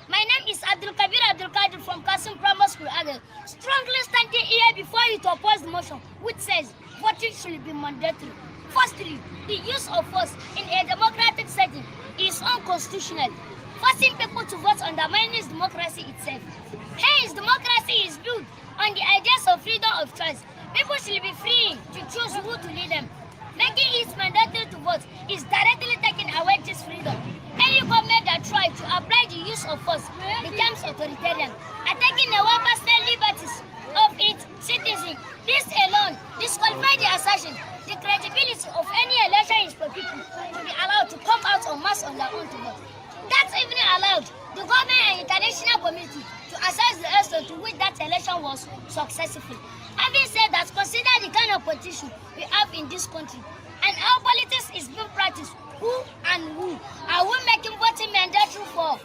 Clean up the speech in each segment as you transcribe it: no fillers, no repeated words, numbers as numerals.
My name is Abdul Kadir from Kasim Primary School, Agel. Strongly standing here before you to oppose the motion, which says voting should be mandatory. Firstly, the use of force in a democratic setting is unconstitutional. Forcing people to vote undermines democracy itself. Hence, democracy is built on the ideas of freedom of choice. People should be free to choose who to lead them. Making it mandatory to vote is directly taking away this freedom. Any government that tries to apply the use of force becomes authoritarian and taking away personal liberties of its citizens. This alone disqualifies the assertion. The credibility of any election is for people to be allowed to come out en masse on their own to vote. That's even allowed the government and international community to assess the extent to which that election was successful. Having said that, consider the kind of politician we have in this country and how politics is being practiced. Who are we making voting mandatory for?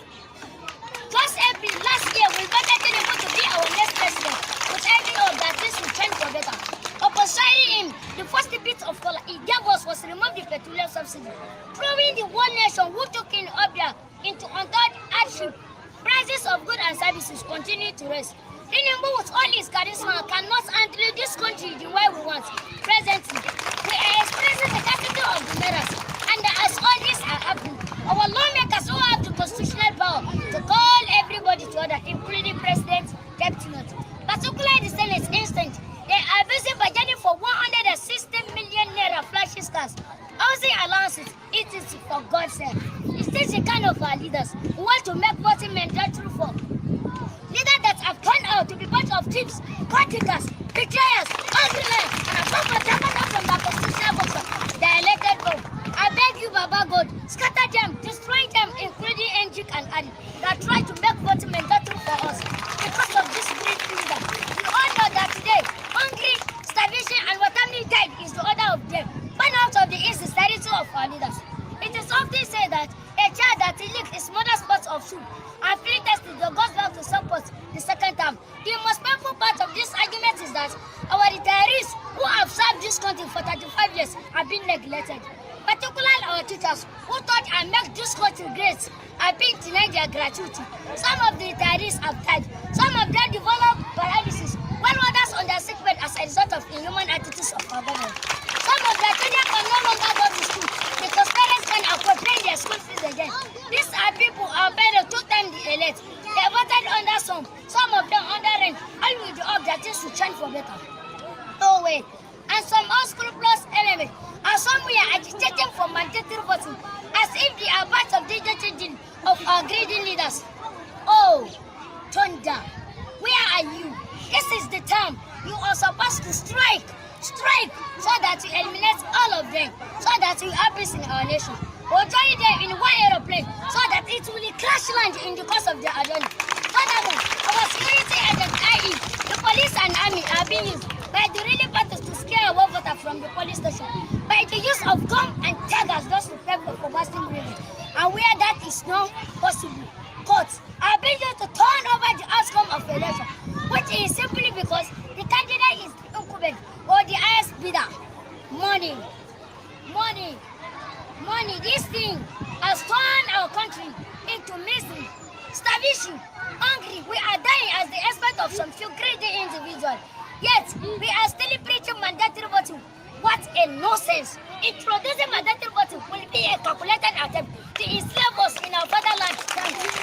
Just April last year, we voted Tinubu to be our next president, with every hope that this will change for better. Upon signing him, the first bit of color he gave us was to remove the petroleum subsidy, proving the whole nation who took in Obia into untold hardship. Prices of goods and services continue to rise. Tinubu, with all his charisma, cannot handle this country the way we want. Presently, we are experiencing the capital of the measures, and as all this are happening, our lawmakers who have the constitutional power to call everybody to order, including President, Deputy Not. Particularly the Senate instance, they are busy budgeting for 160 million naira flashy cars. Housing allowances, it is for God's sake. Is this the kind of our leaders who want to make voting mandatory for? Leaders that have turned out to be bunch of thieves, contractors, betrayers, ugly and come from the constitutional boxer, the elected vote. I beg you, Baba God, scatter them, destroy them, including Enjik and Adi, that try to make voting mandatory for us because of this great leader. We all know that today, hungry, starvation, and water died is the order of them. Burn out of the insincerity of our leaders. It is often said that a child that licked his mother's pot of soup and free tested the goes back to support the second term. The most painful part of this argument is that our retirees who have served this country for 35 years have been neglected. Particularly our teachers who taught and make this country great have been denied their gratuity. Some of the retirees have died. Some of them developed paralysis, while others on their sick bed as a result of inhuman attitudes of our government. Some of their children can no longer go to school because parents can afford paying their school fees again. These are people who are better 2 times the elite. They voted under some of them under rent, all with the hope that things will change for better. No way. And some unscrupulous elements are somewhere agitating for mandatory voting as if they are part of the agitating of our greedy leaders. Oh, thunder, where are you? This is the time you are supposed to strike, so that you eliminate all of them, so that you have peace in our nation. Or join them in one aeroplane, so that it will crash land in the course of their journey. Furthermore, our security agents, i.e., the police and army, are being used by the really parties to scare our voter from the police station, by the use of gun and daggers just to prevent for busting railing. And where that is not possible, courts are being used to turn over the outcome of the election, which is simply because the candidate is the incumbent or the highest bidder. Money. This thing has turned our country into misery, starvation, hungry. We are dying as the expert of some few greedy individuals. Yet, we are still preaching mandatory voting. What a nonsense! Introducing mandatory voting will be a calculated attempt to enslave us in our fatherland. Thank you.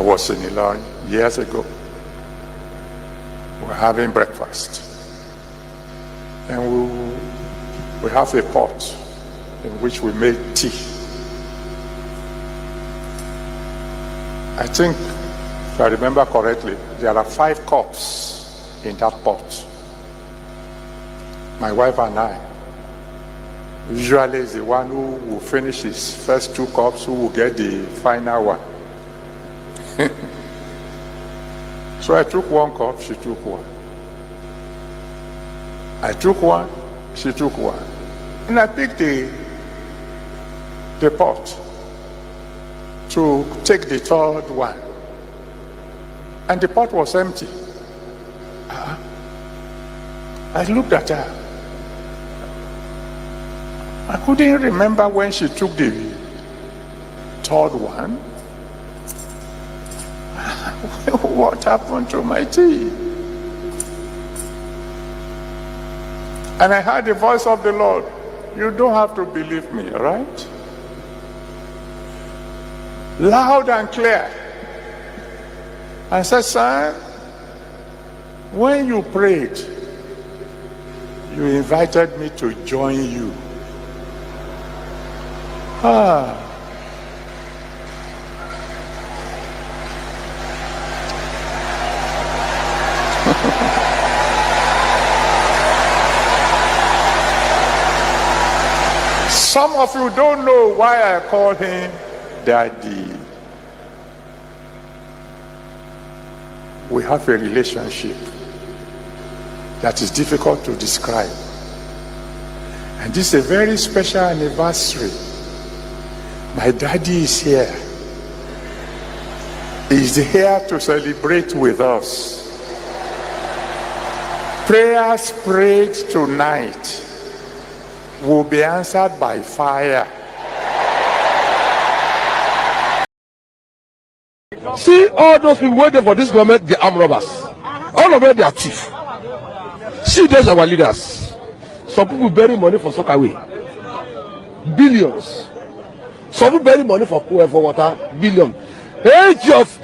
I was in Ilorin years ago. We're having breakfast. And we have a pot in which we make tea. I think, if I remember correctly, there are 5 cups in that pot. My wife and I, usually is the one who will finish his first 2 cups, who will get the final one. So I took 1 cup, she took 1. I took 1, she took 1. And I picked the pot to take the 3rd one. And the pot was empty. I looked at her. I couldn't remember when she took the 3rd one. What happened to my tea? And I heard the voice of the Lord. You don't have to believe me, right? Loud and clear. I said, son, when you prayed, you invited me to join you. Some of you don't know why I call him Daddy. We have a relationship that is difficult to describe. And this is a very special anniversary. My daddy is here. He's here to celebrate with us. Prayers prayed tonight will be answered by fire. See all those people waiting for this government, the armed robbers. All of them, they are thief. See, there's our leaders. Some people bury money for Sockaway. Billions. Some people bury money for water. Billion. Age of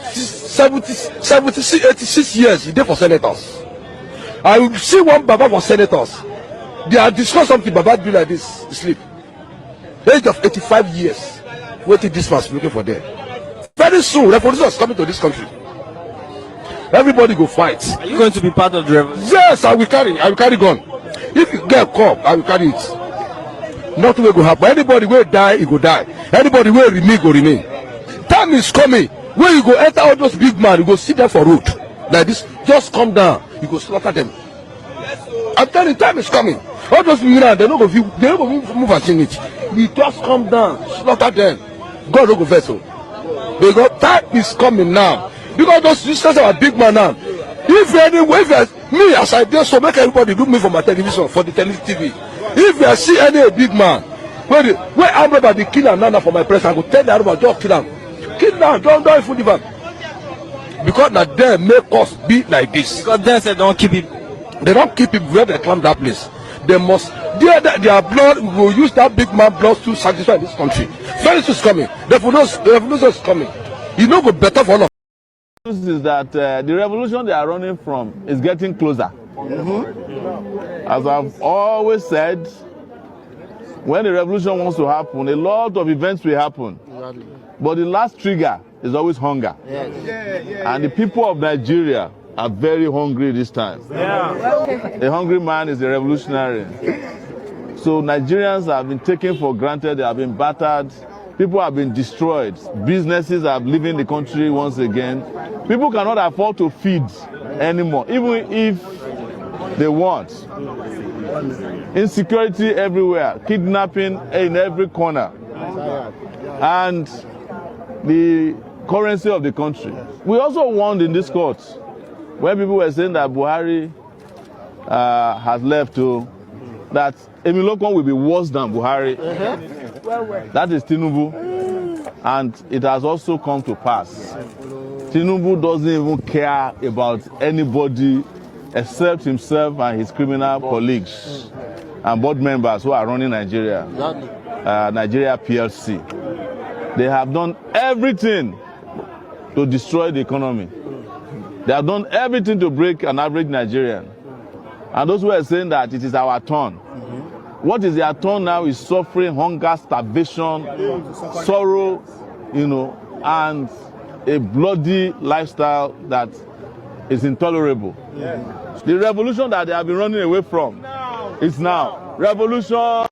86 years, he did for senators. I will see one Baba for senators. They are discussing something, Baba do like this, sleep. Age of 85 years. Waiting this man looking for them. Very soon, revolution is coming to this country. Everybody go fight. Are you going to be part of the revolution? Yes, I will carry gun. If you get caught, I will carry it. Nothing will go happen. Anybody will die, he go die. Anybody will remain, go remain. Time is coming. When you go enter all those big men, you go sit there for road. Like this, just come down. You go slaughter them. I'm telling you, time is coming. All those men, they don't go move and change it. You just come down, slaughter them. God don't go vessel. Because time is coming now. Because those sisters are big man now. If anyway, me as I did, so make everybody do me for my television, for the television TV. If you see any big man, where I'm about to kill him now for my press, I go tell the Arab, just kill him. Kill him, don't fool him. Because now they make us be like this. Because they say don't keep it. They don't keep it where they climb that place. They must, their blood will use that big man blood to satisfy this country. Very soon is coming. The revolution is coming. You know, go better for all of us. Is that the revolution they are running from is getting closer. As I've always said, when the revolution wants to happen, a lot of events will happen. But the last trigger is always hunger. And the people of Nigeria are very hungry this time. A hungry man is a revolutionary. So Nigerians have been taken for granted, they have been battered, people have been destroyed, businesses are leaving the country once again. People cannot afford to feed anymore, even if they want. Insecurity everywhere, kidnapping in every corner, and the currency of the country. We also warned in this court, when people were saying that Buhari has left to, that Emilokon will be worse than Buhari. That is Tinubu. And it has also come to pass. Tinubu doesn't even care about anybody except himself and his criminal colleagues and board members who are running Nigeria, Nigeria PLC. They have done everything to destroy the economy. They have done everything to break an average Nigerian. And those who are saying that it is our turn. What is their turn now is suffering, hunger, starvation, sorrow, and a bloody lifestyle that is intolerable. The revolution that they have been running away from is now. Revolution.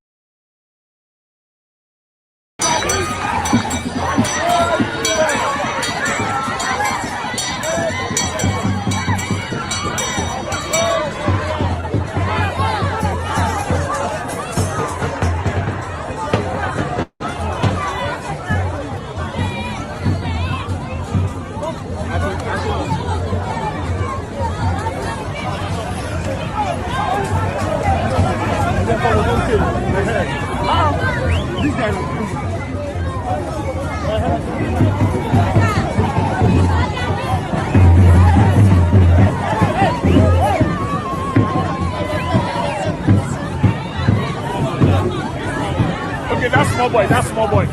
Okay, that's small boy. That's small boy.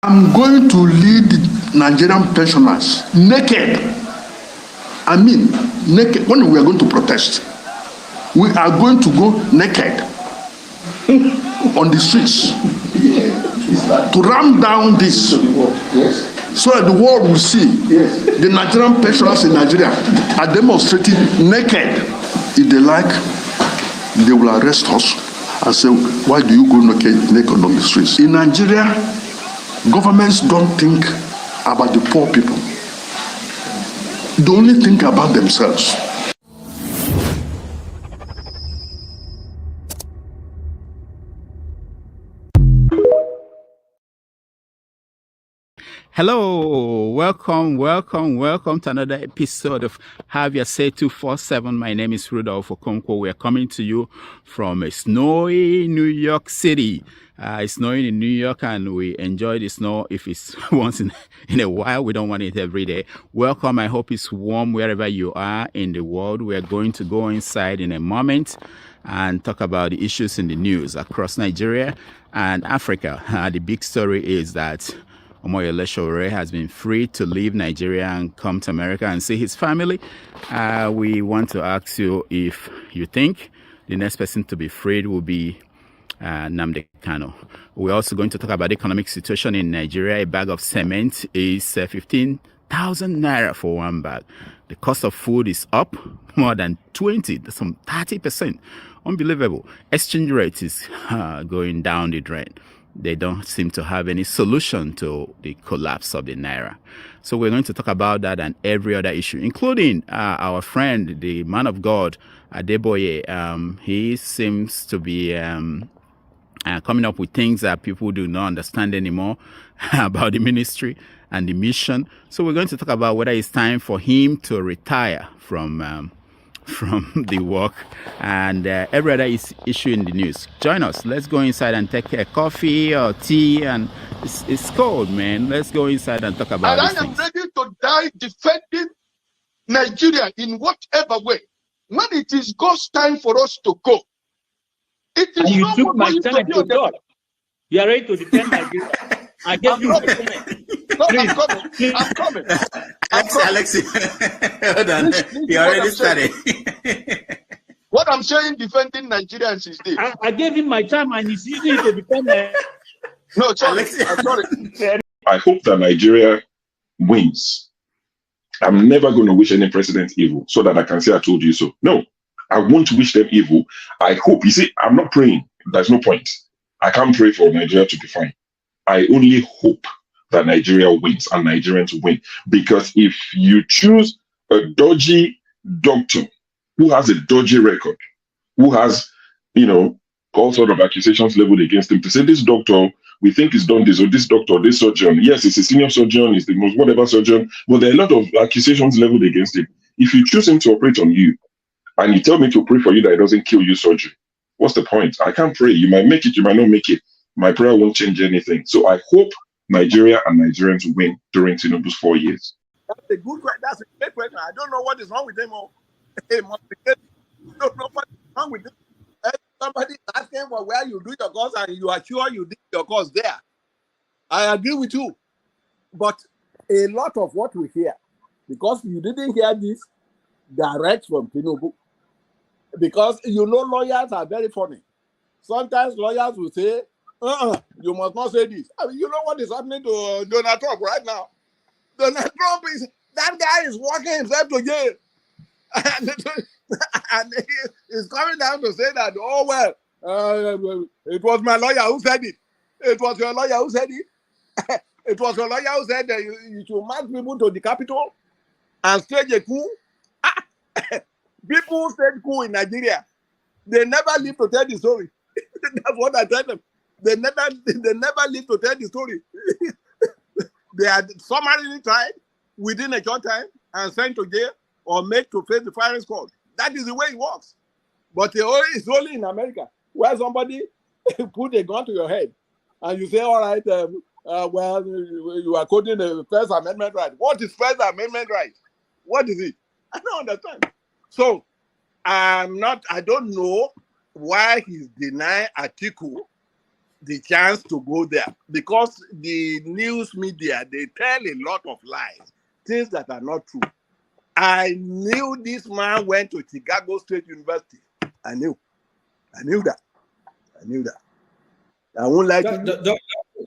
I'm going to lead Nigerian pensioners naked. I mean, naked. When we are going to protest, we are going to go naked on the streets to ram down this, so that the world will see the Nigerian pensioners in Nigeria are demonstrating naked. If they like, they will arrest us and say, why do you go naked on the streets? In Nigeria, governments don't think about the poor people. They only think about themselves. Hello, welcome to another episode of Have Your Say 247. My name is Rudolph Okonkwo. We are coming to you from a snowy New York City. It's snowing in New York and we enjoy the snow if it's once in a while. We don't want it every day. Welcome. I hope it's warm wherever you are in the world. We are going to go inside in a moment and talk about the issues in the news across Nigeria and Africa. The big story is that Sowore has been free to leave Nigeria and come to America and see his family. We want to ask you if you think the next person to be freed will be Nnamdi Kanu. We're also going to talk about the economic situation in Nigeria. A bag of cement is 15,000 naira for one bag. The cost of food is up more than 30%. Unbelievable. Exchange rate is going down the drain. They don't seem to have any solution to the collapse of the naira. So we're going to talk about that and every other issue, including our friend, the man of God, Adebayo. He seems to be coming up with things that people do not understand anymore about the ministry and the mission. So we're going to talk about whether it's time for him to retire from the work and every other issue in the news. Join us. Let's go inside and take a coffee or tea. And it's cold, man. Let's go inside and talk about these things. And I am ready to die defending Nigeria in whatever way. When it is God's time for us to go, it is And you not took for my you time to God. You are ready to defend Nigeria. I gave you my time. No, Please, I'm coming. please. I'm coming. Alexi, hold on. You already started. What I'm saying, defending Nigerians is this. I gave him my time and he's using it to defend No, sorry. Alexi. I'm sorry. I hope that Nigeria wins. I'm never going to wish any president evil so that I can say I told you so. No, I won't wish them evil. I hope. You see, I'm not praying. There's no point. I can't pray for Nigeria to be fine. I only hope that Nigeria wins and Nigerians win. Because if you choose a dodgy doctor who has a dodgy record, who has, all sort of accusations leveled against him, to say this doctor, we think he's done this, or this doctor, this surgeon, yes, he's a senior surgeon, he's the most whatever surgeon, but there are a lot of accusations leveled against him. If you choose him to operate on you, and you tell me to pray for you that it doesn't kill you surgery, what's the point? I can't pray. You might make it, you might not make it. My prayer won't change anything. So I hope Nigeria and Nigerians win during Tinubu's 4 years. That's a good question. That's a great question. I don't know what is wrong with them all. I don't know what is wrong with them. Somebody is asking for where you do your course and you are sure you did your course there. I agree with you. But a lot of what we hear, because you didn't hear this direct from Tinubu, because lawyers are very funny. Sometimes lawyers will say, you must not say this. I mean, you know what is happening to Donald Trump right now? Donald Trump that guy is walking himself to jail. And he's coming down to say that, it was my lawyer who said it. It was your lawyer who said it. It was your lawyer who said that you should march people to the Capitol and stage a coup. People who stage coup in Nigeria, they never live to tell the story. That's what I tell them. They never live to tell the story. They are summarily tried within a short time and sent to jail or made to face the firing squad. That is the way it works. But it's only in America where somebody put a gun to your head and you say, all right, you are quoting the First Amendment right. What is First Amendment right? What is it? I don't understand. So I don't know why he's denying Atiku the chance to go there, because the news media, they tell a lot of lies, things that are not true. I knew this man went to Chicago State University. I knew that. I won't lie to you.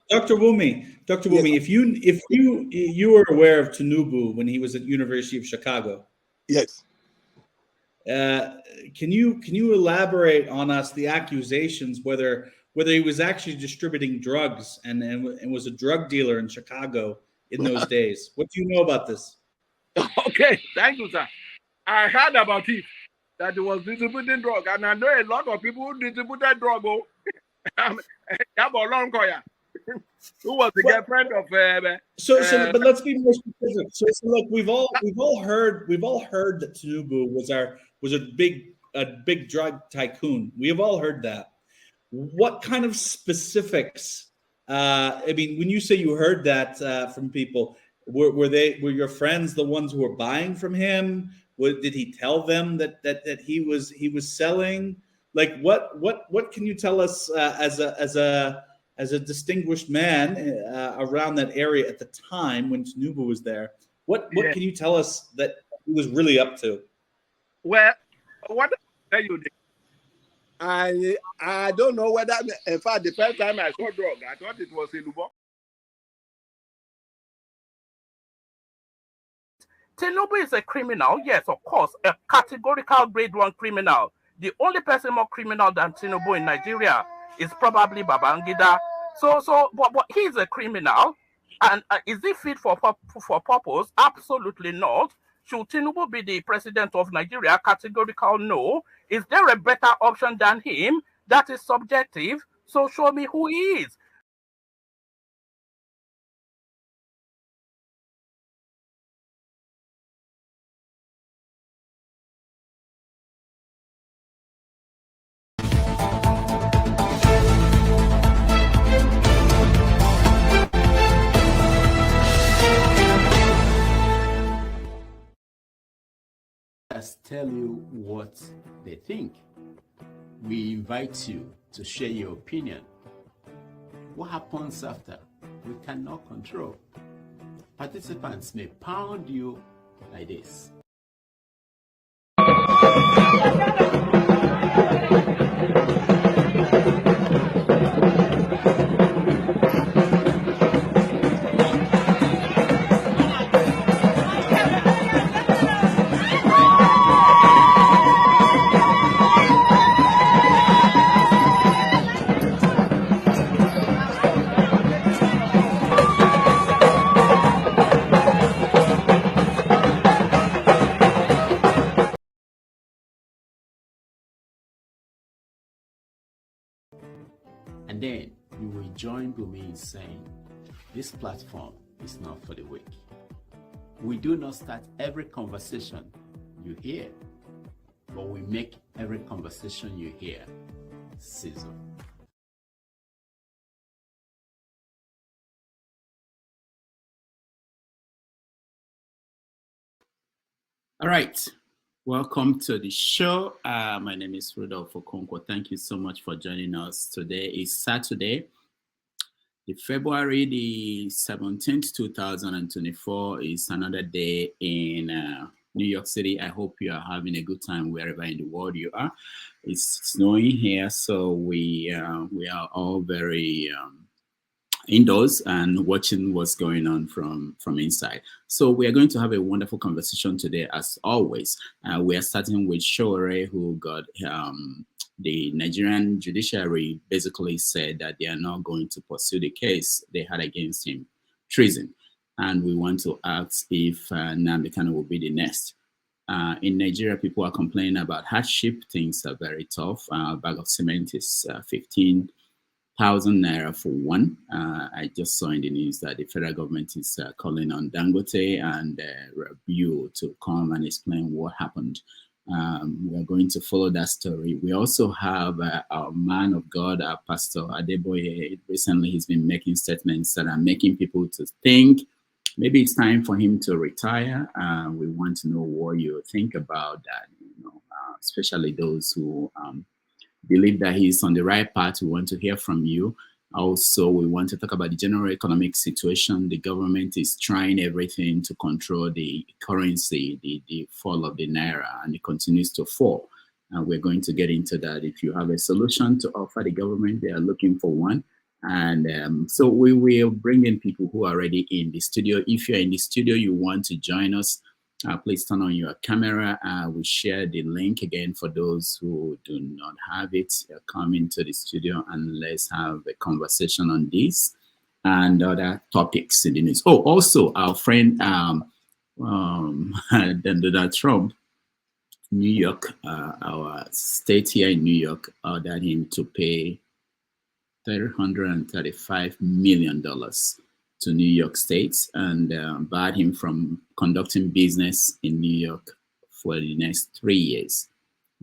Dr. Wumi, yes. if you were aware of Tinubu when he was at University of Chicago, yes. Can you elaborate on us the accusations whether he was actually distributing drugs and was a drug dealer in Chicago in those days? What do you know about this? Okay, thank you, sir. I heard about it, that he was distributing drug, and I know a lot of people who distributed drug. Who was the girlfriend of? But let's be more specific. So look, we've all heard that Tinubu was a big drug tycoon. We have all heard that. What kind of specifics? I mean, when you say you heard that from people, were your friends the ones who were buying from him? Did he tell them that he was selling? Like what can you tell us as a distinguished man around that area at the time when Tinubu was there? What can you tell us that he was really up to? Well, what I tell you, I don't know whether, in fact, the first time I saw drug, I thought it was Ilubo. Tinubu is a criminal, yes, of course, a categorical grade 1 criminal. The only person more criminal than Tinubu in Nigeria is probably Babangida. But he's a criminal, and is he fit for purpose? Absolutely not. Should Tinubu be the president of Nigeria? Categorical no. Is there a better option than him? That is subjective. So show me who he is. Tell you what they think. We invite you to share your opinion. What happens after? We cannot control. Participants may pound you like this. And then you will join with me in saying, this platform is not for the weak. We do not start every conversation you hear, but we make every conversation you hear sizzle. All right. Welcome to the show. My name is Rudolph Okonkwo. Thank you so much for joining us. Today is Saturday, February the 17th, 2024. Is another day in New York City. I hope you are having a good time wherever in the world you are. It's snowing here, so we are all very indoors and watching what's going on from inside. So we are going to have a wonderful conversation today, as always. We are starting with Sowore, who got the Nigerian judiciary basically said that they are not going to pursue the case they had against him, treason. And we want to ask if Nnamdi Kanu will be the next. In Nigeria, people are complaining about hardship. Things are very tough. A bag of cement is 15,000 naira for one. I just saw in the news that the federal government is calling on Dangote and Rabiu to come and explain what happened. We are going to follow that story. We also have our man of God, Pastor Adebayo. Recently, he's been making statements that are making people to think maybe it's time for him to retire. We want to know what you think about that, especially those who believe that he's on the right path. We want to hear from you. Also, we want to talk about the general economic situation. The government is trying everything to control the currency, the fall of the naira, and it continues to fall. And we're going to get into that. If you have a solution to offer the government, they are looking for one. And so we will bring in people who are already in the studio. If you're in the studio, you want to join us, please turn on your camera. We share the link again for those who do not have it. Come into the studio and let's have a conversation on this and other topics in the news. Oh, also our friend Donald Trump, New York, our state here in New York, ordered him to pay $335 million to New York State and barred him from conducting business in New York for the next 3 years.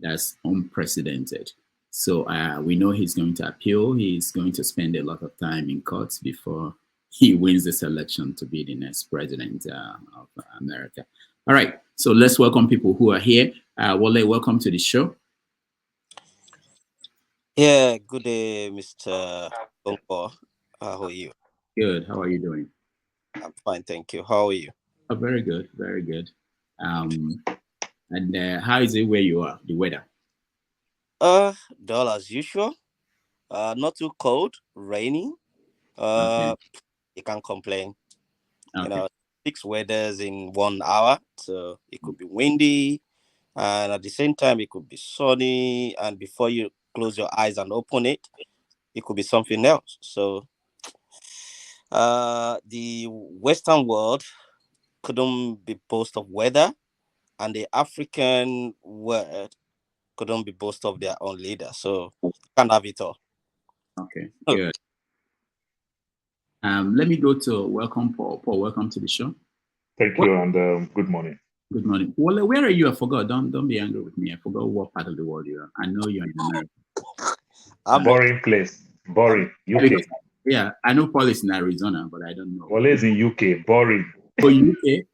That's unprecedented. So we know he's going to appeal. He's going to spend a lot of time in court before he wins this election to be the next president of America. All right, so let's welcome people who are here. Wale, welcome to the show. Yeah, good day, Mr. Bonko. How are you? Good. How are you doing? I'm fine, thank you. How are you? Oh, very good, very good. And how is it where you are? The weather? Dull as usual. Not too cold, rainy. Okay. You can't complain. Okay. 6 weathers in 1 hour, so it could be windy, and at the same time it could be sunny. And before you close your eyes and open it, it could be something else. So, the Western world couldn't be boast of weather, and the African world couldn't be boast of their own leader. So can't have it all. Okay, good. Let me go to welcome Paul. Paul, welcome to the show. Thank you, and good morning. Good morning. Well, where are you? I forgot. Don't be angry with me. I forgot what part of the world you are. I know you're in America. Boring place. Boring. UK. Yeah, I know Paul is in Arizona, but I don't know. Paul is in UK. Boring. Oh, UK?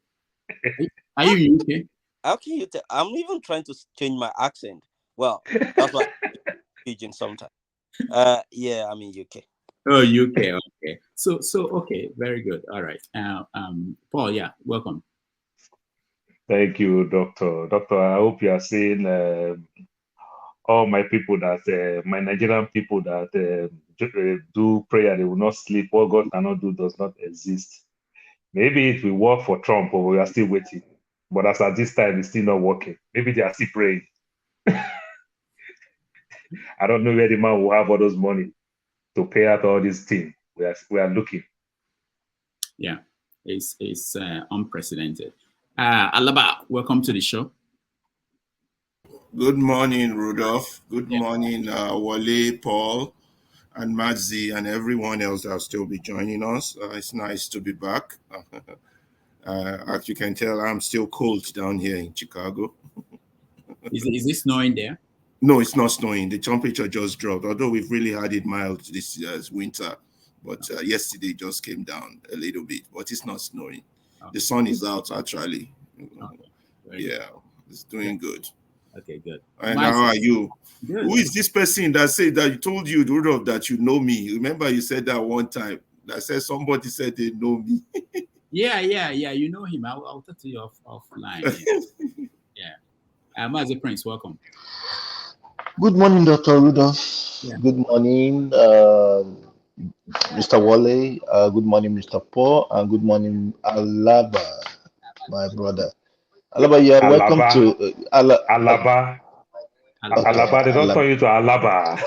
Are you in UK? How can you tell? I'm even trying to change my accent. Well, that's why I'm pidgin sometimes. Yeah, I'm in UK. Oh, UK. Okay. So okay, very good. All right. Paul, yeah, welcome. Thank you, Doctor. Doctor, I hope you are seeing all my people that, my Nigerian people that do prayer, they will not sleep. What God cannot do does not exist. Maybe it will work for Trump, but we are still waiting. But as at this time, it's still not working. Maybe they are still praying. I don't know where the man will have all those money to pay out all these things. We are looking. Yeah, it's unprecedented. Alaba, welcome to the show. Good morning, Rudolph. Good morning, Wale, Paul, and Madzi and everyone else that will still be joining us. It's nice to be back. As you can tell, I'm still cold down here in Chicago. Is it snowing there? No, it's not snowing. The temperature just dropped, although we've really had it mild this winter. But yesterday just came down a little bit, but it's not snowing. Okay. The sun is out, actually. Okay. Yeah, it's doing good. Okay, good. And how are you? Good. Who is this person that said that you told you, Rudolph, that you know me? Remember you said that one time. That said somebody said they know me. Yeah. You know him. I'll talk to you offline. Yeah. Mazi Prince, welcome. Good morning, Dr. Rudolph. Yeah. Good morning, Mr. Wale. Good morning, Mr. Paul. And good morning, Alaba, my brother. Alaba, you are welcome to Alaba. Okay, Alaba, they don't turn you to Alaba.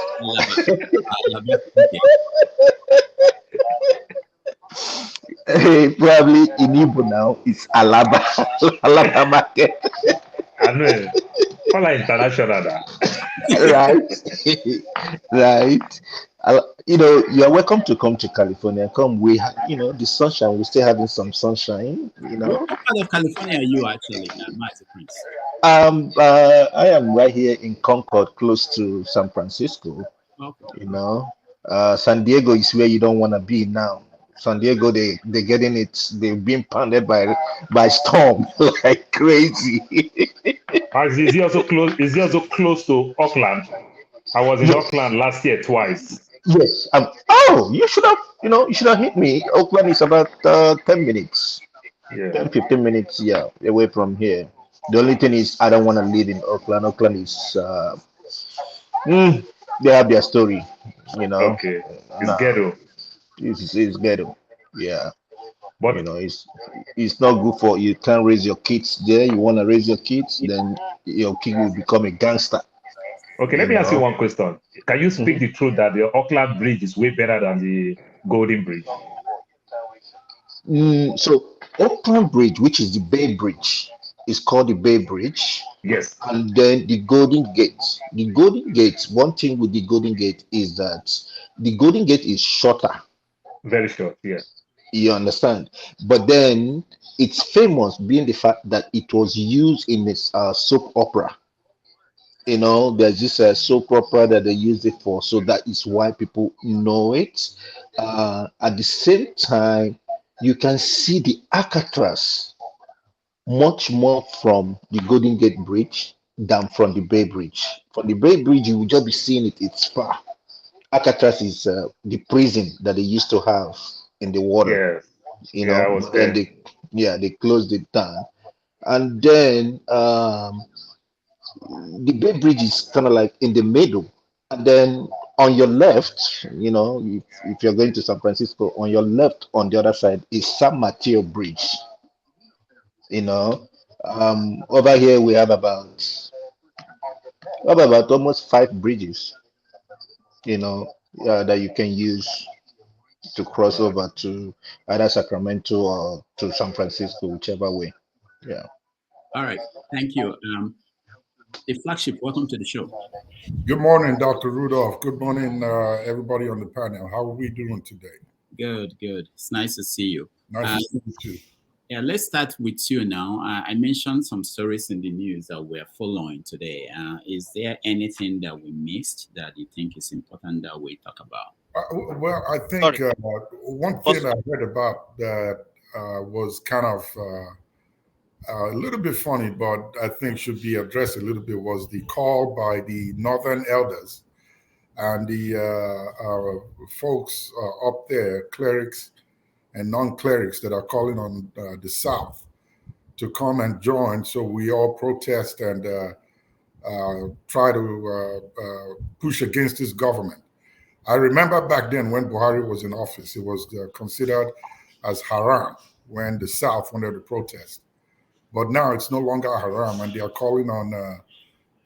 Probably in Igbo now, it's Alaba. Alaba market. I know. Call international. Right. Right. You are welcome to come to California. Come, the sunshine. We're still having some sunshine. What part of California are you actually, Mazi Prince? I am right here in Concord, close to San Francisco. Okay. San Diego is where you don't want to be now. San Diego, they're getting it. They're being pounded by storm like crazy. Is he also close to Auckland? I was in Auckland last year twice. Yes. You should have hit me. Auckland is about 10 minutes. Yeah. 10, 15 minutes, away from here. The only thing is I don't want to live in Auckland. Auckland is they have their story, Okay. It's ghetto. It's ghetto. Yeah. But it's not good for you. Can't raise your kids there. You want to raise your kids, then your kid will become a gangster. Okay, let me ask you one question. Can you speak the truth that the Auckland Bridge is way better than the Golden Bridge? So Auckland Bridge, which is the Bay Bridge, is called the Bay Bridge. Yes. And then the Golden Gate. The Golden Gate, one thing with the Golden Gate is that the Golden Gate is shorter. Very short, yeah. You understand? But then it's famous being the fact that it was used in this soap opera. There's this soap opera that they use it for, so that is why people know it. At the same time, you can see the Alcatraz much more from the Golden Gate Bridge than from the Bay Bridge. From the Bay Bridge, you will just be seeing it. It's far. Alcatraz is the prison that they used to have in the water. Yes. I was there. They closed it down, and then the Bay Bridge is kind of like in the middle, and then on your left, if you're going to San Francisco, on your left, on the other side is San Mateo Bridge. Over here we have about almost 5 bridges, that you can use to cross over to either Sacramento or to San Francisco, whichever way. Yeah. All right. Thank you. The flagship, welcome to the show. Good morning, Dr. Rudolph. Good morning, everybody on the panel. How are we doing today? Good. It's nice to see you. Nice to see you too. Yeah, let's start with you now. I mentioned some stories in the news that we're following today. Is there anything that we missed that you think is important that we talk about? Well, I think one thing I read about that was kind of a little bit funny, but I think should be addressed a little bit, was the call by the Northern elders and the folks up there, clerics and non-clerics, that are calling on the South to come and join, so we all protest and try to push against this government. I remember back then when Buhari was in office, it was considered as haram when the South wanted to protest. But now it's no longer haram, and they are calling on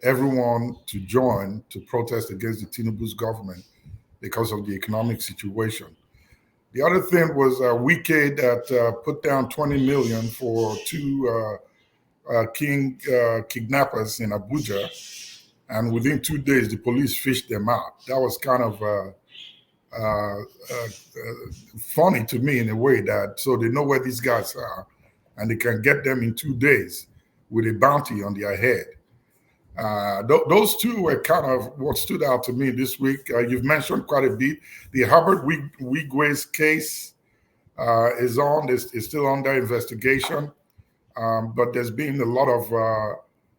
everyone to join to protest against the Tinubu's government because of the economic situation. The other thing was Wike that put down 20 million for 2 kidnappers in Abuja, and within 2 days the police fished them out. That was kind of funny to me in a way that so they know where these guys are and they can get them in 2 days with a bounty on their head. Those two were kind of what stood out to me this week. You've mentioned quite a bit. The Herbert Wigwe's case is still under investigation, but there's been a lot of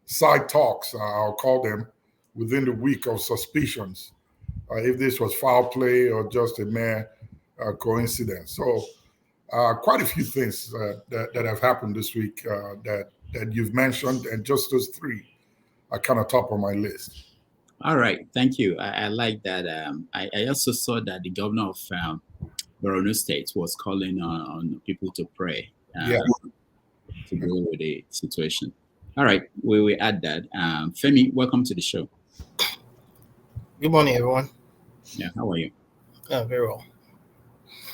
side talks, I'll call them, within the week of suspicions, if this was foul play or just a mere coincidence. So quite a few things that have happened this week that you've mentioned, and just those three are kind of top of my list. All right, thank you. I like that. I also saw that the governor of Borno State was calling on people to pray to deal with the situation. All right, we will add that. Femi, welcome to the show. Good morning, everyone. Yeah, how are you? Very well.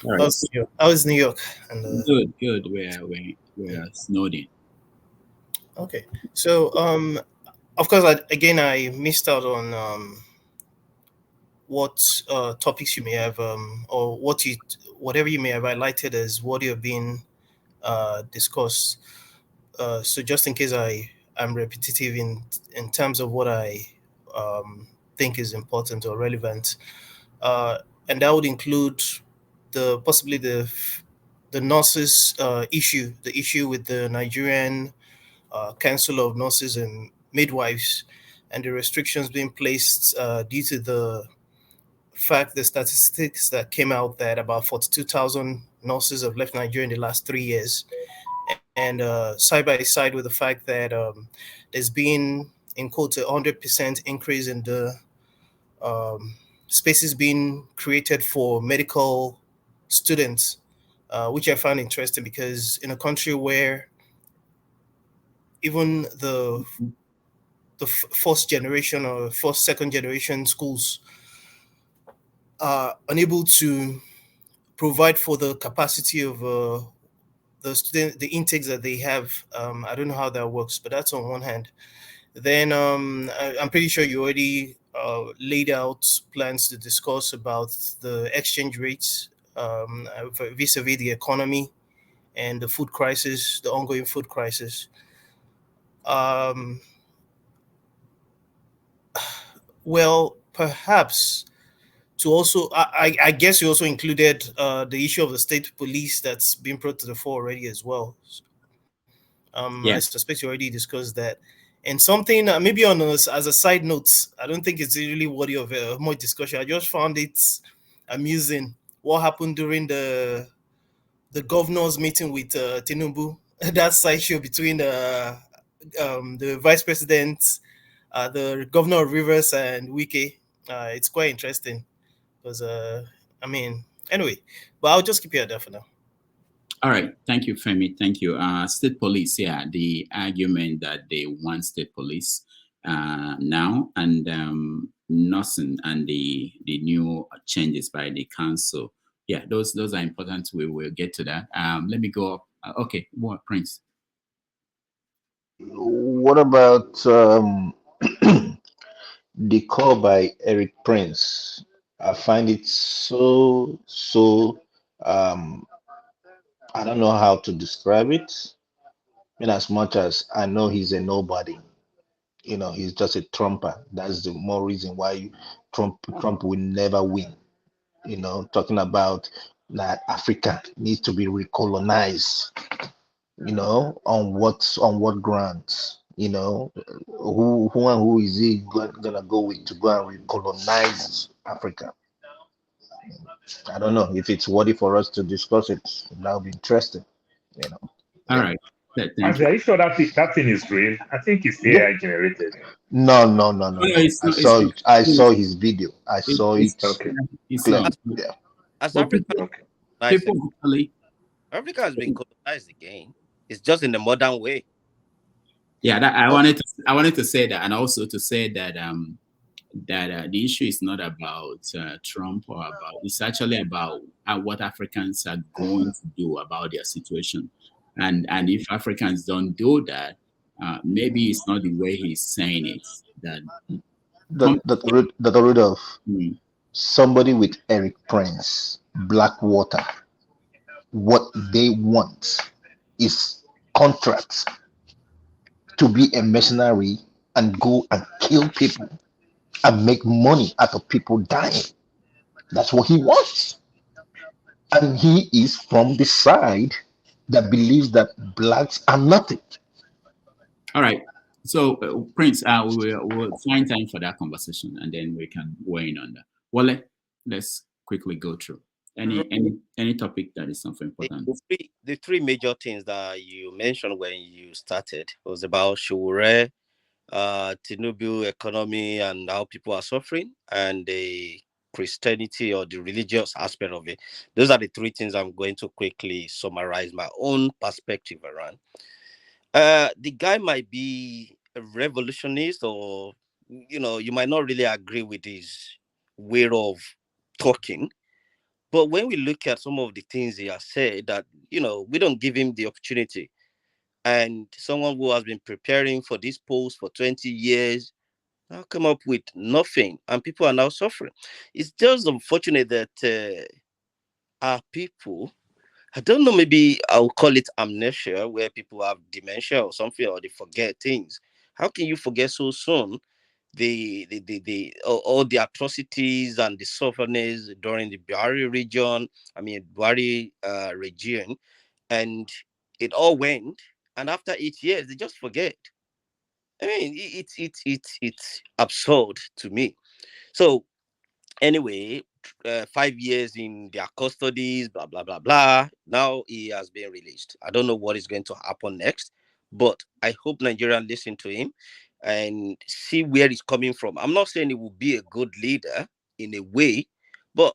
All right. How is New York? And Good. We're snowed in. Okay, so of course, I missed out on what topics you may have, or whatever you may have highlighted as what you're being discussed. So just in case I'm repetitive in terms of what I think is important or relevant, and that would include possibly the nurses issue, the issue with the Nigerian Council of Nurses and Midwives, and the restrictions being placed due to the statistics that came out that about 42,000 nurses have left Nigeria in the last 3 years, and side by side with the fact that there's been, in quotes, 100% increase in the spaces being created for medical students, which I found interesting because in a country where even the first generation or second generation schools are unable to provide for the capacity of the intakes that they have. I don't know how that works, but that's on one hand. Then I'm pretty sure you already laid out plans to discuss about the exchange rates vis-a-vis the economy and the food crisis, the ongoing food crisis. Well, perhaps to also, I guess you also included the issue of the state police that's been brought to the fore already as well. I suspect you already discussed that. And something maybe as a side note, I don't think it's really worthy of more discussion. I just found it amusing what happened during the governor's meeting with Tinubu. That sideshow between the vice president, the governor of Rivers, and Wike. It's quite interesting because anyway. But I'll just keep it at that for now. All right. Thank you, Femi. Thank you. State police, the argument that they want state police now, and nursing and the new changes by the council. Yeah, those are important. We will get to that. Let me go up. Okay, what, Prince? What about the call by Eric Prince? I find it so I don't know how to describe it. In as much as I know he's a nobody, he's just a Trumper. That's the more reason why Trump will never win. Talking about that Africa needs to be recolonized. On what grounds? Who is he gonna go with to go and recolonize Africa? I don't know if it's worthy for us to discuss it. That would be interesting. All right. Are you sure that thing is real? I think it's AI generated. No. I saw his video. I saw it. Okay. As Africa, Africa has been colonized again. It's just in a modern way. Yeah, I wanted to say that, and also to say that that the issue is not about Trump it's actually about what Africans are going to do about their situation, and if Africans don't do that, maybe it's not the way he's saying it. That Dr. Rudolph. somebody with Eric Prince, Blackwater, what they want is contracts to be a mercenary and go and kill people and make money out of people dying. That's what he wants. And he is from the side that believes that blacks are nothing. All right. So, Prince, we'll find time for that conversation, and then we can weigh in on that. Well, let's quickly go through any topic that is something important. The three major things that you mentioned when you started was about Sowore, Tinubu economy, and how people are suffering, and the Christianity or the religious aspect of it. Those are the three things I'm going to quickly summarize my own perspective around. The guy might be a revolutionist, or you might not really agree with his way of talking. But when we look at some of the things he has said, that we don't give him the opportunity. And someone who has been preparing for this post for 20 years now come up with nothing, and people are now suffering. It's just unfortunate that our people, I don't know, maybe I'll call it amnesia, where people have dementia or something, or they forget things. How can you forget so soon all the atrocities and the sufferness during the Buhari region, Buhari region, and it all went, and after 8 years, they just forget. It's absurd to me. So anyway, 5 years in their custodies, blah blah blah blah. Now he has been released. I don't know what is going to happen next, but I hope Nigerians listen to him and see where he's coming from. I'm not saying he will be a good leader in a way, but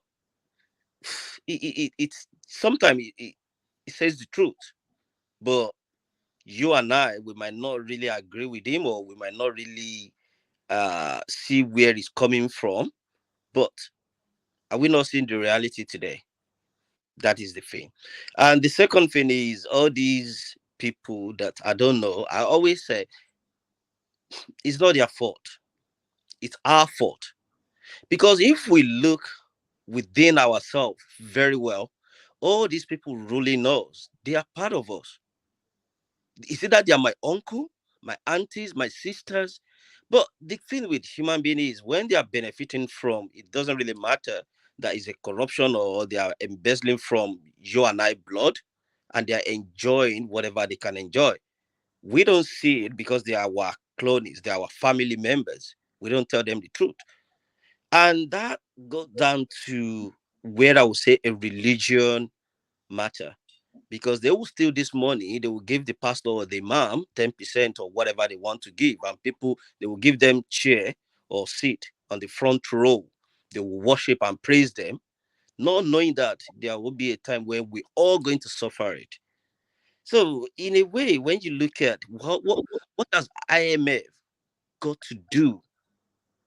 it's sometimes it says the truth. But you and I, we might not really agree with him, or we might not really see where he's coming from. But are we not seeing the reality today? That is the thing. And the second thing is all these people that I don't know, I always say it's not their fault. It's our fault. Because if we look within ourselves very well, all these people ruling us, they are part of us. You see that they are my uncle, my aunties, my sisters. But the thing with human being is when they are benefiting from, it doesn't really matter that is a corruption or they are embezzling from you and I blood, and they are enjoying whatever they can enjoy. We don't see it because they are our clones, they are our family members. We don't tell them the truth. And that goes down to where I would say a religion matter, because they will steal this money, they will give the pastor or the imam 10% or whatever they want to give, and people, they will give them chair or seat on the front row. They will worship and praise them, not knowing that there will be a time where we're all going to suffer it. So in a way, when you look at what does IMF got to do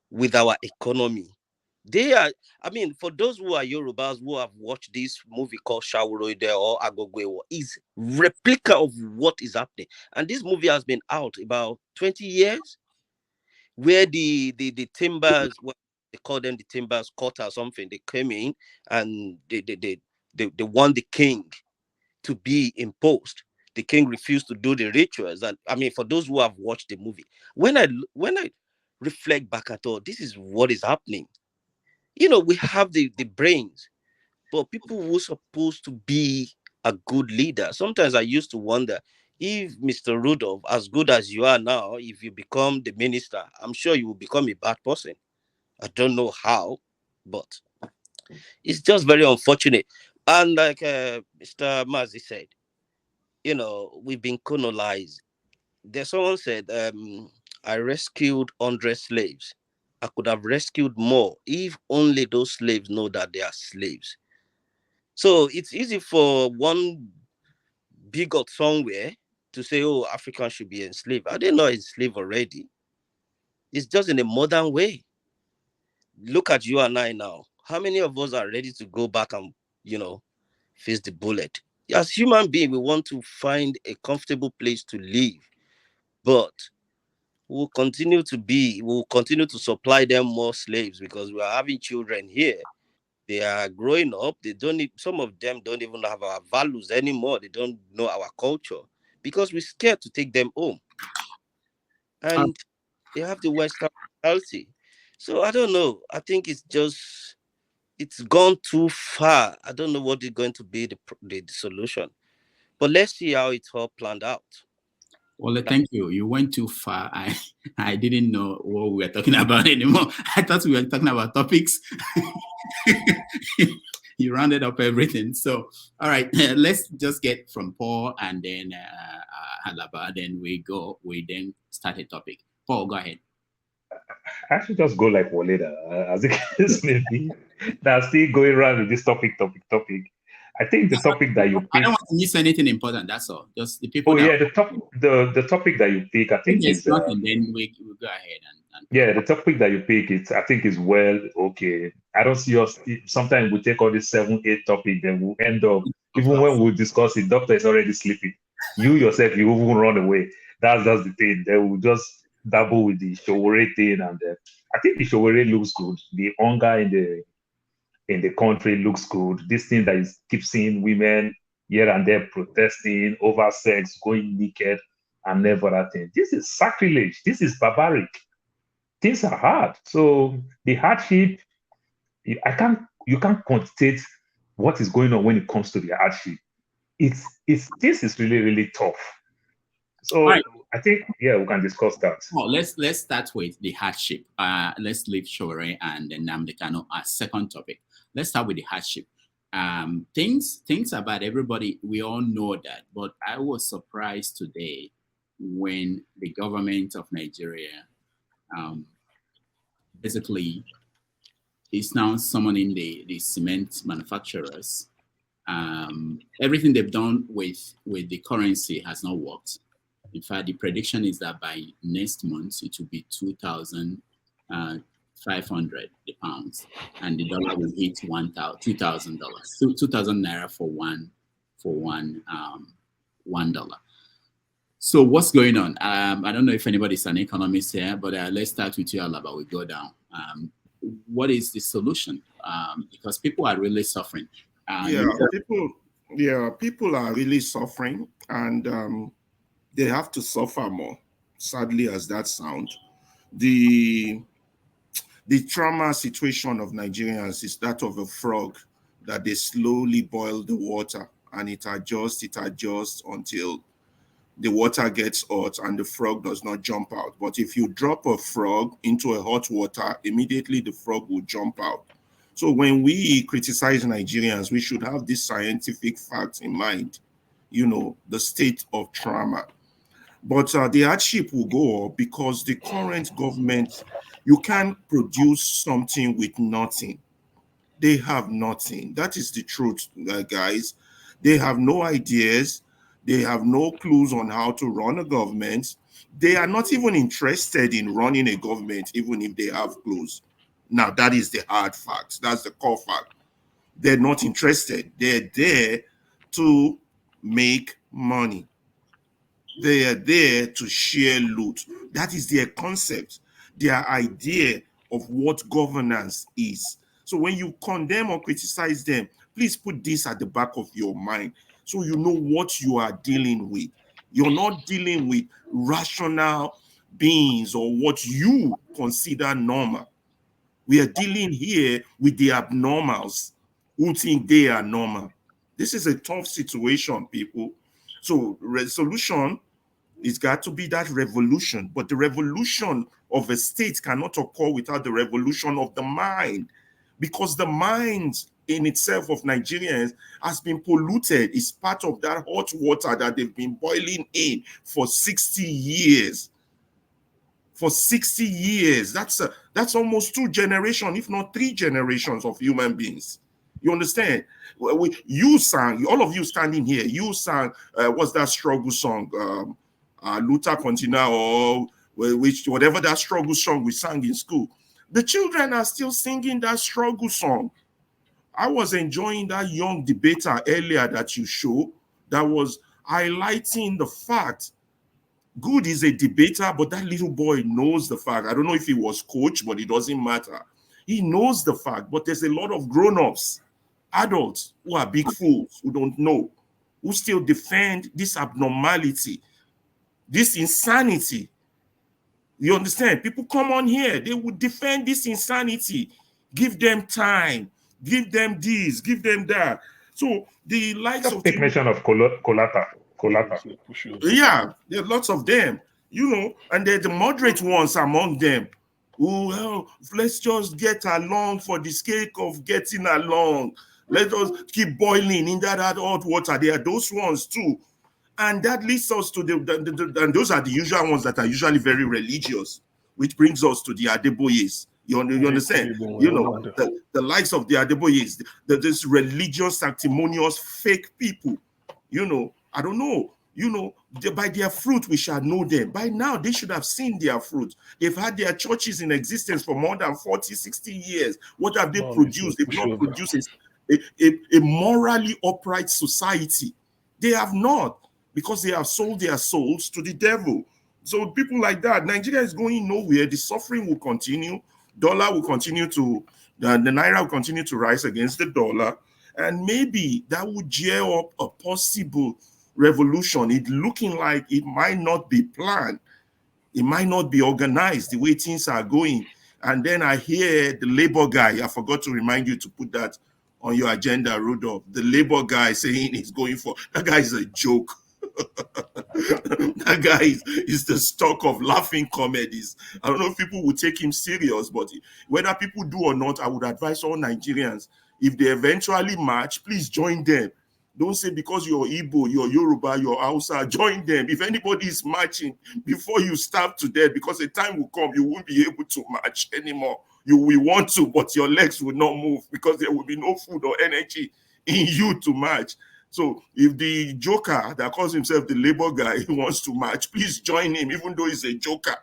with our economy? They are, for those who are Yorubas who have watched this movie called Shaworoide or Agogwewo, is replica of what is happening. And this movie has been out about 20 years, where the timbers, what they call them, the timbers cut or something, they came in and they want the king to be imposed. The king refused to do the rituals. And for those who have watched the movie, when I reflect back at all, this is what is happening. We have the brains, but people who are supposed to be a good leader. Sometimes I used to wonder if Mr. Rudolph, as good as you are now, if you become the minister, I'm sure you will become a bad person. I don't know how, but it's just very unfortunate. And like Mr. Mazi said, we've been colonized. There's someone said, I rescued 100 slaves. I could have rescued more if only those slaves know that they are slaves. So it's easy for one bigot somewhere to say, oh, Africans should be enslaved. Are they not enslaved already? It's just in a modern way. Look at you and I now. How many of us are ready to go back and, face the bullet? As human beings, we want to find a comfortable place to live. But we'll continue to supply them more slaves because we are having children here. They are growing up. Some of them don't even have our values anymore. They don't know our culture because we're scared to take them home. And they have the Western mentality. So I don't know. I think it's gone too far. I don't know what is going to be the solution. But let's see how it's all planned out. Well, thank you. You went too far. I didn't know what we were talking about anymore. I thought we were talking about topics. You rounded up everything. So, all right, let's just get from Paul and then Alaba. Then we then start a topic. Paul, go ahead. I should just go like Waleda, as the case may be. That's still going around with this topic. I think the topic that you pick. I don't want to miss anything important. That's all. Just the people. Oh yeah, the topic that you pick, I think is. And then we go ahead and. Yeah, the topic that you pick, I think is well okay. I don't see us. Sometimes we take all these 7-8 topics, then we'll end up even when we discuss it. Doctor is already sleeping. You yourself, you even run away. That's the thing. Then we'll just double with the Sowore thing, and I think the Sowore looks good. The hunger in the country looks good. This thing that is keep seeing women here and there protesting over sex, going naked, and never that thing. This is sacrilege. This is barbaric. Things are hard. So the hardship, you can't quantitate what is going on when it comes to the hardship. This is really, really tough. So right. I think, yeah, we can discuss that. Well, let's start with the hardship. Let's leave Sowore and then Nnamdi Kanu as second topic. Let's start with the hardship. Things about everybody, we all know that, but I was surprised today when the government of Nigeria basically is now summoning the cement manufacturers. Everything they've done with the currency has not worked. In fact, the prediction is that by next month it will be 2,500 pounds, and the dollar will hit $2,000. 2,000 naira for $1. So what's going on? I don't know if anybody's an economist here, but let's start with you, Alaba. We go down. What is the solution? Because people are really suffering. People are really suffering, and they have to suffer more. Sadly, as that sounds, the trauma situation of Nigerians is that of a frog that they slowly boil the water, and it adjusts until the water gets hot and the frog does not jump out. But if you drop a frog into a hot water, immediately the frog will jump out. So when we criticize Nigerians, we should have this scientific fact in mind, the state of trauma. But the hardship will go up because the current government, you can't produce something with nothing. They have nothing. That is the truth, guys. They have no ideas. They have no clues on how to run a government. They are not even interested in running a government, even if they have clues. Now, that is the hard fact. That's the core fact. They're not interested. They're there to make money. They are there to share loot. That is their concept, their idea of what governance is. So when you condemn or criticize them, please put this at the back of your mind so you know what you are dealing with. You're not dealing with rational beings or what you consider normal. We are dealing here with the abnormals who think they are normal. This is a tough situation, people. So resolution it's got to be that revolution, but the revolution of a state cannot occur without the revolution of the mind, because the mind in itself of Nigerians has been polluted. It's part of that hot water that they've been boiling in for 60 years. For 60 years, that's almost 2 generations, if not 3 generations of human beings. You understand? You sang, all of you standing here, you sang, what's that struggle song? Luther Continua, or whatever that struggle song we sang in school. The children are still singing that struggle song. I was enjoying that young debater earlier that you showed that was highlighting the fact Good is a debater, but that little boy knows the fact. I don't know if he was coached, but it doesn't matter. He knows the fact, but there's a lot of grown-ups, adults who are big fools, who don't know, who still defend this abnormality, this insanity. You understand? People come on here, they would defend this insanity. Give them time, give them this, give them that. So the likes Just of take mention of Colata. yeah, there are lots of them, you know, and they're the moderate ones among them. Oh, well, let's just get along for the sake of getting along. Let us keep boiling in that hot water. There are those ones too. And that leads us to and those are the usual ones that are usually very religious, which brings us to the Adeboyes. You understand? You know, the likes of the Adeboyes, this religious, sanctimonious, fake people. You know, I don't know. You know, by their fruit we shall know them. By now, they should have seen their fruit. They've had their churches in existence for more than 40, 60 years. What have they produced? They've not produced a morally upright society. They have not, because they have sold their souls to the devil. So people like that, Nigeria is going nowhere. The suffering will continue. Dollar will continue to, the naira will continue to rise against the dollar. And maybe that would gear up a possible revolution. It looking like it might not be planned. It might not be organized the way things are going. And then I hear the Labour guy, I forgot to remind you to put that on your agenda, Rudolph. The Labour guy saying he's going for, that guy is a joke. That guy is the stock of laughing comedies. I don't know if people would take him serious, but whether people do or not, I would advise all Nigerians, if they eventually march, please join them. Don't say because you're Igbo, you're Yoruba, you're Hausa, join them. If anybody is marching, before you starve to death, because a time will come, you won't be able to march anymore. You will want to, but your legs will not move because there will be no food or energy in you to march. So if the joker that calls himself the Labour guy wants to march, please join him, even though he's a joker.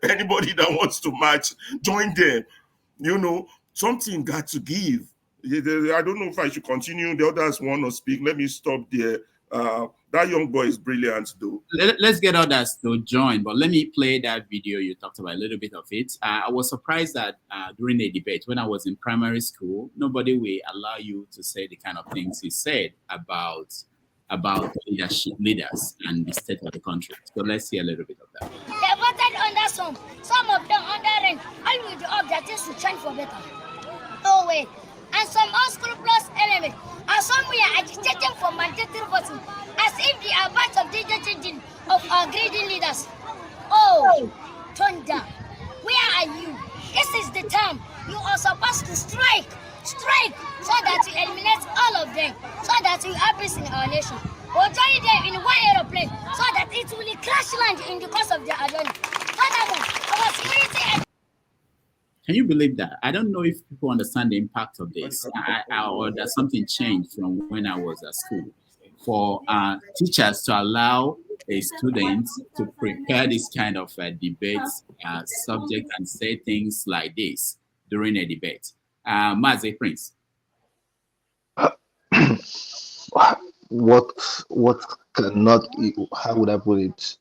Anybody that wants to march, join them. You know, something got to give. I don't know if I should continue. The others want to speak. Let me stop there. That young boy is brilliant, though. Let's get others to join, but let me play that video you talked about, a little bit of it. I was surprised that during a debate, when I was in primary school, nobody will allow you to say the kind of things he said about leaders and the state of the country. So let's see a little bit of that. They voted under some of them under rent, all with the hope that things will change for better. No way. And some unscrupulous elements are somewhere agitating for mandatory voting, as if they are part of the changing of our greedy leaders. Oh, thunder, where are you? This is the time you are supposed to strike, so that we eliminate all of them, so that we have peace in our nation. Or join them in one aeroplane, so that it will crash land in the course of their journey. Furthermore, our security and Can you believe that? I don't know if people understand the impact of this, or that something changed from when I was at school. For teachers to allow a student to prepare this kind of debate subject and say things like this during a debate. Mazi Prince. What cannot, how would I put it?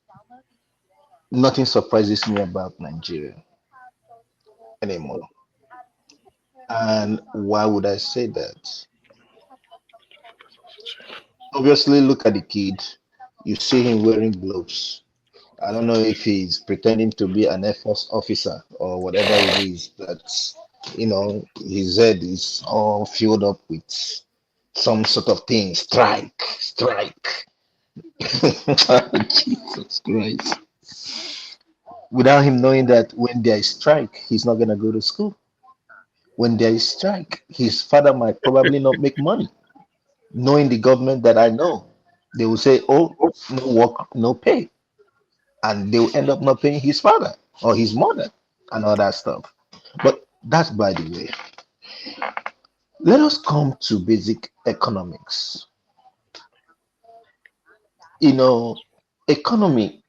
Nothing surprises me about Nigeria anymore. And why would I say that? Obviously, look at the kid. You see him wearing gloves. I don't know if he's pretending to be an Air Force officer or whatever it is, but you know, his head is all filled up with some sort of thing. Strike. Jesus Christ. Without him knowing that when there is strike, he's not gonna go to school. When there is strike, his father might probably not make money. Knowing the government that I know, they will say, oh, no work, no pay. And they will end up not paying his father or his mother and all that stuff. But that's by the way. Let us come to basic economics. You know, economics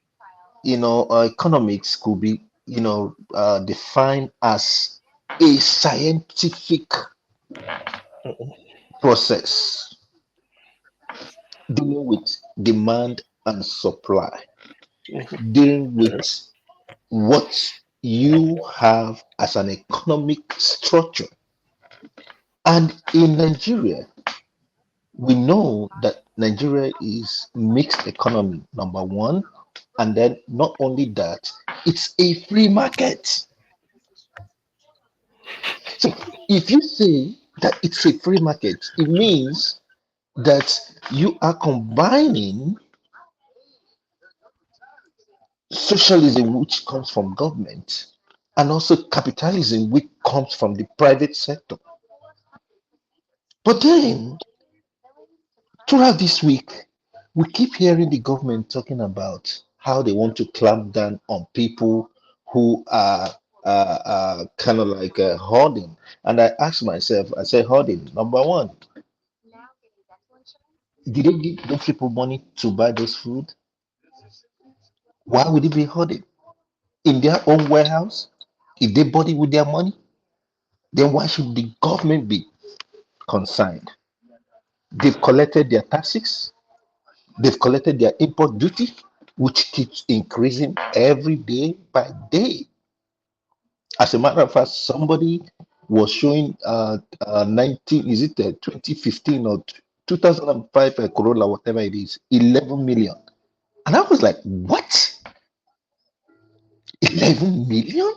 could be, defined as a scientific process dealing with demand and supply. dealing with what you have as an economic structure. And in Nigeria, we know that Nigeria is mixed economy, number one. And then not only that, it's a free market. So if you say that it's a free market, it means that you are combining socialism, which comes from government, and also capitalism, which comes from the private sector. But then, throughout this week, we keep hearing the government talking about how they want to clamp down on people who are kind of like hoarding. And I asked myself, I said, hoarding, number one, did they give those people money to buy those food? Why would it be hoarding? In their own warehouse? If they bought it with their money, then why should the government be concerned? They've collected their taxes, they've collected their import duty, which keeps increasing every day by day. As a matter of fact, somebody was showing 19, is it 2015 or 2005 Corolla, whatever it is, 11 million. And I was like, what? 11 million?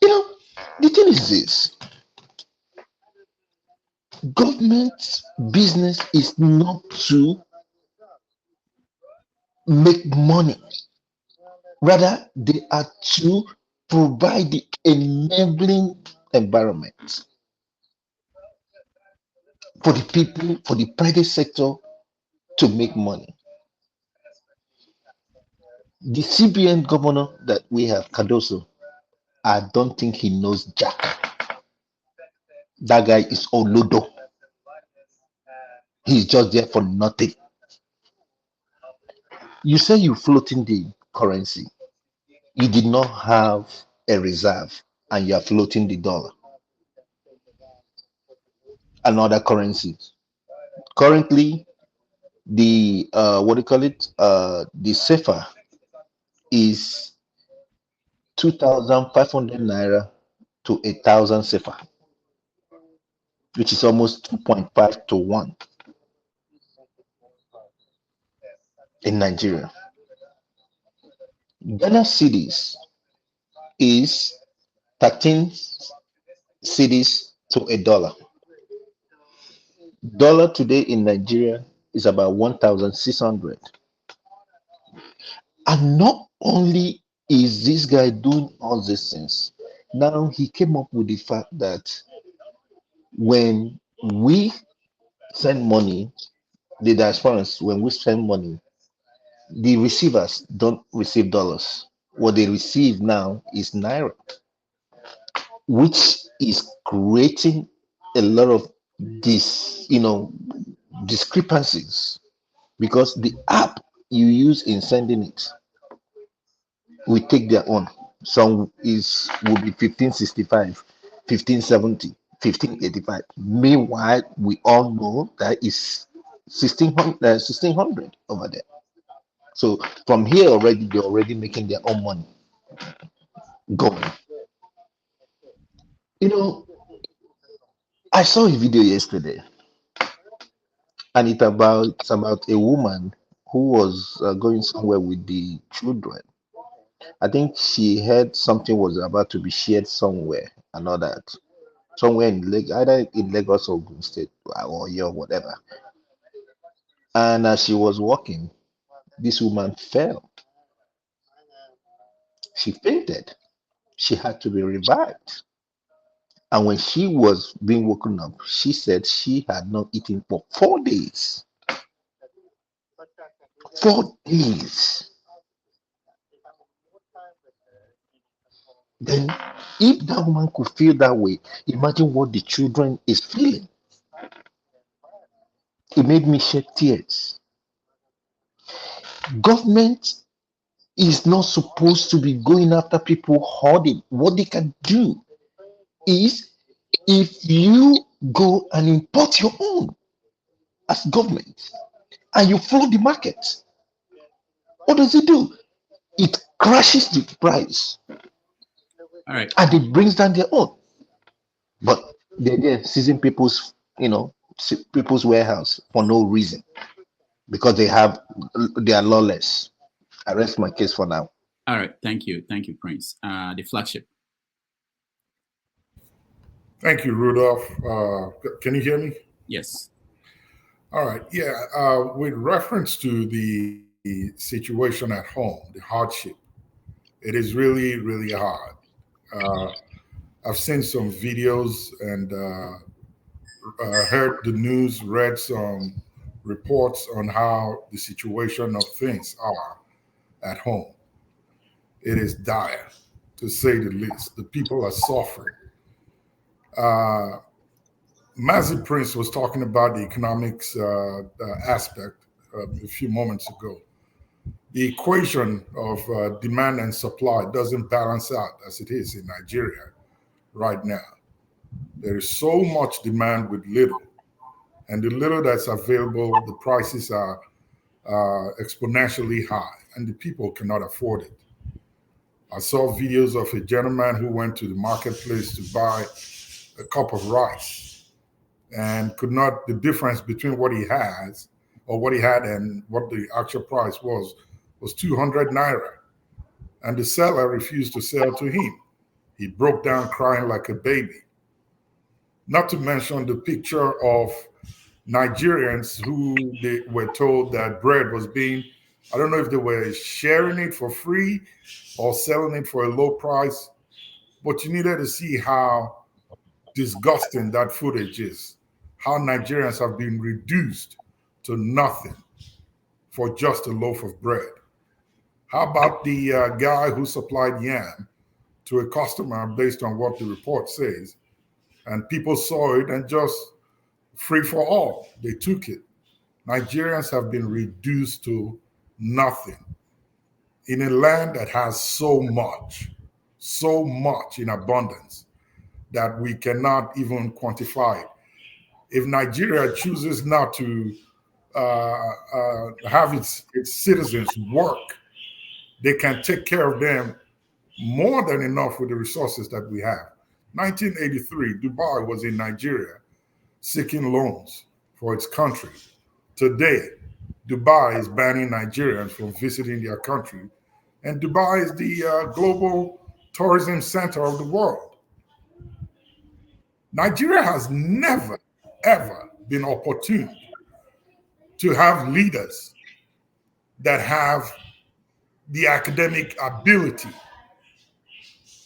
You know, the thing is this, government business is not to make money. Rather, they are to provide the enabling environment for the people, for the private sector to make money. The CBN governor that we have, Cardoso, I don't think he knows Jack. That guy is Olodo. He's just there for nothing. You say you floating the currency. You did not have a reserve and you are floating the dollar and other currencies. Currently, the what do you call it? The safer is 2,500 naira to 1,000 safer, which is almost 2.5 to 1 in Nigeria. Ghana cities is 13 cities to a dollar. Dollar today in Nigeria is about 1,600. And not only is this guy doing all these things, now he came up with the fact that when we send money, the diasporans, when we send money, the receivers don't receive dollars. What they receive now is naira, which is creating a lot of this, discrepancies because the app you use in sending it will take their own. Some will be 1565, 1570, 1585. Meanwhile, we all know that is 1600 over there. So from here already, they're already making their own money going. I saw a video yesterday, and it's about a woman who was going somewhere with the children. I think she heard something was about to be shared somewhere and all that. Somewhere in either in Lagos or Ogun State or your whatever. And as she was walking, this woman fell. She fainted. She had to be revived. And when she was being woken up, she said she had not eaten for 4 days. 4 days. Then, if that woman could feel that way, imagine what the children is feeling. It made me shed tears. Government is not supposed to be going after people hoarding. What they can do is if you go and import your own as government and you follow the market, What does it do? It crashes the price All right. and it brings down their own. But they're there seizing people's, people's warehouse for no reason because they are lawless. I rest my case for now. All right. Thank you, Prince. The flagship. Thank you, Rudolph. Can you hear me? Yes. All right. Yeah. With reference to the situation at home, the hardship, it is really, really hard. I've seen some videos and heard the news, read some reports on how the situation of things are at home. It is dire, to say the least. The people are suffering. Mazi Prince was talking about the economics aspect a few moments ago. The equation of demand and supply doesn't balance out as it is in Nigeria right now. There is so much demand with little, and the little that's available, the prices are exponentially high, and the people cannot afford it. I saw videos of a gentleman who went to the marketplace to buy a cup of rice and could not, the difference between what he has or what he had and what the actual price was 200 naira. And the seller refused to sell to him. He broke down crying like a baby. Not to mention the picture of Nigerians who they were told that bread was being, I don't know if they were sharing it for free or selling it for a low price, but you needed to see how disgusting that footage is, how Nigerians have been reduced to nothing for just a loaf of bread. How about the guy who supplied yam to a customer based on what the report says, and people saw it and just free for all, they took it. Nigerians have been reduced to nothing in a land that has so much in abundance that we cannot even quantify it. If Nigeria chooses not to have its citizens work, they can take care of them more than enough with the resources that we have. 1983, Dubai was in Nigeria seeking loans for its country. Today, Dubai is banning Nigerians from visiting their country, and Dubai is the global tourism center of the world. Nigeria has never, ever been opportune to have leaders that have the academic ability,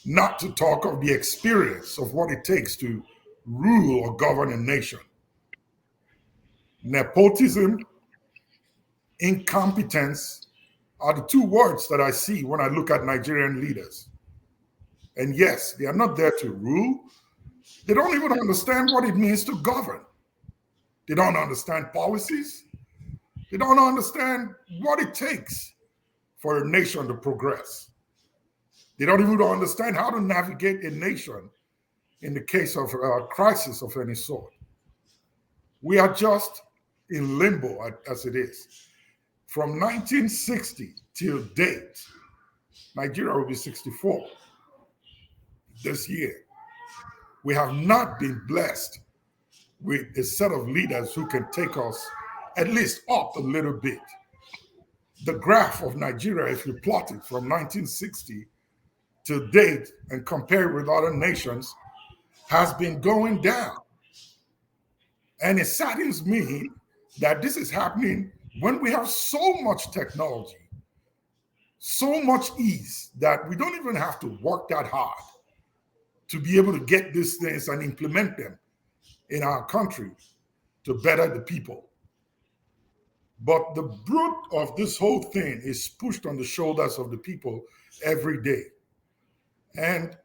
not to talk of the experience of what it takes to rule or govern a nation. Nepotism, incompetence are the two words that I see when I look at Nigerian leaders. And yes, they are not there to rule. They don't even understand what it means to govern. They don't understand policies. They don't understand what it takes for a nation to progress. They don't even understand how to navigate a nation in the case of a crisis of any sort. We are just in limbo as it is. From 1960 till date, Nigeria will be 64 this year. We have not been blessed with a set of leaders who can take us at least up a little bit. The graph of Nigeria, if you plot it from 1960 to date and compare it with other nations, has been going down. And it saddens me that this is happening when we have so much technology, so much ease that we don't even have to work that hard to be able to get these things and implement them in our country to better the people. But the brunt of this whole thing is pushed on the shoulders of the people every day. And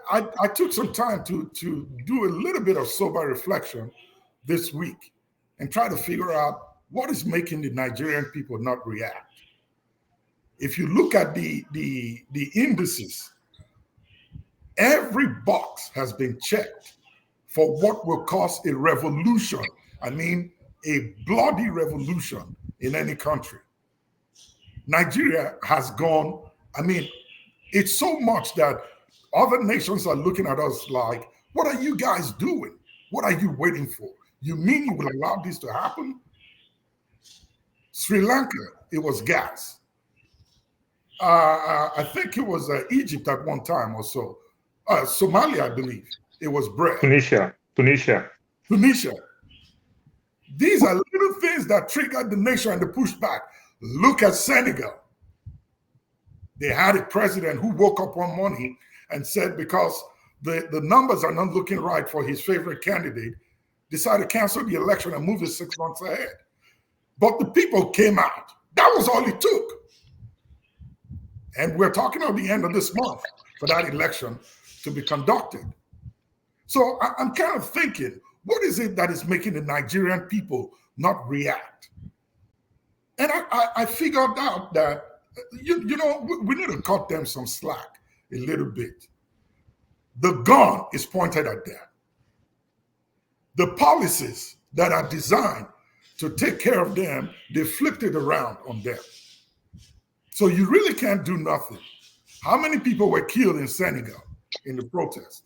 I took some time to do a little bit of sober reflection this week and try to figure out what is making the Nigerian people not react. If you look at the indices, every box has been checked for what will cause a revolution. I mean, a bloody revolution in any country. Nigeria has gone, I mean, it's so much that other nations are looking at us like, what are you guys doing? What are you waiting for? You mean you will allow this to happen? Sri Lanka, it was gas. I think it was Egypt at one time or so. Somalia, I believe, it was bread. Tunisia. These are little things that triggered the nation and the pushback. Look at Senegal. They had a president who woke up one morning and said, because the numbers are not looking right for his favorite candidate, decided to cancel the election and move it 6 months ahead. But the people came out. That was all it took. And we're talking about the end of this month for that election to be conducted. So I'm kind of thinking, what is it that is making the Nigerian people not react? And I figured out that, we need to cut them some slack a little bit. The gun is pointed at them. The policies that are designed to take care of them, they flipped it around on them. So you really can't do nothing. How many people were killed in Senegal in the protest?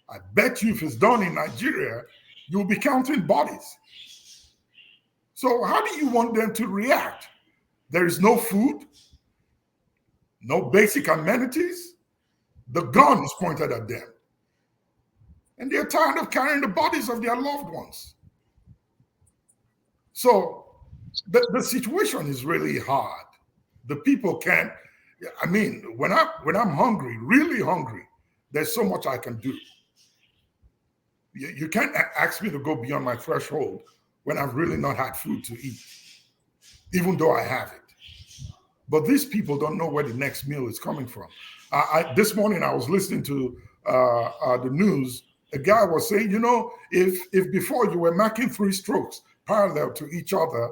I bet you if it's done in Nigeria, you'll be counting bodies. So how do you want them to react? There is no food, no basic amenities. The gun is pointed at them. And they're tired of carrying the bodies of their loved ones. So the situation is really hard. The people can't, I mean, when I'm hungry, really hungry, there's so much I can do. You can't ask me to go beyond my threshold when I've really not had food to eat, even though I have it. But these people don't know where the next meal is coming from. This morning I was listening to the news. A guy was saying, if before you were making 3 strokes parallel to each other,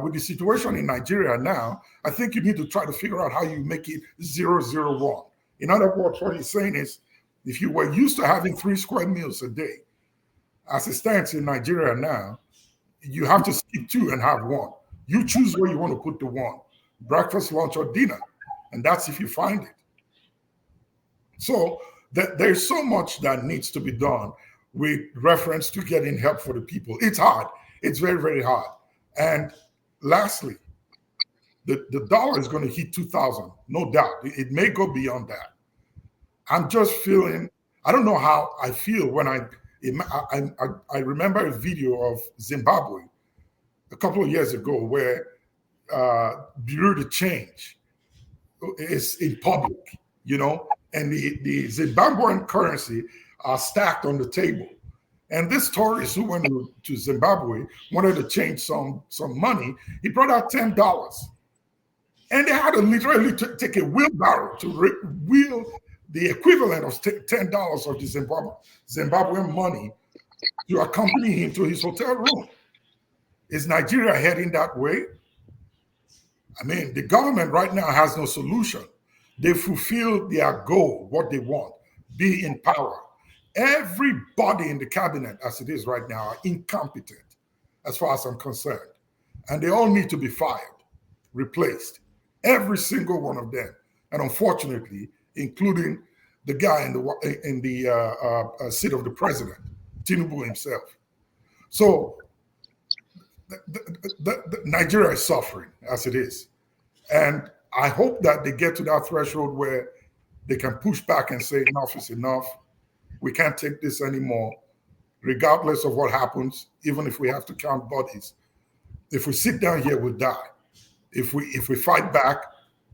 with the situation in Nigeria now, I think you need to try to figure out how you make it 001. In other words, what he's saying is, if you were used to having 3 square meals a day, as it stands in Nigeria now, you have to skip 2 and have 1. You choose where you want to put the 1, breakfast, lunch, or dinner. And that's if you find it. So there's so much that needs to be done with reference to getting help for the people. It's hard. It's very, very hard. And lastly, the dollar is going to hit 2,000, no doubt. It may go beyond that. I'm just feeling, I don't know how I feel when I remember a video of Zimbabwe a couple of years ago where Bureau de Change is in public, and the Zimbabwean currency are stacked on the table. And this tourist who went to Zimbabwe wanted to change some money. He brought out $10. And they had to literally take a wheelbarrow to wheel the equivalent of $10 of the Zimbabwean money to accompany him to his hotel room. Is Nigeria heading that way? I mean, the government right now has no solution. They fulfill their goal, what they want, be in power. Everybody in the cabinet, as it is right now, are incompetent, as far as I'm concerned. And they all need to be fired, replaced. Every single one of them. And unfortunately, including the guy in the seat of the president, Tinubu himself. So Nigeria is suffering as it is. And I hope that they get to that threshold where they can push back and say enough is enough. We can't take this anymore, regardless of what happens, even if we have to count bodies. If we sit down here, we'll die. If we fight back,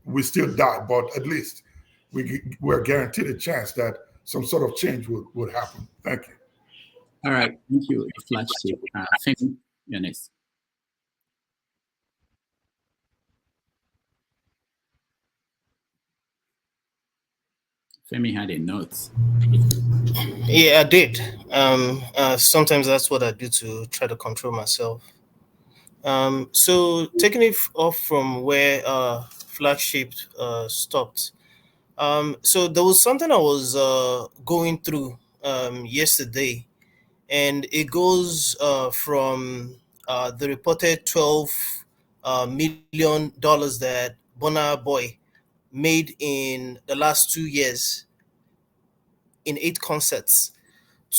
we still die. But at least we're guaranteed a chance that some sort of change would happen. Thank you. All right. Thank you, Flagship. Thank you, Eunice. Femi had a note. Yeah, I did. Sometimes that's what I do to try to control myself. So taking it off from where Flagship stopped. So there was something I was going through yesterday, and it goes from the reported $12 million that Burna Boy made in the last 2 years in 8 concerts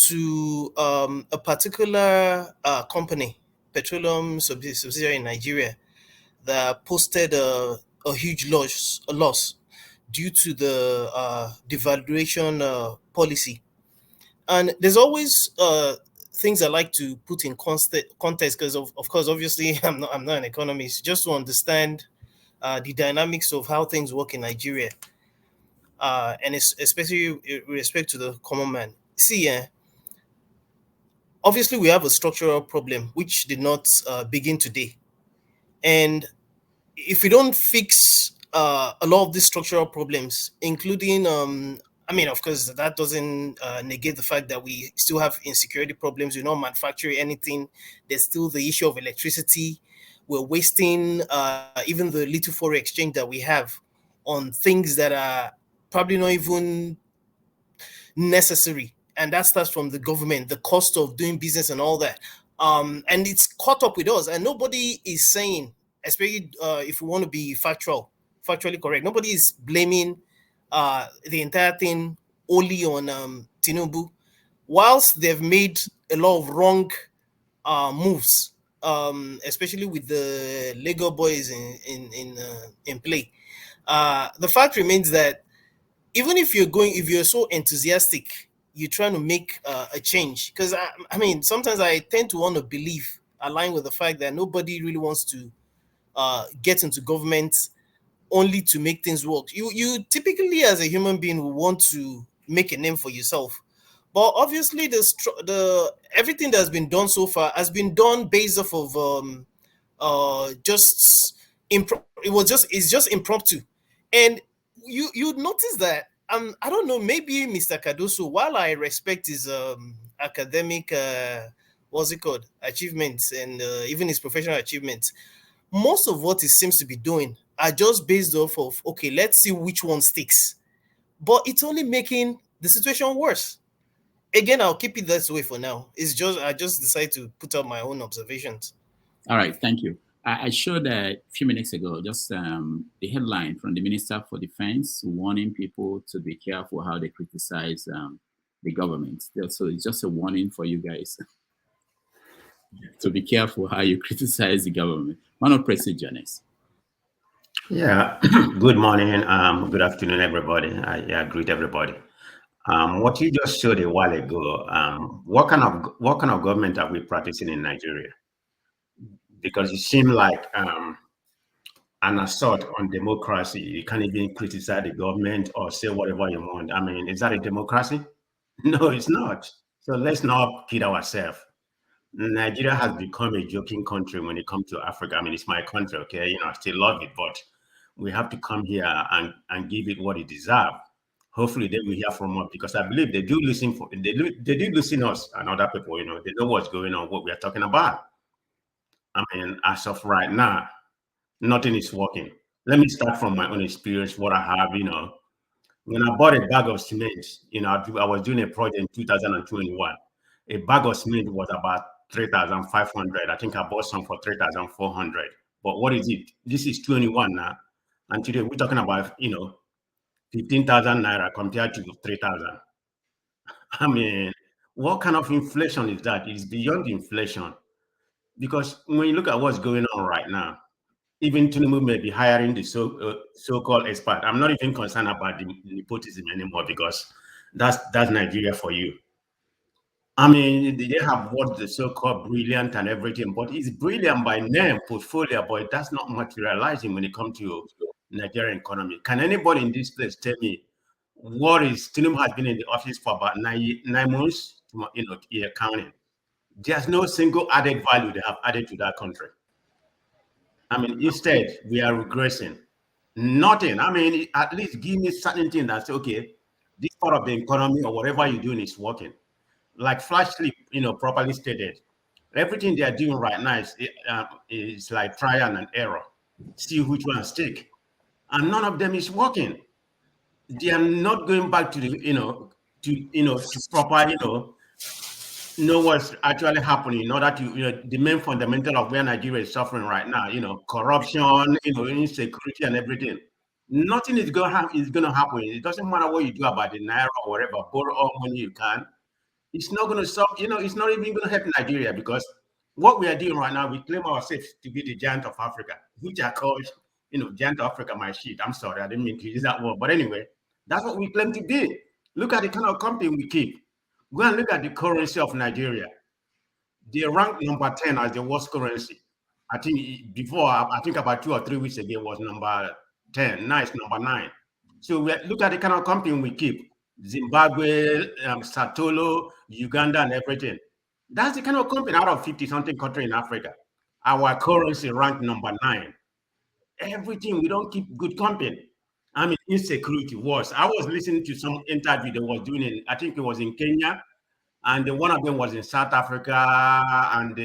to a particular company, petroleum subsidiary in Nigeria, that posted a huge loss due to the devaluation policy. And there's always things I like to put in context because of course, obviously, I'm not an economist, just to understand the dynamics of how things work in Nigeria, and it's especially with respect to the common man. See, obviously, we have a structural problem which did not begin today, and if we don't fix a lot of these structural problems, including, I mean, of course, that doesn't negate the fact that we still have insecurity problems. We're not manufacturing anything. There's still the issue of electricity. We're wasting even the little foreign exchange that we have on things that are probably not even necessary. And that starts from the government, the cost of doing business and all that. And it's caught up with us. And nobody is saying, especially if we want to be factually correct, nobody is blaming the entire thing only on Tinubu, whilst they've made a lot of wrong moves, especially with the Lego boys in play. The fact remains that even if you're so enthusiastic, you're trying to make a change. Because I mean, sometimes I tend to want to believe, align with the fact that nobody really wants to get into government only to make things work. You typically, as a human being, will want to make a name for yourself. But obviously, the everything that's been done so far has been done based off of just it's just impromptu. And you notice that I don't know, maybe Mr. Cardoso, while I respect his academic what's it called, achievements, and even his professional achievements, most of what he seems to be doing are just based off of, okay, let's see which one sticks. But it's only making the situation worse. Again, I'll keep it that way for now. It's just I just decided to put up my own observations. All right, thank you. I showed a few minutes ago just the headline from the Minister for Defense warning people to be careful how they criticize the government. So it's just a warning for you guys to be careful how you criticize the government. Man of President Jones. Yeah, good morning, good afternoon, everybody. I greet everybody. What you just showed a while ago, what kind of government are we practicing in Nigeria? Because it seemed like an assault on democracy. You can't even criticize the government or say whatever you want. I mean, is that a democracy? No, it's not. So let's not kid ourselves. Nigeria has become a joking country when it comes to Africa. I mean, it's my country, okay? You know, I still love it, but we have to come here and give it what it deserves. Hopefully they will hear from us, because I believe they do listen they do listen us and other people, you know, they know what's going on, what we are talking about. I mean, as of right now, nothing is working. Let me start from my own experience, what I have, you know. When I bought a bag of cement, you know, I was doing a project in 2021. A bag of cement was about 3,500. I think I bought some for 3,400. But what is it? This is 21 now. And today we're talking about, you know, 15,000 naira compared to 3,000. I mean, what kind of inflation is that? It's beyond inflation. Because when you look at what's going on right now, even Tinubu may be hiring the so-called expert. I'm not even concerned about the nepotism anymore, because that's Nigeria for you. I mean, they have what the so-called brilliant and everything, but it's brilliant by name, portfolio, but it does not materializing when it comes to Nigerian economy. Can anybody in this place tell me what is Tinubu has been in the office for about 9 months, you know, year counting? There's no single added value they have added to that country. I mean, instead, we are regressing. Nothing. I mean, at least give me certain thing that say, okay, this part of the economy or whatever you're doing is working. Like flash sleep, you know, properly stated. Everything they are doing right now is like trial and error. See which one stick. And none of them is working. They are not going back to the, to proper, know what's actually happening in order to, the main fundamental of where Nigeria is suffering right now, corruption, insecurity and everything. Nothing is going to happen. It doesn't matter what you do about the naira or whatever, borrow all money you can. It's not going to solve, it's not even going to help Nigeria, because what we are doing right now, we claim ourselves to be the giant of Africa, which are called, giant of Africa, my shit. I'm sorry, I didn't mean to use that word. But anyway, that's what we claim to be. Look at the kind of company we keep. Go and look at the currency of Nigeria. They rank number 10 as the worst currency. I think before, I think about 2 or 3 weeks ago, was number 10. Now it's number 9. So look at the kind of company we keep. Zimbabwe, Satolo, Uganda, and everything. That's the kind of company out of 50-something country in Africa. Our currency ranked number 9. Everything, we don't keep good company. I mean, insecurity was. I was listening to some interview they was doing I think it was in Kenya, and one of them was in South Africa, and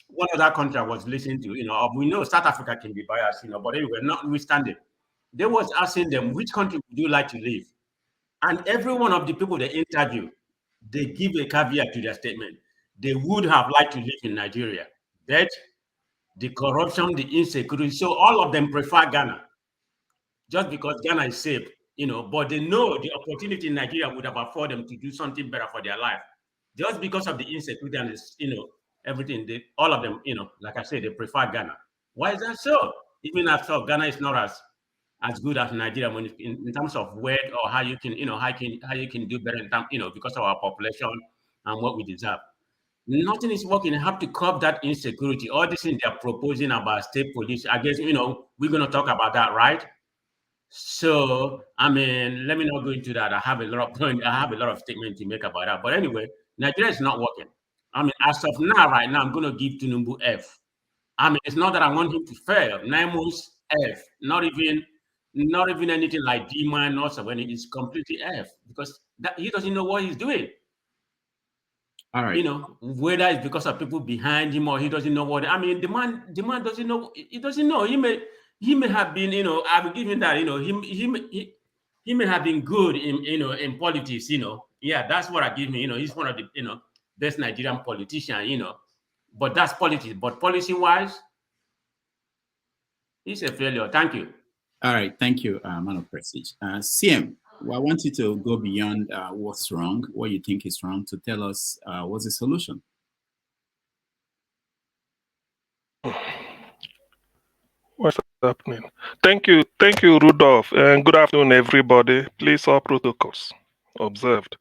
one other country I was listening to. We know South Africa can be biased, but anyway, notwithstanding, they was asking them, which country would you like to live? And every one of the people they interview, they give a caveat to their statement. They would have liked to live in Nigeria, but the corruption, the insecurity, so all of them prefer Ghana, just because Ghana is safe, but they know the opportunity in Nigeria would have afforded them to do something better for their life. Just because of the insecurity and everything, all of them, like I said, they prefer Ghana. Why is that so? Even after Ghana is not as good as Nigeria when in terms of weight or how you can do better in terms, because of our population and what we deserve. Nothing is working. You have to curb that insecurity. All this thing they're proposing about state police, I guess, we're going to talk about that, right? So, I mean, let me not go into that. I have a lot of statements to make about that. But anyway, Nigeria is not working. I mean, as of now, right now, I'm going to give Tinubu F. I mean, it's not that I want him to fail. 9 months F. Not even anything like D minus or when it is completely F, because he doesn't know what he's doing. All right. Whether it's because of people behind him or he doesn't know what. I mean, the man doesn't know. He doesn't know. He may have been. I will give him that. He may have been good in politics. Yeah, that's what I give him. He's one of the best Nigerian politician. But that's politics. But policy wise, he's a failure. Thank you. All right, thank you, man of prestige. CM, I want you to go beyond what's wrong, what you think is wrong, to tell us what's the solution. What's happening? Thank you, Rudolph, and good afternoon, everybody. Please, all protocols observed.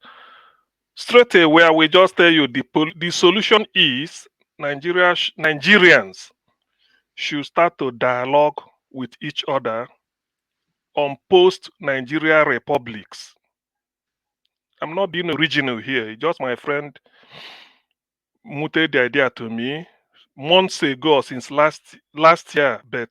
Straight away, I will just tell you the solution is Nigerians should start to dialogue with each other on post-Nigeria republics. I'm not being original here. Just my friend mooted the idea to me months ago, since last year. But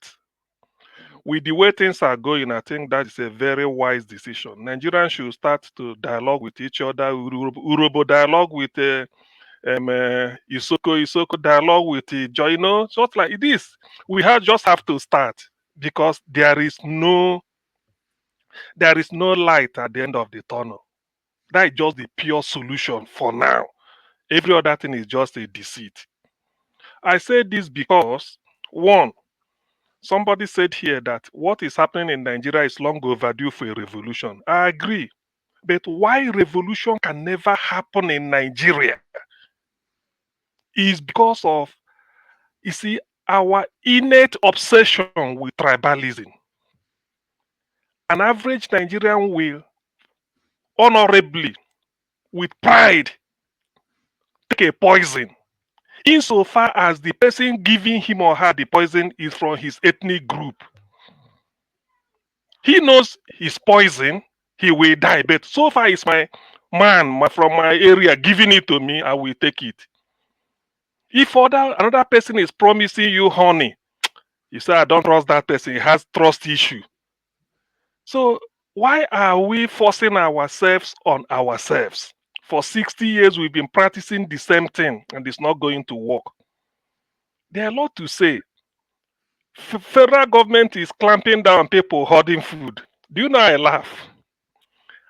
with the way things are going, I think that is a very wise decision. Nigerians should start to dialogue with each other. Urobo dialogue with Isoko dialogue with Joino, just like this. We just have to start, because there is no light at the end of the tunnel. That is just the pure solution for now. Every other thing is just a deceit. I say this because, one, somebody said here that what is happening in Nigeria is long overdue for a revolution. I agree. But why revolution can never happen in Nigeria is because of, our innate obsession with tribalism. An average Nigerian will honorably, with pride, take a poison, insofar as the person giving him or her the poison is from his ethnic group. He knows his poison, he will die. But so far it's my man from my area giving it to me, I will take it. If another person is promising you honey, you say, I don't trust that person, he has trust issue. So why are we forcing ourselves on ourselves? For 60 years, we've been practicing the same thing, and it's not going to work. There are a lot to say. Federal government is clamping down on people hoarding food. Do you know I laugh?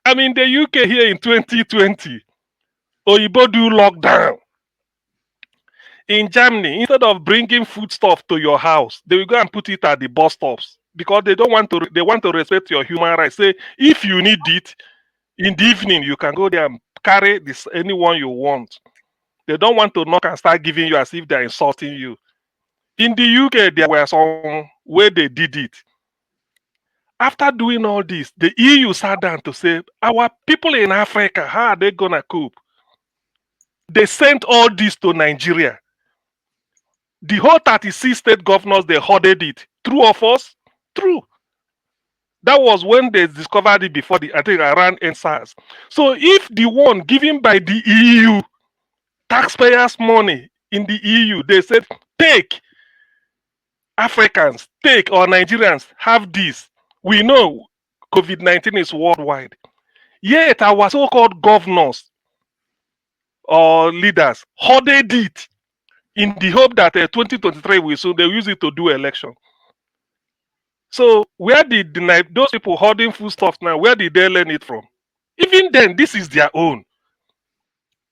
I'm in the UK here in 2020. Oyibo do lockdown. In Germany, instead of bringing foodstuff to your house, they will go and put it at the bus stops because they don't want to. They want to respect your human rights. Say if you need it in the evening, you can go there and carry this anyone you want. They don't want to knock and start giving you as if they're insulting you. In the UK, there were some where they did it. After doing all this, the EU sat down to say, our people in Africa, how are they gonna cope? They sent all this to Nigeria. The whole 36 state governors, they hoarded it. True of us? True. That was when they discovered it before I think around NSAS. So if the one given by the EU, taxpayers' money in the EU, they said, take Africans, take or Nigerians, have this. We know COVID-19 is worldwide. Yet our so-called governors or leaders hoarded it in the hope that 2023 will soon they use it to do election. So where did those people hoarding foodstuffs now? Where did they learn it from? Even then, this is their own.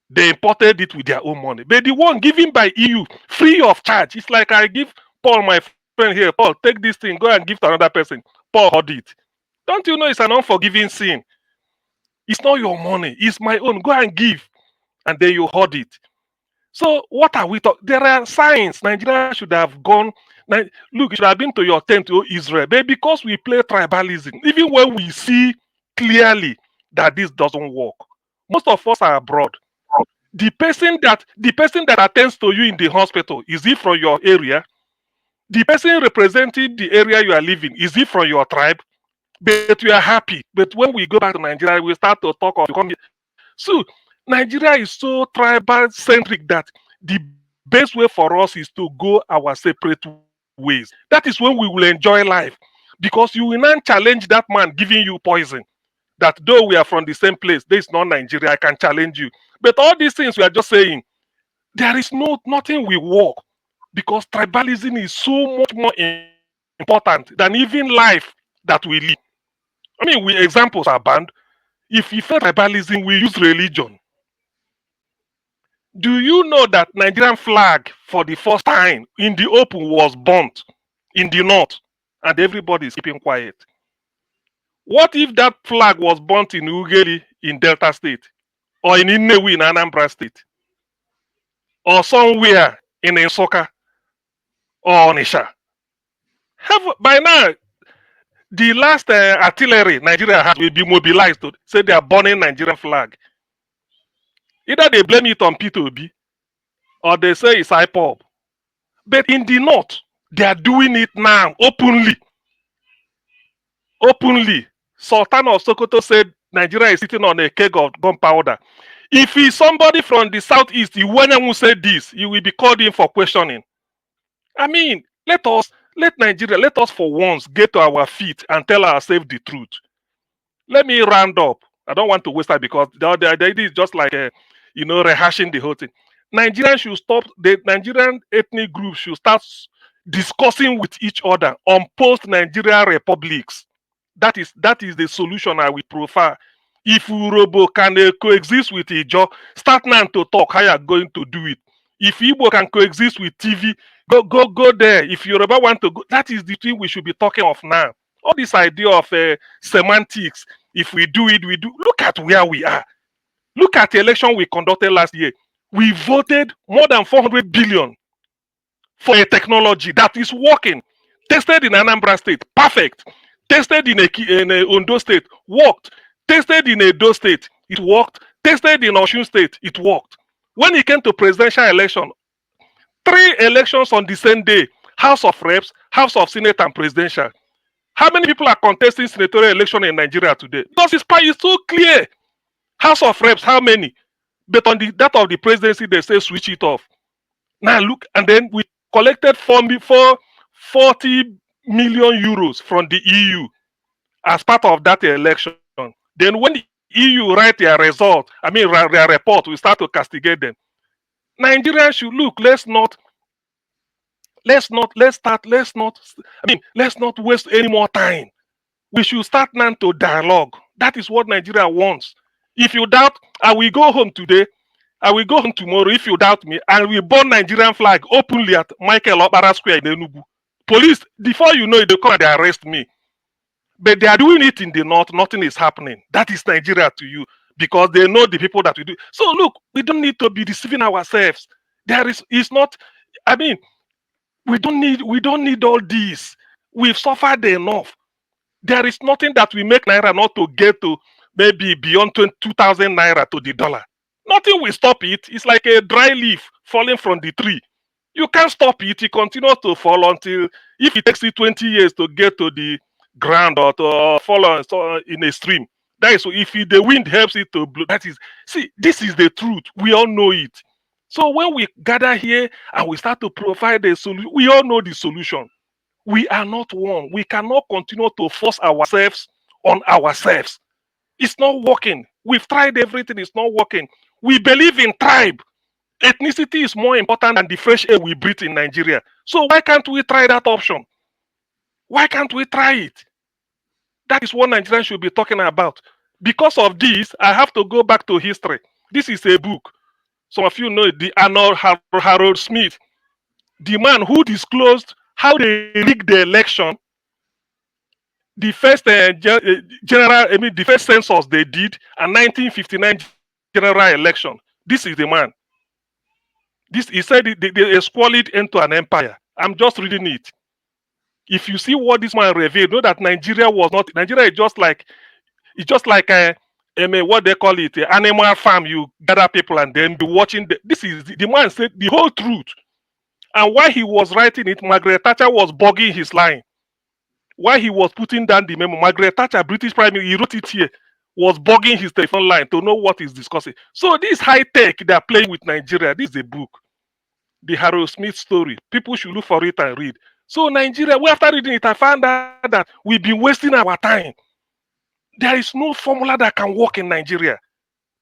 They imported it with their own money. But the one given by EU free of charge, it's like I give Paul, my friend here, Paul, take this thing, go and give to another person. Paul hoard it. Don't you know it's an unforgiving sin? It's not your money, it's my own. Go and give, and then you hoard it. So what are we talking? There are signs Nigeria should have gone. Look, you should have been to your tent to Israel, but because we play tribalism, even when we see clearly that this doesn't work, most of us are abroad. The person that attends to you in the hospital, is he from your area? The person representing the area you are living, is he from your tribe? But you are happy. But when we go back to Nigeria, we start to talk of so Nigeria is so tribal centric that the best way for us is to go our separate ways. That is when we will enjoy life, because you will not challenge that man giving you poison. That though we are from the same place, this is not Nigeria, I can challenge you. But all these things we are just saying, there is nothing we work, because tribalism is so much more important than even life that we live. I mean, examples are banned. If you feel tribalism, we use religion. Do you know that Nigerian flag for the first time in the open was burnt in the north, and everybody is keeping quiet? What if that flag was burnt in Ugeli in Delta State, or in Nnewi in Anambra State, or somewhere in Nsukka or Onisha? By now, the last artillery Nigeria has will be mobilized to say they are burning Nigerian flag. Either they blame it on P2B, or they say it's IPOB. But in the north, they are doing it now openly. Openly. Sultan of Sokoto said Nigeria is sitting on a keg of gunpowder. If he's somebody from the southeast, when who said this, you will be called in for questioning. I mean, let Nigeria, let us for once get to our feet and tell ourselves the truth. Let me round up. I don't want to waste time because the idea is just like rehashing the whole thing. Nigerians should stop. The Nigerian ethnic groups should start discussing with each other on post-Nigerian republics. That is the solution I will prefer. If Urobo can coexist with Ijo, start now to talk how you are going to do it. If Igbo can coexist with TV, go there. If Yoruba want to go, that is the thing we should be talking of now. All this idea of semantics, if we do it, we do. Look at where we are. Look at the election we conducted last year. We voted more than 400 billion for a technology that is working. Tested in Anambra State, perfect. Tested in Ondo State, worked. Tested in Edo State, it worked. Tested in Osun State, it worked. When it came to presidential election, 3 elections on the same day: House of Reps, House of Senate, and presidential. How many people are contesting senatorial election in Nigeria today? Because it's so clear. House of Reps, how many? But on that of the presidency, they say switch it off. Now look, and then we collected 40 million euros from the EU as part of that election. Then when the EU write their result, their report, we start to castigate them. Nigerians should look. Let's not waste any more time. We should start now to dialogue. That is what Nigeria wants. If you doubt, I will go home today. I will go home tomorrow if you doubt me, and we burn Nigerian flag openly at Michael Opera Square in Enugu. Police, before you know it, they come and they arrest me. But they are doing it in the north, nothing is happening. That is Nigeria to you, because they know the people that we do. So look, we don't need to be deceiving ourselves. It's not, I mean, we don't need all this. We've suffered enough. There is nothing that we make naira not to get to maybe beyond 2,000 naira to the dollar. Nothing will stop it. It's like a dry leaf falling from the tree. You can't stop it. It continues to fall until, if it takes you 20 years to get to the ground or to fall in a stream. That is, if the wind helps it to blow. That is, see, this is the truth. We all know it. So when we gather here and we start to provide a solution, we all know the solution. We are not one. We cannot continue to force ourselves on ourselves. It's not working. We've tried everything. It's not working. We believe in tribe. Ethnicity is more important than the fresh air we breathe in Nigeria. So why can't we try that option? Why can't we try it? That is what Nigerians should be talking about. Because of this, I have to go back to history. This is a book. Some of you know it, the Arnold Harold Smith, the man who disclosed how they rigged the election, the first the first census they did, and 1959 general election. This is the man. He said they squalid into an empire. I'm just reading it. If you see what this man revealed, know that Nigeria was not. Nigeria is just like what they call it, an animal farm. You gather people and then be watching. This is the man said the whole truth. And while he was writing it, Margaret Thatcher was bugging his line. While he was putting down the memo, Margaret Thatcher, British Prime Minister, he wrote it here, was bugging his telephone line to know what he's discussing. So this high tech they're playing with Nigeria. This is a book, the Harold Smith story. People should look for it and read. So Nigeria, after reading it, I found out that we've been wasting our time. There is no formula that can work in Nigeria.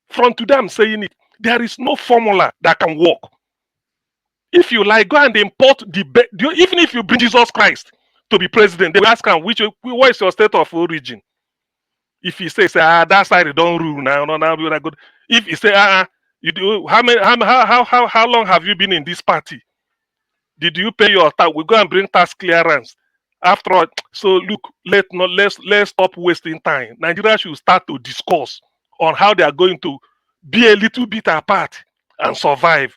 From today, I'm saying it. There is no formula that can work. If you like, go and import even if you bring Jesus Christ to be president, they will ask him what is your state of origin. If he says that side they don't rule now, no, good. If he say you do how long have you been in this party? Did you pay your tax? We go and bring tax clearance. After all, so look, let's stop wasting time. Nigeria should start to discuss on how they are going to be a little bit apart and survive,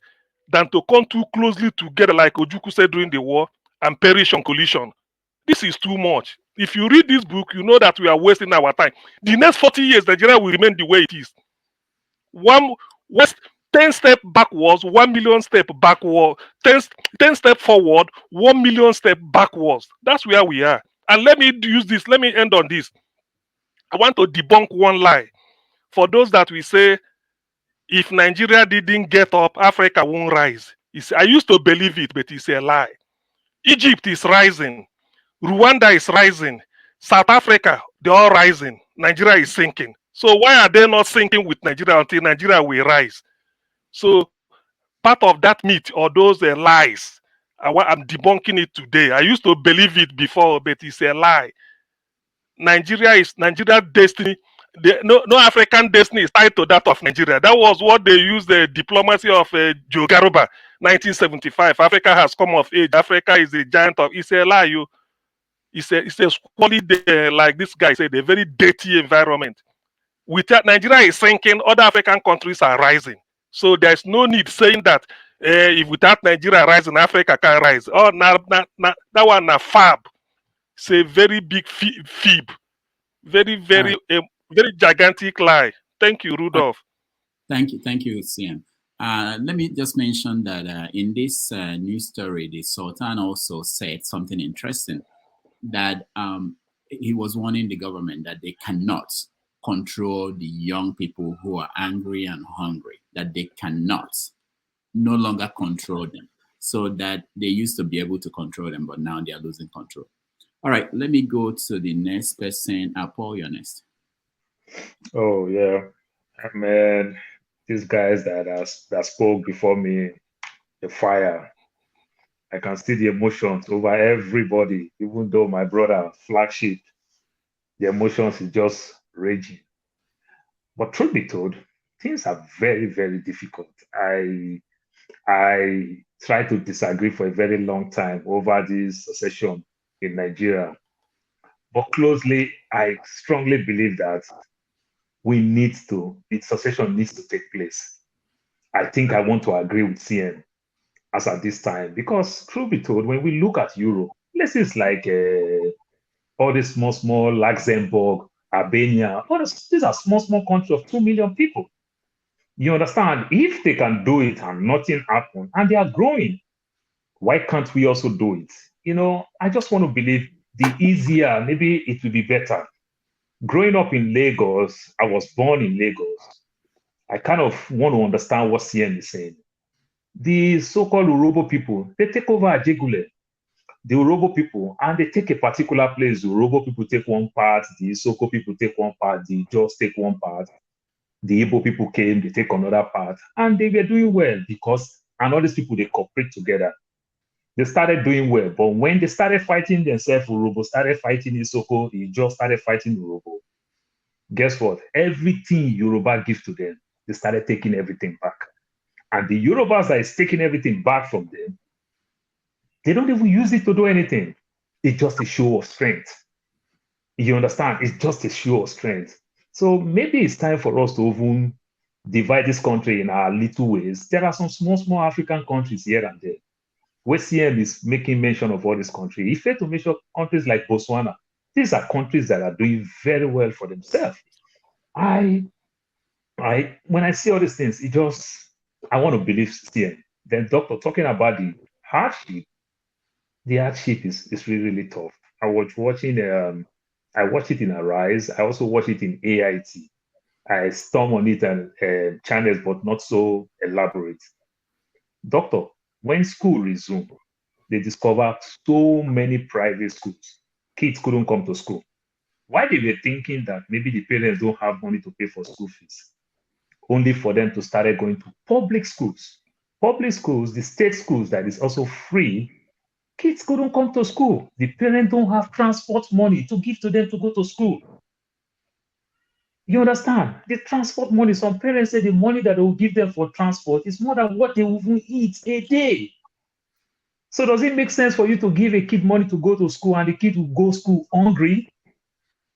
than to come too closely together like Ojukwu said during the war and perish on collision. This is too much. If you read this book, you know that we are wasting our time. The next 40 years, Nigeria will remain the way it is. 10 steps backwards, 1 million step backward, 10 steps forward, 1 million step backwards. That's where we are. And let me end on this. I want to debunk one lie. For those that we say, if Nigeria didn't get up, Africa won't rise. I used to believe it, but it's a lie. Egypt is rising. Rwanda is rising. South Africa, they're all rising. Nigeria is sinking. So why are they not sinking with Nigeria until Nigeria will rise? So part of that myth or those lies, I'm debunking it today. I used to believe it before, but it's a lie. Nigeria's destiny. No African destiny is tied to that of Nigeria. That was what they used the diplomacy of Joe Garuba, 1975. Africa has come of age. Africa is a giant of. It's a lie. It's a squalid, like this guy said, a very dirty environment. Nigeria is sinking, other African countries are rising. So there's no need saying that if without Nigeria rising, Africa can rise. Oh, that one a fab. It's a very big fib. Very gigantic lie. Thank you, Rudolph. Thank you, CM. Let me just mention that in this news story, the Sultan also said something interesting, that he was warning the government that they cannot control the young people who are angry and hungry, that they cannot no longer control them. So that they used to be able to control them, but now they are losing control. All right, let me go to the next person. Paul, you're next. Oh yeah, man, these guys that spoke before me, the fire. I can see the emotions over everybody, even though my brother, flagship, the emotions is just raging. But truth be told, things are very, very difficult. I tried to disagree for a very long time over this secession in Nigeria. But closely, I strongly believe that the succession needs to take place. I think I want to agree with CN as at this time, because truth be told, when we look at Europe, places like all these small Luxembourg, Albania, these are small countries of 2 million people. You understand? If they can do it and nothing happens, and they are growing, why can't we also do it? I just want to believe the easier, maybe it will be better. Growing up in Lagos, I was born in Lagos. I kind of want to understand what CN is saying. The so-called Urobo people, they take over Ajegule, the Urobo people, and they take a particular place. The Urobo people take one part, the Isoko people take one part, the Jos take one part. The Igbo people came, they take another part, and they were doing well because, and all these people, they cooperate together. They started doing well, but when they started fighting themselves, Urobo started fighting Isoko, the Jos started fighting Urobo. Guess what? Everything Yoruba gives to them, they started taking everything back. And the Yorubas that is taking everything back from them, they don't even use it to do anything. It's just a show of strength. You understand? It's just a show of strength. So maybe it's time for us to even divide this country in our little ways. There are some small African countries here and there. Where CM is making mention of all these countries. He failed to mention countries like Botswana. These are countries that are doing very well for themselves. When I see all these things, I want to believe CM. Then doctor, talking about the hardship is really tough. I watched it in Arise. I also watch it in AIT. I storm on it and channels, but not so elaborate. Doctor, when school resumed, they discovered so many private schools. Kids couldn't come to school. Why they were thinking that maybe the parents don't have money to pay for school fees, only for them to start going to public schools. Public schools, the state schools that is also free, kids couldn't come to school. The parents don't have transport money to give to them to go to school. You understand? The transport money, some parents say the money that they will give them for transport is more than what they will even eat a day. So does it make sense for you to give a kid money to go to school and the kid will go to school hungry?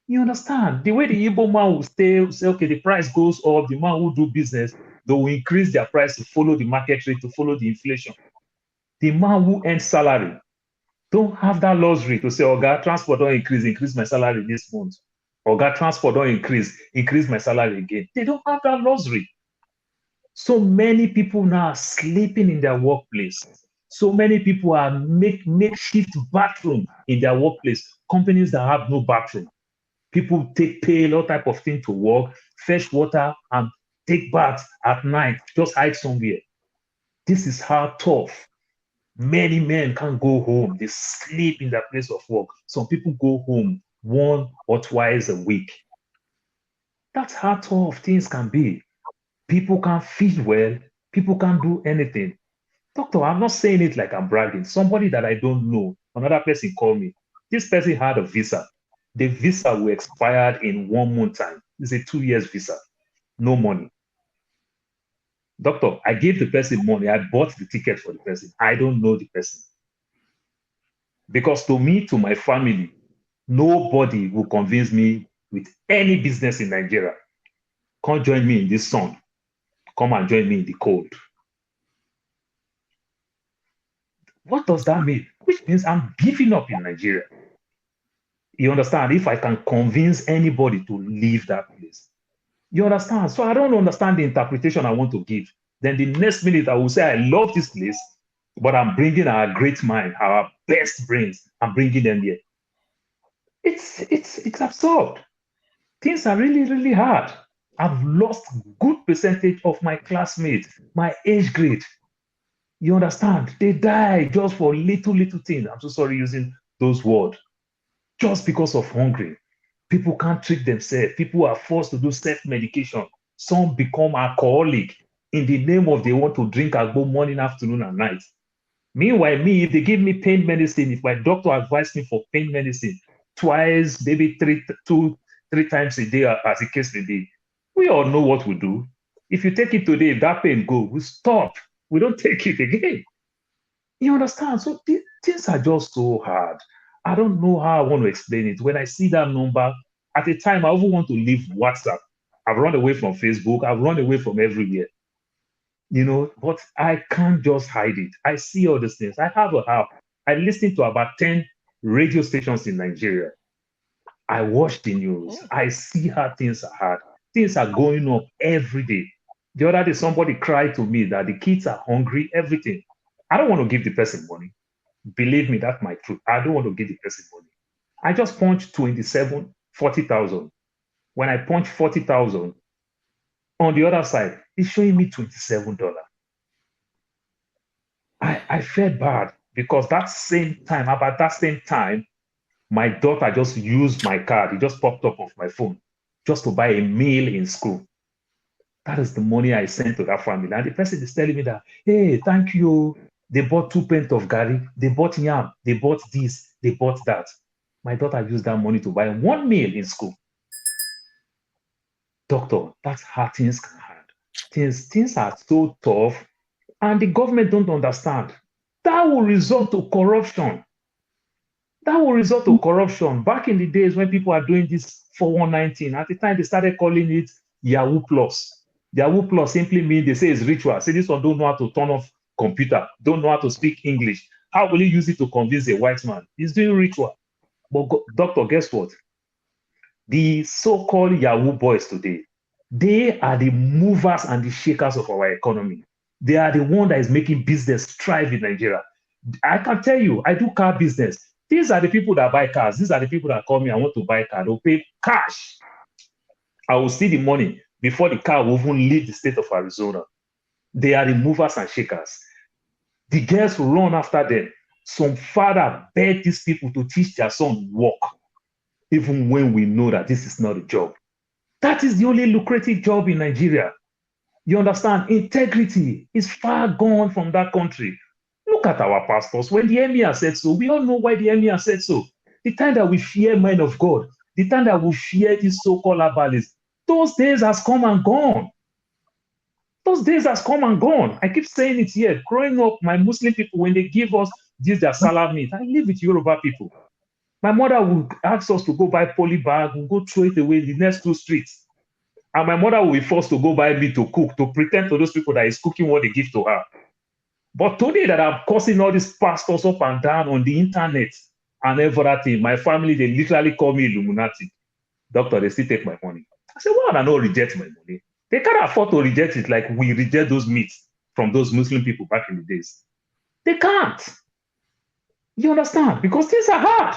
You understand? The way the Igbo man will say, okay, the price goes up, the man who do business, they will increase their price to follow the market rate, to follow the inflation. The man who earns salary don't have that luxury to say, oh God, transport don't increase my salary this month. Or God, transport don't increase my salary again. They don't have that luxury. So many people now are sleeping in their workplace. So many people are makeshift bathroom in their workplace. Companies that have no bathroom. People pay a lot type of thing to work, fetch water, and take baths at night, just hide somewhere. This is how tough. Many men can't go home. They sleep in their place of work. Some people go home 1 or 2 a week. That's how tough things can be. People can't feed well. People can't do anything. Doctor, I'm not saying it like I'm bragging. Somebody that I don't know, another person called me. This person had a visa. The visa will expire in 1 month time. It's a 2 years visa. No money. Doctor, I gave the person money. I bought the ticket for the person. I don't know the person. Because to me, to my family, nobody will convince me with any business in Nigeria. Come join me in this sun. Come and join me in the cold. What does that mean? Which means I'm giving up in Nigeria. You understand? If I can convince anybody to leave that place. You understand? So I don't understand the interpretation I want to give. Then the next minute I will say, I love this place, but I'm bringing our great mind, our best brains, I'm bringing them here. It's absurd. Things are really, really hard. I've lost good percentage of my classmates, my age grade. You understand? They die just for little things. I'm so sorry using those words. Just because of hungry. People can't treat themselves. People are forced to do self-medication. Some become alcoholic in the name of they want to drink agbo morning, afternoon, and night. Meanwhile, if they give me pain medicine, if my doctor advised me for pain medicine twice, maybe three times a day, as the case may be, we all know what we do. If you take it today, if that pain go, we stop. We don't take it again. You understand? So things are just so hard. I don't know how I want to explain it. When I see that number, at a time, I even want to leave WhatsApp. I've run away from Facebook. I've run away from everywhere. But I can't just hide it. I see all these things. I have a house. I listen to about 10 radio stations in Nigeria. I watch the news. I see how things are hard. Things are going up every day. The other day, somebody cried to me that the kids are hungry, everything. I don't want to give the person money. Believe me, that's my truth. I don't want to give the person money. I just punched 40,000. When I punch 40,000, on the other side, it's showing me $27. I felt bad because about that same time, my daughter just used my card. It just popped up off my phone just to buy a meal in school. That is the money I sent to that family. And the person is telling me that, hey, thank you. They bought 2 pints of gari. They bought yam. They bought this. They bought that. My daughter used that money to buy 1 meal in school. Doctor, that's how things can hard. Things are so tough, and the government don't understand. That will result to corruption. Back in the days when people are doing this 4119, at the time they started calling it Yahoo Plus. Yahoo Plus simply means they say it's ritual. Say this one don't know how to turn off computer, don't know how to speak English. How will he use it to convince a white man? He's doing ritual. But doctor, guess what? The so-called Yahoo boys today, they are the movers and the shakers of our economy. They are the one that is making business thrive in Nigeria. I can tell you, I do car business. These are the people that buy cars. These are the people that call me, I want to buy a car. They'll pay cash. I will see the money before the car will even leave the state of Arizona. They are the movers and shakers. The girls will run after them. Some father beg these people to teach their son work, even when we know that this is not a job. That is the only lucrative job in Nigeria. You understand? Integrity is far gone from that country. Look at our pastors. When the emir said so, we all know why the emir said so. The time that we fear men of God, the time that we fear these so-called abalis, those days has come and gone. Those days has come and gone. I keep saying it here. Growing up, my Muslim people, when they give us this their salad meat, I live with Yoruba people. My mother would ask us to go buy poly bag, we'll go throw it away in the next 2 streets. And my mother will be forced to go buy meat to cook, to pretend to those people that is cooking what they give to her. But today that I'm causing all these pastors up and down on the internet and everything, my family, they literally call me Illuminati. Doctor, they still take my money. I said, why would I not reject my money? They can't afford to reject it like we reject those meats from those Muslim people back in the days. They can't. You understand? Because things are hard.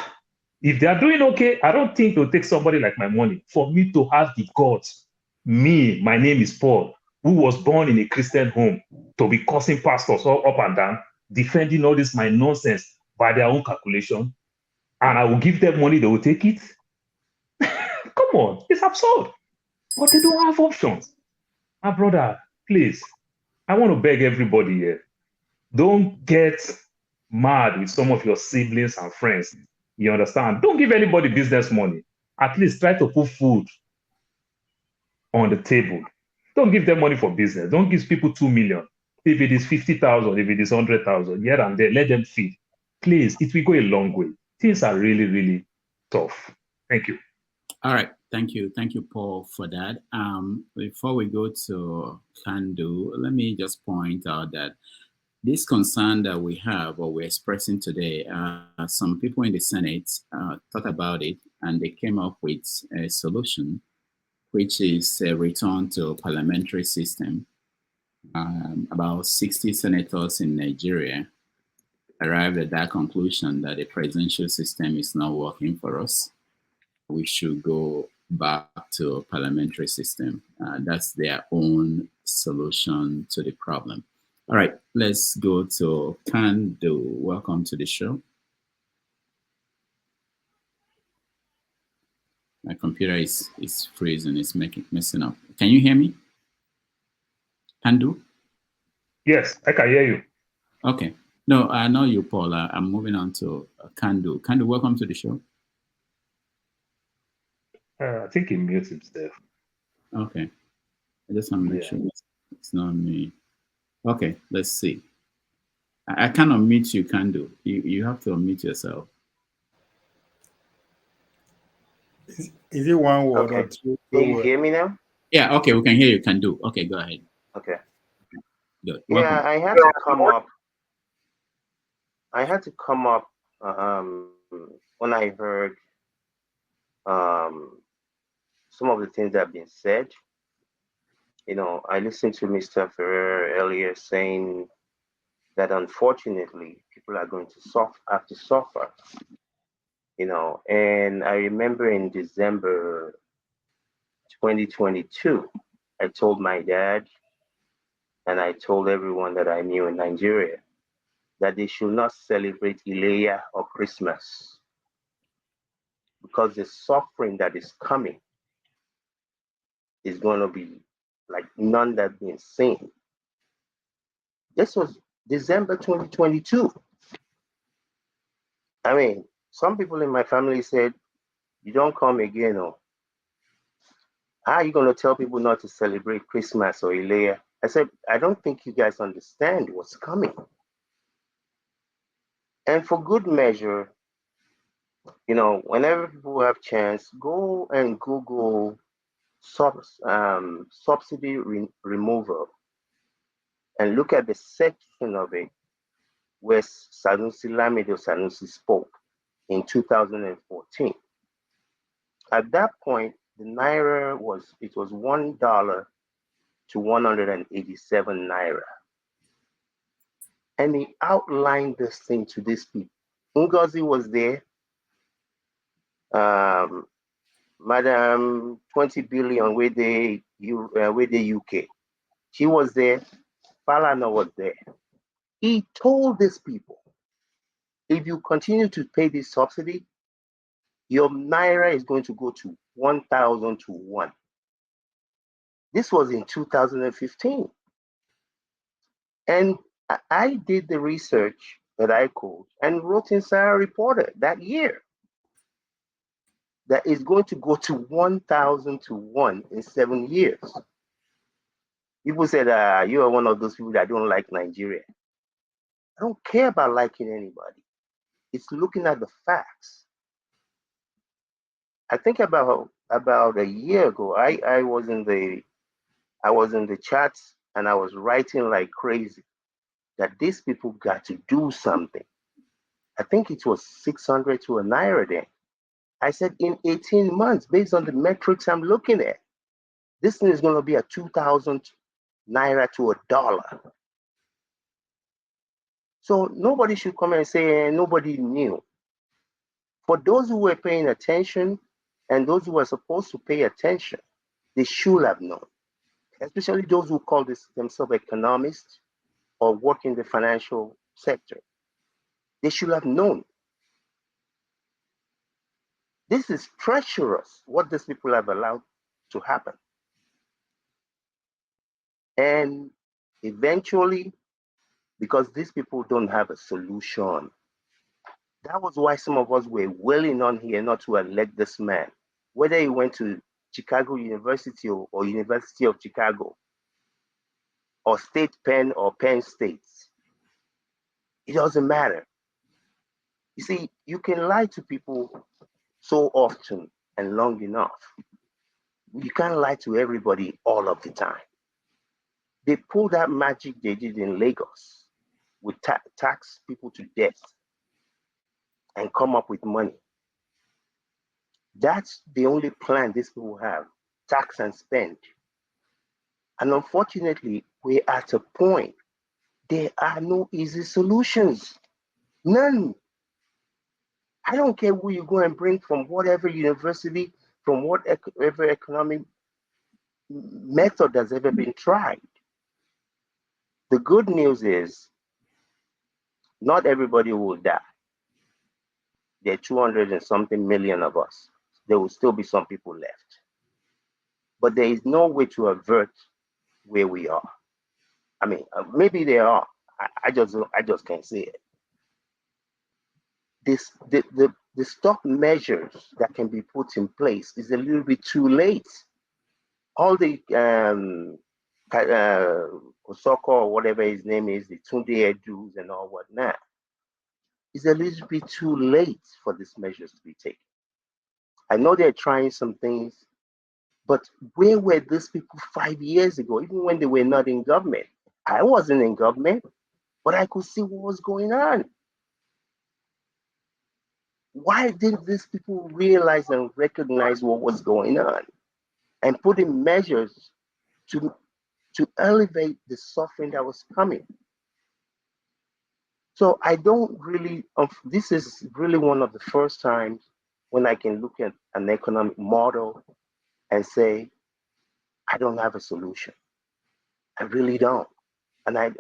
If they are doing okay, I don't think they'll take somebody like my money for me to have the guts. Me, my name is Paul, who was born in a Christian home, to be cursing pastors all up and down, defending all this my nonsense by their own calculation, and I will give them money, they will take it. Come on, it's absurd. But they don't have options. My brother, please, I want to beg everybody here, don't get mad with some of your siblings and friends. You understand? Don't give anybody business money. At least try to put food on the table. Don't give them money for business. Don't give people 2 million. If it is 50,000, if it is 100,000, here and there, let them feed. Please, it will go a long way. Things are really, really tough. Thank you. All right. Thank you. Thank you, Paul, for that. Before we go to Kandu, let me just point out that this concern that we have or we're expressing today, some people in the Senate thought about it and they came up with a solution, which is a return to parliamentary system. About 60 senators in Nigeria arrived at that conclusion that the presidential system is not working for us. We should go back to a parliamentary system. That's their own solution to the problem. All right, let's go to Kandu. Welcome to the show. My computer is freezing, it's messing up. Can you hear me? Kandu? Yes, I can hear you. Okay. No, I know you, Paul. I'm moving on to Kandu. Kandu, welcome to the show. I think he mutes himself. Okay. I just want to make sure it's not me. Okay, let's see. I can unmute you, Kando. You have to unmute yourself. Is it one word Okay. or two Can you words? hear me now? Yeah, okay, we can hear you, Kando. Okay, go ahead. Okay. Good. Yeah, Welcome. I had to come up. I had to come up when I heard some of the things that have been said. You know, I listened to Mr. Ferrer earlier saying that unfortunately people are going to have to suffer. You know, and I remember in December 2022, I told my dad and I told everyone that I knew in Nigeria that they should not celebrate Ileya or Christmas because the suffering that is coming is going to be like none that's been seen. This was December 2022. I mean, some people in my family said, "You don't come again, or how are you going to tell people not to celebrate Christmas or Ileya?" I said, "I don't think you guys understand what's coming." And for good measure, you know, whenever people have chance, go and Google subsidy removal and look at the section of it where Sanusi Lamido Sanusi spoke in 2014. At that point, the naira was $1 to 187 naira, and he outlined this thing to these people. Ngozi was there. Madam 20 billion with the UK. She was there. Falana was there. He told these people, if you continue to pay this subsidy, your naira is going to go to 1,000 to 1. This was in 2015. And I did the research that I could and wrote inside a reporter that year that is going to go to 1,000 to 1 in 7 years. People said, you are one of those people that don't like Nigeria. I don't care about liking anybody. It's looking at the facts. I think about a year ago, I was in the chats and I was writing like crazy that these people got to do something. I think it was 600 to a naira then. I said in 18 months, based on the metrics I'm looking at, this thing is going to be a 2,000 naira to a dollar. So nobody should come and say nobody knew. For those who were paying attention and those who were supposed to pay attention, they should have known, especially those who call themselves economists or work in the financial sector. They should have known. This is treacherous, what these people have allowed to happen. And eventually, because these people don't have a solution, that was why some of us were willing on here not to elect this man, whether he went to Chicago University or University of Chicago, or State Penn or Penn State. It doesn't matter. You see, you can lie to people so often and long enough. You can't lie to everybody all of the time. They pulled that magic they did in Lagos with tax people to death and come up with money. That's the only plan these people have, tax and spend. And unfortunately, we're at a point, there are no easy solutions. None. I don't care who you go and bring from whatever university, from whatever economic method that's ever been tried. The good news is not everybody will die. There are 200 and something million of us. There will still be some people left. But there is no way to avert where we are. I mean, maybe there are. I just can't see it. The stock measures that can be put in place is a little bit too late. all the Osoko or whatever his name is, the Tunde Edus and all whatnot, it's a little bit too late for these measures to be taken. I know they're trying some things, but where were these people 5 years ago, even when they were not in government? I wasn't in government, but I could see what was going on. Why didn't these people realize and recognize what was going on and put in measures to elevate the suffering that was coming? So I don't really, this is really one of the first times when I can look at an economic model and say, I don't have a solution. I really don't. And I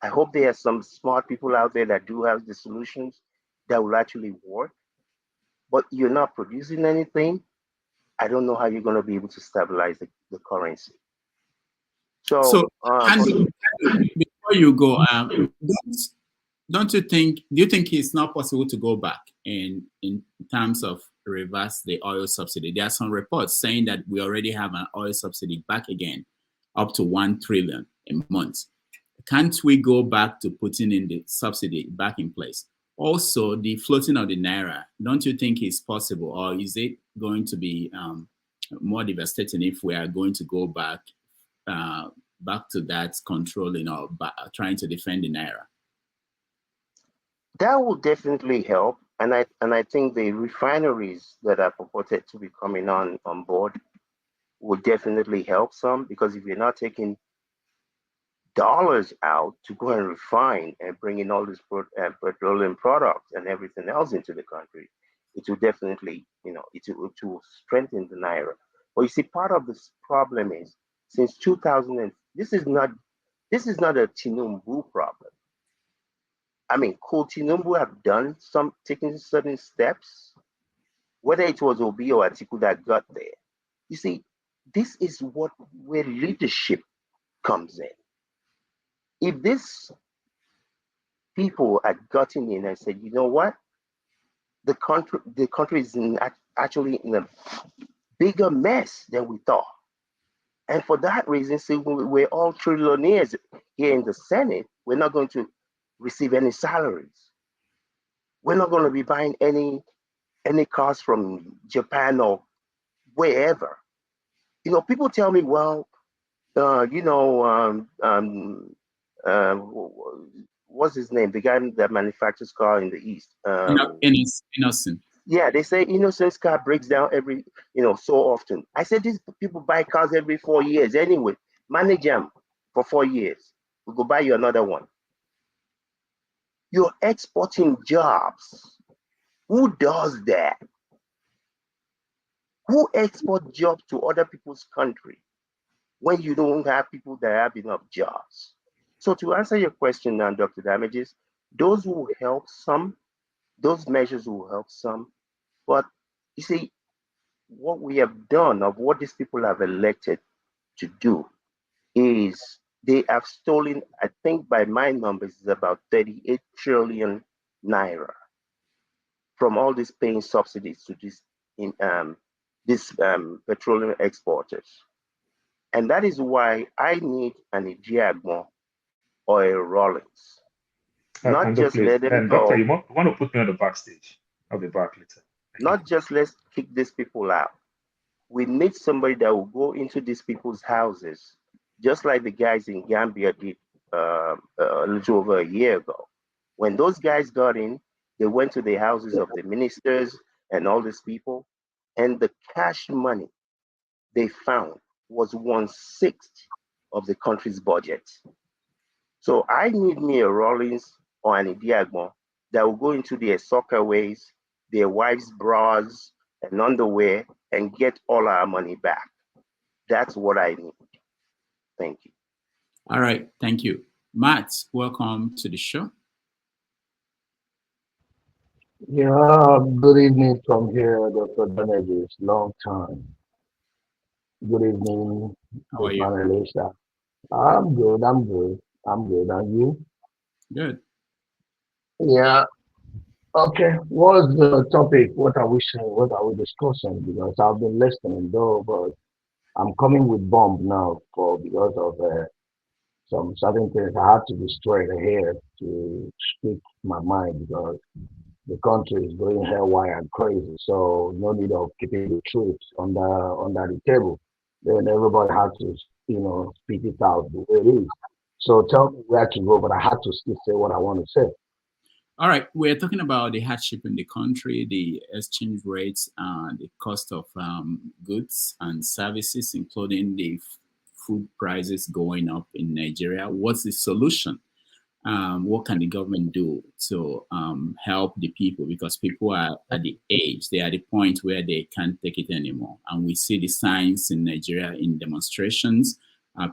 hope there are some smart people out there that do have the solutions that will actually work. But you're not producing anything. I don't know how you're going to be able to stabilize the currency. So, Andy, before you go, don't you think? Do you think it's not possible to go back in terms of reverse the oil subsidy? There are some reports saying that we already have an oil subsidy back again, up to 1 trillion a month. Can't we go back to putting in the subsidy back in place? Also, the floating of the naira, don't you think it's possible, or is it going to be more devastating if we are going to go back to that controlling or trying to defend the naira? That will definitely help, and I think the refineries that are purported to be coming on board will definitely help some, because if you're not taking dollars out to go and refine and bring in all these petroleum products and everything else into the country, it will definitely, it will strengthen the naira. But you see, part of this problem is since 2000, this is not a Tinubu problem. I mean, could Tinubu have taken certain steps, whether it was Obi or Atiku that got there? You see, this is where leadership comes in. If these people had gotten in and said, you know what, the country is actually in a bigger mess than we thought, and for that reason, see, we're all trillionaires here in the Senate. We're not going to receive any salaries. We're not going to be buying any cars from Japan or wherever. People tell me, well, what's his name? The guy that manufactures car in the East. Innocent. Yeah, they say Innocent's car breaks down every, so often. I said, these people buy cars every 4 years anyway. Manage them for 4 years. We'll go buy you another one. You're exporting jobs. Who does that? Who export jobs to other people's country when you don't have people that have enough jobs? So to answer your question now, Dr. Damages, those will help some. Those measures will help some. But you see, what we have done, of what these people have elected to do, is they have stolen, I think by my numbers, is about 38 trillion naira from all these paying subsidies to these petroleum exporters. And that is why I need an Idiagmo or a Rollins. Not just let them go. Doctor, you want to put me on the backstage? I'll be back later. Not just let's kick these people out. We need somebody that will go into these people's houses, just like the guys in Gambia did a little over a year ago. When those guys got in, they went to the houses of the ministers and all these people, and the cash money they found was 1/6 of the country's budget. So I need me a Rollins or an Idiagmo that will go into their soccer ways, their wives' bras and underwear, and get all our money back. That's what I need. Thank you. All right, thank you. Matt, welcome to the show. Yeah, good evening from here, Dr. Damages. Long time. Good evening, How are you? panelists. I'm good. And you? Good. Yeah. Okay. What's the topic? What are we saying? What are we discussing? Because I've been listening though, but I'm coming with bomb now because of some certain things. I had to be straight here to speak my mind because the country is going haywire and crazy. So no need of keeping the truth under the table. Then everybody had to, speak it out the way it is. So tell me where to go, but I had to still say what I want to say. All right, we're talking about the hardship in the country, the exchange rates, the cost of goods and services, including the food prices going up in Nigeria. What's the solution? What can the government do to help the people? Because people are at the age, they are at the point where they can't take it anymore. And we see the signs in Nigeria in demonstrations,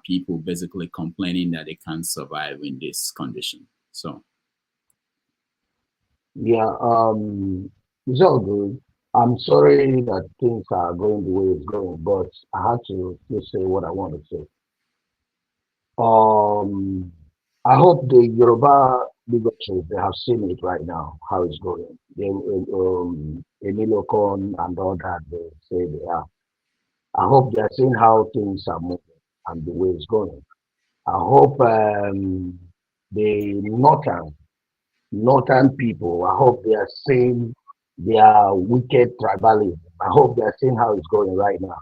people basically complaining that they can't survive in this condition. So. Yeah, it's all good. I'm sorry that things are going the way it's going, but I had to just say what I want to say. I hope the Yoruba bigotry, they have seen it right now, how it's going. Emilio Con and all that, they say they are. I hope they're seeing how things are moving and the way it's going. I hope the northern people, I hope they are seeing their wicked tribalism. I hope they are seeing how it's going right now.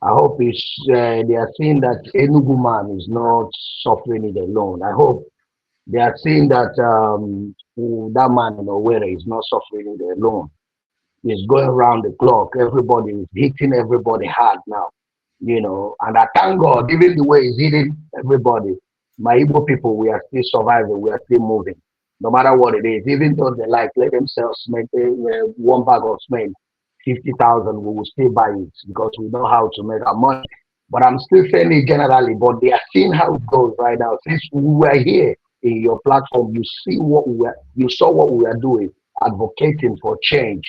I hope they are seeing that Enugu man is not suffering it alone. I hope they are seeing that that man in Owerri is not suffering it alone. He's going around the clock. Everybody is hitting everybody hard now, And I thank God, even the way he's hitting everybody, my Igbo people, we are still surviving. We are still moving, no matter what it is. Even though they let themselves make one bag of cement, 50,000, we will still buy it because we know how to make our money. But I'm still saying it generally. But they are seeing how it goes right now. Since we were here in your platform, you saw what we are doing, advocating for change,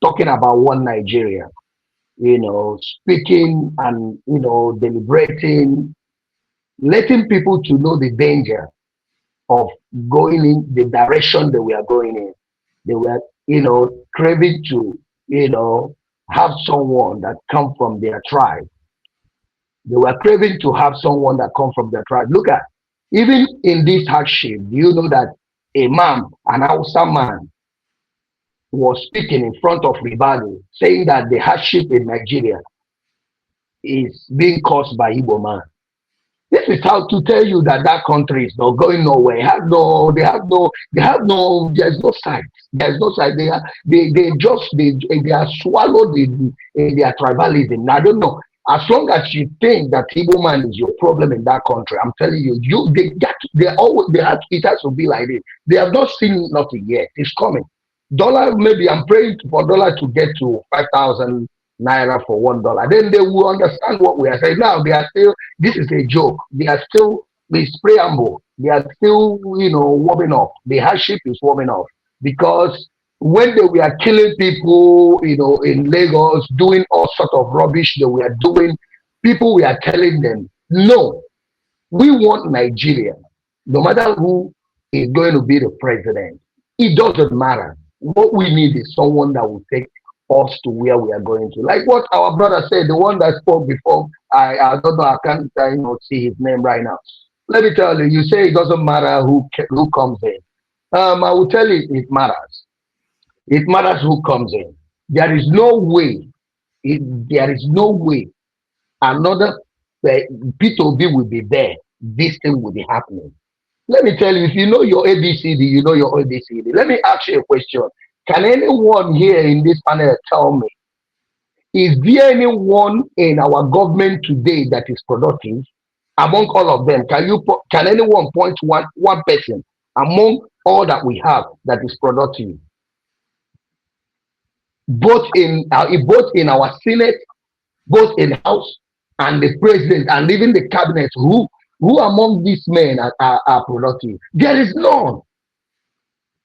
talking about one Nigeria, speaking and deliberating, letting people to know the danger of going in the direction that we are going in. They were, craving to, have someone that come from their tribe. They were craving to have someone that come from their tribe. Look at, even in this hardship, do you know that a man, an Hausa man, was speaking in front of Ribadu, saying that the hardship in Nigeria is being caused by Igbo man. This is how to tell you that that country is not going nowhere. There's no sight. There's no sight. They are swallowed in their tribalism. Now, I don't know. As long as you think that Igbo man is your problem in that country, I'm telling you, it has to be like this. They have not seen nothing yet. It's coming. Dollar, maybe I'm praying for dollar to get to 5,000 naira for $1. Then they will understand what we are saying. Now they are still, this is a joke. They are still, this preamble, they are still, warming up. The hardship is warming up because when they were killing people, in Lagos, doing all sort of rubbish they were doing, people were telling them, no, we want Nigeria. No matter who is going to be the president, it doesn't matter. What we need is someone that will take us to where we are going to. Like what our brother said, the one that spoke before, I don't know, I can't see his name right now. Let me tell you, you say it doesn't matter who comes in. I will tell you, it matters. It matters who comes in. There is no way, another P2B will be there. This thing will be happening. Let me tell you, if you know your ABCD, you know your ABCD. Let me ask you a question. Can anyone here in this panel tell me, is there anyone in our government today that is productive? Among all of them, can anyone point one person among all that we have that is productive? Both in our Senate, both in House and the President and even the cabinet, who among these men are productive? There is none.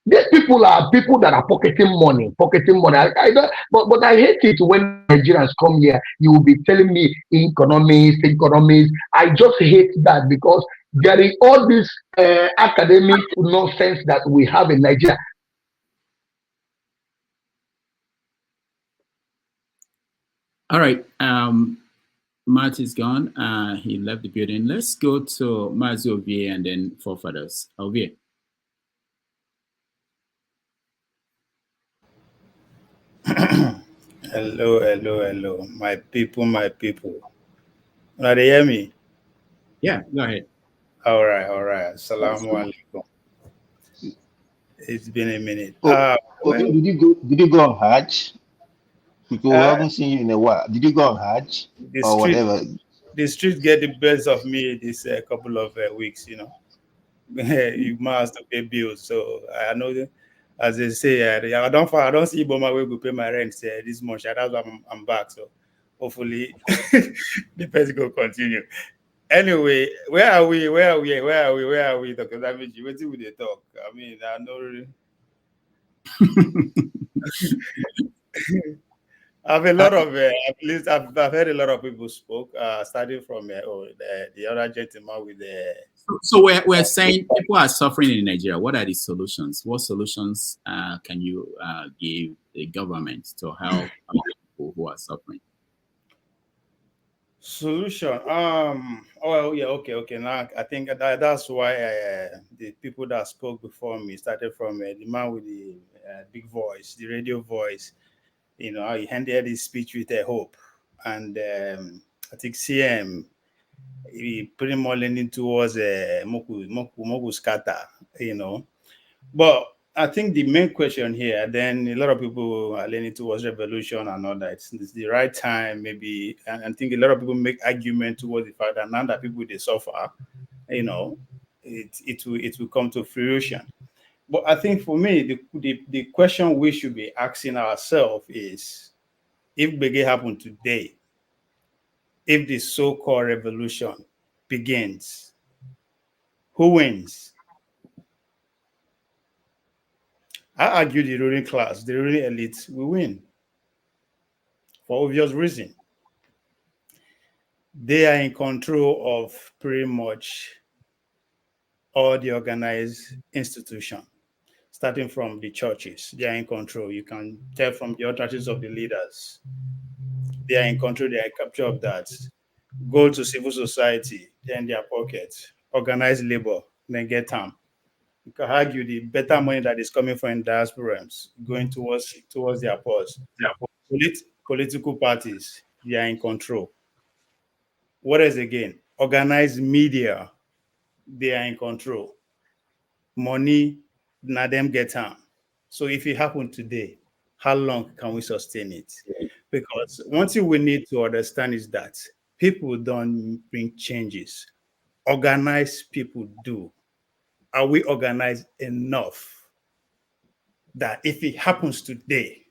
These people are people that are pocketing money. I don't, but I hate it when Nigerians come here. You will be telling me economics. I just hate that because there is all this academic nonsense that we have in Nigeria. All right. Matt is gone. He left the building. Let's go to Mazi Ovie and then forefathers. Ovie. Hello, my people, Now they hear me? Yeah, go ahead. All right. Assalamu alaikum. It's been a minute. Okay, did you go on Hajj? Because we haven't seen you in a while. Did you go on Hajj the or street, whatever? the street get the best of me this couple of weeks. You must pay bills. So I know that, as they say, I don't see Boma will go pay my rent this month. That's why I'm back. So hopefully the person will continue. Anyway, where are we, Dr. Damiji? What do they talk? I mean, I know. I've a lot of at least I've heard a lot of people spoke, starting from the other gentleman with the. So we're saying people are suffering in Nigeria. What are the solutions? What solutions can you give the government to help people who are suffering? Solution. Oh yeah. Okay. Now I think that's why the people that spoke before me started from the man with the big voice, the radio voice. He ended his speech with a hope, and I think CM he pretty more leaning towards Moku scatter. But I think the main question here, then a lot of people are leaning towards revolution and all that. It's the right time, maybe. And I think a lot of people make argument towards the fact that now that people they suffer, it will come to fruition. But I think for me, the question we should be asking ourselves is, if Bege happened today, if the so-called revolution begins, who wins? I argue the ruling class, the ruling elite will win for obvious reason. They are in control of pretty much all the organized institution, starting from the churches. They are in control. You can tell from the utterances of the leaders. They are in control. They are in capture of that. Go to civil society, they're in their pockets. Organized labor, then get them. You can argue the better money that is coming from diasporans going towards their pause. Political parties, they are in control. What is again? Organized media, they are in control. Money, now them get them. So if it happened today, how long can we sustain it? Because one thing we need to understand is that people don't bring changes. Organized people do. Are we organized enough that if it happens today,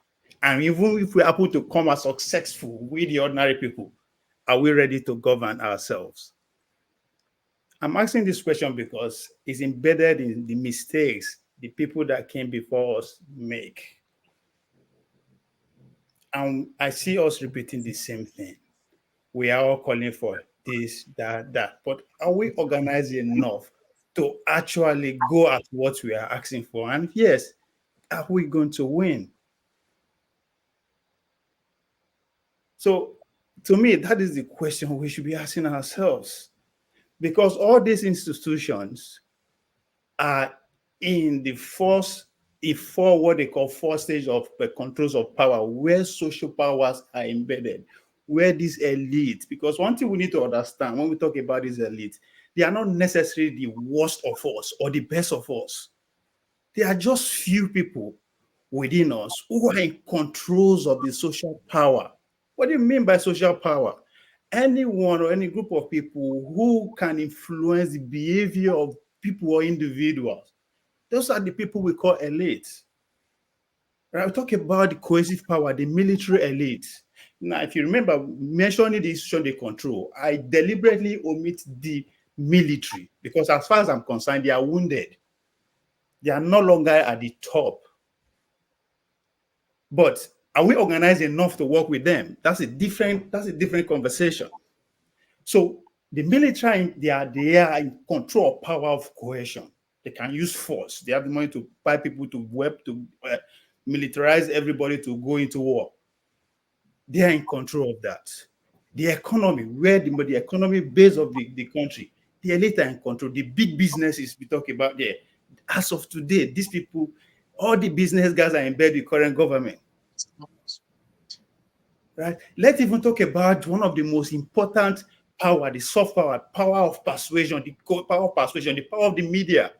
and even if we happen to come as successful with the ordinary people, are we ready to govern ourselves? I'm asking this question because it's embedded in the mistakes the people that came before us make. And I see us repeating the same thing. We are all calling for this, that. But are we organized enough to actually go at what we are asking for? And yes, are we going to win? So to me, that is the question we should be asking ourselves. Because all these institutions are in the what they call fourth stage of the controls of power, where social powers are embedded, where this elite, because one thing we need to understand when we talk about this elite, they are not necessarily the worst of us or the best of us. They are just few people within us who are in controls of the social power. What do you mean by social power? Anyone or any group of people who can influence the behavior of people or individuals. Those are the people we call elite. Right? We talk about the cohesive power, the military elite. Now, if you remember mentioning the institution they control, I deliberately omit the military because as far as I'm concerned, they are wounded. They are no longer at the top. But are we organized enough to work with them? That's a different conversation. So the military, they are in control of power of coercion. They can use force. They have the money to buy people to militarize everybody to go into war. They are in control of that. The economy, where the economy base of the country, the elite are in control. The big businesses we talk about there. As of today, these people, all the business guys are in bed with current government. Right? Let's even talk about one of the most important power, the soft power, power of persuasion, the power of persuasion, the power of the media,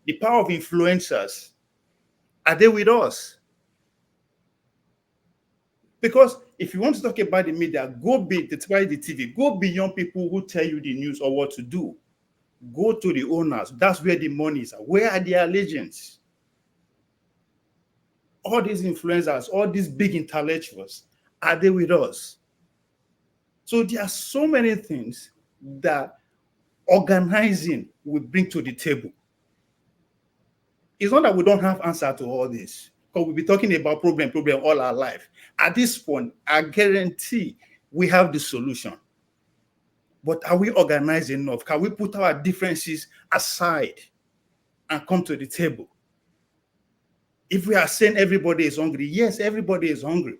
the power of influencers. Are they with us? Because if you want to talk about the media, that's why the TV, go beyond people who tell you the news or what to do. Go to the owners. That's where the money is. Where are their allegiance? All these influencers, all these big intellectuals, are they with us? So there are so many things that organizing will bring to the table. It's not that we don't have answer to all this, because we'll be talking about problem all our life. At this point, I guarantee we have the solution. But are we organized enough? Can we put our differences aside and come to the table? If we are saying everybody is hungry, yes, everybody is hungry.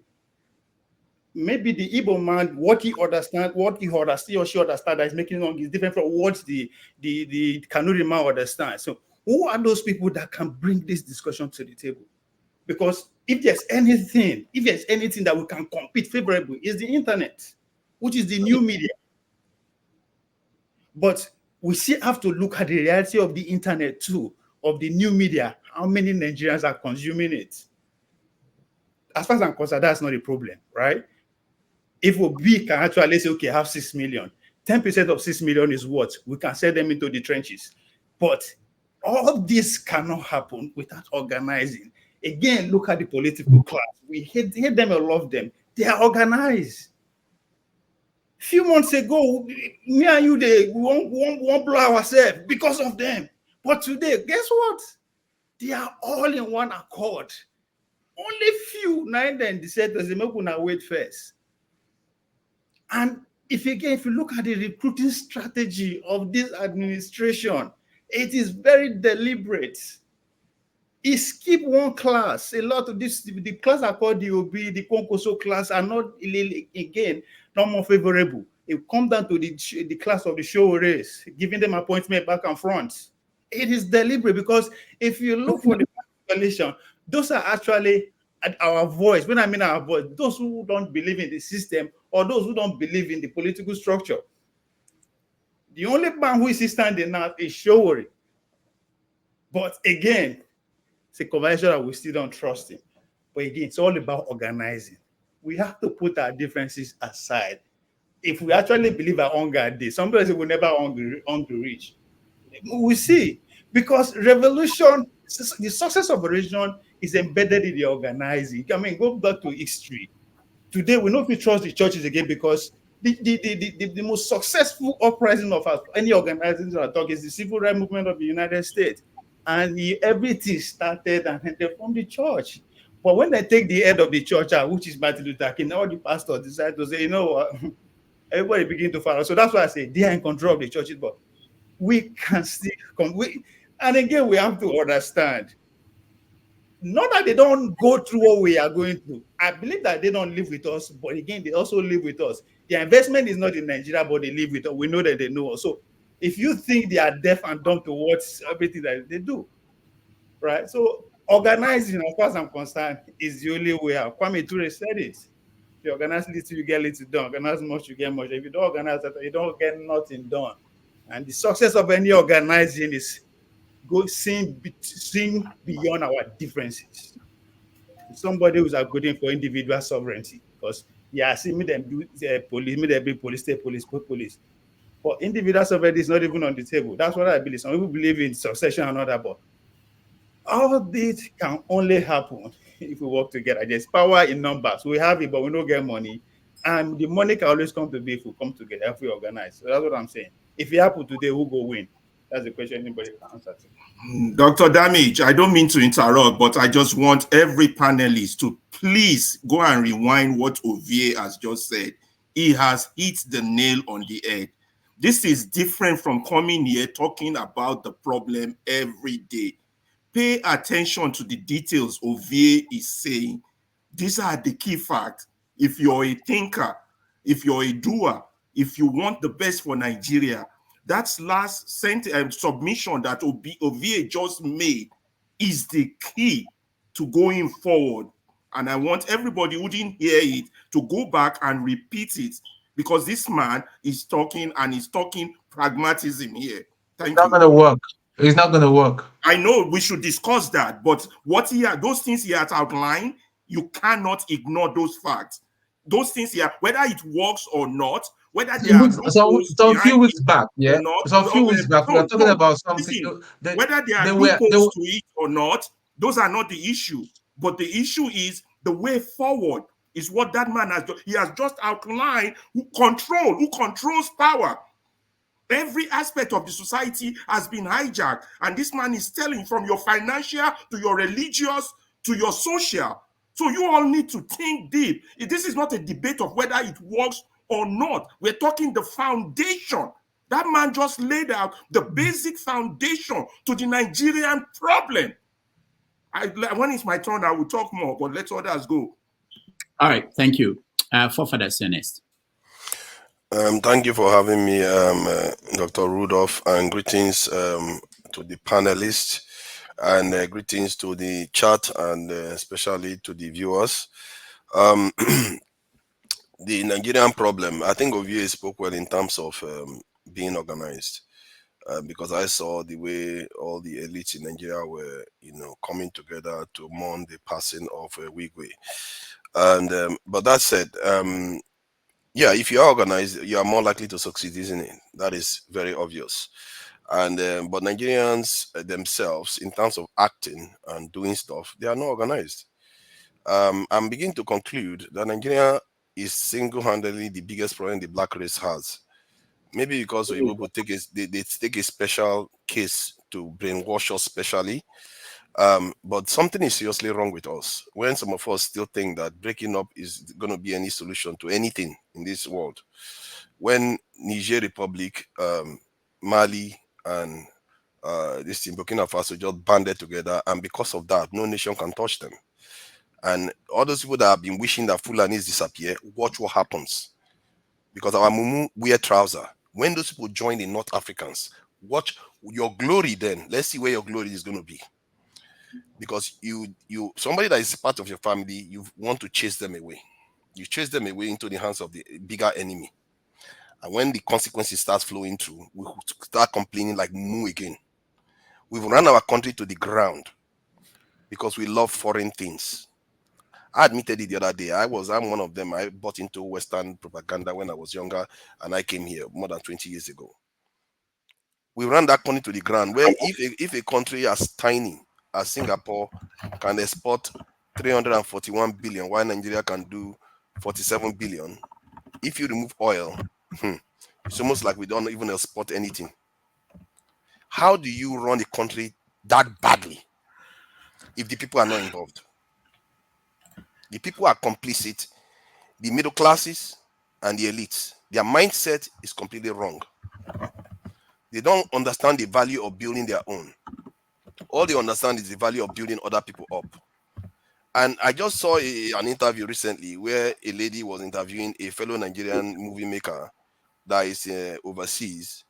Maybe the Igbo man, what he or she understand that is making hungry is different from what the Kanuri man understands. So who are those people that can bring this discussion to the table? Because if there's anything that we can compete favorably, is the internet, which is the new media. But we still have to look at the reality of the internet too, of the new media. How many Nigerians are consuming it? As far as I'm concerned, that's not a problem, right? If we can actually say, okay, have 6 million, 10% of 6 million is what? We can send them into the trenches. But all this cannot happen without organizing. Again, look at the political class. We hate them or love them. They are organized. A few months ago, me and you, we won't blow ourselves because of them. But today, guess what? They are all in one accord. Only few now then decide to say, make una wait first. And if you look at the recruiting strategy of this administration, it is very deliberate. It skip one class. A lot of this, the class are called the OB, the Konkoso class are not, again, not more favorable. It comes down to the class of the Sowore, giving them appointment back and front. It is deliberate because if you look for the coalition, those are actually at our voice. When I mean our voice, those who don't believe in the system or those who don't believe in the political structure. The only man who is standing now is Sowore. But again, it's a convention that we still don't trust him. But again, it's all about organizing. We have to put our differences aside. If we actually believe our hunger day, somebody say we'll never hungry reach. We see, because revolution, the success of a region is embedded in the organizing. I mean, go back to history. Today, we know if we trust the churches again because the most successful uprising of any organization I talk is the civil rights movement of the United States. And everything started and ended from the church. But when they take the head of the church out, which is Martin Luther King, all the pastors decide to say, you know what, everybody begin to follow. So that's why I say they are in control of the churches, but we can still come. And again, we have to understand, not that they don't go through what we are going through. I believe that they don't live with us, but again, they also live with us. Their investment is not in Nigeria, but they live with us. We know that they know us. So if you think they are deaf and dumb towards everything that they do, right? So organizing, as far as I'm concerned, is the only way out. Kwame Ture said it. If you organize little, you get little done. Organize much, you get much. If you don't organize that, you don't get nothing done. And the success of any organizing is seeing beyond our differences. Somebody who's advocating for individual sovereignty, because see me them do police, me them be police, state police, police. But individual sovereignty is not even on the table. That's what I believe. Some people believe in succession and all that, but all this can only happen if we work together. There's power in numbers. We have it, but we don't get money. And the money can always come to be if we come together, if we organize. So that's what I'm saying. If it happens today, who go win? That's the question anybody can answer to. Dr. Damage, I don't mean to interrupt, but I just want every panelist to please go and rewind what Ovie has just said. He has hit the nail on the head. This is different from coming here talking about the problem every day. Pay attention to the details Ovie is saying. These are the key facts. If you're a thinker, if you're a doer, if you want the best for Nigeria. That last submission that Ovie just made is the key to going forward. And I want everybody who didn't hear it to go back and repeat it, because this man is talking, and he's talking pragmatism here. Thank you. It's not going to work. It's not going to work. I know we should discuss that, but those things he has outlined, you cannot ignore those facts. Those things here, whether it works or not, whether there are some few weeks back, yeah. Some few weeks back, we were talking about something. Whether there are loopholes to it or not, those are not the issue. But the issue is the way forward is what that man has done. He has just outlined who controls power. Every aspect of the society has been hijacked. And this man is telling, from your financial to your religious to your social. So you all need to think deep. This is not a debate of whether it works or not. We're talking the foundation. That man just laid out the basic foundation to the Nigerian problem. When it's my turn, I will talk more, but let others go. All right, thank you. Forefather Ernest. Thank you for having me, Dr. Rudolph, and greetings to the panelists, and greetings to the chat, and especially to the viewers. The Nigerian problem, I think Ovie spoke well in terms of being organized, because I saw the way all the elites in Nigeria were, coming together to mourn the passing of Wigwe. And but that said, yeah, if you are organized, you are more likely to succeed, isn't it? That is very obvious. And but Nigerians themselves, in terms of acting and doing stuff, they are not organized. I'm beginning to conclude that Nigeria is single-handedly the biggest problem the black race has. Maybe because we will take they take a special case to brainwash us specially. But something is seriously wrong with us when some of us still think that breaking up is going to be any solution to anything in this world. When Niger Republic, Mali, and this thing, Burkina Faso just banded together, and because of that, no nation can touch them. And all those people that have been wishing that Fulanis disappear, watch what happens. Because our mumu wear trouser. When those people join the North Africans, watch your glory then. Let's see where your glory is going to be. Because you somebody that is part of your family, you want to chase them away. You chase them away into the hands of the bigger enemy. And when the consequences start flowing through, we start complaining like moo again. We've run our country to the ground because we love foreign things. I admitted it the other day. I'm one of them. I bought into Western propaganda when I was younger, and I came here more than 20 years ago. We ran that country to the ground, where if a country as tiny as Singapore can export 341 billion, while Nigeria can do 47 billion, if you remove oil, it's almost like we don't even export anything. How do you run a country that badly if the people are not involved? The people are complicit, the middle classes and the elites. Their mindset is completely wrong. They don't understand the value of building their own. All they understand is the value of building other people up. And I just saw an interview recently where a lady was interviewing a fellow Nigerian movie maker that is overseas.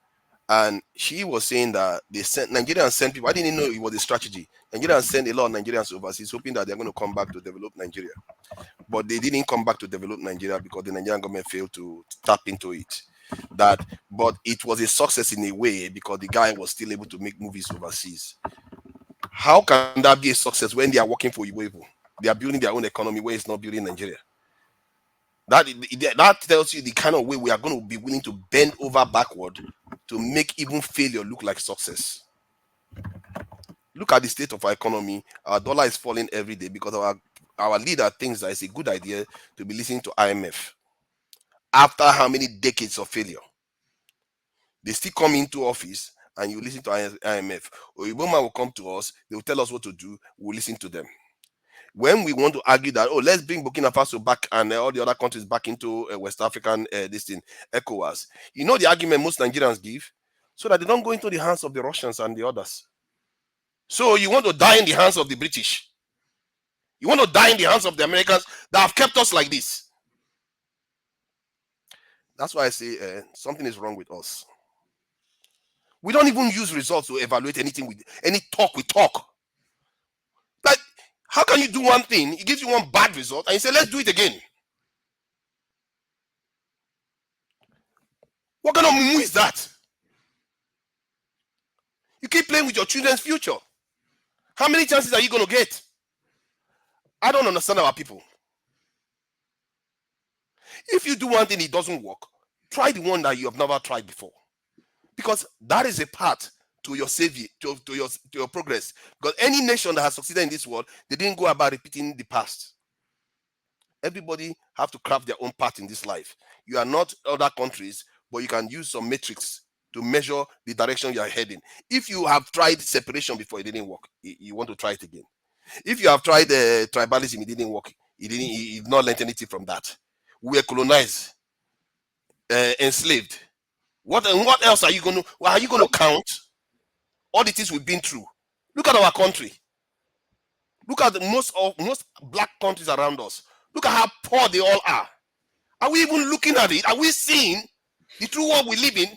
And she was saying that Nigerians sent people. I didn't know it was a strategy. Nigerians sent a lot of Nigerians overseas, hoping that they're going to come back to develop Nigeria. But they didn't come back to develop Nigeria because the Nigerian government failed to tap into it. But it was a success in a way because the guy was still able to make movies overseas. How can that be a success when they are working for Iwo? They are building their own economy where it's not building Nigeria. That tells you the kind of way we are going to be willing to bend over backward to make even failure look like success. Look at the state of our economy. Our dollar is falling every day because our leader thinks that it's a good idea to be listening to IMF. After how many decades of failure? They still come into office and you listen to IMF. Or Iboma will come to us, they will tell us what to do, we'll listen to them. When we want to argue that, let's bring Burkina Faso back and all the other countries back into West African ECOWAS. You know the argument most Nigerians give? So that they don't go into the hands of the Russians and the others. So you want to die in the hands of the British. You want to die in the hands of the Americans that have kept us like this. That's why I say something is wrong with us. We don't even use results to evaluate anything with any talk we talk. Like, how can you do one thing, it gives you one bad result, and you say, let's do it again? What kind of mumu is that? You keep playing with your children's future. How many chances are you going to get? I don't understand our people. If you do one thing, it doesn't work, try the one that you have never tried before. Because that is a path to your savior, to your progress. Because any nation that has succeeded in this world, they didn't go about repeating the past. Everybody have to craft their own path in this life. You are not other countries, but you can use some metrics to measure the direction you are heading. If you have tried separation before, it didn't work, you want to try it again. If you have tried tribalism, it didn't work. You've not learned anything from that. We were colonized, enslaved. What else are you going to count? All the things we've been through. Look at our country. Look at most black countries around us. Look at how poor they all are. Are we even looking at it? Are we seeing the true world we live in?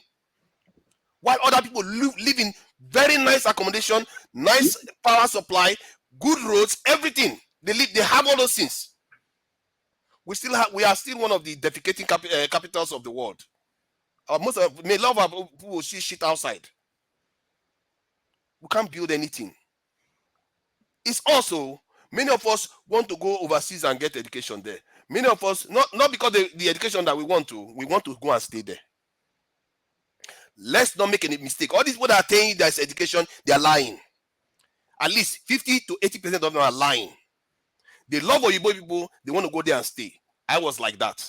While other people live in very nice accommodation, nice power supply, good roads, everything. They have all those things. We are still one of the defecating capitals of the world. A lot of our people will see shit outside. We can't build anything. It's also, many of us want to go overseas and get education there. Many of us, not because the education that we want to go and stay there. Let's not make any mistake. All these people that are saying there's education, they are lying. At least 50 to 80% of them are lying. They love Oyibo people, they want to go there and stay. I was like that.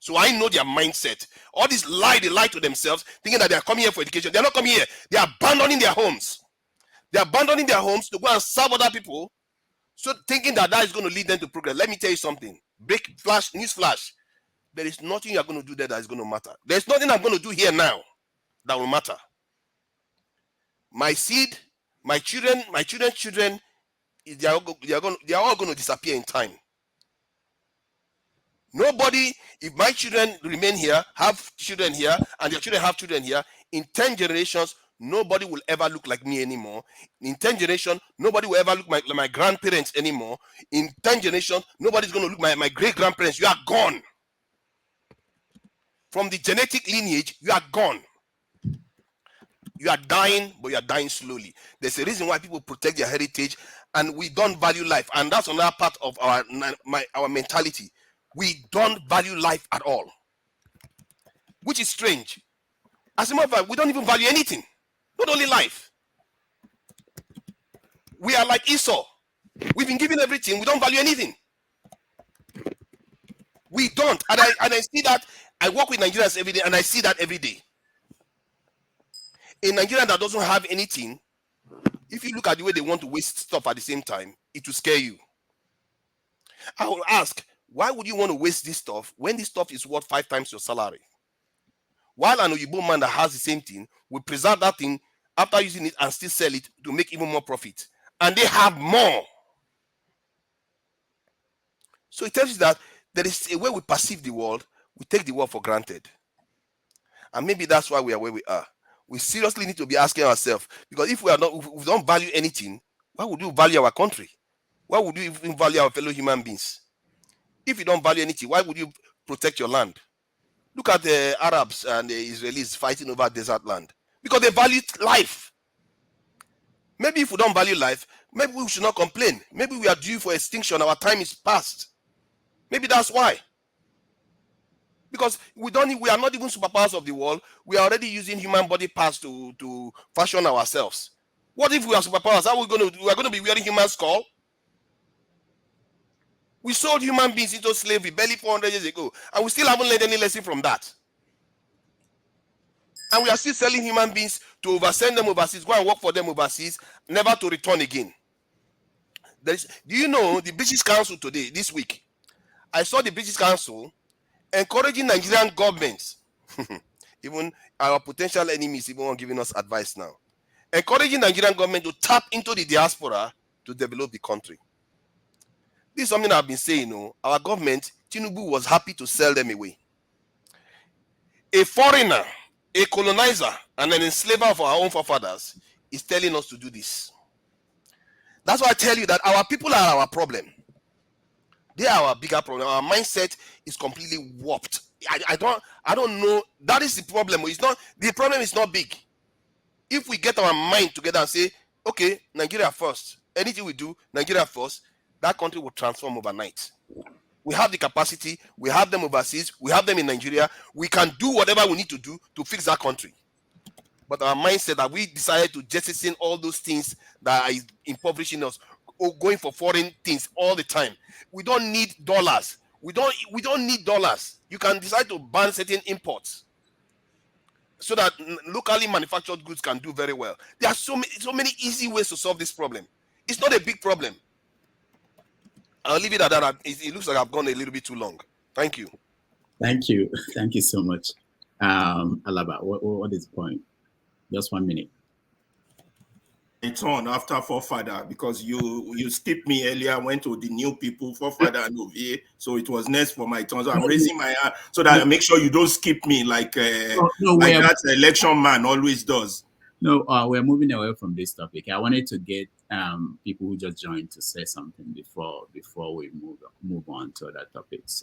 So I know their mindset. All this they lie to themselves, thinking that they are coming here for education. They are not coming here. They are abandoning their homes. They are abandoning their homes to go and serve other people, so thinking that is going to lead them to progress. Let me tell you something. News flash. There is nothing you are going to do there that is going to matter. There's nothing I'm going to do here now that will matter. My seed, my children's children, they are all going to disappear in time. Nobody, if my children remain here, have children here, and their children have children here, in 10 generations, nobody will ever look like me anymore. In 10 generations, nobody will ever look like my grandparents anymore. In 10 generations, nobody's going to look like my great-grandparents. You are gone. From the genetic lineage, you are gone. You are dying, but you are dying slowly. There's a reason why people protect their heritage, and we don't value life. And that's another part of our mentality. We don't value life at all, which is strange. As a matter of fact, we don't even value anything, not only life. We are like Esau. We've been given everything. We don't value anything. We don't. And I see that. I work with Nigerians every day, and I see that every day. A Nigerian that doesn't have anything, if you look at the way they want to waste stuff at the same time, it will scare you. I will ask, why would you want to waste this stuff when this stuff is worth 5 times your salary? While an Oyibo man that has the same thing will preserve that thing after using it and still sell it to make even more profit. And they have more. So it tells you that there is a way we perceive the world. We take the world for granted. And maybe that's why we are where we are. We seriously need to be asking ourselves, because if we don't value anything, why would you value our country? Why would you even value our fellow human beings? If you don't value anything, why would you protect your land? Look at the Arabs and the Israelis fighting over desert land. Because they value life. Maybe if we don't value life, maybe we should not complain. Maybe we are due for extinction. Our time is past. Maybe that's why. Because we are not even superpowers of the world. We are already using human body parts to fashion ourselves. What if we are superpowers? How are we going to do? We are going to be wearing human skull? We sold human beings into slavery barely 400 years ago, and we still haven't learned any lesson from that. And we are still selling human beings to send them overseas, go and work for them overseas, never to return again. Do you know the British Council today, this week? I saw the British Council encouraging Nigerian governments, even our potential enemies, even giving us advice now, encouraging Nigerian government to tap into the diaspora to develop the country. This is something I've been saying. Our government, Tinubu, was happy to sell them away. A foreigner, a colonizer, and an enslaver of our own forefathers is telling us to do this. That's why I tell you that our people are our problem. They are our bigger problem. Our mindset is completely warped. I don't know. That is the problem. It's not, the problem is not big. If we get our mind together and say, okay, Nigeria first, anything we do, Nigeria first, that country will transform overnight. We have the capacity, we have them overseas, we have them in Nigeria, we can do whatever we need to do to fix that country. But our mindset that we decided to jettison all those things that are impoverishing us, or going for foreign things all the time. We don't need dollars. We don't need dollars. You can decide to ban certain imports so that locally manufactured goods can do very well. There are so many easy ways to solve this problem. It's not a big problem. I'll leave it at that. It looks like I've gone a little bit too long. Thank you. Thank you. Thank you so much. Alaba, what is the point? Just 1 minute. It's on after forefather, because you skipped me earlier, went to the new people, forefather and Ovie, so it was next for my turn. So I'm raising my hand so that I make sure you don't skip me like like that election man always does. No, we're moving away from this topic. I wanted to get people who just joined to say something before we move on to other topics.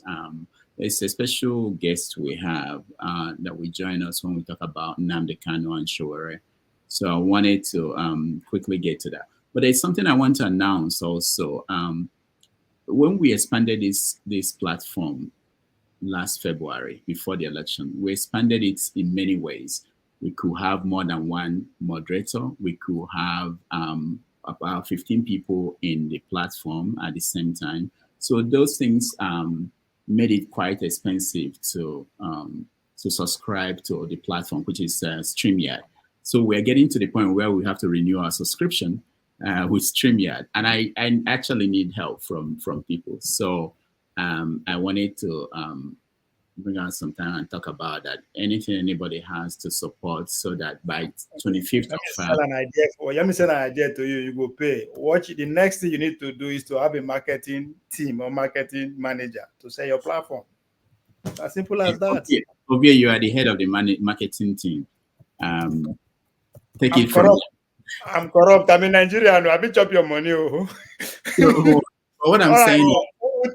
It's a special guest we have that will join us when we talk about Nnamdi Kanu and Sowore. So I wanted to quickly get to that. But there's something I want to announce also. When we expanded this platform last February, before the election, we expanded it in many ways. We could have more than one moderator. We could have about 15 people in the platform at the same time. So those things made it quite expensive to subscribe to the platform, which is StreamYard. So we're getting to the point where we have to renew our subscription with StreamYard, and I actually need help from people. So I wanted to bring out some time and talk about that. Anything anybody has to support, so that by 25th of let me send an idea to you. You go pay. Watch. The next thing you need to do is to have a marketing team or marketing manager to sell your platform. As simple as that. Ovie, you are the head of the marketing team. Take it from corrupt. I'm corrupt. I'm in Nigeria. I've been chop your money. So, what I'm saying.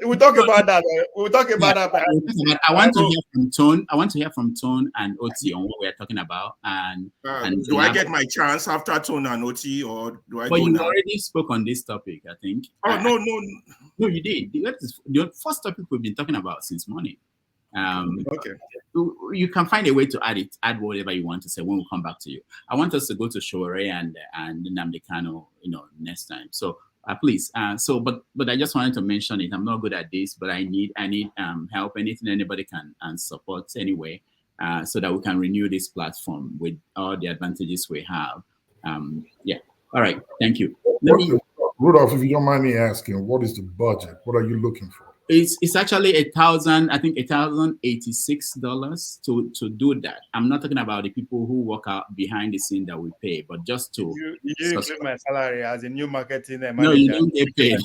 We'll talk about that. We'll talk about that. I want to hear from Tone. I want to hear from Tone and Oti on what we're talking about. And do I get my chance after Tone and Oti, or do I? But go you now? already spoke on this topic, I think. Oh no, you did. The first topic we've been talking about since morning. Okay. You can find a way to add whatever you want to say when we come back to you. I want us to go to Sowore and Nnamdi Kanu, next time. So please. But I just wanted to mention it. I'm not good at this, but I need help. Anything anybody can and support anyway, so that we can renew this platform with all the advantages we have. Yeah. All right. Thank you. Rudolph, if you don't mind me asking, what is the budget? What are you looking for? It's actually $1,086 to do that. I'm not talking about the people who work out behind the scene that we pay, but just to you include my salary as a new marketing manager. No, you don't get paid.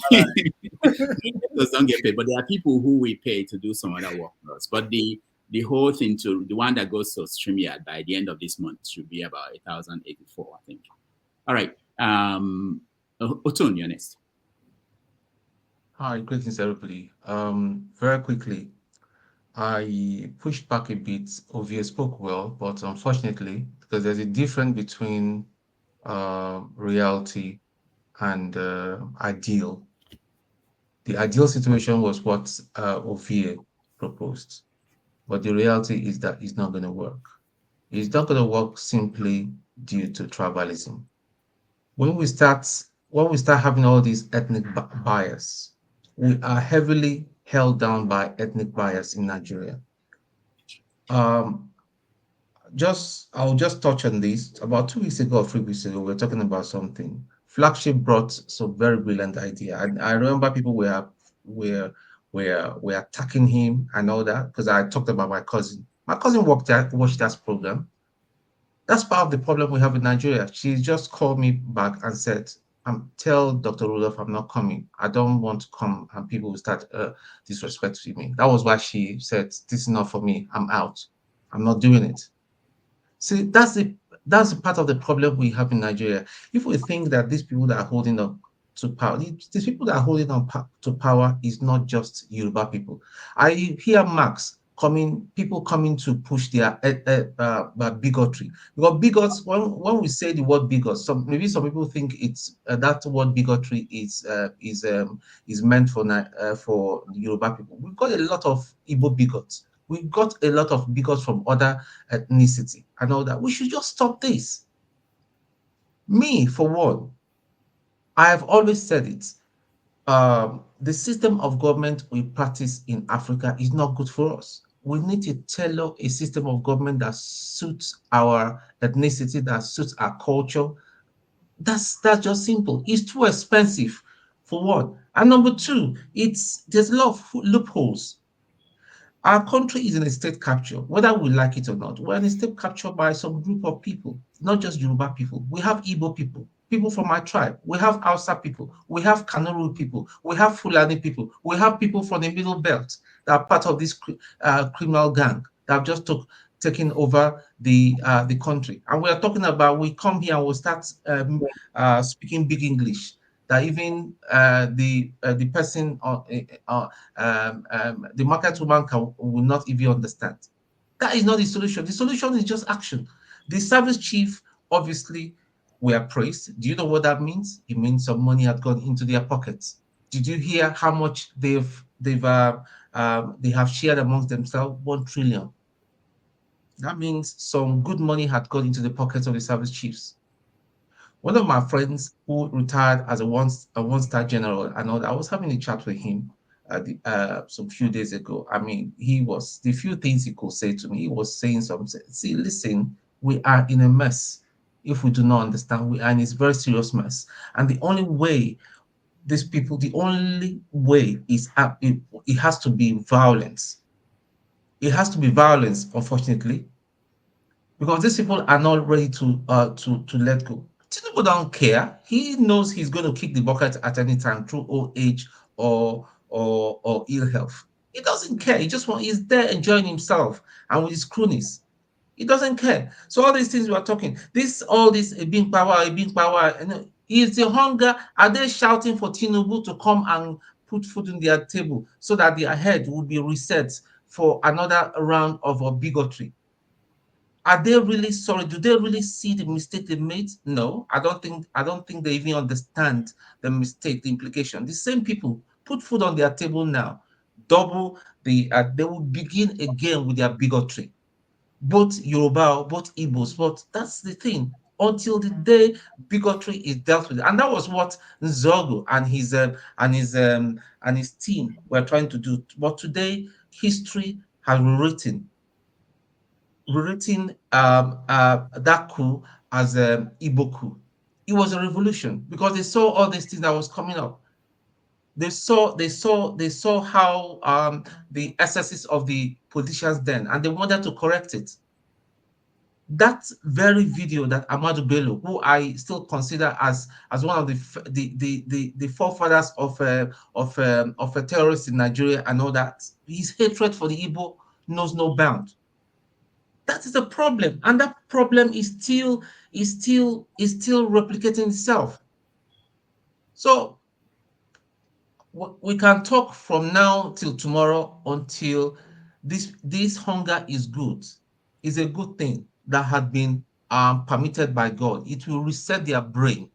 Those don't get paid, but there are people who we pay to do some other work for us. But the whole thing, to the one that goes to StreamYard by the end of this month should be about 1,084, I think. All right. Otun, you're next. Hi, greetings everybody. Very quickly, I pushed back a bit. Ovie spoke well, but unfortunately, because there's a difference between reality and ideal. The ideal situation was what Ovie proposed, but the reality is that it's not going to work. It's not going to work simply due to tribalism. When we start having all these ethnic bias, we are heavily held down by ethnic bias in Nigeria. I'll just touch on this. About 2 weeks ago or 3 weeks ago, we were talking about something. Flagship brought some very brilliant idea. I remember people were attacking him and all that, because I talked about my cousin. My cousin watched that program. That's part of the problem we have in Nigeria. She just called me back and said, tell Dr. Rudolph I'm not coming. I don't want to come, and people will start disrespecting me. That was why she said, this is not for me, I'm out. I'm not doing it. See, that's the part of the problem we have in Nigeria. If we think that these people that are holding on to power, these people that are holding on to power is not just Yoruba people. I hear people coming to push their bigotry. Because bigots, when we say the word bigots, maybe some people think it's that word bigotry is meant for Yoruba people. We've got a lot of Igbo bigots. We've got a lot of bigots from other ethnicity and all that. We should just stop this. Me, for one, I have always said it. The system of government we practice in Africa is not good for us. We need to tailor a system of government that suits our ethnicity, that suits our culture. That's just simple. It's too expensive, for one. And number two, there's a lot of loopholes. Our country is in a state capture, whether we like it or not. We're in a state capture by some group of people, not just Yoruba people. We have Igbo people, people from my tribe. We have Hausa people. We have Kanuru people. We have Fulani people. We have people from the Middle Belt that are part of this criminal gang that have just taken over the country. And we are talking about, we come here and we'll start speaking big English, that even the person the market woman will not even understand. That is not the solution. The solution is just action. The service chief, obviously, were praised. Do you know what that means? It means some money had gone into their pockets. Did you hear how much they have shared amongst themselves? 1 trillion. That means some good money had gone into the pockets of the service chiefs. One of my friends who retired as a one-star general, and all that, I was having a chat with him some few days ago. I mean, the few things he could say to me, he was saying something. See, listen, we are in a mess. If we do not understand, we are in this very serious mess. And the only way is it has to be violence. It has to be violence, unfortunately, because these people are not ready to let go. Tinubu don't care. He knows he's going to kick the bucket at any time through old age or ill health. He doesn't care. He's there enjoying himself and with his cronies. He doesn't care. So all these things we are talking, all this being power, and is the hunger. Are they shouting for Tinubu to come and put food on their table so that their head will be reset for another round of bigotry? Are they really sorry? Do they really see the mistake they made? No, I don't think they even understand the mistake, the implication. The same people put food on their table now, double they will begin again with their bigotry. Both Yoruba, both Igbos, but that's the thing. Until the day bigotry is dealt with, and that was what Nzogo and his team were trying to do. But today, history has rewritten that coup as Igbo coup. It was a revolution because they saw all these things that was coming up. They saw how the excesses of the politicians then, and they wanted to correct it. That very video that Ahmadu Bello, who I still consider as one of the forefathers of a terrorist in Nigeria and all that, his hatred for the Igbo knows no bound. That is the problem, and that problem is still replicating itself. So we can talk from now till tomorrow until this hunger is good. Is a good thing that had been permitted by God. It will reset their brain.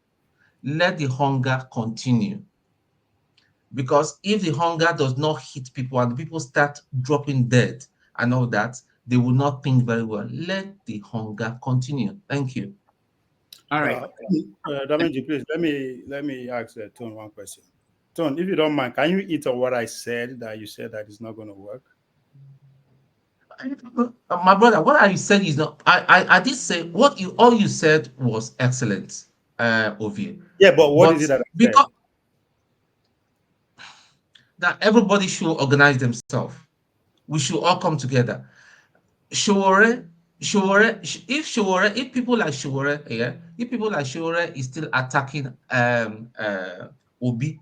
Let the hunger continue. Because if the hunger does not hit people and people start dropping dead and all that, they will not think very well. Let the hunger continue. Thank you. All right. Damenji, please let me ask Tone one question. Tone, if you don't mind, can you eat on what I said that you said that it's not going to work? My brother, what I said is not. I did say all you said was excellent, Ovie. Yeah, but what is it that I because said? That everybody should organize themselves. We should all come together. Sowore, if people like Sowore, yeah, if people like Sowore is still attacking Obi,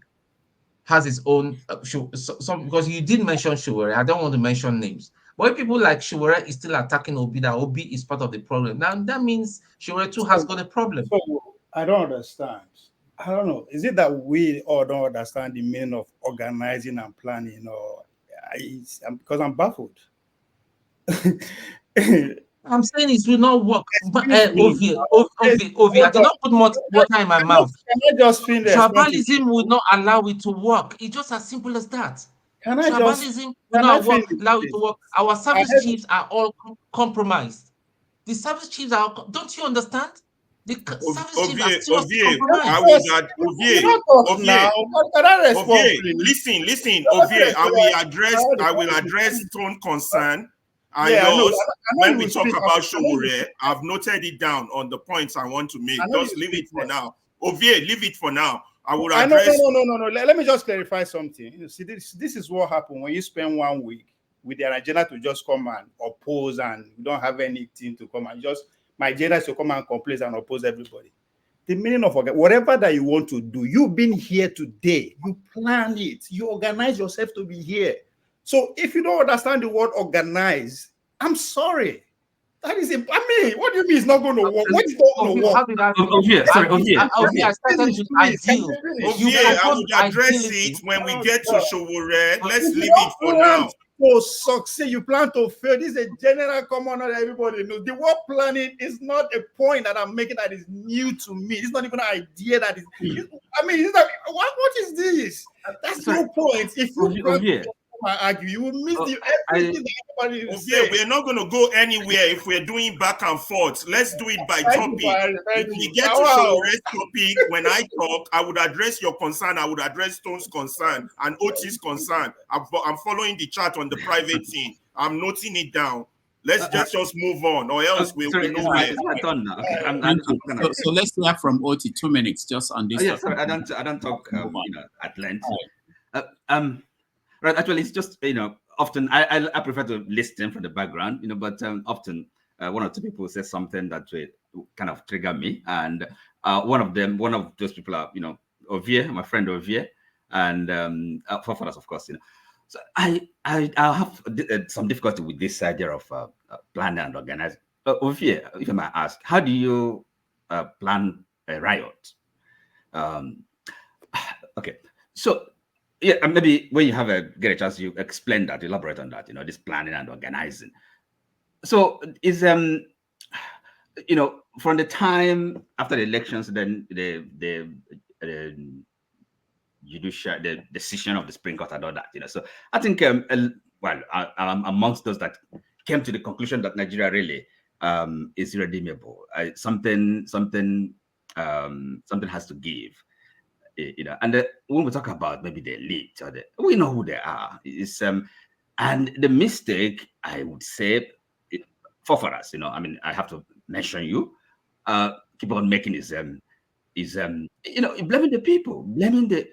has his own some because you did mention Sowore. I don't want to mention names. But if people like Sowore is still attacking Obi, that Obi is part of the problem, now that means Sowore too has got a problem. So I don't understand. I don't know. Is it that we all don't understand the meaning of organizing and planning, or because I'm baffled? I'm saying it will not work. Excuse me. Ovi, I did not put more water in my mouth. Can I just finish? Tribalism would not allow it to work. It's just as simple as that. Can I just Tribalism will not allow it to work. Our service chiefs are all compromised. The service chiefs are. Don't you understand? The service chiefs are seriously compromised. Listen, Ovie, I will address Stone concern. And yours, when we talk about Sowore, I've noted it down on the points I want to make. Just leave it for now. Ovie, leave it for now. I will address. No. Let me just clarify something. You see, this is what happened when you spend 1 week with the agenda to just come and oppose, and you don't have anything to come and just my agenda is to come and complain and oppose everybody. The meaning of whatever that you want to do, you've been here today. You plan it. You organize yourself to be here. So if you don't understand the word organize, I'm sorry. That is it. I mean, what do you mean it's not going to work? What is not going to work? Ovie, I started with ideal. I would address it when we get to Sowore. Let's leave it for now. To succeed, you plan to fail. This is a general common that everybody knows. The word planning is not a point that I'm making that is new to me. It's not even an idea that is. I mean, it's like, what is this? That's no point. If you argue, you will miss everything that everybody is saying. We're not going to go anywhere if we're doing back and forth. Let's do it by topic. If we get to Sowore's topic, when I talk, I would address your concern. I would address Stone's concern and Otis' concern. I'm following the chat on the private thing. I'm noting it down. Let's just move on, or else we'll be nowhere. So let's hear from Oti. 2 minutes, just on this. Sorry, I don't talk at length. Right, actually, it's just often I prefer to listen from the background, but often one or two people say something that will kind of trigger me, and one of those people are Ovie, my friend Ovie, and forefathers, of course. So I have some difficulty with this idea of planning and organizing. Ovie, if I might ask, how do you plan a riot? Okay, so. Yeah, and maybe when you get a chance, you explain that, elaborate on that, this planning and organizing. So is from the time after the elections, then the judicial, the decision of the Supreme Court and all that, So I think, I'm amongst those that came to the conclusion that Nigeria really is irredeemable. Something has to give. And when we talk about maybe the elite, we know who they are. And the mistake, I would say, for us, I mean, I have to mention you. Keep on making is blaming the people, blaming the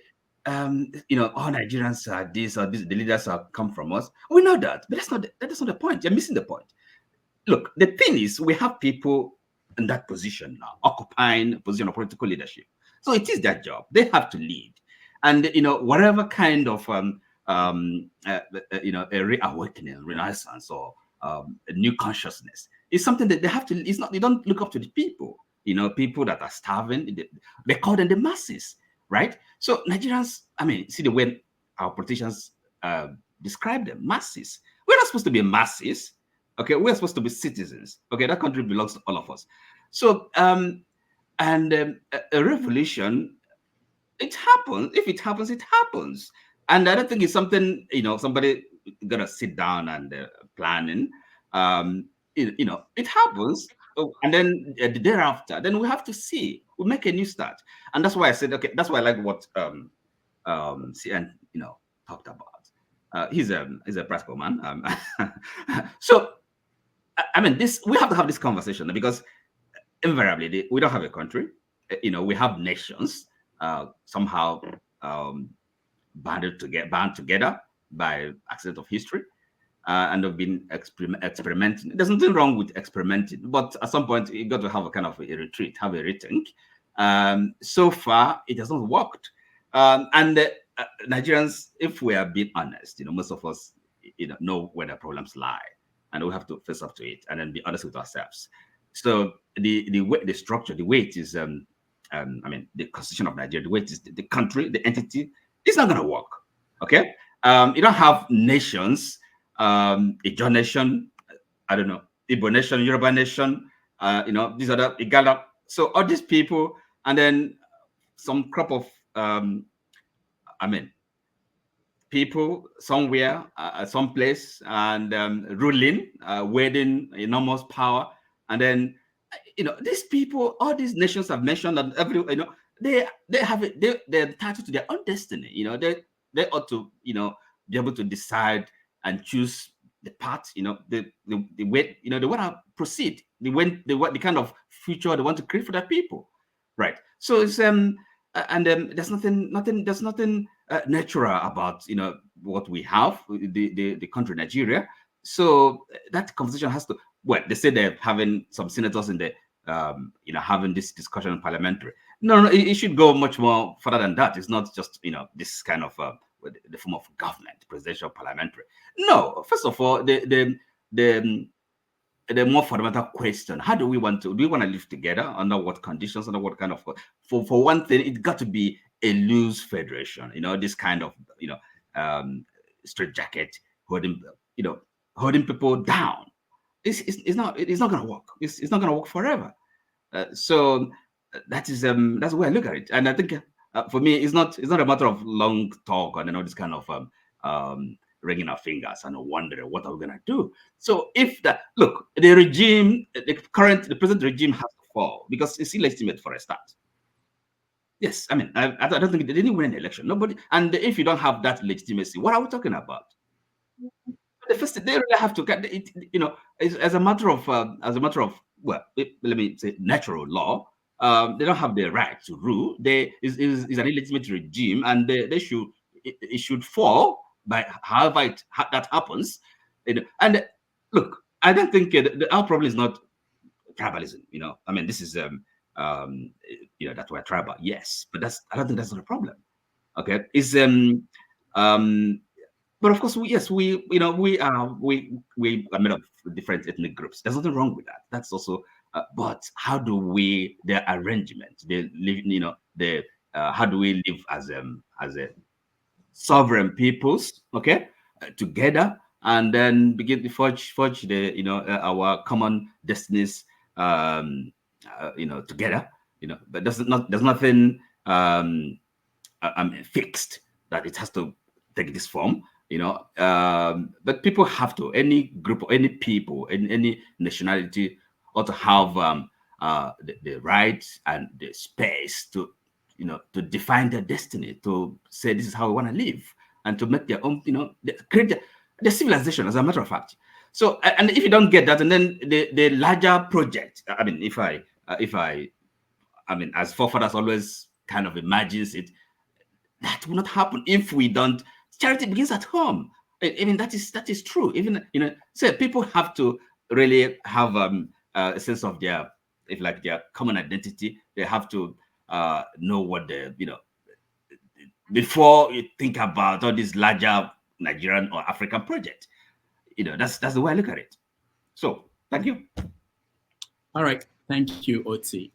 all Nigerians are this or this. The leaders have come from us. We know that, but that's not the point. You're missing the point. Look, the thing is, we have people in that position now, occupying a position of political leadership. So it is their job. They have to lead, and whatever kind of a reawakening, renaissance, or a new consciousness is something that they have to. It's not. They don't look up to the people. People that are starving. They call them the masses, right? So Nigerians, I mean, see the way our politicians describe them, masses. We're not supposed to be masses. Okay, we're supposed to be citizens. Okay, that country belongs to all of us. So. A revolution, it happens. If it happens, it happens. And I don't think it's something, somebody gonna sit down and planning. It happens. And then the day after, then we have to see. We make a new start. And that's why I said, okay, that's why I like what CN, talked about. He's a practical man. So, I mean, we have to have this conversation because invariably, we don't have a country. We have nations somehow bound together by accident of history, and have been experimenting. There's nothing wrong with experimenting, but at some point you got to have a kind of a retreat, have a rethink. So far, it has not worked. Nigerians, if we are being honest, most of us, know where the problems lie. and we have to face up to it and then be honest with ourselves. So the structure, the weight is I mean, the constitution of Nigeria, the weight is the country, the entity. It's not going to work. Okay, you don't have nations, Ijaw nation, I don't know, Igbo nation, Yoruba nation, you know, these other Igala. So all these people, and then some crop of I mean, people somewhere, someplace, and ruling, wielding enormous power, and then you know, these people, all these nations I've mentioned, and every, you know, they have it, they're entitled to their own destiny. You know, they ought to, you know, be able to decide and choose the path, you know, the way, you know, they want to proceed, the kind of future they want to create for their people, right? So it's there's nothing natural about, you know, what we have, the country Nigeria. So that conversation has to, well, they say they're having some senators in the you know, having this discussion in parliamentary. No, it should go much more further than that. It's not just, you know, this kind of the form of government, presidential, parliamentary. No, first of all, the more fundamental question: how do we want to live together? Under what conditions? Under what kind of? For one thing, it got to be a loose federation. You know, this kind of, you know, straitjacket holding people down. It's not going to work. It's not going to work forever. So that's the way I look at it. And I think for me, it's not a matter of long talk and, you know, this kind of wringing our fingers and wondering what are we going to do. So if the regime, the present regime has to fall because it's illegitimate for a start. Yes, I mean, I don't think they didn't win an election. Nobody. And if you don't have that legitimacy, what are we talking about? The first, they really have to get it, you know, as a matter of well, let me say natural law. They don't have the right to rule. Is an illegitimate regime, and it should fall by however that happens. You know, and look, I don't think our problem is not tribalism. You know, I mean, this is you know, that we're tribal, yes, but I don't think that's not a problem. Okay, it's but of course, we are made of different ethnic groups. There's nothing wrong with that. That's also, but how do we, the arrangement, the live, you know, how do we live as a sovereign peoples, okay, together, and then begin to forge the, you know, our common destinies, you know, together, you know. But there's nothing fixed that it has to take this form. You know, but people have to, any group or any people, any nationality ought to have the right and the space to, you know, to define their destiny, to say this is how we want to live, and to make their own, you know, create the civilization, as a matter of fact. So, and if you don't get that, and then the larger project, I mean, if I mean, as forefathers always kind of imagines it, that will not happen if we don't. Charity begins at home. I mean, that is true. Even, you know, so people have to really have a sense of their, if like their common identity. They have to know what the, you know, before you think about all this larger Nigerian or African project. You know, that's the way I look at it. So thank you. All right, thank you, Oti.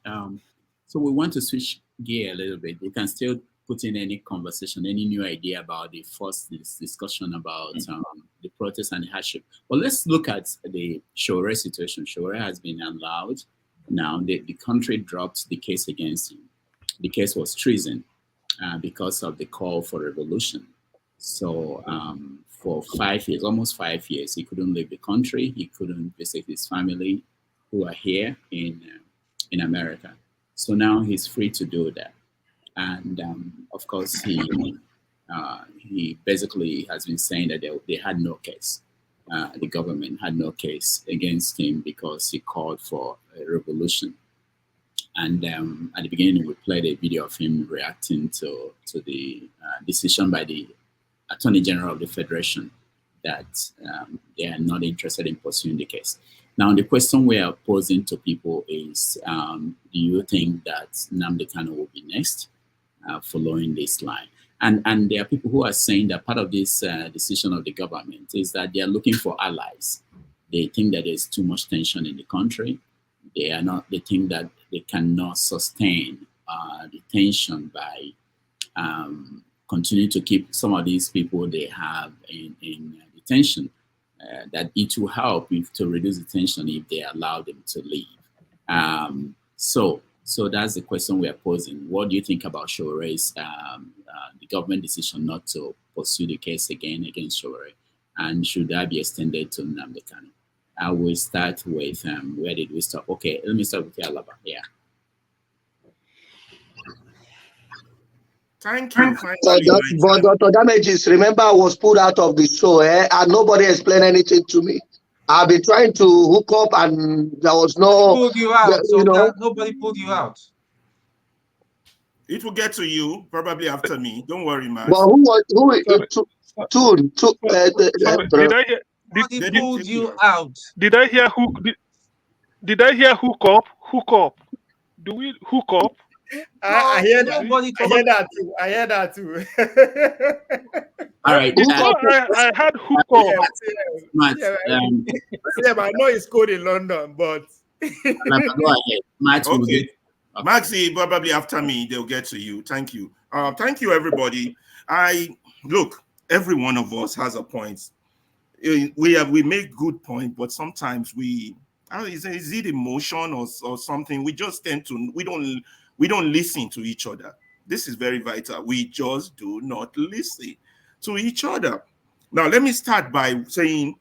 So we want to switch gear a little bit. You can still put in any conversation, any new idea about the first discussion about the protest and the hardship. Well, let's look at the Sowore situation. Sowore has been allowed. Now, the country dropped the case against him. The case was treason because of the call for revolution. So for 5 years, almost 5 years, he couldn't leave the country. He couldn't visit his family who are here in America. So now he's free to do that. And of course, he basically has been saying that they had no case. The government had no case against him because he called for a revolution. And at the beginning, we played a video of him reacting to the decision by the Attorney General of the Federation that they are not interested in pursuing the case. Now, the question we are posing to people is, do you think that Nnamdi Kanu will be next? Following this line. And there are people who are saying that part of this decision of the government is that they are looking for allies. They think that there's too much tension in the country. They think that they cannot sustain the tension by continuing to keep some of these people they have in detention. That it will help to reduce the tension if they allow them to leave. So that's the question we are posing. What do you think about Sowore's the government decision not to pursue the case again against Sowore? And should that be extended to Nnamdi Kanu? I will start with where did we stop? Okay, let me start with Alaba. Yeah. Thank you. But Dr. Damages, remember, I was pulled out of the show, and nobody explained anything to me. I've been trying to hook up, and there was no. Pulled you out, so nobody pulled you out. It will get to you probably after me. Don't worry, Max. But Did They pulled you out. Did I hear hook? Did I hear hook up? Hook up. Do we hook up? I hear that. I hear that too. All right. I had hook up. I know it's cold in London, but go ahead. Okay. Maxi, probably after me, they'll get to you. Thank you. Thank you, everybody. Look, every one of us has a point. We make good point, but sometimes is it emotion or something? We just tend to we don't listen to each other. This is very vital. We just do not listen to each other. Now, let me start by saying,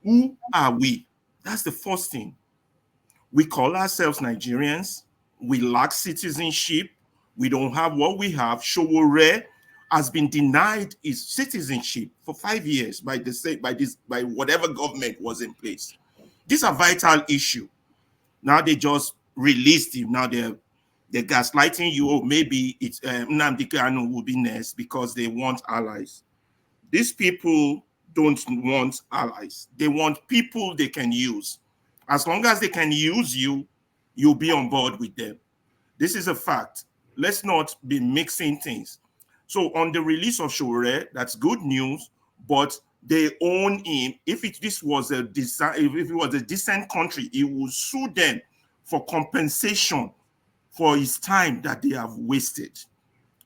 who are we? That's the first thing. We call ourselves Nigerians. We lack citizenship. We don't have what we have. Sowore has been denied his citizenship for 5 years by whatever government was in place. This is a vital issue. Now they just released him. Now they're gaslighting you. Or maybe it's Nnamdi Kanu will be next because they want allies. These people don't want allies. They want people they can use. As long as they can use you, you'll be on board with them. This is a fact. Let's not be mixing things. So on the release of Sowore, that's good news, but they own him. If it was a decent country, it would sue them for compensation for his time that they have wasted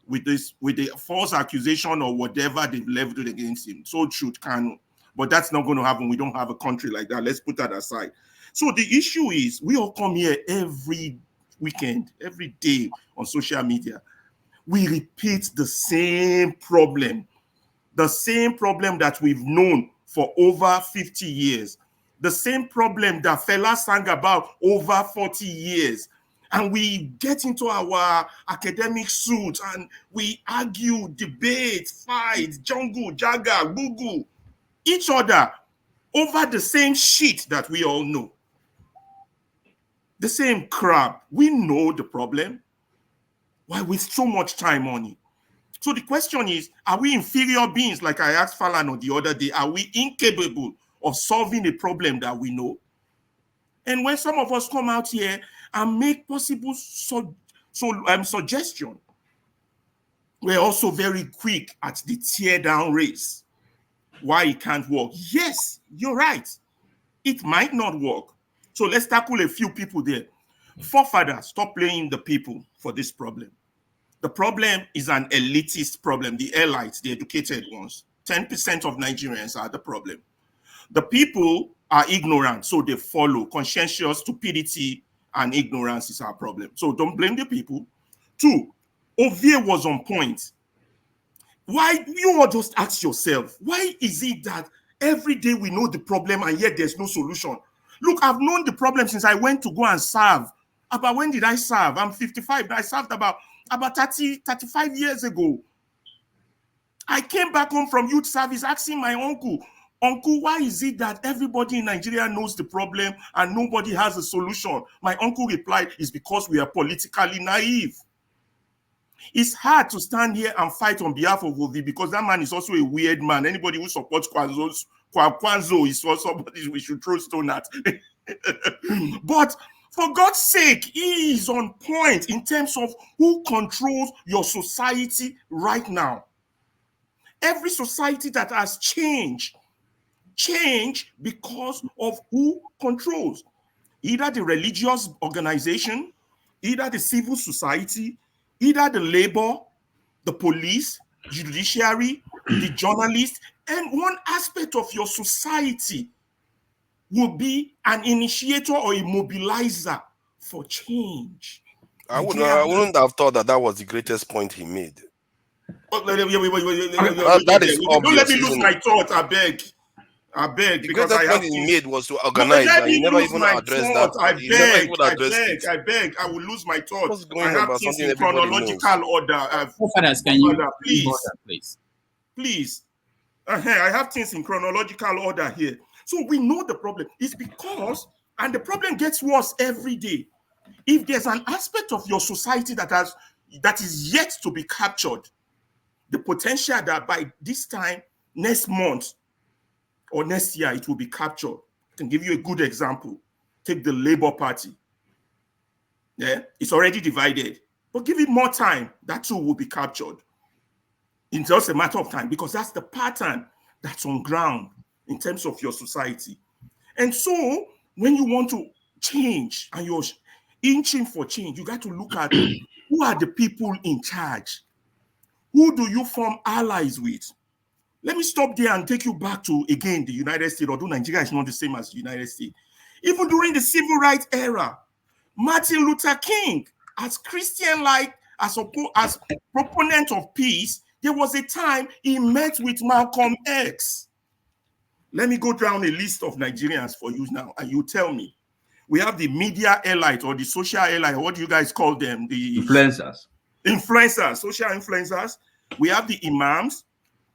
with the false accusation or whatever they've leveled against him. So should Kanu. But that's not going to happen. We don't have a country like that. Let's put that aside. So the issue is we all come here every weekend, every day on social media. We repeat the same problem that we've known for over 50 years, the same problem that Fela sang about over 40 years. And we get into our academic suits and we argue, debate, fight, jungle, jaga, gugu, each other over the same shit that we all know. The same crap. We know the problem. Why waste so much time on it? So the question is, are we inferior beings, like I asked Falano the other day? Are we incapable of solving a problem that we know? And when some of us come out here and make possible suggestion, we're also very quick at the tear down race. Why it can't work? Yes, you're right. It might not work. So let's tackle a few people there. Forefathers, stop playing the people for this problem. The problem is an elitist problem. The elites, the educated ones. 10% of Nigerians are the problem. The people are ignorant, so they follow. Conscientious stupidity and ignorance is our problem. So don't blame the people. 2, Ovie was on point. Why, you all just ask yourself, why is it that every day we know the problem and yet there's no solution? Look, I've known the problem since I went to go and serve. About when did I serve? I'm 55. I served about 35 years ago. I came back home from youth service asking my uncle, why is it that everybody in Nigeria knows the problem and nobody has a solution? My uncle replied, it's because we are politically naive. It's hard to stand here and fight on behalf of Ovi because that man is also a weird man. Anybody who supports Kwanzo is also somebody we should throw stone at. But for God's sake, he is on point in terms of who controls your society right now. Every society that has changed change because of who controls. Either the religious organization, either the civil society, either the labor, the police, judiciary, the journalists, and one aspect of your society will be an initiator or a mobilizer for change. I wouldn't have thought that was the greatest point he made. That is obvious. Don't let me lose my thought, I beg. The greatest point he made was to organize, and he never even addressed that. I beg. I will lose my thought. What's going I have about things something in everybody chronological order. Fathers, can you please? I have things in chronological order here. So we know the problem is because, and the problem gets worse every day. If there's an aspect of your society that is yet to be captured, the potential that by this time next month or next year it will be captured. I can give you a good example. Take the Labour Party. Yeah, it's already divided, but give it more time, that too will be captured. It's just a matter of time, because that's the pattern that's on ground in terms of your society. And so when you want to change and you're inching for change, you got to look at who are the people in charge. Who do you form allies with? Let me stop there and take you back to, again, the United States, although Nigeria is not the same as the United States. Even during the civil rights era, Martin Luther King, as Christian-like, as proponent of peace, there was a time he met with Malcolm X. Let me go down a list of Nigerians for you now, and you tell me. We have the media elite or the social elite. What do you guys call them? The influencers. Influencers, social influencers. We have the imams.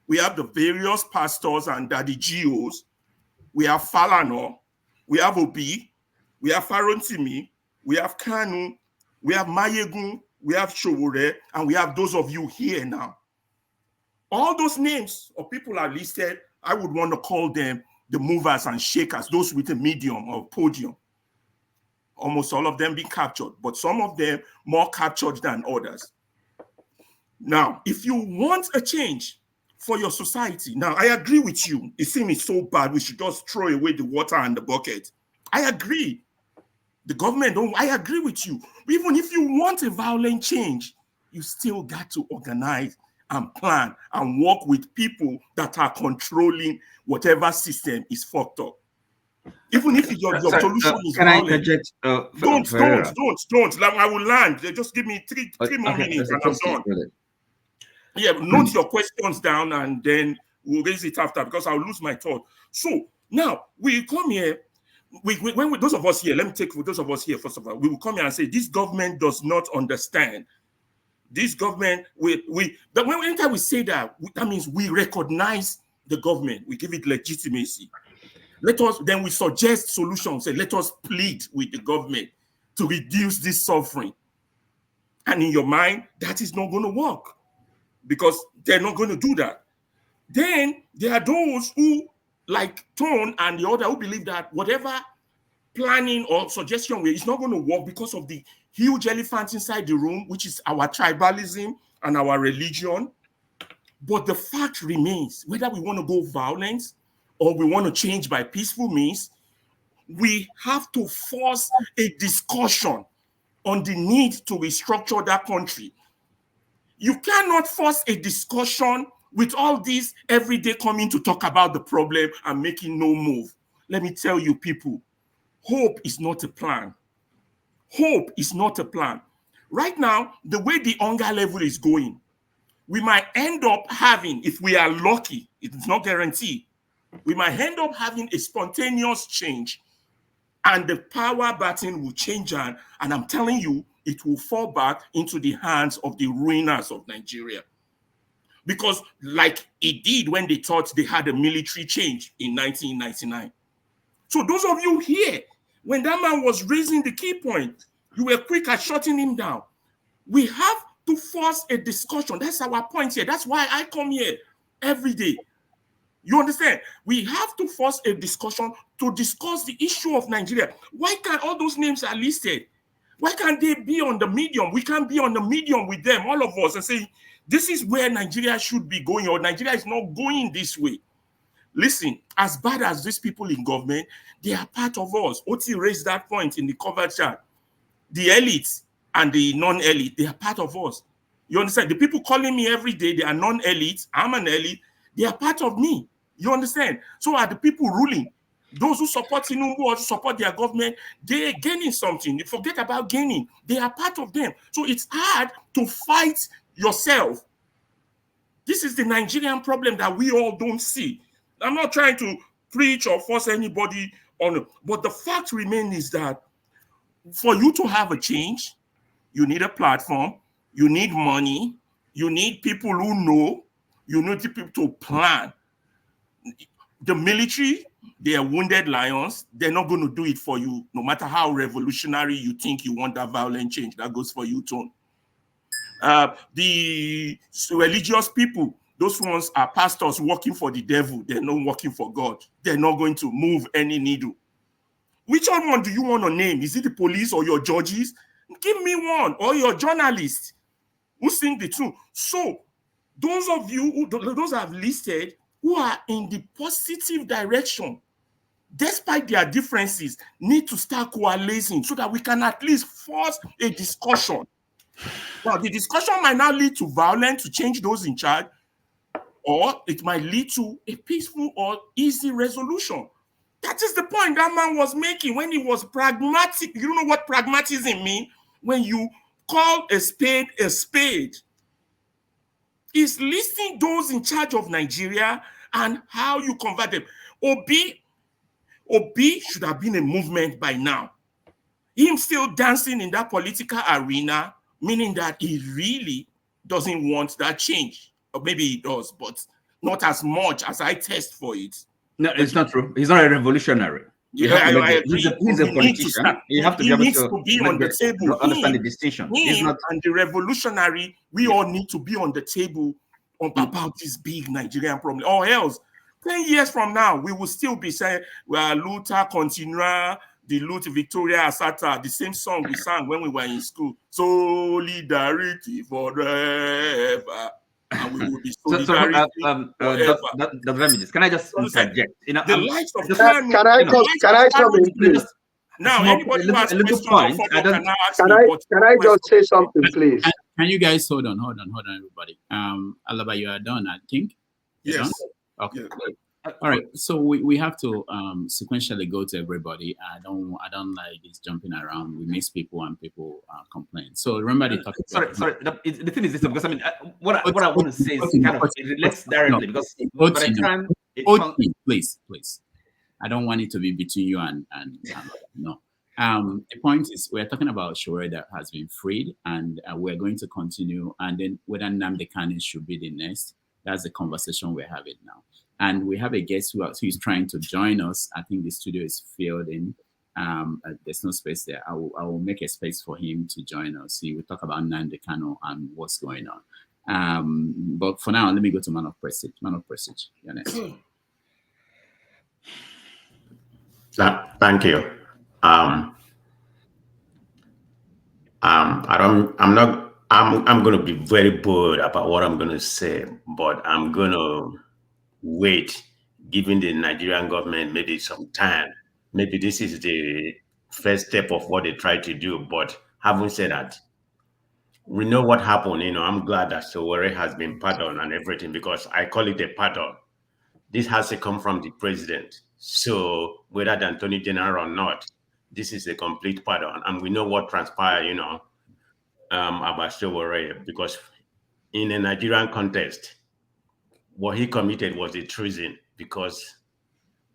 We have the various pastors and the GOs. We have Falana. We have Obi. We have Farontimi. We have Kanu. We have Mayegun. We have Sowore. And we have those of you here now. All those names of people are listed. I would want to call them the movers and shakers, those with a medium or podium. Almost all of them being captured, but some of them more captured than others. Now, if you want a change for your society, now I agree with you. It seems so bad, we should just throw away the water and the bucket. I agree. The government I agree with you. Even if you want a violent change, you still got to organize and plan and work with people that are controlling whatever system is fucked up. Even if your solution is can violent, I interject? Don't. Like, I will land. Just give me three more minutes and I'm done. Yeah, note your questions down and then we'll raise it after, because I'll lose my thought. So now we come here. Those of us here, let me take for those of us here, first of all, we will come here and say this government does not understand. This government, but anytime we say that, that means we recognize the government, we give it legitimacy. Then we suggest solutions, say, let us plead with the government to reduce this suffering. And in your mind, that is not going to work because they're not going to do that. Then there are those who, like Tone and the other, who believe that whatever planning or suggestion is not going to work because of the huge elephant inside the room, which is our tribalism and our religion. But the fact remains, whether we want to go violent or we want to change by peaceful means, we have to force a discussion on the need to restructure that country. You cannot force a discussion with all these every day coming to talk about the problem and making no move. Let me tell you, people, hope is not a plan. Hope is not a plan. Right now, the way the hunger level is going, we might end up having, if we are lucky, it's not guaranteed, we might end up having a spontaneous change and the power button will change, and I'm telling you, it will fall back into the hands of the ruiners of Nigeria. Because like it did when they thought they had a military change in 1999. So those of you here, when that man was raising the key point, you were quick at shutting him down. We have to force a discussion. That's our point here. That's why I come here every day. You understand? We have to force a discussion to discuss the issue of Nigeria. Why can't all those names are listed? Why can't they be on the medium? We can't be on the medium with them, all of us, and say, this is where Nigeria should be going, or Nigeria is not going this way. listen, as bad as these people in government, they are part of us. Oti raised that point in the cover chart. The elites and the non-elite, they are part of us. You understand? The people calling me every day, they are non-elite. I'm an elite. They are part of me. You understand? So are the people ruling. Those who support Tinubu or support their government, they are gaining something. They forget about gaining. They are part of them. So it's hard to fight yourself. This is the Nigerian problem that we all don't see. I'm not trying to preach or force anybody on it, but the fact remains is that for you to have a change, you need a platform, you need money, you need people who know, you need people to plan. The military, they are wounded lions. They're not going to do it for you, no matter how revolutionary you think you want that violent change. That goes for you, too. The religious people, those ones are pastors working for the devil. They're not working for God. They're not going to move any needle. Which one do you want to name? Is it the police or your judges? Give me one, or your journalists who sing the truth. So those of you, those I've listed, who are in the positive direction, despite their differences, need to start coalescing so that we can at least force a discussion. Now, the discussion might not lead to violence to change those in charge, or it might lead to a peaceful or easy resolution. That is the point that man was making when he was pragmatic. You know what pragmatism means? When you call a spade a spade. He's listing those in charge of Nigeria and how you convert them. Obi should have been a movement by now. Him still dancing in that political arena, meaning that he really doesn't want that change. Or maybe he does, but not as much as I test for it. No, it's not true. He's not a revolutionary. Yeah, I agree. He's a politician. You have to be able to be on the table. Understand the distinction. He's not, and the revolutionary, we all need to be on the table about this big Nigerian problem. Or else, 10 years from now, we will still be saying, well, Luther continua, the Luther Victoria Asata, the same song we sang when we were in school. Solidarity forever. And we will be solidarity forever. Can I just interject? The likes of can I come in, please? Now, anybody who has questions can I just say something, please? Can you guys hold on, everybody? Alaba, you are done, I think. You're yes. Done? Okay. Yeah. All right. So we have to sequentially go to everybody. I don't like this jumping around. We miss people and people complain. So remember the topic. Sorry. The thing is this, because I mean, what I want to say is kind of it relates directly because by the time please. I don't want it to be between you and no. The point is, we're talking about Sowore that has been freed, and we're going to continue. And then whether Nnamdi Kanu should be the next, that's the conversation we're having now. And we have a guest who is trying to join us. I think the studio is filled in. There's no space there. I will make a space for him to join us. He will talk about Nnamdi Kanu and what's going on. But for now, let me go to Man of Prestige. Man of Prestige, you're next. Thank you. I'm going to be very bold about what I'm going to say, but I'm going to wait, giving the Nigerian government maybe some time. Maybe this is the first step of what they try to do. But having said that, we know what happened. I'm glad that Sowore has been pardoned and everything, because I call it a pardon. This has to come from the president. So whether the Attorney General or not, this is a complete pardon. And we know what transpired, about Sowore, because in a Nigerian context, what he committed was a treason, because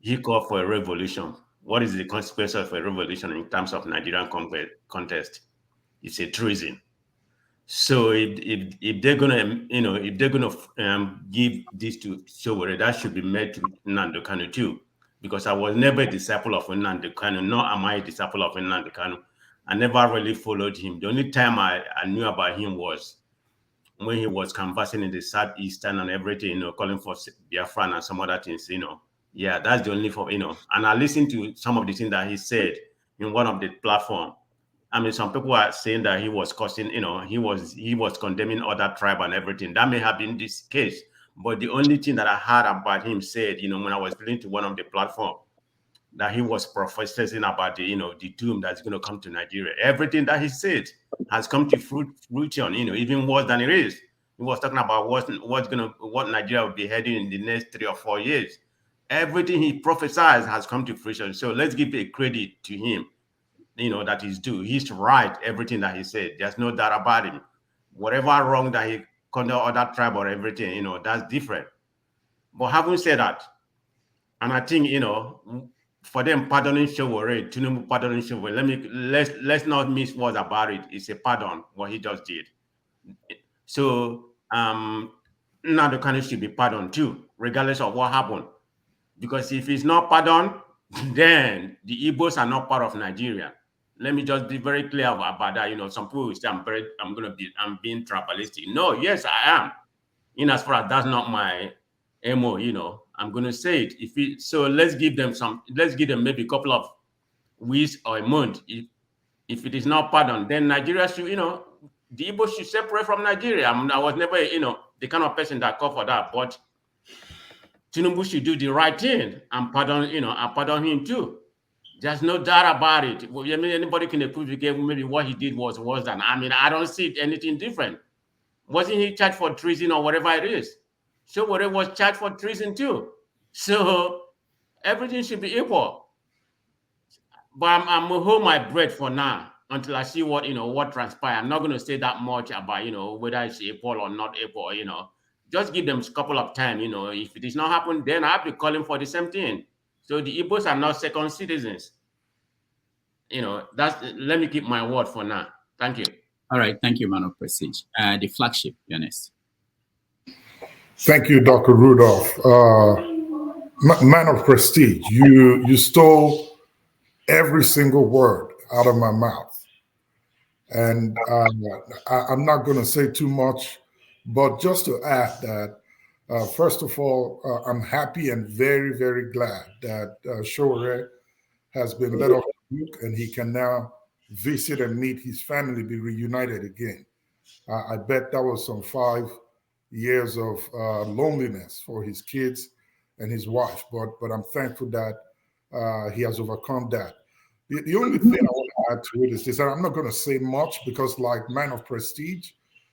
he called for a revolution. What is the consequence of a revolution in terms of Nigerian contest? It's a treason. So if they're gonna give this to Sowore, that should be made to Nnamdi Kanu too, because I was never a disciple of Nnamdi Kanu, nor am I a disciple of Nnamdi Kanu. I never really followed him. The only time I knew about him was when he was canvassing in the Southeastern and everything, calling for Biafran and some other things, Yeah, that's the only and I listened to some of the things that he said in one of the platforms. I mean, some people are saying that he was causing, he was condemning other tribe and everything. That may have been this case, But the only thing that I heard about him said, when I was listening to one of the platform, that he was prophesying about the doom that's going to come to Nigeria. Everything that he said has come to fruition, even worse than it is. He was talking about what Nigeria will be heading in the next 3 or 4 years. Everything he prophesied has come to fruition. So let's give a credit to him, that he's due. He's right, everything that he said. There's no doubt about him. Whatever wrong that he conduct other tribe or everything, that's different. But having said that, and I think, for them pardoning Sowore, Tinubu pardoning Sowore, let's not miss words about it. It's a pardon, what he just did. So Nnamdi Kanu should be pardoned too, regardless of what happened. Because if he's not pardoned, then the Igbos are not part of Nigeria. Let me just be very clear about that. Some people will say I'm being tribalistic. No, yes, I am. In as far as that's not my MO, I'm going to say it. So let's give them maybe a couple of weeks or a month. If it is not pardoned, then Nigeria should, the Igbo should separate from Nigeria. I was never, the kind of person that called for that, but Tinubu should do the right thing and pardon him too. There's no doubt about it. Anybody can equivocate maybe what he did was worse than. I don't see anything different. Wasn't he charged for treason or whatever it is? Sowore was charged for treason too. So everything should be equal. But I'm gonna hold my breath for now until I see what transpires. I'm not gonna say that much about whether it's equal or not equal. Just give them a couple of time. If it is not happening, then I'll be calling for the same thing. So the Igbos are not second citizens. Let me keep my word for now. Thank you. All right, thank you, man of prestige. The flagship, Ernest. Thank you, Dr. Rudolph. Man of prestige, you stole every single word out of my mouth. And I'm not going to say too much, but just to add that, first of all, I'm happy and very, very glad that Sowore has been let off the hook and he can now visit and meet his family, be reunited again. I bet that was some 5 years of loneliness for his kids and his wife, but I'm thankful that he has overcome that. The only thing I want to add to it is this, and I'm not going to say much because like man of prestige,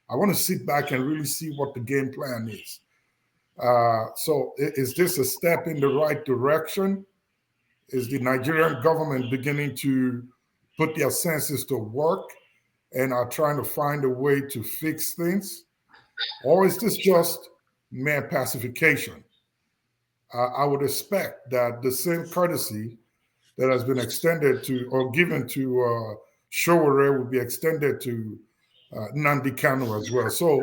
I want to sit back and really see what the game plan is. So is this a step in the right direction? Is the Nigerian government beginning to put their senses to work and are trying to find a way to fix things? Or is this just mere pacification? I would expect that the same courtesy that has been extended to or given to Sowore would be extended to Nnamdi Kanu as well. So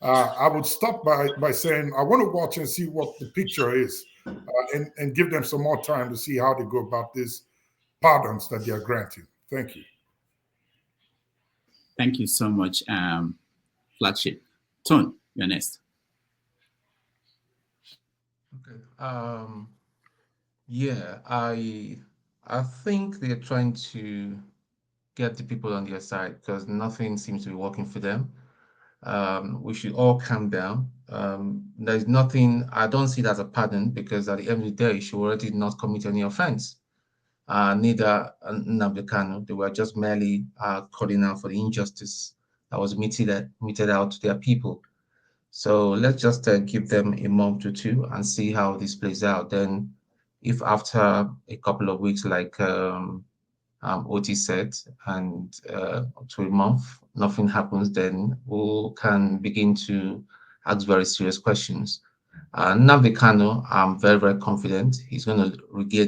I would stop by saying I want to watch and see what the picture is and give them some more time to see how they go about these pardons that they are granting. Thank you. Thank you so much, flagship. Tone, you're next. Okay. Yeah, I think they're trying to get the people on their side because nothing seems to be working for them. We should all calm down. There's nothing, I don't see that as a pardon because at the end of the day, she already did not commit any offense. Neither Nnamdi Kanu. They were just merely calling out for the injustice that was meted out to their people. So let's just give them a month or two and see how this plays out. Then if after a couple of weeks, like Oti said, and to a month, nothing happens, then we can begin to ask very serious questions. Nnamdi Kanu, I'm very, very confident he's going to regain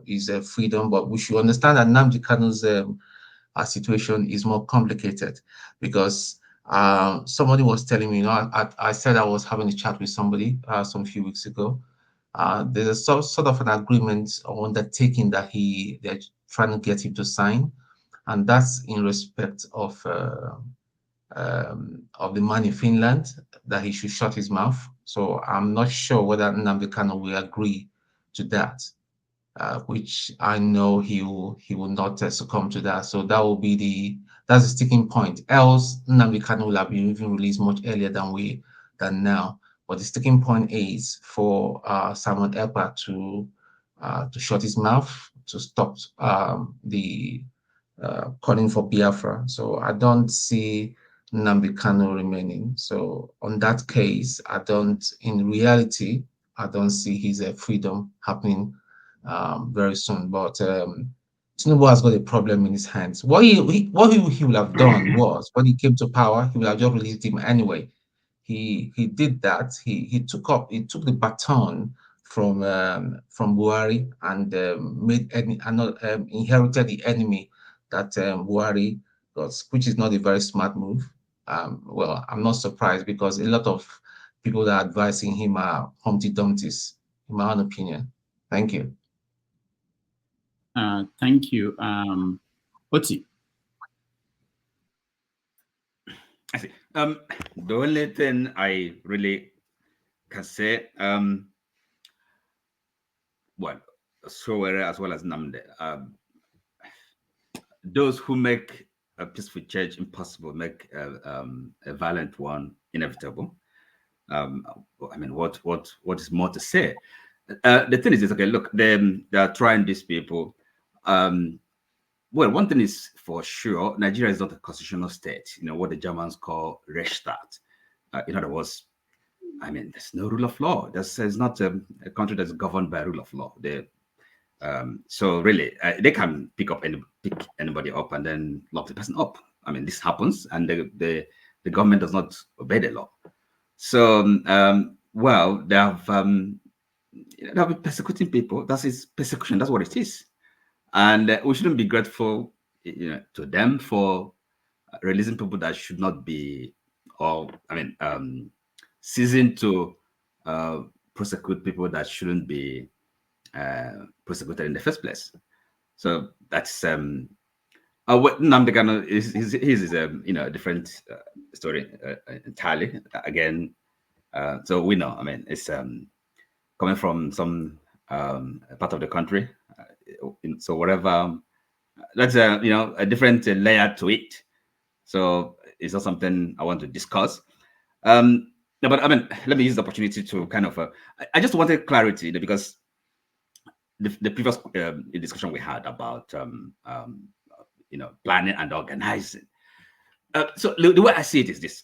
his freedom, but we should understand that Nnamdi Kanu's situation is more complicated because somebody was telling me, I said I was having a chat with somebody some few weeks ago. There's a sort of an agreement or undertaking that they're trying to get him to sign, and that's in respect of the man in Finland, that he should shut his mouth. So I'm not sure whether Nnamdi Kanu will agree to that, which I know he will not succumb to that. So that will be that's the sticking point. Else Nnamdi Kanu will have been even released much earlier than now. But the sticking point is for Simon Ekpa to shut his mouth, to stop the calling for Biafra. So I don't see Nnamdi Kanu remaining. So on that case, in reality, I don't see his freedom happening very soon. But Tinubu has got a problem in his hands. What he would have done was, when he came to power, he would have just released him anyway. He did that. He took the baton from Buhari and inherited the enemy that Buhari got, which is not a very smart move. Well, I'm not surprised, because a lot of people that are advising him are Humpty Dumptys, in my own opinion. Thank you. Thank you. Oti. I see. The only thing I really can say, well, Sowore as well as Nnamdi, those who make a peaceful change impossible make a violent one inevitable. I mean, what is more to say? The thing is, okay, look, they are trying these people. Well, one thing is for sure, Nigeria is not a constitutional state, what the Germans call Rechtsstaat. In other words, I mean, there's no rule of law. There's not a country that's governed by rule of law. So really, they can pick anybody up and then lock the person up. I mean, this happens, and the government does not obey the law. So, well, they have been persecuting people. That is persecution. That's what it is. And we shouldn't be grateful, to them for releasing people that should not be, ceasing to prosecute people that shouldn't be prosecuted in the first place. So that's what Nnamdi Kanu is a different story entirely. Again, so we know. I mean, it's coming from some part of the country. So whatever, that's a different layer to it. So it's not something I want to discuss. No, but I mean, let me use the opportunity to kind of. I just wanted clarity, because the previous discussion we had about planning and organizing. So the way I see it is this.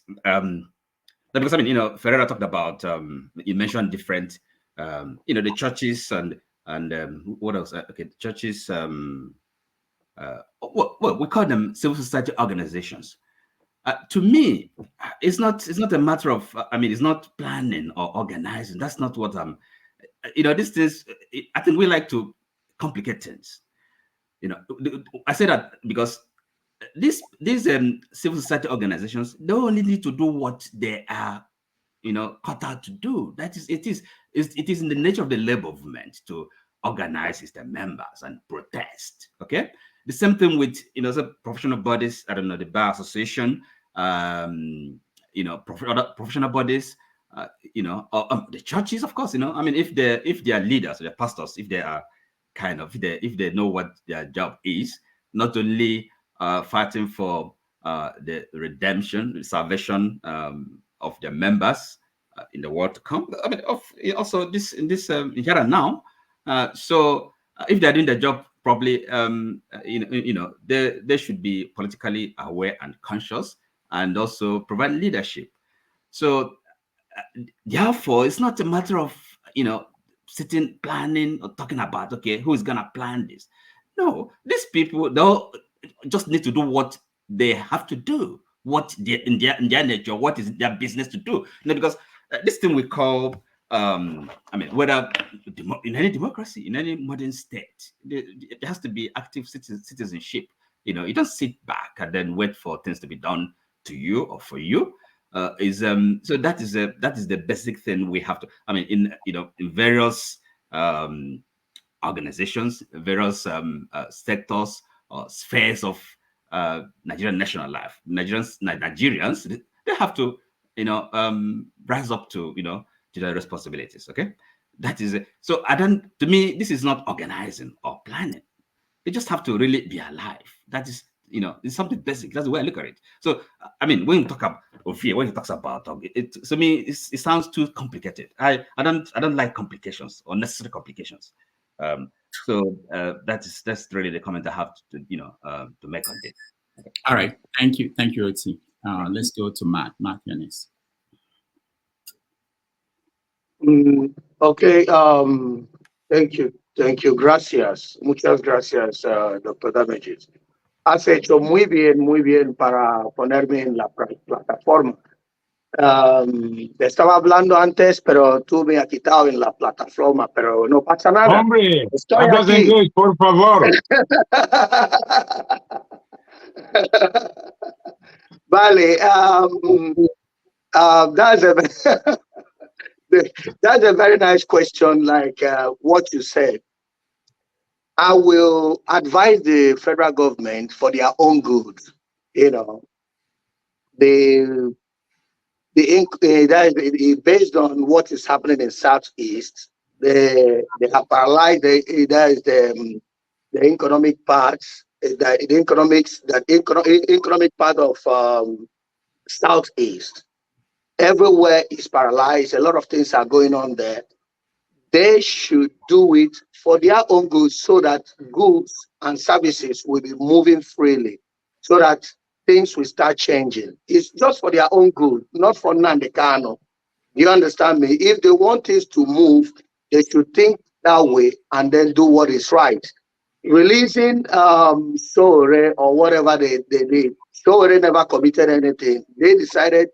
Because I mean, Ferreira talked about. You mentioned different, the churches and what else? Okay, churches. Well, we call them civil society organizations. To me, it's not a matter of. I mean, it's not planning or organizing. That's not what I'm. These things. I think we like to complicate things. I say that because these civil society organizations, they only need to do what they are, cut out to do. That is, it is in the nature of the labor movement to organize its members and protest. Okay, the same thing with some professional bodies. I don't know, the Bar Association, professional bodies, or the churches, of course. I mean, if they are leaders or the pastors, if they are if they know what their job is, not only fighting for the redemption, the salvation of their members in the world to come. I mean, also in here and now. So if they're doing their job properly, they should be politically aware and conscious, and also provide leadership. So therefore, it's not a matter of sitting planning or talking about, okay, who is gonna plan this. No, these people, they'll just need to do what they have to do, what in their nature, what is their business to do. Because this thing we call, I mean, whether in any democracy, in any modern state, there has to be active citizenship. You don't sit back and then wait for things to be done to you or for you. So that is the basic thing we have to. I mean, in various organizations, various sectors or spheres of Nigerian national life. Nigerians, they have to rise up to to their responsibilities. Okay, that is it. So to me, this is not organizing or planning. They just have to really be alive. That is You know, it's something basic. That's the way I look at it. So, I mean, when you talk about fear, when he talks about it, to me, it sounds too complicated. I don't like complications or necessary complications. So that's really the comment I have to to make on this. Okay. All right, thank you, Oti. Let's go to Matt. Matt, you're next. Okay. Thank you. Gracias. Muchas gracias, Dr. Damages. Has hecho muy bien para ponerme en la plataforma. Te estaba hablando antes, pero tú me has quitado en la plataforma, pero no pasa nada. Hombre, Estoy hablas aquí. inglés, por favor. Vale. That's a very nice question, like what you said. I will advise the federal government for their own good. You know, that is based on what is happening in Southeast. They have paralyzed the economic parts, economic part of Southeast. Everywhere is paralyzed. A lot of things are going on there. They should do it for their own good so that goods and services will be moving freely, so that things will start changing. It's just for their own good, not for Nnamdi Kanu. You understand me? If they want things to move, they should think that way and then do what is right. Releasing Sowore or whatever they did, Sowore never committed anything. They decided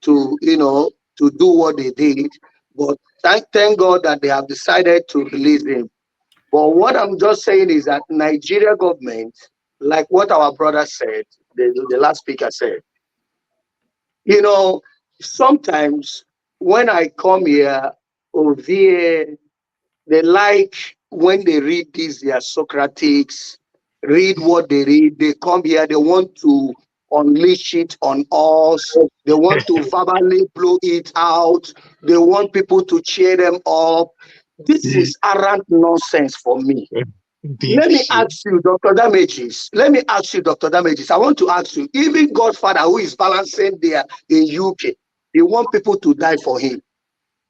to do what they did, but thank God that they have decided to release him. But what I'm just saying is that Nigeria government, like what our brother said, the last speaker said, sometimes when I come here, Ovie, they like when they read their Socrates, read what they read, they come here, they want to unleash it on us. They want to verbally blow it out. They want people to cheer them up. This is arrant nonsense for me. Let me ask you, Dr. Damages. I want to ask you, even Godfather, who is balancing there in UK, he want people to die for him.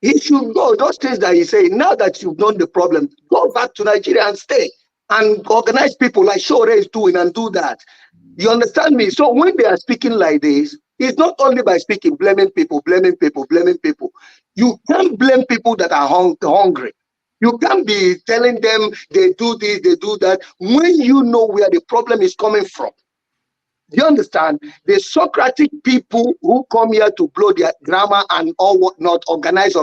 He should go. Those things that he's saying, now that you've known the problem, go back to Nigeria and stay and organize people like Sowore is doing and do that. You understand me? So when they are speaking like this, it's not only by speaking, blaming people. You can't blame people that are hungry. You can't be telling them they do this, they do that, when you know where the problem is coming from. You understand? The Socratic people who come here to blow their grammar and all whatnot, organize.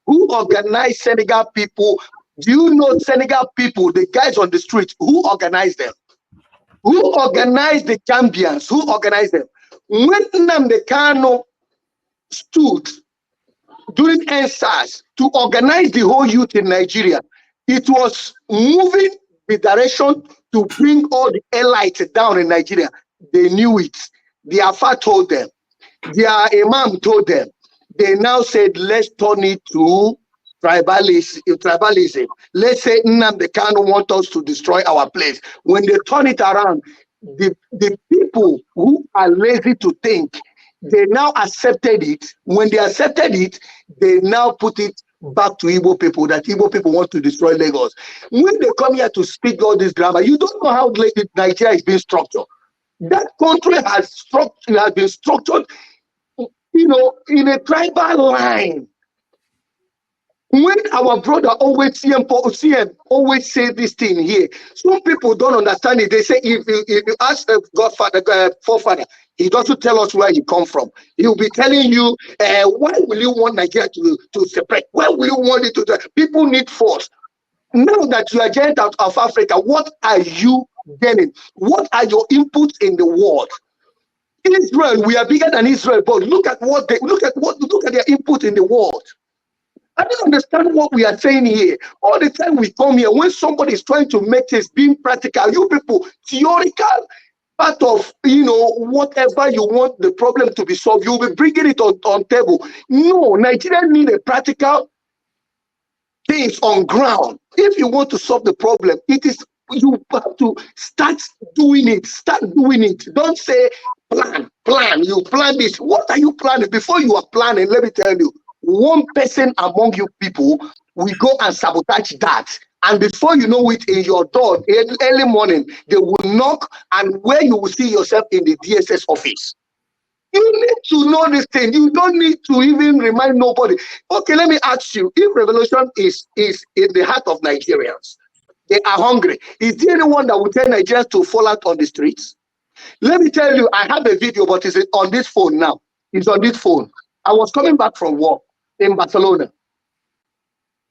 Who organize Senegal people? Do you know Senegal people, the guys on the street, who organize them? Who organized the Gambians? Who organized them? When Nnamdi Kanu stood during NSAS to organize the whole youth in Nigeria, it was moving the direction to bring all the elites down in Nigeria. They knew it. The Afa told them. Their Imam told them. They now said, let's turn it to tribalism. Let's say Nnamdi Kanu want us to destroy our place. When they turn it around, the people who are lazy to think, they now accepted it. When they accepted it, they now put it back to Igbo people, that Igbo people want to destroy Lagos. When they come here to speak all this drama, you don't know how Nigeria is being structured. That country has been structured, in a tribal line. When our brother always CM always say this thing here, some people don't understand it. They say if you ask the forefather, he doesn't tell us where he come from. He'll be telling you, why will you want Nigeria to separate? Why will you want it to? People need force. Now that you are giant out of Africa, what are you getting? What are your inputs in the world? Israel, we are bigger than Israel, but look at their input in the world. I don't understand what we are saying here. All the time we come here, when somebody is trying to make this being practical, you people, theoretical, part of, whatever you want the problem to be solved, you'll be bringing it on table. No, Nigeria need a practical things on ground. If you want to solve the problem, it is you have to start doing it. Start doing it. Don't say plan. You plan this. What are you planning? Before you are planning, let me tell you, one person among you people will go and sabotage that. And before you know it, in your door, early morning, they will knock, and where you will see yourself in the DSS office. You need to know this thing. You don't need to even remind nobody. Okay, let me ask you, if revolution is in the heart of Nigerians, they are hungry. Is there anyone that will tell Nigerians to fall out on the streets? Let me tell you, I have a video, but it's on this phone now. It's on this phone. I was coming back from work in Barcelona.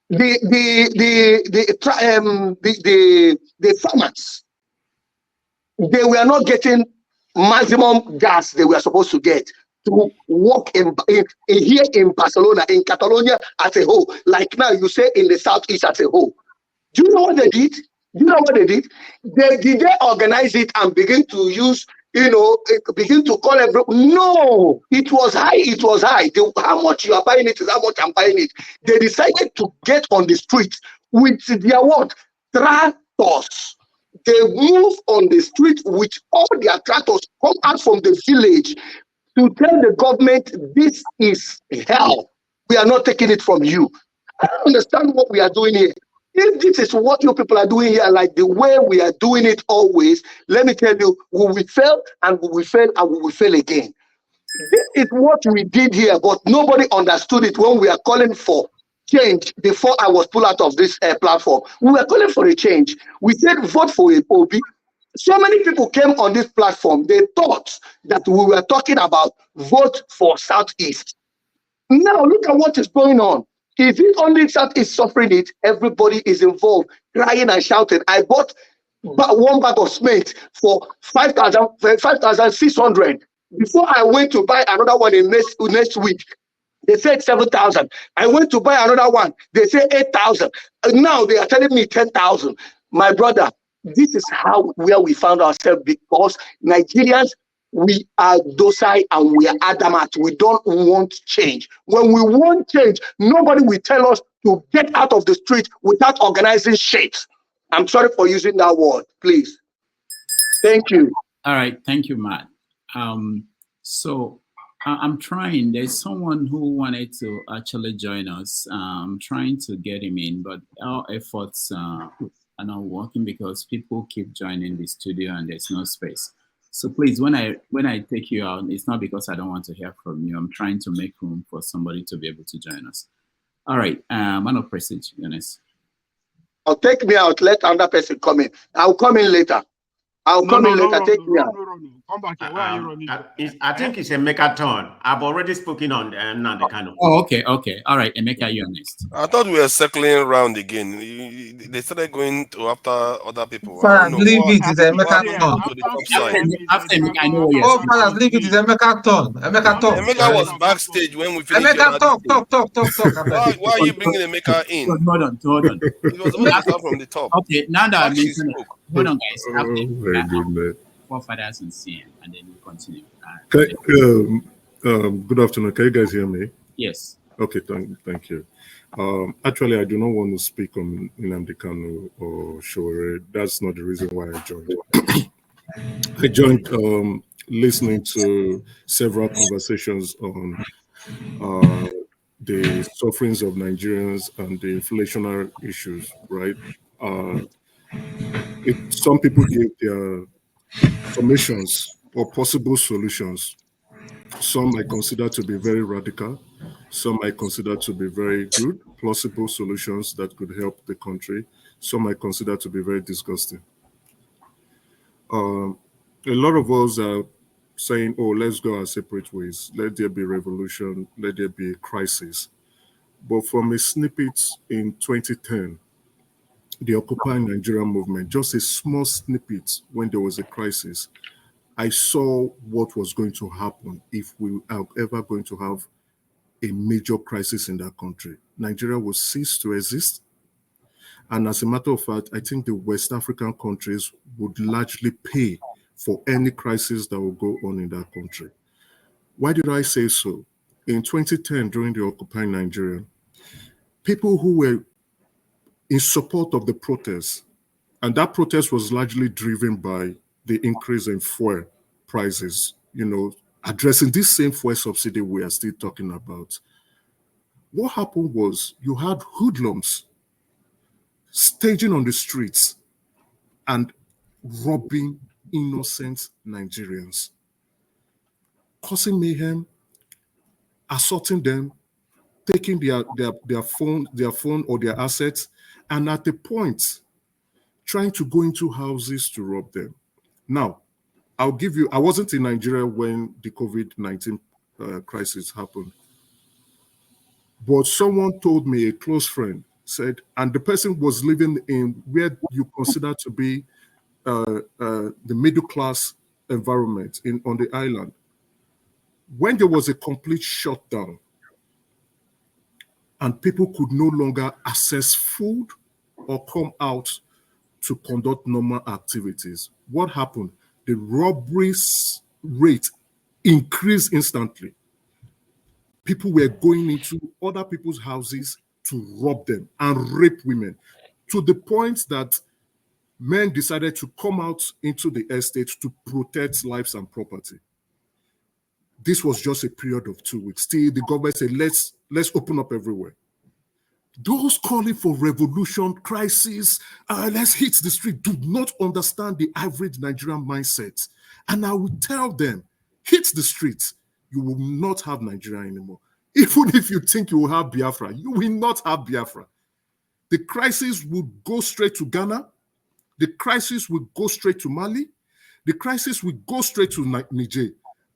The farmers, they were not getting maximum gas they were supposed to get to work in here in Barcelona, in Catalonia as a whole. Like now, you say in the southeast as a whole. Do you know what they did? They organize it and begin to use, begin to call everyone. No, it was high. How much you are buying it is how much I'm buying it. They decided to get on the streets with their what? Tractors. They move on the street with all their tractors, come out from the village to tell the government, this is hell. We are not taking it from you. I don't understand what we are doing here. If this is what you people are doing here, like the way we are doing it always, let me tell you, we will fail and we will fail and we will fail again. This is what we did here, but nobody understood it when we are calling for change. Before I was pulled out of this platform, we were calling for a change. We said vote for a Obi. So many people came on this platform. They thought that we were talking about vote for Southeast. Now look at what is going on. If it only Southeast suffering it, everybody is involved, crying and shouting. I bought one bag of cement for 5,600. Before I went to buy another one in next week, they said 7,000. I went to buy another one. They say 8,000. Now they are telling me 10,000. My brother, this is where we found ourselves, because Nigerians, we are docile and we are adamant. We don't want change. When we want change, nobody will tell us to get out of the street without organizing shit. I'm sorry for using that word, please. Thank you. All right, thank you, Matt. So I'm trying. There's someone who wanted to actually join us. I'm trying to get him in, but our efforts are not working because people keep joining the studio and there's no space. So please, when I take you out, it's not because I don't want to hear from you. I'm trying to make room for somebody to be able to join us. All right, man of prestige, Eunice. I'll take me out. Let another person come in. I'll come in later. Take me out. Come back here. Where are you running? I think it's Emeka turn. I've already spoken on Nnamdi Kanu. Oh, okay. All right, Emeka, you're next. I thought we were circling around again. They started going to after other people. Fathers, leave it. It's Emeka turn. After Emeka, I know yes. Oh, fathers, leave it. It's Emeka turn. Emeka talk. Emeka was backstage when we finished. Emeka talk. Why are you bringing Emeka in? Hold on. He was supposed to start from the top. Okay, now that I mentioned it, hold on, guys. Very good, man. Forefathers and CM, and then we continue. Good afternoon. Can you guys hear me? Yes. Okay, thank you. Actually, I do not want to speak on Nnamdi Kanu or Sowore. That's not the reason why I joined. I joined listening to several conversations on the sufferings of Nigerians and the inflationary issues, right? Some people gave their summations or possible solutions. Some I consider to be very radical. Some I consider to be very good, plausible solutions that could help the country. Some I consider to be very disgusting. A lot of us are saying, oh, let's go our separate ways. Let there be revolution. Let there be a crisis. But from a snippet in 2010, the Occupy Nigeria movement, just a small snippet when there was a crisis, I saw what was going to happen if we are ever going to have a major crisis in that country. Nigeria will cease to exist. And as a matter of fact, I think the West African countries would largely pay for any crisis that will go on in that country. Why did I say so? In 2010, during the Occupy Nigeria, people who were in support of the protests And that protest was largely driven by the increase in fuel prices, addressing this same fuel subsidy we are still talking about. What happened was you had hoodlums staging on the streets and robbing innocent Nigerians, causing mayhem, assaulting them, taking their phone or their assets, and at the point trying to go into houses to rob them. Now, I wasn't in Nigeria when the COVID-19 crisis happened, but someone told me, a close friend said, and the person was living in where you consider to be the middle class environment on the island. When there was a complete shutdown and people could no longer access food or come out to conduct normal activities, what happened? The robberies rate increased instantly. People were going into other people's houses to rob them and rape women, to the point that men decided to come out into the estate to protect lives and property. This was just a period of 2 weeks. Still, the government said, let's open up everywhere. Those calling for revolution, crisis, let's hit the street, do not understand the average Nigerian mindset. And I will tell them, hit the streets, you will not have Nigeria anymore. Even if you think you will have Biafra, you will not have Biafra. The crisis would go straight to Ghana. The crisis will go straight to Mali. The crisis will go straight to Niger.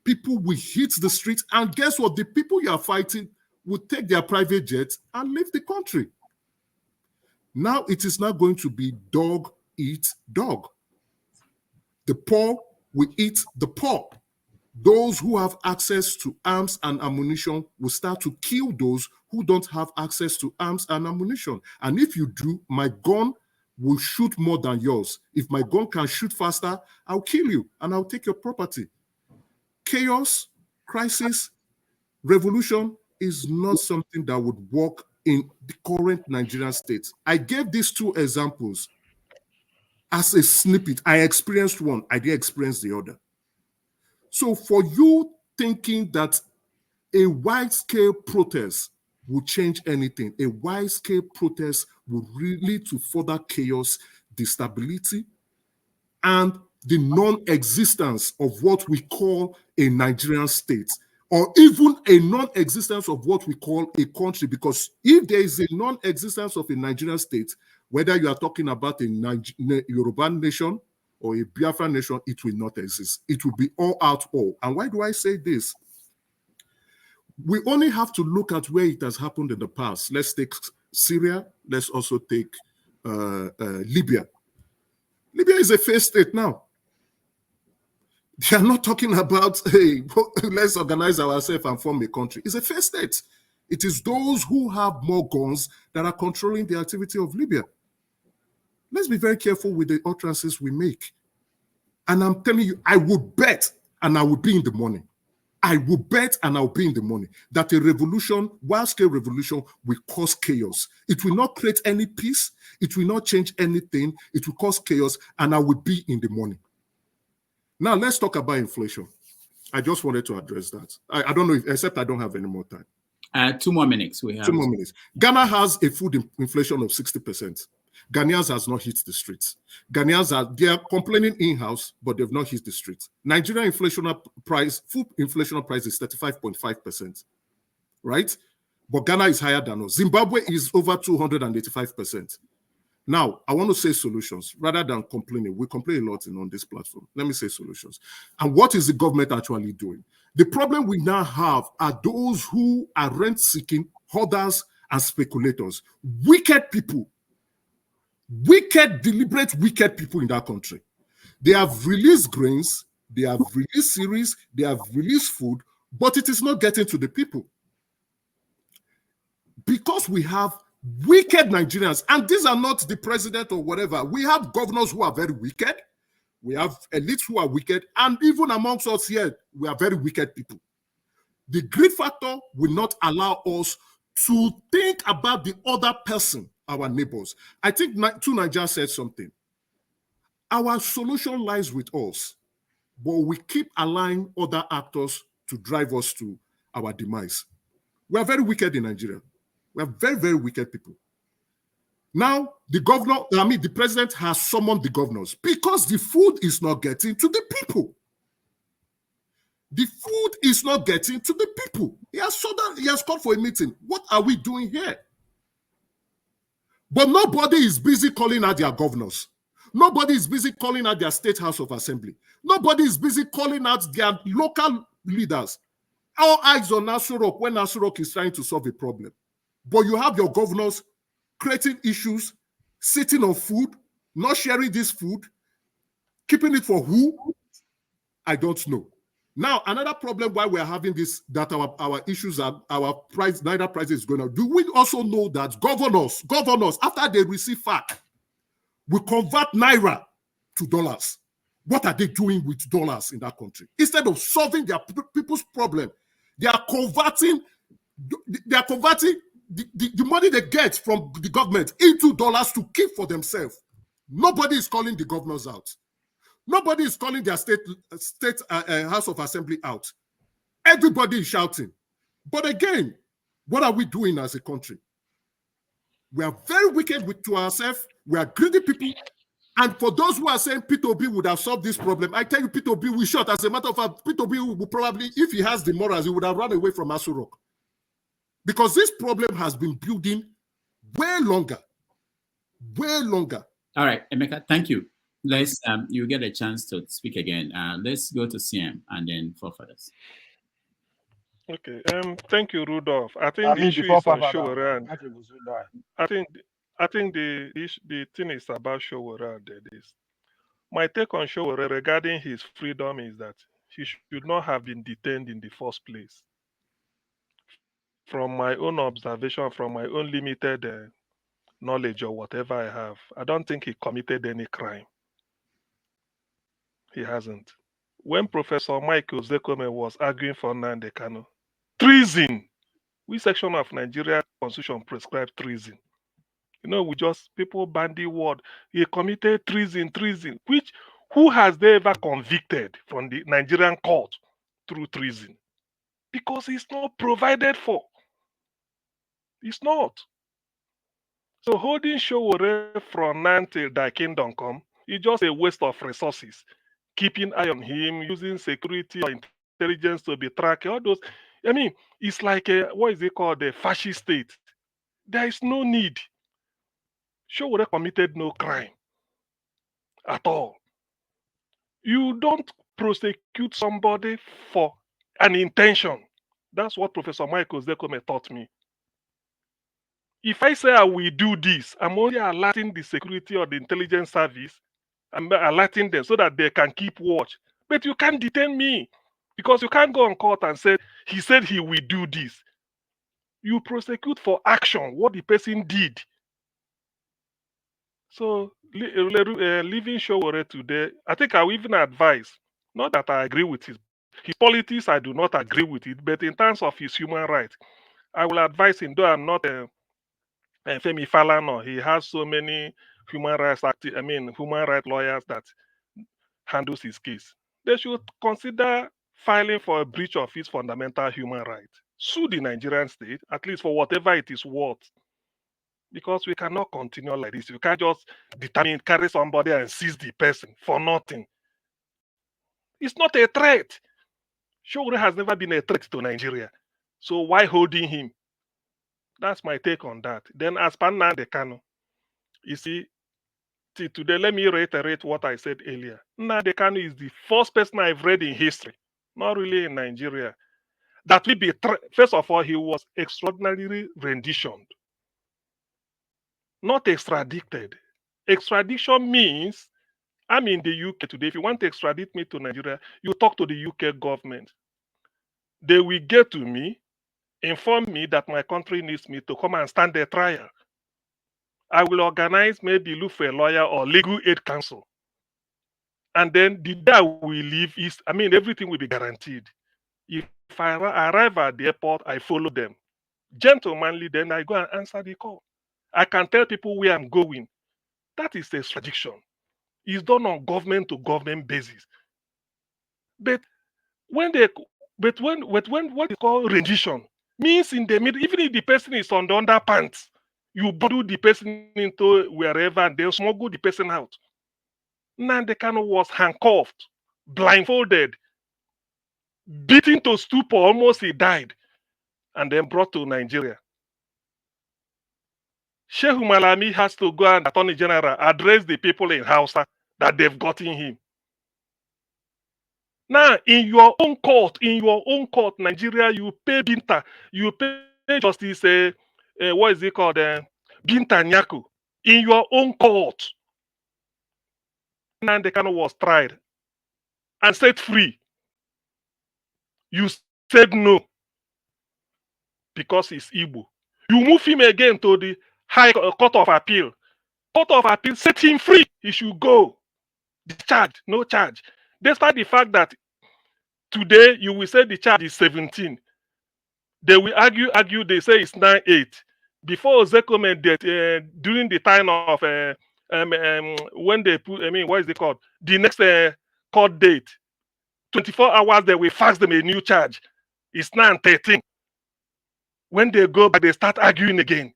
People will hit the streets, and guess what? The people you are fighting will take their private jets and leave the country. Now it is not going to be dog eat dog. The poor will eat the poor. Those who have access to arms and ammunition will start to kill those who don't have access to arms and ammunition. And if you do, my gun will shoot more than yours. If my gun can shoot faster, I'll kill you and I'll take your property. Chaos, crisis, revolution is not something that would work in the current Nigerian state. I gave these 2 examples as a snippet. I experienced one, I didn't experience the other. So for you thinking that a wide-scale protest will change anything, a wide-scale protest will lead to further chaos, instability, and the non-existence of what we call a Nigerian state, or even a non-existence of what we call a country. Because if there is a non-existence of a Nigerian state, whether you are talking about a Yoruba nation or a Biafra nation, it will not exist. It will be all out all. And why do I say this? We only have to look at where it has happened in the past. Let's take Syria. Let's also take Libya. Libya is a failed state now. They are not talking about, hey, let's organize ourselves and form a country. It's a failed state. It is those who have more guns that are controlling the activity of Libya. Let's be very careful with the utterances we make. And I'm telling you, I would bet, and I will be in the money. I will bet, and I'll be in the money, that a revolution, wide-scale revolution, will cause chaos. It will not create any peace. It will not change anything. It will cause chaos, and I will be in the money. Now, let's talk about inflation. I just wanted to address that. I don't know, except I don't have any more time. 2 more minutes. We have 2 more minutes. Ghana has a food inflation of 60%. Ghanaians has not hit the streets. They are complaining in-house, but they've not hit the streets. Nigerian food inflation price is 35.5%, right? But Ghana is higher than us. Zimbabwe is over 285%. Now, I want to say solutions rather than complaining. We complain a lot on this platform. Let me say solutions. And what is the government actually doing? The problem we now have are those who are rent-seeking, hoarders, and speculators. Wicked people. Deliberate wicked people in that country. They have released grains, they have released cereals, they have released food, but it is not getting to the people. Because we have wicked Nigerians, and these are not the president or whatever. We have governors who are very wicked. We have elites who are wicked, and even amongst us here, we are very wicked people. The greed factor will not allow us to think about the other person, our neighbors. I think 2Nigeria said something. Our solution lies with us, but we keep allowing other actors to drive us to our demise. We are very wicked in Nigeria. We are very, very wicked people. Now, the president has summoned the governors because the food is not getting to the people. The food is not getting to the people. He has called for a meeting. What are we doing here? But nobody is busy calling out their governors. Nobody is busy calling out their state house of assembly. Nobody is busy calling out their local leaders. Our eyes on Aso Rock when Aso Rock is trying to solve a problem. But you have your governors creating issues, sitting on food, not sharing this food, keeping it for who? I don't know. Now, another problem why we're having this, that our issues are, our price, Naira price is going up. Do we also know that governors, after they receive FAC, will convert Naira to dollars? What are they doing with dollars in that country? Instead of solving their people's problem, they are converting the money they get from the government into dollars to keep for themselves. Nobody is calling the governors out. Nobody is calling their state House of Assembly out. Everybody is shouting. But again, what are we doing as a country? We are very wicked to ourselves. We are greedy people. And for those who are saying P2B would have solved this problem, I tell you, P2B will shot. As a matter of fact, P2B will probably, if he has the morals, he would have run away from Aso Rock. Because this problem has been building way longer. Way longer. All right, Emeka, thank you. Let's you get a chance to speak again. Let's go to CM and then forefathers. Okay. Thank you, Rudolph. I think the issue is on Sowore, and I think the thing is about Sowore. This my take on Sowore regarding his freedom is that he should not have been detained in the first place. From my own observation, from my own limited knowledge or whatever I have, I don't think he committed any crime. He hasn't. When Professor Michael Zekome was arguing for Nnamdi Kanu, treason. Which section of Nigeria Constitution prescribes treason? You know, people bandy word. He committed treason. Who has they ever convicted from the Nigerian court through treason? Because it's not provided for. It's not. So holding Sowore from now till thy kingdom come is just a waste of resources. Keeping eye on him, using security or intelligence to be tracking all those. I mean, it's like what is it called? The fascist state. There is no need. Sowore committed no crime at all. You don't prosecute somebody for an intention. That's what Professor Michael Zekome taught me. If I say I will do this, I'm only alerting the security or the intelligence service. I'm alerting them so that they can keep watch. But you can't detain me because you can't go on court and say, he said he will do this. You prosecute for action, what the person did. So leaving Sowore today, I think I will even advise, not that I agree with his politics, I do not agree with it, but in terms of his human rights, I will advise him, though I'm not Femi Falana, he has so many human rights lawyers that handles his case. They should consider filing for a breach of his fundamental human rights. Sue the Nigerian state, at least for whatever it is worth. Because we cannot continue like this. You can't just carry somebody and seize the person for nothing. It's not a threat. Sowore has never been a threat to Nigeria. So why holding him? That's my take on that. Then as per Nnamdi Kanu, you see, today, let me reiterate what I said earlier. Nnamdi Kanu is the first person I've read in history, not really in Nigeria, that will be, first of all, he was extraordinarily renditioned, not extradited. Extradition means I'm in the UK today. If you want to extradite me to Nigeria, you talk to the UK government. They will get to me, inform me that my country needs me to come and stand their trial. I will organize, maybe look for a lawyer or legal aid counsel. And then the day I will leave everything will be guaranteed. If I arrive at the airport, I follow them. Gentlemanly, then I go and answer the call. I can tell people where I'm going. That is extradition. is done on government to government basis. But when they when what is called rendition means in the middle, even if the person is on the underpants, you bundle the person into wherever and they'll smuggle the person out. Nnamdi Kanu was handcuffed, blindfolded, beaten to stupor, almost he died, and then brought to Nigeria. Sheikh Malami has to go and Attorney General address the people in Hausa that they've gotten him. Now, in your own court, Nigeria, you pay Binta, you pay Justice, what is it called, Binta Nyako. In your own court, Nnamdi Kanu was tried and set free. You said no because he's Igbo. You move him again to the High Court of Appeal. Court of Appeal set him free. He should go. Discharged, no charge. Despite the fact that today you will say the charge is 17. They will argue, they say it's 9-8. Before Zekome during the time of when they put, what is it called? The next court date, 24 hours, they will fax them a new charge. It's 9-13. When they go back, they start arguing again.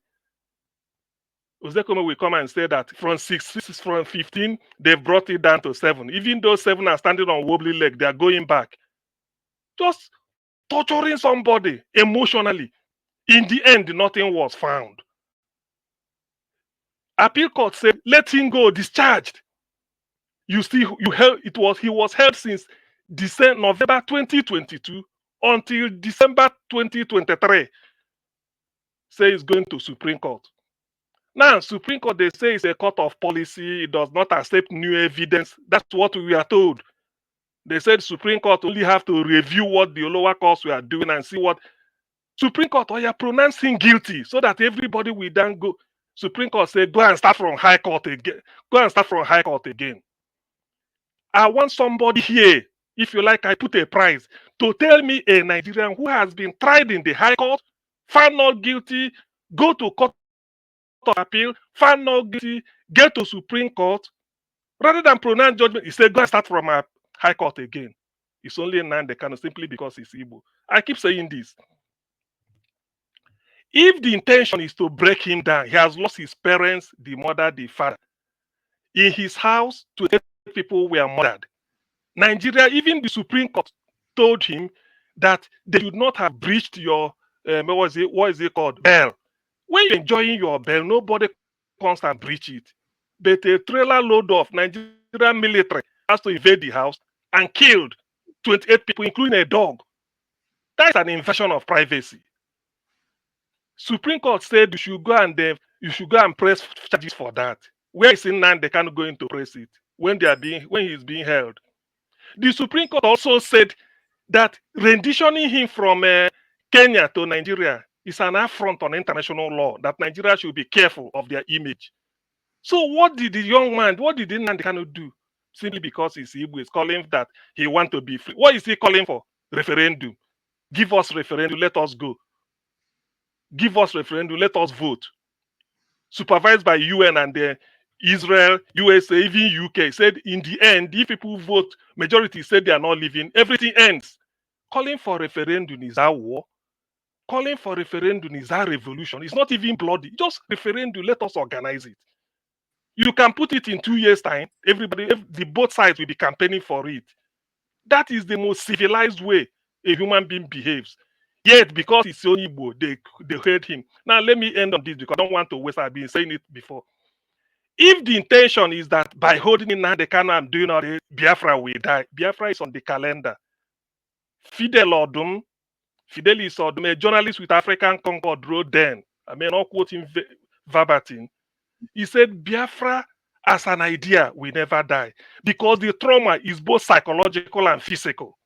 Uzekome will come and say that from 15, they've brought it down to 7. Even though 7 are standing on wobbly leg, they are going back. Just torturing somebody emotionally. In the end, nothing was found. Appeal court said, let him go, discharged. You see, he was held since November 2022 until December 2023. Say he's going to Supreme Court. Now, Supreme Court, they say it's a court of policy. It does not accept new evidence. That's what we are told. They said Supreme Court only have to review what the lower courts were doing and see what Supreme Court, you pronounce him guilty so that everybody will then go. Supreme Court said, go and start from High Court again. Go and start from High Court again. I want somebody here, if you like, I put a prize, to tell me a Nigerian who has been tried in the High Court, found not guilty, go to Court of Appeal, found not guilty, get to Supreme Court, rather than pronounce judgment, he said, go and start from a High Court again. It's only Nnamdi Kanu simply because he's Igbo. I keep saying this. If the intention is to break him down, he has lost his parents, the mother, the father. In his house, 28 people were murdered. Nigeria, even the Supreme Court told him that they should not have breached your, what is it called, bail. When you're enjoying your bail, nobody comes and breach it. But a trailer load of Nigerian military has to invade the house and killed 28 people, including a dog. That is an invasion of privacy. Supreme Court said you should go and press charges for that. Where is Nnamdi Kanu going to press it when he's being held? The Supreme Court also said that renditioning him from Kenya to Nigeria is an affront on international law, that Nigeria should be careful of their image. So what did Nnamdi Kanu do? Simply because he's Igbo, is calling that he wants to be free. What is he calling for? Referendum. Give us referendum, let us go. Give us referendum, let us vote. Supervised by UN and Israel, USA, even UK, said in the end, if people vote, majority said they are not leaving, everything ends. Calling for referendum is our war. Calling for referendum is our revolution. It's not even bloody. Just referendum, let us organize it. You can put it in 2 years' time. Both sides will be campaigning for it. That is the most civilized way a human being behaves. Yet, because he's only Igbo, they hate him. Now, let me end on this because I don't want to waste. I've been saying it before. If the intention is that by holding in Nnamdi Kanu, I'm doing all this, Biafra will die. Biafra is on the calendar. Fidel is a journalist with African Concord wrote then. I may not quote him verbatim. He said, Biafra as an idea will never die because the trauma is both psychological and physical.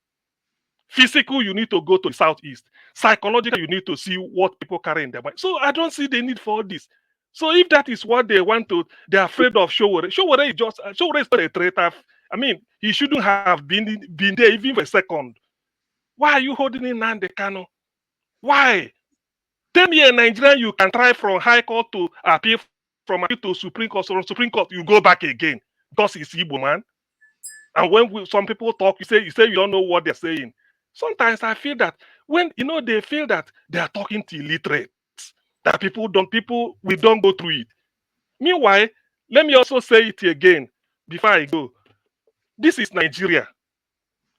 Physical, you need to go to the southeast. Psychological, you need to see what people carry in their mind. So I don't see the need for this. So if that is what they want to, they're afraid of Sowore. Sowore is not a traitor. I mean, he shouldn't have been there even for a second. Why are you holding in Nnamdi Kanu? Why? Tell me a Nigerian you can try from High Court to appeal, from appeal to Supreme Court, from Supreme Court, you go back again. because he's Igbo man. And when some people talk, you say you don't know what they're saying. Sometimes I feel that when they feel that they are talking to illiterates, that we don't go through it. Meanwhile, let me also say it again before I go. This is Nigeria,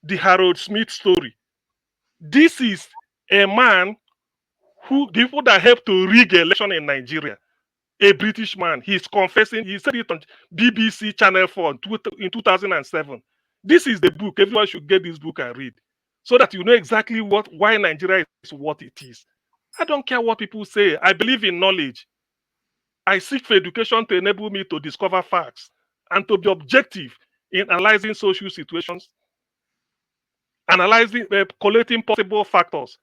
the Harold Smith story. This is a man the people that helped to rig election in Nigeria, a British man. He's confessing. He said it on BBC Channel 4 in 2007. This is the book. Everyone should get this book and read, so that you know exactly why Nigeria is what it is. I don't care what people say. I believe in knowledge. I seek for education to enable me to discover facts and to be objective in analyzing social situations, collating possible factors,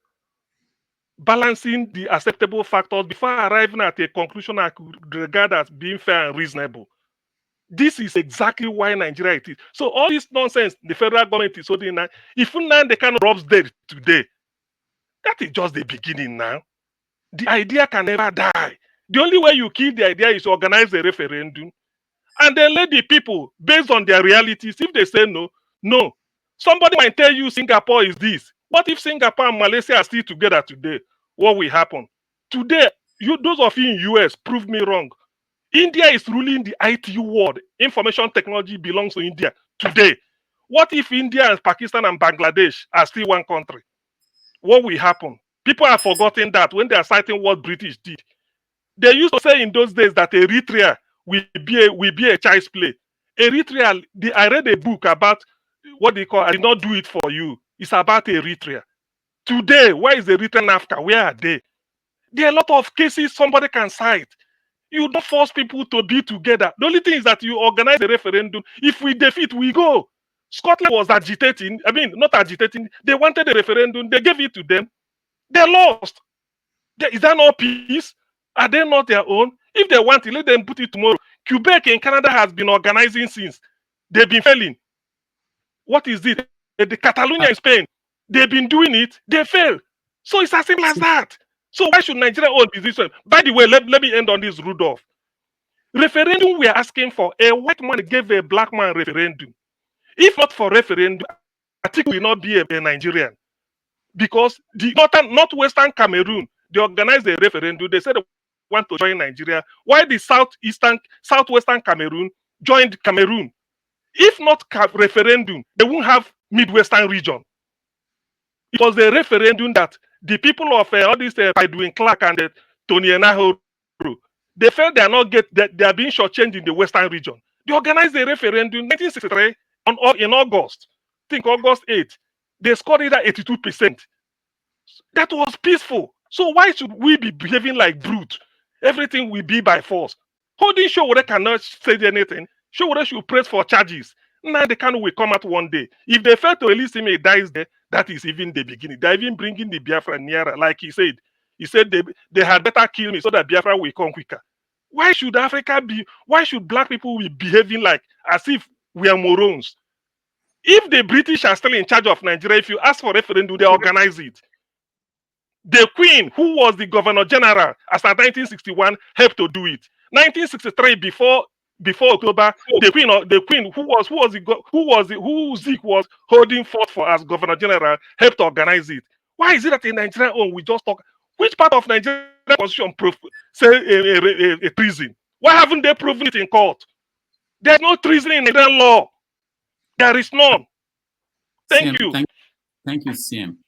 balancing the acceptable factors before arriving at a conclusion I could regard as being fair and reasonable. This is exactly why Nigeria it is. So all this nonsense the federal government is holding now, if Nnamdi Kanu robs dead today, that is just the beginning now. The idea can never die. The only way you kill the idea is to organize a referendum and then let the people, based on their realities, if they say no, no. Somebody might tell you Singapore is this. What if Singapore and Malaysia are still together today? What will happen? Today, those of you in US, prove me wrong. India is ruling the IT world. Information technology belongs to India today. What if India and Pakistan and Bangladesh are still one country? What will happen? People have forgotten that when they are citing what British did. They used to say in those days that Eritrea will be a child's play. Eritrea, I read a book about what they call I did not do it for you. It's about Eritrea. Today, where is Eritrea and Africa? Where are they? There are a lot of cases somebody can cite. You don't force people to be together. The only thing is that you organize a referendum. If we defeat, we go. Scotland was agitating. I mean, not agitating. They wanted a referendum. They gave it to them. They lost. Is that not peace? Are they not their own? If they want it, let them put it tomorrow. Quebec in Canada has been organizing since. They've been failing. What is it? The Catalonia in Spain, they've been doing it. They fail. So it's as simple as that. So why should Nigeria own this one? By the way, let me end on this, Rudolph. Referendum we are asking for. A white man gave a black man referendum. If not for referendum, I think we will not be a Nigerian. Because the northwestern Cameroon, they organized a referendum. They said they want to join Nigeria. Why the southwestern Cameroon joined Cameroon? If not referendum, they won't have Midwestern region. It was the referendum that the people of all these Edwin Clark and Tony Enahoro, they felt they are being shortchanged in the Western region. They organized a referendum in 1963 in August. I think August 8th. They scored it at 82%. That was peaceful. So why should we be behaving like brute? Everything will be by force. Holding Sowore cannot say anything. Sowore should press for charges. Nnamdi Kanu will come out one day. If they fail to release him, he dies there. That is even the beginning. They're even bringing the Biafra nearer, like he said. He said they had better kill me so that Biafra will come quicker. Why should black people be behaving like as if we are morons? If the British are still in charge of Nigeria, if you ask for referendum, they organize it. The Queen, who was the Governor General as at 1961, helped to do it. 1963, before October, the Queen, who Zeke was holding forth for as Governor General, helped to organize it. Why is it that in Nigeria, we just talk? Which part of Nigeria constitution say a treason? Why haven't they proven it in court? There's no treason in Nigerian law. There is none. Thank you. Thank you, Sam.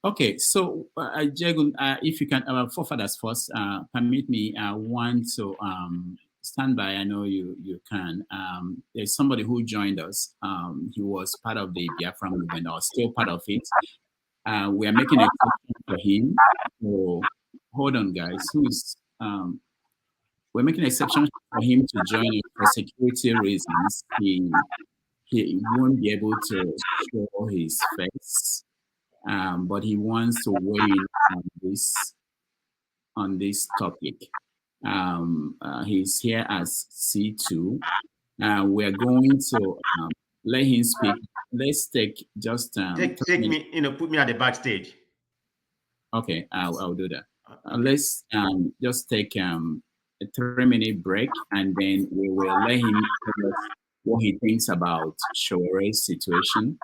Okay, so Jegun, if you can, forefathers first, permit me. I want to stand by. I know you can. There's somebody who joined us. He was part of the Biafra movement, or still part of it. We are making a exception for him. So hold on, guys. We're making an exception for him to join us for security reasons. He won't be able to show his face. But he wants to weigh in on this topic. He's here as C2. We're going to let him speak. Let's take just take me, put me at the backstage. Okay, I'll do that. Let's just take a 3-minute break, and then we will let him tell us what he thinks about Sowore's situation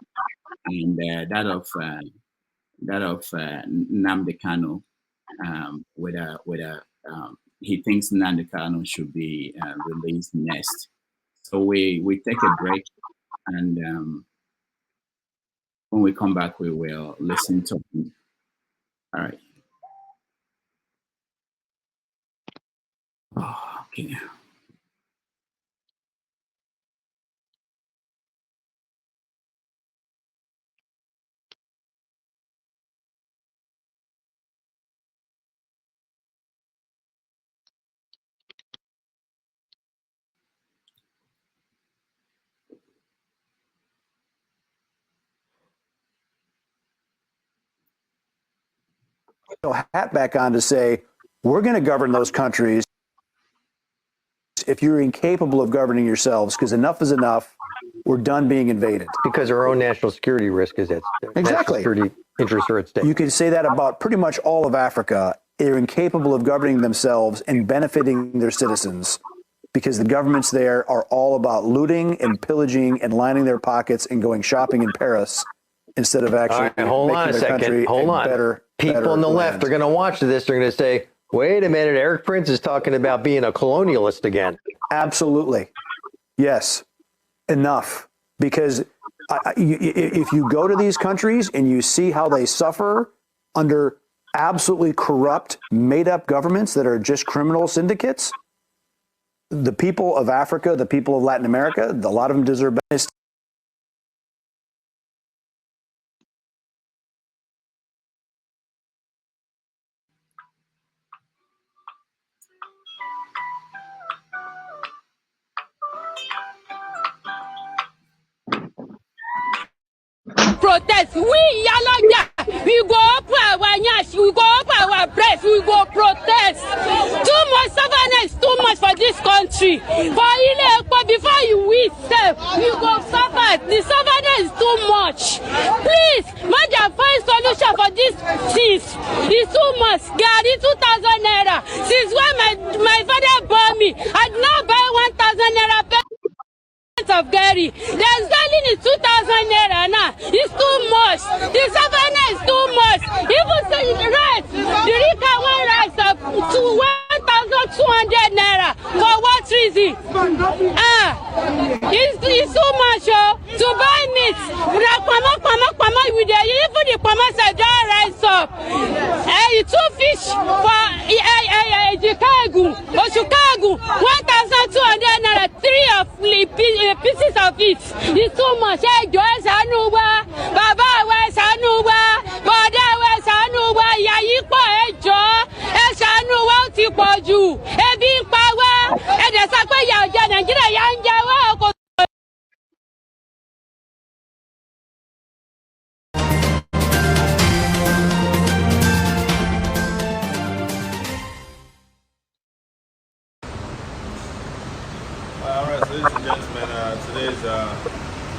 and that of Nnamdi Kanu, whether he thinks Nnamdi Kanu should be released next. So we take a break, and when we come back, we will listen to him. All right. Oh, okay. Hat back on to say, we're going to govern those countries if you're incapable of governing yourselves, because enough is enough. We're done being invaded. Because our own national security risk is at stake. Exactly. National security interests are at stake. You can say that about pretty much all of Africa. They're incapable of governing themselves and benefiting their citizens because the governments there are all about looting and pillaging and lining their pockets and going shopping in Paris instead of actually hold on a second. Hold on. People on the left are going to watch this. They're going to say, wait a minute, Eric Prince is talking about being a colonialist again. Absolutely. Yes. Enough. Because if you go to these countries and you see how they suffer under absolutely corrupt, made-up governments that are just criminal syndicates, the people of Africa, the people of Latin America, a lot of them deserve better. Protest. We Yaloja, we go up our nyash, we go up our breast, we go protest. Too much stubbornness, too much for this country. But before you win, you go suffer. The stubbornness is too much. Please, Madam, find solution for this things. It's too much. Gary 2,000 naira. Since when my father bought me, I did not buy 1,000 naira per of Gary. The selling is 2,000 naira now. It's too much. The savannah is too much. Even the rice, the Rika one rice up to 1,200 naira. For what reason? It's too much to buy meat. Even the pamas are dry rice up. Two fish for Chicago, 1,200 naira. 3 of pieces of it. It's too much. Hey, Joyce Anuba, Baba West Anuba, Bada West Anuba, Yayipo, Ejo, Eshanuwa, Tipoju, Ebi Power, and the Sakaya Nigeria Yanjawa. Ladies and gentlemen,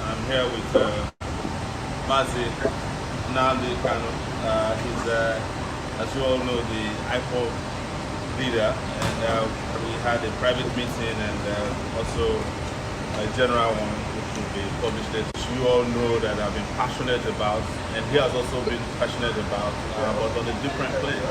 I'm here with Mazi Nnamdi Kanu. He's, as you all know, the IPOB leader, and we had a private meeting and also a general one, which will be published later. You all know that I've been passionate about, and he has also been passionate about, but on a different plane.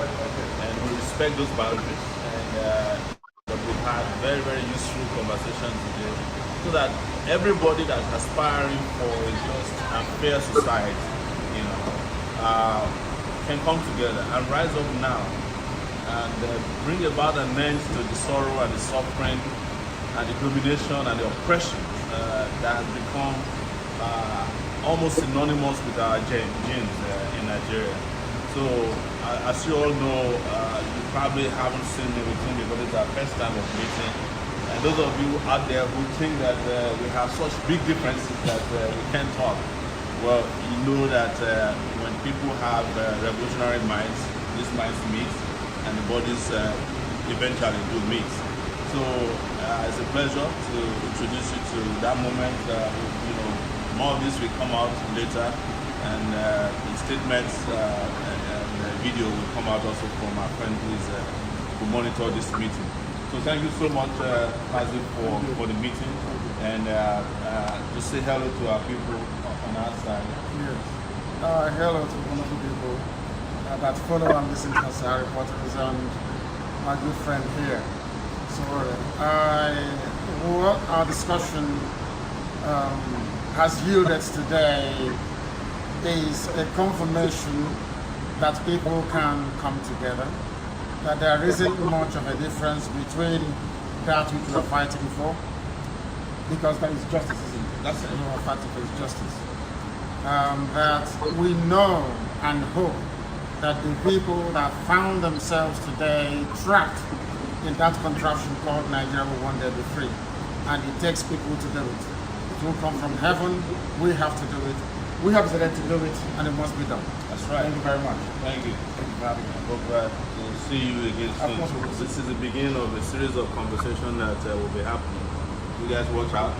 And we respect those boundaries. And but we've had very, very useful conversations today, so that everybody that's aspiring for a just and fair society, can come together and rise up now and bring about an end to the sorrow and the suffering and the domination and the oppression that has become almost synonymous with our genes in Nigeria. So, as you all know, you probably haven't seen me with him because it's our first time of meeting. And those of you out there who think that we have such big differences that we can't talk, well, you know that when people have revolutionary minds, these minds meet, and the bodies eventually do meet. So, it's a pleasure to introduce you to that moment. More of this will come out later, and the statements and video will come out also from our friend who monitor this meeting. So thank you so much, Mazi, for the meeting, and just say hello to our people on our side. Yes. Hello to wonderful people that follow and listen to us, our reporters, and my good friend here. Sowore. What our discussion has yielded today is a confirmation that people can come together, that there isn't much of a difference between that which we are fighting for, because there is justice, isn't it? That's it. We are fighting for justice. That we know and hope that the people that found themselves today trapped in that contraption called Nigeria will one day be free. And it takes people to do it. It will come from heaven. We have to do it. We have the right to do it, and it must be done. That's right. Thank you very much. Thank you. Thank you for having me. Hope we'll see you again soon. This is the beginning of a series of conversation that will be happening. You guys watch out.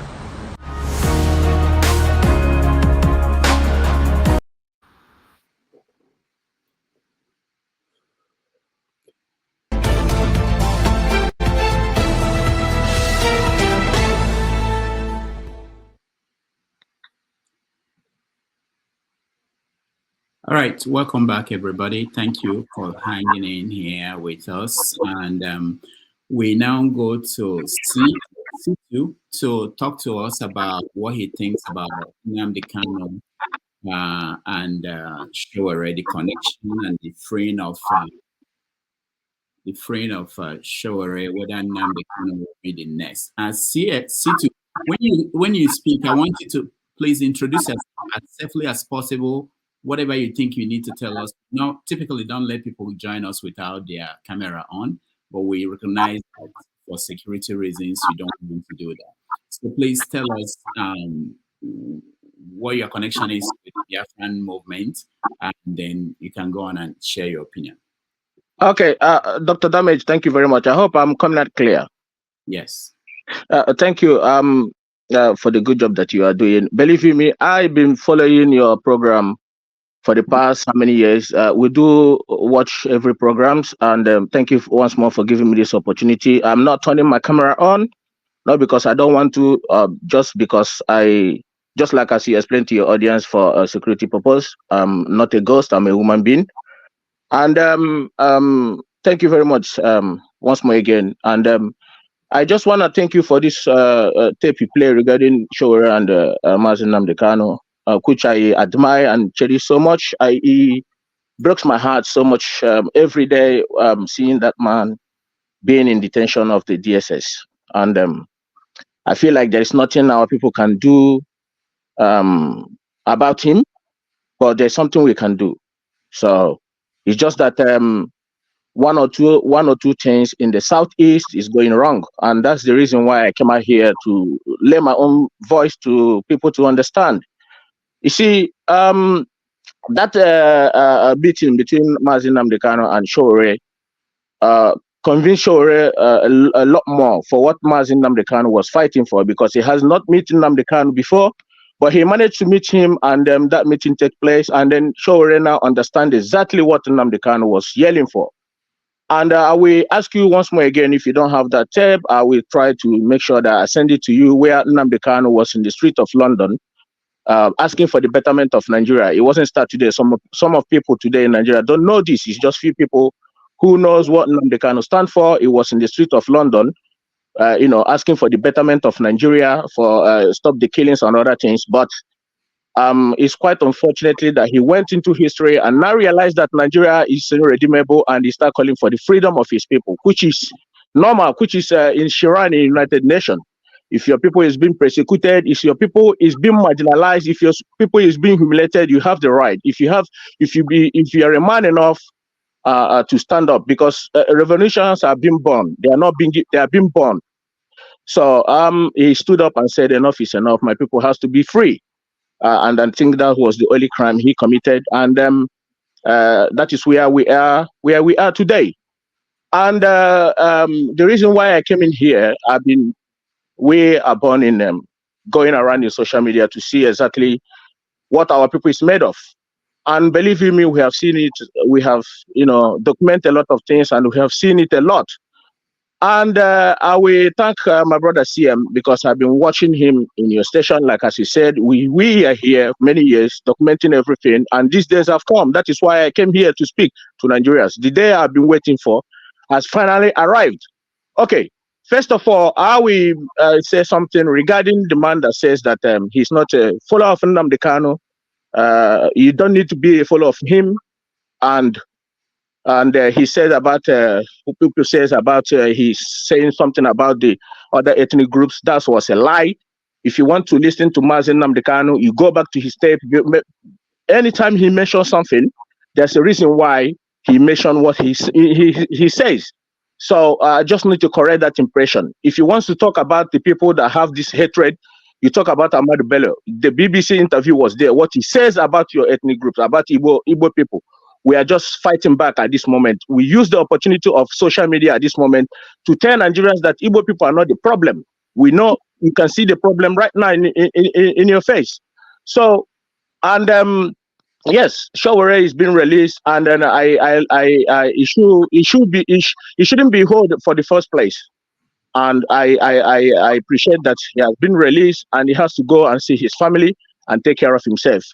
All right, welcome back, everybody. Thank you for hanging in here with us. And we now go to C2 to talk to us about what he thinks about Nnamdi Kanu and Sowore, the connection and the freeing of Sowore, whether Nnamdi Kanu will be the next. C2, when you speak, I want you to please introduce yourself as safely as possible. Whatever you think you need to tell us. Now, typically, don't let people join us without their camera on, but we recognize that for security reasons, you don't want to do that. So please tell us what your connection is with the Afghan movement, and then you can go on and share your opinion. Okay, Dr. Damage, thank you very much. I hope I'm coming out clear. Yes. Thank you for the good job that you are doing. Believe you me, I've been following your program for the past how many years. We do watch every programs, and thank you once more for giving me this opportunity. I'm not turning my camera on, not because I don't want to, just because just like as you explained to your audience, for a security purpose. I'm not a ghost, I'm a human being. And thank you very much once more again. And I just want to thank you for this tape you play regarding Sowore and Nnamdi Kanu, which I admire and cherish so much. He breaks my heart so much every day, seeing that man being in detention of the DSS. And I feel like there is nothing our people can do about him, but there's something we can do. So it's just that one or two things in the southeast is going wrong, and that's the reason why I came out here to lay my own voice to people to understand. You see, that meeting between Nnamdi Kanu and Sowore convinced Sowore a lot more for what Nnamdi Kanu was fighting for, because he has not met Nnamdi Kanu before, but he managed to meet him, and that meeting took place, and then Sowore now understands exactly what Nnamdi Kanu was yelling for. And I will ask you once more again, if you don't have that tape, I will try to make sure that I send it to you, where Nnamdi Kanu was in the street of London, asking for the betterment of Nigeria. It wasn't started today. Some of people today in Nigeria don't know this. It's just few people who knows what Nnamdi Kanu stand for. It was in the street of London, asking for the betterment of Nigeria, for stop the killings and other things. But it's quite unfortunately that he went into history and now realized that Nigeria is irredeemable, and he started calling for the freedom of his people, which is normal, which is in Shiran in United Nations. If your people is being persecuted, if your people is being marginalized, if your people is being humiliated, you have the right. If you are a man enough to stand up, because revolutions are being born. They are being born. So he stood up and said, enough is enough. My people has to be free. And I think that was the only crime he committed, and that is where we are today. And the reason why I came in here, I've been way upon in going around in social media to see exactly what our people is made of. And believe you me, we have seen it. We have documented a lot of things, and we have seen it a lot. And I will thank my brother CM because I've been watching him in your station. Like as he said, we are here many years documenting everything, and these days have come. That is why I came here to speak to Nigerians. The day I've been waiting for has finally arrived. Okay, first of all, I will say something regarding the man that says that he's not a follower of Nnamdi Kanu. You don't need to be a follower of him, and he said about people says about he's saying something about the other ethnic groups. That was a lie. If you want to listen to Mazen Nnamdi Kanu, you go back to his tape. Anytime he mentions something, there's a reason why he mentioned what he says. So I just need to correct that impression. If you want to talk about the people that have this hatred, you talk about Ahmadu Bello. The BBC interview was there. What he says about your ethnic groups, about Igbo people, we are just fighting back at this moment. We use the opportunity of social media at this moment to tell Nigerians that Igbo people are not the problem. We know you can see the problem right now in your face. So, and yes, Sowore is being released, and then it shouldn't be held for the first place. And I appreciate that he has been released and he has to go and see his family and take care of himself.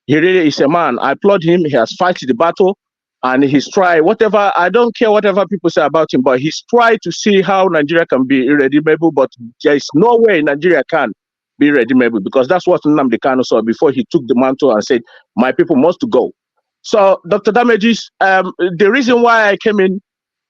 He really is a man. I applaud him. He has fought the battle and he's tried whatever. I don't care whatever people say about him, but he's tried to see how Nigeria can be irredeemable, but there is no way Nigeria can be irredeemable because that's what Nnamdi Kanu saw before he took the mantle and said, my people must go. So, Dr. Damages, the reason why I came in,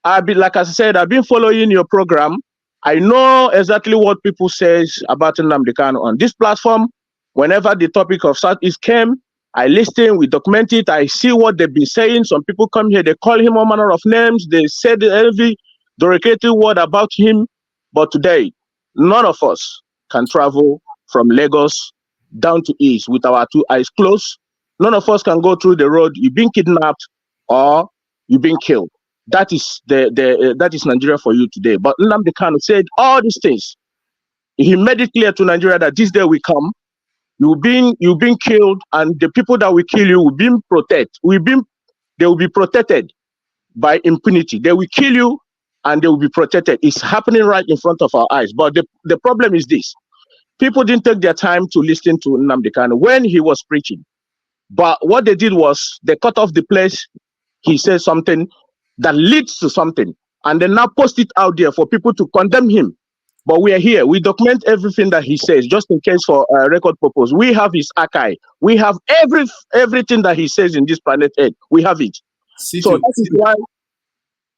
like I said, I've been following your program. I know exactly what people say about Nnamdi Kanu on this platform. Whenever the topic of Southeast came, I listen, we document it, I see what they've been saying. Some people come here, they call him all manner of names, they said every derogatory word about him. But today, none of us can travel from Lagos down to East with our two eyes closed. None of us can go through the road. You've been kidnapped or you've been killed. That is that is Nigeria for you today. But Nnamdi Kanu said all these things. He made it clear to Nigeria that this day will come. You've been killed, and the people that will kill you will be protected. They will be protected by impunity. They will kill you, and they will be protected. It's happening right in front of our eyes. But the problem is this: people didn't take their time to listen to Nnamdi Kanu when he was preaching. But what they did was they cut off the place. He said something that leads to something, and then now post it out there for people to condemn him. But we are here. We document everything that he says, just in case for record purpose. We have his archive. We have everything that he says in this planet Earth. We have it. So that is why.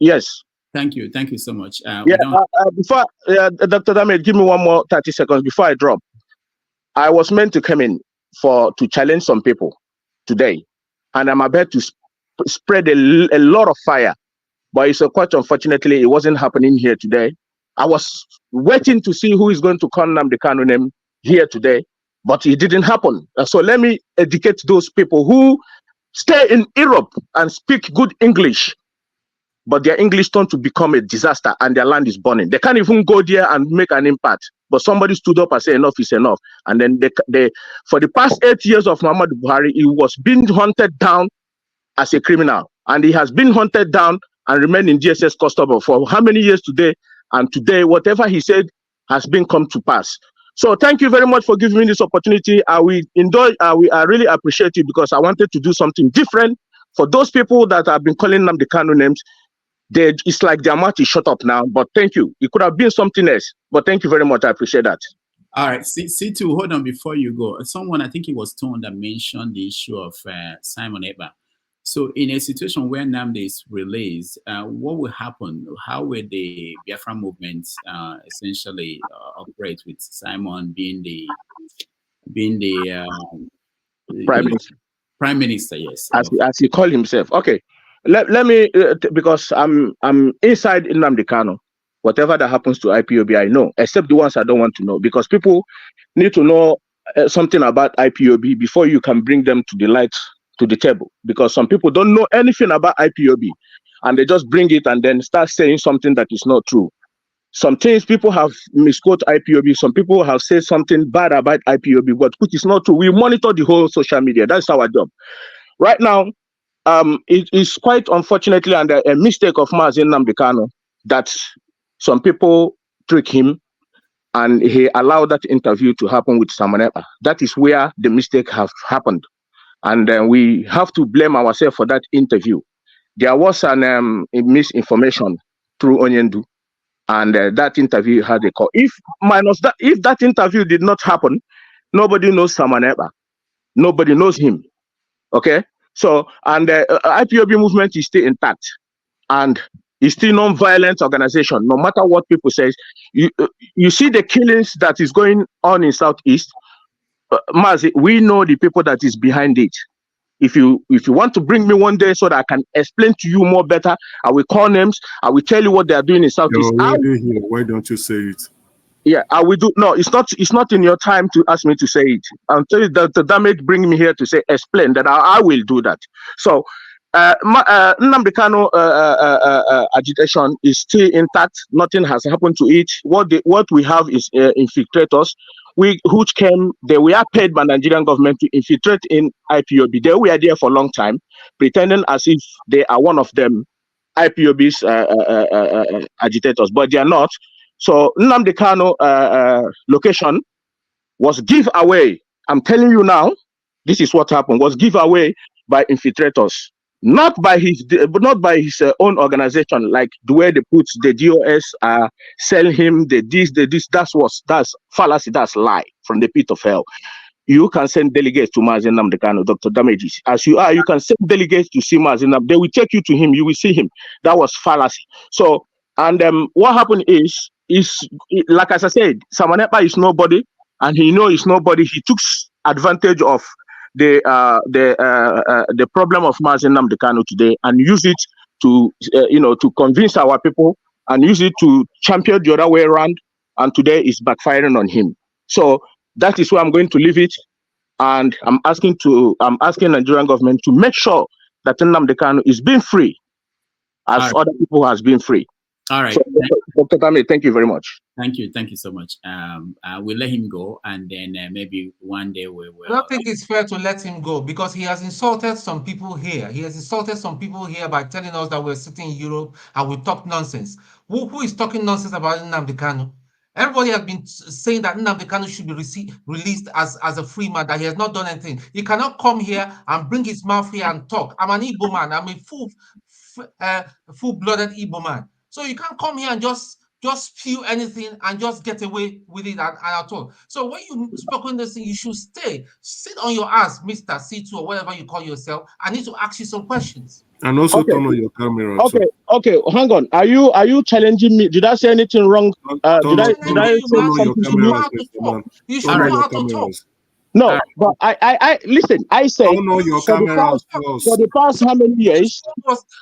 Yes. Thank you. Thank you so much. Before Dr. Damed, give me one more 30 seconds before I drop. I was meant to come in to challenge some people today, and I'm about to spread a lot of fire. But it's quite unfortunately, it wasn't happening here today. I was waiting to see who is going to call Nnamdi Kanu name here today, but it didn't happen. So let me educate those people who stay in Europe and speak good English, but their English turned to become a disaster and their land is burning. They can't even go there and make an impact. But somebody stood up and said enough is enough. And then they for the past 8 years of Muhammadu Buhari, he was being hunted down as a criminal. And he has been hunted down and remained in DSS custody for how many years today? And today, whatever he said has been come to pass. So thank you very much for giving me this opportunity. I really appreciate it because I wanted to do something different for those people that have been calling them the Kanu names. It's like their mouth is shut up now. But thank you. It could have been something else. But thank you very much. I appreciate that. All right. C2, hold on before you go. Someone, I think it was Tone, that mentioned the issue of Simon Ekpa. So in a situation where Nnamdi is released, what will happen? How will the Biafra movement essentially operate with Simon being the Prime Minister? Yes, as he called himself. Okay, let me because I'm inside Nnamdi Kanu. Whatever that happens to IPOB, I know, except the ones I don't want to know, because people need to know something about IPOB before you can bring them to the light, to the table, because some people don't know anything about IPOB and they just bring it and then start saying something that is not true. Some things people have misquoted IPOB, some people have said something bad about IPOB, but which is not true. We monitor the whole social media. That's our job. Right now, it is quite unfortunately and a mistake of Mazen Nnamdi Kanu that some people trick him, and he allowed that interview to happen with Samanepa. That is where the mistake has happened. And we have to blame ourselves for that interview. There was a misinformation through Onyendu, and that interview had a call. If that interview did not happen, nobody knows Samanepa. Nobody knows him. Okay? So, and IPOB movement is still intact, and it's still non-violent organization, no matter what people say. You see the killings that is going on in Southeast. Mazi, we know the people that is behind it. If you want to bring me one day so that I can explain to you more better, I will call names. I will tell you what they are doing in Southeast. You're already here. Why don't you say it? Yeah, I will do. No, it's not in your time to ask me to say it. I'll tell you that the damage bring me here to say explain that I will do that. So Nnamdi Kanu agitation is still intact. Nothing has happened to it. What we have is infiltrators. Which came, they were paid by the Nigerian government to infiltrate in IPOB. They were there for a long time, pretending as if they are one of them, IPOB's agitators, but they are not. So Nnamdi Kanu location was give away. I'm telling you now, this is what happened. Was give away by infiltrators, not by his own organization. Like the way they put the DOS, sell him the this. That's fallacy. That's lie from the pit of hell. You can send delegates to Mazen Nnamdi Kanu, Dr. Damages. As you are, you can send delegates to see Mazen Nnamdi. They will take you to him. You will see him. That was fallacy. So, and what happened is like as I said, Samanepa is nobody, and he knows he's nobody. He took advantage of the problem of Mazen Nnamdi Kanu today and use it to to convince our people and use it to champion the other way around. And today is backfiring on him. So that is where I'm going to leave it, and I'm asking Nigerian government to make sure that Nnamdi Kanu is being free, as other people has been free. All right. So, Dr. Tame, thank you very much. Thank you so much. We'll let him go, and then maybe one day we will. I don't think it's fair to let him go because he has insulted some people here. He has insulted some people here by telling us that we're sitting in Europe and we talk nonsense. Who is talking nonsense about Nnamdi Kanu? Everybody has been saying that Nnamdi Kanu should be released as a free man, that he has not done anything. He cannot come here and bring his mouth here and talk. I'm an Igbo man. I'm a full-blooded Igbo man. So you can't come here and just spew anything and just get away with it and at all. So when you spoke on this thing, you should sit on your ass, Mr. C2 or whatever you call yourself. I need to ask you some questions. And also turn on your camera. Okay, hang on. Are you challenging me? Did I say anything wrong? Did I say something to you? You should know how to talk. No, but I listen. I say turn on your camera for the past how many years?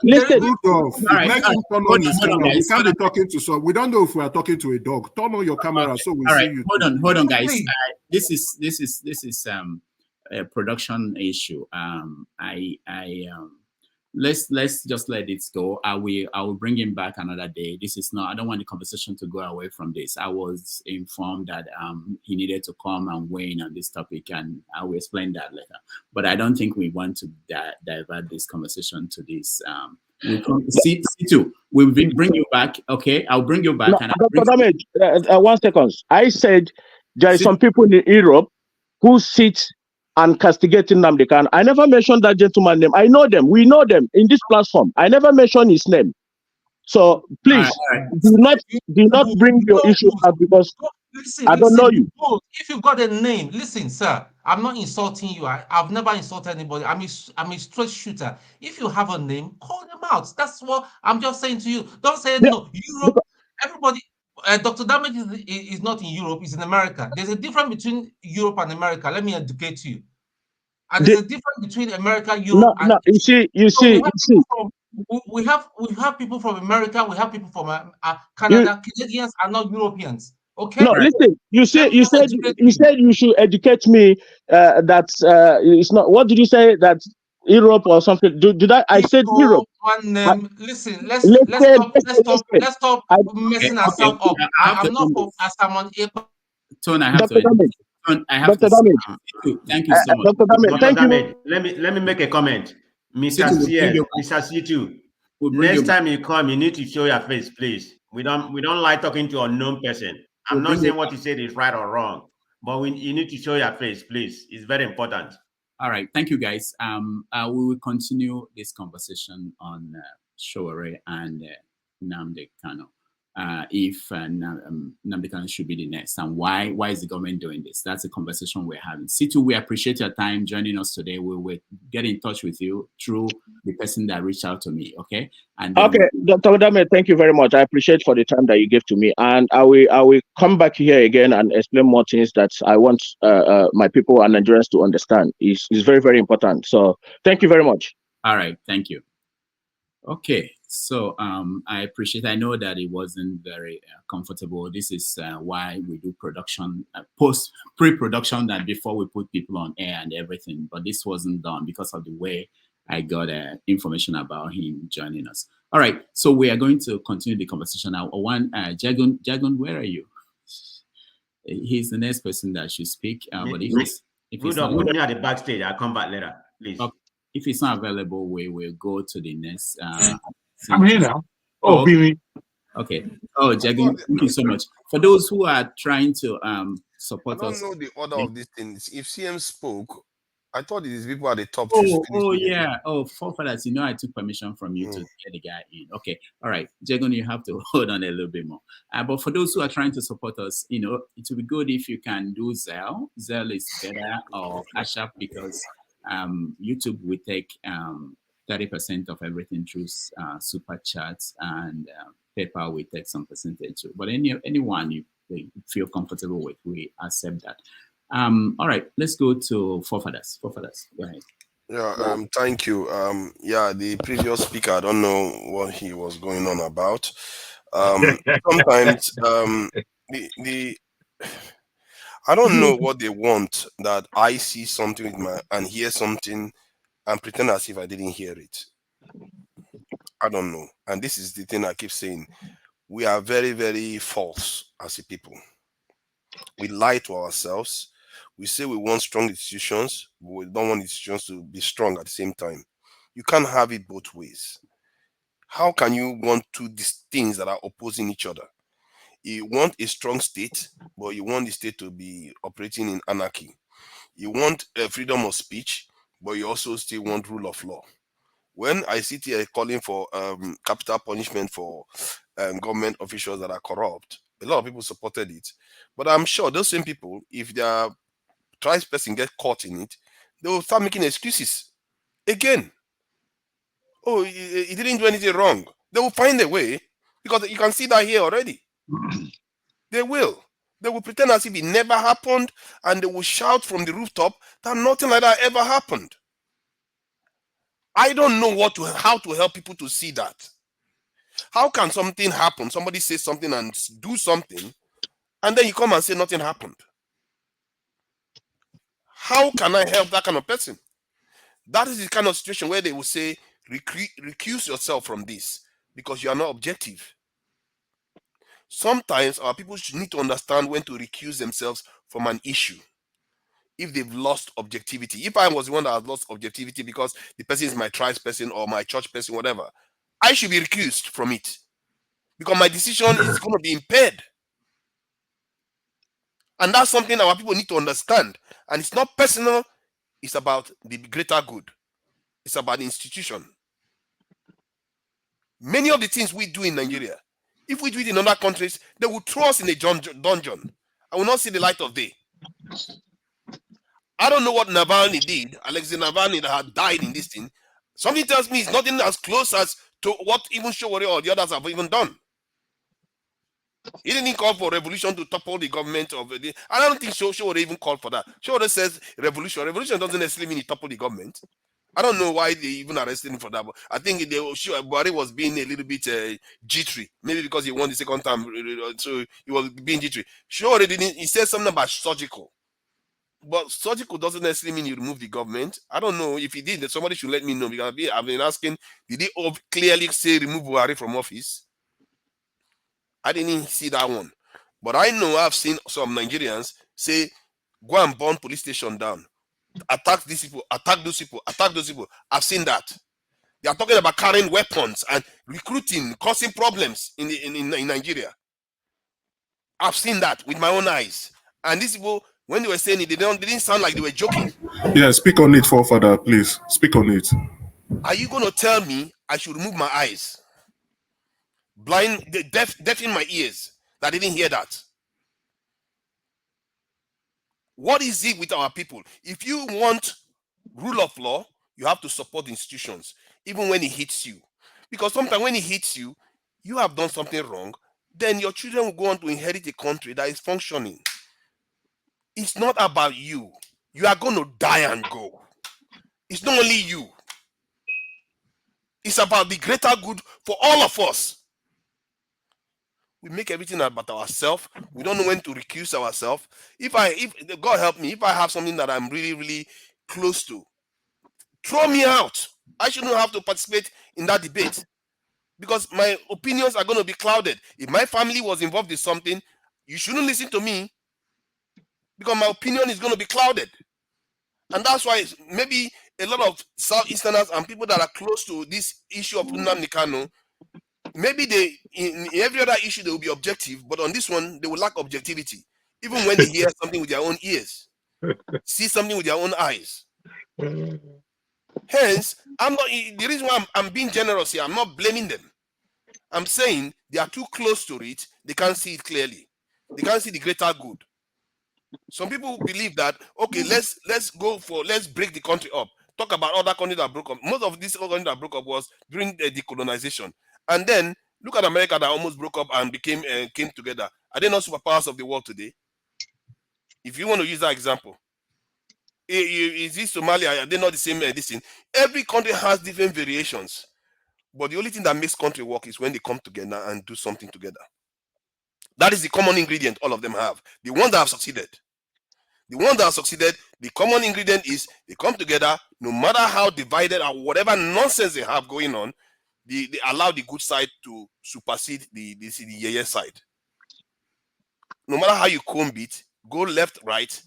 Listen, Rudolph, let him turn on his camera. We can't be talking to some. We don't know if we are talking to a dog. Turn on your camera so we see you. Hold on, guys. This is a production issue. Let's just let it go. I will bring him back another day. This is not. I don't want the conversation to go away from this. I was informed that he needed to come and weigh in on this topic, and I will explain that later. But I don't think we want to divert this conversation to this. C2, we'll bring you back. Okay, I'll bring you back. No, 1 second. I said there are some people in Europe who sit and castigating Nnamdi Kanu. I never mentioned that gentleman's name. I know them. We know them in this platform. I never mentioned his name. So please do not bring your issue up because I don't know you. If you've got a name, listen, sir. I'm not insulting you. I've never insulted anybody. I'm a straight shooter. If you have a name, call them out. That's what I'm just saying to you. Don't say no. Europe. Everybody. Dr. Damage is not in Europe, he's in America. There's a difference between Europe and America. Let me educate you. And there's a difference between America, Europe, and we have people from America, we have people from Canada. Canadians are not Europeans. Okay. No, listen. You said you should educate me. That it's not. What did you say? That Europe or something? Did I said Europe? One name. Listen. Let's stop messing ourselves up. I'm not for someone. Tone, I have to. Thank you so much. Dr. Damage, let me make a comment. Mr. C2, next time you come, you need to show your face, please. We don't like talking to an unknown person. I'm not saying what you said is right or wrong, but you need to show your face, please. It's very important. All right, thank you, guys. We will continue this conversation on Sowore and Nnamdi Kanu. If Nnamdi Kanu should be the next, and why is the government doing this? That's a conversation we're having. Situ, we appreciate your time joining us today. We will get in touch with you through the person that reached out to me. Okay. And okay, Dr. Dame, thank you very much. I appreciate for the time that you gave to me, and I will come back here again and explain more things that I want my people and Nigerians to understand. Is very, very important. So thank you very much. All right, thank you. Okay, so I appreciate. I know that it wasn't very comfortable. This is why we do production, pre-production, that before we put people on air and everything. But this wasn't done because of the way I got information about him joining us. All right, so we are going to continue the conversation now. Jagun, where are you? He's the next person that should speak. But if he's not, put me at the backstage. I'll come back later, please. Okay. If it's not available, we will go to the next. I'm here now. Oh, Billy. Okay. Oh, Jagun, thank you so much. For those who are trying to support us. I don't know the order of these things. If CM spoke, I thought these people at the top. Oh, yeah. Oh, forefathers, I took permission from you to get the guy in. Okay. All right. Jagun, you have to hold on a little bit more. But for those who are trying to support us, it would be good if you can do Zelle. Zelle is better, or Cash App, because YouTube will take 30% of everything through super chats, and PayPal will take some percentage too. But anyone you feel comfortable with, we accept that. All right, let's go to Forefathers. Forefathers, go ahead. Yeah, thank you. Yeah, the previous speaker, I don't know what he was going on about. Sometimes I don't know what they want, that I see something with and hear something and pretend as if I didn't hear it. I don't know. And this is the thing I keep saying. We are very, very false as a people. We lie to ourselves. We say we want strong institutions, but we don't want institutions to be strong at the same time. You can't have it both ways. How can you want these things that are opposing each other? You want a strong state, but you want the state to be operating in anarchy. You want freedom of speech, but you also still want rule of law. When I sit here calling for capital punishment for government officials that are corrupt, a lot of people supported it. But I'm sure those same people, if their tribesperson gets caught in it, they will start making excuses. Again, oh, he didn't do anything wrong. They will find a way, because you can see that here already. They will. They will pretend as if it never happened, and they will shout from the rooftop that nothing like that ever happened. I don't know how to help people to see that. How can something happen? Somebody says something and do something, and then you come and say nothing happened. How can I help that kind of person? That is the kind of situation where they will say, recuse yourself from this because you are not objective. Sometimes our people should need to understand when to recuse themselves from an issue if they've lost objectivity. If I was the one that has lost objectivity because the person is my tribe person or my church person, whatever, I should be recused from it because my decision is going to be impaired. And that's something our people need to understand. And it's not personal, it's about the greater good. It's about the institution. Many of the things we do in Nigeria, if we do it in other countries, they will throw us in a dungeon. I will not see the light of day. I don't know what Navalny did. Alexei Navalny that had died in this thing. Something tells me it's nothing as close as to what even Sowore or the others have even done. He didn't call for revolution to topple the government of the. I don't think Sowore even called for that. Sowore says revolution. Revolution doesn't necessarily mean he topple the government. I don't know why they even arrested him for that, but I think Buhari was being a little bit jittery. Maybe because he won the second time, so he was being jittery. Sowore didn't. He said something about surgical. But surgical doesn't necessarily mean you remove the government. I don't know if he did. That somebody should let me know, because I've been asking, did they clearly say remove Buhari from office? I didn't see that one. But I know I've seen some Nigerians say, go and burn police station down. Attack these people, attack those people, attack those people. I've seen that. They are talking about carrying weapons and recruiting, causing problems in Nigeria. I've seen that with my own eyes. And these people, when they were saying it, they didn't sound like they were joking. Yeah, speak on it, forefather, please. Speak on it. Are you going to tell me I should remove my eyes? Deaf in my ears, that I didn't hear that. What is it with our people? If you want rule of law, you have to support institutions, even when it hits you. Because sometimes when it hits you, you have done something wrong, then your children will go on to inherit a country that is functioning. It's not about you. You are going to die and go. It's not only you. It's about the greater good for all of us. We make everything about ourselves. We don't know when to recuse ourselves. If God help me, if I have something that I'm really, really close to, throw me out. I shouldn't have to participate in that debate because my opinions are going to be clouded. If my family was involved in something, you shouldn't listen to me because my opinion is going to be clouded. And that's why maybe a lot of Southeasterners and people that are close to this issue of Nnamdi Kanu, maybe they in every other issue they will be objective, but on this one they will lack objectivity. Even when they hear something with their own ears, see something with their own eyes. Hence, I'm not the reason why I'm being generous here. I'm not blaming them. I'm saying they are too close to it. They can't see it clearly. They can't see the greater good. Some people believe that okay, let's break the country up. Talk about other countries that broke up. Most of these countries that broke up was during the decolonization, and then look at America that almost broke up and came together. Are they not superpowers of the world today? If you want to use that example, is this Somalia? Are they not the same? This thing. Every country has different variations, but the only thing that makes country work is when they come together and do something together. That is the common ingredient all of them have. The ones that have succeeded. The ones that have succeeded, the common ingredient is they come together, no matter how divided or whatever nonsense they have going on, they allow the good side to supersede the yeah side. No matter how you comb it, go left, right.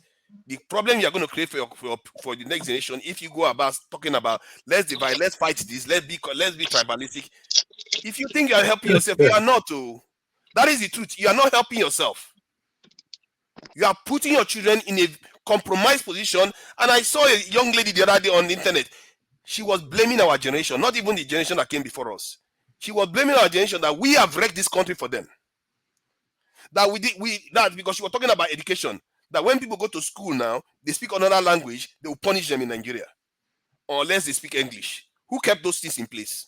The problem you're going to create for the next generation, if you go about talking about let's divide, let's fight this, let's be tribalistic. If you think you are helping yourself, you are not. That is the truth. You are not helping yourself. You are putting your children in a compromised position. And I saw a young lady the other day on the internet. She was blaming our generation, not even the generation that came before us. She was blaming our generation that we have wrecked this country for them. That that because she was talking about education. That when people go to school now, they speak another language, they will punish them in Nigeria. Unless they speak English. Who kept those things in place?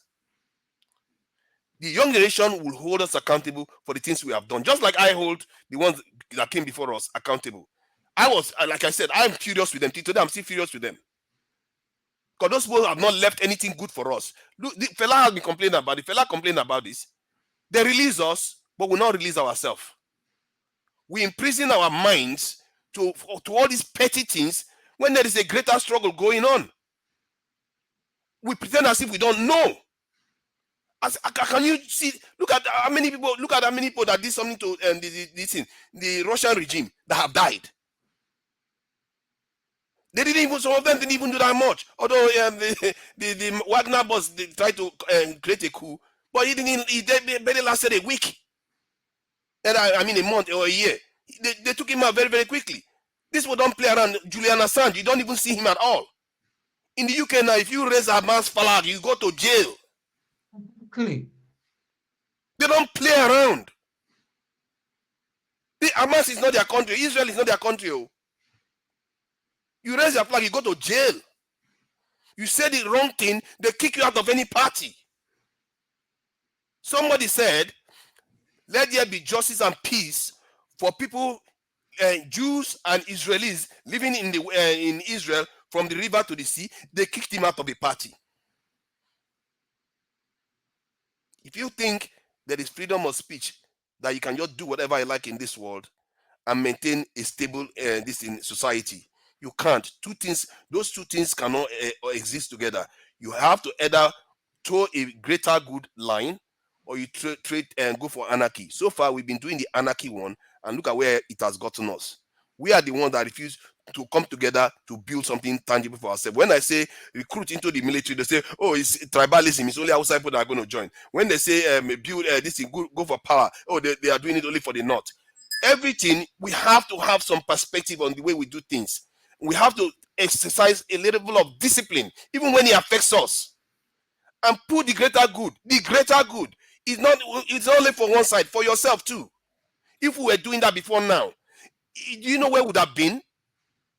The young generation will hold us accountable for the things we have done, just like I hold the ones that came before us accountable. Like I said, I'm furious with them. Today, I'm still furious with them. Because those people have not left anything good for us. Look, the fella has been complaining about it. The fella complained about this. They release us, but will not release ourselves. We imprison our minds to all these petty things when there is a greater struggle going on. We pretend as if we don't know. Can you see? Look at how many people. Look at how many people that did something to the Russian regime that have died. They didn't even. Some of them didn't even do that much. Although the Wagner boss tried to create a coup, but he didn't. He barely lasted a week. And I mean a month or a year. They took him out very, very quickly. This one don't play around. Julian Assange, you don't even see him at all. In the UK now, if you raise a man's flag, you go to jail. Really? They don't play around. Hamas is not their country. Israel is not their country. Oh. You raise your flag, you go to jail. You say the wrong thing, they kick you out of any party. Somebody said, let there be justice and peace for people, Jews and Israelis living in Israel from the river to the sea. They kicked him out of the party. If you think there is freedom of speech, that you can just do whatever you like in this world and maintain a stable this in society, you can't. Those two things cannot exist together. You have to either toe a greater good line, or you trade and go for anarchy. So far, we've been doing the anarchy one, and look at where it has gotten us. We are the ones that refuse to come together to build something tangible for ourselves. When I say recruit into the military, they say, oh, it's tribalism. It's only outside people that are going to join. When they say build this thing, go for power, oh, they are doing it only for the North. Everything, we have to have some perspective on the way we do things. We have to exercise a level of discipline, even when it affects us, and put the greater good. The greater good is not, it's only for one side, for yourself too. If we were doing that before now, do you know where we would have been?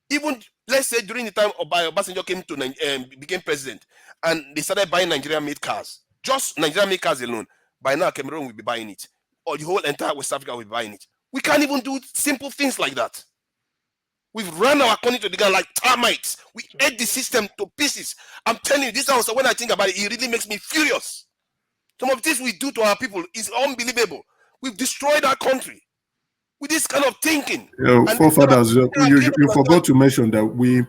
Even, let's say, during the time Obasanjo came to became president, and they started buying Nigerian-made cars, just Nigerian-made cars alone. By now, Cameroon will be buying it, or the whole entire West Africa will be buying it. We can't even do simple things like that. We've run our economy to the ground like termites. We ate the system to pieces. I'm telling you, this also, when I think about it, it really makes me furious. Some of the things we do to our people is unbelievable. We've destroyed our country with this kind of thinking. Forefathers, you forgot to mention that we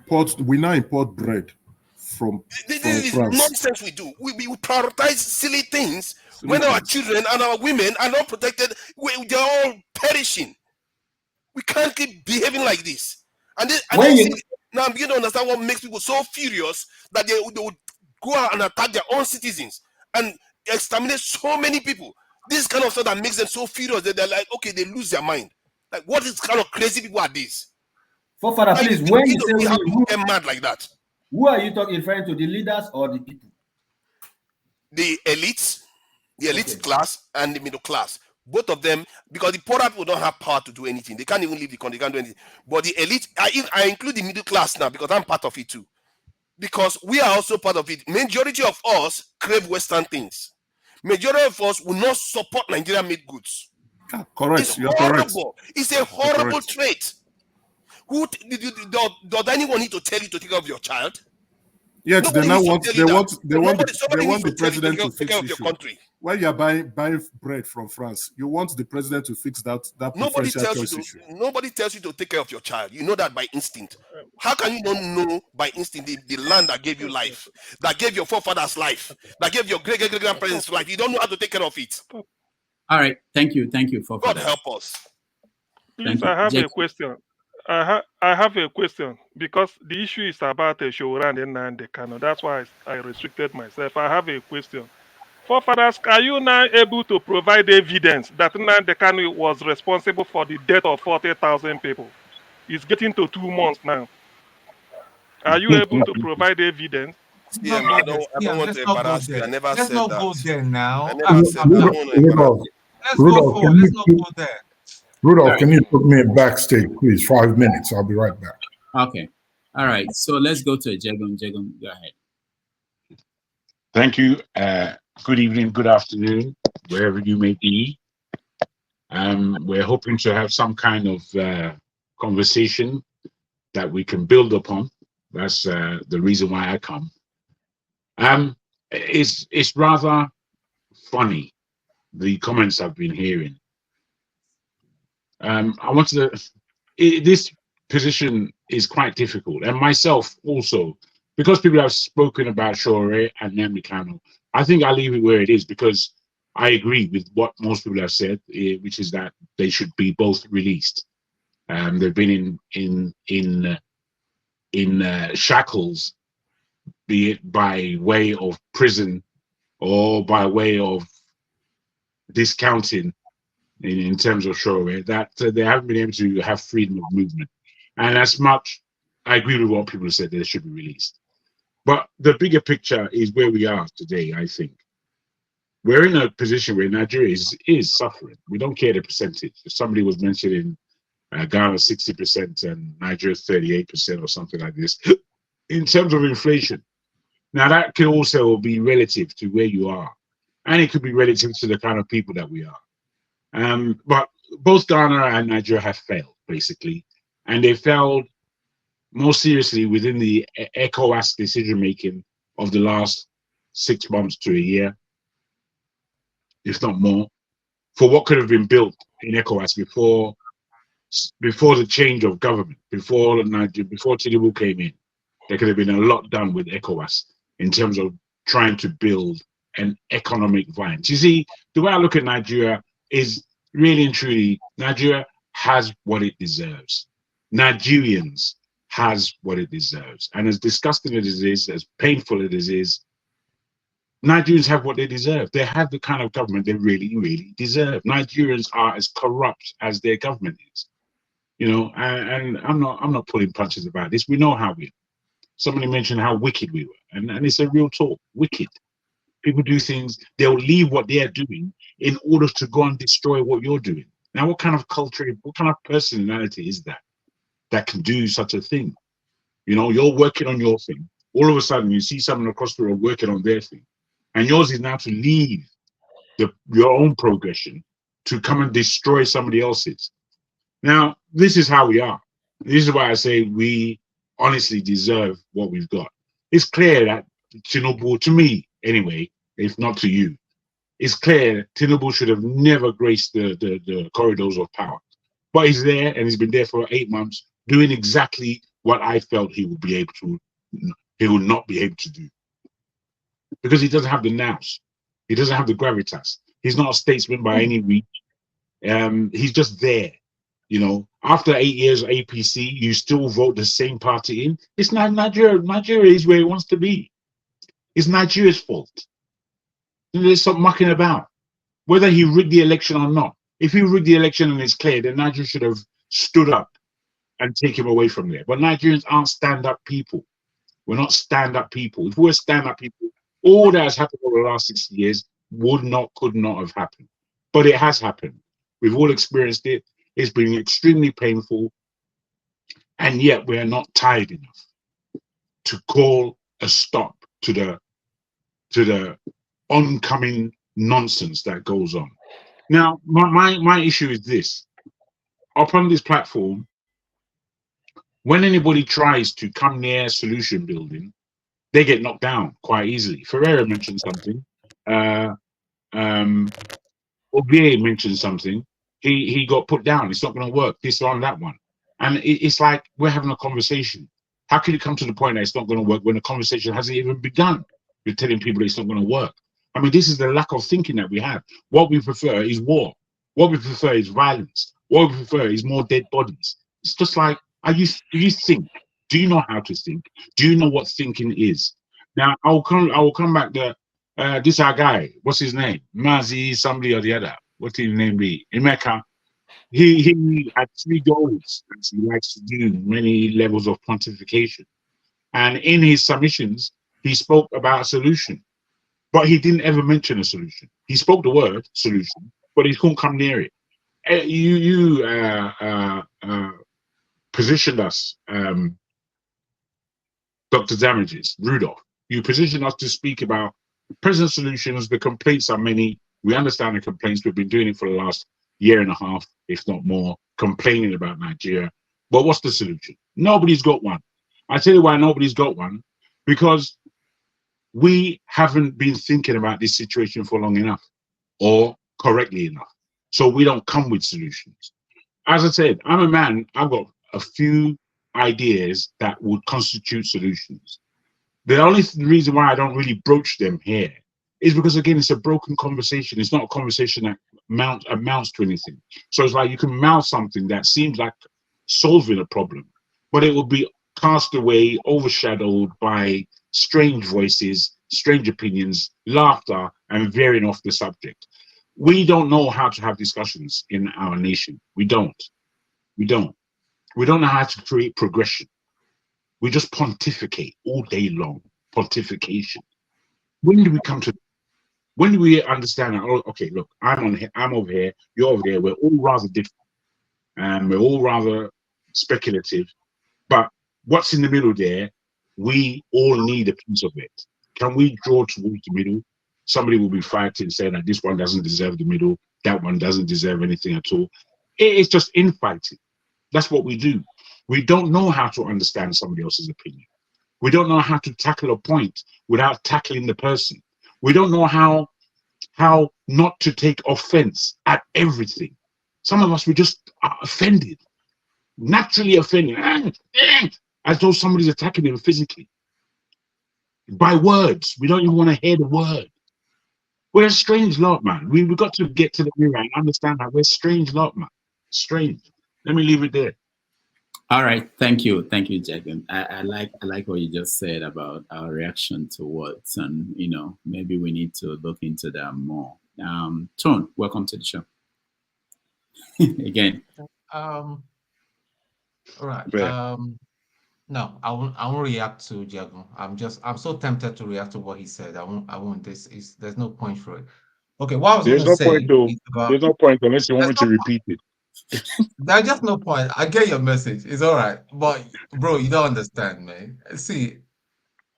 now import bread from this France. Nonsense we do. We prioritize silly things when our children and our women are not protected. They're all perishing. We can't keep behaving like this. Now I'm beginning to understand what makes people so furious that they would go out and attack their own citizens and exterminate so many people. This kind of stuff that makes them so furious that they're like, okay, they lose their mind. Like, what is kind of crazy people are these? Forefather, please, when you say who get mad like that? Who are you referring to, the leaders or the people? The elites, class, and the middle class. Both of them, because the poorer people don't have power to do anything. They can't even leave the country, they can't do anything. But the elite, I include the middle class now because I'm part of it too. Because we are also part of it. Majority of us crave Western things. Majority of us will not support Nigerian-made goods. Correct. It's horrible. It's a horrible trait. Does anyone need to tell you to take care of your child? Yet they want the president to take care of your country. When you are buying bread from France, you want the president to fix that preferential choice issue. Nobody tells you to take care of your child. You know that by instinct. How can you not know by instinct the land that gave you life, that gave your forefathers life, that gave your great-great-grandparents life? You don't know how to take care of it. All right. Thank you. Thank you for God help us. Please, I have a question. I have a question because the issue is about Sowore and Nnamdi Kanu. That's why I restricted myself. I have a question. Forefathers, are you now able to provide evidence that Nnamdi Kanu was responsible for the death of 40,000 people? It's getting to 2 months now. Are you able to provide evidence? Yeah, I don't want to embarrass you. I never said that. Let's not go there now. I never said that. I don't want to embarrass you. Let's not go there. Rudolph, can you put me in backstage, please? 5 minutes. I'll be right back. Okay. All right. So let's go to Jegun. Jegun, go ahead. Thank you. Good evening, good afternoon, wherever you may be. We're hoping to have some kind of conversation that we can build upon. That's the reason why I come. It's rather funny, the comments I've been hearing. This position is quite difficult, and myself also, because people have spoken about Sowore and Nnamdi Kanu. I think I'll leave it where it is because I agree with what most people have said, which is that they should be both released. They've been in shackles, be it by way of prison or by way of discounting in terms of Sowore, that they haven't been able to have freedom of movement. And as much, I agree with what people said, they should be released. But the bigger picture is where we are today, I think. We're in a position where Nigeria is suffering. We don't care the percentage. Somebody was mentioning Ghana 60% and Nigeria 38% or something like this. In terms of inflation, now that can also be relative to where you are. And it could be relative to the kind of people that we are. But both Ghana and Nigeria have failed, basically. And they failed more seriously within the ECOWAS decision-making of the last 6 months to a year, if not more, for what could have been built in ECOWAS before the change of government, before Tinubu came in. There could have been a lot done with ECOWAS in terms of trying to build an economic violence. You see, the way I look at Nigeria is really and truly, Nigeria has what it deserves. Nigerians has what it deserves. And as disgusting as it is, as painful as it is, Nigerians have what they deserve. They have the kind of government they really, really deserve. Nigerians are as corrupt as their government is. You know, and I'm not pulling punches about this. We know how we are. Somebody mentioned how wicked we were, and it's a real talk. Wicked. People do things, they'll leave what they're doing in order to go and destroy what you're doing. Now, what kind of culture, what kind of personality is that can do such a thing? You know, you're working on your thing. All of a sudden, you see someone across the road working on their thing. And yours is now to leave your own progression to come and destroy somebody else's. Now, this is how we are. This is why I say we honestly deserve what we've got. It's clear that Tinubu, to me anyway, if not to you, it's clear Tinubu should have never graced the corridors of power. But he's there, and he's been there for 8 months, doing exactly what I felt he would not be able to do. Because he doesn't have the nous. He doesn't have the gravitas. He's not a statesman by any reach. He's just there. You know, after 8 years of APC, you still vote the same party in. It's not Nigeria. Nigeria is where it wants to be. It's Nigeria's fault. Let's stop mucking about. Whether he rigged the election or not. If he rigged the election and it's clear, then Nigeria should have stood up and taken him away from there. But Nigerians aren't stand-up people. We're not stand-up people. If we're stand-up people, all that has happened over the last 60 years could not have happened. But it has happened. We've all experienced it. It's been extremely painful. And yet we are not tired enough to call a stop to the oncoming nonsense that goes on. Now, my issue is this. Up on this platform, when anybody tries to come near solution building, they get knocked down quite easily. Ferreira mentioned something. Obier mentioned something. He got put down. It's not going to work. This one, that one. And it's like we're having a conversation. How can it come to the point that it's not going to work when the conversation hasn't even begun? You're telling people it's not going to work. I mean, this is the lack of thinking that we have. What we prefer is war. What we prefer is violence. What we prefer is more dead bodies. It's just like, do you think? Do you know how to think? Do you know what thinking is? Now, I will come back to this our guy. What's his name? Mazi, somebody or the other. What's his name be? Emeka. He had 3 goals that he likes to do, many levels of pontification. And in his submissions, he spoke about a solution. But he didn't ever mention a solution. He spoke the word solution, but he couldn't come near it. You positioned us, Dr. Damages, Rudolph. You positioned us to speak about present solutions. The complaints are many. We understand the complaints. We've been doing it for the last 1.5 years, if not more, complaining about Nigeria. But what's the solution? Nobody's got one. I tell you why nobody's got one. Because we haven't been thinking about this situation for long enough or correctly enough. So we don't come with solutions. As I said, I'm a man, I've got a few ideas that would constitute solutions. The only reason why I don't really broach them here is because, again, it's a broken conversation. It's not a conversation that amounts to anything. So it's like you can mouth something that seems like solving a problem, but it will be cast away, overshadowed by strange voices, strange opinions, laughter, and veering off the subject. We don't know how to have discussions in our nation. We don't. We don't know how to create progression. We just pontificate all day long. Pontification. When do we come to? When do we understand that? Oh, okay, look, I'm over here. You're over there. We're all rather different, and we're all rather speculative. But what's in the middle there? We all need a piece of it. Can we draw towards the middle? Somebody will be fighting, saying that this one doesn't deserve the middle, that one doesn't deserve anything at all. It's just infighting. That's what we do. We don't know how to understand somebody else's opinion. We don't know how to tackle a point without tackling the person. We don't know how not to take offense at everything. Some of us, we just are offended, naturally offended, as though somebody's attacking them physically. By words. We don't even want to hear the word. We're a strange lot, man. We've got to get to the mirror and understand that we're a strange lot, man. Strange. Let me leave it there. All right, thank you, Jagan. I like what you just said about our reaction to words, and maybe we need to look into that more. Tone, welcome to the show again. Um, all right. Yeah. No, I won't react to Jagun. I'm so tempted to react to what he said. I won't. There's no point for it. Okay, what I was There's gonna no point say to is about there's no point unless you want there's me no to repeat it. there's just no point. I get your message. It's all right. But bro, you don't understand, man. See,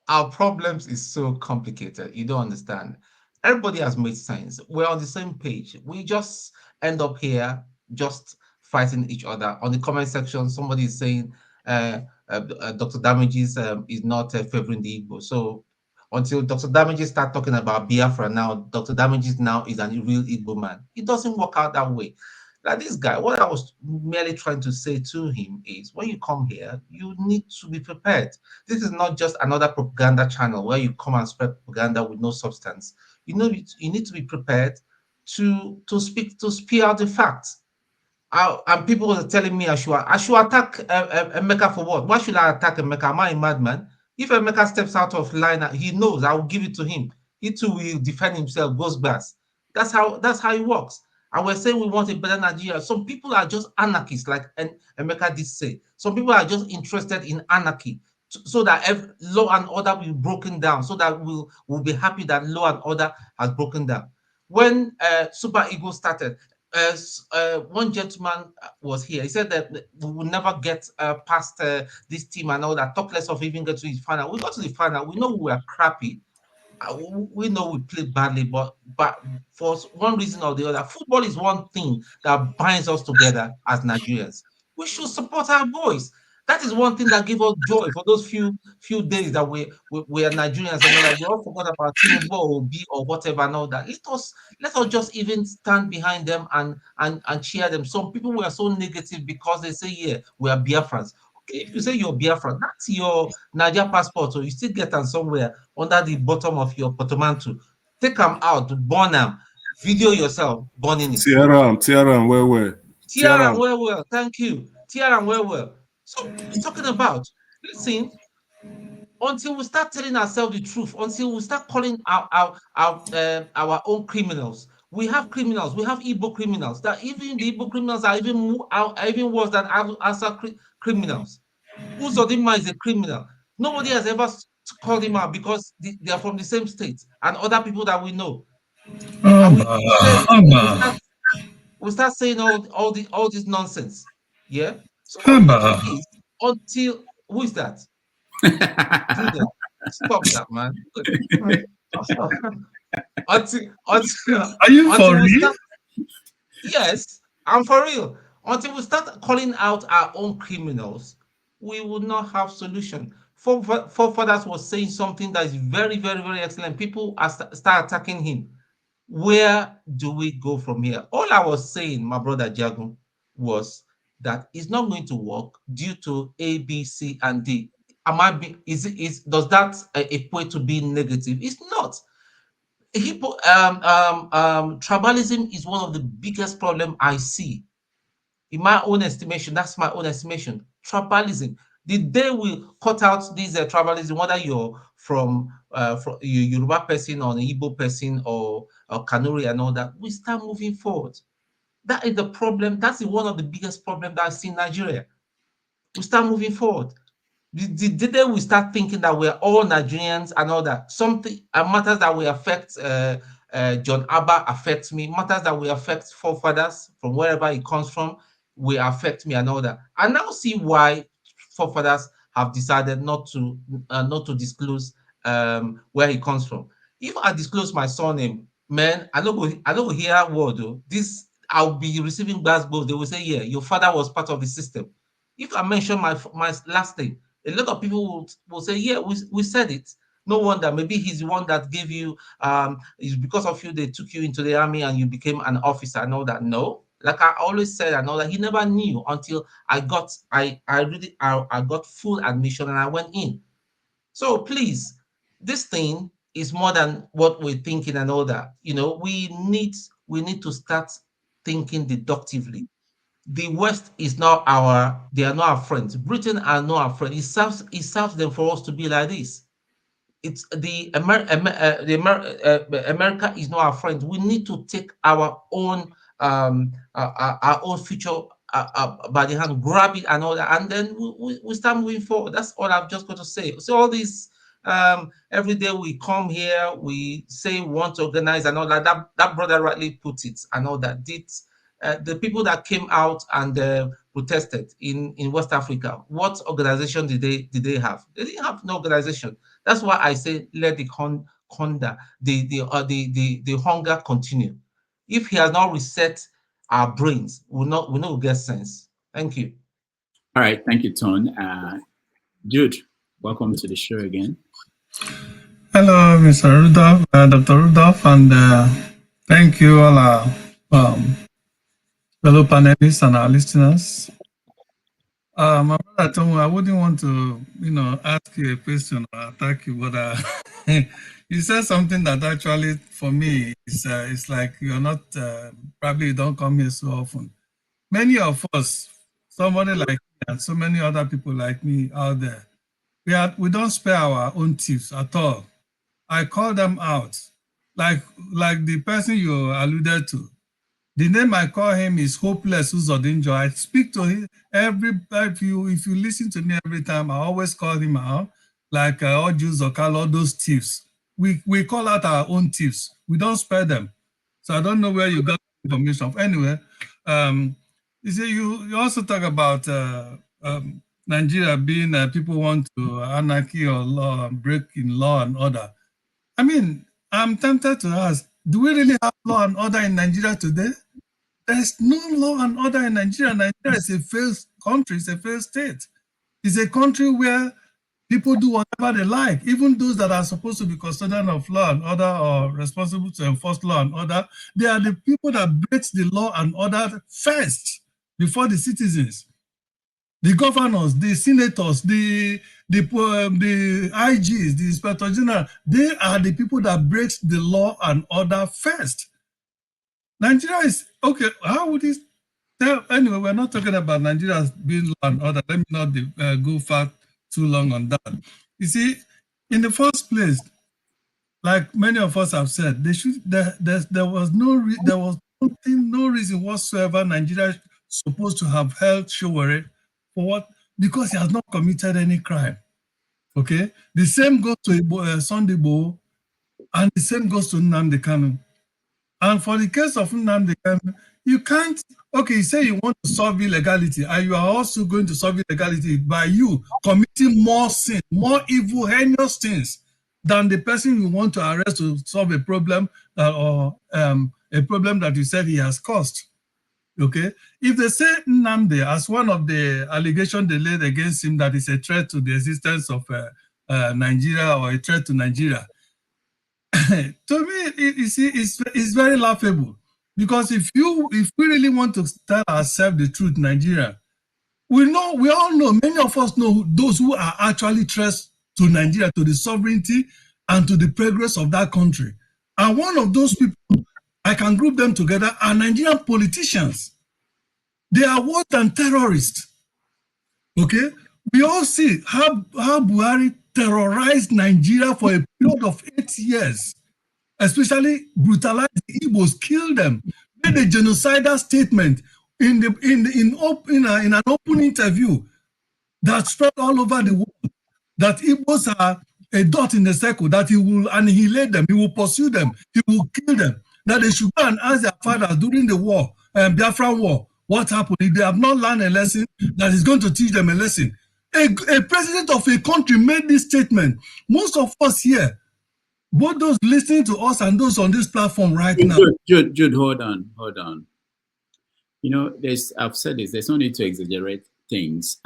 our problems is so complicated. You don't understand. Everybody has made sense. We're on the same page. We just end up here just fighting each other. On the comment section, somebody is saying Dr. Damages is not favoring the Igbo. So until Dr. Damages start talking about Biafra now, Dr. Damages now is a real Igbo man. It doesn't work out that way. Like this guy, what I was merely trying to say to him is when you come here, you need to be prepared. This is not just another propaganda channel where you come and spread propaganda with no substance. You need to be prepared to speak out the facts. And people were telling me I should attack Emeka for what? Why should I attack Emeka? Am I a madman? If Emeka steps out of line, he knows I will give it to him. He too will defend himself, goes back. That's how it works. And we're saying we want a better Nigeria. Some people are just anarchists, like Emeka did say. Some people are just interested in anarchy, so that law and order will be broken down, so that we'll be happy that law and order has broken down. When Super Eagles started, one gentleman was here. He said that we will never get past this team and all that. Talk less of even get to the final. We got to the final. We know we were crappy. We know we played badly, but for one reason or the other, football is one thing that binds us together as Nigerians. We should support our boys. That is one thing that gave us joy for those few days that we are Nigerians and all that. We all forgot about Tinubu or Obi or whatever and all that. Let us just even stand behind them and cheer them. Some people were so negative because they say, yeah, we are Biafrans. Okay, if you say you're Biafran, that's your Niger passport, so you still get them somewhere under the bottom of your portmanteau. Take them out, burn them, video yourself burning it. Tear am well. Tear and well. Thank you. Tear and well. So we're talking about, listen, until we start telling ourselves the truth, until we start calling our own criminals. We have criminals. We have Igbo criminals. That even the Igbo criminals are even worse than Asa criminals. Uzodinma is a criminal. Nobody has ever called him out because they are from the same state and other people that we know. And we start saying all this nonsense. Yeah. So please, until who is that? Stop that, man. Are you for real? Yes, I'm for real. Until we start calling out our own criminals, we will not have solution. Forefathers was saying something that is very, very, very excellent. People are start attacking him. Where do we go from here? All I was saying, my brother Jagun, was that it's not going to work due to A, B, C, and D. Does that equate to being negative? It's not. Tribalism is one of the biggest problem I see. In my own estimation, that's my own estimation. Tribalism. The day we cut out this tribalism, whether you're from Yoruba person or an Igbo person or Kanuri and all that, we start moving forward. That is the problem. That's one of the biggest problems that I see in Nigeria. We start moving forward. The day we start thinking that we're all Nigerians and all that, something matters that will affect John Abba affects me, matters that will affect forefathers from wherever it comes from, will affect me and all that. I now see why forefathers have decided not to disclose where he comes from. If I disclose my surname, man, I don't go hear word though. This I'll be receiving gospel. They will say, yeah, your father was part of the system. If I mention my last name, a lot of people will say, yeah, we said it. No wonder, maybe he's the one that gave you, it's because of you, they took you into the army and you became an officer and all that. No, like I always said, and all that, he never knew until I got full admission and I went in. So please, this thing is more than what we're thinking and all that. We need to start thinking deductively. the West is not they are not our friends. Britain are not our friends. It serves them for us to be like this. It's America is not our friend. We need to take our own future by the hand, grab it and all that, and then we start moving forward. That's all I've just got to say. So all this every day we come here, we say we want to organize and all that. That brother rightly put it and all that. The people that came out and protested in West Africa, what organization did they have? They didn't have no organization. That's why I say let the hunger continue. If he has not reset our brains, we'll not get sense. Thank you. All right, thank you, Tone. Jude, welcome to the show again. Hello, Mr. Rudolph, Dr. Rudolph, and thank you all our fellow panelists and our listeners. My brother told me I wouldn't want to, ask you a question or attack you, but you said something that actually, for me, it's like you're not, probably you don't come here so often. Many of us, somebody like me and so many other people like me out there, we don't spare our own thieves at all. I call them out, like the person you alluded to. The name I call him is Hopeless Uzodinjo. I speak to him if you listen to me every time, I always call him out, like Ojus or all those thieves. We call out our own thieves. We don't spare them. So I don't know where you got information from. Anyway, you see, you also talk about Nigeria being people want to anarchy or law, break in law and order. I mean, I'm tempted to ask, do we really have law and order in Nigeria today? There's no law and order in Nigeria. Nigeria is a failed country, it's a failed state. It's a country where people do whatever they like, even those that are supposed to be custodian of law and order or responsible to enforce law and order. They are the people that break the law and order first before the citizens. The governors, the senators, the IGs, the inspector general, they are the people that breaks the law and order first. Nigeria is, okay, how would this tell? Anyway, we're not talking about Nigeria being law and order. Let me not go far too long on that. You see, in the first place, like many of us have said, there was no reason whatsoever Nigeria supposed to have held Sowore for what? Because he has not committed any crime. Okay, the same goes to Sunday Igboho, and the same goes to Nnamdi Kanu. And for the case of Nnamdi Kanu, you can't. Okay, you say you want to solve illegality, and you are also going to solve illegality by you committing more sin, more evil, heinous things than the person you want to arrest to solve a problem or a problem that you said he has caused. Okay, if they say Nnamdi as one of the allegations they laid against him that is a threat to the existence of Nigeria or a threat to Nigeria, to me, it's very laughable. Because if we really want to tell ourselves the truth, Nigeria, we all know, many of us know those who are actually threats to Nigeria, to the sovereignty and to the progress of that country. And one of those people, I can group them together, are Nigerian politicians. They are worse than terrorists. Okay? We all see how Buhari terrorized Nigeria for a period of 8 years, especially brutalized the Igbos, killed them, made a genocidal statement in an open interview that spread all over the world, that Igbos are a dot in the circle, that he will annihilate them, he will pursue them, he will kill them, that they should go and ask their fathers during the war, Biafran war, what happened. If they have not learned a lesson, that is going to teach them a lesson. A president of a country made this statement. Most of us here, both those listening to us and those on this platform right now. Jude, hold on. You know, I've said this, there's no need to exaggerate things.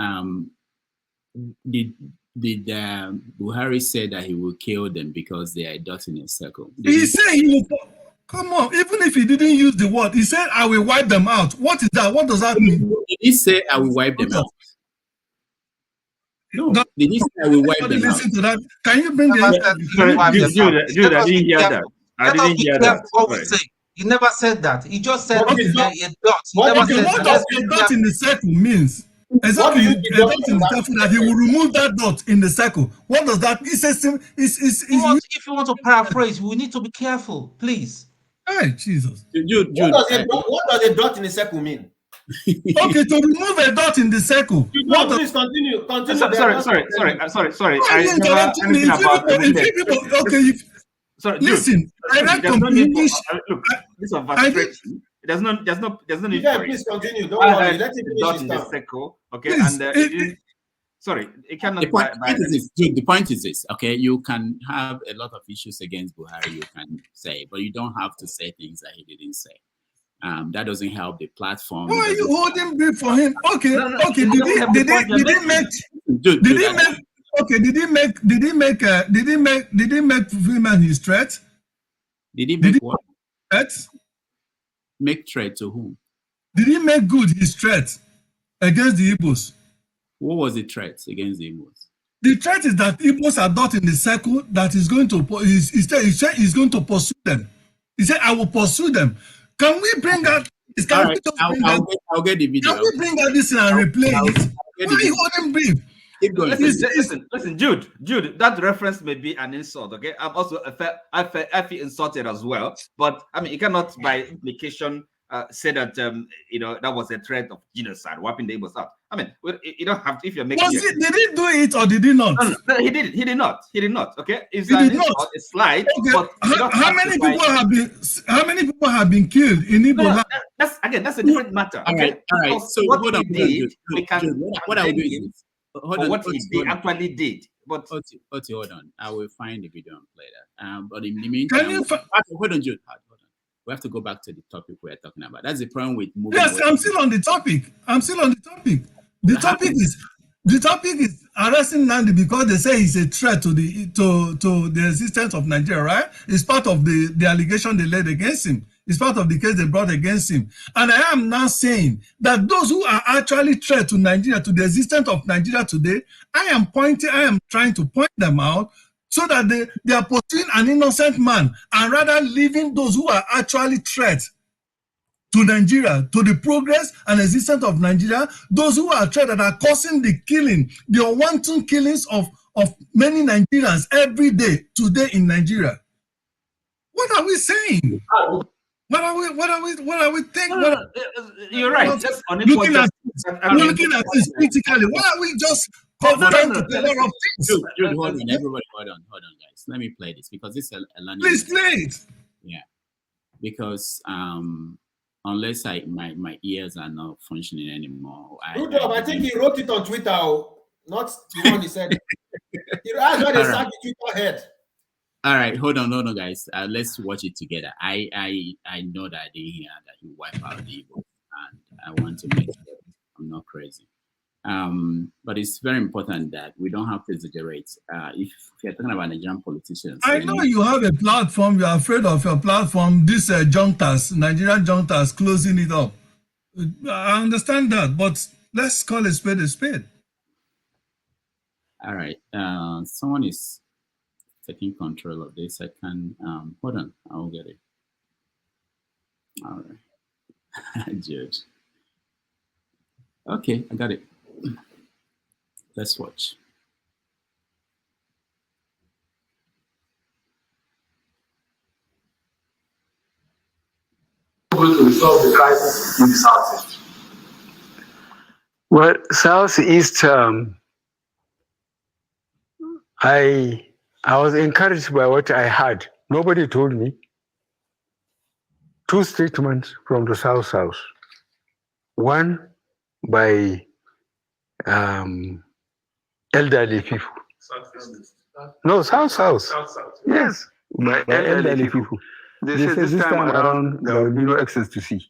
Did Buhari say that he will kill them because they are a dot in a circle? He said he will. Come on, even if he didn't use the word, he said, I will wipe them out. What is that? What does that mean? Did he say, I will wipe them out? No, did he say, I will wipe them out? To that. Can you bring Jude, I didn't hear that. I didn't hear that. What we say. He never said that. He just said Okay. a dot. He never Okay, said what that. does Let's a be dot in the circle means? Exactly, a dot in the circle that he will remove that dot in the circle. What does that? It's a if you want to paraphrase, we need to be careful, please. Hey, Jesus. What does a dot in a circle mean? Okay, to remove a dot in the circle. No, please continue. Continue. Sorry. Why are you interrupting me? Sorry, listen, I read there's no need for, English. look, this of frustration. There's no need Yeah, for please it. continue. Don't I worry. had Let him the dot finish in his the term. circle, okay, Please, and sorry, it cannot. The point is this, Jude, the point is this, okay? You can have a lot of issues against Buhari, you can say, but you don't have to say things that he didn't say. That doesn't help the platform. Why are you holding brief for him? Okay, okay. it doesn't help the point you're Did he make fulfillment his threat? Did he make what? Threat? Make threat to whom? Did he make good his threat against the Igbos? What was the threat against the Igbos? The threat is that Igbos are not in the circle that is going to. He said he's going to pursue them. He said, "I will pursue them." Can we bring out? I'll get the video. Can we bring out this and replay it? Why are you holding brief? Listen, Jude, that reference may be an insult, okay? I'm also I feel insulted as well, but I mean, you cannot by implication say that that was a threat of genocide, wiping the Igbos out. I mean, you don't have to, if you're making. Did he do it or did he not? No, he did. He did not. Okay, it's He an did not. insult, a slide. Okay. But How many people have been killed in Igbo land? That's a different matter. Okay. All right. So what hold on, he did, we can. What I will do is what he actually did. But Oti, hold on. I will find the video and play that. But in the meantime, hold on, Jude. Hold on. We have to go back to the topic we're talking about. That's the problem with moving. Yes, I'm still on the topic. The topic is arresting Nnamdi because they say he's a threat to the existence of Nigeria, right? It's part of the allegation they laid against him. It's part of the case they brought against him. And I am now saying that those who are actually threat to Nigeria, to the existence of Nigeria today, I am trying to point them out so that they are pursuing an innocent man and rather leaving those who are actually threats to Nigeria, to the progress and existence of Nigeria, those who are threats that are causing the killing, the unwanted killings of many Nigerians every day today in Nigeria. What are we saying? What are we thinking? You're right. Looking at this critically. Why are we just trying to tell a lot of things? Jude, hold on, everybody, hold on, guys. Let me play this because this is a learning. Please play it. Yeah, because unless my ears are not functioning anymore. I think he wrote it on Twitter, not the one he said. I got a saggy Twitter head. All right, hold on, guys. Let's watch it together. I know that I didn't hear that he wiped out the Igbo, and I want to make sure I'm not crazy. But it's very important that we don't have to exaggerate. If you're talking about Nigerian politicians, I know you have a platform. You're afraid of your platform. This Nigerian juntas closing it up. I understand that, but let's call a spade a spade. All right. Someone is taking control of this. I can hold on. I'll get it. All right. Judge. Okay, I got it. Let's watch. Going to resolve the crisis in the Southeast? Well, Southeast, I was encouraged by what I heard. Nobody told me. 2 statements from the South. One by elderly people. No, South. Yes, by elderly people. They said this time around there will be no access to sea.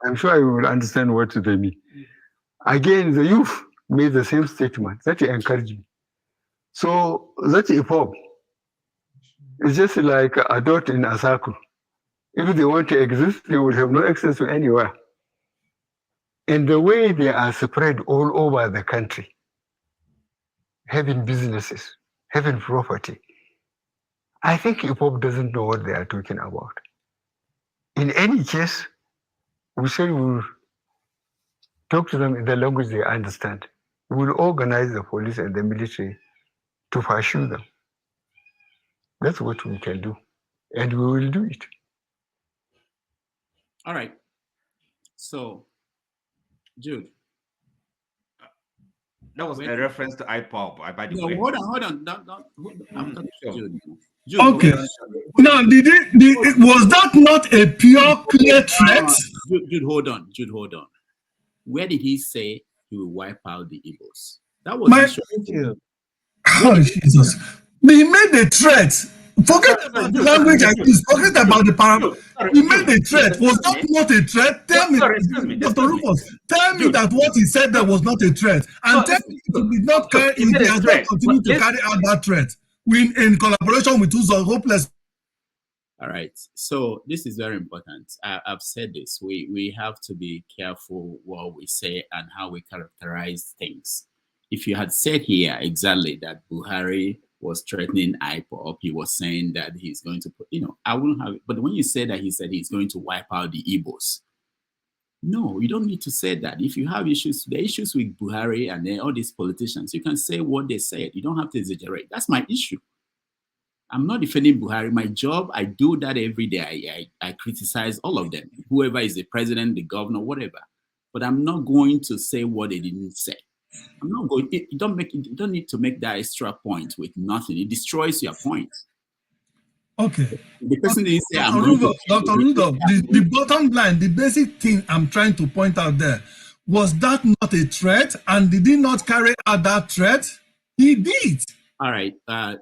I'm sure you will understand what they mean. Again, the youth made the same statement. That encouraged me. So that EPOB is just like a dot in a circle. If they want to exist, they will have no access to anywhere. And the way they are spread all over the country, having businesses, having property, I think EPOB doesn't know what they are talking about. In any case, we said we will talk to them in the language they understand. We will organize the police and the military to pursue them. That's what we can do, and we will do it. All right. So, Jude. That was a reference to IPOB, by the No, way. hold on. I'm talking to Jude. Okay. Now, was that not a pure, clear threat? Jude, hold on. Where did he say he will wipe out the Igbos? That was the Oh, Jesus. He made a threat. Forget about the language I use. Forget about the parameter. He made a threat. Was that not a threat? Tell me, Dr. Rufus, tell me that what he said that was not a threat. And tell me if he did not carry, if he has not continued to carry out that threat in collaboration with those hopeless. All right. So this is very important. I've said this. We have to be careful what we say and how we characterize things. If you had said here exactly that Buhari was threatening IPOB, he was saying that he's going to put, I wouldn't have it. But when you say that he said he's going to wipe out the Igbos, no, you don't need to say that. If you have issues, the issues with Buhari and all these politicians, you can say what they said. You don't have to exaggerate. That's my issue. I'm not defending Buhari. My job, I do that every day. I criticize all of them, whoever is the president, the governor, whatever. But I'm not going to say what they didn't say. I'm not going. You don't need to make that extra point with nothing. It destroys your point. Okay. The person didn't say, Dr. Rudolph, the bottom line, the basic thing I'm trying to point out there, was that not a threat? And did he not carry out that threat? He did. All right,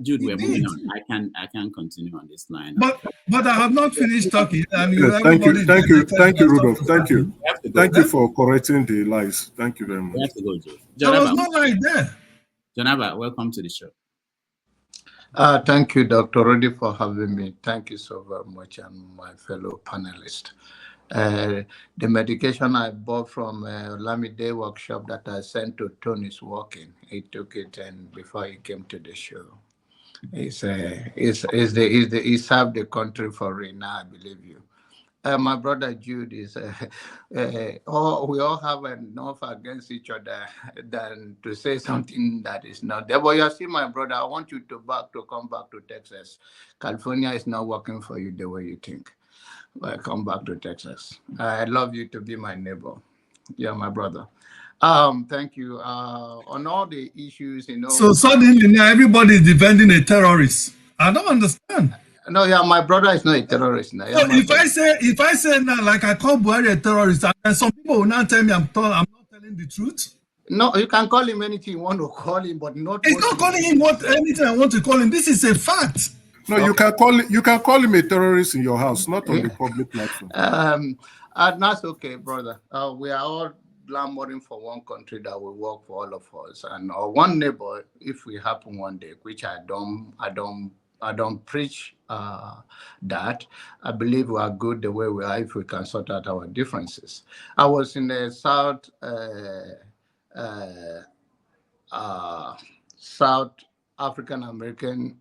Jude, we're moving on. I can continue on this line. But I have not finished talking. And Yes, thank you, Rudolph. Thank you for correcting the lies. Thank you very much. We have to go, Jude. There was no lie there. Janaba, welcome to the show. Thank you, Dr. Rudy, for having me. Thank you so very much, and my fellow panelists. The medication I bought from Lamide workshop that I sent to Tony is working. He took it, and before he came to the show, he served the country for real now, I believe you. My brother Jude is, we all have enough against each other than to say something that is not there. But you see, my brother, I want you to come back to Texas. California is not working for you the way you think. Well, come back to Texas. I love you to be my neighbor. Yeah, my brother. Thank you. On all the issues, So suddenly now everybody is defending a terrorist. I don't understand. No, yeah, my brother is not a terrorist now. So if I say now, like I call Buhari a terrorist, and some people will now tell me I'm not telling the truth. No, you can call him anything you want to call him, but not. It's not calling him anything I want to call him. This is a fact. No, okay. You can call him a terrorist in your house, not on the public platform. That's okay, brother. We are all clamoring for one country that will work for all of us, and one neighbor, if we happen one day, which I don't preach that. I believe we are good the way we are if we can sort out our differences. I was in the South African American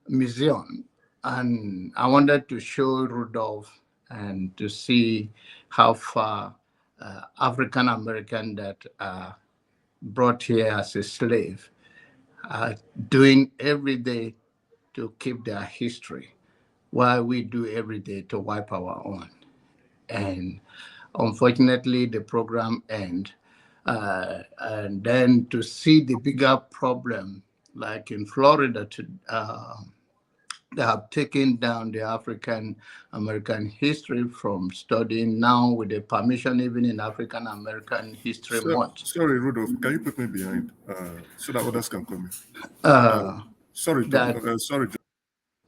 Museum, and I wanted to show Rudolph and to see how far African American that brought here as a slave are doing every day to keep their history, while we do every day to wipe our own. And unfortunately, the program ends. And then to see the bigger problem, like in Florida, they have taken down the African American history from studying now with the permission even in African American History Month. Sorry, Rudolph, can you put me behind so that others can come in? Sorry, sorry.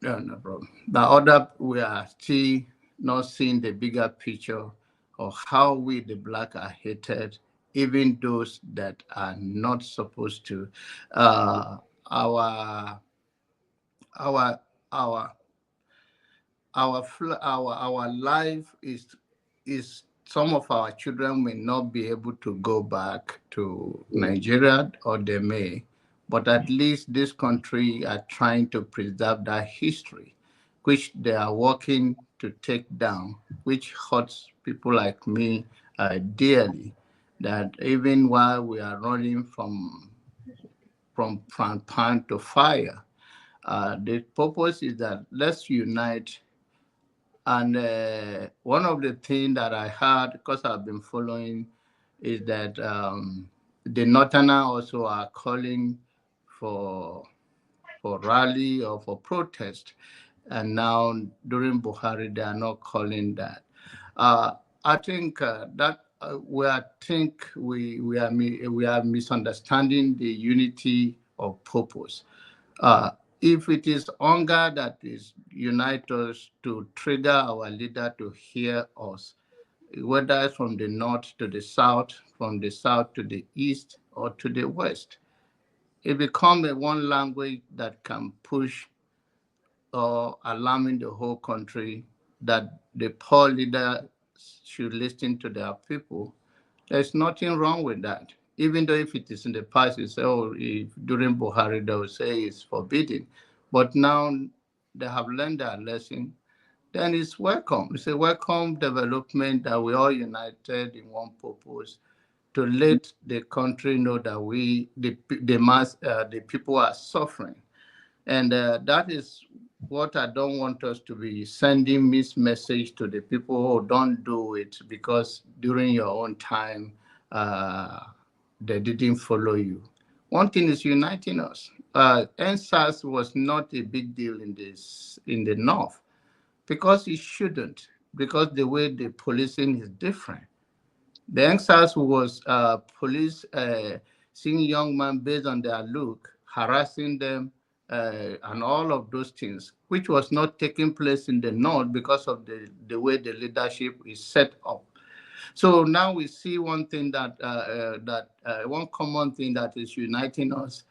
No problem. The other, we are still not seeing the bigger picture of how we, the Black, are hated, even those that are not supposed to. Our life is some of our children may not be able to go back to Nigeria, or they may, but at least this country are trying to preserve that history, which they are working to take down, which hurts people like me dearly. That even while we are running from pan to fire, the purpose is that let's unite. And one of the things that I heard, because I've been following, is that the Northerners also are calling for rally or for protest. And now during Buhari, they are not calling that. I think that we are misunderstanding the unity of purpose. If it is hunger that is unite us to trigger our leader to hear us, whether it's from the north to the south, from the south to the east, or to the west, it becomes a one language that can push or alarming the whole country that the poor leader should listen to their people. There's nothing wrong with that. Even though if it is in the past, you say, oh, if during Buhari, they will say it's forbidden. But now they have learned their lesson, then it's welcome. It's a welcome development that we all united in one purpose to let the country know that the people are suffering. And that is what I don't want us to be sending this message to the people who don't do it because during your own time, they didn't follow you. One thing is uniting us. NSAS was not a big deal in the North because it shouldn't, because the way the policing is different. The NSAS was police seeing young men based on their look, harassing them, and all of those things, which was not taking place in the North because of the way the leadership is set up. So now we see one thing one common thing that is uniting us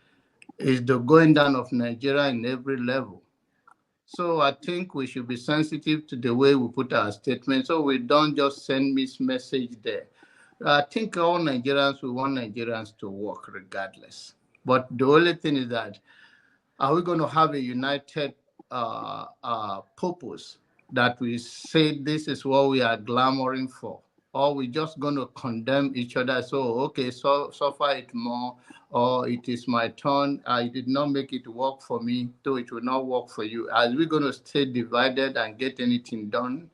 is the going down of Nigeria in every level. So I think we should be sensitive to the way we put our statements so we don't just send this message there. I think all Nigerians, we want Nigerians to work regardless. But the only thing is that, are we going to have a united purpose that we say this is what we are clamoring for? Or we just going to condemn each other? So, okay, so suffer it more, or it is my turn. I did not make it work for me, so it will not work for you. Are we going to stay divided and get anything done?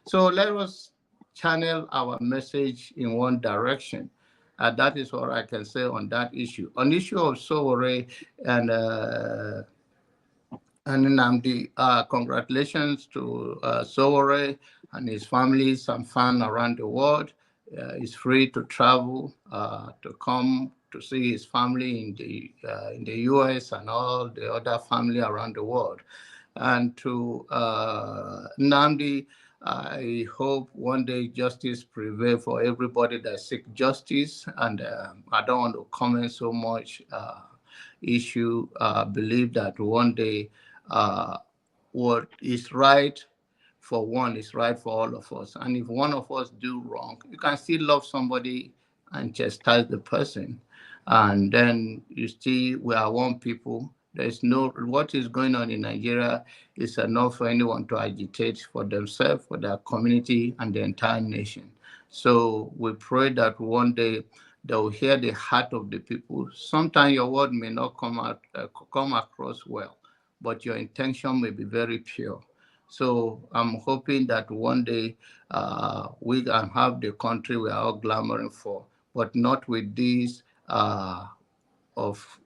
So let us channel our message in one direction. That is what I can say on that issue. On the issue of Sowore and Nnamdi, congratulations to Sowore and his family, some fun around the world. He's free to travel, to come to see his family in the US and all the other family around the world. And to Nnamdi, I hope one day justice prevail for everybody that seek justice. And I don't want to comment so much issue. Believe that one day what is right for one is right for all of us. And if one of us do wrong, you can still love somebody and chastise the person. And then you see we are one people. There's no, what is going on in Nigeria is enough for anyone to agitate for themselves, for their community, and the entire nation. So we pray that one day they will hear the heart of the people. Sometimes your word may not come across well, but your intention may be very pure. So I'm hoping that one day we can have the country we are all clamoring for, but not with these of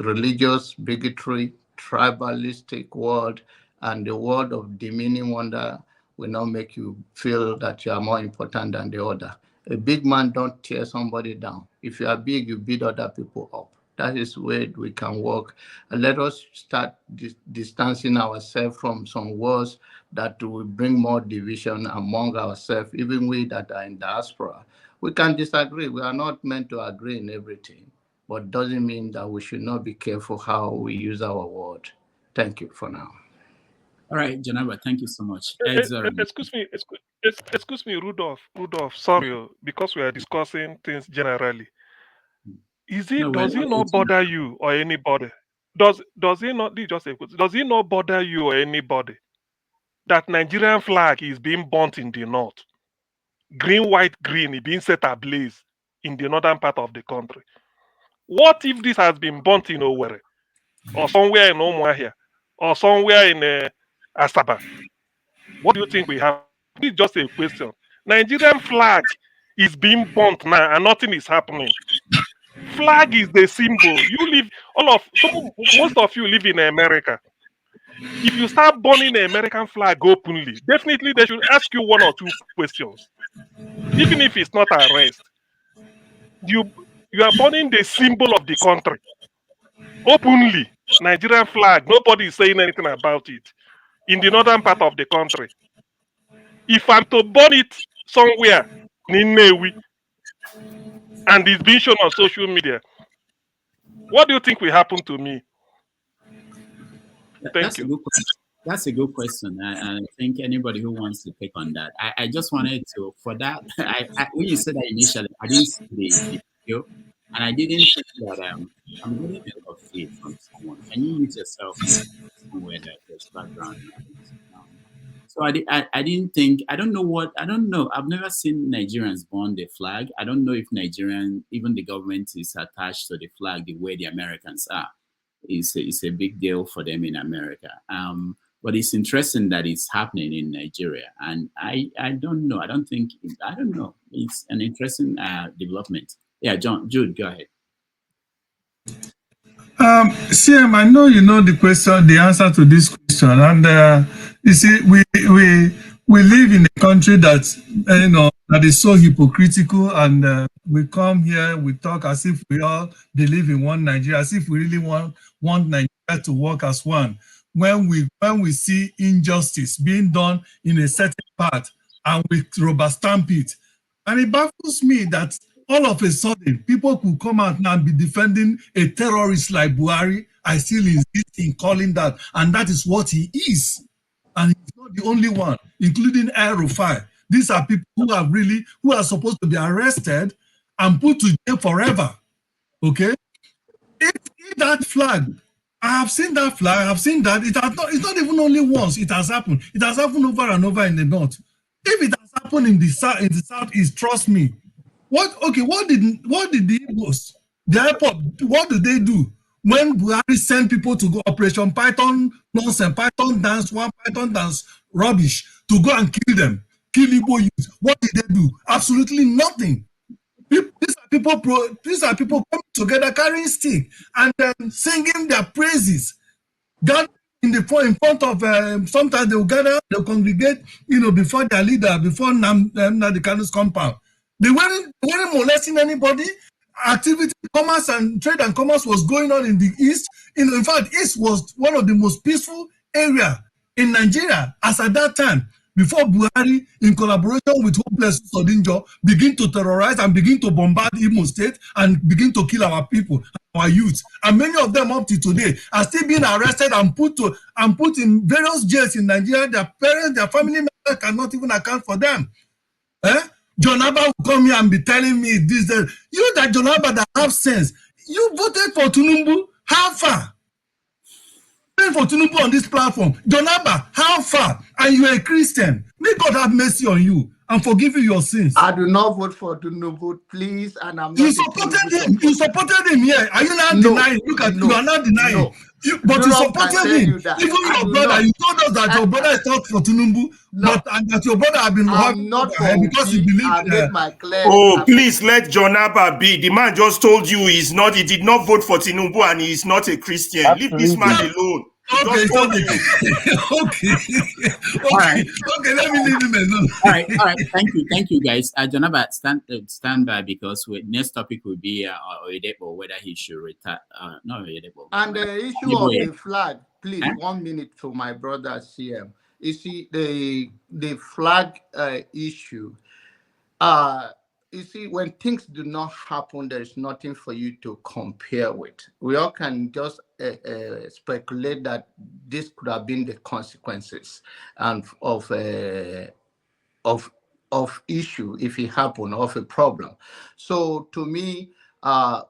religious bigotry, tribalistic word, and the word of demeaning wonder will not make you feel that you are more important than the other. A big man don't tear somebody down. If you are big, you beat other people up. That is where we can work. And let us start distancing ourselves from some words that will bring more division among ourselves, even we that are in diaspora. We can disagree. We are not meant to agree in everything, but doesn't mean that we should not be careful how we use our word. Thank you for now. All right, Janaba, thank you so much. Excuse me, Rudolph, sorry, because we are discussing things generally. Does it not bother you or anybody? Does it not, does it not bother you or anybody that Nigerian flag is being burnt in the north. Green, white, green is being set ablaze in the northern part of the country. What if this has been burnt in Sowore or somewhere in Umuahia or somewhere in Asaba? What do you think we have? This is just a question. Nigerian flag is being burnt now and nothing is happening. Flag is the symbol. You live, most of you live in America. If you start burning the American flag openly, definitely they should ask you one or two questions. Even if it's not arrest. You are burning the symbol of the country openly. Nigerian flag. Nobody is saying anything about it in the northern part of the country. If I'm to burn it somewhere in Newi and it's being shown on social media, what do you think will happen to me? Thank you. That's a good question. I think anybody who wants to pick on that. I just wanted to, for that, when you said that initially, I didn't see the video, and I didn't think that I'm getting a lot of feed from someone. Can you mute yourself somewhere that there's background noise? So I didn't think, I don't know. I've never seen Nigerians burn the flag. I don't know if even the government is attached to the flag the way the Americans are. It's a big deal for them in America. But it's interesting that it's happening in Nigeria. And I don't know. I don't know. It's an interesting development. Yeah, Jude, go ahead. CM, I know you know the answer to this question. And you see, we live in a country that, that is so hypocritical, and we come here, we talk as if we all believe in one Nigeria, as if we really want Nigeria to work as one. When we see injustice being done in a certain part and we rubber stamp it, and it baffles me that all of a sudden people could come out now and be defending a terrorist like Buhari. I still insist in calling that, and that is what he is. And he's not the only one, including El-Rufai. These are people who are supposed to be arrested and put to jail forever. Okay? If that flag, I have seen that flag, I have seen that. It's not even only once it has happened. It has happened over and over in the north. If it has happened in the southeast, trust me. What did the Igbos, the airport, what do they do when Buhari send people to go Operation Python nonsense, Python dance rubbish, to go and kill them, kill Igbo youth? What did they do? Absolutely nothing. These are people coming together carrying stick and then singing their praises. God in front of sometimes they'll gather, they'll congregate, before their leader, before Nnamdi Kanu's compound. They weren't molesting anybody. Activity, commerce and trade and commerce was going on in the east. In fact, east was one of the most peaceful area in Nigeria as at that time, before Buhari, in collaboration with Hopeless Sodinjo, begin to terrorize and begin to bombard Imo State and begin to kill our people, our youth. And many of them up to today are still being arrested and put in various jails in Nigeria. Their parents, their family members cannot even account for them. John Abba will come here and be telling me this. You that John Abba that have sense, you voted for Tinubu. How far? Voted for Tinubu on this platform. John Abba, how far? And you are a Christian. May God have mercy on you and forgive you your sins. I do not vote for Tinubu, please, and I'm not. You supported him. You supported him here. Are you not denying? Look at you are not denying. No. But you supported him. Even your brother, you told us that your brother is not for Tinubu, and that your brother has been not for because he believed in Oh, please let John Abba be. The man just told you he did not vote for Tinubu and he is not a Christian. Absolutely. Leave this man alone. Okay, let me leave him alone. All right. Thank you, guys. John Abba, stand by, because next topic will be Oyedepo, whether he should retire. Not Oyedepo. And the issue of the flag, please, 1 minute to my brother CM. You see, the flag issue. You see, when things do not happen, there is nothing for you to compare with. We all can just speculate that this could have been the consequences and of issue if it happened, of a problem. So to me,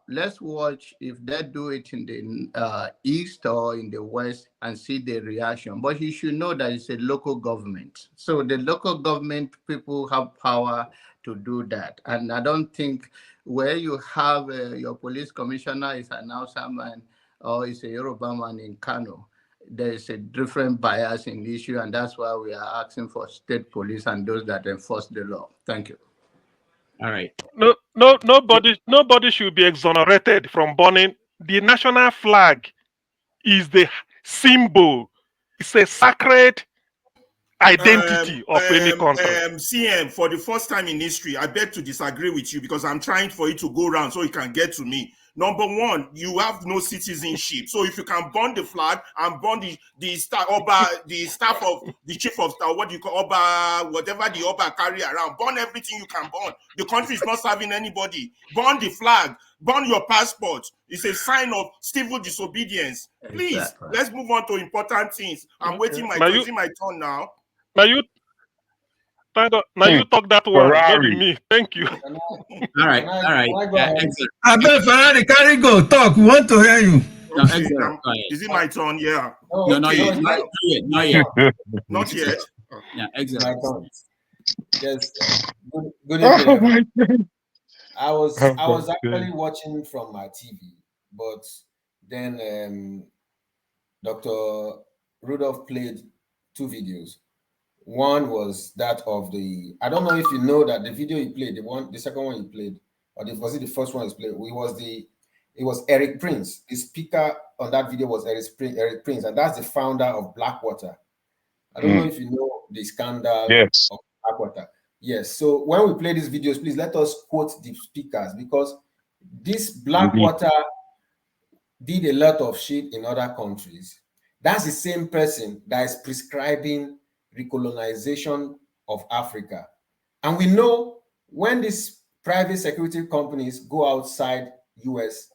Let's watch if they do it in the east or in the west and see the reaction. But you should know that it's a local government. So the local government people have power to do that. And I don't think where you have your police commissioner is an Hausa man or is a Yoruba man in Kano, there is a different bias in the issue, and that's why we are asking for state police and those that enforce the law. Thank you. All right. Nobody should be exonerated from burning. The national flag is the symbol. It's a sacred identity of any country. CM, for the first time in history, I beg to disagree with you because I'm trying for it to go around so it can get to me. Number one, you have no citizenship. So if you can burn the flag and burn the staff of the chief of staff, what do you call Oba, whatever the Oba carry around, burn everything you can burn. The country is not serving anybody. Burn the flag, burn your passport. It's a sign of civil disobedience. Please, Exactly. let's move on to important things. I'm waiting my turn now. Now you talk that one, not be me. Thank you. All right. I bet Ferrari carry go talk. We want to hear you. Okay, is it my turn? Yeah. No, not yet. Not yet. Not yet. Yeah, excellent. Yes. Good Oh evening. my God. I was Oh, actually God. watching from my TV, but then Dr. Rudolph played two videos. One was that of I don't know if you know that the video he played, the second one he played, or was it the first one he played? It was Eric Prince. The speaker on that video was Eric Prince, and that's the founder of Blackwater. I don't know if you know the scandal of Blackwater. Yes. So when we play these videos, please let us quote the speakers, because this Blackwater did a lot of shit in other countries. That's the same person that is prescribing recolonization of Africa. And we know when these private security companies go outside US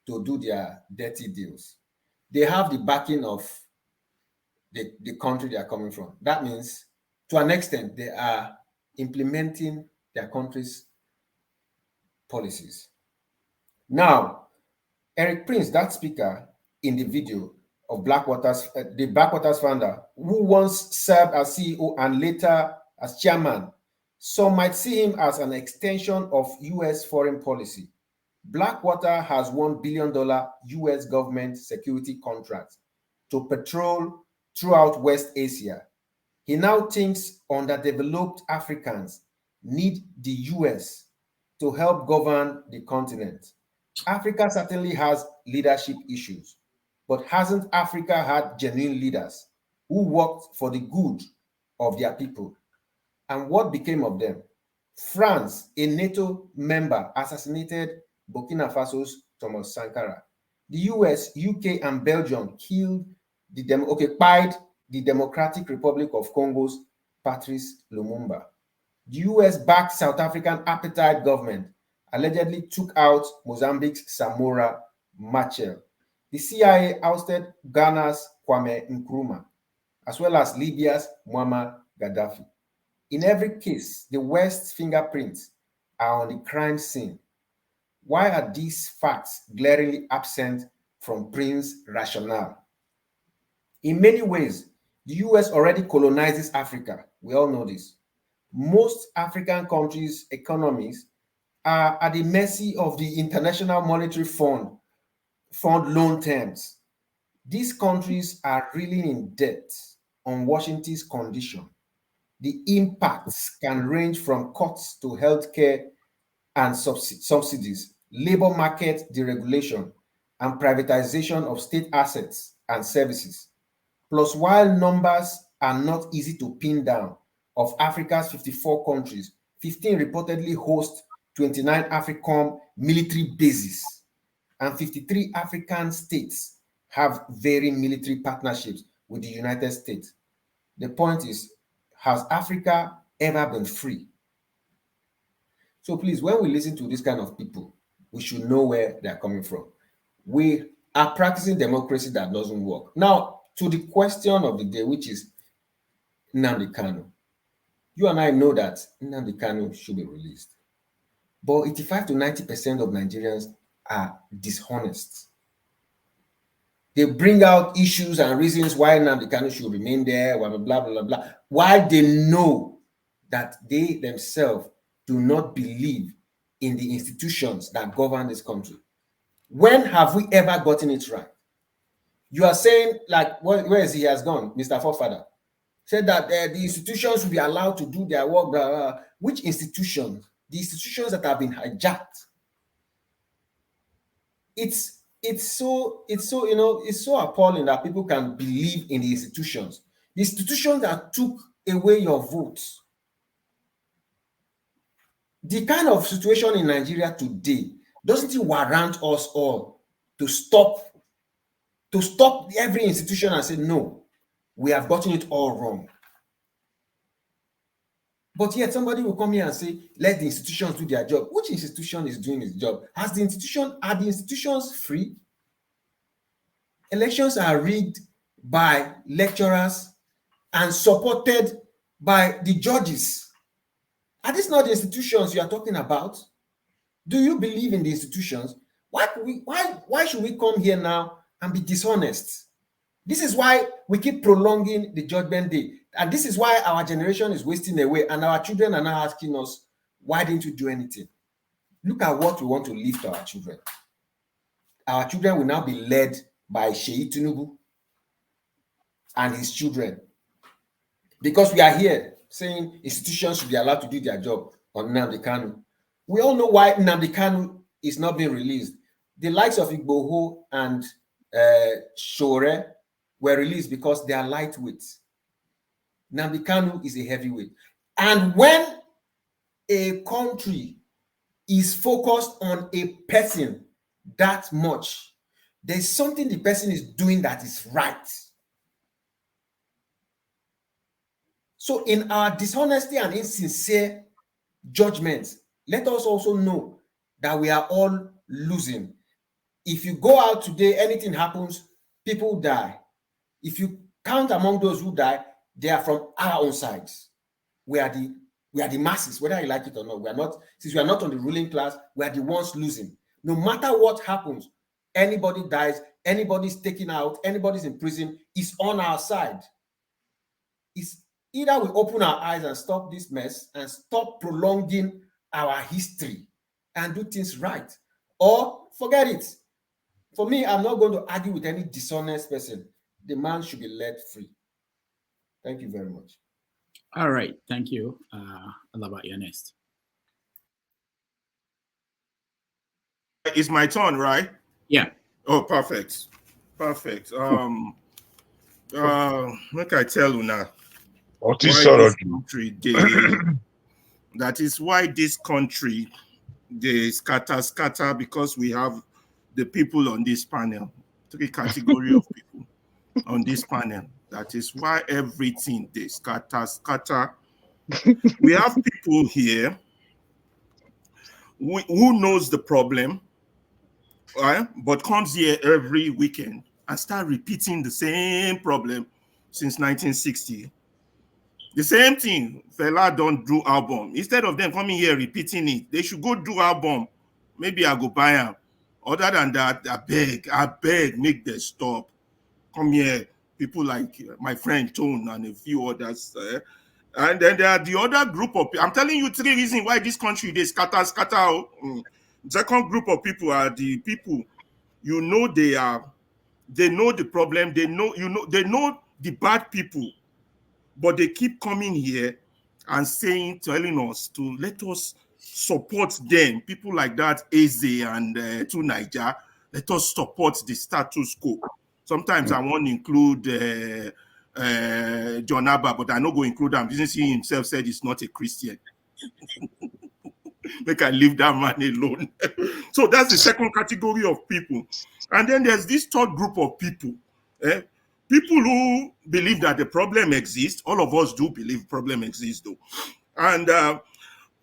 to do their dirty deals, they have the backing of the country they are coming from. That means, to an extent, they are implementing their country's policies. Now, Eric Prince, that speaker in the video of Blackwater's, the Blackwater's founder, who once served as CEO and later as chairman, some might see him as an extension of US foreign policy. Blackwater has $1 billion US government security contract to patrol throughout West Asia. He now thinks underdeveloped Africans need the US to help govern the continent. Africa certainly has leadership issues, but hasn't Africa had genuine leaders who worked for the good of their people? And what became of them? France, a NATO member, assassinated Burkina Faso's Thomas Sankara. The US, UK, and Belgium occupied the Democratic Republic of Congo's Patrice Lumumba. The US-backed South African apartheid government allegedly took out Mozambique's Samora Machel. The CIA ousted Ghana's Kwame Nkrumah, as well as Libya's Muammar Gaddafi. In every case, the West's fingerprints are on the crime scene. Why are these facts glaringly absent from Prince's rationale? In many ways, the US already colonizes Africa. We all know this. Most African countries' economies are at the mercy of the International Monetary Fund loan terms. These countries are reeling in debt on Washington's condition. The impacts can range from cuts to healthcare and subsidies, labor market deregulation, and privatization of state assets and services. Plus, while numbers are not easy to pin down, of Africa's 54 countries, 15 reportedly host 29 AFRICOM military bases, and 53 African states have varying military partnerships with the United States. The point is, has Africa ever been free? So please, when we listen to this kind of people, we should know where they're coming from. We are practicing democracy that doesn't work. Now, to the question of the day, which is Nnamdi Kanu. You and I know that Nnamdi Kanu should be released. But 85 to 90% of Nigerians are dishonest. They bring out issues and reasons why Nnamdi Kanu should remain there, blah, blah, blah, blah, while they know that they themselves do not believe in the institutions that govern this country. When have we ever gotten it right? You are saying, like, where is he has gone, Mr. Forefather? Said that the institutions will be allowed to do their work, blah, blah. Which institutions? The institutions that have been hijacked. It's so appalling that people can believe in the institutions. The institutions that took away your votes. The kind of situation in Nigeria today, doesn't it warrant us all to stop every institution and say, no, we have gotten it all wrong? But yet somebody will come here and say, let the institutions do their job. Which institution is doing its job? Are the institutions free? Elections are rigged by lecturers and supported by the judges. Are these not the institutions you are talking about? Do you believe in the institutions? Why should we come here now and be dishonest? This is why we keep prolonging the judgment day. And this is why our generation is wasting away, and our children are now asking us, why didn't you do anything? Look at what we want to leave to our children. Our children will now be led by Sheyi Tinubu and his children. Because we are here saying institutions should be allowed to do their job on Nnamdi Kanu. We all know why Nnamdi Kanu is not being released. The likes of Igboho and Sowore were released because they are lightweights. Nnamdi Kanu is a heavyweight. And when a country is focused on a person that much, there's something the person is doing that is right. So in our dishonesty and insincere judgments, let us also know that we are all losing. If you go out today, anything happens, people die. If you count among those who die, they are from our own sides. We are the masses, whether you like it or not. We are not, since we are not on the ruling class, we are the ones losing. No matter what happens, anybody dies, anybody's taken out, anybody's in prison, is on our side. It's either we open our eyes and stop this mess and stop prolonging our history and do things right, or forget it. For me, I'm not going to argue with any dishonest person. The man should be let free. Thank you very much. All right. Thank you. Alaba, you're next. It's my turn, right? Yeah. Oh, perfect. Perfect. Like I tell you now. That is why this country, they scatter because we have the people on this panel, 3 categories of people on this panel. That is why everything they scatter. We have people here who knows the problem, right? But comes here every weekend and start repeating the same problem since 1960. The same thing, fella don't do album. Instead of them coming here repeating it, they should go do album. Maybe I go buy them. Other than that, I beg, make them stop. Come here, people like my friend Tone and a few others. And then there are the other group of people. I'm telling you 3 reasons why this country they scatter. Second group of people are the people, you know, they know the problem, they know the bad people, but they keep coming here and telling us to let us support them. People like that, Eze and to Niger, let us support the status quo. Sometimes I want to include John Abba, but I not go include him. Since he himself said he's not a Christian. Make I leave that man alone. So that's the second category of people. And then there's this third group of people. People who believe that the problem exists. All of us do believe problem exists, though. And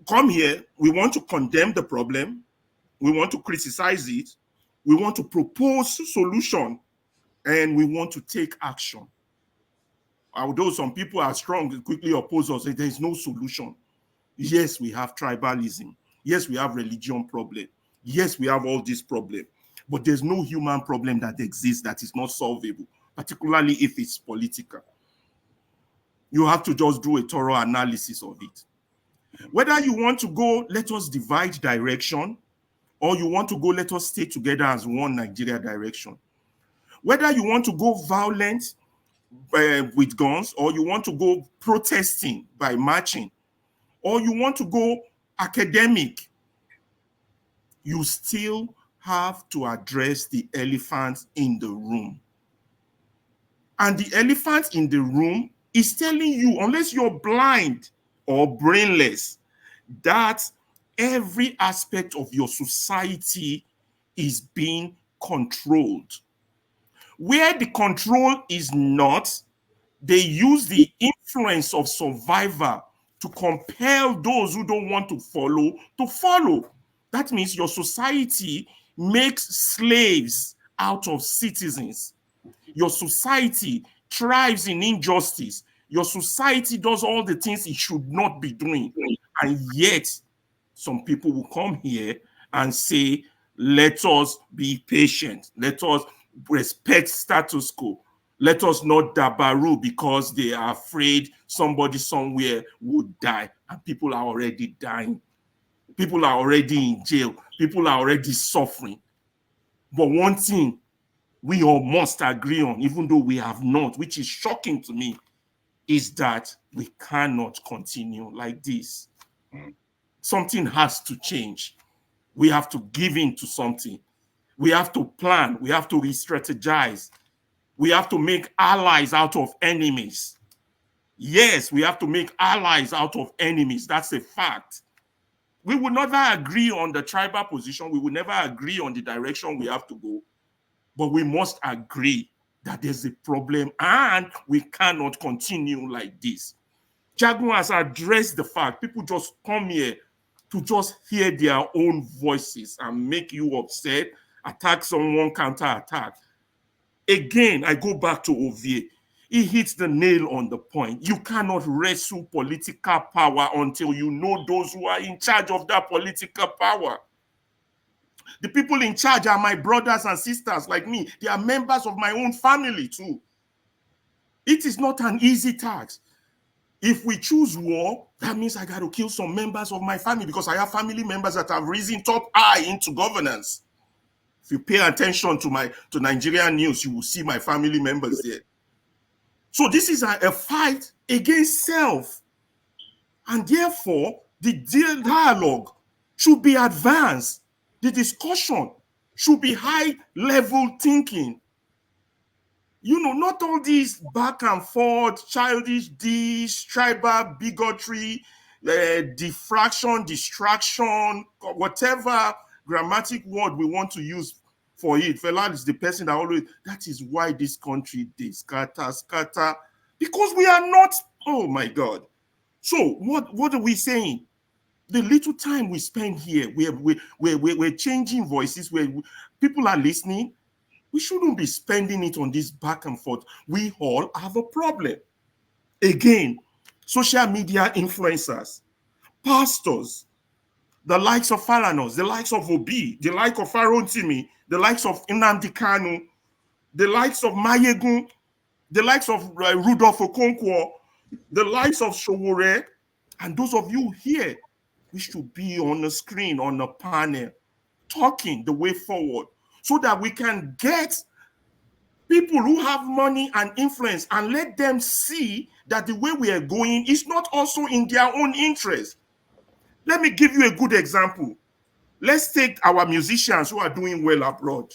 come here, we want to condemn the problem. We want to criticize it. We want to propose solution. And we want to take action. Although some people are strong and quickly oppose us, there is no solution. Yes, we have tribalism. Yes, we have religion problem. Yes, we have all these problems, but there's no human problem that exists that is not solvable, particularly if it's political. You have to just do a thorough analysis of it. Whether you want to go, let us divide direction, or you want to go, let us stay together as one Nigeria direction. Whether you want to go violent with guns, or you want to go protesting by marching, or you want to go academic, you still have to address the elephant in the room. And the elephant in the room is telling you, unless you're blind or brainless, that every aspect of your society is being controlled. Where the control is not, they use the influence of survivor to compel those who don't want to follow to follow. That means your society makes slaves out of citizens. Your society thrives in injustice. Your society does all the things it should not be doing. And yet, some people will come here and say, let us be patient. Let us respect status quo. Let us not dabaru because they are afraid somebody somewhere would die. And people are already dying. People are already in jail. People are already suffering. But one thing we all must agree on, even though we have not, which is shocking to me, is that we cannot continue like this. Something has to change. We have to give in to something. We have to plan. We have to re-strategize. We have to make allies out of enemies. Yes, we have to make allies out of enemies. That's a fact. We will never agree on the tribal position. We will never agree on the direction we have to go. But we must agree that there's a problem and we cannot continue like this. Jagun has addressed the fact people just come here to just hear their own voices and make you upset, attack someone, counter-attack. Again, I go back to Ovie. He hits the nail on the point. You cannot wrestle political power until you know those who are in charge of that political power. The people in charge are my brothers and sisters like me. They are members of my own family too. It is not an easy task. If we choose war, that means I got to kill some members of my family because I have family members that have risen top high into governance. If you pay attention to Nigerian news, you will see my family members there. So this is a fight against self. And therefore, the dialogue should be advanced. The discussion should be high-level thinking. You know, not all these back and forth, childish deeds, tribal bigotry, diffraction, distraction, whatever grammatic word we want to use for it. Fela is the person that always, that is why this country, they scatter, because we are not, oh my God. So what are we saying? The little time we spend here, we're changing voices, where people are listening. We shouldn't be spending it on this back and forth. We all have a problem. Again, social media influencers, pastors, the likes of Falanos, the likes of Obi, the likes of Farotimi, the likes of Nnamdi Kanu, the likes of Mayegun, the likes of Rudolph Okonkwo, the likes of Sowore, and those of you here, we should be on the screen, on the panel, talking the way forward so that we can get people who have money and influence and let them see that the way we are going is not also in their own interest. Let me give you a good example. Let's take our musicians who are doing well abroad.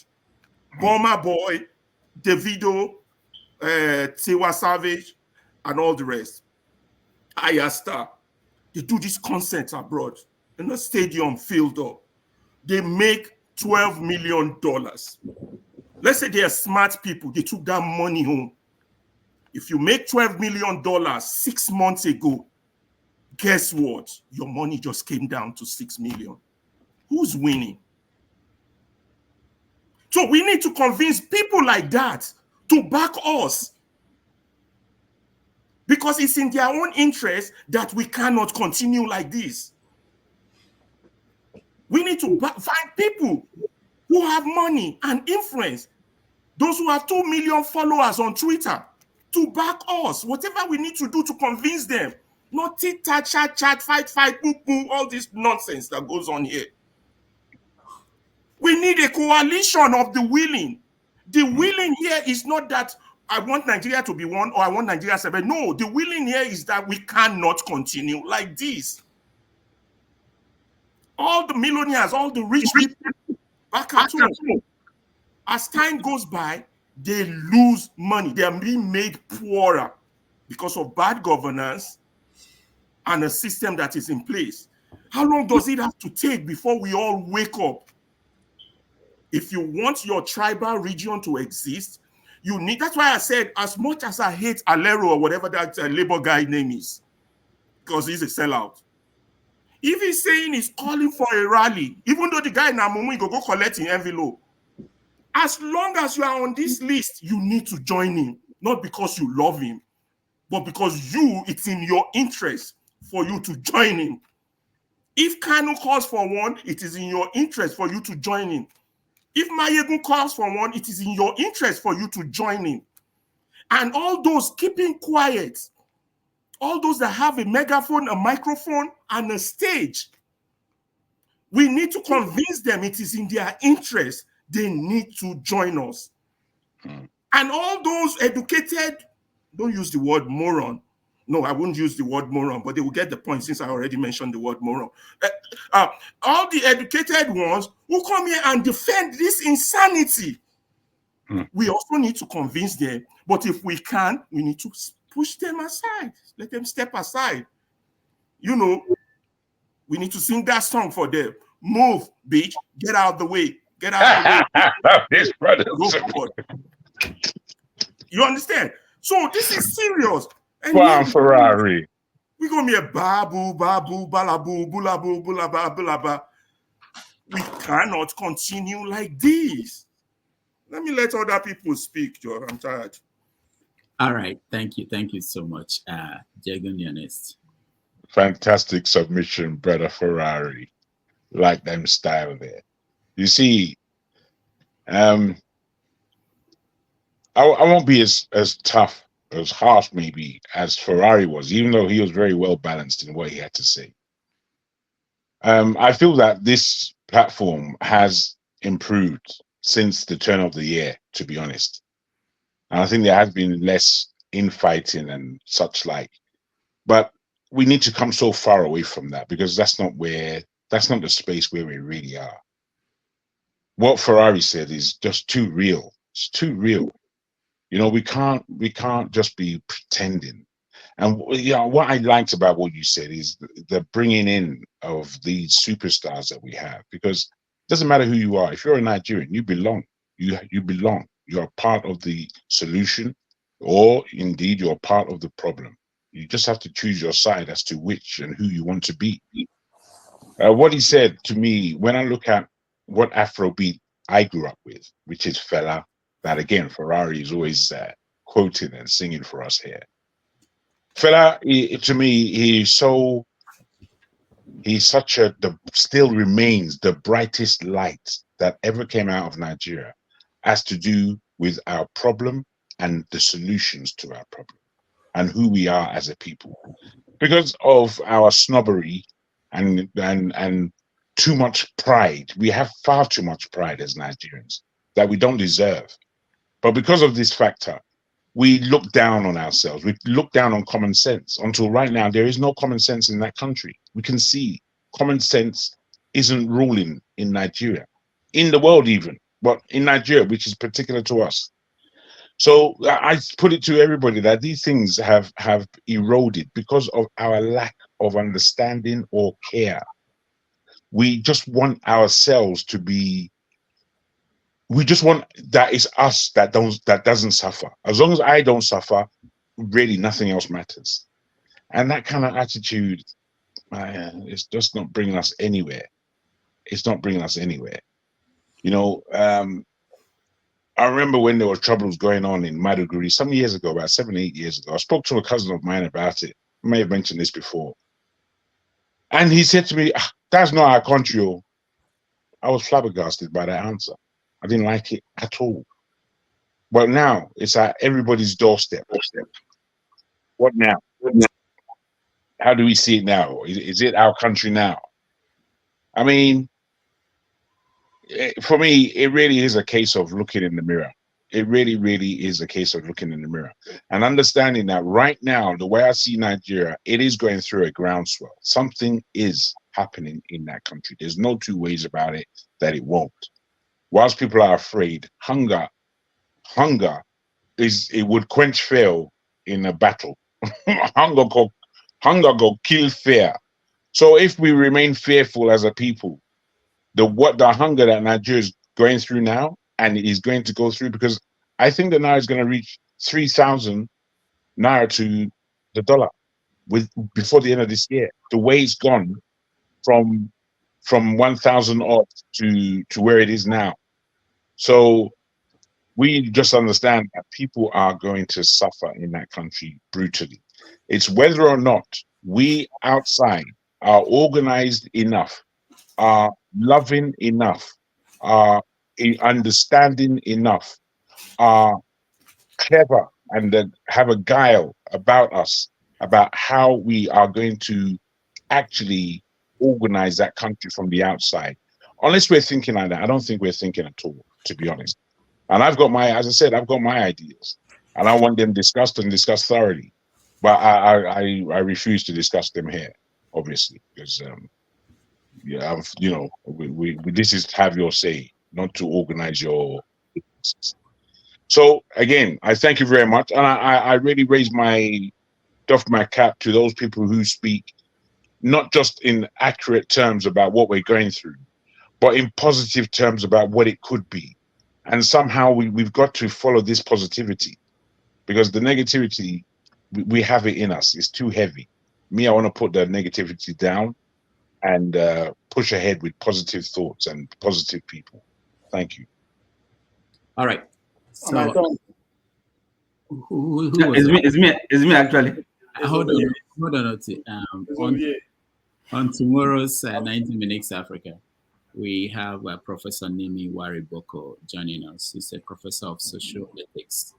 Burma Boy, Davido, Tiwa Savage, and all the rest. Ayasta. They do these concerts abroad in a stadium filled up. They make $12 million. Let's say they are smart people. They took that money home. If you make $12 million 6 months ago, guess what? Your money just came down to 6 million. Who's winning? So we need to convince people like that to back us, because it's in their own interest that we cannot continue like this. We need to find people who have money and influence, those who have 2 million followers on Twitter, to back us, whatever we need to do to convince them. Not tit-tat, chat, fight, boom, boom, all this nonsense that goes on here. We need a coalition of the willing. The willing here is not that I want Nigeria to be one or I want Nigeria 7. No, the willing here is that we cannot continue like this. All the millionaires, all the rich people back at home, as time goes by, they lose money. They are being made poorer because of bad governance and a system that is in place. How long does it have to take before we all wake up? If you want your tribal region to exist, you need, that's why I said, as much as I hate Alero or whatever that Labour guy name is, because he's a sellout, if he's saying he's calling for a rally, even though the guy in Amumu go collect an envelope, as long as you are on this list, you need to join him, not because you love him, but because it's in your interest for you to join him. If Kanu calls for one, it is in your interest for you to join him. If Mayegun calls for one, it is in your interest for you to join him. And all those keeping quiet, all those that have a megaphone, a microphone, and a stage, we need to convince them it is in their interest. They need to join us. And all those educated, don't use the word moron. No, I wouldn't use the word moron, but they will get the point since I already mentioned the word moron. All the educated ones who come here and defend this insanity, we also need to convince them. But if we can, we need to push them aside. Let them step aside. You know, we need to sing that song for them. Move, bitch. Get out of the way. Get out of the way. This brother. You understand? So this is serious. And Ferrari. We're going to be a babu, balabu, bulabu, bulaba, bulaba. We cannot continue like this. Let me let other people speak, Joe. I'm tired. All right. Thank you. Thank you so much, Jagunionist. Fantastic submission, brother Ferrari. Like them style there. You see, I won't be as tough, as harsh maybe as Ferrari was, even though he was very well balanced in what he had to say. I feel that this platform has improved since the turn of the year, to be honest. And I think there has been less infighting and such like. But we need to come so far away from that, because that's not the space where we really are. What Ferrari said is just too real. It's too real. You know, we can't just be pretending. And what I liked about what you said is the bringing in of these superstars that we have, because it doesn't matter who you are. If you're a Nigerian, you belong. You belong. You're part of the solution, or indeed you're part of the problem. You just have to choose your side as to which and who you want to be. What he said to me, when I look at what Afrobeat I grew up with, which is Fela, that again, Ferrari is always quoting and singing for us here. Fela, to me, still remains the brightest light that ever came out of Nigeria, as to do with our problem and the solutions to our problem and who we are as a people. Because of our snobbery and too much pride, we have far too much pride as Nigerians that we don't deserve. But because of this factor, we look down on ourselves. We look down on common sense. Until right now, there is no common sense in that country. We can see common sense isn't ruling in Nigeria, in the world even, but in Nigeria, which is particular to us. So I put it to everybody that these things have eroded because of our lack of understanding or care. We just want ourselves to be, we just want that it's us that doesn't suffer. As long as I don't suffer, really nothing else matters. And that kind of attitude, it's just not bringing us anywhere. It's not bringing us anywhere. You know, I remember when there were troubles going on in Maiduguri some years ago, about 7, 8 years ago. I spoke to a cousin of mine about it. I may have mentioned this before. And he said to me, that's not our country. I was flabbergasted by that answer. I didn't like it at all. But now it's at everybody's doorstep. What now? How do we see it now? Is it our country now? I mean, for me, it really is a case of looking in the mirror. It really, really is a case of looking in the mirror and understanding that right now, the way I see Nigeria, it is going through a groundswell. Something is happening in that country. There's no two ways about it that it won't. Whilst people are afraid, hunger it would quench fear in a battle. hunger go kill fear. So if we remain fearful as a people, the hunger that Nigeria is going through now and is going to go through, because I think the naira is going to reach 3,000 naira to the dollar before the end of this year. The way it's gone from 1,000 odd to where it is now. So we just understand that people are going to suffer in that country brutally. It's whether or not we outside are organized enough, are loving enough, are understanding enough, are clever, and have a guile about us, about how we are going to actually organize that country from the outside. Unless we're thinking like that, I don't think we're thinking at all, to be honest. And as I said, I've got my ideas, and I want them discussed and discussed thoroughly. But I refuse to discuss them here, obviously, because this is have your say, not to organize your. So again, I thank you very much, and I really raise doff my cap to those people who speak not just in accurate terms about what we're going through, but in positive terms about what it could be. And somehow we've got to follow this positivity, because the negativity, we have it in us. It's too heavy. Me, I want to put the negativity down and push ahead with positive thoughts and positive people. Thank you. All right. So, it's me actually. Hold on. On tomorrow's 90 Minutes Africa, we have Professor Nimi Wariboko joining us. He's a professor of social ethics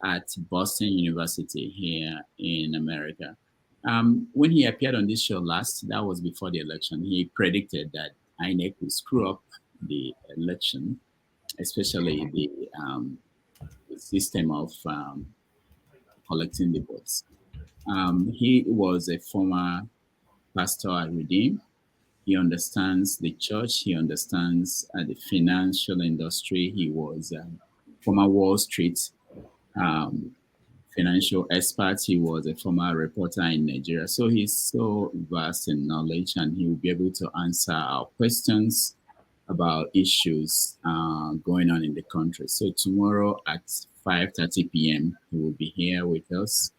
at Boston University here in America. When he appeared on this show last, that was before the election, he predicted that INEC would screw up the election, especially the system of collecting the votes. He was a former pastor at Redeem. He understands the church. He understands the financial industry. He was former Wall Street financial expert. He was a former reporter in Nigeria. So he's so vast in knowledge, and he will be able to answer our questions about issues going on in the country. So tomorrow at 5:30 p.m., he will be here with us.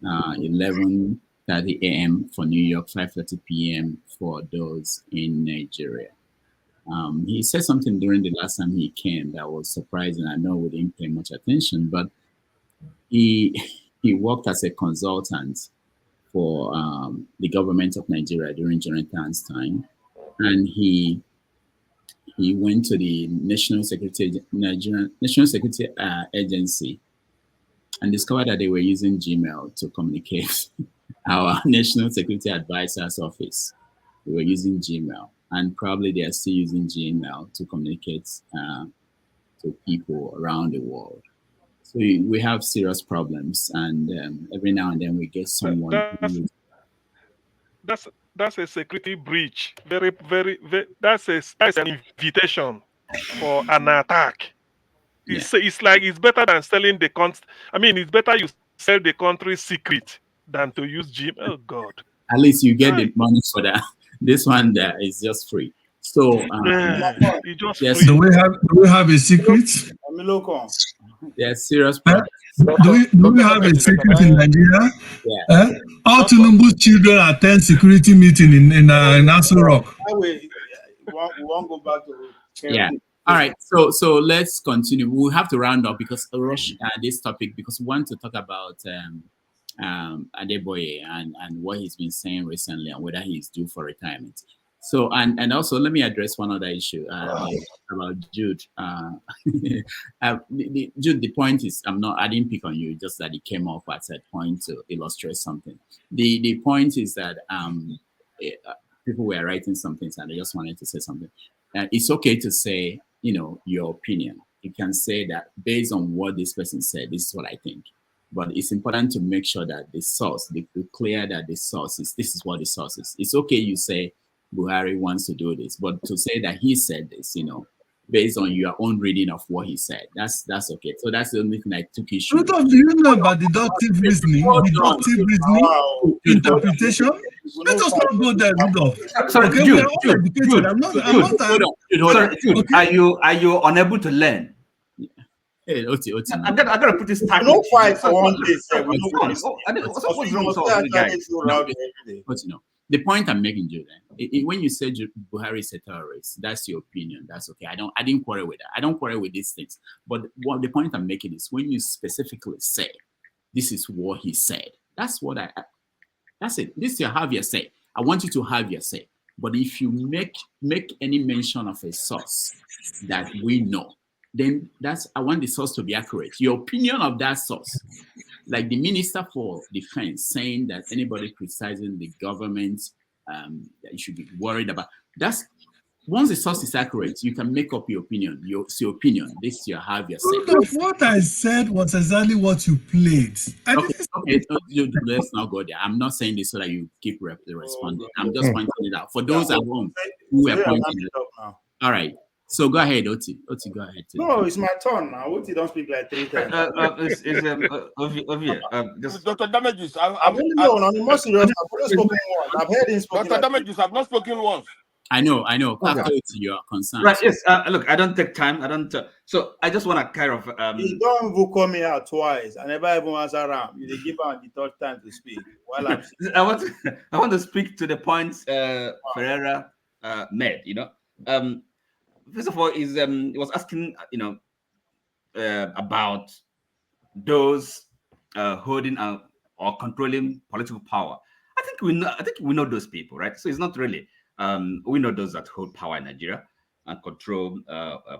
11:30 a.m. for New York, 5:30 p.m. for those in Nigeria. He said something during the last time he came that was surprising. I know we didn't pay much attention, but he worked as a consultant for the government of Nigeria during Jonathan's time, and he went to the National Security Agency and discovered that they were using Gmail to communicate. Our National Security Advisor's Office, they were using Gmail, and probably they are still using Gmail to communicate to people around the world. So we have serious problems, and every now and then we get someone. That's a security breach. Very, very, very. That's an invitation for an attack. It's like it's better than selling the it's better you sell the country's secret than to use Gmail. Oh God. At least you get the money for that. This one there is just free. So yes. Do we have a secret? There's serious problems. Do we have a secret in Nigeria? Yeah. All Tinubu's children attend security meeting in Aso Rock. We won't go back to. Yeah. All right. So let's continue. We'll have to round up because rush this topic, because we want to talk about Adebayo and what he's been saying recently and whether he's due for retirement. So and also let me address one other issue about Jude. Jude, the point is, I didn't pick on you, just that it came off at a point to illustrate something. The point is that people were writing some things and I just wanted to say something. It's okay to say, your opinion. You can say that based on what this person said, this is what I think. But it's important to make sure that the source, clear that the source is, this is what the source is. It's okay you say Buhari wants to do this, but to say that he said this, based on your own reading of what he said, that's okay. So that's the only thing I took issue with. Do you know about deductive reasoning, interpretation? Let us not go there, Rudolph. Sorry, okay, Jude, we are all educated. I'm not. Sorry, Jude, okay? Are you unable to learn? Hey, Oti. I gotta put this tackle. No fight for one day, sir. What's wrong with all these guys? The point I'm making, Jude, when you say Buhari is a terrorist, that's your opinion. That's okay. I didn't quarrel with that. I don't quarrel with these things. But the point I'm making is when you specifically say, this is what he said. That's it. This you have your say. I want you to have your say. But if you make any mention of a source that we know, then I want the source to be accurate. Your opinion of that source, like the Minister for Defense saying that anybody criticizing the government, that you should be worried about. That's once the source is accurate, you can make up your opinion. Your opinion. This you have your say. What I said was exactly what you played. Okay. Let's not go there. I'm not saying this so that you keep responding. I'm just pointing it out for those at home who are pointing it out. All right. So go ahead, Oti. Oti, go ahead. No, it's my turn now. Oti don't speak like 3 times. Dr. Damages, I've only more serious. I've already spoken once. I've heard him speak. Dr. Damages, I've not spoken once. I know. Okay. After your concern. Right. Yes. Look, I don't take time. I don't. So I just want to kind of. You don't even call me out twice. I never even answer around. You give out the third time to speak. While I'm. I want to speak to the points Ferreira made. First of all, he was asking, about those holding or controlling political power. I think we know those people, right? So it's not really. We know those that hold power in Nigeria and control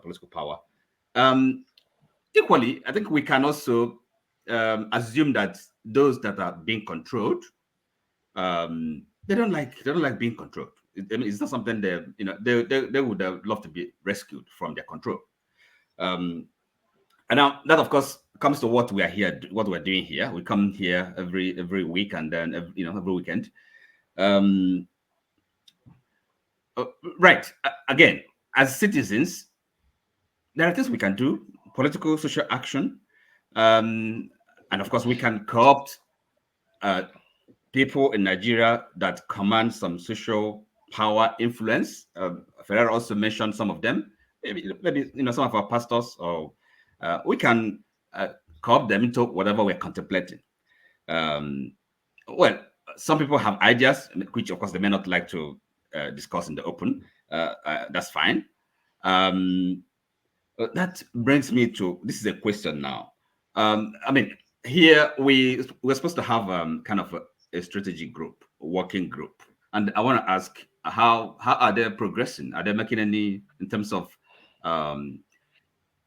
political power. Equally, I think we can also assume that those that are being controlled, they don't like being controlled. It's not something they would have loved to be rescued from their control. And now that, of course, comes to what we are here, what we're doing here. We come here every week and then every weekend. Right. Again, as citizens, there are things we can do: political, social action, and of course, we can co-opt people in Nigeria that command some social power influence. Ferreira also mentioned some of them. Maybe some of our pastors, or we can co-opt them into whatever we're contemplating. Well, some people have ideas, which of course they may not like to discuss in the open. That's fine. That brings me to, this is a question now. Here we're supposed to have kind of a strategy group, working group, and I want to ask, how are they progressing? Are they making any in terms of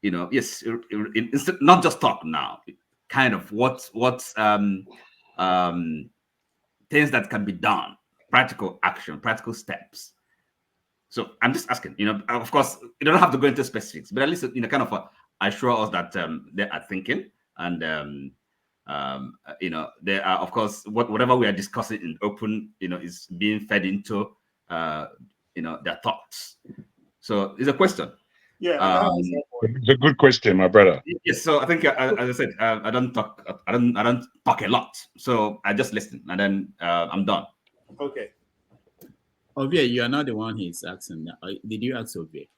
yes, not just talk now, kind of what things that can be done, practical action, practical steps. So I'm just asking, of course, you don't have to go into specifics, but at least, kind of assure us that they are thinking, and they are, of course, whatever we are discussing in open, is being fed into, their thoughts. So it's a question. Yeah, it's a good question, my brother. Yes. So I think, as I said, I don't talk a lot. So I just listen, and then I'm done. Okay. Ovie, you are not the one he's asking. Did you ask Ovie?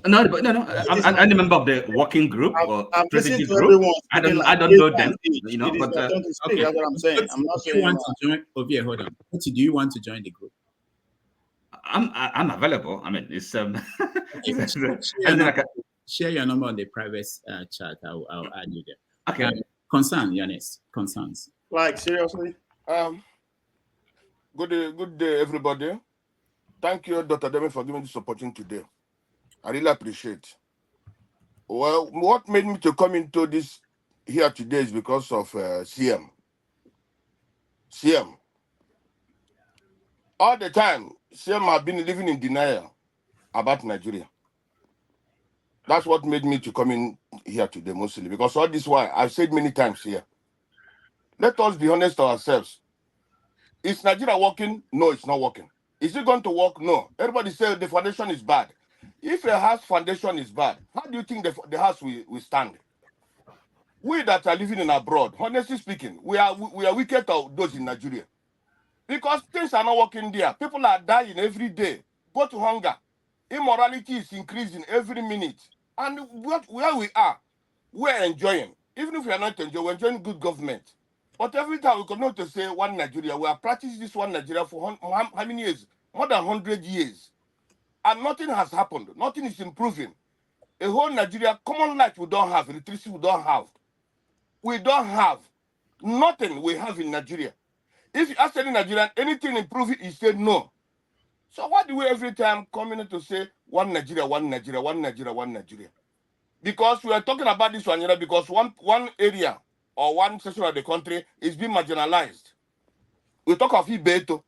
No. I'm a member of the working group or strategy group. I don't know them, but okay. That's what I'm saying. I'm not saying. You want to join? Ovie, hold on. What do you want to join the group? I'm available. I mean, it's share your number on the private chat. I'll add you there. Okay. Like seriously. Good day, everybody. Thank you, Dr. Demi, for giving this opportunity today. I really appreciate. Well, what made me to come into this here today is because of CM. CM. All the time, CM have been living in denial about Nigeria. That's what made me to come in here today, mostly. Because all this while, I've said many times here, let us be honest to ourselves. Is Nigeria working? No, it's not working. Is it going to work? No. Everybody says the foundation is bad. If a house foundation is bad, how do you think the house will stand? We that are living in abroad, honestly speaking, we are wicked to those in Nigeria. Because things are not working there. People are dying every day. Both hunger. Immorality is increasing every minute. And where we are, we're enjoying. Even if we are not enjoying, we're enjoying good government. But every time we continue to say one Nigeria, we have practiced this one Nigeria for how many years? More than 100 years. And nothing has happened. Nothing is improving. A whole Nigeria, common life we don't have, electricity we don't have. We don't have. Nothing we have in Nigeria. If you ask any Nigerian, anything improving, he said no. So why do we every time coming in to say one Nigeria, one Nigeria, one Nigeria, one Nigeria? Because we are talking about this one, because one area or one section of the country is being marginalized. We talk of Ibeto.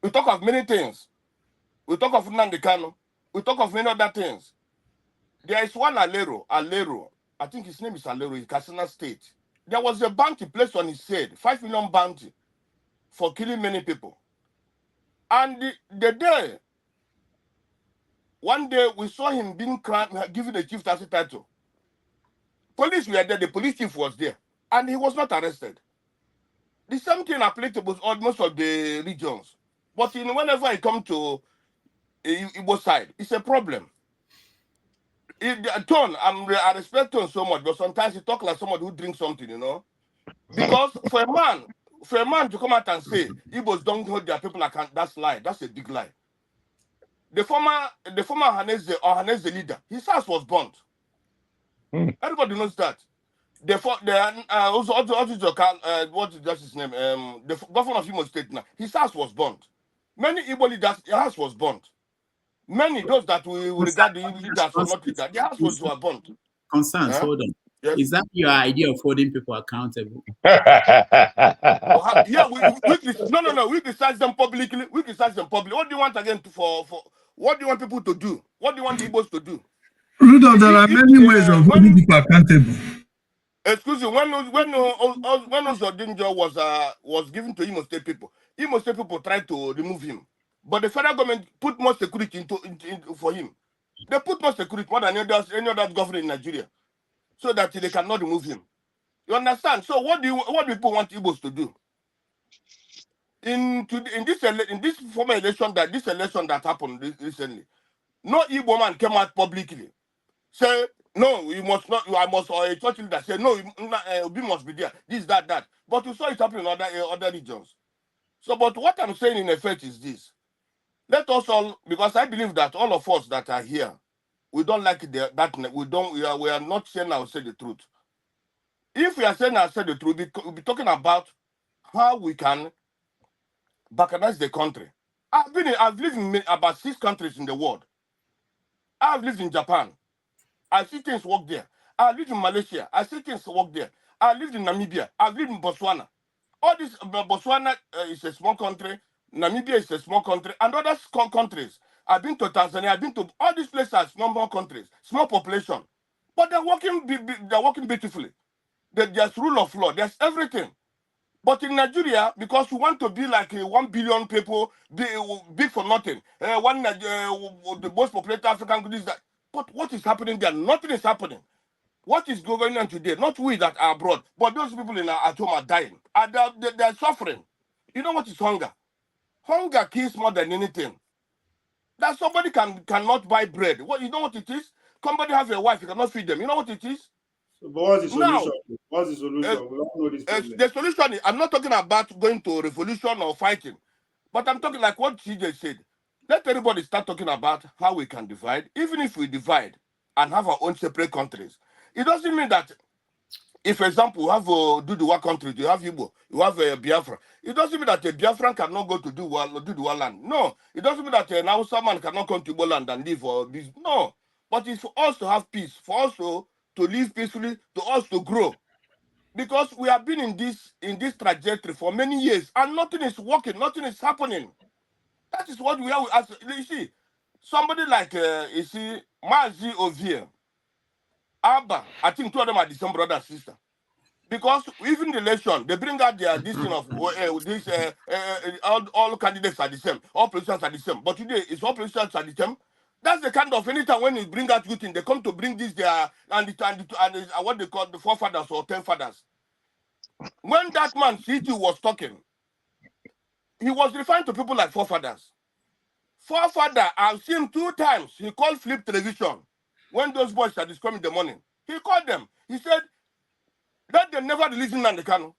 We talk of many things. We talk of Nnamdi Kanu. We talk of many other things. There is one Alero. I think his name is Alero in Katsina State. There was a bounty placed on his head, 5 million bounty for killing many people. And the day, one day we saw him being given a chieftaincy title. Police were there, the police chief was there, and he was not arrested. The same thing applicable to most of the regions. But whenever I come to Igbo side, it's a problem. I respect Tone so much, but sometimes he talk like someone who drinks something, Because for a man to come out and say Igbos don't hold their people account, that's lie. That's a big lie. The former Hanese leader, his house was burnt. Everybody knows that. What is his name? The governor of Imo State now, his house was burnt. Many Igbo leaders, their house was burnt. Many, those that we regard the leaders or not leaders, their house was burnt. Concerns, hold on. Yes. Is that your idea of holding people accountable? Yeah, we criticize them publicly. We criticize them publicly. What do you want again for what do you want people to do? What do you want the Igbos to do? Rudolph, there are many ways of holding people accountable. Excuse me, when Ozodinjo was given to Imo State people tried to remove him. But the federal government put more security for him. They put more security more than any other government in Nigeria, so that they cannot remove him. You understand? So what do people want Igbos to do? In this former election that happened recently, no Igbo man came out publicly say no, we must not. I must, or a church leader say no, we must be there. This, that. But we saw it happen in other regions. So, but what I'm saying in effect is this: let us all, because I believe that all of us that are here, we don't like that. We are not saying ourselves the truth. If we are saying ourselves the truth, we'll be talking about how we can balkanize the country. I've lived in about 6 countries in the world. I've lived in Japan. I see things work there. I lived in Malaysia. I see things work there. I lived in Namibia. I lived in Botswana. All this, Botswana is a small country. Namibia is a small country. And other countries. I've been to Tanzania. I've been to all these places, small countries, small population. But they're working beautifully. There's rule of law. There's everything. But in Nigeria, because we want to be like 1 billion people, big for nothing. The most populated African countries that. But what is happening there? Nothing is happening. What is going on today? Not we that are abroad, but those people at home are dying. And they're suffering. You know what is hunger? Hunger kills more than anything. That somebody cannot buy bread. What you know what it is? Somebody has a wife, you cannot feed them. You know what it is? So, but what's the solution? Now, what's the solution? We all know this problem. The solution is, I'm not talking about going to revolution or fighting, but I'm talking like what CJ said. Let everybody start talking about how we can divide. Even if we divide and have our own separate countries, it doesn't mean that If, for example, you have do the one country, you have Igbo, you have Biafra. It doesn't mean that a Biafran cannot go to do the one land. No, it doesn't mean that an Hausa man cannot come to Igbo land and live or this. No, but it's for us to have peace, for us to live peacefully, to us to grow, because we have been in this trajectory for many years and nothing is working, nothing is happening. That is what we are. As you see, somebody like you see Mazi Ovie, Abba. I think two of them are the same brother and sister. Because even the election, they bring out their this thing of all candidates are the same, all politicians are the same. But today, it's all politicians are the same. That's the kind of anytime when you bring out youth in, they come to bring this their and what they call the forefathers or 10 fathers. When that man CT was talking, he was referring to people like forefathers. Forefather, I've seen 2 times. He called Flip Television when those boys are coming in the morning. He called them. He said that they never released Nnamdi Kanu.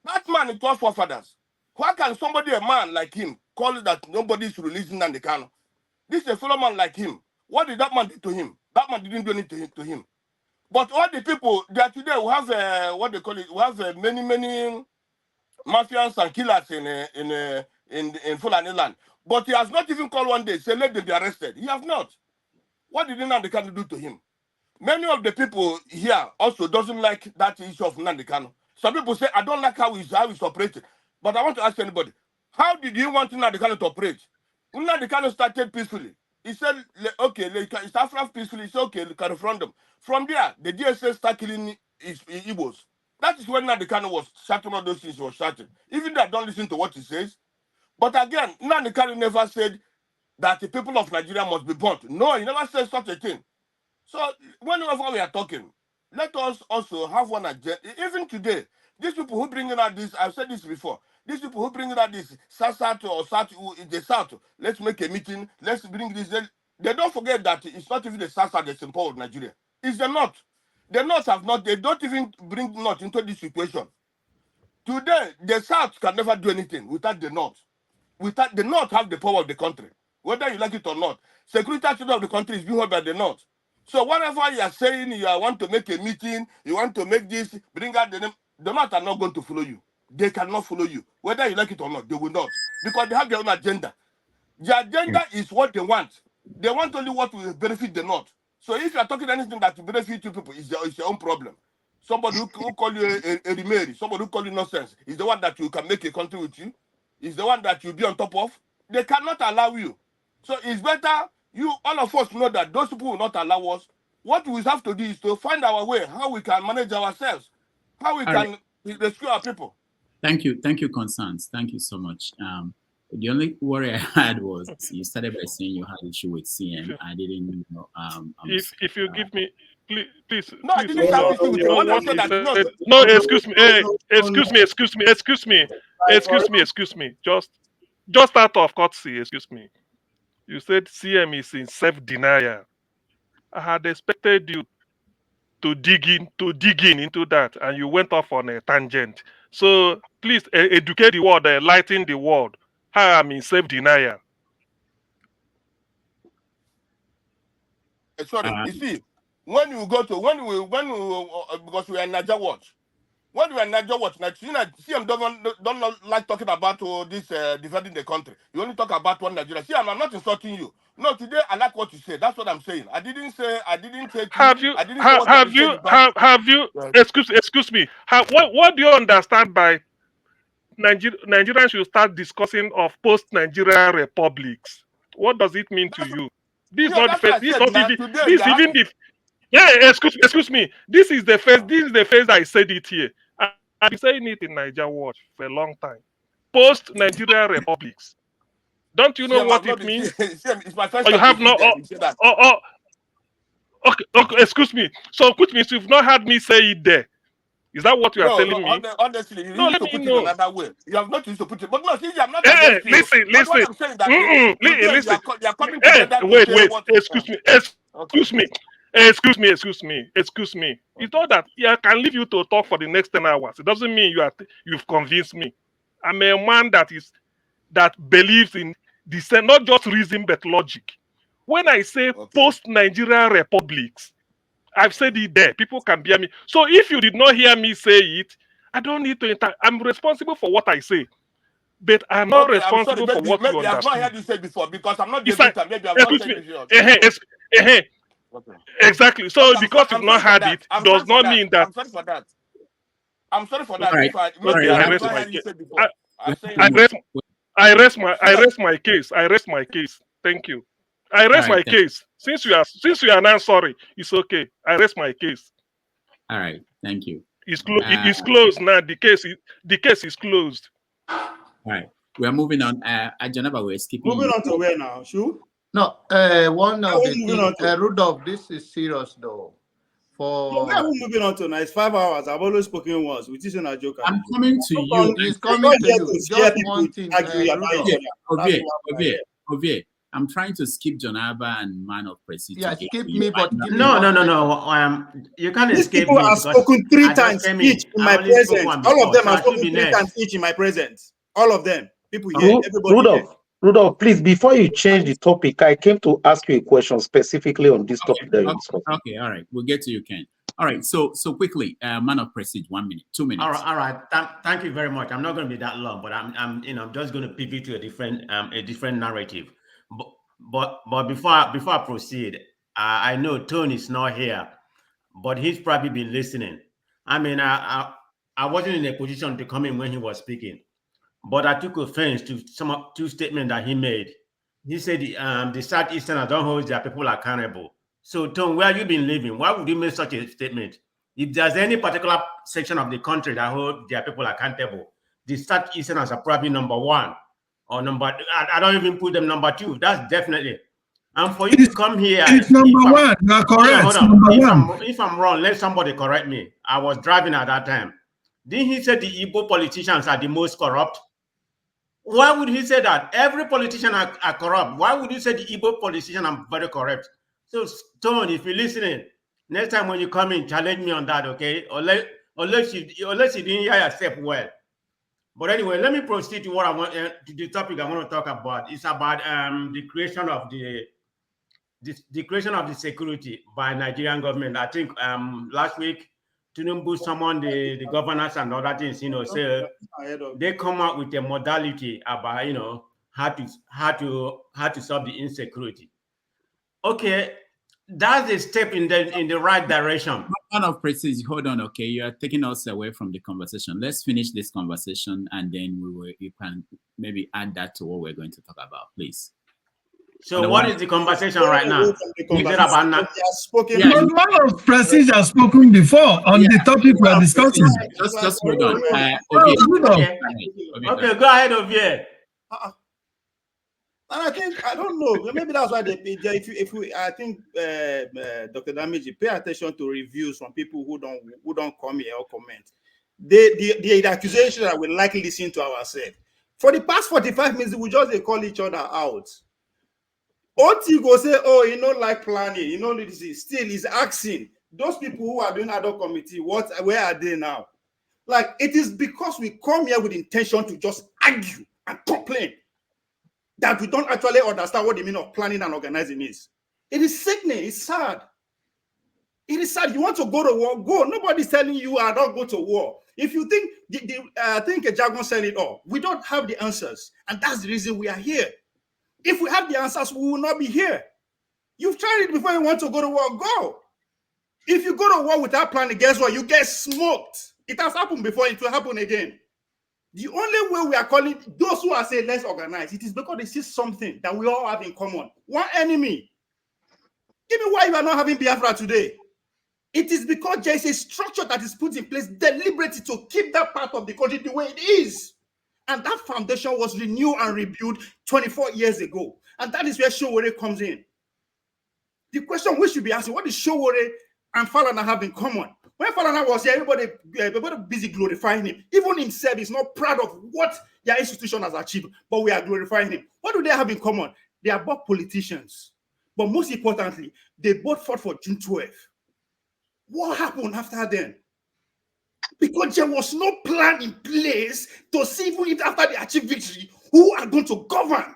That man, it was forefathers. Why can somebody, a man like him, call it that nobody is releasing Nnamdi Kanu? This is a fellow man like him. What did that man do to him? That man didn't do anything to him. But all the people that today we have what they call it, we have many mafians and killers in Fulani land. But he has not even called one day, say let them be arrested. He has not. What did Nnamdi Kanu do to him? Many of the people here also doesn't like that issue of Nnamdi Kanu. Some people say, I don't like how he's operating. But I want to ask anybody, how did you want Nnamdi Kanu to operate? Nnamdi Kanu started peacefully. He said, okay, he started peacefully. He said, okay, you can referendum. From there, the DSS started killing Igbos. That is when Nnamdi Kanu was shouting all those things he was shouting. Even though I don't listen to what he says. But again, Nnamdi Kanu never said that the people of Nigeria must be burnt. No, he never said such a thing. So whenever we are talking, let us also have one agenda. Even today, these people who bring out this, I've said this before, these people who bring out this South or South in the South, let's make a meeting, let's bring this. They don't forget that it's not even the South that's in power of Nigeria. It's the North. The North have not, they don't even bring North into this situation. Today, the South can never do anything without the North. Without the North have the power of the country. Whether you like it or not, security of the country is being held by the North. So whatever you are saying, you want to make a meeting, you want to make this, bring out the name, the North are not going to follow you. They cannot follow you. Whether you like it or not, they will not. Because they have their own agenda. The agenda is what they want. They want only what will benefit the North. So if you are talking anything that will benefit you people, it's your own problem. Somebody who call you a remarry, somebody who call you nonsense, is the one that you can make a country with you, is the one that you'll be on top of. They cannot allow you. So it's better all of us know that those people will not allow us. What we have to do is to find our way, how we can manage ourselves, how we can rescue our people. Thank you, Constance. Thank you so much. The only worry I had was you started by saying you had issue with CM. I didn't know. If you give me, please. No, I didn't have issue with you. No, excuse me. Just out of courtesy, excuse me. You said CM is in self-denial. I had expected you to dig in into that, and you went off on a tangent. So please educate the world, enlighten the world how I'm in self-denial. Sorry, you see, when we because we are in Niger Watch. When we are in Niger Watch, CM don't like talking about this defending the country. You only talk about one Nigeria. CM, I'm not insulting you. No, today I like what you said. That's what I'm saying. I didn't say. Have you? Excuse me. What do you understand by Nigerians should start discussing of post-Nigeria republics? What does it mean to you? This is not the first. This is not even. This is even the. Yeah, excuse me. This is the first. This is the first I said it here. I've been saying it in Niger Watch for a long time. Post-Nigeria republics. Don't you know what it means? It's my first you have no. Okay, excuse me. So, which means you've not had me say it there. Is that what you are telling me? Honestly, you need to put it another way. You have not used to put it. But no, see, I'm not against you. Listen. What I'm saying that listen. They are coming together. Wait. Excuse me. It's not that I can leave you to talk for the next 10 hours. It doesn't mean you've convinced me. I'm a man that believes in dissent, not just reason but logic. When I say post-Nigeria republics, I've said it there. People can hear me. So if you did not hear me say it, I don't need to I'm responsible for what I say. But I'm not Okay, I'm sorry. responsible for what you Maybe I've not understood. heard you say before because I'm not the It's like, editor. Maybe I've not excuse said me. it before. Okay. Exactly. So Okay, because you've I'm sorry not for heard that. it, I'm does sorry for not that. mean that. I'm sorry for that. I'm sorry for All that. right. If I All maybe right. I've We have not to, heard you say before. I'm saying I it. rest my case. I rest my case. Thank you. I all rest right. my case. Since you are now sorry, it's okay. I rest my case. All right. Thank you. It's closed now. The case is closed. All right. We are moving on. Janaba, we're skipping. Moving on to where now? Shu? No, one of the moving on things, to? Rudolph, this is serious though. So where are we moving on to now? It's 5 hours. I've always spoken once. With this a joke. I'm coming to you. He's coming to you. Just one thing, Rudolph. Ovie, I'm trying to skip Jonaba and Man of Prestige. Yeah, skip me, but give me No. You can't These escape people me have because spoken 3 I just times came each in my I only spoke presence. one All of before, them so have I should spoken be 3 next. times each in my presence. All of them. People here, everybody here. Rudolph, please, before you change the topic, I came to ask you a question specifically on this topic that you're discussing. Okay, all right. We'll get to you, Ken. All right, so quickly, Man of Prestige, 1 minute, 2 minutes. All right. Thank you very much. I'm not going to be that long, but I'm just going to pivot to a different narrative. But before I proceed, I know Tony is not here, but he's probably been listening. I mean, I wasn't in a position to come in when he was speaking, but I took offense to two statements that he made. He said the Southeasterners don't hold their people accountable. So, Tom, where have you been living? Why would you make such a statement? If there's any particular section of the country that hold their people accountable, the Southeasterners are probably number 1 or number. I don't even put them number 2. That's definitely. And for you to come here, it's number 1. You are correct. Hold on. If I'm wrong, let somebody correct me. I was driving at that time. Didn't he say the Igbo politicians are the most corrupt? Why would he say that? Every politician are corrupt. Why would you say the Igbo politician are very corrupt? So, Stone, if you're listening, next time when you come in, challenge me on that, okay? Unless you didn't hear yourself well. But anyway, let me proceed to what I want to the topic I want to talk about. It's about the creation of the creation of the security by Nigerian government. I think last week Tinubu summoned the governors and other things, so they come out with a modality about how to solve the insecurity. Okay, that's a step in the right direction. Man of Prestige, hold on, okay? You are taking us away from the conversation. Let's finish this conversation, and then you can maybe add that to what we're going to talk about, please. So what is the conversation right now? Man of Prestige has spoken before on the topic we are discussing. Just hold on. Okay, go ahead, Ovie. And I don't know. Maybe that's why I think Dr. Damiji, pay attention to reviews from people who don't come here or comment. The accusation that we likely listen to ourselves. For the past 45 minutes, we just call each other out. Oti go say, oh, like planning, this is still is asking those people who are doing ad hoc committee, where are they now? Like, it is because we come here with intention to just argue and complain that we don't actually understand what the meaning of planning and organizing is. It is sickening. It's sad. It is sad. You want to go to war, go. Nobody's telling you I don't go to war. If you think I think a jargon said it all, we don't have the answers, and that's the reason we are here. If we had the answers, we will not be here. You've tried it before. You want to go to war, go. If you go to war without planning, guess what? You get smoked. It has happened before. It will happen again. The only way we are calling those who are saying let's organize, it is because they see something that we all have in common. One enemy. Give me why you are not having Biafra today. It is because there is a structure that is put in place deliberately to keep that part of the country the way it is. And that foundation was renewed and rebuilt 24 years ago. And that is where Sowore comes in. The question we should be asking, what does Sowore and Falana have in common? When Falana was here, everybody busy glorifying him. Even himself is not proud of what their institution has achieved, but we are glorifying him. What do they have in common? They are both politicians. But most importantly, they both fought for June 12th. What happened after then? Because there was no plan in place to see even if after they achieve victory, who are going to govern.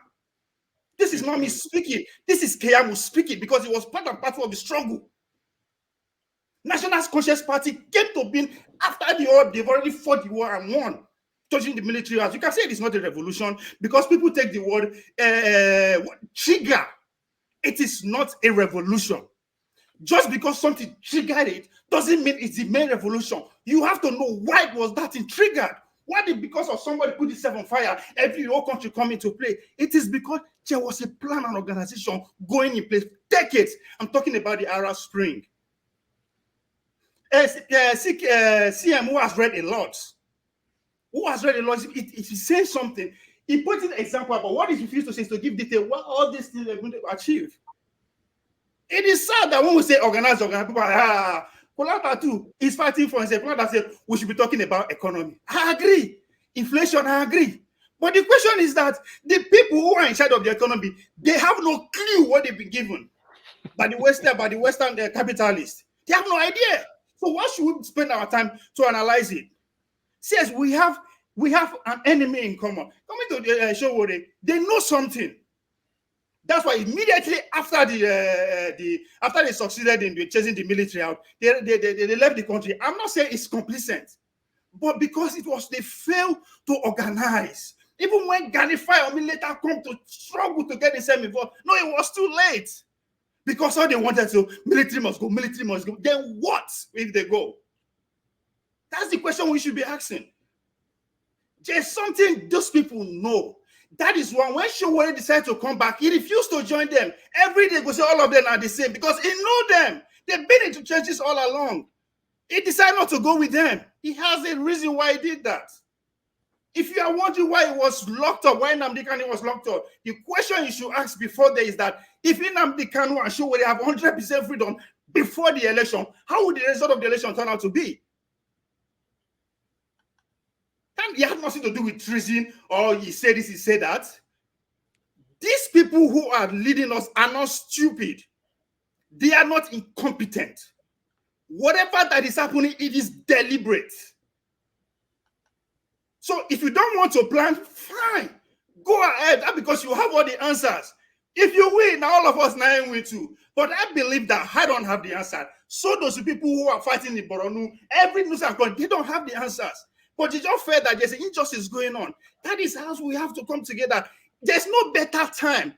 This is not me speaking. This is Keyamu speaking because it was part and parcel of the struggle. National Conscious Party came to being after the war. They've already fought the war and won, touching the military house. You can say it is not a revolution because people take the word trigger. It is not a revolution. Just because something triggered it doesn't mean it's the main revolution. You have to know why was that thing triggered. Why did because of somebody put itself on fire, every whole country come into play? It is because there was a plan and organization going in place decades. I'm talking about the Arab Spring. CM, who has read a lot, it is saying something. He put in an example about what he refused to say is to give detail what all these things are going to achieve. It is sad that when we say organize, people are Kolata too is fighting for himself. Kolata said we should be talking about economy. I agree. Inflation, I agree. But the question is that the people who are in charge of the economy, they have no clue what they've been given by the Western capitalists. They have no idea. So why should we spend our time to analyze it? Says we have an enemy in common. Coming to the Sowore, they know something. That's why immediately after after they succeeded in chasing the military out, they left the country. I'm not saying it's complacent, but because they failed to organize. Even when Gani Fayomi later come to struggle to get themselves involved, no, it was too late. Because all they wanted to, military must go. Then what if they go? That's the question we should be asking. There's something those people know. That is why when Sowore decided to come back, he refused to join them. Every day, go say all of them are the same because he knew them. They've been into churches all along. He decided not to go with them. He has a reason why he did that. If you are wondering why he was locked up, why Nnamdi Kanu was locked up, the question you should ask before there is that if Nnamdi Kanu and Sowore have 100% freedom before the election, how would the result of the election turn out to be? It had nothing to do with treason or he said this, he said that. These people who are leading us are not stupid. They are not incompetent. Whatever that is happening, it is deliberate. So if you don't want to plan, fine. Go ahead. That's because you have all the answers. If you win, all of us now win too. But I believe that I don't have the answer. So those people who are fighting in Boronu, every news anchor, they don't have the answers. But it's just fair that there's an injustice going on. That is how we have to come together. There's no better time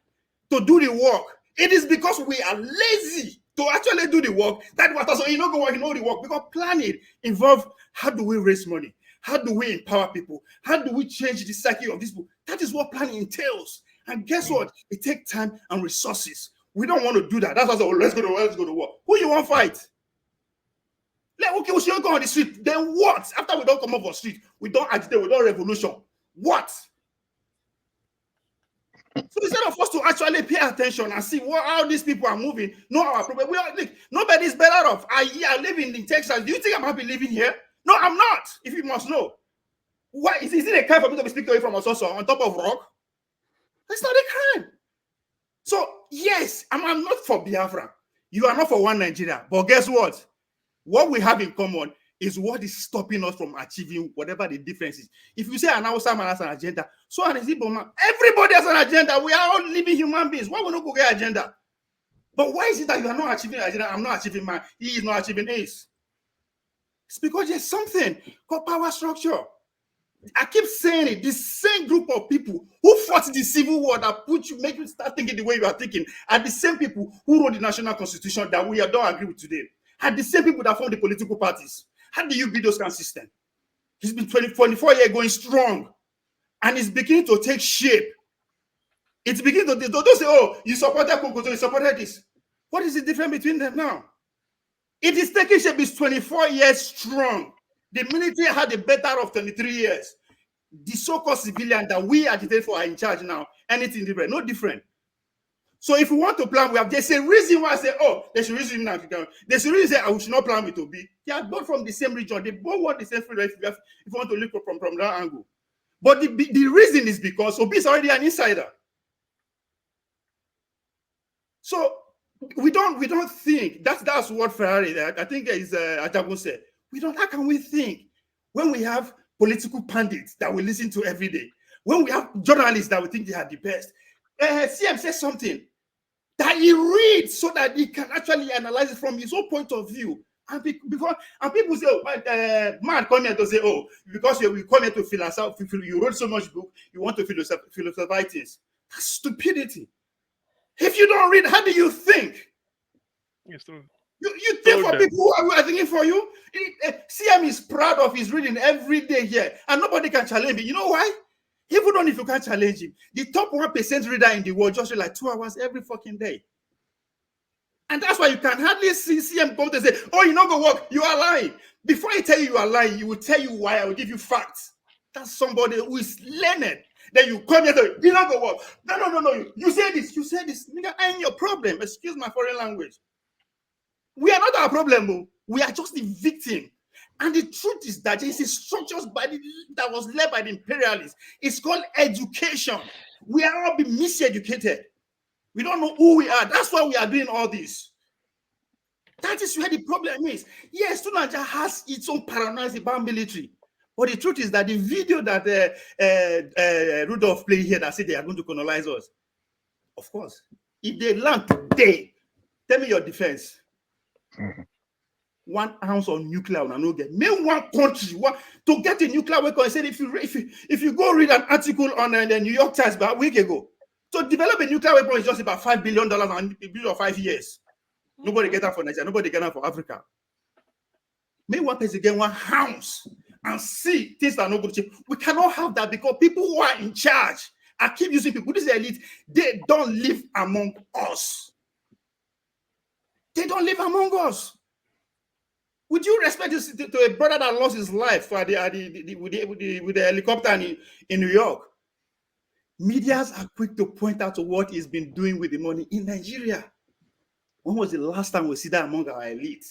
to do the work. It is because we are lazy to actually do the work. That what so you know go you know the work because planning involves how do we raise money? How do we empower people? How do we change the psyche of these people? That is what planning entails. And guess what? It takes time and resources. We don't want to do that. That's why let's go to war. Who you want to fight? Like, okay, we should go on the street. Then what? After we don't come up on the street, we don't agitate, we don't revolution. What? So instead of us to actually pay attention and see how these people are moving, know our problem. Nobody's better off. I live in Texas. Do you think I'm happy living here? No, I'm not. If you must know. Why is it a crime for me to be speaking away from us also on top of rock? That's not a crime. So yes, I'm not for Biafra. You are not for one Nigeria. But guess what? What we have in common is what is stopping us from achieving whatever the difference is. If you say an Hausa man has an agenda, so an Igbo man, everybody has an agenda. We are all living human beings. Why we not go get agenda? But why is it that you are not achieving an agenda? I'm not achieving mine. He is not achieving his. It's because there's something called power structure. I keep saying it. The same group of people who fought the civil war that make you start thinking the way you are thinking are the same people who wrote the national constitution that we don't agree with today. Are the same people that form the political parties. How do you build those kind of system? He's been 24 years going strong, and it's beginning to take shape. It's beginning to don't say, "Oh, you supported Kokoto, you supported this." What is the difference between them now? It is taking shape. It's 24 years strong. The military had a better of 23 years. The so-called civilian that we agitate for are in charge now. Anything different? No different. So if we want to plan, there's a reason why I say, oh, they should reason now. There's a reason I should not plan with Obi. They are both from the same region. They both want the same freedom if you want to look from that angle. But the reason is because Obi is already an insider. So we don't think that's what Ferrari, I think is Ajabu said. How can we think when we have political pundits that we listen to every day, when we have journalists that we think they are the best? CM says something that he reads so that he can actually analyze it from his own point of view And people say, oh, man come here to say, oh, because you come here to philosophize, you wrote so much book, you want to philosophize things. That's stupidity. If you don't read, how do you think? It's true. You think for people who are thinking for you. CM is proud of his reading every day here, and nobody can challenge him. You know why? Even if you can't challenge him, the top 1% reader in the world just read like 2 hours every fucking day. And that's why you can hardly see CM come to say, oh, you're not going to work. You are lying. Before I tell you are lying, you will tell you why. I will give you facts. That's somebody who is learned. Then you come here to, you're not going to work. No. You say this. Nigga, I ain't your problem. Excuse my foreign language. We are not our problem. We are just the victim. And the truth is that it's a structure that was led by the imperialists. It's called education. We are all being miseducated. We don't know who we are. That's why we are doing all this. That is where the problem is. Yes, Nigeria has its own paranoia about military. But the truth is that the video that Rudolph played here that said they are going to colonize us, of course, if they land today, tell me your defense. 1 ounce of nuclear on an get. Make one country to get a nuclear weapon. I said if you go read an article on the New York Times about a week ago, to develop a nuclear weapon is just about $5 billion in a period of 5 years. Nobody get that for Nigeria. Nobody get that for Africa. Make one person get 1 ounce and see things that are not going to change. We cannot have that because people who are in charge and keep using people. This is elite. They don't live among us. They don't live among us. Would you respect this to a brother that lost his life with the helicopter in New York? Medias are quick to point out to what he's been doing with the money in Nigeria. When was the last time we see that among our elite?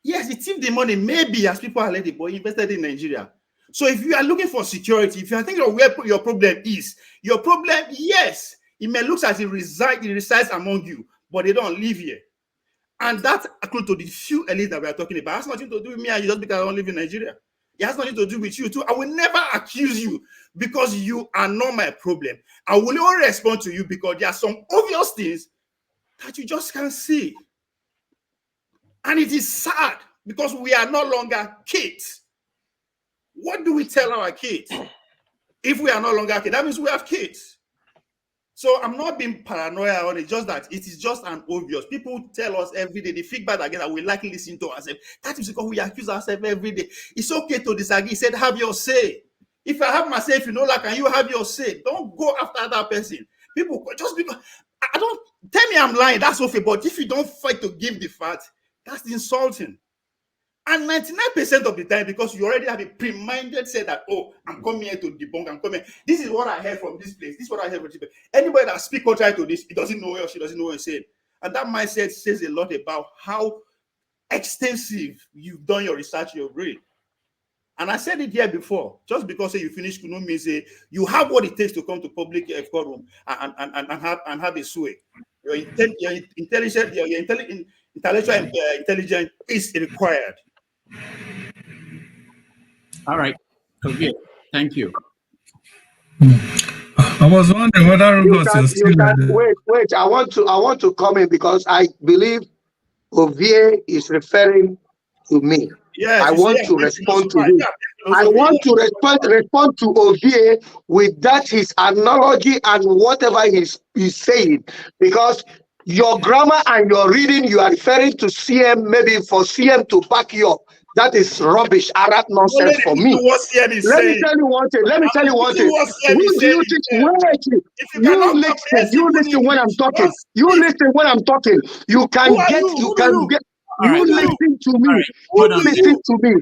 Yes, he thieved the money, maybe as people are lady, but he invested in Nigeria. So if you are looking for security, if you are thinking of where your problem is, your problem, yes, it may look as it resides among you, but they don't live here. And that's according to the few elites that we are talking about. It has nothing to do with me and you just because I don't live in Nigeria. It has nothing to do with you too. I will never accuse you because you are not my problem. I will only respond to you because there are some obvious things that you just can't see. And it is sad because we are no longer kids. What do we tell our kids? If we are no longer kids, that means we have kids. So I'm not being paranoid on it, just that it is just an obvious. People tell us every day, the feedback again that we likely listen to ourselves. That is because we accuse ourselves every day. It's okay to disagree. He said, have your say. If I have my say, if you know, like, can you have your say? Don't go after that person. People, just because, I don't, tell me I'm lying, that's okay. But if you don't fight to give the fact, that's insulting. And 99% of the time, because you already have a pre-minded say that, oh, I'm coming here to debunk, I'm coming. This is what I heard from this place. This is what I heard from this place. Anybody that speaks contrary to this, he doesn't know or she doesn't know what he's saying. And that mindset says a lot about how extensive you've done your research, your read. And I said it here before, just because you finish Kunu means you have what it takes to come to public courtroom and have a sway. Your intelligent, your intellectual intelligence is required. All right. Okay. Thank you. I was wondering whether wait. I want to comment because I believe Ovie is referring to me. Yes, I want to respond to him. I want to respond to Ovie with that his analogy and whatever he's saying, because your grammar and your reading, you are referring to CM, maybe for CM to back you up. That is rubbish, Arab nonsense for me. Let me tell you one thing. Who do you think? You listen when I'm talking. You listen when I'm talking. You can get. You listen to me. You listen to me.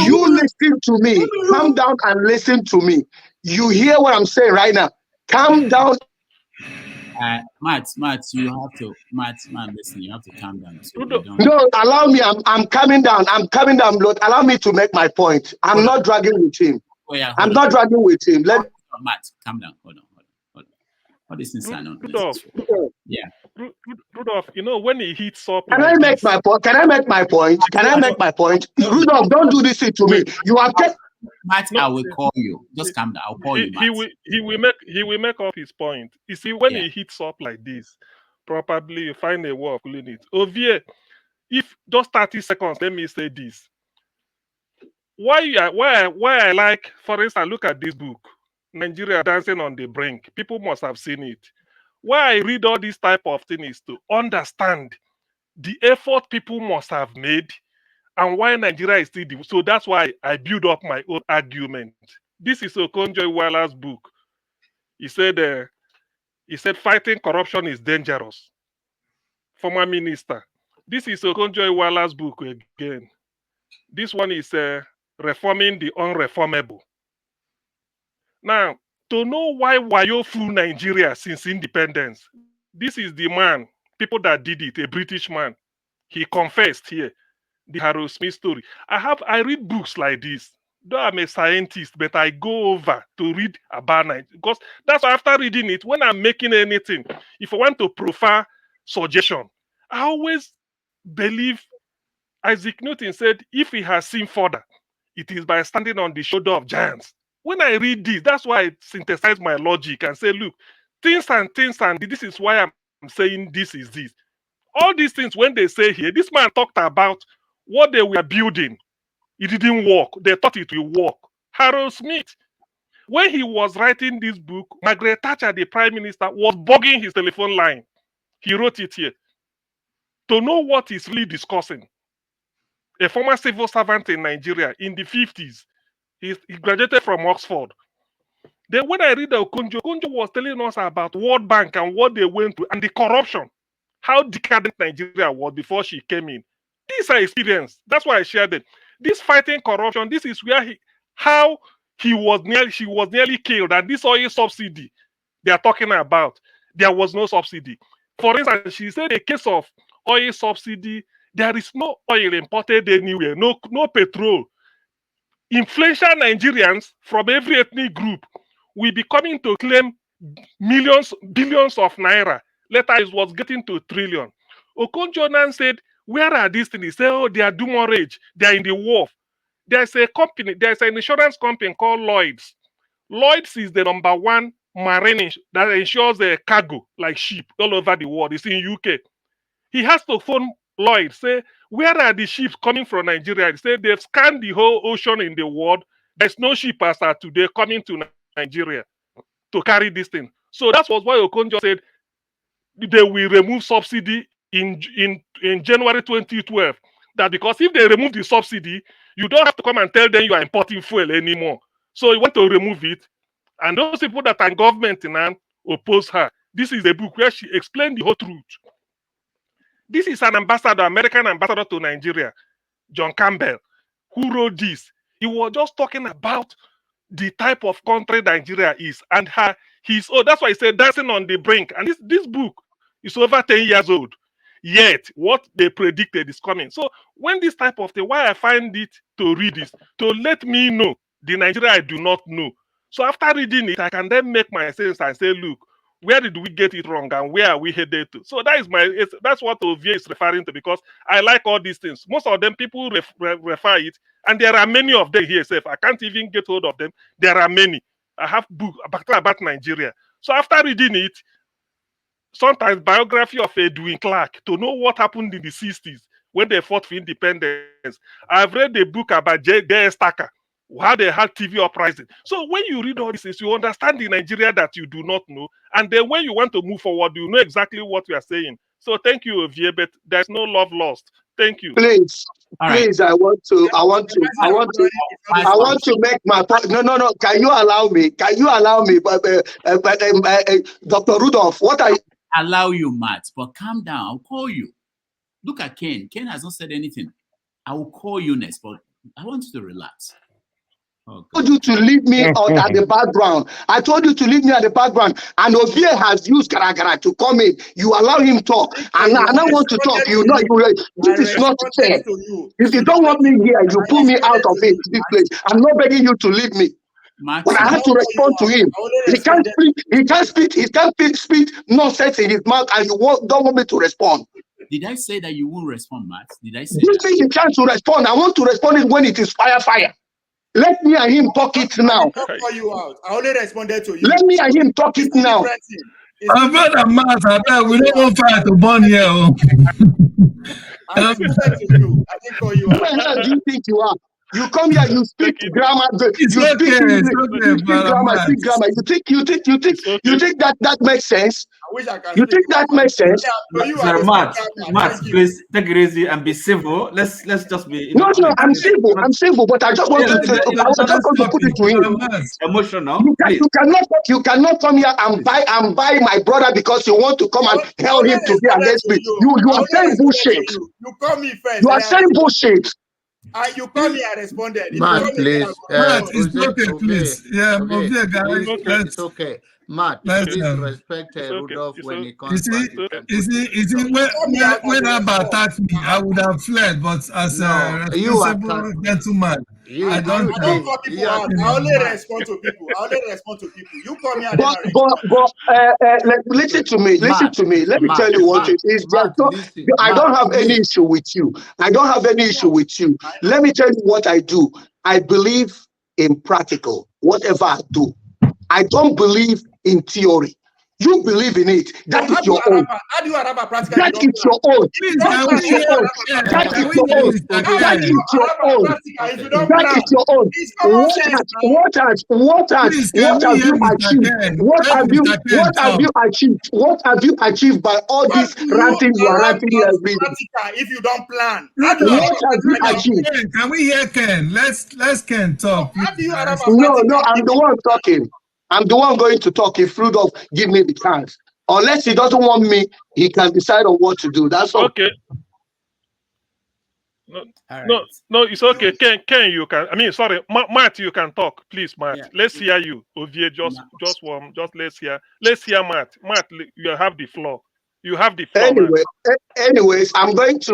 You listen to me. Calm down and listen to me. You hear what I'm saying right now? Calm down. Matt, you have to, listen, you have to calm down too. No, allow me. I'm coming down. Lord, allow me to make my point. I'm not dragging with him. I'm not dragging with him. Matt, calm down. Hold on. What is this? Rudolph, yeah. Rudolph, you know, when he heats up. Can I make my point? Can I make my point? Rudolph, don't do this to me. You are Matt, I will call you. Just calm down. I'll call you, Matt. He will make up his point. You see, when he heats up like this, probably you find a way of cooling it. Ovie, if just 30 seconds, let me say this. Why I like, for instance, look at this book, Nigeria Dancing on the Brink. People must have seen it. Why I read all this type of thing is to understand the effort people must have made and why Nigeria is still. So that's why I build up my own argument. This is Okonjo-Iweala's book. He said fighting corruption is dangerous. Former minister. This is Okonjo-Iweala's book again. This one is reforming the unreformable. Now, to know why Wayo flew Nigeria since independence, this is the man, people that did it, a British man. He confessed here, the Harold Smith story. I read books like this. Though I'm a scientist, but I go over to read about Nigeria. Because that's why after reading it, when I'm making anything, if I want to prefer suggestion, I always believe Isaac Newton said, if he has seen further, it is by standing on the shoulder of giants. When I read this, that's why I synthesize my logic and say, look, things and this is why I'm saying this is this. All these things, when they say here, this man talked about what they were building. It didn't work. They thought it will work. Harold Smith, when he was writing this book, Margaret Thatcher, the prime minister, was bugging his telephone line. He wrote it here. To know what he's really discussing. A former civil servant in Nigeria in the 50s. He graduated from Oxford. Then when I read the Okonjo was telling us about World Bank and what they went to and the corruption. How decadent Nigeria was before she came in. This I experienced. That's why I shared it. This fighting corruption, this is where she was nearly killed. And this oil subsidy they are talking about, there was no subsidy. For instance, she said a case of oil subsidy, there is no oil imported anywhere, no petrol. Influential Nigerians from every ethnic group will be coming to claim millions, billions of naira. Later it was getting to trillion. Okonjo said, where are these things? He said, oh, they are demorage. They are in the wharf. There's an insurance company called Lloyd's. Lloyd's is the #1 marine that insures the cargo like ship all over the world. It's in UK. He has to phone Lloyd, say, where are the ships coming from Nigeria? He said they've scanned the whole ocean in the world. There's no ship as of today coming to Nigeria to carry this thing. So that was why Okonjo said they will remove subsidy in January 2012. That because if they remove the subsidy, you don't have to come and tell them you are importing fuel anymore. So you want to remove it. And those people that are in government now oppose her. This is a book where she explained the whole truth. This is an ambassador, American ambassador to Nigeria, John Campbell, who wrote this. He was just talking about the type of country Nigeria is and that's why he said dancing on the brink. And this book is over 10 years old. Yet what they predicted is coming. So when this type of thing, why I find it to read this, to let me know the Nigeria I do not know. So after reading it, I can then make my sense and say, look, where did we get it wrong and where are we headed to? So that's what Ovie is referring to, because I like all these things. Most of them people refer it, and there are many of them here. So if I can't even get hold of them, there are many. I have books about Nigeria. So after reading it, sometimes biography of Edwin Clark to know what happened in the 60s when they fought for independence. I've read a book about J.S. Tucker, how they had TV uprising. So when you read all these things, you understand the Nigeria that you do not know. And then when you want to move forward, you know exactly what we are saying. So thank you, Ovie, but there's no love lost. Thank you. Please, please, I want to make my point. No. Can you allow me? Dr. Rudolph, what I allow you, Matt, but calm down. I'll call you. Look at Ken. Ken has not said anything. I will call you next, but I want you to relax. I told you to leave me out at the background. I told you to leave me at the background. And Ovie has used Garagara to come in. You allow him talk. And I want to talk. You know, this is not fair. If you don't want me here, you pull me out of it, this place. I'm not begging you to leave me. But I have to respond to him. He can't speak nonsense in his mouth, and you don't want me to respond. Did I say that you won't respond, Matt? Did I say Give me the chance to respond. I want to respond when it is fire. Let me and him talk it now. I'll call you out. I only responded to you. Let me and him talk it now. I'm better, Matt. We don't want fire to burn here. I respect you. I didn't call you. Who the hell do you think you are? You come here, you speak grammar, It's you speak okay, English, it's okay, you speak grammar, speak grammar. You think that makes sense? I wish I can You speak think that makes sense? Sorry, Matt, please take it easy and be civil. Let's just be, No, I'm civil, but I just want to put it to you. Emotional. You cannot come here and buy my brother because you want to come and tell him to be against me. You are saying bullshit. You call me first. You are saying bullshit. You call me, I responded. Matt, please. Matt, it's okay, please. Yeah, okay, guys. It's okay. Matt, please respect Rudolph when he comes back. You see, when Abba attacked me, I would have fled, but as a responsible gentleman, I don't call people out. I only respond to people. You call me and listen to me. Let me tell you what it is. I don't have any issue with you. Let me tell you what I do. I believe in practical, whatever I do. I don't believe in theory. You believe in it. That is your own. How do you Araba practically? That is your own. That is your own. That is your own. That is your own. That is your own. What have you achieved? What have you achieved by all this ranting you are ranting every day? If you don't plan, what have you achieved? Can we hear Ken? Let's Ken talk. No, I'm the one talking. I'm the one going to talk if Rudolph give me the chance. Unless he doesn't want me, he can decide on what to do. That's all. Okay. No, it's okay. Ken, you can. I mean, sorry, Matt, you can talk, please, Matt. Yeah. Let's hear you. Ovie, just let's hear Matt. Matt, you have the floor. You have the floor. Anyways, I'm going to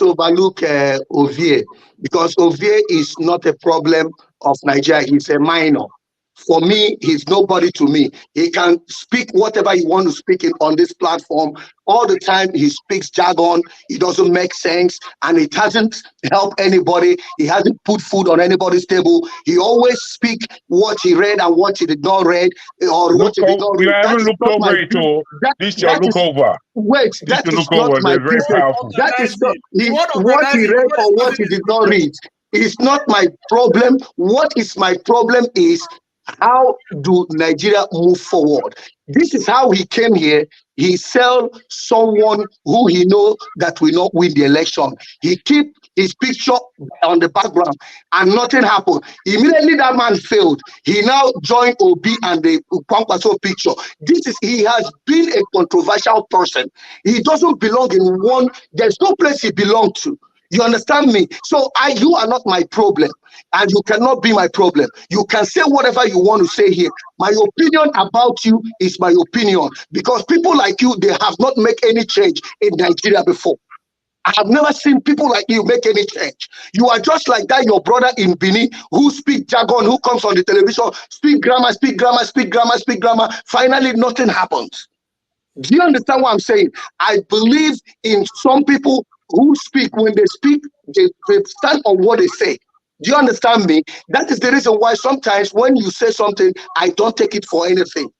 overlook Ovie because Ovie is not a problem of Nigeria. He's a minor. For me, he's nobody to me. He can speak whatever he wants to speak on this platform. All the time he speaks jargon. It doesn't make sense, and it hasn't helped anybody. He hasn't put food on anybody's table. He always speak what he read and what he did not read, or what he did not read. You haven't looked over it, or this your look over. Wait, that is not my business. That is not what he read or what he did not read. It's not my problem. What is my problem is how do Nigeria move forward? This is how he came here. He sell someone who he know that will not win the election. He keep his picture on the background and nothing happened. Immediately that man failed. He now joined Obi and the Kwankwaso picture. He has been a controversial person. He doesn't belong in one. There's no place he belongs to. You understand me? So you are not my problem, and you cannot be my problem. You can say whatever you want to say here. My opinion about you is my opinion, because people like you, they have not made any change in Nigeria before. I have never seen people like you make any change. You are just like that, your brother in Benin, who speak jargon, who comes on the television, speak grammar. Finally, nothing happens. Do you understand what I'm saying? I believe in some people who speak. When they speak, they stand on what they say. Do you understand me? That is the reason why sometimes when you say something, I don't take it for anything.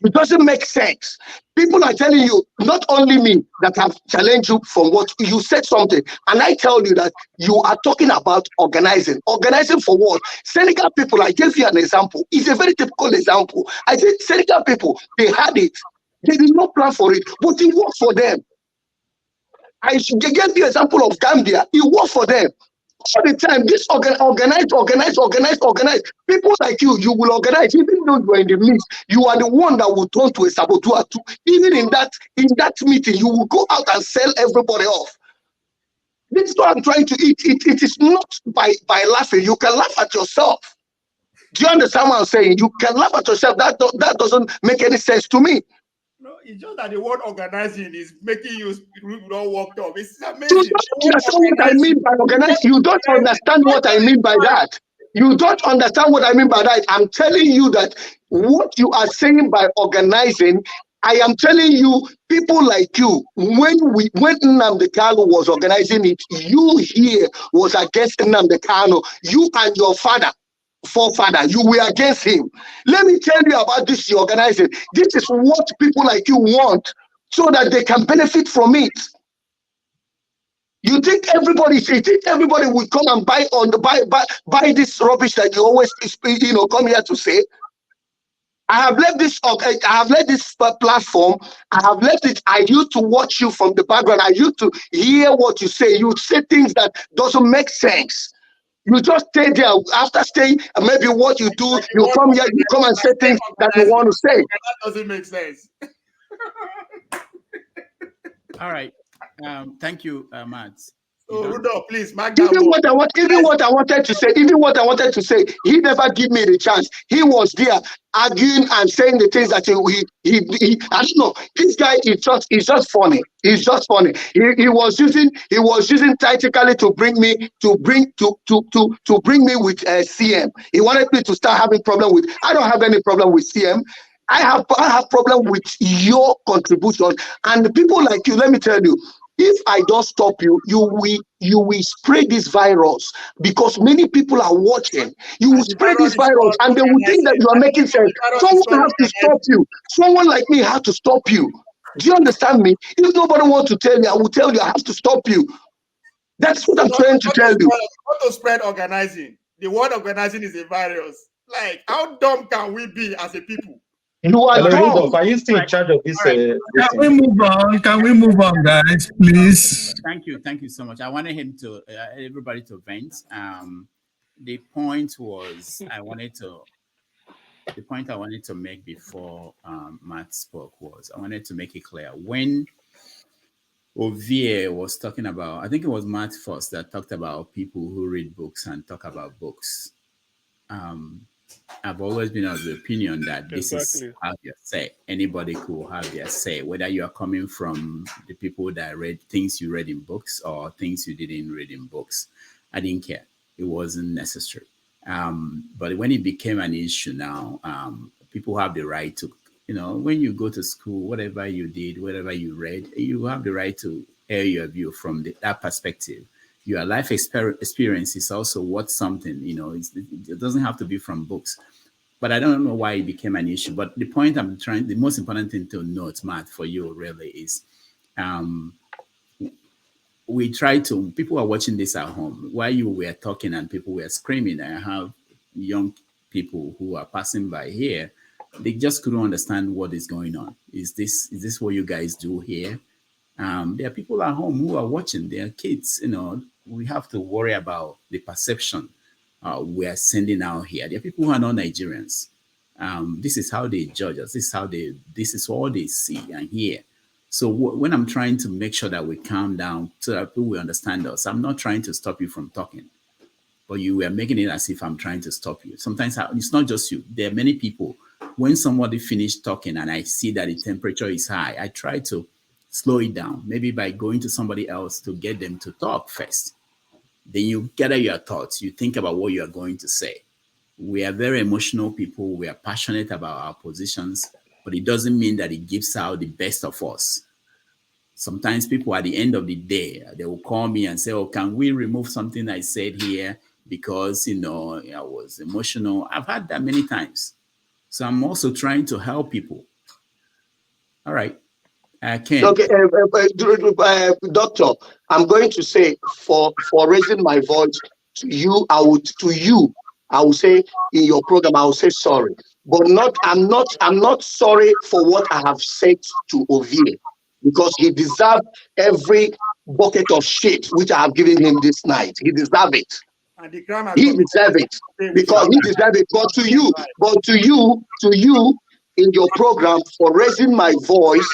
It doesn't make sense. People are telling you, not only me, that have challenged you from what you said something, and I tell you that you are talking about organizing. Organizing for what? Senegal people, I gave you an example. It's a very typical example. I said Senegal people, they had it. They did not plan for it, but it worked for them. I gave you an example of Gambia. It worked for them. All the time, this organize. People like you will organize. Even though you are in the midst, you are the one that will turn to a saboteur too. Even in that meeting, you will go out and sell everybody off. This is what I'm trying to eat. It is not by laughing. You can laugh at yourself. Do you understand what I'm saying? You can laugh at yourself. That doesn't make any sense to me. No, it's just that the word organizing is making you not worked up. It's amazing. You don't understand what I mean by organizing. You don't understand what I mean by that. You don't understand what I mean by that. I'm telling you that what you are saying by organizing, I am telling you, people like you, when Nnamdi Kanu was organizing it, you here was against Nnamdi Kanu. You and your forefather, you were against him. Let me tell you about this organizing. This is what people like you want. so that they can benefit from it. You think everybody would come and buy this rubbish that you always come here to say? I have left this platform. I have left it. I used to watch you from the background. I used to hear what you say. You say things that doesn't make sense. You just stay there. After staying, maybe what you do, you come here, you come and say things that you want to say. That doesn't make sense. All right. Thank you, Matt. So Rudolph, please, Even what I wanted to say, he never gave me the chance. He was there arguing and saying the things that he I don't know. This guy is just funny. He's just funny. He was using tactically to bring me with CM. He wanted me to start having problem with. I don't have any problem with CM. I have problem with your contribution and the people like you. Let me tell you. If I don't stop you, you will spread this virus because many people are watching. You will spread this virus and they will think that you are making sense. Someone has to stop you. Someone like me has to stop you. Do you understand me? If nobody wants to tell me, I will tell you I have to stop you. That's what I'm trying to tell you. How to spread organizing? The word organizing is a virus. Like, how dumb can we be as a people? You are dumb. Are you still in charge of this? Can we move on? Can we move on, guys, please? Thank you so much. I wanted him to everybody to vent. The point I wanted to make before Matt spoke was I wanted to make it clear when Ovie was talking about. I think it was Matt first that talked about people who read books and talk about books. I've always been of the opinion that this is how you say. Anybody could have their say, whether you are coming from the people that read things you read in books or things you didn't read in books. I didn't care. It wasn't necessary. But when it became an issue now, people have the right to, when you go to school, whatever you did, whatever you read, you have the right to air your view from that perspective. Your life experience is also worth something, it doesn't have to be from books. But I don't know why it became an issue. But the point the most important thing to note, Matt, for you really is people are watching this at home. While you were talking and people were screaming, I have young people who are passing by here. They just couldn't understand what is going on. Is this what you guys do here? There are people at home who are watching. There are kids, we have to worry about the perception we are sending out here. There are people who are not Nigerians. This is how they judge us. This is all they see and hear. So when I'm trying to make sure that we calm down so that people will understand us, I'm not trying to stop you from talking, but you were making it as if I'm trying to stop you. Sometimes it's not just you. There are many people. When somebody finished talking and I see that the temperature is high, I try to slow it down, maybe by going to somebody else to get them to talk first. Then you gather your thoughts. You think about what you are going to say. We are very emotional people. We are passionate about our positions, but it doesn't mean that it gives out the best of us. Sometimes people at the end of the day, they will call me and say, oh, can we remove something I said here because, I was emotional. I've had that many times. So I'm also trying to help people. All right. Okay, Doctor, I'm going to say for raising my voice to you, I will say in your program, I will say sorry, but I'm not sorry for what I have said to Ovie because he deserved every bucket of shit which I have given him this night. He deserved it. And the crime he deserved it because he deserved it. But to you, in your program for raising my voice.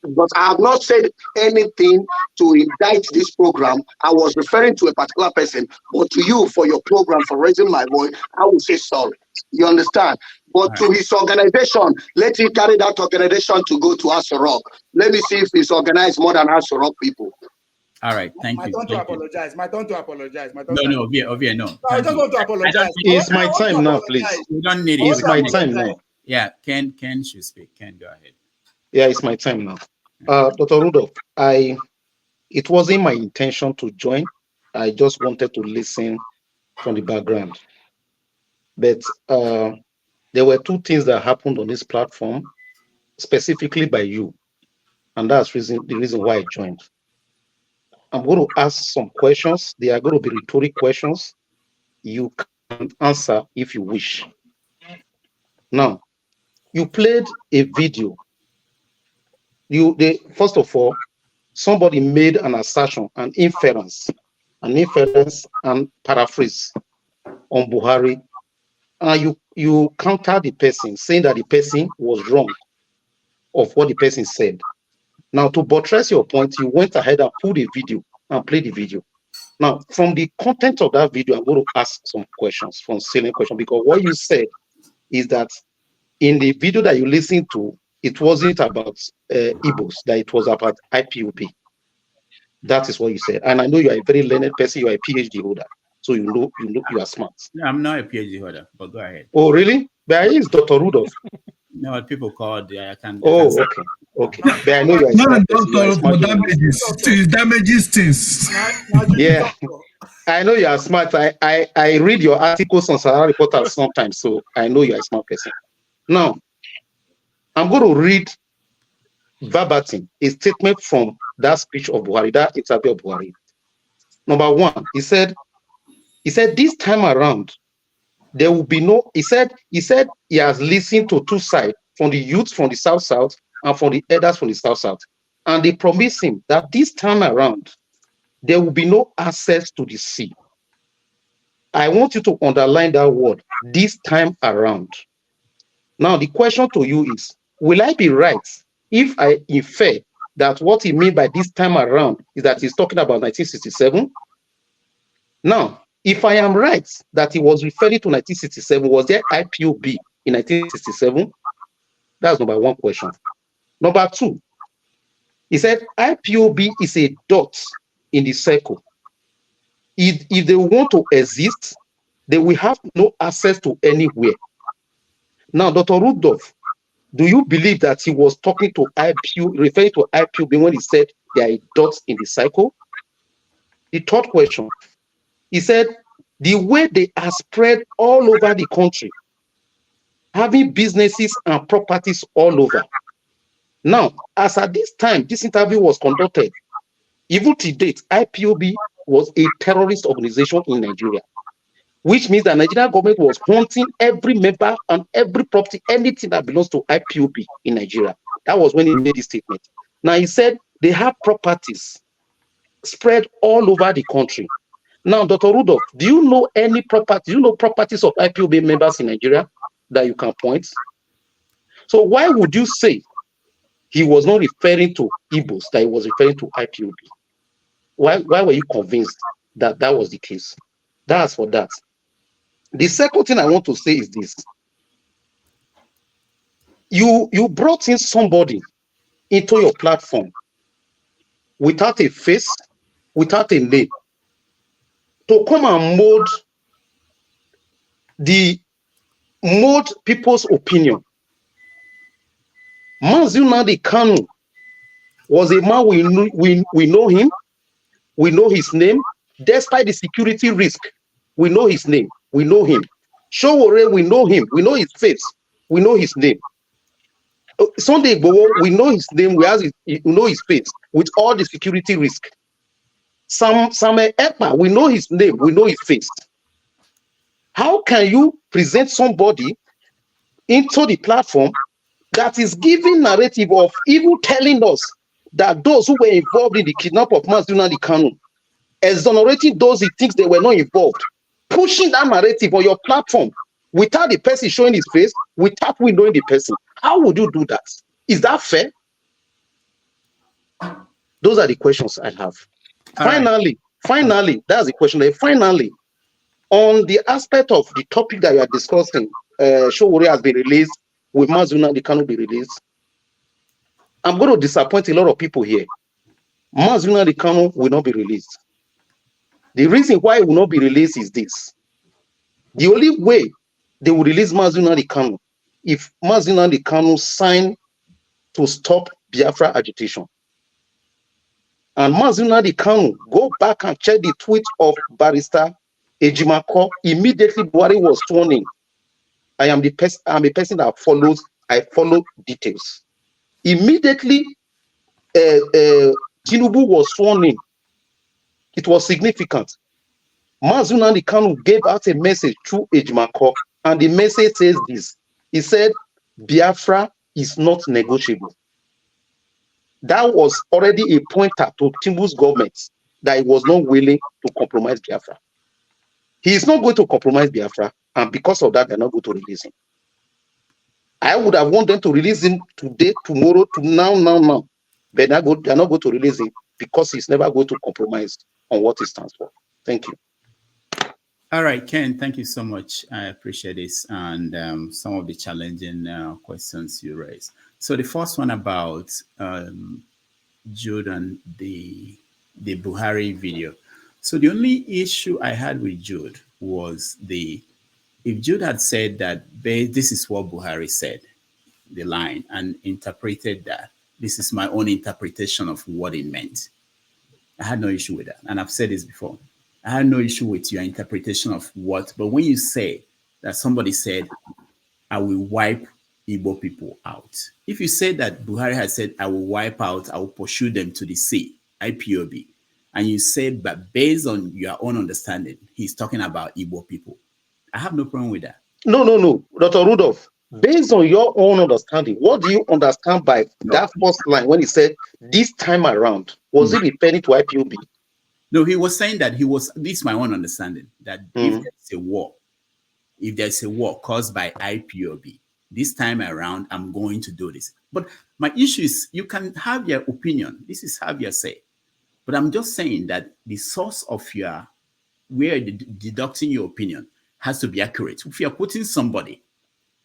But I have not said anything to indict this program. I was referring to a particular person. But to you, for your program, for raising my voice, I will say sorry. You understand? But to his organization, let him carry that organization to go to Aso Rock. Let me see if he's organized more than Aso Rock people. All right, thank you. My turn to apologize. No. Ovie, no. I just want to apologize. It's my time now, please. You don't need it. It's my time now. Yeah, Ken should speak. Ken, go ahead. Yeah, it's my time now. Dr. Rudolph, it wasn't my intention to join. I just wanted to listen from the background. But there were two things that happened on this platform, specifically by you. And that's the reason why I joined. I'm going to ask some questions. They are going to be rhetoric questions. You can answer if you wish. Now, you played a video. First of all, somebody made an assertion, an inference and paraphrase on Buhari. You countered the person, saying that the person was wrong of what the person said. Now, to buttress your point, you went ahead and pulled a video and played the video. Now, from the content of that video, I'm going to ask some questions, some salient questions, because what you said is that in the video that you listened to, it wasn't about Igbos, that it was about IPOB. That is what you said. And I know you are a very learned person, you are a PhD holder. So you are smart. No, I'm not a PhD holder, but go ahead. Oh, really? But is Dr. Rudolph. No, people call it. I can't. Okay. But I know you are a smart person. Damages things. Yeah. I know you are smart. I read your articles on Sahara Reporters sometimes, so I know you are a smart person. Now, I'm going to read verbatim a statement from that speech of Buhari, that interview of Buhari. Number one, he said this time around, there will be no, he said he has listened to two sides, from the youth from the South and from the elders from the South. And they promised him that this time around, there will be no access to the sea. I want you to underline that word, this time around. Now, the question to you is, will I be right if I infer that what he means by this time around is that he's talking about 1967? Now, if I am right that he was referring to 1967, was there IPOB in 1967? That's number one question. Number two, he said IPOB is a dot in the circle. If they want to exist, they will have no access to anywhere. Now, Dr. Rudolph, do you believe that he was talking to IPOB, referring to IPOB when he said there are dots in the cycle? The third question, he said the way they are spread all over the country, having businesses and properties all over. Now, as at this time, this interview was conducted, even to date, IPOB was a terrorist organization in Nigeria, which means the Nigerian government was hunting every member and every property, anything that belongs to IPOB in Nigeria. That was when he made this statement. Now, he said they have properties spread all over the country. Now, Dr. Rudolph, do you know any property? Do you know properties of IPOB members in Nigeria that you can point? So why would you say he was not referring to Igbos, that he was referring to IPOB? Why were you convinced that that was the case? That's for that. The second thing I want to say is this. You brought in somebody into your platform without a face, without a name, to come and mold people's opinion. Nnamdi Kanu was a man we know him, we know his name, despite the security risk. We know his name, we know him. Sowore, we know him, we know his face, we know his name. Sunday Igboho, we know his name, we know his face, with all the security risk. Samuel Ekpa, we know his name, we know his face. How can you present somebody into the platform that is giving narrative of even telling us that those who were involved in the kidnap of Nnamdi Kanu, exonerating those he thinks they were not involved, pushing that narrative on your platform without the person showing his face, without we knowing the person? How would you do that? Is that fair? Those are the questions I have. Finally, that's the question. Finally, on the aspect of the topic that you are discussing, Sowore has been released, with Nnamdi Kanu be released. I'm going to disappoint a lot of people here. Nnamdi Kanu will not be released. The reason why it will not be released is this. The only way they will release Nnamdi Kanu if Nnamdi Kanu sign to stop Biafra agitation. And Nnamdi Kanu, go back and check the tweet of Barrister Ejimako immediately Buhari was sworn in. I'm a person that follows, I follow details. Immediately Tinubu was sworn in, it was significant. Nnamdi Kanu gave out a message through Ejimako, and the message says this. He said, Biafra is not negotiable. That was already a pointer to Tinubu's government that he was not willing to compromise Biafra. He is not going to compromise Biafra, and because of that, they're not going to release him. I would have wanted them to release him today, tomorrow, to now. But they're not going to release him because he's never going to compromise on what he stands for. Thank you. All right, Ken, thank you so much. I appreciate this and some of the challenging questions you raised. So the first one about Jude and the Buhari video. So the only issue I had with Jude was if Jude had said that this is what Buhari said, the line, and interpreted that, this is my own interpretation of what it meant, I had no issue with that. And I've said this before. I had no issue with your interpretation of what, but when you say that somebody said, I will wipe Igbo people out. If you say that Buhari has said, I will wipe out, I will pursue them to the sea, IPOB, and you say, but based on your own understanding, he's talking about Igbo people, I have no problem with that. No. Dr. Rudolph, based on your own understanding, what do you understand by that first line when he said, this time around, was it referring to IPOB? No, he was saying that this is my own understanding, that if there's a war caused by IPOB, this time around, I'm going to do this. But my issue is, you can have your opinion. This is have your say. But I'm just saying that the source of where you're deducting your opinion has to be accurate. If you're quoting somebody,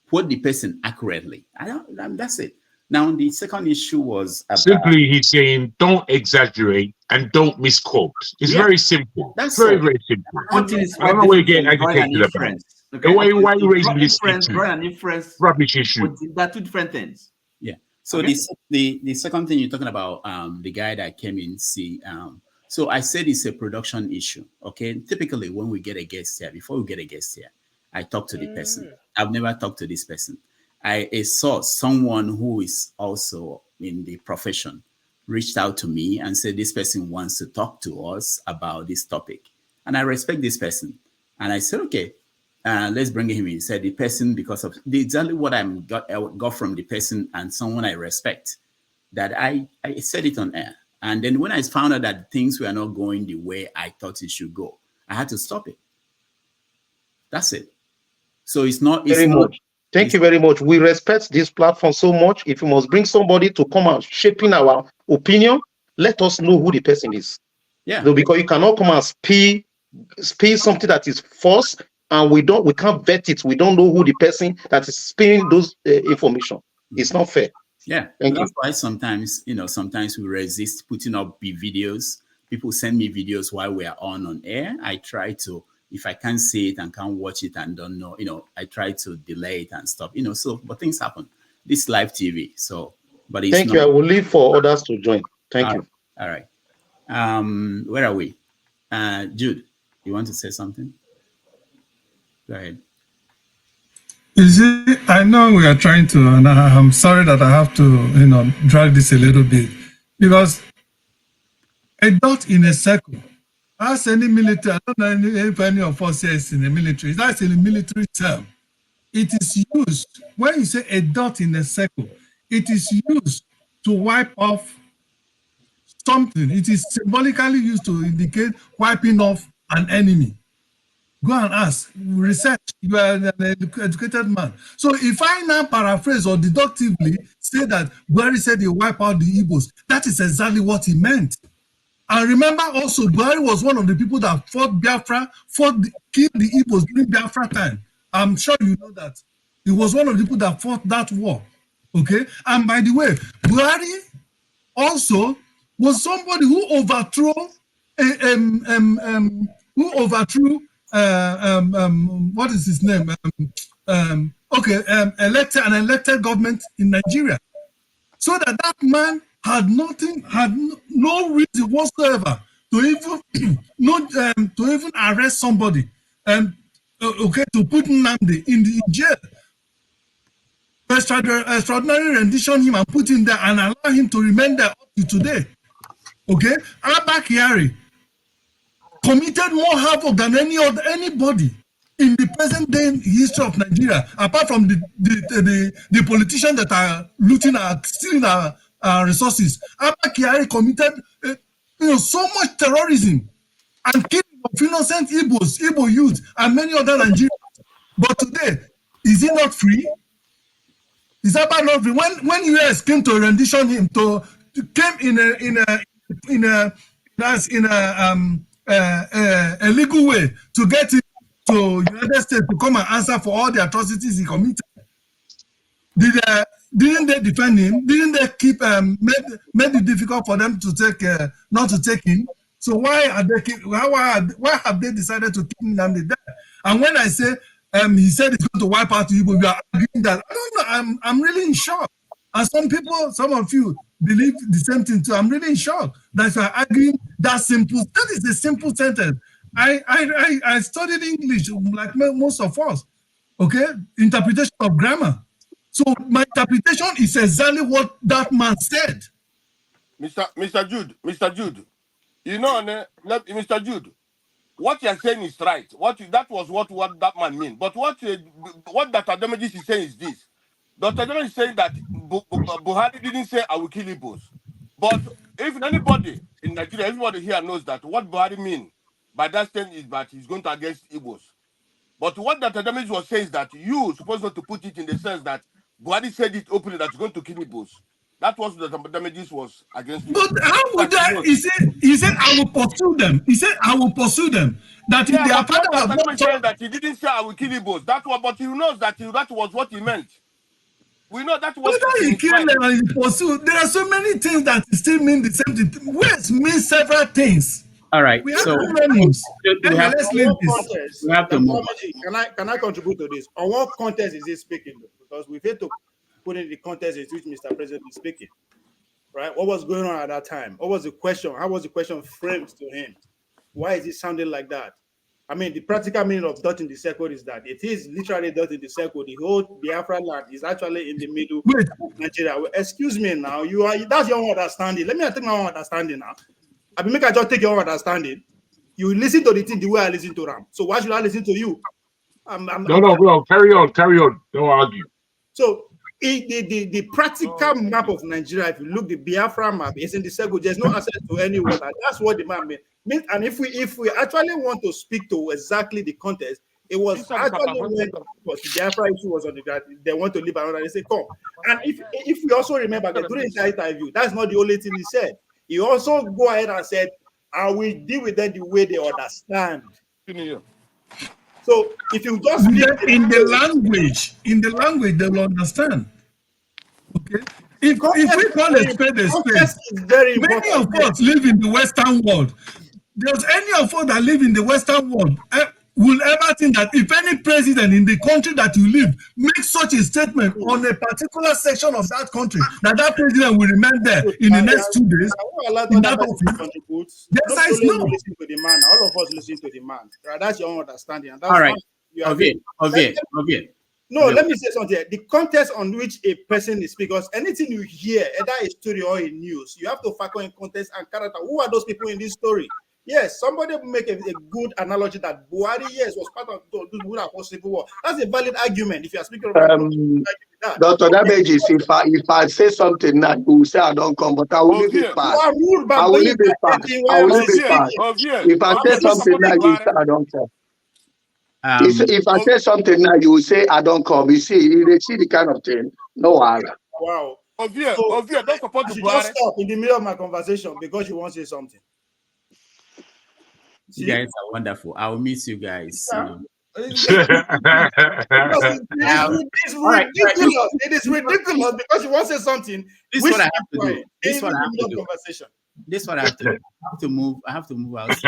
quote the person accurately. That's it. Now, the second issue was about, simply he's saying don't exaggerate and don't misquote. It's very simple. That's very, very simple. I don't know where you're getting agitated about. Okay. Why are you raising this inference, rubbish issue? They're two different things. Yeah. So the second thing you're talking about, the guy that came in, so I said it's a production issue. Okay. Typically, when we get a guest here, before we get a guest here, I talk to the person. I've never talked to this person. I saw someone who is also in the profession reached out to me and said this person wants to talk to us about this topic. And I respect this person. And I said, okay, let's bring him in. He said the person, because of exactly what I got from the person and someone I respect, that I said it on air. And then when I found out that things were not going the way I thought it should go, I had to stop it. That's it. So it's not very much. Thank you very much. We respect this platform so much. If you must bring somebody to come out shaping our opinion, let us know who the person is. Yeah. So because you cannot come and speak something that is false, and we can't vet it. We don't know who the person that is spilling those information. It's not fair. Yeah. That's why sometimes we resist putting up videos. People send me videos while we are on air. I try to, if I can't see it and can't watch it and don't know, I try to delay it and stop, but things happen. This live TV. So, but it's Thank you. I will leave for others to join. Thank you. All right. Where are we? Jude, you want to say something? Go ahead. You see, I know we are trying to, and I'm sorry that I have to, drag this a little bit, because a dot in a circle. As any military, I don't know if any of us is in the military. That's in the military term. It is used, when you say a dot in a circle, it is used to wipe off something. It is symbolically used to indicate wiping off an enemy. Go and ask, research, you are an educated man. So if I now paraphrase or deductively say that Buhari said he wipe out the Igbos, that is exactly what he meant. And remember also, Buhari was one of the people that fought Biafra, killed the Igbos during Biafra time. I'm sure you know that. He was one of the people that fought that war. Okay? And by the way, Buhari also was somebody who overthrew, what is his name? Elected an elected government in Nigeria. So that man had no reason whatsoever to even arrest somebody and to put Nnamdi in jail. extraordinary rendition him and put him there and allow him to remain there up to today. Okay? Abba Kyari committed more havoc than anybody in the present day history of Nigeria, apart from the politicians that are looting stealing our resources. Abba Kyari committed so much terrorism and killing of innocent Igbo youth, and many other Nigerians. But today, is he not free? Is Abba not free? When US came to rendition him, came in a legal way to get him to United States to come and answer for all the atrocities he committed. Didn't they defend him? Didn't they keep made it difficult for them to take not to take him? So why have they decided to keep Nnamdi there? And when I say he said he's going to wipe out Igbo, we are arguing that. I don't know. I'm really in shock. And some of you believe the same thing too. I'm really in shock that you are arguing that simple. That is a simple sentence. I studied English like most of us. Okay, interpretation of grammar. So my interpretation is exactly what that man said. Mr. Jude, you know, Mr. Jude, what you're saying is right. That was what that man mean. But what Dr. Damages is saying is this. Dr. Damages is saying that Buhari didn't say I will kill Igbos. But if anybody in Nigeria, everybody here knows that what Buhari mean by that statement is that he's going to against Igbos. But what Dr. Damages was saying is that you supposed not to put it in the sense that Buhari said it openly that he's going to kill Igbos. That was the Damages was against you. But how would that? He said I will pursue them. He said I will pursue them. That yeah, if they are but part of what saying that he didn't say I will kill Igbos. But he knows that that was what he meant. We know that was whether he killed them and he pursued. There are so many things that still mean the same thing. Words mean several things. All right. We have so names. Let's leave this. We have to move. Can I contribute to this? On what context is he speaking? Because we failed to put in the context in which Mr. President is speaking. Right? What was going on at that time? What was the question? How was the question framed to him? Why is it sounding like that? I mean, the practical meaning of dot in the circle is that it is literally dot in the circle. The whole Biafra land is actually in the middle of Nigeria. Well, excuse me now. That's your own understanding. Let me take my own understanding now. I mean, make I just take your own understanding. You listen to the thing the way I listen to them. So why should I listen to you? No, carry on. Don't argue. So the practical map of Nigeria, if you look the Biafra map, is in the circle. There's no access to any water. That's what the map means. And if we actually want to speak to exactly the context, it was actually when the Biafra issue was on the ground. They want to leave another. They say come. And if we also remember that during the interview, that's not the only thing he said. He also go ahead and said, "I will deal with them the way they understand." So if you just in the language they will understand. Okay. If we call a spade a spade, many of us live in the Western world. Does any of us that live in the Western world will ever think that if any president in the country that you live makes such a statement on a particular section of that country, that president will remain there in the next 2 days in that office? The answer is no. Listen to the man. All of us listen to the man. Right? That's your own understanding. And that's all right. Okay. No, let me say something. The context on which a person is speaking, because anything you hear, either a story or a news, you have to factor in context and character. Who are those people in this story? Yes, somebody make a good analogy that Buhari, yes, was part of those who are civil war. That's a valid argument. If you are speaking about that. Dr. Damages, if I say something now, you will say I don't come, but I will leave it past. I will leave it past. If I say something now, you say I don't come. If I say something now, you will say I don't come. You see the kind of thing. No wahala. Wow. Ovia, don't support the Buhari. Just stop in the middle of my conversation because you want to say something. You guys are wonderful. I will miss you guys. It's ridiculous. It is ridiculous because you want to say something. This is what I have to do. This is what I have to do. This is what I have to do. I have to move out.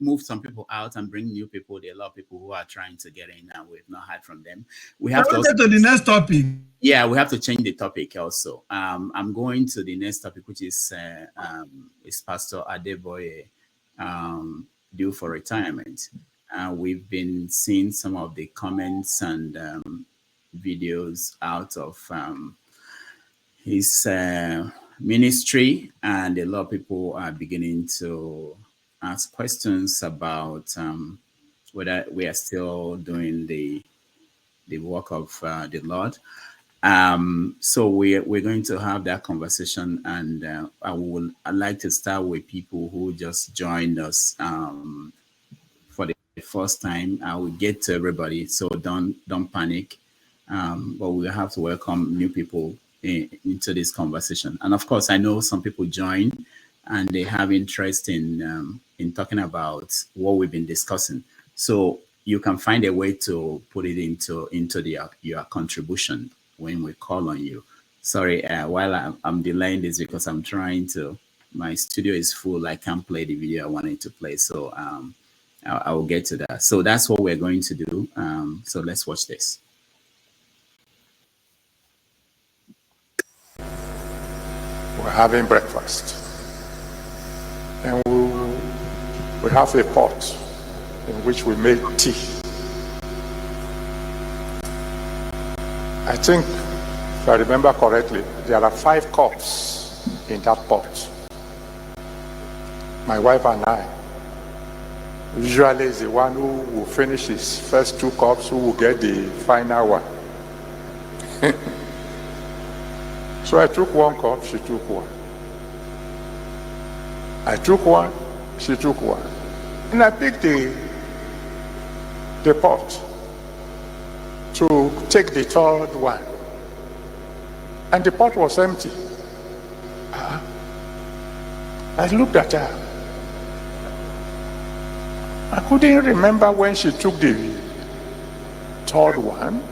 Move some people out and bring new people. There are a lot of people who are trying to get in and we've not heard from them. We have to get to the next topic. Yeah, we have to change the topic also. I'm going to the next topic, which is Pastor Adebayo due for retirement. We've been seeing some of the comments and videos out of his ministry, and a lot of people are beginning to ask questions about whether we are still doing the work of the Lord. So we're going to have that conversation, and I'd like to start with people who just joined us for the first time. I will get to everybody, so don't panic. But we have to welcome new people into this conversation. And of course, I know some people join and they have interest in talking about what we've been discussing. So you can find a way to put it into your contribution when we call on you. Sorry, while I'm delaying this because I'm trying to. My studio is full. I can't play the video I wanted to play. So I will get to that. So that's what we're going to do. So let's watch this. We're having breakfast, and we have a pot in which we make tea. I think, if I remember correctly, there are 5 cups in that pot. My wife and I usually is the one who will finish his first 2 cups, who will get the final one. So I took 1 cup, she took 1. I took 1, she took 1. And I picked the pot to take the 3rd one. And the pot was empty. I looked at her. I couldn't remember when she took the 3rd one.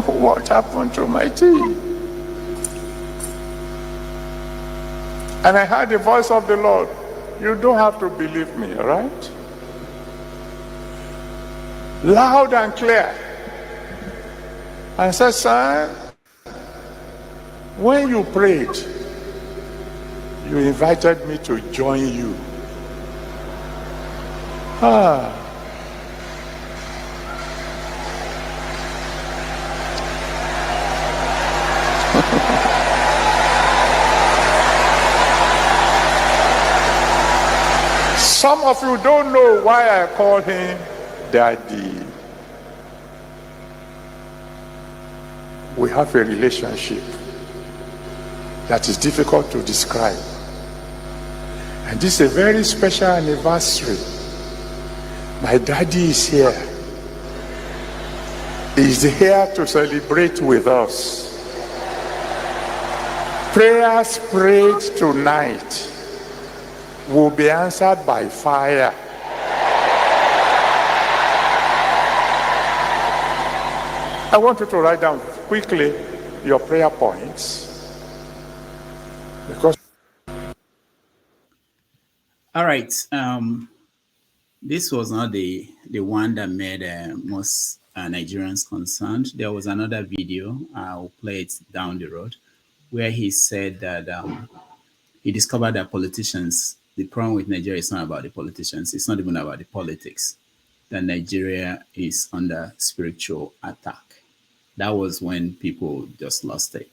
What happened to my tea? And I heard the voice of the Lord. You don't have to believe me, all right? Loud and clear. I said, son, when you prayed, you invited me to join you. Some of you don't know why I call him Daddy. We have a relationship that is difficult to describe. And this is a very special anniversary. My daddy is here. He's here to celebrate with us. Prayers prayed tonight will be answered by fire. I want you to write down quickly your prayer points, because all right, this was not the one that made most Nigerians concerned. There was another video, I'll play it down the road, where he said that he discovered that politicians, the problem with Nigeria is not about the politicians, it's not even about the politics, that Nigeria is under spiritual attack. That was when people just lost it.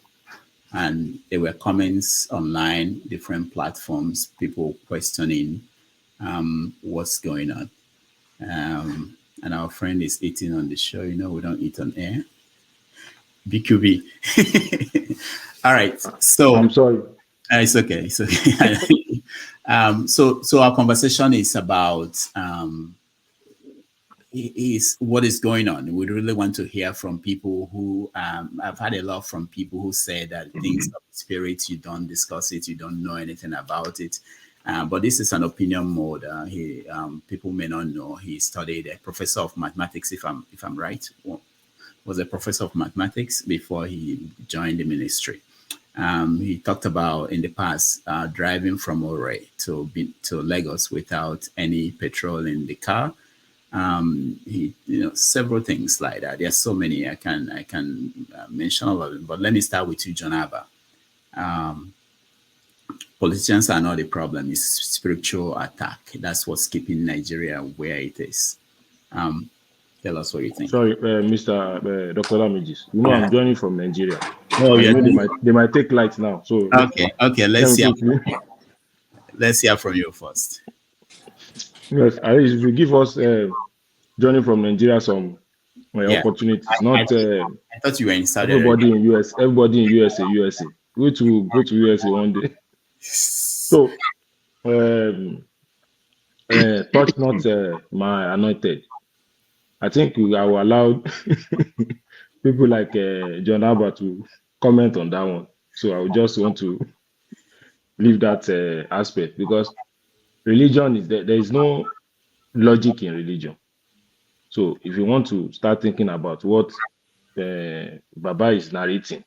And there were comments online, different platforms, people questioning what's going on. And our friend is eating on the show. You know, we don't eat on air. BQB. All right. So I'm sorry. It's okay. It's okay. So our conversation is about what is going on. We really want to hear from people who I've had a lot from people who say that things of the spirit, you don't discuss it, you don't know anything about it. But this is an opinion mode. People may not know. He studied a professor of mathematics, if I'm right, was a professor of mathematics before he joined the ministry. He talked about in the past driving from Sowore to Lagos without any petrol in the car. Several things like that. There's so many I can mention all of them. But let me start with you, John Abba. Politicians are not the problem. It's spiritual attack. That's what's keeping Nigeria where it is. Tell us what you think. Sorry, Mr. Dr. Lamidis. You know, I'm joining from Nigeria. Oh, yeah. They might take light now. So Okay. Let's hear from you first. Yes, at least if you give us joining from Nigeria some opportunities, not I thought you were in Saudi everybody Arabia. in US, everybody in USA. We to go to USA one day. So touch not my anointed. I think I will allow people like John Albert to comment on that one. So I would just want to leave that aspect, because religion is there is no logic in religion. So if you want to start thinking about what Baba is narrating,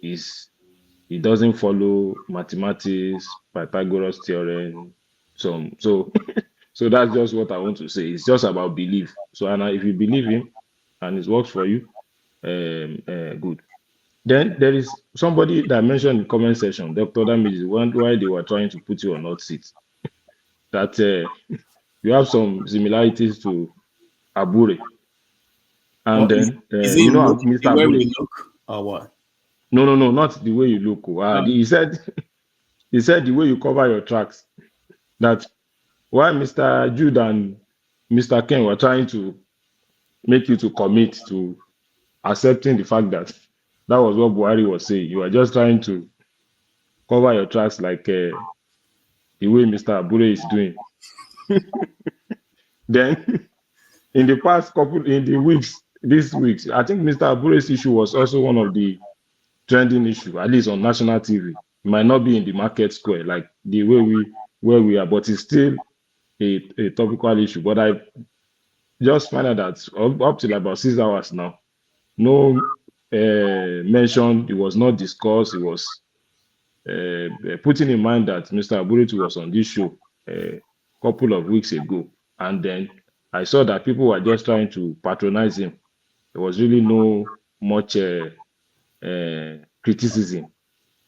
it doesn't follow mathematics, Pythagoras theorem. So so that's just what I want to say. It's just about belief. So if you believe him and it works for you, good. Then there is somebody that mentioned in the comment section, Dr. Damage, why they were trying to put you on hot seat, that you have some similarities to Abure. And then is you know look, Mr. the way Abure. we look or what? No, not the way you look. He said the way you cover your tracks. That why Mr. Jude and Mr. Ken were trying to make you to commit to accepting the fact that was what Buhari was saying. You are just trying to cover your tracks like the way Mr. Abure is doing. Then in the past these weeks, I think Mr. Abure's issue was also one of the trending issue, at least on national TV. It might not be in the market square like the way where we are, but it's still a topical issue. But I just find out that up till about 6 hours now, no mention, it was not discussed. It was putting in mind that Mr. Abure was on this show a couple of weeks ago, and then I saw that people were just trying to patronize him. There was really no much criticism.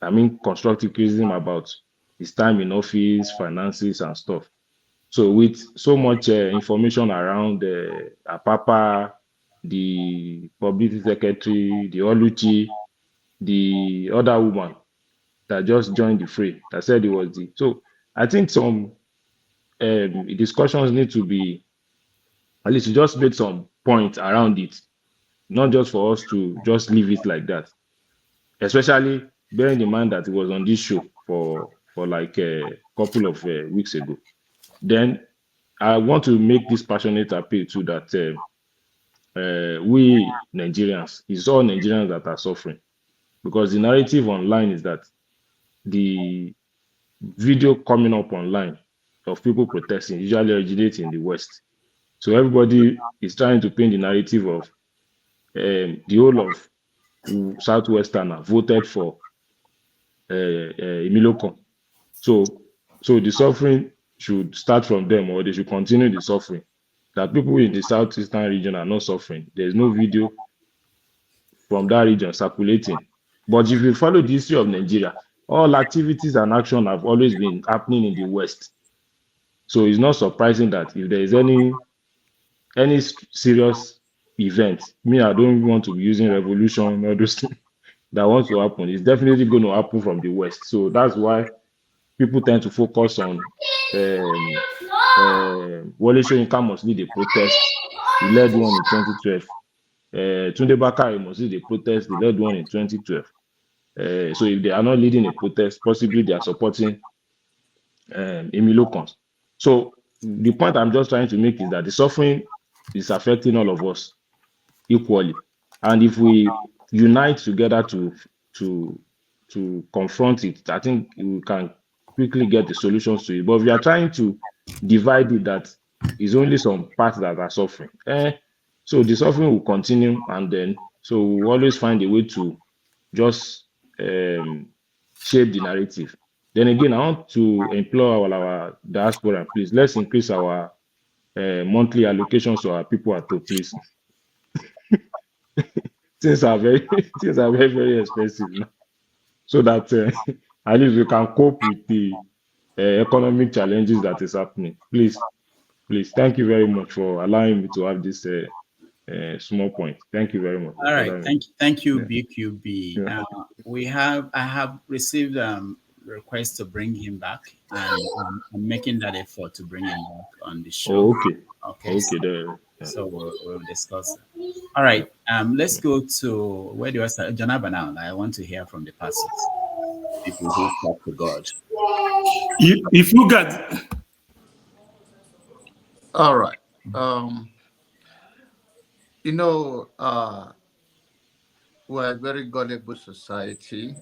I mean, constructive criticism about his time in office, finances, and stuff. So with so much information around Apapa, the publicity secretary, the Oluchi, the other woman that just joined the fray, that said it was the. So I think some discussions need to be, at least you just made some points around it, not just for us to just leave it like that. Especially bearing in mind that it was on this show for like a couple of weeks ago. Then I want to make this passionate appeal to that we Nigerians, it's all Nigerians that are suffering, because the narrative online is that the video coming up online of people protesting usually originates in the West. So everybody is trying to paint the narrative of the whole of Southwestern voted for Emilio. So the suffering should start from them, or they should continue the suffering. That people in the southeastern region are not suffering. There's no video from that region circulating. But if you follow the history of Nigeria, all activities and action have always been happening in the West. So it's not surprising that if there is any serious event, I don't want to be using revolution or those things that wants to happen. It's definitely going to happen from the West. So that's why people tend to focus on Wole Soyinka must lead a protest. He led one in 2012. Tunde Bakare must lead a protest. They led one in 2012. So if they are not leading a protest, possibly they are supporting Emilio. So the point I'm just trying to make is that the suffering is affecting all of us equally, and if we unite together to confront it, I think we can quickly get the solutions to it. But if we are trying to divide it, that is only some parts that are suffering. So the suffering will continue, and then so we'll always find a way to just shape the narrative. Then again, I want to implore our diaspora, please, let's increase our monthly allocations to our people at home, please. Things are very, very expensive now. So that at least we can cope with the economic challenges that is happening. Please, Please, thank you very much for allowing me to have this small point. Thank you very much. All right, thank you, Yeah. BQB. Yeah. I have received request to bring him back, and I'm making that effort to bring him back on the show. Oh, okay. Okay. Okay, there. Yeah. So we'll discuss. All right. Let's go to where do I start? Janaba now. I want to hear from the pastors, people who talk to God. If you got All right. We're a very gullible society.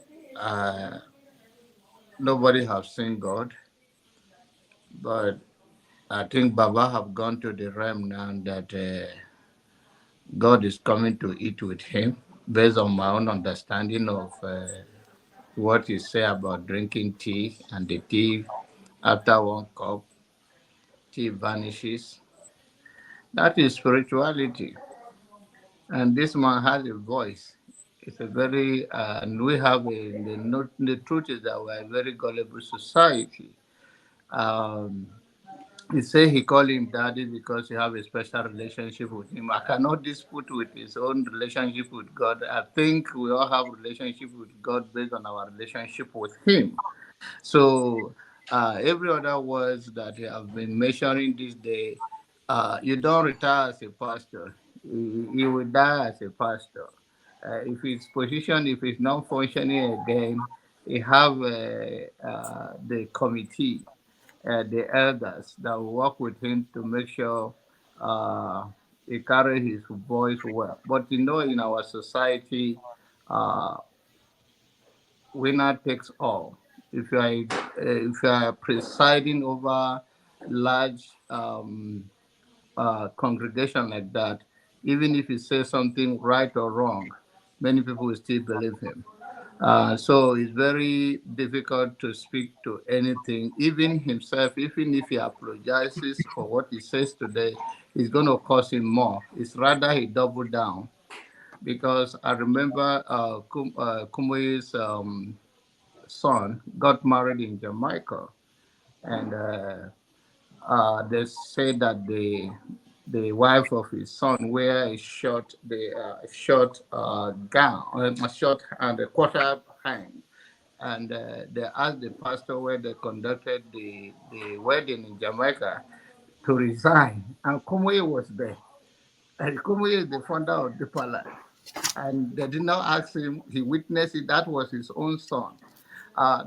Nobody have seen God, but I think Baba have gone to the realm now that God is coming to eat with him, based on my own understanding of what he say about drinking tea, and the tea, after one cup, tea vanishes. That is spirituality. And this man has a voice. It's a very, and we have the truth is that we're a very gullible society. Um, he say he called him daddy because he have a special relationship with him. I cannot dispute with his own relationship with God. I think we all have relationship with God based on our relationship with him. So every other words that have been mentioning this day, you don't retire as a pastor. You will die as a pastor. If his position, if it's not functioning again, you have the committee, the elders that will work with him to make sure he carry his voice well. But in our society, uh, winner takes all. If you are presiding over large congregation like that, even if he says something right or wrong, many people will still believe him. So it's very difficult to speak to anything, even himself, even if he apologizes for what he says today, it's going to cost him more. It's rather he double down, because I remember Kumuyi's son got married in Jamaica, and they say that the wife of his son wear a short gown, a short and a quarter hand, and they asked the pastor where they conducted the wedding in Jamaica to resign, and Kumuyi was there. And Kumuyi is the founder of Deeper Life. And they did not ask him, he witnessed it, that was his own son.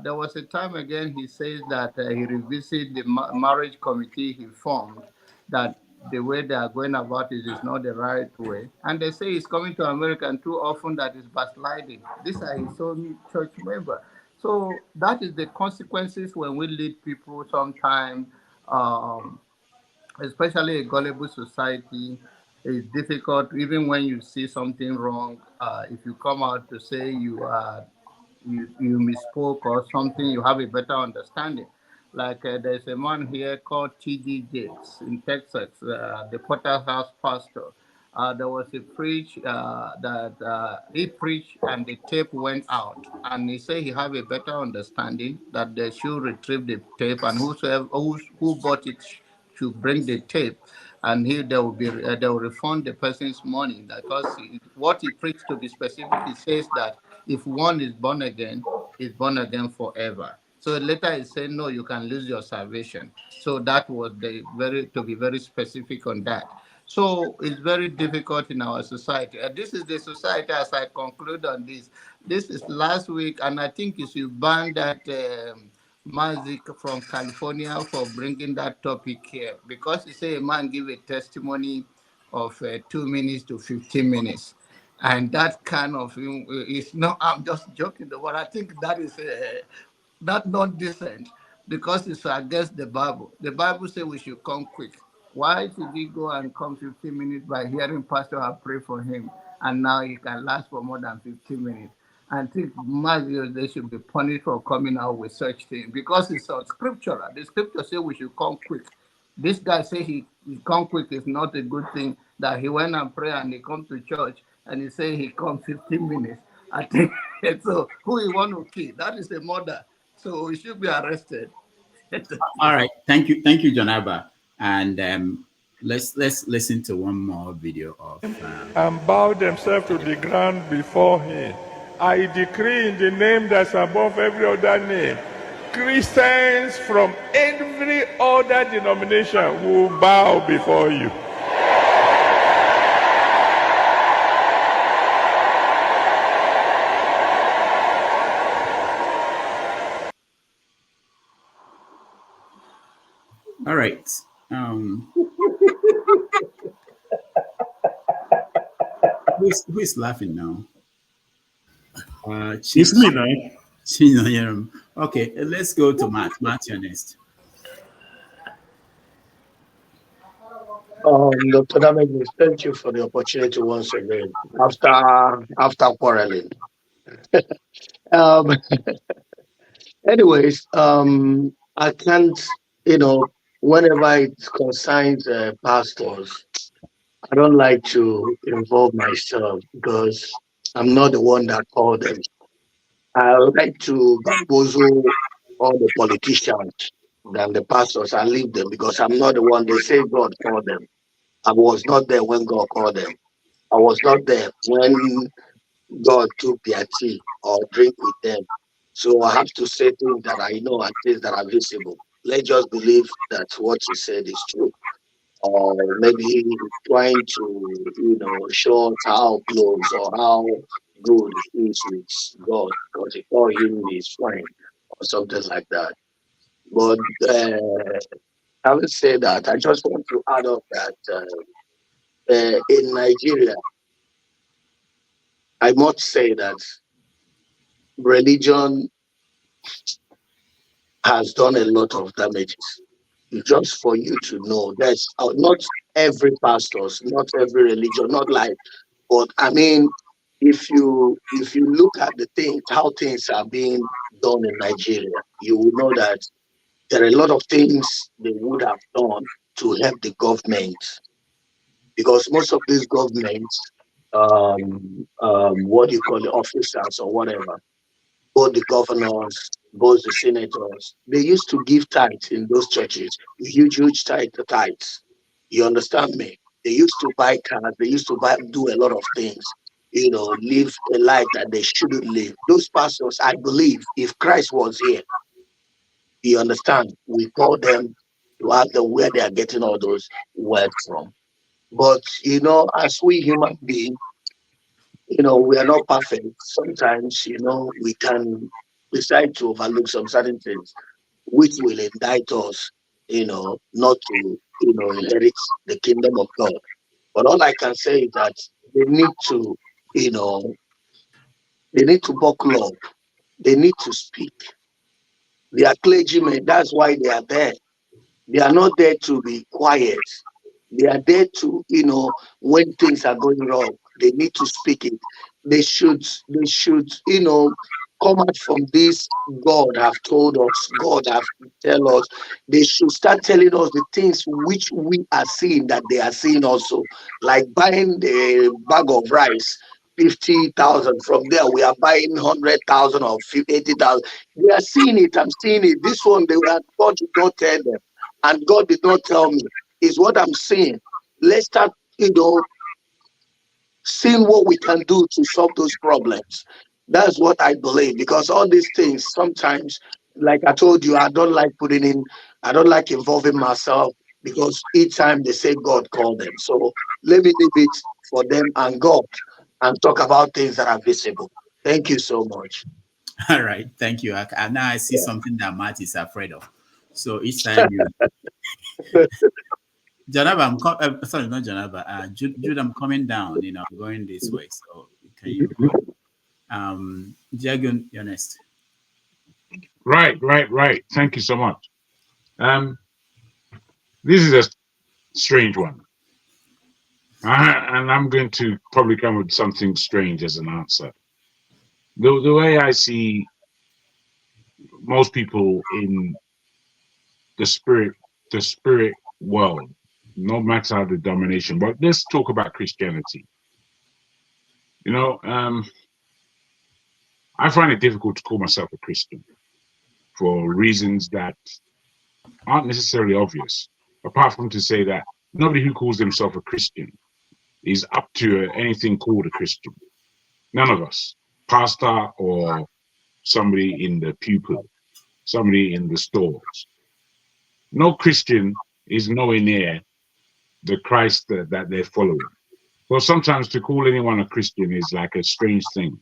There was a time again he says that he revisited the marriage committee he formed, that the way they are going about it is not the right way. And they say he's coming to America, and too often that is backsliding. These are his own church members. So that is the consequences when we lead people sometimes, especially a gullible society. It's difficult, even when you see something wrong, if you come out to say you misspoke or something, you have a better understanding. Like there's a man here called T.D. Jakes in Texas, the Potter's House pastor. There was a preach that he preached and the tape went out, and he said he have a better understanding that they should retrieve the tape, and who bought it should bring the tape, and they will refund the person's money, because what he preached, to be specific, he says that if one is born again, is born again forever. So later he said, no, you can lose your salvation. So that was to be very specific on that. So it's very difficult in our society. And this is the society, as I conclude on this. This is last week, and I think you should ban that Mazik from California for bringing that topic here, because he say a man give a testimony of 2 minutes to 15 minutes. And that kind of is not, I'm just joking, but I think that is that not decent, because it's against the Bible. The Bible says we should come quick. Why should he go and come 15 minutes by hearing pastor have pray for him, and now he can last for more than 15 minutes? I think they should be punished for coming out with such thing, because it's unscriptural. The scripture says we should come quick. This guy say he come quick is not a good thing. That he went and pray and he come to church and he say he come 15 minutes. I think so. Who he want to kill? That is the murder. So he should be arrested. All right. Thank you, John Abba. And let's listen to one more video of. And bow themselves to the ground before him. I decree in the name that's above every other name, Christians from every other denomination will bow before you. All right. Who is laughing now? It's me now. Okay, let's go to Matt. Matt, you're next. Dr. Damage, thank you for the opportunity once again. After quarreling. um, anyways, I can't, whenever it concerns pastors, I don't like to involve myself because I'm not the one that called them. I like to bamboozle all the politicians than the pastors. I leave them because I'm not the one. They say God called them. I was not there when God called them. I was not there when God took their tea or drink with them. So I have to say things that I know and things that are visible. Let's just believe that what he said is true. Or maybe trying to, show us how close or how good he is with God because he called him his friend or something like that. But having said that, I just want to add up that in Nigeria, I must say that religion has done a lot of damages. Just for you to know, that's not every pastors, not every religion, not like, but I mean, if you look at the thing, how things are being done in Nigeria, you will know that there are a lot of things they would have done to help the government, because most of these governments, what do you call the officers or whatever, both the governors, both the senators, they used to give tithes in those churches, huge tithes. You understand me? They used to buy cars, they used to do a lot of things, live a life that they shouldn't live. Those pastors, I believe, if Christ was here, you understand, we call them to ask them where they are getting all those wealth from. But, as we human beings, we are not perfect. Sometimes, we can decide to overlook some certain things, which will indict us, not to, inherit the kingdom of God. But all I can say is that they need to, buckle up. They need to speak. They are clergymen. That's why they are there. They are not there to be quiet. They are there to, when things are going wrong, they need to speak it. They should, come out from this. God have told us, God have tell us. They should start telling us the things which we are seeing that they are seeing also. Like buying the bag of rice, 50,000. From there, we are buying 100,000 or 80,000. They are seeing it. I'm seeing it. This one, God did not tell them. And God did not tell me. Is what I'm saying. Let's start, seeing what we can do to solve those problems. That's what I believe. Because all these things, sometimes, like I told you, I don't like involving myself because each time they say God called them. So let me leave it for them and God and talk about things that are visible. Thank you so much. All right, thank you. Now I see something that Matt is afraid of. So each time you, Janaba, sorry, not Janaba. Jude, I'm coming down. I'm going this way. So can you go? Jagun, you're next. Right. Thank you so much. This is a strange one. And I'm going to probably come with something strange as an answer. The way I see most people in the spirit world, no matter the domination, but let's talk about Christianity. I find it difficult to call myself a Christian for reasons that aren't necessarily obvious. apart from to say that nobody who calls themselves a Christian is up to anything called a Christian. None of us, pastor or somebody in the pupil, somebody in the stores. No Christian is nowhere near the Christ that they're following. So sometimes to call anyone a Christian is like a strange thing.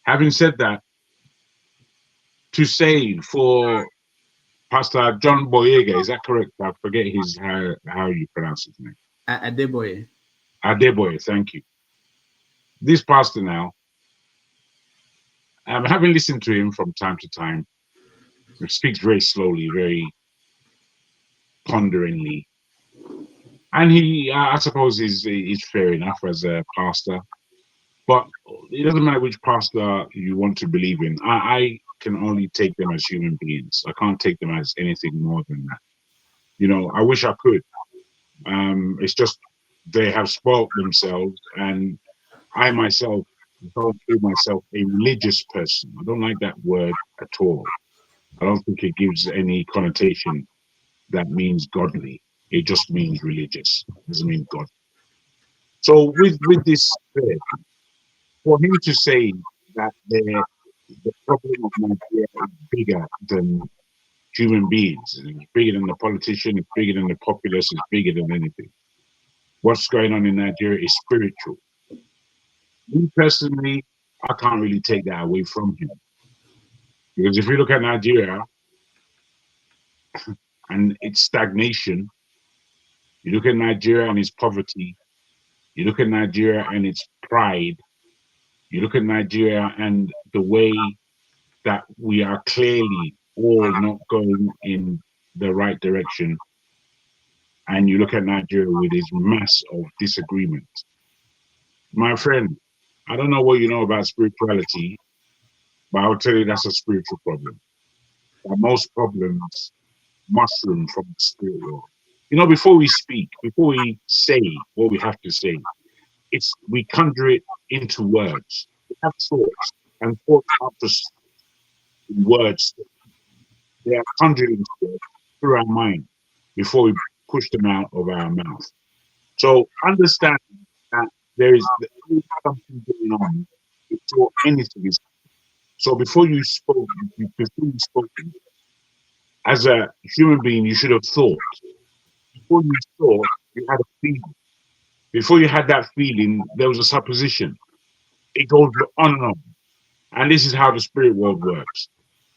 Having said that, to say for Pastor John Boyega, is that correct? I forget how you pronounce his name. Adebayo. Adebayo, thank you. This pastor now, having listened to him from time to time, he speaks very slowly, very ponderingly. And he, I suppose, is fair enough as a pastor. But it doesn't matter which pastor you want to believe in. I can only take them as human beings. I can't take them as anything more than that. You know, I wish I could. It's just they have spoiled themselves, and I myself don't feel myself a religious person. I don't like that word at all. I don't think it gives any connotation that means godly. It just means religious. It doesn't mean God. So with this said, for him to say that the problem of Nigeria is bigger than human beings, it's bigger than the politician, it's bigger than the populace, it's bigger than anything. What's going on in Nigeria is spiritual. Me personally, I can't really take that away from him. Because if you look at Nigeria and its stagnation, you look at Nigeria and its poverty, you look at Nigeria and its pride, you look at Nigeria and the way that we are clearly all not going in the right direction, and you look at Nigeria with its mass of disagreement. My friend, I don't know what you know about spirituality, but I'll tell you that's a spiritual problem. That most problems mushroom from the spirit world. You know, before we speak, before we say what we have to say, we conjure it into words. We have thoughts, and thoughts are just words. They are conjured into through our mind before we push them out of our mouth. So understand that there is something going on before anything is. So before you spoke, as a human being, you should have thought. Before you thought, you had a feeling. Before you had that feeling, there was a supposition. It goes on and on. And this is how the spirit world works.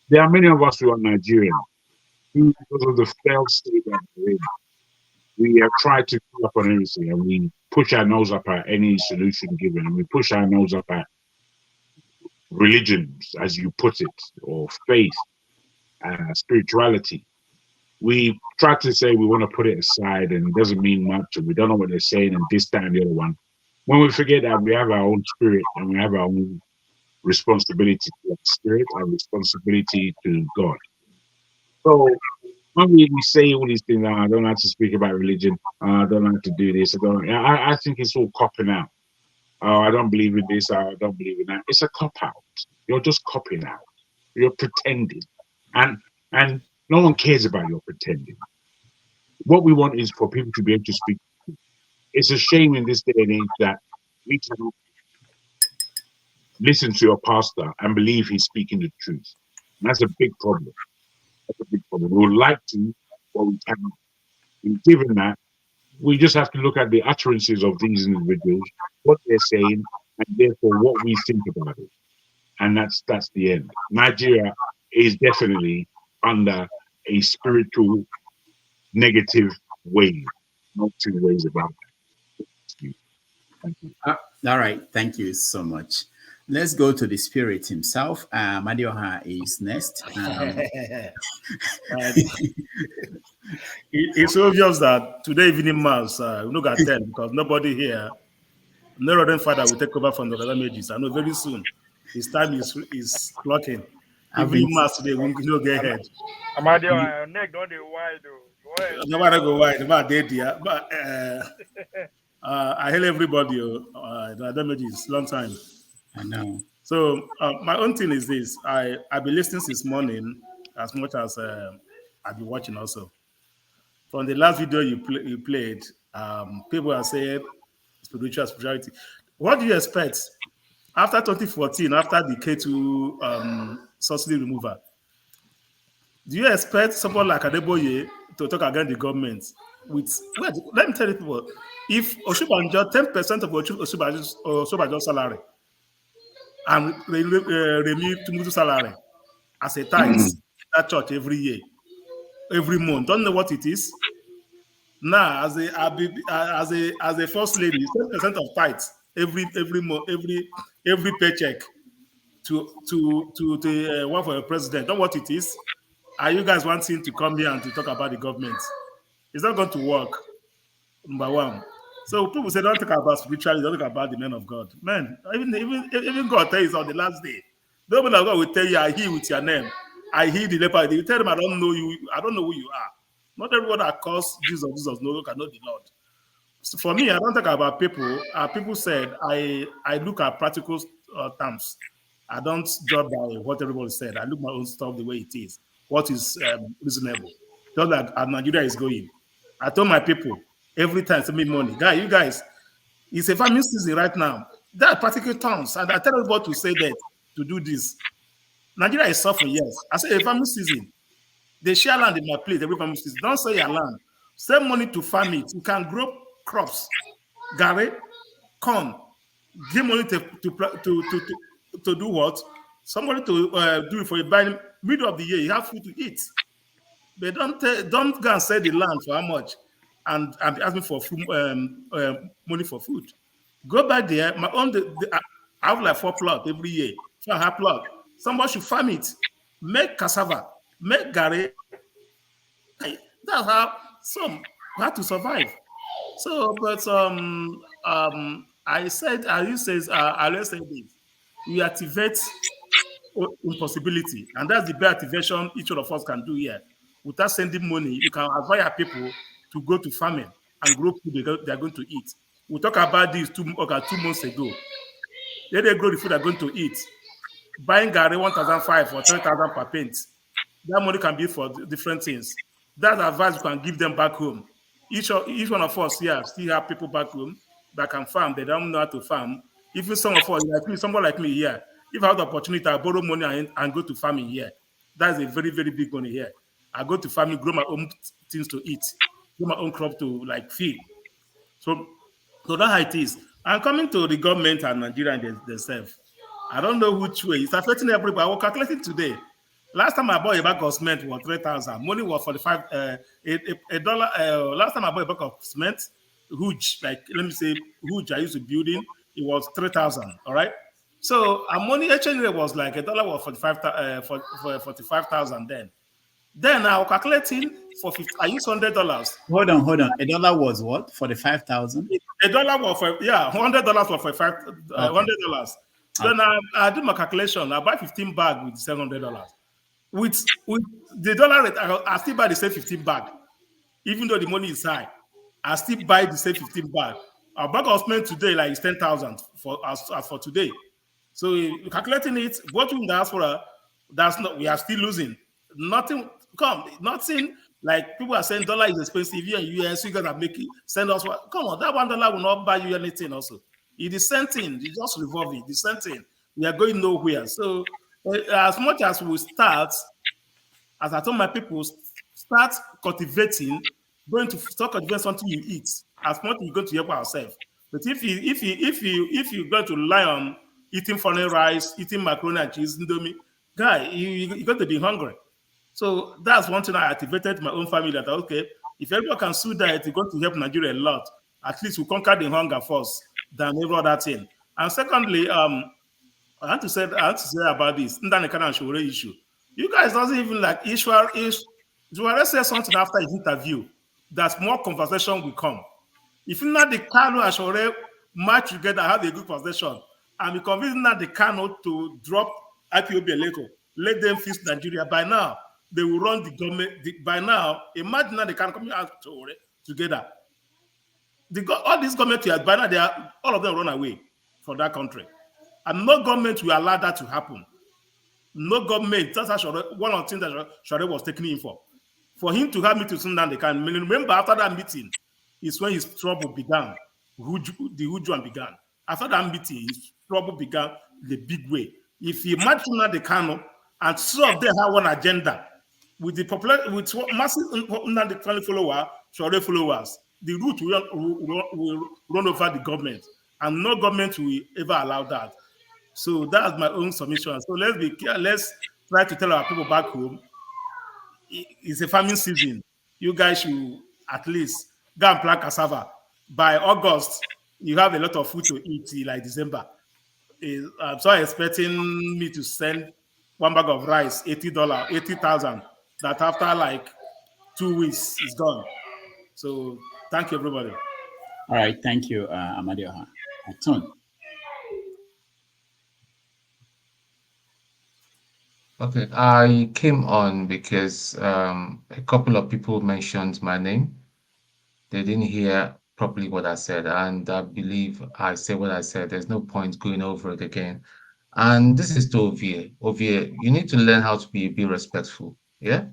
There are many of us who are Nigerian who, because of the failed state that we're in, we have tried to pull up on everything, and we push our nose up at any solution given, and we push our nose up at religions, as you put it, or faith, spirituality. We try to say we want to put it aside, and it doesn't mean much, and we don't know what they're saying, and this, that, and the other one. When we forget that we have our own spirit and we have our own responsibility to the spirit and responsibility to God. So when we say all these things, I don't like to speak about religion, I don't like to do this, I think it's all copping out. I don't believe in this, I don't believe in that. It's a cop out. You're just copping out. You're pretending. And no one cares about your pretending. What we want is for people to be able to speak. It's a shame in this day and age that we cannot listen to your pastor and believe he's speaking the truth. And that's a big problem. That's a big problem. We would like to, but we cannot. And given that, we just have to look at the utterances of these individuals, what they're saying, and therefore what we think about it. And that's the end. Nigeria is definitely under a spiritual negative wave. No two ways about it. Thank you. All right, thank you so much. Let's go to the spirit himself. Madioha is next. It's obvious that today evening mass, we look at 10 because nobody here, no Reverend Father will take over from the other mages. I know very soon his time is clocking. Evening mass today, we will get ahead. Amadio, neck don't do wide though. No matter go wide, about dead here. But I hail everybody. The other mages, long time. I know. So my own thing is this: I've been listening since morning as much as I've been watching also. from the last video you played, people are saying spirituality. What do you expect after 2014, after the K2 subsidy removal? Do you expect someone like Adeboye to talk against the government? Let me tell you people, if Oshibanjo 10% of Oshibanjo's salary and remove to salary as a tithe that church every year, every month, don't know what it is. Now, as a first lady, 10% of tithes every month, every paycheck to the one for a president. Don't know what it is. Are you guys wanting to come here and to talk about the government? It's not going to work. Number one. So people say don't talk about spirituality, don't talk about the men of God. Man, even God tells you on the last day. The man of God will tell you, I hear with your name. I hear the leper. They will tell them, I don't know you, I don't know who you are. Not everyone that calls Jesus cannot the Lord. So for me, I don't talk about people. People said I look at practical terms. I don't judge by what everybody said. I look my own stuff the way it is. What is reasonable? Just like Nigeria is going. I told my people every time send me money. You guys, it's a farming season right now. There are practical terms, and I tell everybody to say that, to do this. Nigeria is suffering, yes. I say a farming season. They share land in my place every farming season. Don't sell your land. Send money to farm it. You can grow crops, gari, corn. Give money to do what? Somebody to do it for you. By the middle of the year, you have food to eat. But don't go and sell the land for how much and ask me for money for food. Go back there. My own, I have like 4 plots every year. 4.5 plots. Somebody should farm it. Make cassava. Make gari. That's how some have to survive. So, but I said, you says, I said this. We activate impossibility, and that's the best activation each of us can do here. Without sending money, you can advise people to go to farming and grow food they're going to eat. We talked about this 2 months ago. They grow the food they're going to eat. Buying gari 1,500 or 3,000 per pint. That money can be for different things. That's advice you can give them back home. Each one of us here still have people back home that can farm. They don't know how to farm. Even some of us, like me, someone like me here, if I have the opportunity, I borrow money and go to farming here. That's a very, very big money here. I go to farming, grow my own things to eat, grow my own crop to like feed. So that's how it is. I'm coming to the government and Nigeria themselves. I don't know which way. It's affecting everybody. I was calculating today. Last time I bought a bag of cement was 3,000. Money was $45. Last time I bought a bag of cement, huge, like let me say huge. I used to building. It was 3,000. All right. So our money exchange rate was like $1 was 45,000 then. Then I was calculating for 50. I used $100. Hold on. $1 was what? 45,000. $1 was for $100 was for $100. Then I do my calculation. I buy 15 bags with $700. With the dollar rate, I still buy the same 15 bag, even though the money is high. I still buy the same 15 bag. Our bag of cement today like is 10,000 for today. So calculating it, what in diaspora, we are still losing. Nothing like people are saying dollar is expensive here in US. You guys are making send us what? Come on, that $1 will not buy you anything. Also, it's the same thing. It's just revolving. The same thing. We are going nowhere. So as much as we start, as I told my people, start cultivating, start cultivating something you eat. As much as we're going to help ourselves. But if you're going to rely on eating foreign rice, eating macaroni and cheese, indomie, guy, you're going to be hungry. So that's one thing I activated my own family that okay, if everyone can sue that, it's going to help Nigeria a lot. At least we conquer the hunger first than every other thing. And secondly, I have to say about this Nnamdi Kanu and Sowore issue. You guys doesn't even like Sowore said something after his interview that more conversation will come. If Nnamdi Kanu and Sowore match together, have a good conversation, and we convince Nnamdi Kanu to drop IPOB later, let them fix Nigeria. By now, they will run the government. By now, imagine Nnamdi Kanu coming out Sowore together. All these governments, by now, all of them run away from that country. And no government will allow that to happen. No government. That's one of the things that Sowore was taking in for For him to have meeting with Nnamdi Kanu, remember after that meeting is when his trouble began. The Hujuan began. After that meeting, his trouble began the big way. If he matched Nnamdi Kanu and two of them have one agenda, with the with massive Nnamdi Kanu Sowore followers, the root will run over the government, and no government will ever allow that. So that's my own submission. So let's try to tell our people back home, it's a farming season. You guys should at least go and plant cassava. By August, you have a lot of food to eat till like December. So I'm expecting me to send one bag of rice, $80, 80,000. That after like 2 weeks is gone. So thank you, everybody. All right, thank you, Amadioha. Atun. Okay, I came on because a couple of people mentioned my name. They didn't hear properly what I said, and I believe I said what I said. There's no point going over it again. And this is to Ovie. Ovie, you need to learn how to be respectful. Yeah?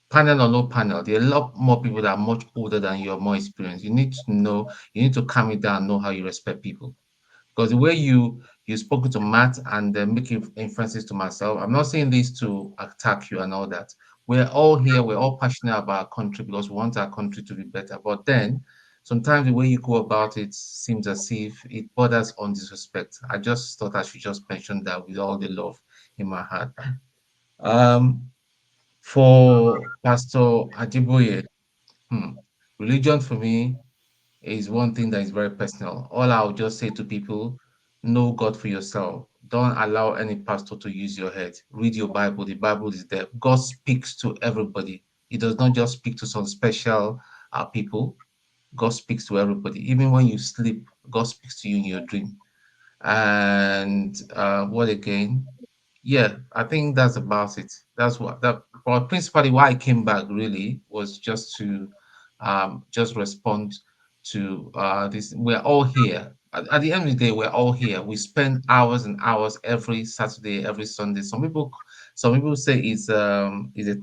Panel or no panel, there are a lot more people that are much older than you, are more experienced. You need to know, you need to calm it down, know how you respect people. Because the way you spoke to Matt and making inferences to myself, I'm not saying this to attack you and all that. We're all here, we're all passionate about our country because we want our country to be better. But then sometimes the way you go about it seems as if it borders on disrespect. I just thought I should just mention that with all the love in my heart. For Pastor Adebayo, religion for me is one thing that is very personal. All I'll just say to people, know God for yourself. Don't allow any pastor to use your head. Read your Bible. The Bible is there. God speaks to everybody. He does not just speak to some special people. God speaks to everybody. Even when you sleep, God speaks to you in your dream. And what again? Yeah, I think that's about it. That's what that. But principally, why I came back really was just to just respond to this. We're all here. At the end of the day, we're all here. We spend hours and hours every Saturday, every Sunday. Some people say it's a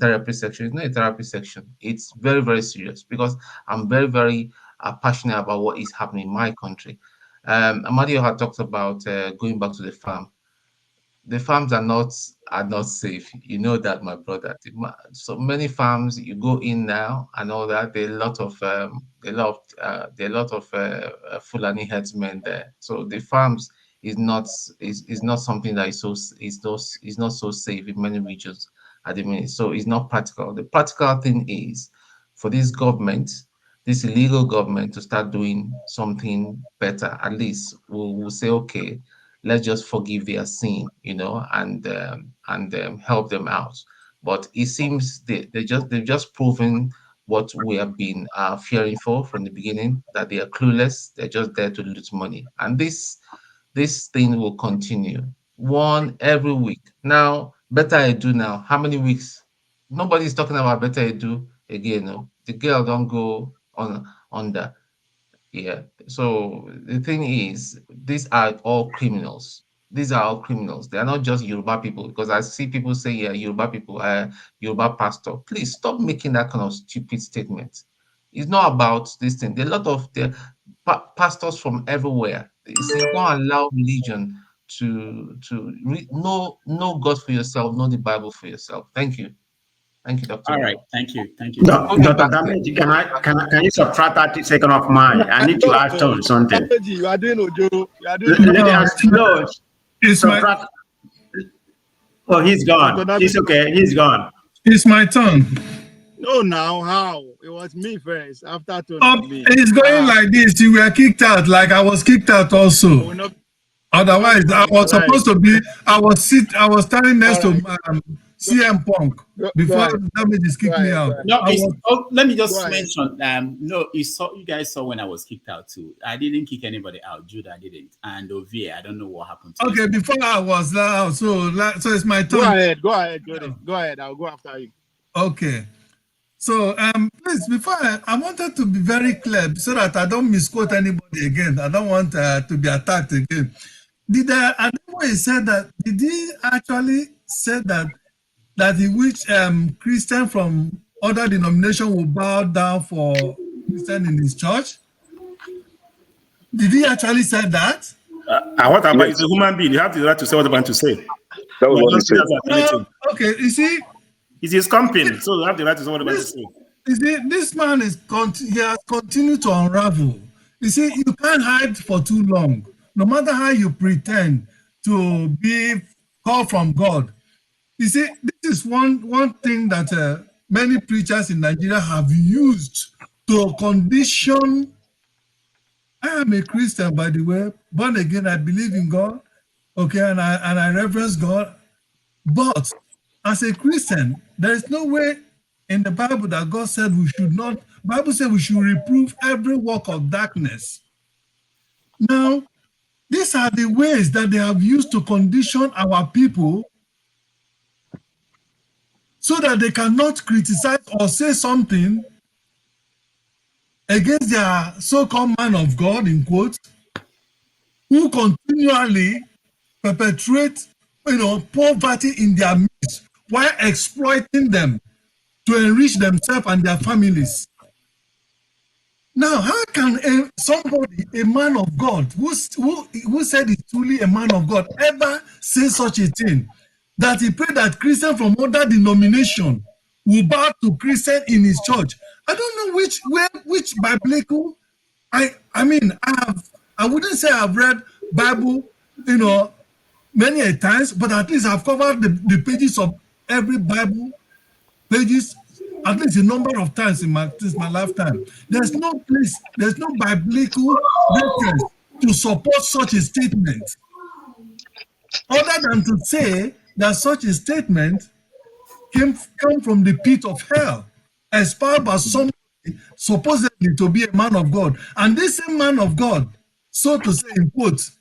therapy section. It's not a therapy section. It's very, very serious because I'm very, very passionate about what is happening in my country. Amadio had talked about going back to the farm. The farms are not safe. You know that, my brother. So many farms you go in now and all that. There are a lot of Fulani herdsmen there. So the farms is not something that is not so safe in many regions at the minute. So it's not practical. The practical thing is for this government, this illegal government, to start doing something better. At least we'll say, okay, let's just forgive their sin, and help them out. But it seems they've just proven what we have been fearing from the beginning, that they are clueless. They're just there to lose money, and this thing will continue, one every week. Now, better I do now. How many weeks? Nobody's talking about better I do again. No, the girl don't go on that. Yeah. So the thing is, these are all criminals. These are all criminals. They are not just Yoruba people, because I see people say, yeah, Yoruba people, Yoruba pastor. Please stop making that kind of stupid statement. It's not about this thing. There are a lot of pastors from everywhere. You see, don't allow religion to know God for yourself, know the Bible for yourself. Thank you. Thank you, Dr. All right, thank you. Dr. Damage, can you subtract 30 seconds of mine? I need to ask Tom something. You are doing Ojo. You are doing Let me ask. No, subtract. Oh, he's gone. It's okay. He's gone. It's my turn. No, now how? It was me first. After me. It's going like this. You were kicked out. Like I was kicked out also. Otherwise, I was supposed to be. I was standing next to CM Punk before Damage is kicked me out. No, let me just mention. No, you guys saw when I was kicked out too. I didn't kick anybody out. Judah didn't, and Ovie, I don't know what happened to Okay, before I was out, so it's my turn. Go ahead, go ahead. I'll go after you. Okay. So, please, before I wanted to be very clear so that I don't misquote anybody again. I don't want to be attacked again. Did Adebayo say that? Did he actually say that he wished Christian from other denomination will bow down for Christian in his church? Did he actually say that? And what about he's a human being? You have the right to say what you want to say. That was what he said. Okay, you see, it's his company, so you have the right to say what you want to say. You see, this man he has continued to unravel. You see, you can't hide for too long. No matter how you pretend to be called from God. You see, this is one thing that many preachers in Nigeria have used to condition. I am a Christian, by the way, born again. I believe in God, okay, and I reverence God. But as a Christian, there is no way in the Bible that God said we should not. Bible said we should reprove every work of darkness. Now, these are the ways that they have used to condition our people so that they cannot criticize or say something against their so-called man of God, in quotes, who continually perpetrate, poverty in their midst while exploiting them to enrich themselves and their families. Now, how can somebody, a man of God, who said he's truly a man of God, ever say such a thing? That he prayed that Christian from other denomination will bow to Christian in his church. I don't know which biblical. I wouldn't say I've read Bible, many a times, but at least I've covered the pages of every Bible pages at least a number of times in my lifetime. There's no biblical reference to support such a statement, other than to say that such a statement come from the pit of hell, inspired by somebody supposedly to be a man of God. And this same man of God, so to say in quotes,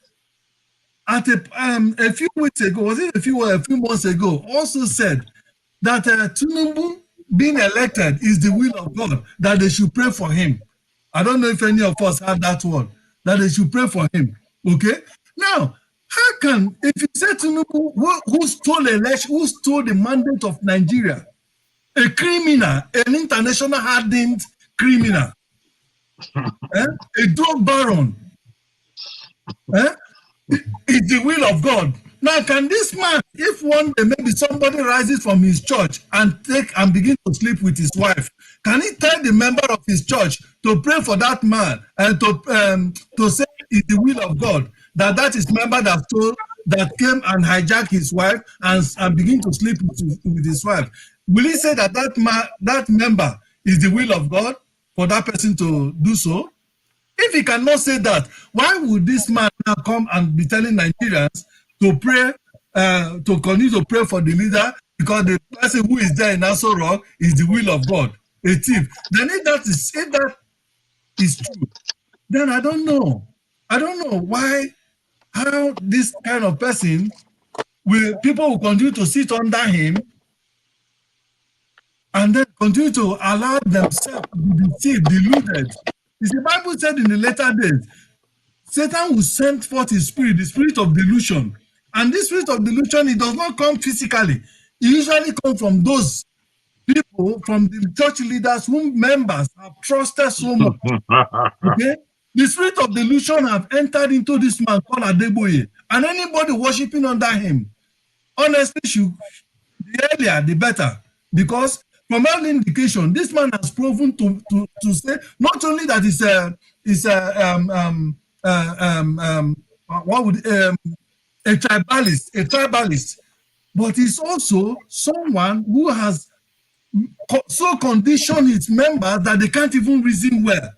at a few weeks ago, was it a few months ago, also said that Tinubu being elected is the will of God, that they should pray for him. I don't know if any of us had that word, that they should pray for him. Okay? Now, how can, if you say Tinubu, who stole the mandate of Nigeria, a criminal, an international hardened criminal, a drug baron, is the will of God. Now, can this man, if one day maybe somebody rises from his church and begin to sleep with his wife, can he tell the member of his church to pray for that man and to say it's the will of God that is member that came and hijacked his wife and begin to sleep with his wife? Will he say that member is the will of God for that person to do so? If he cannot say that, why would this man now come and be telling Nigerians to pray, to continue to pray for the leader, because the person who is there in Aso Rock is the will of God, a thief? Then if that is true, then I don't know. I don't know how this kind of person people will continue to sit under him and then continue to allow themselves to be deceived, deluded. The Bible said in the later days, Satan will send forth his spirit, the spirit of delusion. And this spirit of delusion, it does not come physically. It usually comes from those people, from the church leaders whom members have trusted so much. Okay? The spirit of delusion have entered into this man called Adebayo. And anybody worshiping under him, honestly, the earlier, the better. Because from early indication, this man has proven to say not only that a tribalist, but he's also someone who has so conditioned his members that they can't even reason well,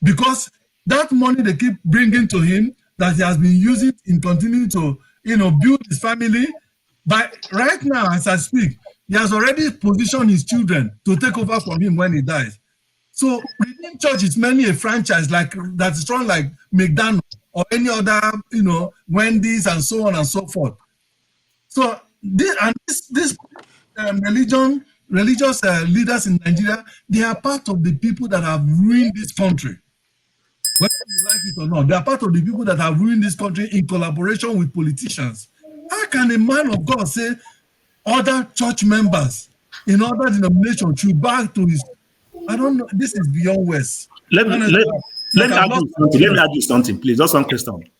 because that money they keep bringing to him that he has been using in continuing to build his family. But right now, as I speak, he has already positioned his children to take over from him when he dies. So Redeemed Church is mainly a franchise that's strong like McDonald's or any other, Wendy's and so on and so forth. So this religious leaders in Nigeria, they are part of the people that have ruined this country. Whether you like it or not, they are part of the people that have ruined this country in collaboration with politicians. How can a man of God say other church members in other denominations should back to his. I don't know. This is beyond West. Let me Honestly, let me I've argue lost something. Let me interest. argue something, please. Just one question.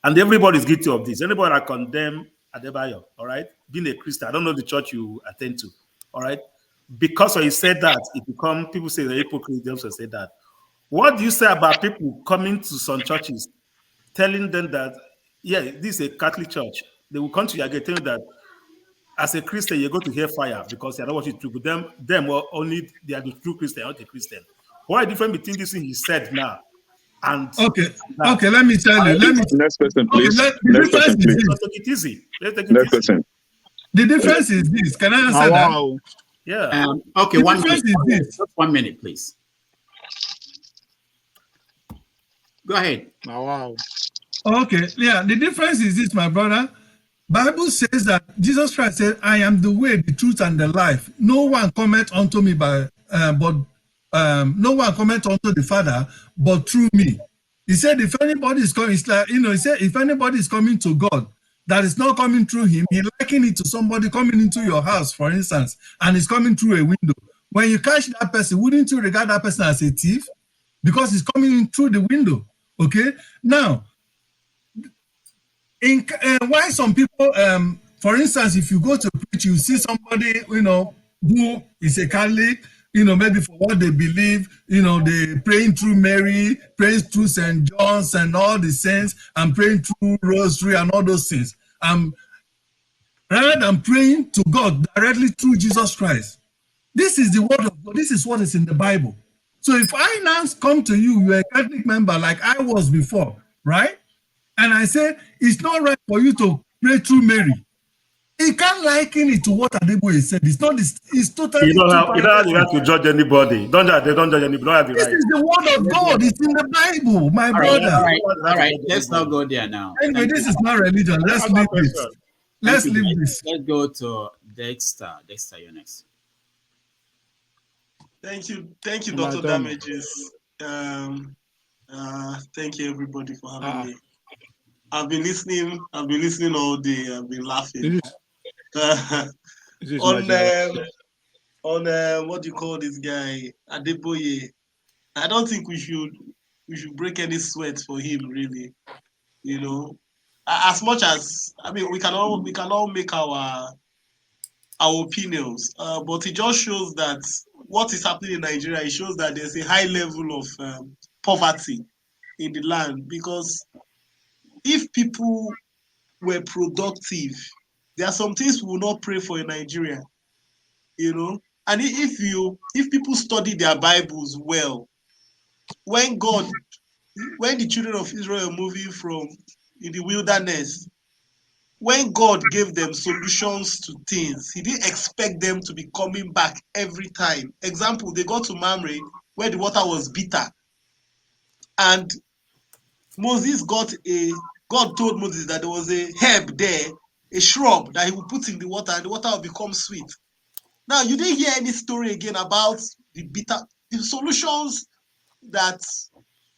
And everybody is guilty of this. Anybody that condemn Adebayo, all right, being a Christian, I don't know the church you attend to, all right, because when you said that, it become people say the hypocrite. They also say that. What do you say about people coming to some churches, telling them that, yeah, this is a Catholic church? They will come to you again, telling you that as a Christian, you go to hellfire because you are not what you do. Them well, only they are the true Christian, not a Christian. What is the difference between this thing he said now and Okay, that? okay. Let me tell you. Let me. Next question, Okay, please. the Next difference question, is please. this. Let's take it easy. Let's take it Next easy. question. The difference is this. Can I answer that? Wow. Yeah. Okay, The 1 difference minute. is this. Just 1 minute, please. Go ahead. Wow. Okay, yeah. The difference is this, my brother. Bible says that Jesus Christ said, "I am the way, the truth, and the life. No one comment unto me no one comment unto the Father, but through me." He said, "If anybody is coming, it's like, he said, if anybody is coming to God, that is not coming through him, he likened it to somebody coming into your house, for instance, and is coming through a window. When you catch that person, wouldn't you regard that person as a thief? Because he's coming in through the window. Okay, now." Why some people, for instance, if you go to preach, you see somebody, who is a Catholic, maybe for what they believe, they praying through Mary, praying through St. John's and all the saints, and praying through Rosary and all those things. Rather than praying to God directly through Jesus Christ. This is the word of God. This is what is in the Bible. So if I now come to you, you're a Catholic member like I was before, right? And I say, it's not right for you to pray through Mary. You can't liken it to what Adebayo said. It's not. It's totally You don't have different. the right to judge anybody. They don't judge anybody. You don't have the This right. is the word of God. It's in the Bible, my All right, brother. all right. Let's not go there now. Anyway, Thank this you. is not religion. Let's leave this. Thank Let's you. leave this. Let's go to Dexter. Dexter, you're next. Thank you, My Dr. turn. Damages. Thank you, everybody, for having me. I've been listening all day. I've been laughing. This is my turn. On what do you call this guy, Adeboye? I don't think we should break any sweat for him, really. As much as we can all make our opinions, but it just shows that what is happening in Nigeria. It shows that there's a high level of poverty in the land, because if people were productive, there are some things we will not pray for in Nigeria, And if people study their Bibles well, when the children of Israel are moving from in the wilderness, when God gave them solutions to things, He didn't expect them to be coming back every time. Example, they got to Mamre where the water was bitter, and God told Moses that there was a herb there, a shrub that he would put in the water, and the water will become sweet. Now, you didn't hear any story again about the solutions that,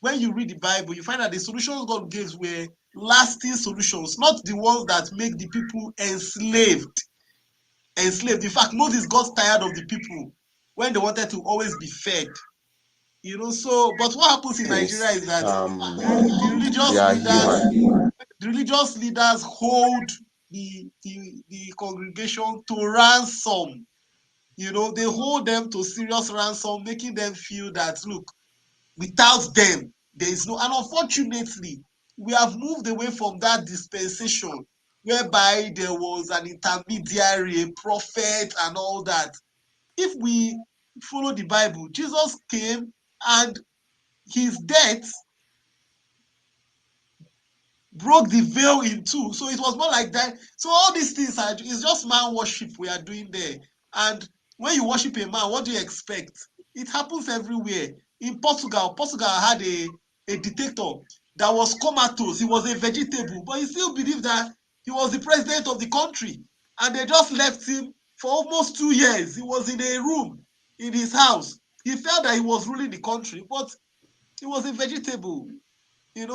when you read the Bible, you find that the solutions God gives were lasting solutions, not the ones that make the people enslaved. In fact, Moses got tired of the people when they wanted to always be fed. But what happens in Nigeria is that the they are human. religious leaders hold the congregation to ransom. They hold them to serious ransom, making them feel that, look, without them, there is no. And unfortunately, we have moved away from that dispensation whereby there was an intermediary, a prophet, and all that. If we follow the Bible, Jesus came and his death broke the veil in two. So it was more like that. So all these things it's just man worship we are doing there. And when you worship a man, what do you expect? It happens everywhere. In Portugal had a dictator that was comatose. He was a vegetable, but he still believed that he was the president of the country. And they just left him for almost 2 years. He was in a room in his house. He felt that he was ruling the country, but he was a vegetable.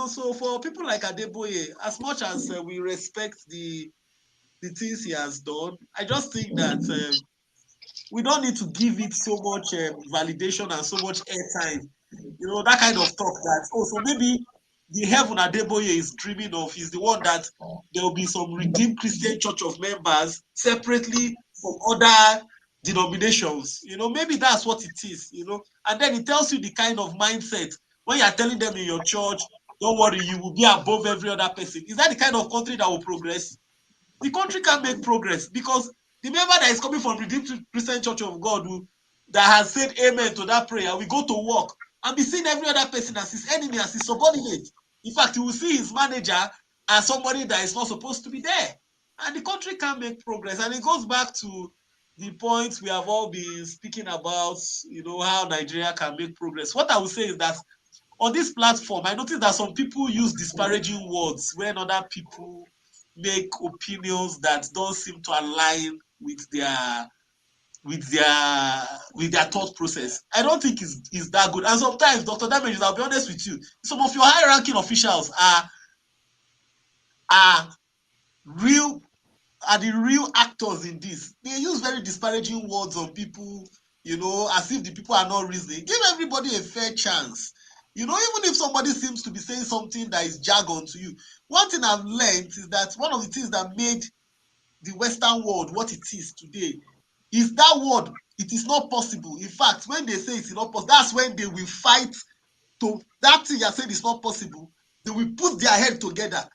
So for people like Adeboye, as much as we respect the things he has done, I just think that we don't need to give it so much validation and so much airtime. You know, that kind of talk that, oh, so maybe the heaven Adeboye is dreaming of is the one that there will be some redeemed Christian church of members separately from other denominations. You know, maybe that's what it is, you know. And then it tells you the kind of mindset when you're telling them in your church, don't worry, you will be above every other person. Is that the kind of country that will progress? The country can't make progress because the member that is coming from Redeemed Christian Church of God that has said amen to that prayer will go to work and be seeing every other person as his enemy, as his subordinate. In fact, he will see his manager as somebody that is not supposed to be there. And the country can't make progress. And it goes back to the point we have all been speaking about, you know, how Nigeria can make progress. What I would say is that on this platform, I noticed that some people use disparaging words when other people make opinions that don't seem to align with their thought process. I don't think it's that good. And sometimes, Dr. Damages, I'll be honest with you, some of your high-ranking officials are the real actors in this. They use very disparaging words on people, you know, as if the people are not reasoning. Give everybody a fair chance. You know, even if somebody seems to be saying something that is jargon to you, one thing I've learned is that one of the things that made the Western world what it is today is that word, it is not possible. In fact, when they say it's not possible, that's when they will fight to that thing you're saying is not possible. They will put their head together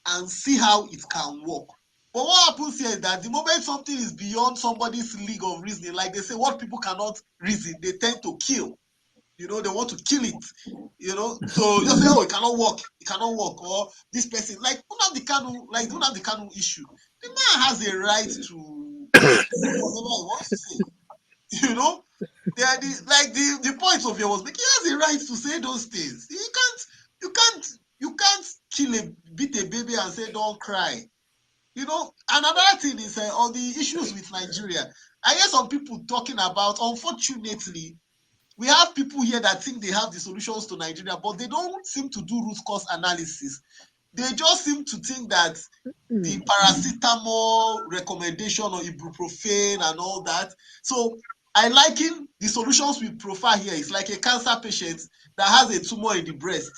and see how it can work. But what happens here is that the moment something is beyond somebody's league of reasoning, like they say, what people cannot reason, they tend to kill. You know, they want to kill it. You know, so you say, oh, it cannot work, or this person, like Nnamdi Kanu issue. The man has a right to say whatever he wants to say. You know, the point of your was making, he has a right to say those things. You can't beat a baby and say don't cry. You know, another thing is on the issues with Nigeria. I hear some people talking about, unfortunately, we have people here that think they have the solutions to Nigeria, but they don't seem to do root cause analysis. They just seem to think that the paracetamol recommendation or ibuprofen and all that. So I liken the solutions we profile here is like a cancer patient that has a tumor in the breast.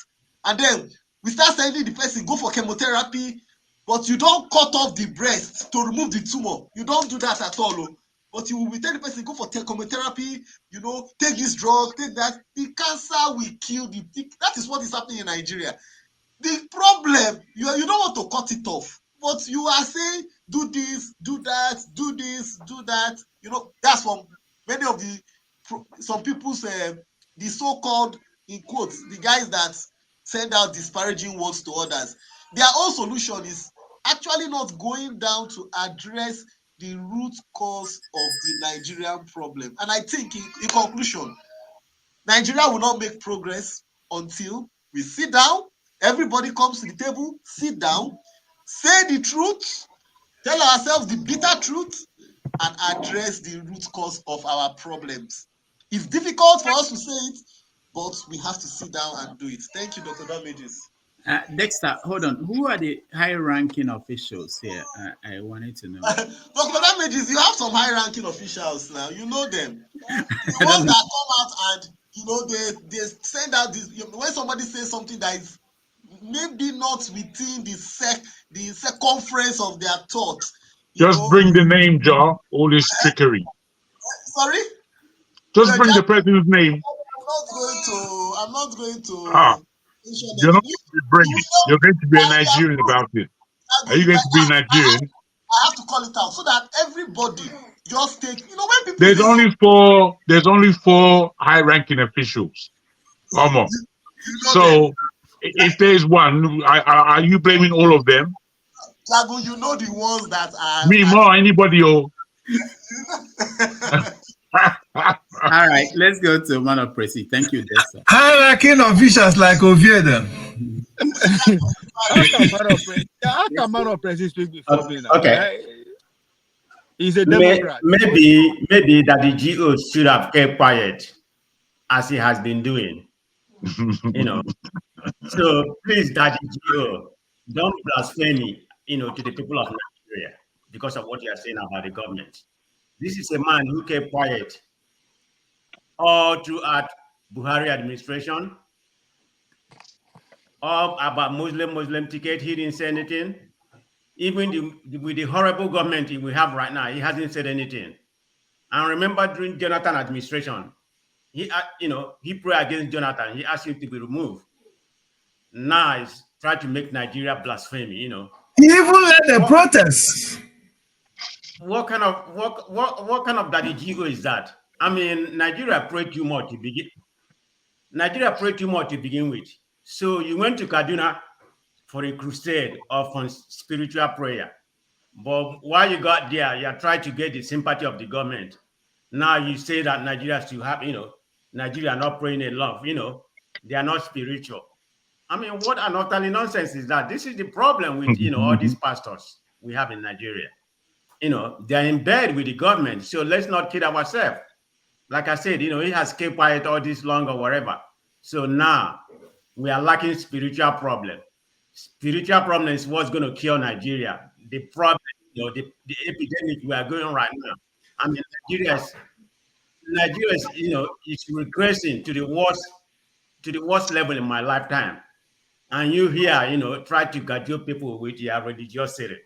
And then we start sending the person, go for chemotherapy, but you don't cut off the breast to remove the tumor. You don't do that at all. But you will tell the person, go for chemotherapy, you know, take this drug, take that. The cancer will kill the. That is what is happening in Nigeria. The problem, you don't want to cut it off, but you are saying, do this, do that, do this, do that. You know, that's from many of some people's, the so-called, in quotes, the guys that send out disparaging words to others. Their own solution is actually not going down to address the root cause of the Nigerian problem. And I think, in conclusion, Nigeria will not make progress until we sit down, everybody comes to the table, sit down, say the truth, tell ourselves the bitter truth, and address the root cause of our problems. It's difficult for us to say it, but we have to sit down and do it. Thank you, Dr. Damages. Dexter, hold on. Who are the high-ranking officials here? I wanted to know. Dr. Damages, you have some high-ranking officials now. You know them. The ones that come out and, you know, they send out this. When somebody says something that is maybe not within the circumference of their thought. Just bring the name, Joe. All this trickery. Sorry? Just bring the person's name. I'm not going to You're not going to bring it. You're going to be a Nigerian about it. Are you going to be Nigerian? I have to call it out so that everybody just take, you know, when people There's only four high-ranking officials. Come on. So if there's one, are you blaming all of them? Jago, you know the ones that are me more anybody. Oh. All right, let's go to man of Presi. Thank you, Dexter. High-ranking officials like Oviedo. How can man of Presi speak before me now? Okay. He's a Democrat. Maybe that the GO should have kept quiet, as he has been doing. You know. So please, Daddy GO, don't blaspheme me, you know, to the people of Nigeria because of what you are saying about the government. This is a man who kept quiet all throughout Buhari administration. All about Muslim ticket, he didn't say anything. Even with the horrible government we have right now, he hasn't said anything. And remember during Jonathan administration, he prayed against Jonathan. He asked him to be removed. Now he's trying to make Nigeria blasphemy. He even led a protest. What kind of daddy jigo is that? I mean, Nigeria prayed too much to begin. Nigeria prayed too much to begin with. So you went to Kaduna for a crusade of spiritual prayer. But while you got there, you tried to get the sympathy of the government. Now you say that Nigeria still have, Nigeria are not praying enough, they are not spiritual. I mean, what an utterly nonsense is that? This is the problem with, all these pastors we have in Nigeria. They're in bed with the government. So let's not kid ourselves. Like I said, he has kept quiet all this long or whatever. So now we are lacking spiritual problem. Spiritual problem is what's going to kill Nigeria. The problem, the epidemic we are going right now. I mean, Nigeria is regressing to the worst level in my lifetime. And you here, try to cajole people with your religiosity.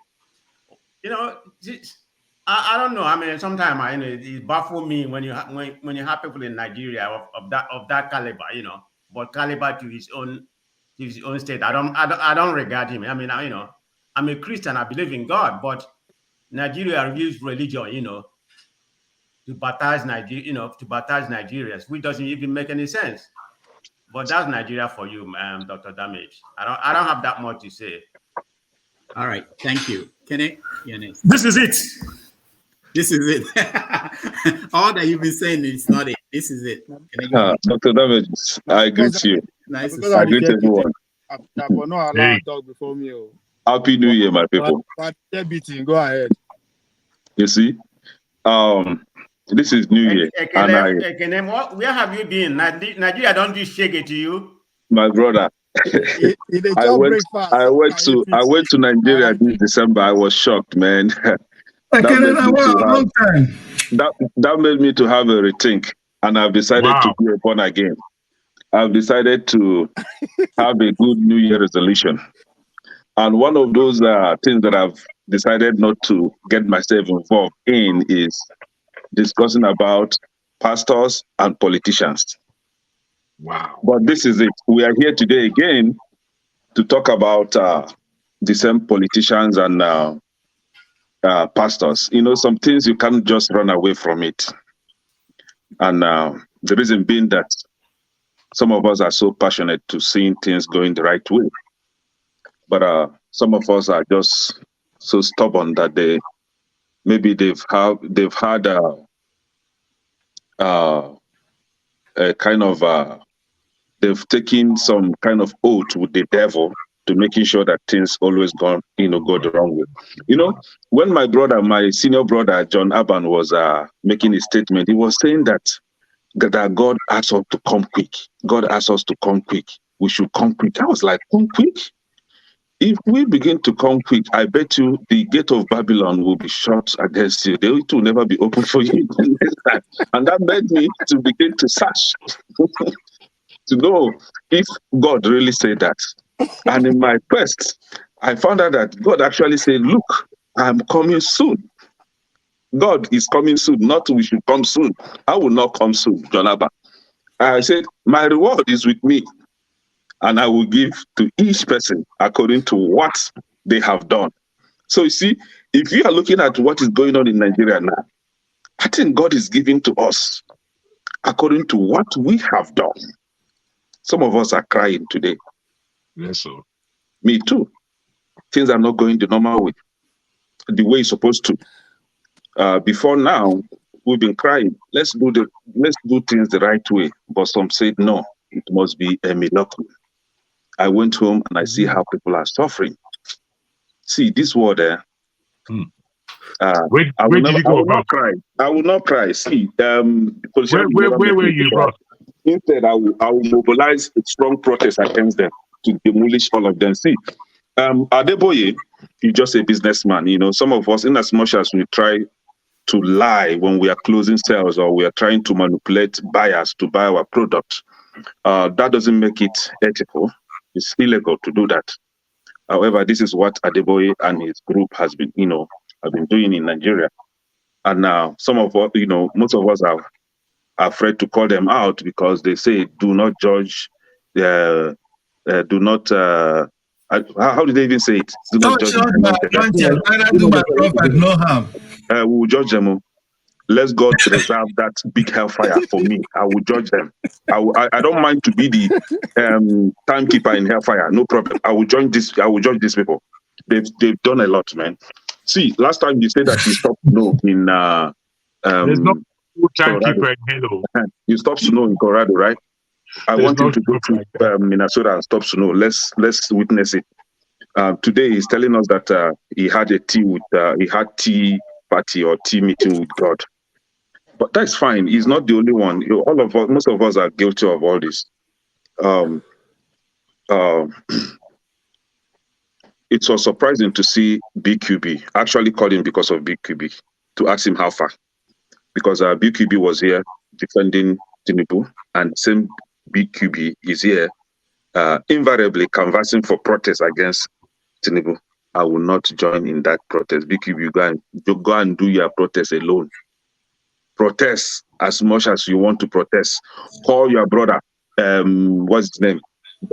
I don't know. I mean, sometimes it baffles me when you have people in Nigeria of that caliber, but caliber to his own state. I don't regard him. I mean, I'm a Christian. I believe in God, but Nigeria used religion, to baptize Nigeria, to baptize Nigerians, which doesn't even make any sense. But that's Nigeria for you, Dr. Damage. I don't have that much to say. All right, thank you. Kenny, you're next. This is it. This is it. All that you've been saying is not it. This is it. Dr. Damage, I greet you. Nice. I greet everyone. Talk before me. Happy New Year, my people. Go ahead. You see, this is New Year, where have you been? Nigeria don't do shake it to you, my brother. I went to Nigeria this December. I was shocked, man. That made me to have a rethink, and I've decided to be born again. I've decided to have a good New Year resolution. And one of those things that I've decided not to get myself involved in is discussing about pastors and politicians. Wow. But this is it. We are here today again to talk about the same politicians and pastors. Some things you can't just run away from it. And the reason being that some of us are so passionate to seeing things going the right way. But some of us are just so stubborn that they've had a kind of they've taken some kind of oath with the devil to making sure that things always go the wrong way. When my senior brother John Aban was making a statement, he was saying that God asked us to come quick. God asked us to come quick. We should come quick. I was like, come quick? If we begin to come quick, I bet you the gate of Babylon will be shut against you. They will never be open for you. And that made me to begin to search to know if God really said that. And in my quest, I found out that God actually said, look, I'm coming soon. God is coming soon, not we should come soon. I will not come soon, Jonathan. I said, my reward is with me. And I will give to each person according to what they have done. So you see, if you are looking at what is going on in Nigeria now, I think God is giving to us according to what we have done. Some of us are crying today. Yes, sir. Me too. Things are not going the normal way, the way it's supposed to. Before now, we've been crying. Let's do things the right way. But some said no, it must be a miracle. I went home and I see how people are suffering. See this word there. Where did you go? I will not cry. See, where were you, bro? Instead, I will mobilize a strong protest against them to demolish all of them. See, Adebayo is just a businessman. Some of us, in as much as we try to lie when we are closing sales or we are trying to manipulate buyers to buy our product. That doesn't make it ethical. It's illegal to do that. However, this is what Adebayo and his group have been doing in Nigeria. And now some of us, most of us are afraid to call them out because they say, do not judge, do not, how did they even say it? Do not judge. Don't my conscience, neither do my prophet no harm. We will judge them. Let God reserve that big hellfire for me. I will judge them. I don't mind to be the timekeeper in hellfire. No problem. I will judge these people. They've done a lot, man. See, last time you said that you stopped snow in there's no timekeeper in Hello. You stopped snow in Colorado, right? I want you to go to Minnesota and stop snow. Let's witness it. Today he's telling us that he had tea party or tea meeting with God. But that's fine. He's not the only one. All of us, most of us are guilty of all this. It was surprising to see BQB. I actually called him because of BQB to ask him how far. Because BQB was here defending Tinubu, and same BQB is here invariably canvassing for protest against Tinubu. I will not join in that protest. BQB, go and do your protest alone. Protest as much as you want to protest. Call your brother, what's his name?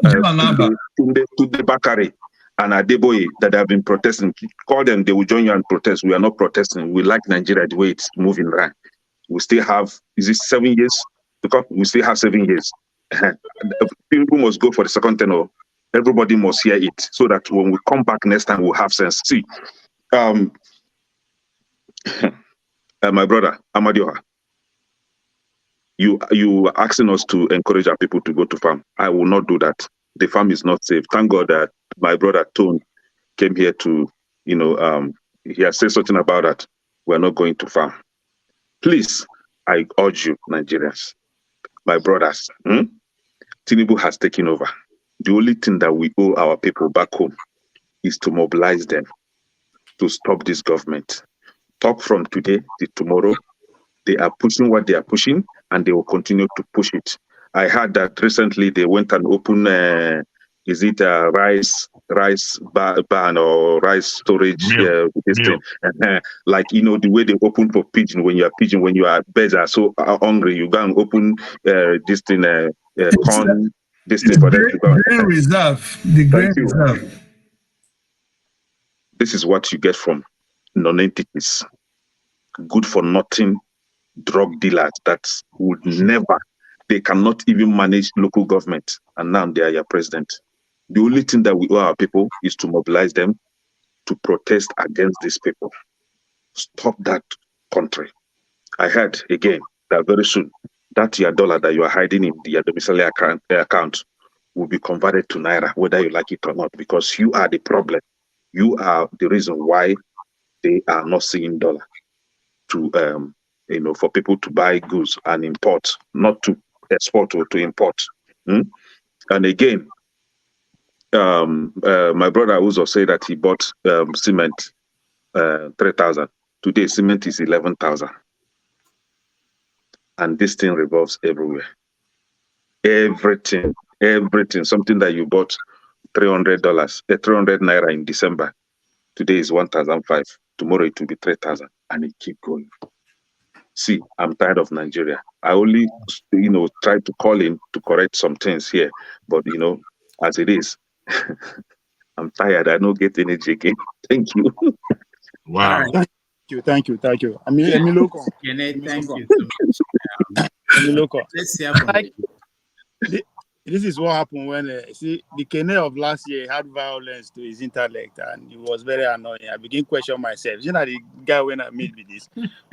Tunde Bakare and Adebayo that have been protesting. Call them, they will join you and protest. We are not protesting. We like Nigeria the way it's moving right. We still have, is it 7 years? Because we still have 7 years. People must go for the second tenure. Everybody must hear it so that when we come back next time, we'll have sense. See, my brother, Amadioha, you are asking us to encourage our people to go to farm. I will not do that. The farm is not safe. Thank God that my brother Tone came here to, he has said something about that. We're not going to farm. Please, I urge you, Nigerians, my brothers, Tinubu has taken over. The only thing that we owe our people back home is to mobilize them to stop this government. Talk from today to tomorrow. They are pushing what they are pushing, and they will continue to push it. I heard that recently they went and opened, is it a rice barn or rice storage? Like, the way they open for pigeon, when you are birds are so hungry, you go and open this thing, corn, this thing for them to go. Grain reserve, the grain reserve. This is what you get from non-entities. Good for nothing drug dealers that would never, they cannot even manage local government, and now they are your president. The only thing that we owe our people is to mobilize them to protest against these people. Stop that country. I heard again that very soon that your dollar that you are hiding in your domiciliary account will be converted to naira, whether you like it or not, because you are the problem. You are the reason why they are not seeing dollar to for people to buy goods and import, not to export or to import. And again, my brother also said that he bought cement 3,000. Today, cement is 11,000. And this thing revolves everywhere. Everything. Something that you bought $300, 300 naira in December. Today is 1,005. Tomorrow it will be 3,000, and it keep going. See, I'm tired of Nigeria. I only, try to call in to correct some things here, but as it is, I'm tired. I don't get energy again. Thank you. Wow. Thank you. I mean, Emiloko. Thank you so much. Emiloko. Let's hear from you. This is what happened when the Kene of last year had violence to his intellect, and it was very annoying. I began to question myself. The guy when I meet with this,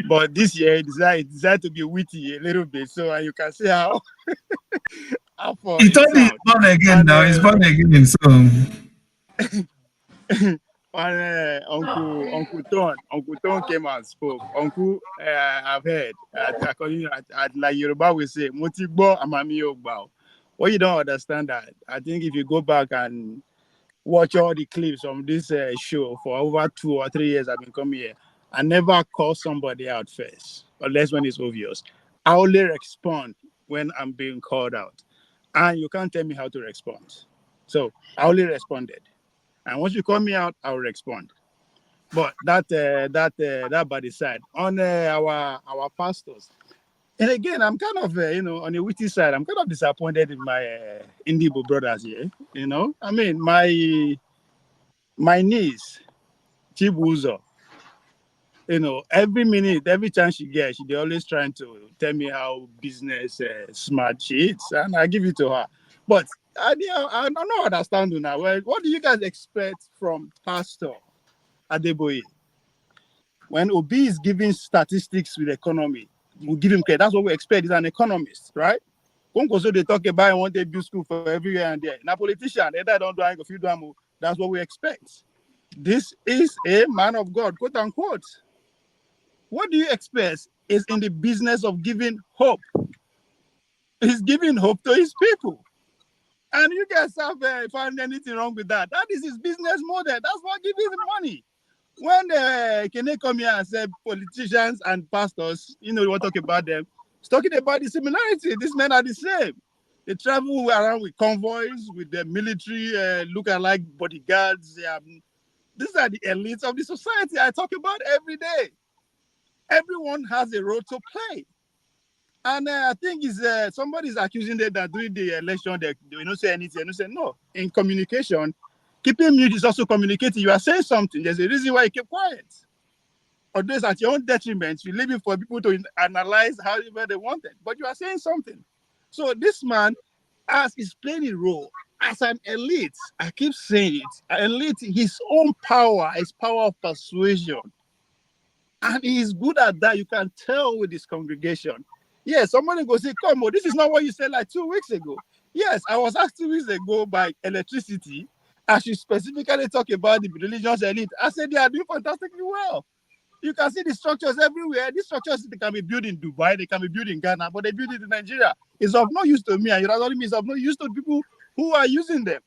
but this year he decided to be witty a little bit. So you can see how. He thought he's born again now. He's born again. So. Uncle Ton came and spoke. Uncle, I've heard. According to like Yoruba we say, "Motigbo amami ogba." What you don't understand that, I think if you go back and watch all the clips from this show for over 2 or 3 years I've been coming here, I never call somebody out first, unless when it's obvious. I only respond when I'm being called out. And you can't tell me how to respond. So I only responded. And once you call me out, I'll respond. But that by the side. On our pastors. And again, I'm kind of, on the witty side, I'm kind of disappointed in my Indibo brothers here. I mean, my niece, Chibuzo, every minute, every chance she gets, they always trying to tell me how business smart she is, and I give it to her. But I don't understand now. Well, what do you guys expect from Pastor Adebayo? When Obi is giving statistics with economy, we give him credit. That's what we expect. He's an economist, right? So they talk about want to build school for everywhere and there. Now, politician, they don't do anything. That's what we expect. This is a man of God, quote unquote. What do you expect is in the business of giving hope? He's giving hope to his people. And you guys have found anything wrong with that. That is his business model. That's what gives him money. When Kene come here and say politicians and pastors, we want to talk about them. He's talking about the similarity. These men are the same. They travel around with convoys, with the military, look-alike bodyguards. These are the elites of the society I talk about every day. Everyone has a role to play. And I think somebody's accusing them that during the election, they don't say anything. They say, no, in communication, keeping mute is also communicating. You are saying something. There's a reason why you keep quiet. Although it's at your own detriment, you're leaving for people to analyze however they want it. But you are saying something. So this man, as is playing a role, as an elite, I keep saying it, an elite, his own power is power of persuasion. And he's good at that. You can tell with his congregation. Yes, somebody go say, come on, this is not what you said like 2 weeks ago. Yes, I was asked 2 weeks ago by electricity. I should specifically talk about the religious elite. I said they are doing fantastically well. You can see the structures everywhere. These structures, they can be built in Dubai, they can be built in Ghana, but they build it in Nigeria. It's of no use to me, and it means of no use to people who are using them.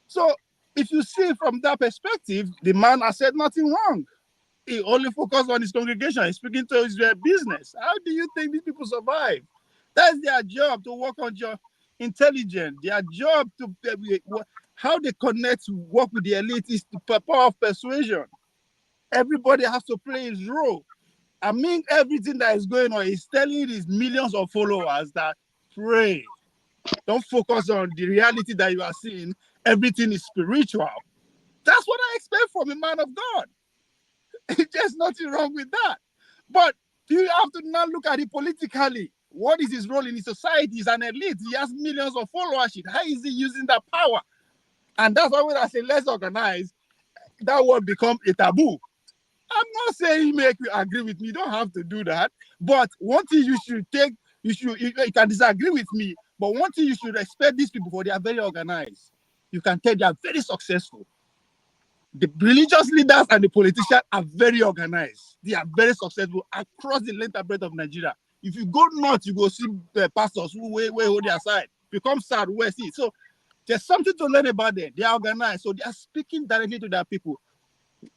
So if you see from that perspective, the man has said nothing wrong. He only focused on his congregation. He's speaking to his business. How do you think these people survive? That's their job, to work on your intelligence. Their job to how they connect, work with the elite is the power of persuasion. Everybody has to play his role. I mean, everything that is going on is telling his millions of followers that pray. Don't focus on the reality that you are seeing. Everything is spiritual. That's what I expect from a man of God. There's nothing wrong with that. But you have to now look at it politically. What is his role in the society? He's an elite. He has millions of followership. How is he using that power? And that's why when I say let's organize, that will become a taboo. I'm not saying make you agree with me. You don't have to do that. But one thing you should take, you can disagree with me, but one thing you should respect these people for, they are very organized. You can tell they are very successful. The religious leaders and the politicians are very organized. They are very successful across the length and breadth of Nigeria. If you go north, you go see pastors who hold their side. Become sad, where see. So there's something to learn about them. They are organized. So they are speaking directly to their people.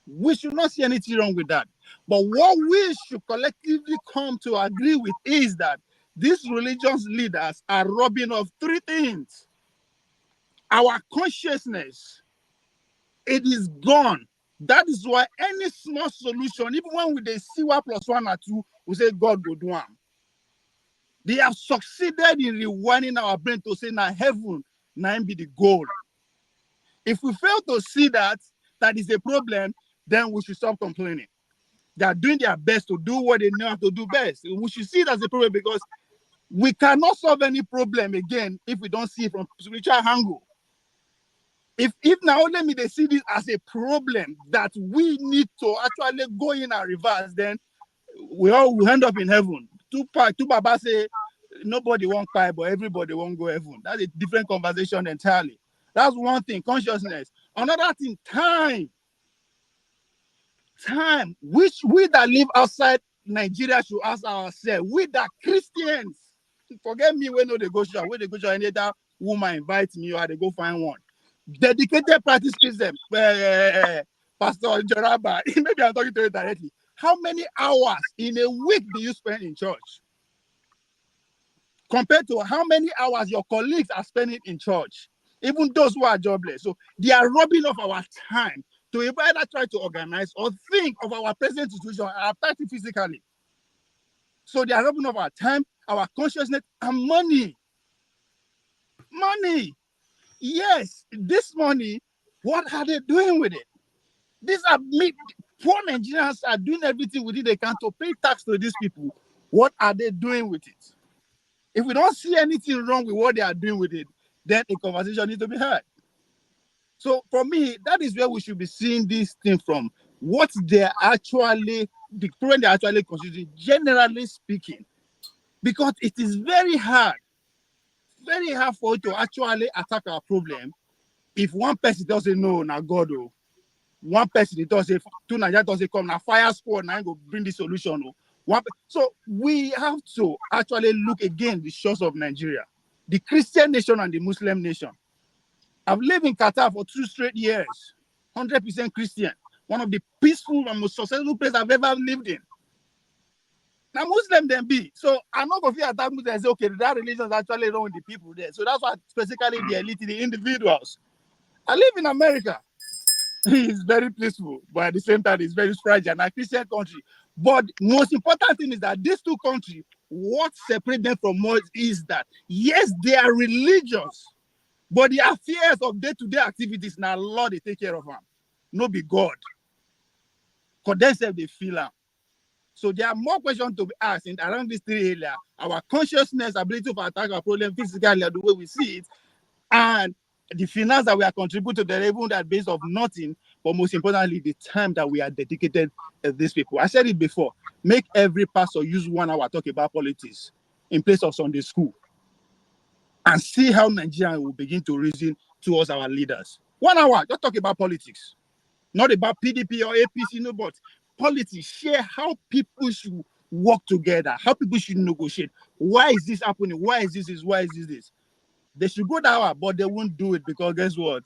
We should not see anything wrong with that. But what we should collectively come to agree with is that these religious leaders are robbing of three things. Our consciousness, it is gone. That is why any small solution, even when they see 1 + 1 or 2, we say God go do them. They have succeeded in rewinding our brain to say now heaven, now be the goal. If we fail to see that is a problem, then we should stop complaining. They are doing their best to do what they know how to do best. We should see it as a problem because we cannot solve any problem again if we don't see it from spiritual angle. If now let me they see this as a problem that we need to actually go in and reverse, then we all will end up in heaven. Two Baba say nobody won't cry, but everybody won't go heaven. That's a different conversation entirely. That's one thing, consciousness. Another thing, time. Time. Which we that live outside Nigeria should ask ourselves. We that Christians. Forget me when they go show. When they go show, any other woman invite me or they go find one. Dedicated practice Christian. Pastor Joraba. Maybe I'm talking to you directly. how many hours in a week do you spend in church? Compared to how many hours your colleagues are spending in church, even those who are jobless. So they are robbing of our time to either try to organize or think of our present situation and affect it physically. So they are robbing of our time, our consciousness, and money. Money. Yes, this money, what are they doing with it? These are poor Nigerians are doing everything within they can to pay tax to these people. What are they doing with it? If we don't see anything wrong with what they are doing with it, then a conversation needs to be had. So for me, that is where we should be seeing this thing from. What they're actually, the problem they're actually considering, generally speaking, because it is very hard for you to actually attack our problem if one person doesn't know, now God, oh, one person does say, two Nigerians does say, come now, fire squad, now go bring the solution. Oh. So we have to actually look again the shores of Nigeria, the Christian nation and the Muslim nation. I've lived in Qatar for 2 straight years, 100% Christian, one of the peaceful and most successful places I've ever lived in. Now Muslim then be, so I'm not going to feel at that Muslim and say, okay, that religion is actually wrong with the people there. So that's why specifically the elite, the individuals. I live in America. It's very peaceful, but at the same time, it's very fragile and a Christian country. But most important thing is that these two countries, what separates them from us is that, yes, they are religious, but the affairs of day-to-day activities, now Lord, they take care of them. No be God. Because themselves, they feel them. So there are more questions to be asked in around these 3 areas. Our consciousness, ability to attack our problem physically, the way we see it, and the finance that we are contributing to the even that base of nothing, but most importantly, the time that we are dedicated to these people. I said it before, make every pastor use 1 hour talk about politics in place of Sunday school and see how Nigeria will begin to reason towards our leaders. 1 hour, just talk about politics, not about PDP or APC, no, but politics. Share how people should work together, how people should negotiate. Why is this happening? Why is this? Why is this? They should go that way, but they won't do it because guess what?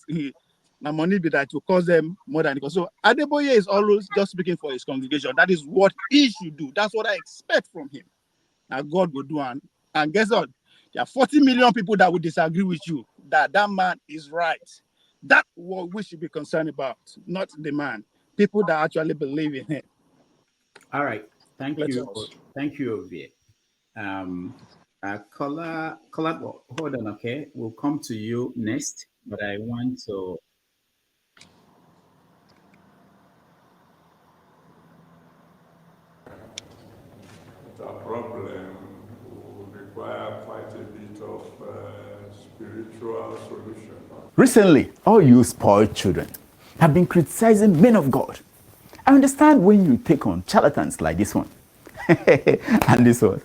Now money be that will cost them more than it costs. So Adebayo is always just speaking for his congregation. That is what he should do. That's what I expect from him. Now God will do, and guess what? There are 40 million people that will disagree with you. That man is right. That's what we should be concerned about, not the man. People that actually believe in him. All right. Thank Let you. us. Thank you, Ovie. Kola, hold on, okay? We'll come to you next, but I want to. The problem will require quite a bit of spiritual solution. Recently, all you spoiled children have been criticizing men of God. I understand when you take on charlatans like this one. And this one.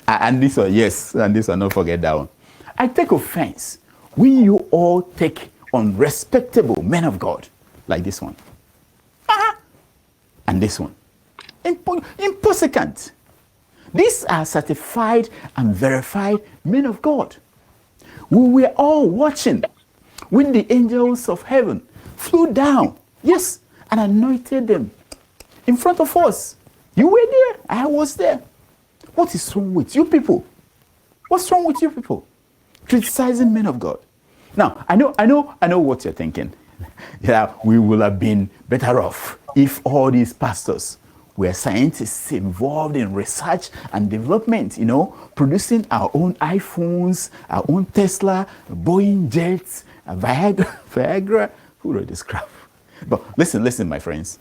And this one, yes. And this one, don't forget that one. I take offense when you all take on respectable men of God like this one. And this one. Imposicant. These are certified and verified men of God. We were all watching when the angels of heaven flew down, yes, and anointed them in front of us. You were there. I was there. What is wrong with you people? What's wrong with you people? Criticizing men of God. Now, I know what you're thinking. Yeah, we will have been better off if all these pastors were scientists involved in research and development, producing our own iPhones, our own Tesla, Boeing jets, Viagra. Who wrote this crap? But listen, my friends.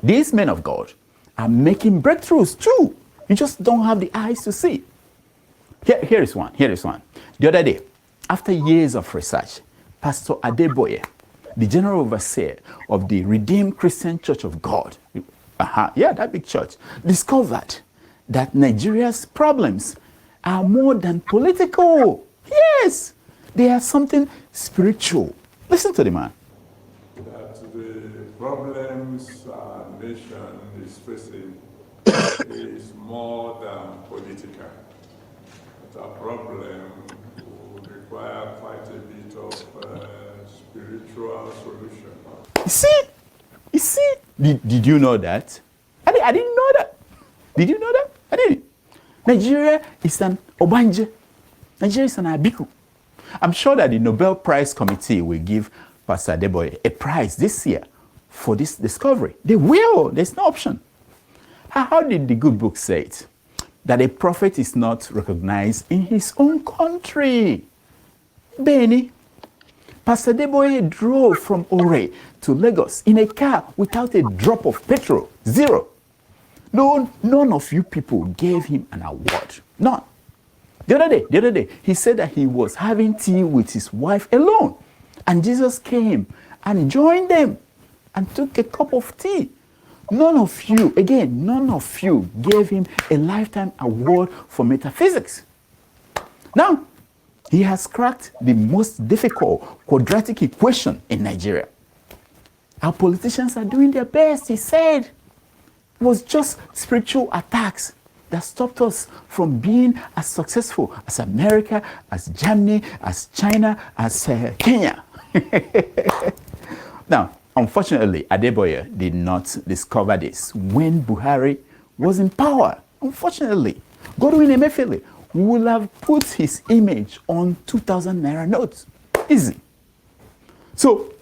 These men of God are making breakthroughs too. You just don't have the eyes to see. Here is one. The other day, after years of research, Pastor Adebayo, the general overseer of the Redeemed Christian Church of God, that big church, discovered that Nigeria's problems are more than political. Yes, they are something spiritual. Listen to the man. That the problems our nation is facing is more than political. That our problem will require quite a bit of spiritual solution. You see? Did you know that? Really? I didn't know that. Did you know that? I didn't. Nigeria is an Obanje. Nigeria is an Abiku. I'm sure that the Nobel Prize Committee will give Pastor Adebayo a prize this year for this discovery. They will. There's no option. How did the good book say it? That a prophet is not recognized in his own country. Benny, Pastor Adebayo drove from Ore to Lagos in a car without a drop of petrol. Zero. No, none of you people gave him an award. None. The other day, he said that he was having tea with his wife alone. And Jesus came and joined them and took a cup of tea. None of you, again, none of you gave him a lifetime award for metaphysics. Now, he has cracked the most difficult quadratic equation in Nigeria. Our politicians are doing their best, he said. It was just spiritual attacks that stopped us from being as successful as America, as Germany, as China, as Kenya. Now, unfortunately, Adebayo did not discover this when Buhari was in power. Unfortunately, Godwin Emefiele will have put his image on 2,000 naira notes. Easy. So,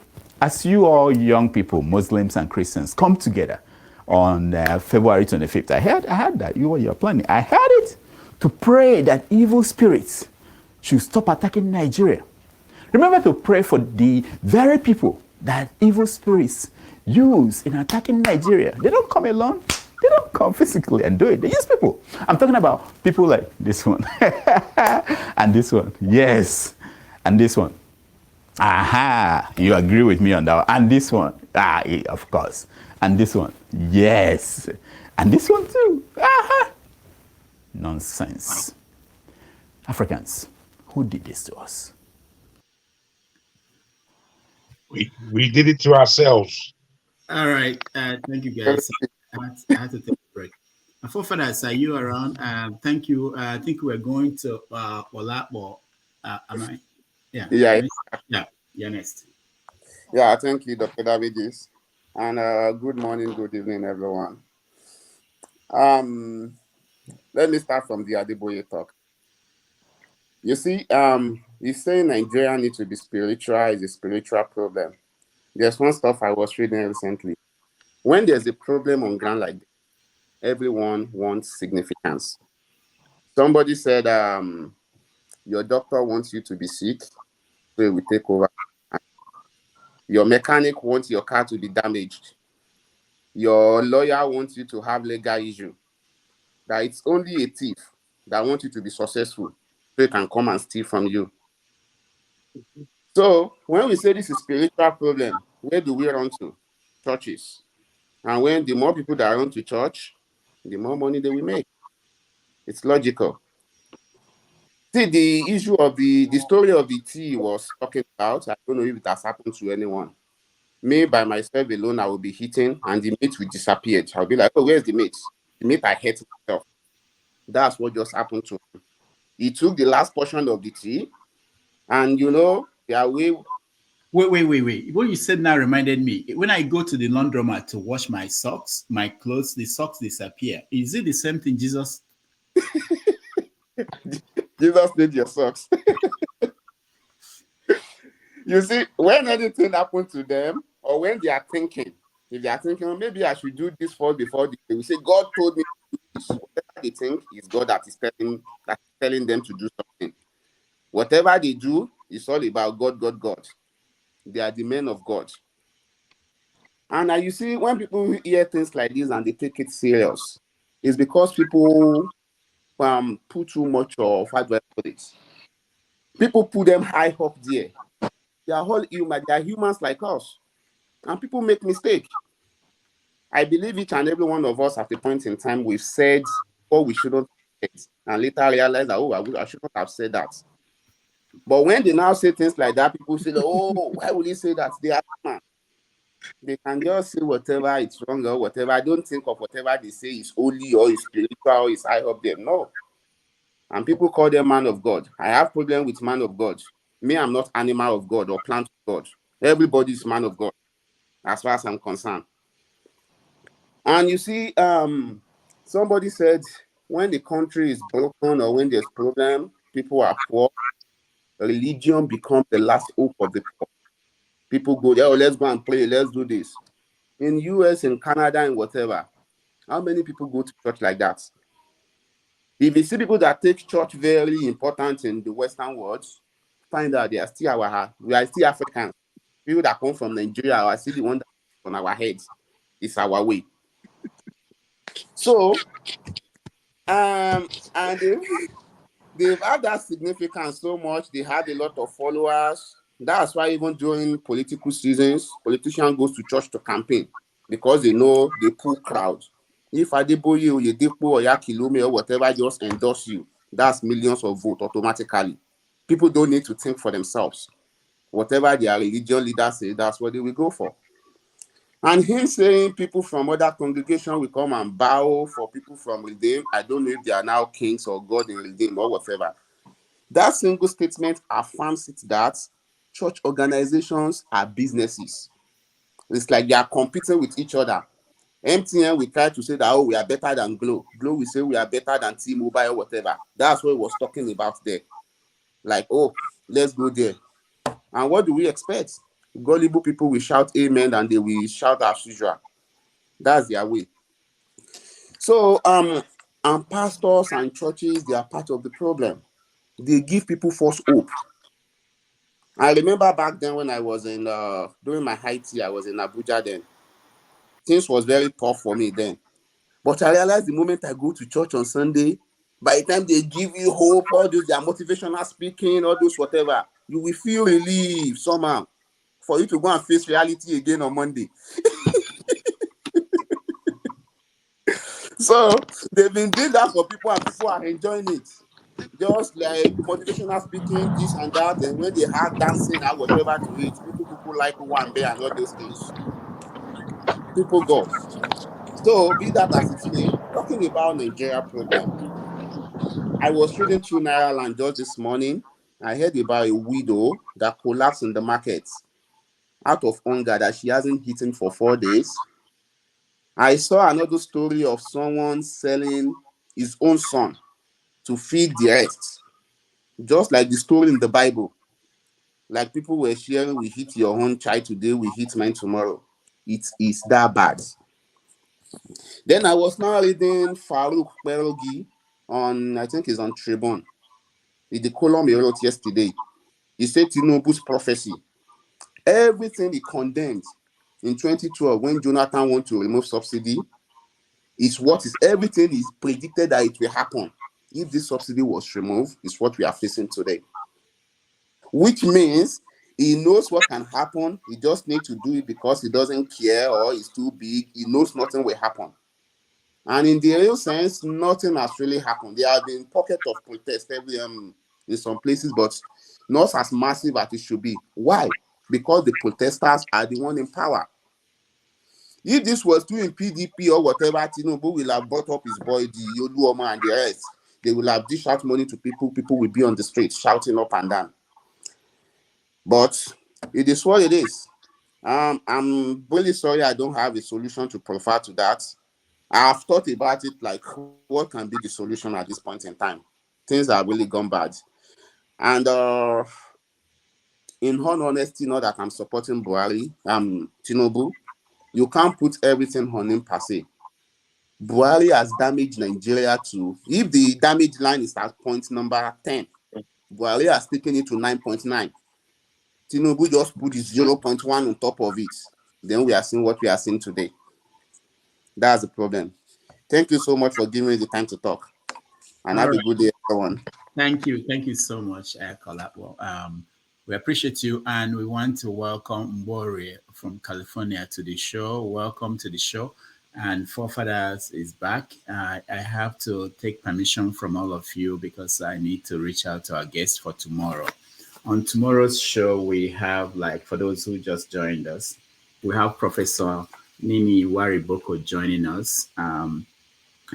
as you all young people, Muslims and Christians, come together on February 25th, I heard that you were planning. I heard it to pray that evil spirits should stop attacking Nigeria. Remember to pray for the very people that evil spirits use in attacking Nigeria. They don't come alone. They don't come physically and do it. They use people. I'm talking about people like this one. And this one. Yes. And this one. Aha. You agree with me on that one. And this one. Ah, of course. And this one. Yes. And this one too. Aha. Nonsense. Africans, who did this to us? We did it to ourselves. All right. Thank you, guys. I had to take a break. My forefathers, are you around? Thank you. I think we're going to Olapo. Am I? Yeah. Yeah. Yeah, next. Yeah, thank you, Dr. Davidis. And good morning, good evening, everyone. Let me start from the Adebayo talk. You see, he's saying Nigeria needs to be spiritual, is a spiritual problem. There's one stuff I was reading recently. When there's a problem on ground like this, everyone wants significance. Somebody said, your doctor wants you to be sick, so he will take over. Your mechanic wants your car to be damaged. Your lawyer wants you to have legal issue. That it's only a thief that wants you to be successful, so he can come and steal from you. So when we say this is spiritual problem, where do we run to? Churches. And when the more people that run to church, the more money they will make. It's logical. See, the issue of the story of the tea was talking about, I don't know if it has happened to anyone. Me, by myself alone, I will be hitting and the mate will disappear. I'll be like, oh, where's the mate? The mate, I hate myself. That's what just happened to him. He took the last portion of the tea and, you know, their way. Wait. What you said now reminded me. When I go to the laundromat to wash my socks, my clothes, the socks disappear. Is it the same thing Jesus? Jesus did your socks. You see, when anything happens to them, or when they are thinking, if they are thinking, oh, maybe I should do this first before they will say, God told me to do this. Whatever they think is God that is telling them to do something. Whatever they do is all about God. They are the men of God. And you see, when people hear things like this and they take it serious, it's because people put too much of, how do I put it? People put them high up there. They are all human. They are humans like us. And people make mistakes. I believe each and every one of us at a point in time we've said what we shouldn't have said, and later realize that, oh, I shouldn't have said that. But when they now say things like that, people say, oh, why would he say that? They are human. They can just say whatever is wrong or whatever. I don't think of whatever they say is holy or is spiritual or is high up there. No. And people call them man of God. I have problem with man of God. Me, I'm not animal of God or plant of God. Everybody is man of God, as far as I'm concerned. And you see, somebody said when the country is broken or when there's problem, people are poor, religion becomes the last hope of the poor. People go, oh, let's go and pray, let's do this. In US, in Canada, and whatever, how many people go to church like that? If you see people that take church very important in the Western world, find out they are still we are still Africans. People that come from Nigeria are still the one that's on our heads. It's our way. So, and they've had that significance so much. They had a lot of followers. That's why even during political seasons, politicians go to church to campaign because they know they pull crowds. If Adebayo or Yedepo or Yakilome or whatever just endorse you, that's millions of votes automatically. People don't need to think for themselves. Whatever their religious leaders say, that's what they will go for. And him saying people from other congregations will come and bow for people from Redeem. I don't know if they are now kings or God in Redeem or whatever. That single statement affirms it that church organizations are businesses. It's like they are competing with each other. MTN will try to say that, oh, we are better than Glo. Glo will say we are better than T-Mobile or whatever. That's what he was talking about there. Like, oh, let's go there. And what do we expect? Gullible people will shout amen and they will shout as usual. That's their way. So, and pastors and churches, they are part of the problem. They give people false hope. I remember back then when I was in, during my high tea, I was in Abuja then. Things was very tough for me then. But I realized the moment I go to church on Sunday, by the time they give you hope, all those, their motivational speaking, all those whatever, you will feel relief somehow for you to go and face reality again on Monday. So they've been doing that for people and people are enjoying it. Just like motivational speaking, this and that, and when they have dancing and whatever to it, people like one day and all those things. People go. So be that as it may, talking about Nigeria problem. I was reading through Naira Land just this morning. I heard about a widow that collapsed in the market out of hunger that she hasn't eaten for 4 days. I saw another story of someone selling his own son to feed the rest. Just like the story in the Bible. Like people were sharing, we hit your own child today, we hit mine tomorrow. It is that bad. Then I was now reading Farouk Perogi on, I think it's on Tribune. In the column he wrote yesterday. He said Tinubu's prophecy. Everything he condemned in 2012 when Jonathan wanted to remove subsidy is what is everything is predicted that it will happen. If this subsidy was removed, is what we are facing today. Which means he knows what can happen. He just needs to do it because he doesn't care or he's too big. He knows nothing will happen. And in the real sense, nothing has really happened. There have been pockets of protest in some places, but not as massive as it should be. Why? Because the protesters are the one in power. If this was still in PDP or whatever, Tinubu will have brought up his boy, the Oluoma and the rest. They will have dished out money to people. People will be on the street shouting up and down. But it is what it is. I'm really sorry I don't have a solution to provide to that. I've thought about it, like what can be the solution at this point in time. Things have really gone bad. And in all honesty, not that I'm supporting Buhari, Tinubu, you can't put everything on him per se. Buhari has damaged Nigeria to, if the damage line is at point number 10, Buhari has taken it to 9.9. Tinubu just put 0.1 on top of it. Then we are seeing what we are seeing today. That's the problem. Thank you so much for giving me the time to talk. And have a good day, everyone. Thank you. Thank you so much, Kolapo. We appreciate you, and we want to welcome Mbori from California to the show. Welcome to the show. And Forefathers is back. I have to take permission from all of you because I need to reach out to our guests for tomorrow. On tomorrow's show, we have, like, for those who just joined us, we have Professor Nini Wariboko joining us.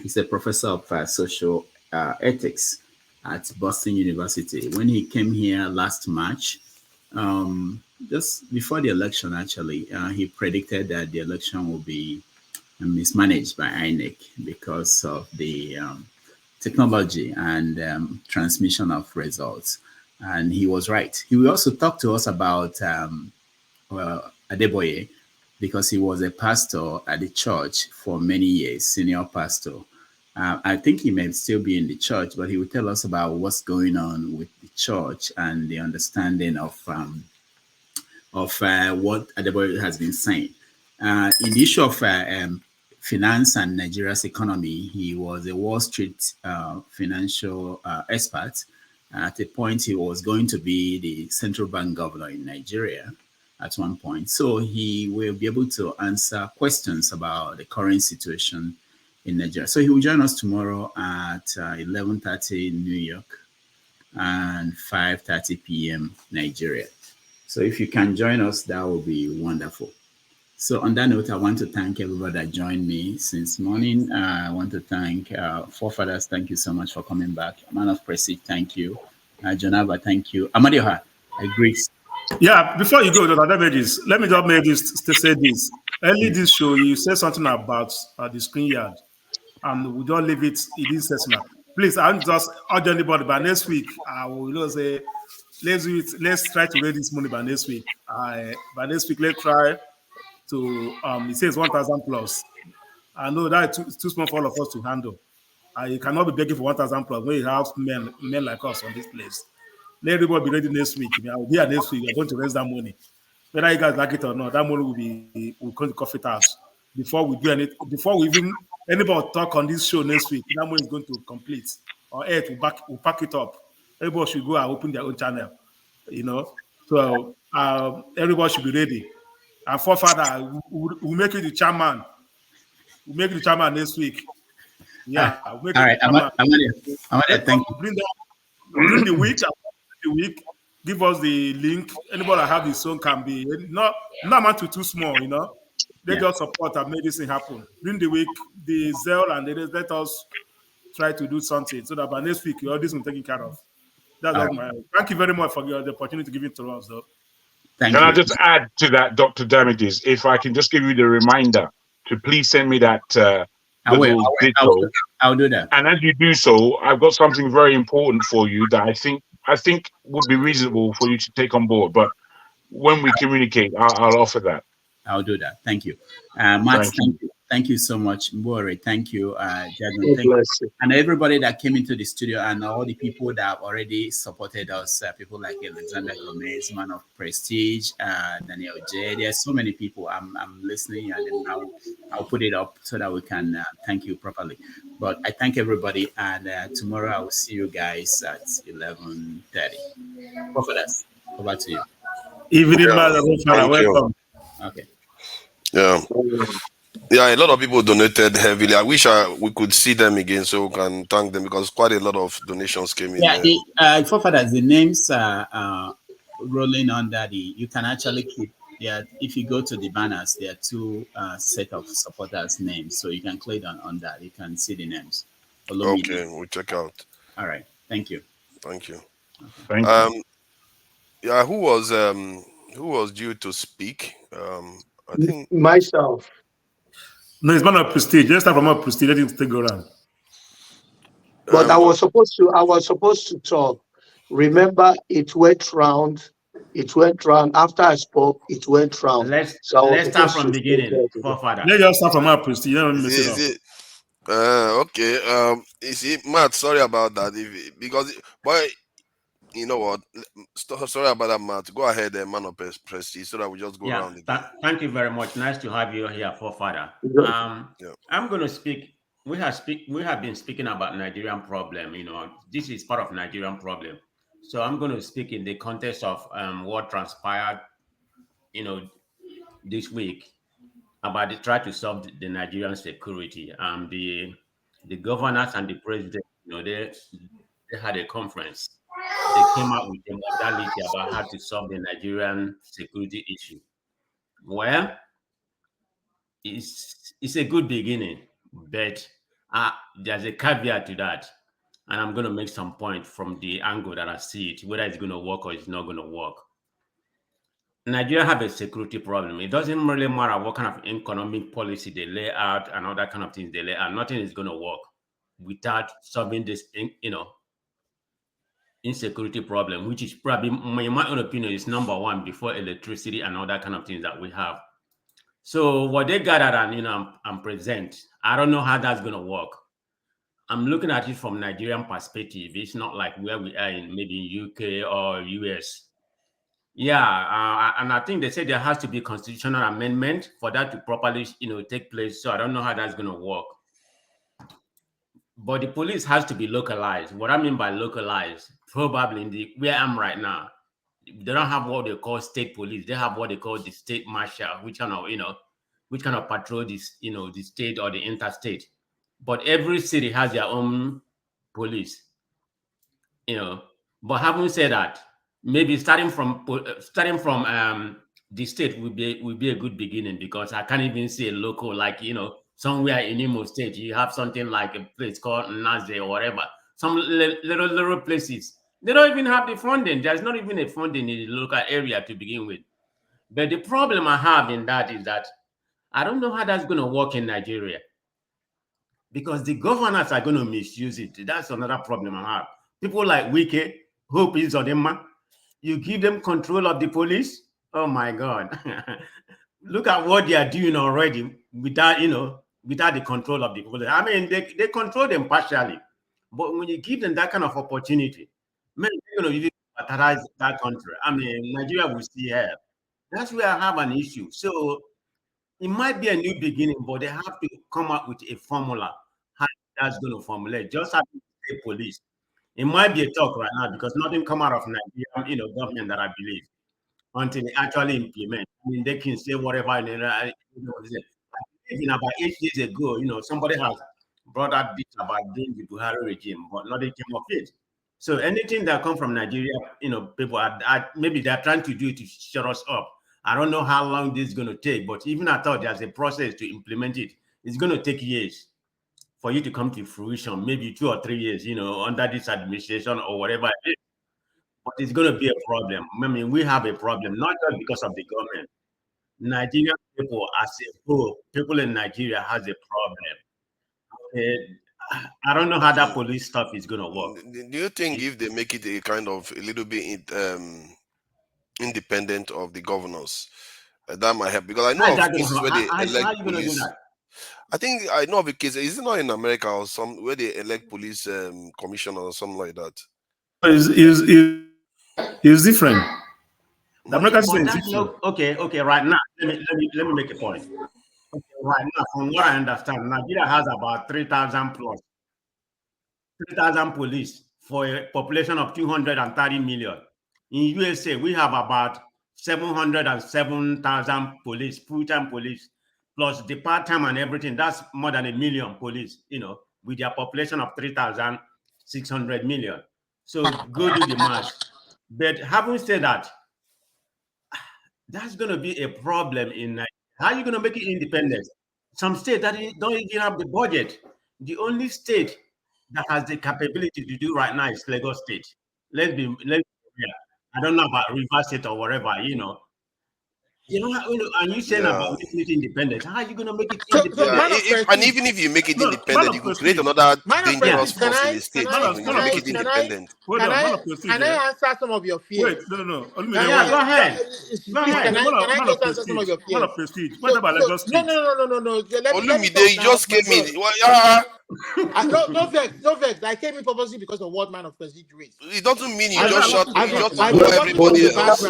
He's a professor of social ethics at Boston University. When he came here last March, just before the election, actually, he predicted that the election will be mismanaged by INEC because of the technology and transmission of results. And he was right. He will also talk to us about Adebayo, because he was a pastor at the church for many years, senior pastor. I think he may still be in the church, but he will tell us about what's going on with the church and the understanding of what Adebayo has been saying. In the issue of finance and Nigeria's economy, he was a Wall Street financial expert. At a point, he was going to be the central bank governor in Nigeria at one point. So he will be able to answer questions about the current situation in Nigeria. So he will join us tomorrow at 11:30 in New York and 5:30 p.m. Nigeria. So if you can join us, that will be wonderful. So on that note, I want to thank everybody that joined me since morning. I want to thank Forefathers. Thank you so much for coming back. Man of Prestige, thank you. Jonava, thank you. Amadioha, I agree. Yeah, before you go to other pages, let me just make this to say this. Early this show, you said something about the screen yard, and we don't leave it in this session. Please, I'm just urge anybody by next week. I will say, let's do it. Let's try to raise this money by next week. By next week, let's try to. It says 1,000 plus. I know that it's too small for all of us to handle. You cannot be begging for 1,000 plus when you have men like us on this place. Let everybody be ready next week. I will be here next week. We are going to raise that money. Whether you guys like it or not, that money will come to coffee house before we do anything. Before we even anybody talk on this show next week, that money is going to complete. Or Earth will pack it up. Everybody should go and open their own channel. So everybody should be ready. And Forefather, we'll make you the chairman. We'll make you the chairman next week. Yeah. We'll make all right. I'm thank you. During the week, give us the link. Anybody that have his own can be not amount to too small, They just support and make this thing happen. During the week, the Zelle and let us try to do something so that by next week all this will be taken care of. Thank you very much for the opportunity given to us, though. Can I just add to that, Dr. Damages, if I can just give you the reminder to please send me that I'll do that. And as you do so, I've got something very important for you that I think would be reasonable for you to take on board. But when we communicate, I'll offer that. I'll do that. Thank you. Matt, thank you so much. Mbore, thank you. Jadon, thank you. And everybody that came into the studio and all the people that have already supported us, people like Alexander Gomez, Man of Prestige, Daniel J. There's so many people. I'm listening, and then I'll put it up so that we can thank you properly. But I thank everybody, and tomorrow I will see you guys at 11:30. Prophetess, over to you. Evening, welcome. Okay. Yeah, a lot of people donated heavily. I wish we could see them again so we can thank them, because quite a lot of donations came in. Yeah, Forefathers, the names are rolling under you can actually keep. If you go to the banners, there are two set of supporters' names, so you can click on that. You can see the names. Okay, we'll check out. All right, thank you. Thank you. Thank you. Yeah, who was due to speak? I think myself. No, it's Man of Prestige. Let's start from Man of Prestige. Let him still go around. But I was supposed to talk. Remember, it went round. After I spoke, it went round. Let's start from the beginning. Forefather. Let's just start from Man of Prestige. Don't mess it up. Okay. You see, Matt, sorry about that. But you know what? Sorry about that, Matt. Go ahead, Man of Prestige, so that we just go around again. Thank you very much. Nice to have you here, Forefather. I'm going to speak. We have been speaking about Nigerian problem. This is part of Nigerian problem. So I'm going to speak in the context of what transpired, this week about the try to solve the Nigerian security. The governors and the president, they had a conference. They came out with a modality about how to solve the Nigerian security issue. Well, it's a good beginning, but there's a caveat to that. And I'm going to make some point from the angle that I see it, whether it's going to work or it's not going to work. Nigeria have a security problem. It doesn't really matter what kind of economic policy they lay out and all that kind of things they lay out. Nothing is going to work without solving this, insecurity problem, which is probably, in my own opinion, is number one before electricity and all that kind of things that we have. So what they gathered and present, I don't know how that's going to work. I'm looking at it from Nigerian perspective. It's not like where we are in maybe UK or US. Yeah, and I think they said there has to be constitutional amendment for that to properly, take place. So I don't know how that's going to work. But the police has to be localized. What I mean by localized, probably in where I'm right now, they don't have what they call state police. They have what they call the state marshal, which kind of patrol this, the state or the interstate. But every city has their own police. But having said that, maybe starting from the state will be a good beginning, because I can't even say local, like somewhere in Imo State you have something like a place called Naze or whatever. Some little places, they don't even have the funding. There's not even a funding in the local area to begin with. But the problem I have in that is that I don't know how that's going to work in Nigeria, because the governors are going to misuse it. That's another problem I have. People like Wike, Hope is Odema, you give them control of the police. Oh my God. Look at what they are doing already without the control of the police. I mean, they control them partially. But when you give them that kind of opportunity, man, they're going to militarize that country. I mean, Nigeria will see help. That's where I have an issue. So it might be a new beginning, but they have to come up with a formula how that's going to formulate. Just like the state police. It might be a talk right now, because nothing come out of Nigeria, government, that I believe, until they actually implement. I mean, they can say whatever. I believe about 8 years ago, somebody has brought up bits about doing the Buhari regime, but nothing came of it. So anything that comes from Nigeria, people are maybe they're trying to do it to shut us up. I don't know how long this is going to take, but even I thought there's a process to implement it. It's going to take years for you to come to fruition, maybe 2 or 3 years, under this administration or whatever it is. But it's going to be a problem. I mean, we have a problem, not just because of the government. Nigerian people as a whole, people in Nigeria has a problem. I don't know how that police stuff is going to work. Do you think if they make it a little bit independent of the governors, that might help? Because I know of cases where they elect police. I think I know of a case. Is it not in America or some where they elect police commissioner or something like that? It's different. The American system is different. Okay. Right now, let me make a point. Okay, right now, from what I understand, Nigeria has about 3,000 police for a population of 230 million. In USA, we have about 707,000 police, full-time police, plus the part-time and everything. That's more than 1 million police, with their population of 3,600 million. So go do the math. But having said that, that's going to be a problem in Nigeria. How are you going to make it independent? Some states that don't even have the budget. The only state that has the capability to do right now is Lagos State. Let's be real. I don't know about Rivers State or whatever, and you saying about making it independent. How are you going to make it independent? And even if you make it independent, you could create another dangerous force in the state when you make it independent. Can I answer some of your fears? Wait, no. Go ahead. Can I just answer some of your fears? Prestige. What about Lagos State? No. Olumide, you just came in. No vex. I came in purposely because of what Man of Prestige raised. It doesn't mean you just shut everybody else.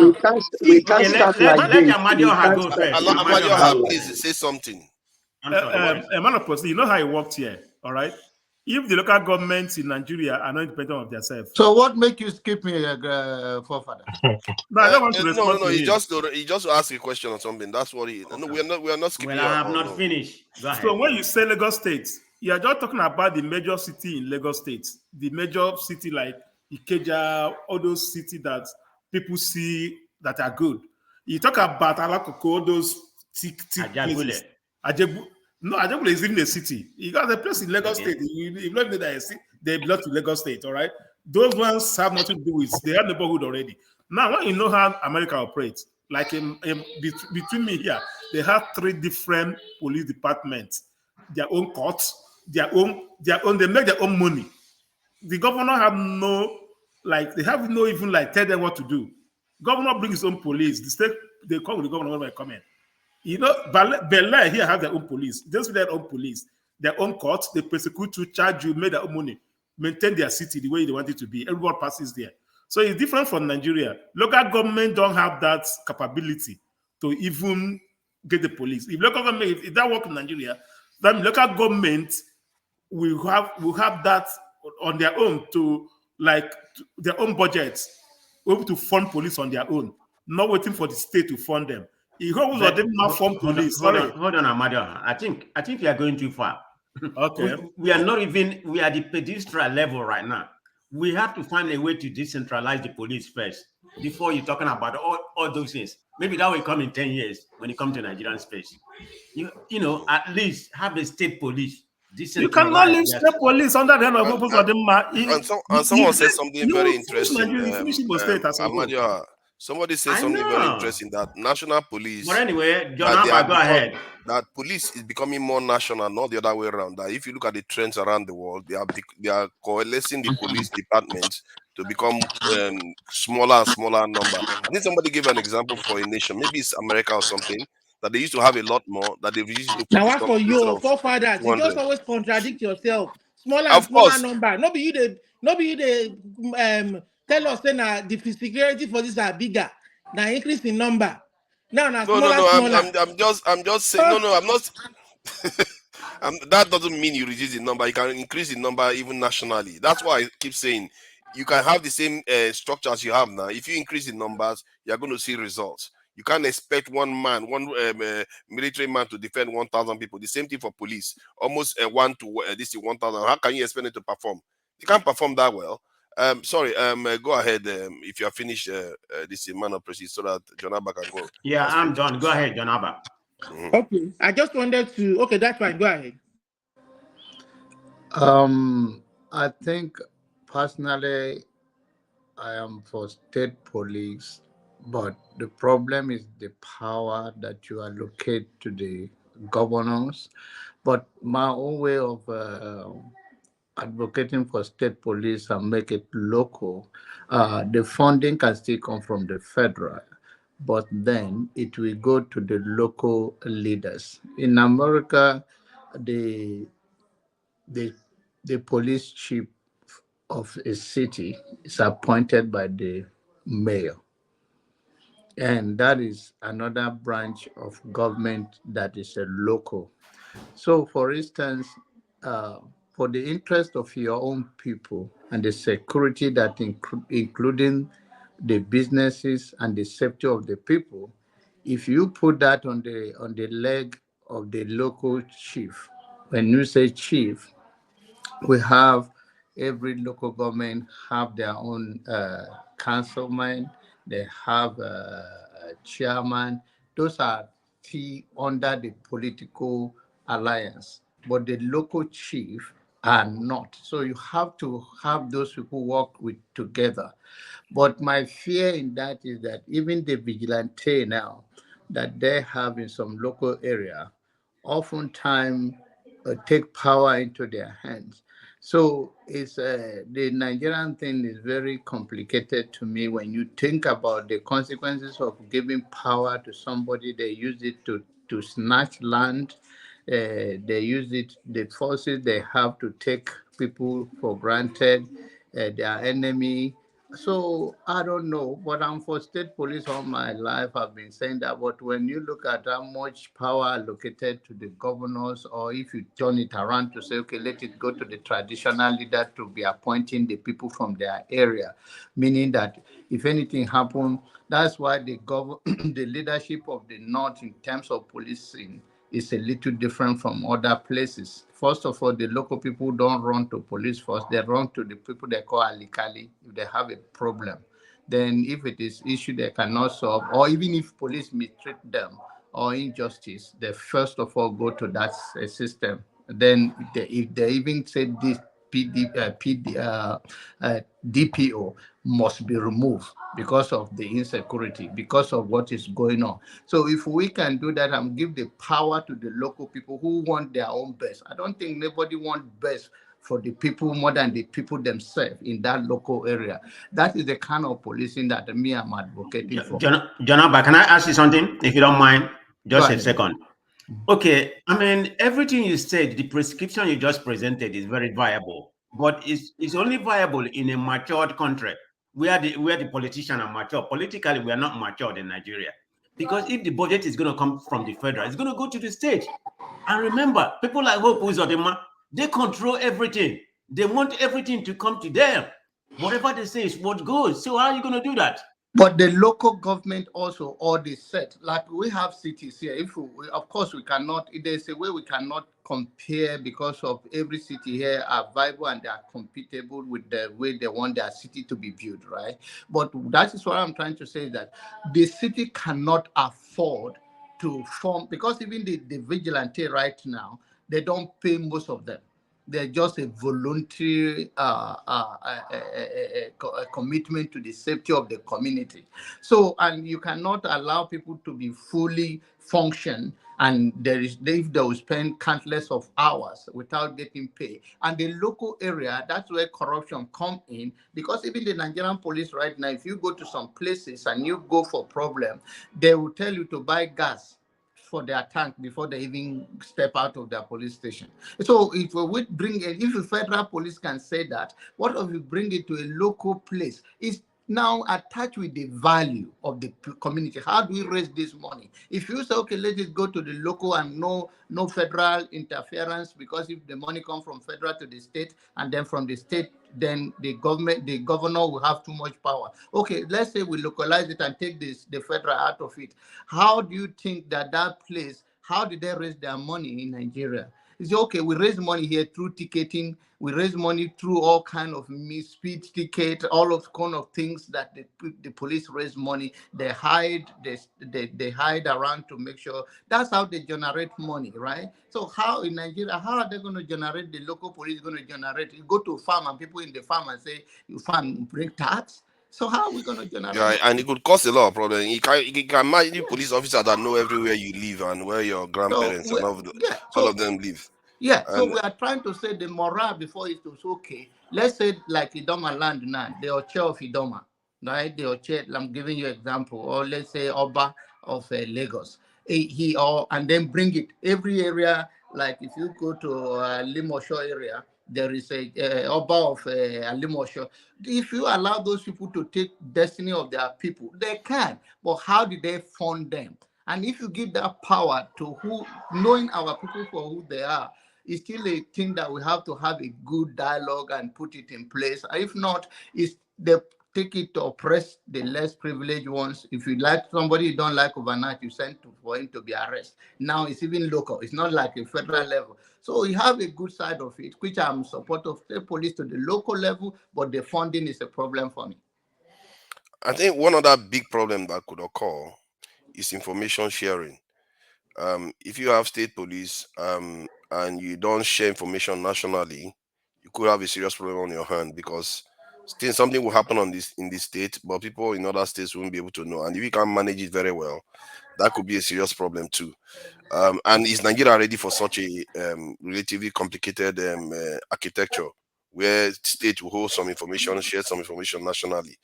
We can't start like this. Amadio, please say something. Man of Prestige, you know how it worked here, all right? If the local governments in Nigeria are not independent of themselves. So what make you skip me, forefather? No, I don't want to respond. No. He just asked a question or something. That's what he. Okay. No, we are not skipping. Well, I have not finished. Go ahead. So when you say Lagos State, you are just talking about the major city in Lagos State, the major city like Ikeja, all those cities that people see that are good. You talk about Alakoko, all those places. No, Ajabule is even a city. You got a place in Lagos State. You don't know that they belong to Lagos State, all right? Those ones have nothing to do with, they have neighborhood already. Now, when you know how America operates, like between me here, they have 3 different police departments, their own courts, their own, they make their own money. The governor have no, like, they have no even like tell them what to do. Governor brings his own police. The state, they come with the governor when they come in. You know, Bel-Air here have their own police. Just with their own police, their own courts, they persecute you, charge you, make their own money, maintain their city the way they want it to be. Everyone passes there. So it's different from Nigeria. Local government don't have that capability to even get the police. If local government, if that work in Nigeria, then local government will have that on their own to their own budgets, able to fund police on their own, not waiting for the state to fund them. Hold on, Amado. I think you are going too far. Okay. we are at the pedestrian level right now. We have to find a way to decentralize the police first before you're talking about all those things. Maybe that will come in 10 years when you come to Nigerian space. You know, at least have a state police. You cannot leave state police under the hand of people for them. And someone said something very interesting. Somebody said something very interesting, that national police. But anyway, John, go ahead. That police is becoming more national, not the other way around. That if you look at the trends around the world, they are coalescing the police departments to become smaller and smaller number. I think somebody gave an example for a nation, maybe it's America or something, that they used to have a lot more, that they've used to. Now, what for your forefathers? You just always contradict yourself. Smaller and smaller number. Not be you the tell us then the security forces are bigger. Now increase in number. Now, I'm just saying. No, I'm not. That doesn't mean you reduce the number. You can increase the number even nationally. That's why I keep saying you can have the same structures you have now. If you increase the numbers, you're going to see results. You can't expect one military man to defend 1,000 people. The same thing for police. Almost 1 to 1,000. How can you expect it to perform? You can't perform that well. Go ahead if you are finished this man of proceed so that John Abba can go. Yeah, I'm done. Go ahead, John Abba. Okay, I just wanted to. Okay, that's fine. Go ahead. I think personally, I am for state police, but the problem is the power that you allocate to the governors. But my own way of advocating for state police and make it local, the funding can still come from the federal, but then it will go to the local leaders. In America, the police chief of a city is appointed by the mayor. And that is another branch of government that is a local. So, for instance, for the interest of your own people and the security that including the businesses and the safety of the people, if you put that on the leg of the local chief, when you say chief, we have every local government have their own councilman, they have a chairman. Those are under the political alliance, but the local chief are not. So you have to have those people work together. But my fear in that is that even the vigilante now that they have in some local area, oftentimes take power into their hands. So it's the Nigerian thing is very complicated to me. When you think about the consequences of giving power to somebody, they use it to snatch land. They use it, the forces they have to take people for granted, their enemy. So I don't know, but I'm for state police all my life. I've been saying that. But when you look at how much power allocated to the governors, or if you turn it around to say, okay, let it go to the traditional leader to be appointing the people from their area, meaning that if anything happens, that's why the leadership of the North in terms of policing is a little different from other places. First of all, the local people don't run to police first. They run to the people they call alikali if they have a problem. Then if it is issue they cannot solve, or even if police mistreat them or injustice, they first of all go to that system. Then if they even say this DPO, must be removed because of the insecurity, because of what is going on. So if we can do that and give the power to the local people who want their own best, I don't think nobody wants best for the people more than the people themselves in that local area. That is the kind of policing that me am advocating for. Jonaba, can I ask you something, if you don't mind? Just a second. Okay, I mean, everything you said, the prescription you just presented is very viable, but it's only viable in a matured country where the politicians are mature. Politically, we are not matured in Nigeria. Because if the budget is going to come from the federal, it's going to go to the state. And remember, people like Hope Uzodinma, they control everything. They want everything to come to them. Whatever they say is what goes. So how are you going to do that? But the local government also already set, like we have cities here. If we, of course, we cannot, there's a way we cannot compare because of every city here are viable and they are compatible with the way they want their city to be viewed, right? But that is what I'm trying to say, that the city cannot afford to form, because even the vigilante right now, they don't pay most of them. They're just a voluntary commitment to the safety of the community. So, and you cannot allow people to be fully function, and if they will spend countless of hours without getting paid. And the local area, that's where corruption come in, because even the Nigerian police right now, if you go to some places and you go for problem, they will tell you to buy gas for their tank before they even step out of their police station. So if we bring it, if the federal police can say that, what if we bring it to a local place? It's now attached with the value of the community. How do we raise this money? If you say, okay, let it go to the local and no federal interference, because if the money comes from federal to the state and then from the state, then the governor will have too much power. Okay, let's say we localize it and take the federal out of it. How do you think that place, how did they raise their money in Nigeria? It's okay, we raise money here through ticketing, we raise money through all kind of speed ticket, all of kind of things that the police raise money. They hide around to make sure. That's how they generate money, right? So how in Nigeria, how are they going to generate? The local police going to generate? You go to a farm and people in the farm and say, you farm, bring tax. So how are we going to generate? Yeah, and it could cause a lot of problems. You can imagine police officers that know everywhere you live and where your grandparents and all of them live. Yeah, so we are trying to say the morale before it was okay. Let's say like Idoma land now, the Oche of Idoma, right? The Oche, I'm giving you example, or let's say Oba of Lagos. And then bring it every area. Like if you go to Limosho area, there is a Oba of Limosho. If you allow those people to take destiny of their people, they can. But how did they fund them? And if you give that power to knowing our people for who they are, it's still a thing that we have to have a good dialogue and put it in place. If not, they take it to oppress the less privileged ones. If you like somebody you don't like overnight, you send for him to be arrested. Now it's even local. It's not like a federal level. So we have a good side of it, which I'm support of the police to the local level, but the funding is a problem for me. I think one other big problem that could occur is information sharing. If you have state police and you don't share information nationally, you could have a serious problem on your hand, because still something will happen in this state, but people in other states won't be able to know. And if you can't manage it very well, that could be a serious problem too. And is Nigeria ready for such a relatively complicated architecture where state will hold some information, share some information nationally?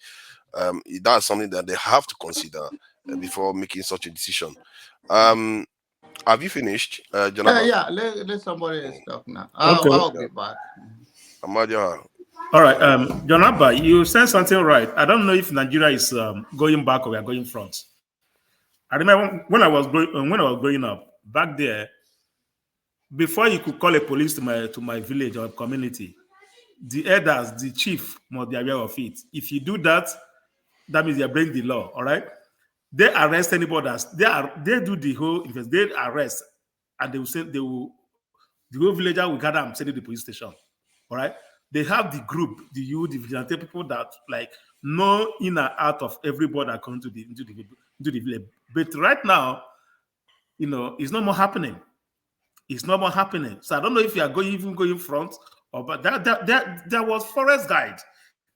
That's something that they have to consider before making such a decision. Have you finished, Jonathan? Yeah, let somebody else talk now. I'll be back. Amadia. All right, Jonaba, you said something right. I don't know if Nigeria is going back or we are going front. I remember when I was growing up back there, before you could call a police to my village or community, the elders, the chief must be aware of it. If you do that, that means you're breaking the law. All right, they arrest anybody they do the whole invest. They arrest and they will say the whole villager will gather and send it to the police station. All right, they have the group, the vigilante people that like know in and out of everybody that comes into the village. But right now, it's no more happening. It's no more happening. So I don't know if you are going front or but there was forest guide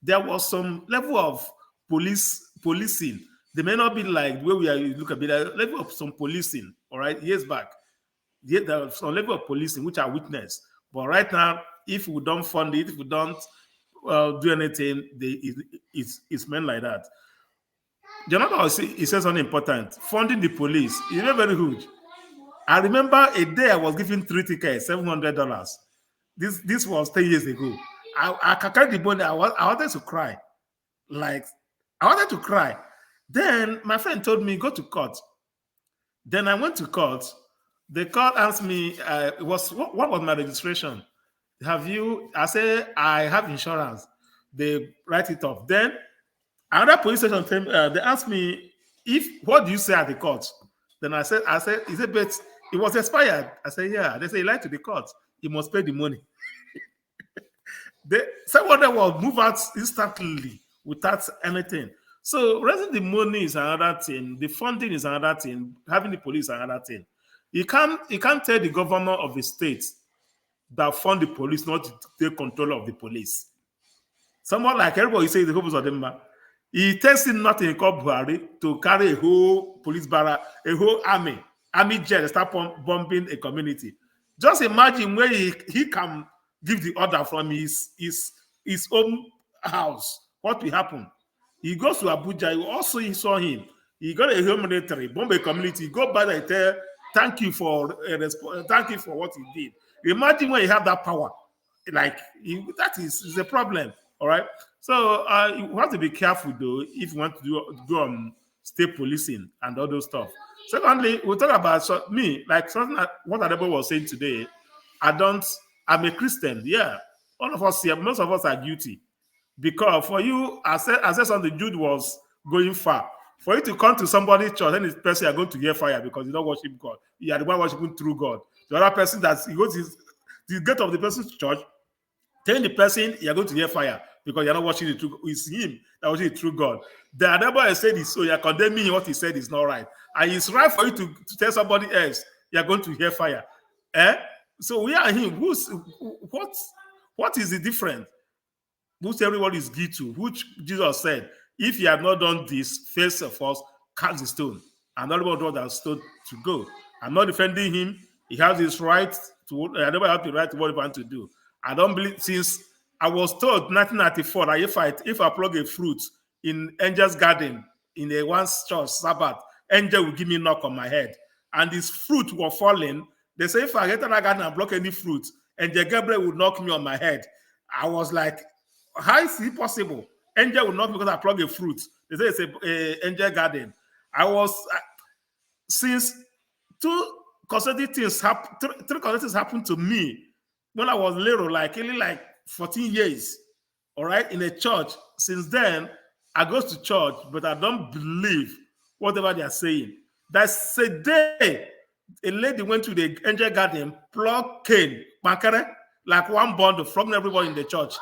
there was some level of policing. They may not be like the way we are look at it, a level of some policing, all right, years back. There was some level of policing which I witnessed. But right now, if we don't fund it, if we don't do anything, it's meant like that. Jonathan, he says something important. Funding the police is very, very huge. I remember a day I was given 3 tickets, $700. This was 10 years ago. I carried the money. I wanted to cry. Like, I wanted to cry. Then my friend told me, go to court. Then I went to court. The court asked me, what was my registration? I said, I have insurance. They write it off. Then another police station came, they asked me, what do you say at the court? Then I said, he said, but it was expired. I said, yeah. They say, you lied to the court. You must pay the money. Someone that will move out instantly without anything. So raising the money is another thing. The funding is another thing. Having the police is another thing. You can't tell the governor of the state that fund the police not to take control of the police. Someone like everybody says the hopes of them. He takes in nothing in Buhari to carry a whole police barrack, a whole army jet, start bombing a community. Just imagine where he can give the order from his own house. What will happen? He goes to Abuja. He saw him. He got a home military, bomb a community. Go back and tell, thank you for what he did. Imagine when you have that power. Like that is a problem. All right. So you have to be careful though if you want to do state policing and all those stuff. Secondly, we'll talk about me, like something like what Adebayo was saying today. I'm a Christian. Yeah. All of us here, most of us are guilty. Because for you, I said something, Jude was going far. For you to come to somebody's church and this person, you're going to hear fire because you don't worship God. You are the one worshiping through God. The other person you go to the gate of the person's church, telling the person you're going to hear fire because you're not watching the true. It's him that watching the true God. The Adebayo said this, so you're condemning what he said is not right. And it's right for you to tell somebody else you're going to hear fire. So we are him. What is the difference? Which everyone is guilty, which Jesus said, if you have not done this, face of us, cast the stone. And everybody brought that stone to go. I'm not defending him. He has his right to, I never have the right to what he wants to do. I don't believe, since I was told 1994 that if I plug a fruit in Angel's garden in a once church Sabbath, Angel will give me a knock on my head. And this fruit was falling. They say if I get to that garden and block any fruit, Angel Gabriel would knock me on my head. I was like, how is it possible? Angel will knock me because I plug a fruit. They say it's a Angel garden. Since three consecutive things happened to me when I was little, like 14 years, all right, in a church. Since then, I go to church, but I don't believe whatever they are saying. That's a day a lady went to the Angel garden, plucked cane, like one bundle, flogging everybody in the church.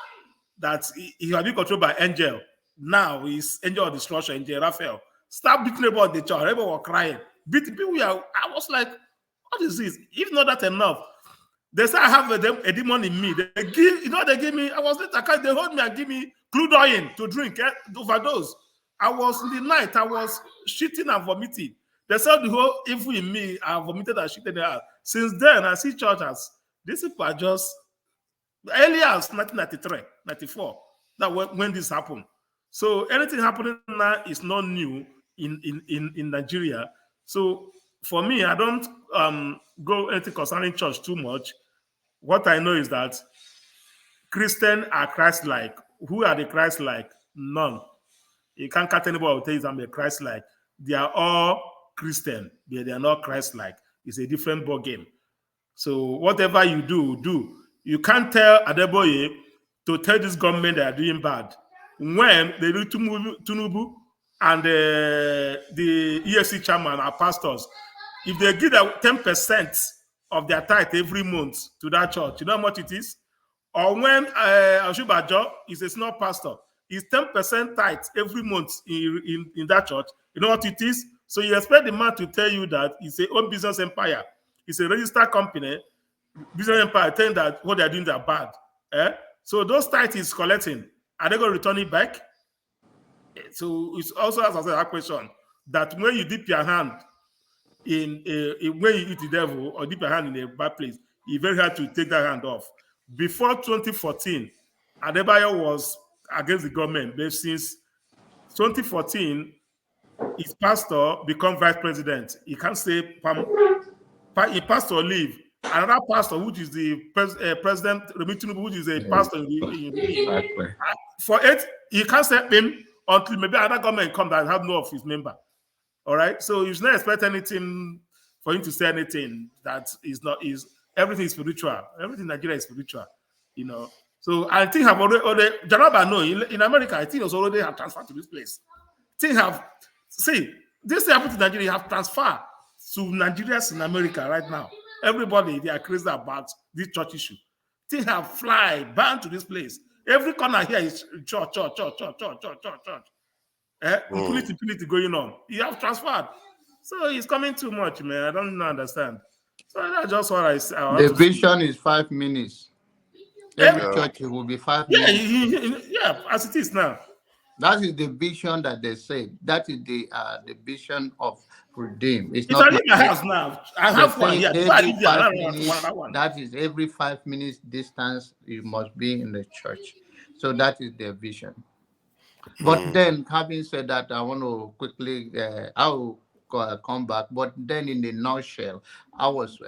That he had been controlled by Angel. Now he's Angel of Destruction, Angel Raphael. Stop beating about the church. Everyone was crying. Beating people. I was like, what is this? If not that enough, they say I have a demon in me. They give me. I was later. They hold me and give me crude oil to drink. Overdose. I was in the night. I was shitting and vomiting. They said the whole evil in me. I vomited and shitted out. Since then, I see churches. These people are just earlier as 1993, 94. That when this happened. So anything happening now is not new in Nigeria. So for me, I don't go anything concerning church too much. What I know is that Christians are Christ-like. Who are the Christ-like? None. You can't cut anybody who tells I'm a Christ-like. They are all Christian, but they are not Christ-like. It's a different ball game. So whatever you do. You can't tell Adebayo to tell this government they are doing bad. When they do Tinubu and the EFC chairman are pastors, if they give 10% of their tithe every month to that church, you know how much it is? Or when Ashubajo is a small pastor, it's 10% tithe every month in that church, you know what it is? So you expect the man to tell you that it's a own business empire. It's a registered company, business empire, telling that what they're doing are bad. So those tithes is collecting. Are they going to return it back? So it's also as I said that question that when you dip your hand in when you eat the devil or dip your hand in a bad place, it's very hard to take that hand off. Before 2014, Adebayo was against the government, but since 2014, his pastor become vice president. He can't say a pastor leave. Another pastor, which is the president, Remi Tinubu, which is a pastor in regime, for it, he can't say him until maybe another government come that have no of his member. All right, so you should not expect anything for him to say anything that is not is everything is spiritual. Everything in Nigeria is spiritual, you know. So I think have already Janaba no in America. I think it was already have transferred to this place. Things have see this thing happened to Nigeria. Have transferred to Nigerians in America right now. Everybody they are crazy about this church issue. Things have fly banned to this place. Every corner here is church. Impunity going on. You have transferred. So it's coming too much, man. I don't understand. So that's just what I say. The vision is 5 minutes. Every church will be 5 minutes. Yeah, as it is now. That is the vision that they say. That is the vision of Redeem. It's if not I leave my house now, I have one here. Every 5 minutes, that is every 5 minutes distance you must be in the church. So that is their vision. But then, having said that, I want to quickly, I will come back. But then, in the nutshell, I was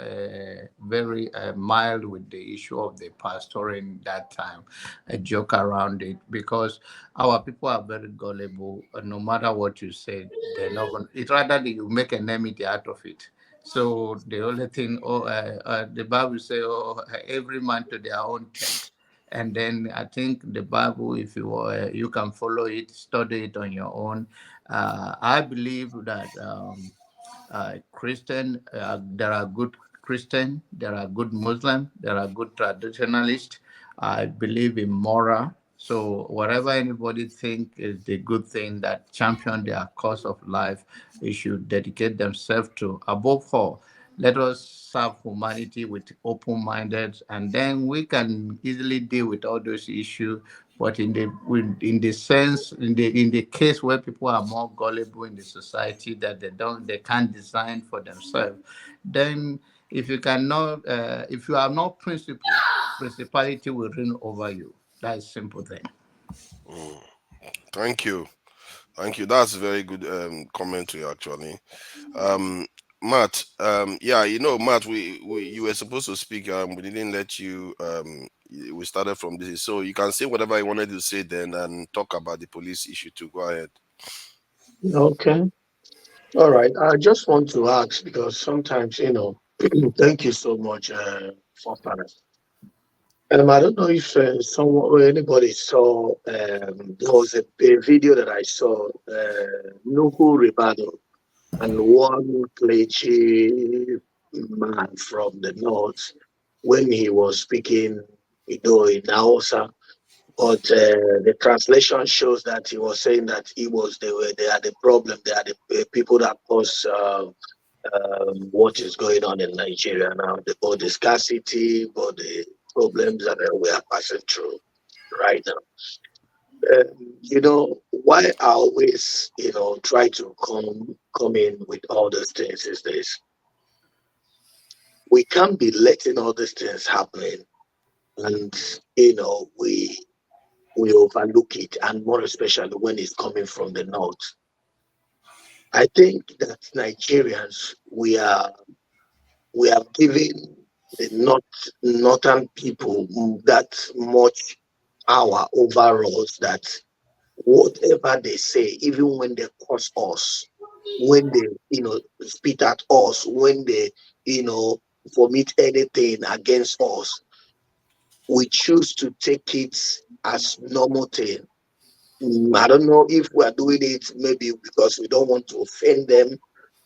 very mild with the issue of the pastor in that time. I joke around it because our people are very gullible. No matter what you say, they're not going. It's rather that you make an enmity out of it. So the only thing, the Bible says, every man to their own tent. And then I think the Bible, if you can follow it, study it on your own. I believe that Christian, there are good Christian, there are good Muslim, there are good traditionalists. I believe in moral. So whatever anybody think is the good thing that champion their cause of life, they should dedicate themselves to. Above all, let us serve humanity with open-minded, and then we can easily deal with all those issues. But in the case where people are more gullible in the society that they can't design for themselves, then if you have no principality will reign over you. That's a simple thing. Thank you. That's a very good commentary actually. Matt, Matt, you were supposed to speak. We didn't let you. We started from this, so you can say whatever you wanted to say then, and talk about the police issue too. Go ahead. Okay. All right. I just want to ask because sometimes, thank you so much for that. I don't know if someone or anybody saw. There was a video that I saw. Nuhu Ribado and one clergy man from the north when he was speaking, in Hausa. But the translation shows that he was saying that they are the problem. They are the people that cause what is going on in Nigeria now. About the scarcity, about the problems that we are passing through right now. Why I always, try to come in with all those things is this. We can't be letting all these things happen and, we overlook it, and more especially when it's coming from the north. I think that Nigerians, we have given the northern people that much power over us that whatever they say, even when they curse us, when they, spit at us, when they, vomit anything against us, we choose to take it as normal thing. I don't know if we are doing it maybe because we don't want to offend them,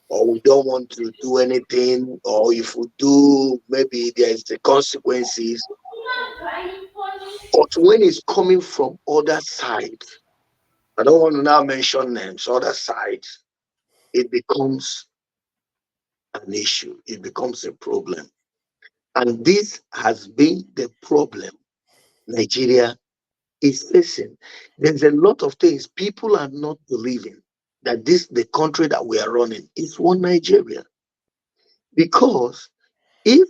or we don't want to do anything, or if we do, maybe there's the consequences. But when it's coming from other sides, I don't want to now mention names, other sides, it becomes an issue. It becomes a problem. And this has been the problem Nigeria is facing, there's a lot of things people are not believing that the country that we are running is one Nigeria. Because if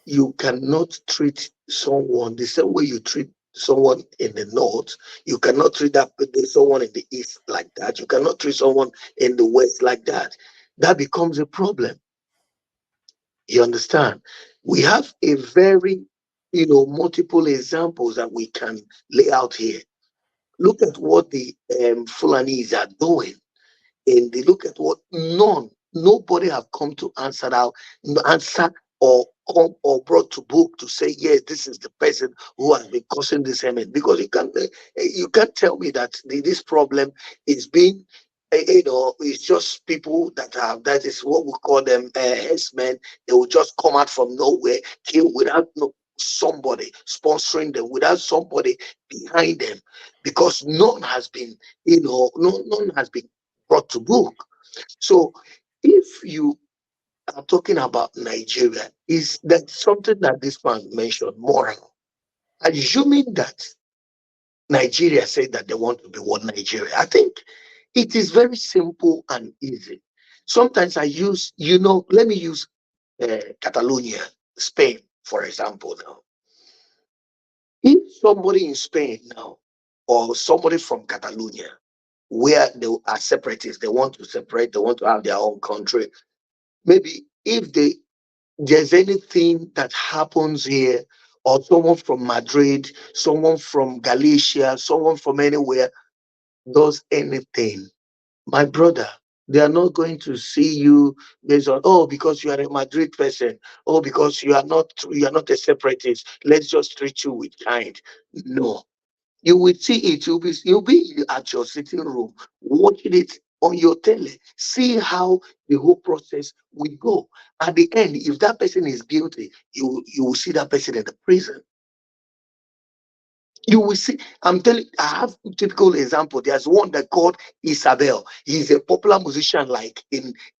you cannot treat someone the same way you treat someone in the north, you cannot treat someone in the east like that, you cannot treat someone in the west like that, that becomes a problem. You understand? We have a very, multiple examples that we can lay out here. Look at what the Fulanis are doing, and they look at what nobody have come to answer or come or brought to book to say, yes, this is the person who has been causing this harm. Because you can't tell me that this problem is being, it's just people that is what we call them herdsmen. They will just come out from nowhere, kill without somebody sponsoring them, without somebody behind them, because none has been, none has been brought to book. So if you are talking about Nigeria, is that something that this man mentioned, moral? Assuming that Nigeria said that they want to be one Nigeria, I think it is very simple and easy. Sometimes I use, let me use Catalonia, Spain, for example now. If somebody in Spain now, or somebody from Catalonia, where they are separatists, they want to separate, they want to have their own country, maybe if there's anything that happens here, or someone from Madrid, someone from Galicia, someone from anywhere does anything, my brother, they are not going to see you based on, oh, because you are a Madrid person, oh, because you are not a separatist, let's just treat you with kind. No. You will see it. You'll be at your sitting room watching it on your telly. See how the whole process will go. At the end, if that person is guilty, you will see that person in the prison. You will see. I'm telling you, I have a typical example. There's one that called Isabel. He's a popular musician,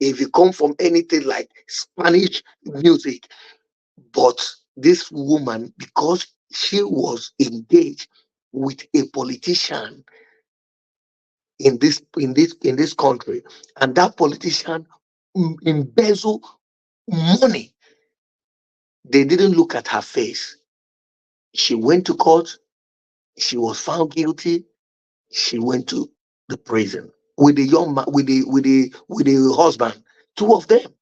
if you come from anything like Spanish music. But this woman, because she was engaged with a politician in this country, and that politician embezzle money, they didn't look at her face. She went to court, she was found guilty, she went to the prison with the young man, with the husband, two of them.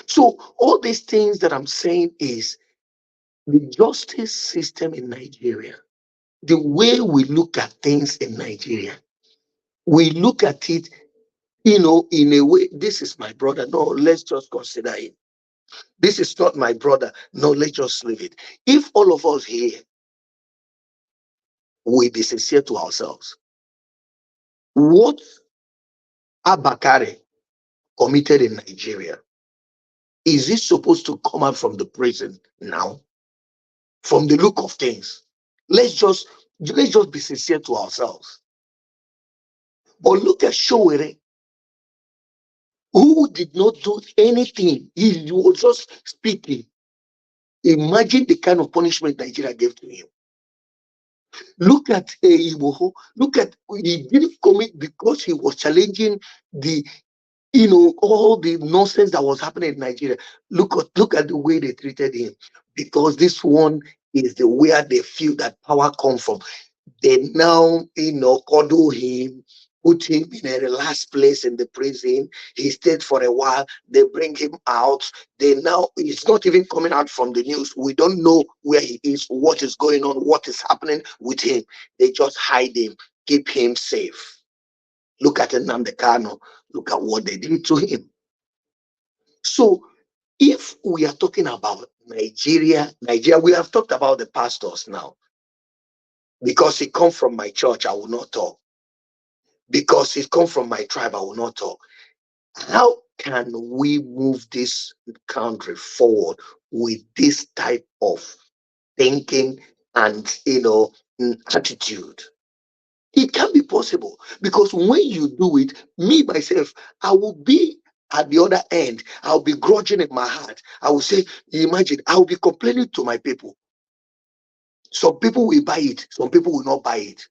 So all these things that I'm saying is the justice system in Nigeria, the way we look at things in Nigeria, we look at it, in a way, this is my brother. No, let's just consider it. This is not my brother. No, let's just leave it. If all of us here will be sincere to ourselves, what Abakari committed in Nigeria, is he supposed to come out from the prison now? From the look of things, let's just be sincere to ourselves. But look at Sowore, who did not do anything. He was just speaking. Imagine the kind of punishment Nigeria gave to him. Look at Iwoho. Look at, he didn't commit because he was challenging all the nonsense that was happening in Nigeria. Look at the way they treated him, because this one is where they feel that power comes from. They now, cuddle him, put him in a relaxed place in the prison. He stayed for a while. They bring him out. He's not even coming out from the news. We don't know where he is, what is going on, what is happening with him. They just hide him, keep him safe. Look at Nnamdi Kanu. Look at what they did to him. So if we are talking about Nigeria, we have talked about the pastors now. Because he come from my church, I will not talk. Because he come from my tribe, I will not talk. How can we move this country forward with this type of thinking and attitude? It can be possible, because when you do it, me myself, I will be at the other end. I'll be grudging in my heart. I will say, imagine, I will be complaining to my people. Some people will buy it, some people will not buy it.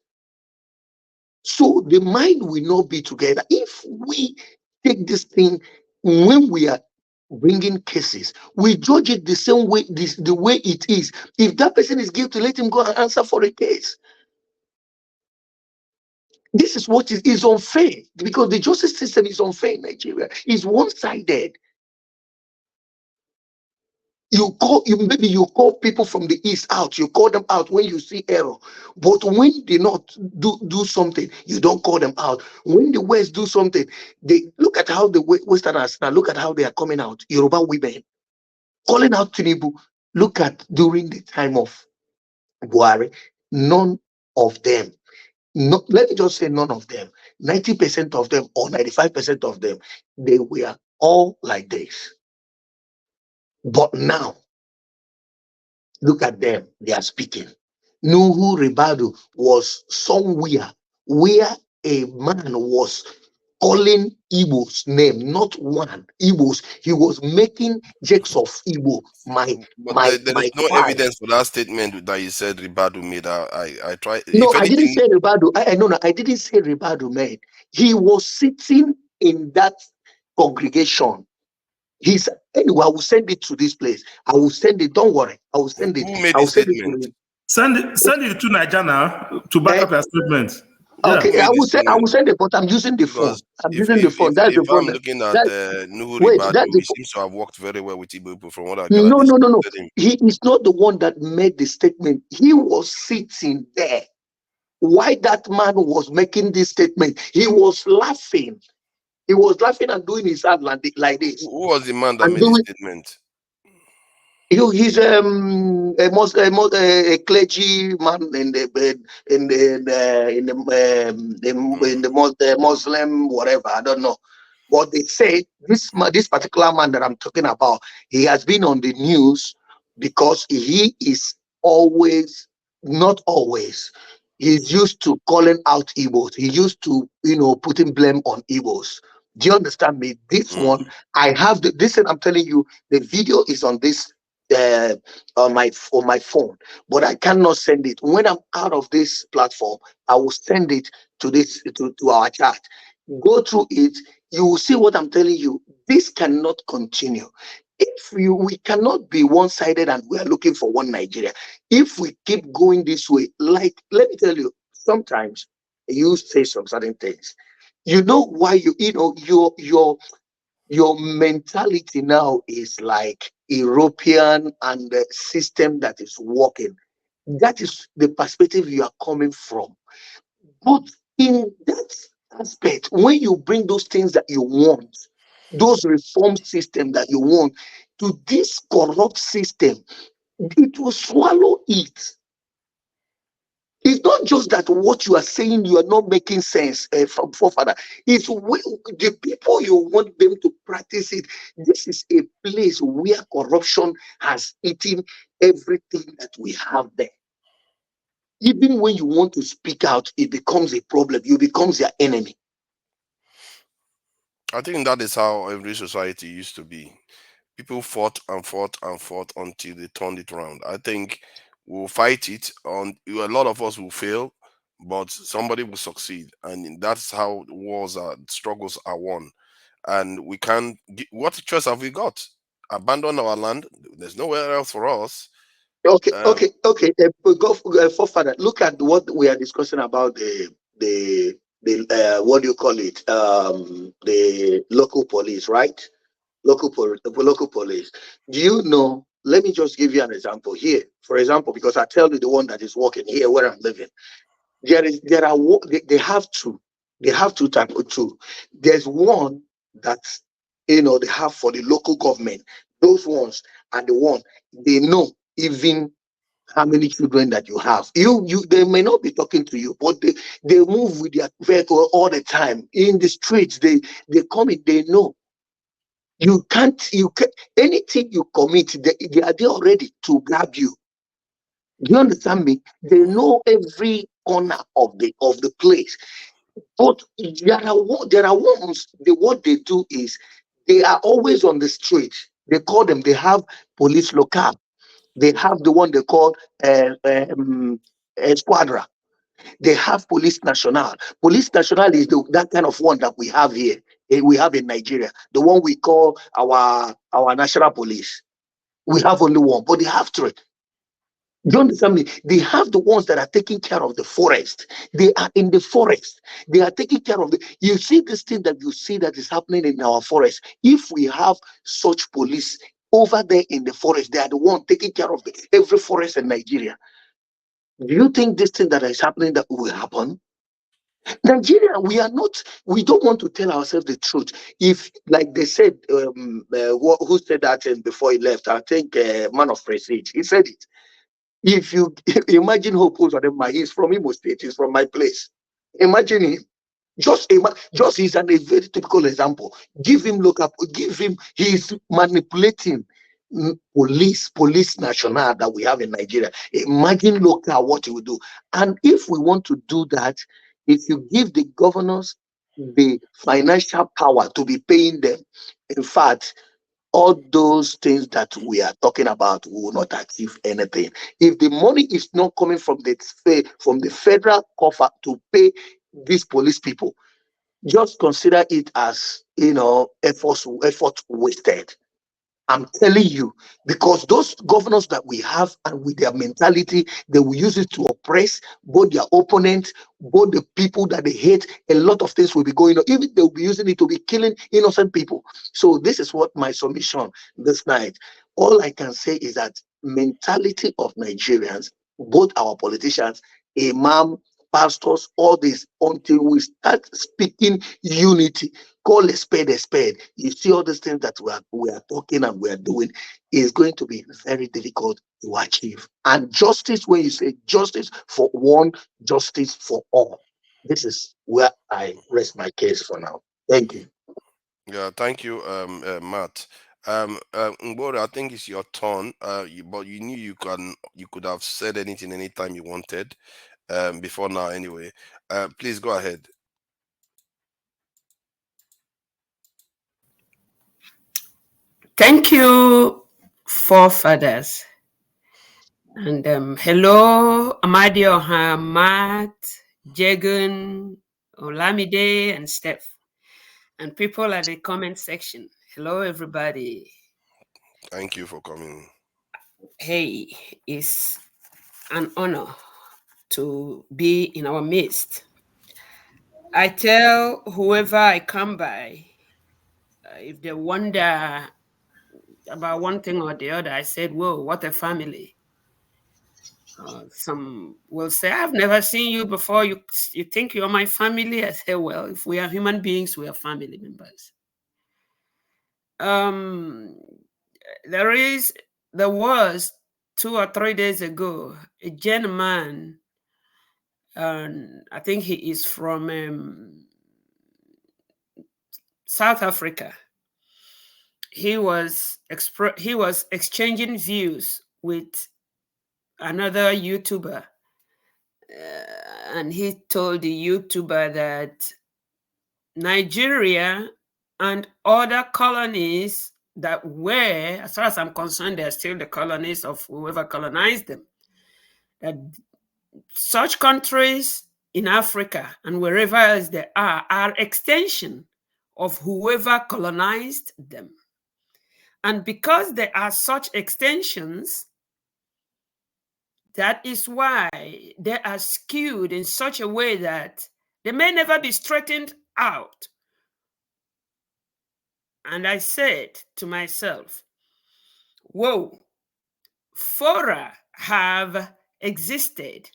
So the mind will not be together. If we take this thing, when we are bringing cases, we judge it the same way, the way it is. If that person is guilty, let him go and answer for a case. This is what is unfair, because the justice system is unfair in Nigeria. It's one-sided. Maybe you call people from the east out, you call them out when you see error, but when they not do something, you don't call them out. When the west do something, they look at how the westerners now, look at how they are coming out. Yoruba women calling out Tinubu. Look at during the time of Buhari, none of them, let me just say none of them, 90% of them or 95% of them, they were all like this. But now look at them, they are speaking. Nuhu Ribadu was somewhere where a man was calling Igbo's name, not one Igbo's. He was making jokes of Igbo. There is no tribe. evidence for that statement that you said Ribadu made. I tried. No, If I didn't anything, say Ribadu. I didn't say Ribadu, man. He was sitting in that congregation. Anyway, I will send it to this place. I will send it. Don't worry. I will send it. who made I will the send it to statement? him. Send it to Nigeria to back up your statement. Yeah. Okay, I will send it, but I'm using the phone. Because I'm using the phone. That's the if phone. I'm looking at Nuhu Wait, Ribadu, that's the he seems to have worked very well with Igbo people from what I no. gathered. He is not the one that made the statement. He was sitting there. Why that man was making this statement? He was laughing. He was laughing and doing his hand like this. Who was the man that And made the statement? He's a clergy man in the Muslim whatever, I don't know. But they say this particular man that I'm talking about, he has been on the news because he is always, not always, he's used to calling out Igbos. He used to, putting blame on Igbos. Do you understand me? This one, I have this, and I'm telling you, the video is on this on my phone, but I cannot send it. When I'm out of this platform, I will send it to this to our chat. Go through it. You will see what I'm telling you. This cannot continue. We cannot be one-sided and we are looking for one Nigeria. If we keep going this way, like, let me tell you, sometimes you say some certain things. You know why your mentality now is like European and the system that is working. That is the perspective you are coming from. But in that aspect, when you bring those things that you want, those reform system that you want to this corrupt system, it will swallow it. It's not just that what you are saying, you are not making sense from forefather. It's the people you want them to practice it. This is a place where corruption has eaten everything that we have there. Even when you want to speak out, it becomes a problem. You become their enemy. I think that is how every society used to be. People fought and fought and fought until they turned it around. I think we'll fight it. A lot of us will fail, but somebody will succeed, and that's how struggles are won. And we can't. What choice have we got? Abandon our land? There's nowhere else for us. Okay. Go for further. Look at what we are discussing about the what do you call it? The local police, right? Local police. Do you know? Let me just give you an example here. For example, because I tell you the one that is working here where I'm living. They have two. They have two types of two. There's one that they have for the local government. Those ones are the one they know even how many children that you have. They may not be talking to you, but they move with their vehicle all the time in the streets. They come in, they know. You can't anything you commit, they are there already to grab you. Do you understand me? They know every corner of the place. But there are ones, what they do is they are always on the street. They call them, they have police local. They have the one they call Squadra. They have Police National. Police National is that kind of one that we have here. We have in Nigeria. The one we call our national police. We have only one, but they have three. Do you understand me? They have the ones that are taking care of the forest. They are in the forest. They are taking care of the. You see this thing that you see that is happening in our forest. If we have such police over there in the forest, they are the one taking care of every forest in Nigeria. Do you think this thing that is happening that will happen? Nigeria, we don't want to tell ourselves the truth. If, like they said, who said that before he left? I think man of prestige, he said it. If you imagine Hope Uzodinma, he's from Imo State, he's from my place. Imagine him. Just he's a very typical example. Give him he's manipulating police national that we have in Nigeria. Imagine local what he would do. And if we want to do that, if you give the governors the financial power to be paying them, in fact, all those things that we are talking about will not achieve anything. If the money is not coming from the federal coffer to pay these police people, just consider it as effort wasted. I'm telling you, because those governors that we have and with their mentality, they will use it to oppress both their opponents, both the people that they hate. A lot of things will be going on. Even they will be using it to be killing innocent people. So this is what my submission this night. All I can say is that mentality of Nigerians, both our politicians, imam, pastors, all this, until we start speaking unity, call a spade a spade. You see all these things that we are talking and we are doing is going to be very difficult to achieve. And justice, when you say justice for one, justice for all. This is where I rest my case for now. Thank you. Yeah, thank you, Matt. Mbora, I think it's your turn. But you knew you could have said anything anytime you wanted. Before now, anyway. Please go ahead. Thank you, forefathers. And hello, Amadio, Matt, Jagan, Olamide, and Steph. And people at the comment section. Hello, everybody. Thank you for coming. Hey, it's an honor to be in our midst. I tell whoever I come by, if they wonder about one thing or the other, I said, whoa, what a family. Some will say, I've never seen you before. You think you're my family? I say, well, if we are human beings, we are family members. There was 2 or 3 days ago, a gentleman, I think he is from South Africa. He was exchanging views with another YouTuber, and he told the YouTuber that Nigeria and other colonies that were, as far as I'm concerned, they're still the colonies of whoever colonized them, that such countries in Africa and wherever else they are extension of whoever colonized them. And because there are such extensions, that is why they are skewed in such a way that they may never be straightened out. And I said to myself, whoa, fora have existed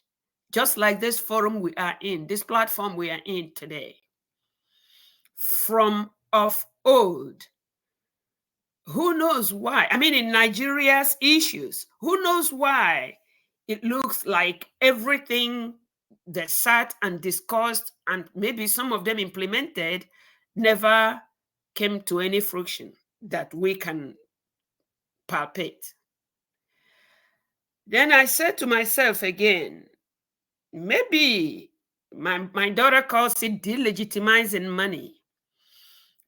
just like this forum we are in, this platform we are in today, from of old. Who knows why? I mean, in Nigeria's issues, who knows why it looks like everything they sat and discussed and maybe some of them implemented never came to any fruition that we can palpate. Then I said to myself again, maybe my daughter calls it delegitimizing money.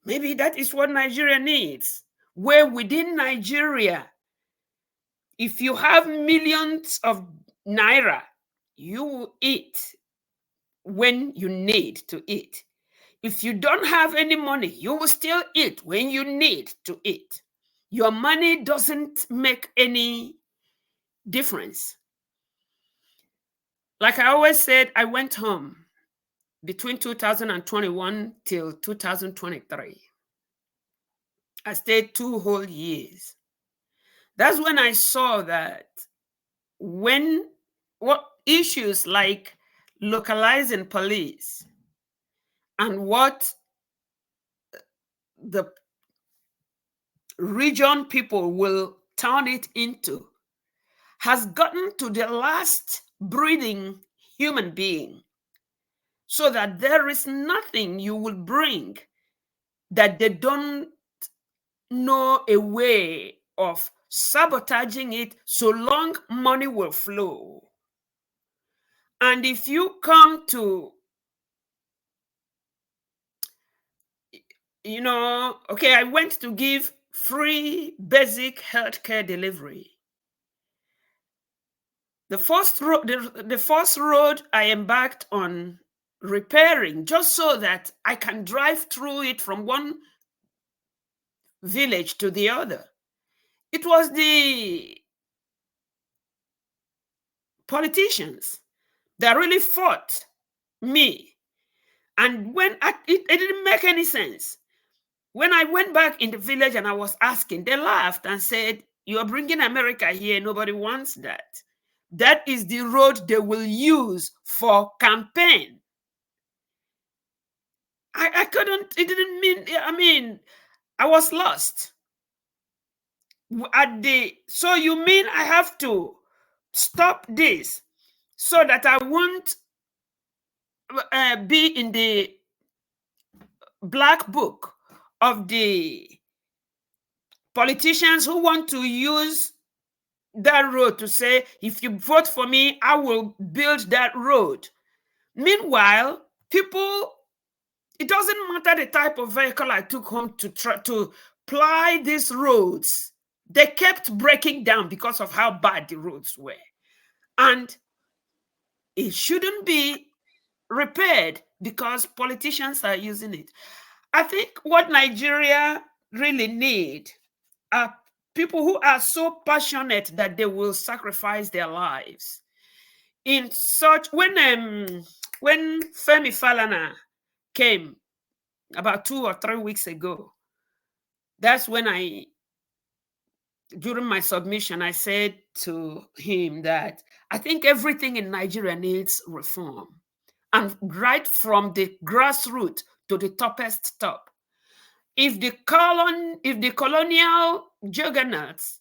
Maybe that is what Nigeria needs, where within Nigeria, If you have millions of naira, you will eat when you need to eat. If you don't have any money, you will still eat when you need to eat. Your money doesn't make any difference. Like I always said, I went home between 2021 till 2023. I stayed 2 whole years. That's when I saw that when what issues like localizing police and what the region people will turn it into has gotten to the last breathing human being, so that there is nothing you will bring that they don't know a way of sabotaging it, so long money will flow. And if you come to, okay, I went to give free basic healthcare delivery. The first road I embarked on repairing, just so that I can drive through it from one village to the other. It was the politicians that really fought me. And when it didn't make any sense. When I went back in the village and I was asking, they laughed and said, "You're bringing America here. Nobody wants that. That is the road they will use for campaign." I couldn't, it didn't mean, I was lost. So you mean I have to stop this so that I won't be in the black book of the politicians who want to use that road to say, if you vote for me, I will build that road. Meanwhile, people, it doesn't matter the type of vehicle I took home to try to ply these roads. They kept breaking down because of how bad the roads were. And it shouldn't be repaired because politicians are using it. I think what Nigeria really need are people who are so passionate that they will sacrifice their lives. In such, when Femi Falana came about 2 or 3 weeks ago, that's when during my submission, I said to him that I think everything in Nigeria needs reform, and right from the grassroots to the toppest top. If the colonial juggernauts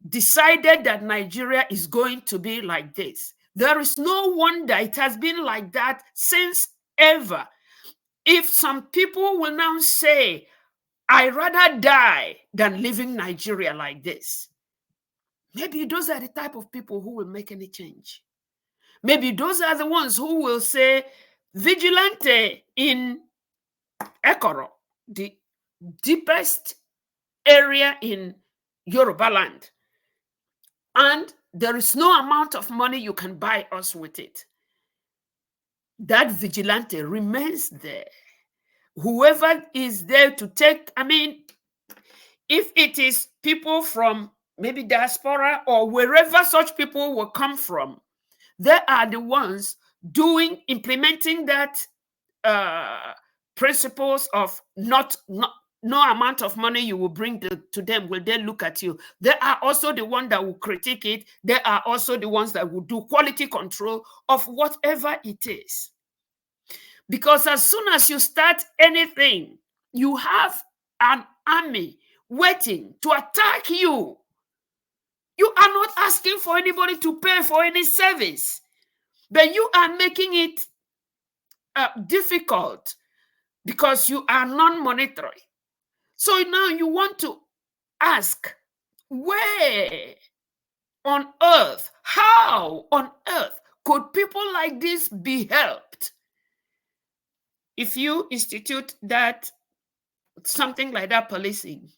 decided that Nigeria is going to be like this, there is no wonder it has been like that since ever. If some people will now say, "I'd rather die than live in Nigeria like this," maybe those are the type of people who will make any change. Maybe those are the ones who will say, vigilante in Ekoro, the deepest area in Yoruba land, and there is no amount of money you can buy us with it. That vigilante remains there. Whoever is there to take, if it is people from maybe diaspora or wherever such people will come from, they are the ones implementing that principles of no amount of money you will bring to them will they look at you. They are also the ones that will critique it. They are also the ones that will do quality control of whatever it is. Because as soon as you start anything, you have an army waiting to attack you. You are not asking for anybody to pay for any service, but you are making it difficult because you are non-monetary. So now you want to ask, where on earth, how on earth could people like this be helped? If you institute that, something like that policing,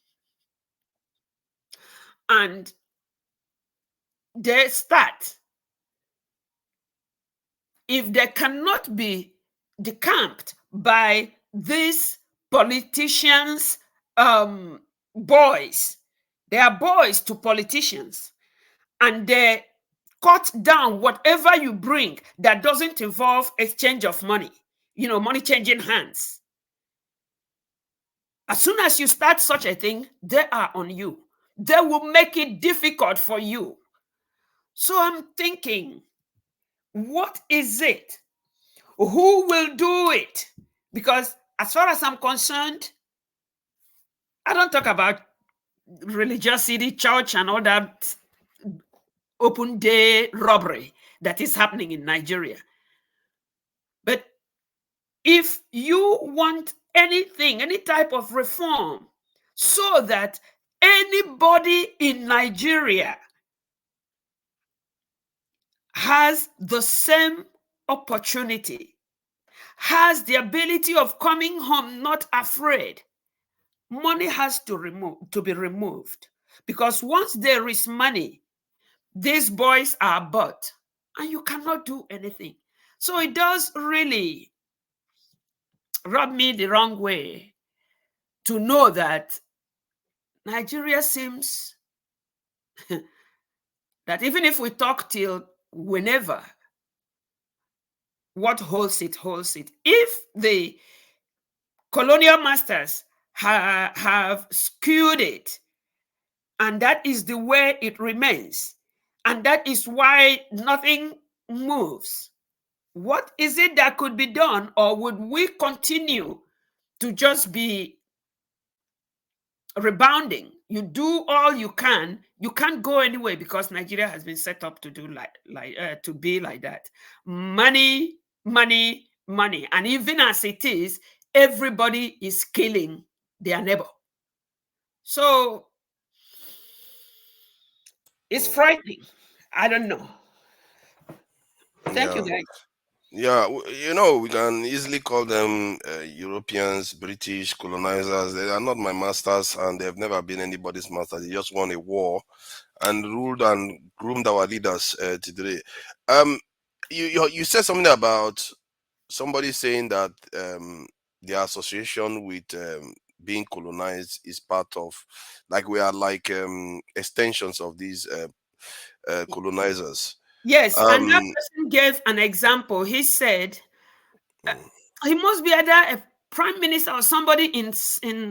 and they start, if they cannot be decamped by these politicians' boys, they are boys to politicians, and they cut down whatever you bring that doesn't involve exchange of money, money changing hands. As soon as you start such a thing, they are on you. They will make it difficult for you. So I'm thinking, what is it? Who will do it? Because as far as I'm concerned, I don't talk about religiosity, church, and all that open day robbery that is happening in Nigeria. But if you want anything, any type of reform, so that anybody in Nigeria has the same opportunity, has the ability of coming home not afraid, money has to be removed. Because once there is money, these boys are bought and you cannot do anything. So it does really rub me the wrong way to know that Nigeria seems that even if we talk till whenever, what holds it, holds it. If the colonial masters have skewed it, and that is the way it remains, and that is why nothing moves, what is it that could be done? Or would we continue to just be rebounding? You do all you can. You can't go anywhere because Nigeria has been set up to do to be like that. Money, money, money. And even as it is, everybody is killing their neighbor. So it's frightening. I don't know. Thank you, guys. Yeah, we can easily call them Europeans, British colonizers. They are not my masters, and they've never been anybody's master. They just won a war and ruled and groomed our leaders today. You said something about somebody saying that their association with being colonized is part of, like, we are like extensions of these colonizers. Yes, and that person gave an example. He said he must be either a prime minister or somebody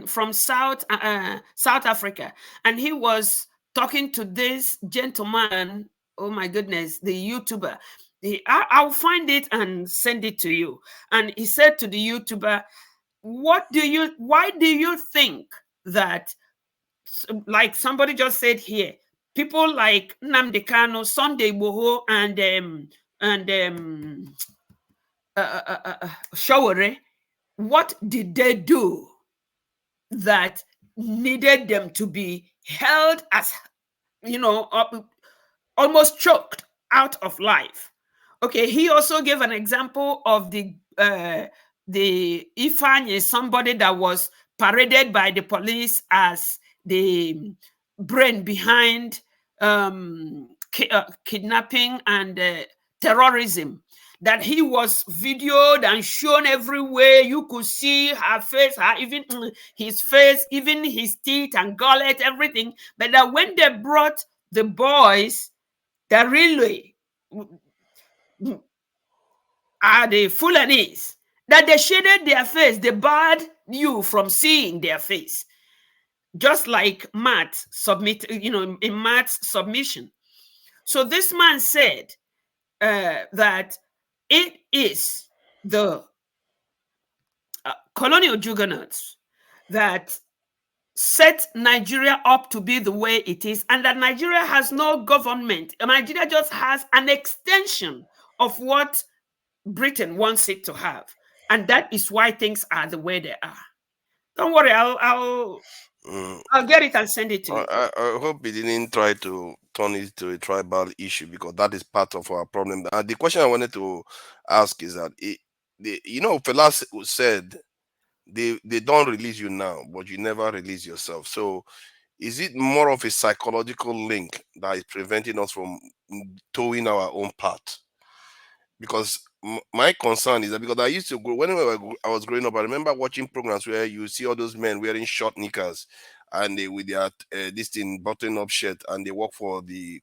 from South Africa, and he was talking to this gentleman. Oh my goodness, the YouTuber. I'll find it and send it to you. And he said to the YouTuber, why do you think that, like somebody just said here, people like Nnamdi Kanu, Sunday Igboho, and Sowore, what did they do that needed them to be held as, almost choked out of life? Okay, he also gave an example of the Ifeanyi, somebody that was paraded by the police as the brain behind kidnapping and terrorism, that he was videoed and shown everywhere. You could see her face, even his face, even his teeth and gullet, everything. But that when they brought the boys, that really are the Fulanese, that they shaded their face, they barred you from seeing their face, just like Matt in Matt's submission. So this man said that it is the colonial juggernauts that set Nigeria up to be the way it is, and that Nigeria has no government. Nigeria just has an extension of what Britain wants it to have, and that is why things are the way they are. Don't worry, I'll get it and send it to you. I hope he didn't try to turn it to a tribal issue, because that is part of our problem. The question I wanted to ask is that, Fela said they don't release you now, but you never release yourself. So Is it more of a psychological link that is preventing us from towing our own path? Because my concern is that, because I used to grow, whenever I was growing up, I remember watching programs where you see all those men wearing short knickers and they with their this thing button up shirt, and they work for the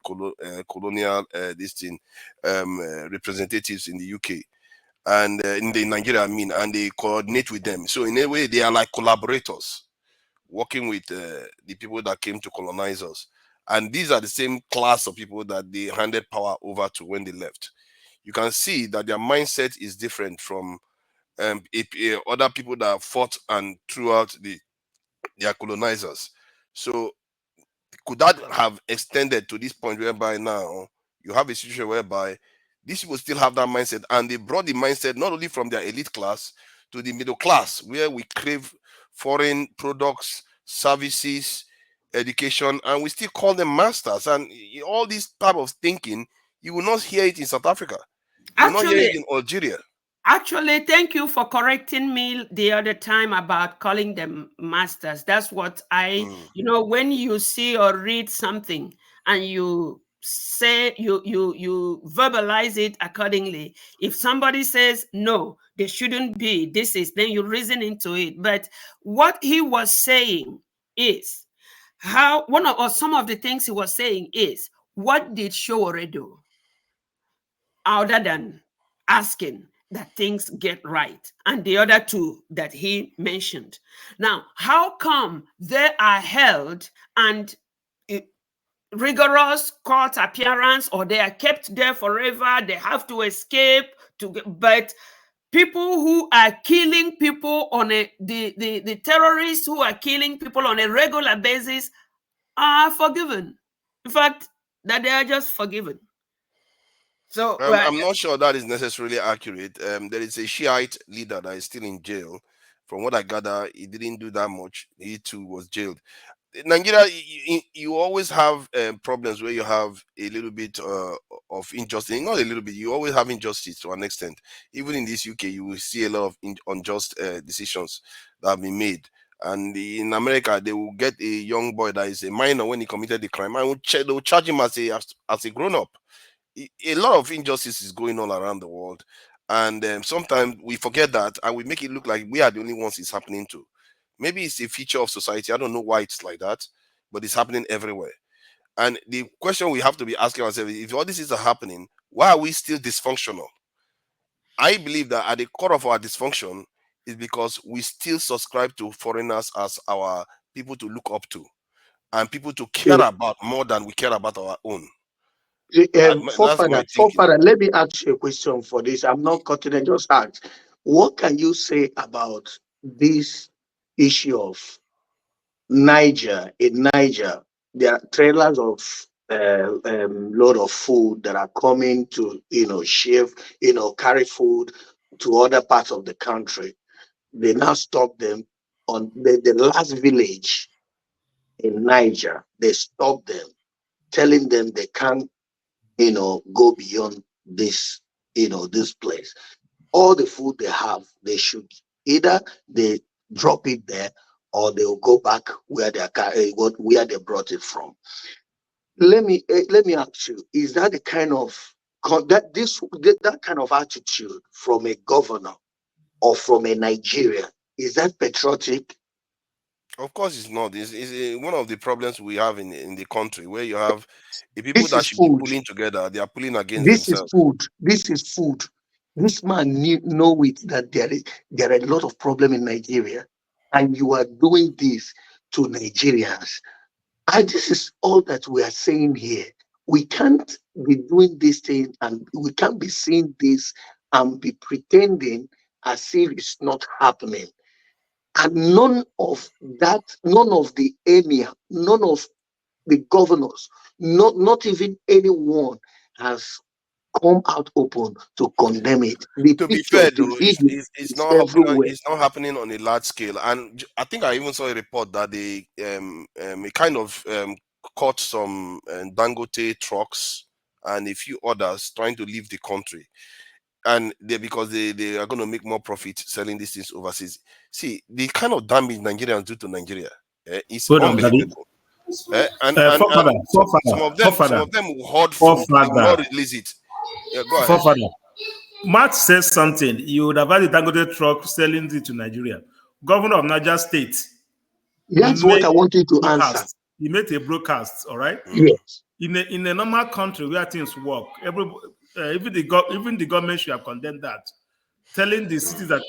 colonial this thing representatives in the UK and in the Nigeria, I mean, and they coordinate with them. So in a way, they are like collaborators working with the people that came to colonize us. And these are the same class of people that they handed power over to when they left. You can see that their mindset is different from other people that fought and threw out their colonizers. So could that have extended to this point whereby now you have a situation whereby these people still have that mindset, and they brought the mindset not only from their elite class to the middle class, where we crave foreign products, services, education, and we still call them masters. And all this type of thinking, you will not hear it in South Africa. You will not hear it in Algeria. Actually, thank you for correcting me the other time about calling them masters. That's what when you see or read something and you say you verbalize it accordingly. If somebody says no, they shouldn't be, then you reason into it. But what he was saying is some of the things he was saying is, what did Sowore do other than asking that things get right, and the other two that he mentioned? Now, how come they are held and rigorous court appearance, or they are kept there forever, they have to escape but people who are killing people the terrorists who are killing people on a regular basis are forgiven? In fact, that they are just forgiven. So I'm not sure that is necessarily accurate. There is a Shiite leader that is still in jail. From what I gather, he didn't do that much. He too was jailed. Nigeria, you always have problems where you have a little bit of injustice. Not a little bit. You always have injustice to an extent. Even in this UK, you will see a lot of unjust decisions that have been made. And in America, they will get a young boy that is a minor when he committed the crime, and they will charge him as a grown-up. A lot of injustice is going on around the world, and sometimes we forget that, and we make it look like we are the only ones it's happening to. Maybe it's a feature of society. I don't know why it's like that, but it's happening everywhere. And the question we have to be asking ourselves is, if all this is happening, why are we still dysfunctional? I believe that at the core of our dysfunction is because we still subscribe to foreigners as our people to look up to, and people to care about more than we care about our own. Forefather, let me ask you a question for this. I'm not cutting it, just ask. What can you say about this issue of Niger? In Niger, there are trailers of load of food that are coming to carry food to other parts of the country. They now stop them on the last village in Niger. They stop them, telling them they can't go beyond this, this place. All the food they have, they should either they drop it there or they'll go back where they brought it from. Let me ask you: is that the kind of that kind of attitude from a governor or from a Nigerian? Is that patriotic? Of course, it's not. It's one of the problems we have in the country, where you have the people that should be pulling together, they are pulling against themselves. This is food. This man know it that there are a lot of problem in Nigeria, and you are doing this to Nigerians. And this is all that we are saying here. We can't be doing this thing, and we can't be seeing this and be pretending as if it's not happening. And none of the emir, none of the governors, not even anyone has come out open to condemn it. To be fair, though, it's not happening. It's not happening on a large scale. And I think I even saw a report that they kind of caught some Dangote trucks and a few others trying to leave the country, and because they are going to make more profit selling these things overseas. See the kind of damage Nigerians do to Nigeria is unbelievable. And some of them will hoard food. They will not release it. Yeah, go ahead. Matt says something. You would have had the Dangote truck selling it to Nigeria. Governor of Niger State. That's what I want you to answer. He made a broadcast, all right? Yes. In a normal country where things work, even the government should have condemned that, telling the cities that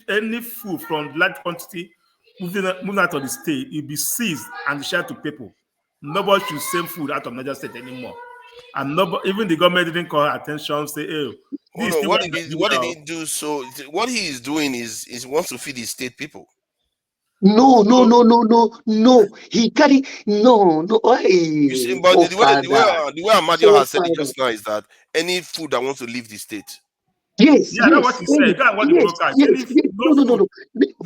any food from large quantity moving out of the state will be seized and shared to people. Nobody should send food out of Niger State anymore. And even the government didn't call attention, say, "Oh, what did he do? So what he is doing is wants to feed his state people." No. He carry no. You see, but the way Amadio has said it just now is that any food that wants to leave the state. Yes, yeah, that's what he said. That's what the broadcast. No.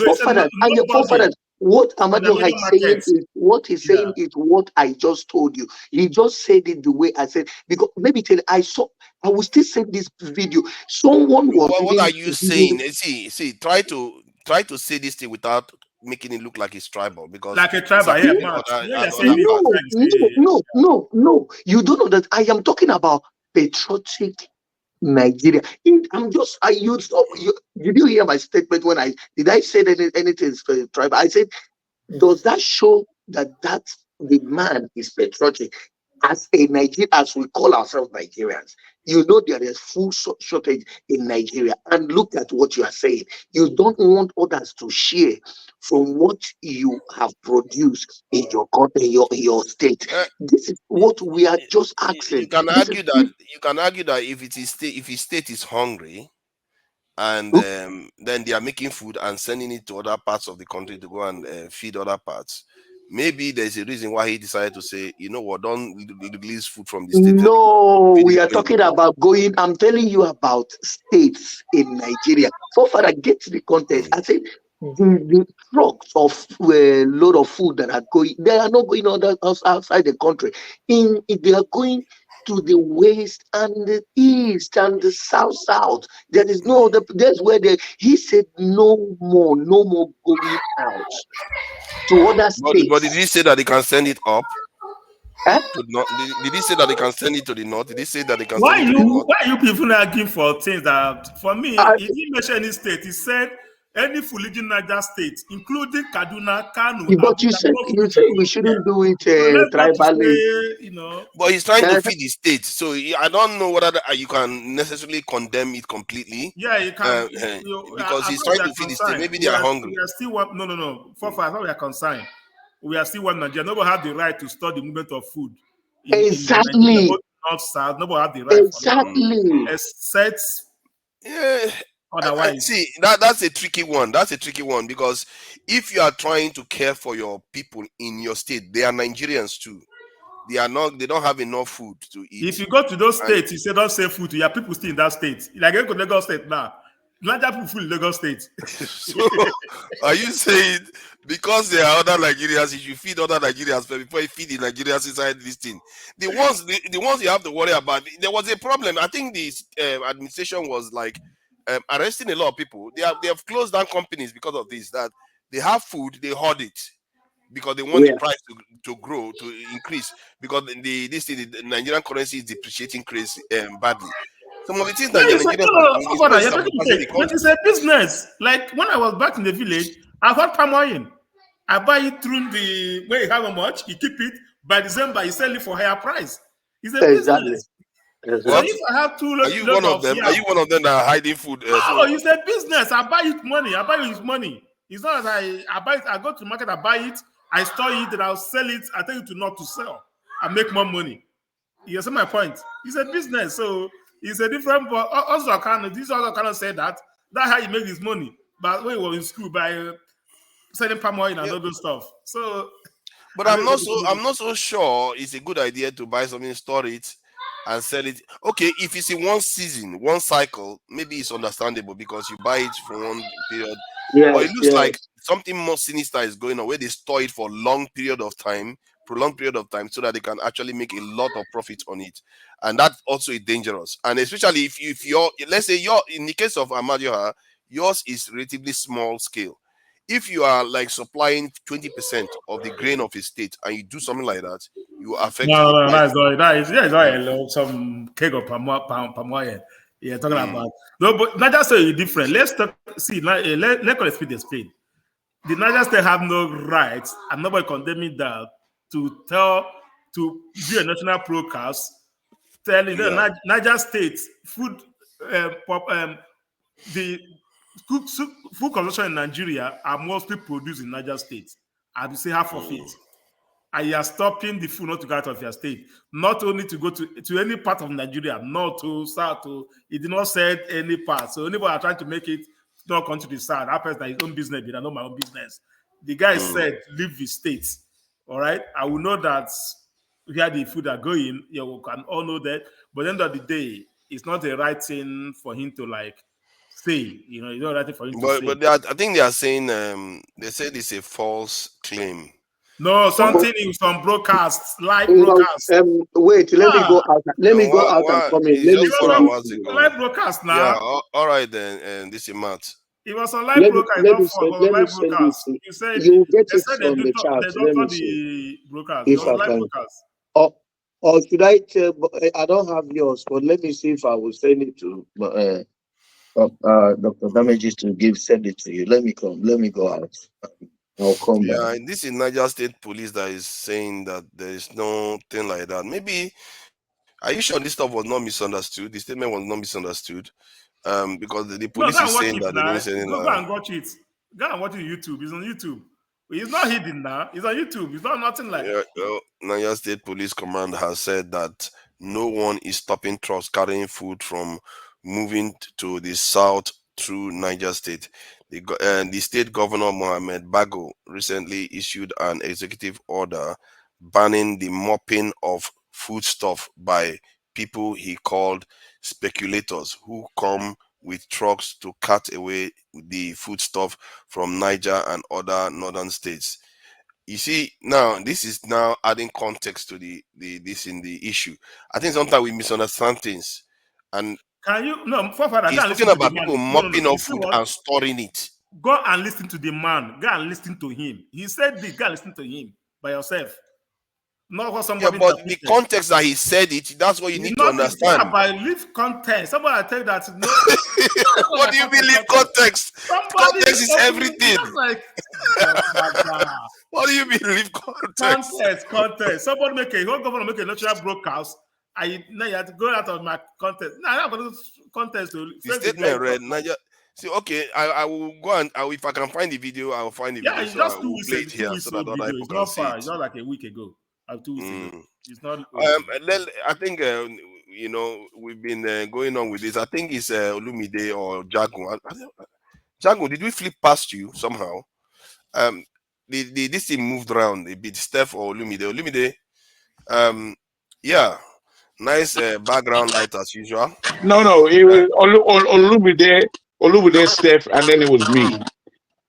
Forefathers and your forefathers. What Amadio is saying is what he's saying is what I just told you. He just said it the way I said, because maybe I will still send this video. Someone was. What are you saying? See, try to say this thing without making it look like it's tribal, because like a tribal, no. You don't know that I am talking about patriotic Nigeria. Did you hear my statement when I say anything tribal? I said, does that show that the man is patriotic? As a Nigerian, as we call ourselves Nigerians, you know there is food shortage in Nigeria, and look at what you are saying. You don't want others to share from what you have produced in your country, your state. This is what we are just asking. You can argue that if his state is hungry, and then they are making food and sending it to other parts of the country to go and feed other parts. Maybe there's a reason why he decided to say, you know what, don't release food from the state. No, we are talking about going. I'm telling you about states in Nigeria. So far, I get to the context. I said the trucks of a load of food that are going, they are not going outside the country. They are going to the west and the east and the south. There is no other. That's where he said no more going out to other states. But did he say that they can send it up? Huh? Did he say that they can send it to the north? Did he say that they can send it to the north? Why are you people arguing for things that, for me, he didn't mention any state. He said any fully Niger state, including Kaduna, Kanu. But you said we shouldn't do it tribally. But he's trying to feed the state, so I don't know whether you can necessarily condemn it completely. Yeah, you can, because he's trying to feed the state. Maybe they are hungry. We are still no. For as far as we are concerned, we are still one Nigeria. Nobody have the right to stop the movement of food. Exactly. North south. Nobody have the right. Exactly. Except. Yeah. Otherwise, see, that's a tricky one. That's a tricky one, because if you are trying to care for your people in your state, they are Nigerians too. They don't have enough food to eat. If you go to those states, you say don't sell food to your people still in that state. Like you go to Lagos State now. Larger people food in Lagos State. So are you saying because there are other Nigerians, you should feed other Nigerians before you feed the Nigerians inside this thing? The ones you have to worry about. There was a problem. I think the administration was like arresting a lot of people. They have closed down companies because of this. That they have food, they hoard it because they want the price to grow, to increase, because the Nigerian currency is depreciating crazy badly. Some of the things that it's a business. Like when I was back in the village, I got palm oil. I buy it through the where you have how much, you keep it. By December, you sell it for higher price. It's a business. So if I have two, are you one of them? Are you one of them that are hiding food? It's a business. I buy it money. I buy it with money. It's not that I buy it. I go to the market. I buy it. I store it. And I'll sell it. I tell you to not to sell. I make more money. You see my point? It's a business. So it's a different. But also, this also cannot say that. That's how you make this money. But when you were in school by selling palm oil and all those stuff. So, but I'm not so sure it's a good idea to buy something, store it, and sell it. Okay, if it's in one season, one cycle, maybe it's understandable because you buy it for one period. But it looks like something more sinister is going on, where they store it for prolonged period of time, so that they can actually make a lot of profit on it, and that also is dangerous. And especially if you're, let's say in the case of Amadioha, yours is relatively small scale. if you are like supplying 20% of the grain of a state and you do something like that, you affect the No, price. that's not some keg of palm oil. Yeah, talking about no, but Niger State is different. Let's talk. See, let's call it speed. The Niger State have no rights, and nobody condemning that to do a national broadcast telling the Niger State food the food consumption in Nigeria are mostly produced in Niger State. I would say half of it. And you are stopping the food not to go out of your state, not only to go to any part of Nigeria, north to south to, it did not say any part. So anybody are trying to make it not come to the south, that person his own business, but I know my own business. The guy said, leave the state. All right. I will know that where the food are going, you can all know that. But at the end of the day, it's not the right thing for him to like say, it's not the right thing for him to say. But I think they are saying they said it's a false claim. No, something in some broadcasts, live broadcasts. Wait, let me go out. Let me go out and come in. Let me just 4 hours ago. Live broadcast now. Yeah, all right then. And this is Matt. It was on live broadcast. Let me you said you get they it said from they the chat. don't know the broadcast. If It was I live can. broadcast. Or should I tell? I don't have yours, but let me see if I will send it to Dr. Damages to send it to you. Let me go out. I'll come back. Yeah, this is Niger State Police that is saying that there is nothing like that. Maybe, are you sure this stuff was not misunderstood? The statement was not misunderstood, because the police is saying that they didn't say anything. Go and watch it. Go and watch it on YouTube. It's on YouTube. It's not hidden now. It's on YouTube. It's not nothing like. Niger State Police Command has said that no one is stopping trucks carrying food from moving to the south through Niger State. The state governor Mohammed Bago recently issued an executive order banning the mopping of foodstuff by people he called speculators who come with trucks to cut away the foodstuff from Niger and other northern states. You see, now this is now adding context to the issue. I think sometimes we misunderstand things. And can you he's talking about people mopping up food and storing it. Go and listen to the man. Go and listen to him. He said this. Go and listen to him by yourself. Not what somebody. Yeah, but the context that he said it, that's what you need to understand. Yeah, by leave context. Somebody tell you that. No, what do you mean leave context? Context is everything. What do you mean leave context? Context. Somebody governor make a natural broadcast. Now you have to go out of my context. No, I'm not going to context. The statement read Niger. See, okay, I will go and if I can find the video, I will find the video. Yeah, it's just 2 weeks ago. So that other people can see it. It's not like a week ago. 2 weeks ago. It's not. I think we've been going on with this. I think it's Olumide or Jagun. Jagun, did we flip past you somehow? This thing moved around a bit. Steph or Olumide? Yeah. Nice background light as usual. No, it was Olumide, Steph, and then it was me.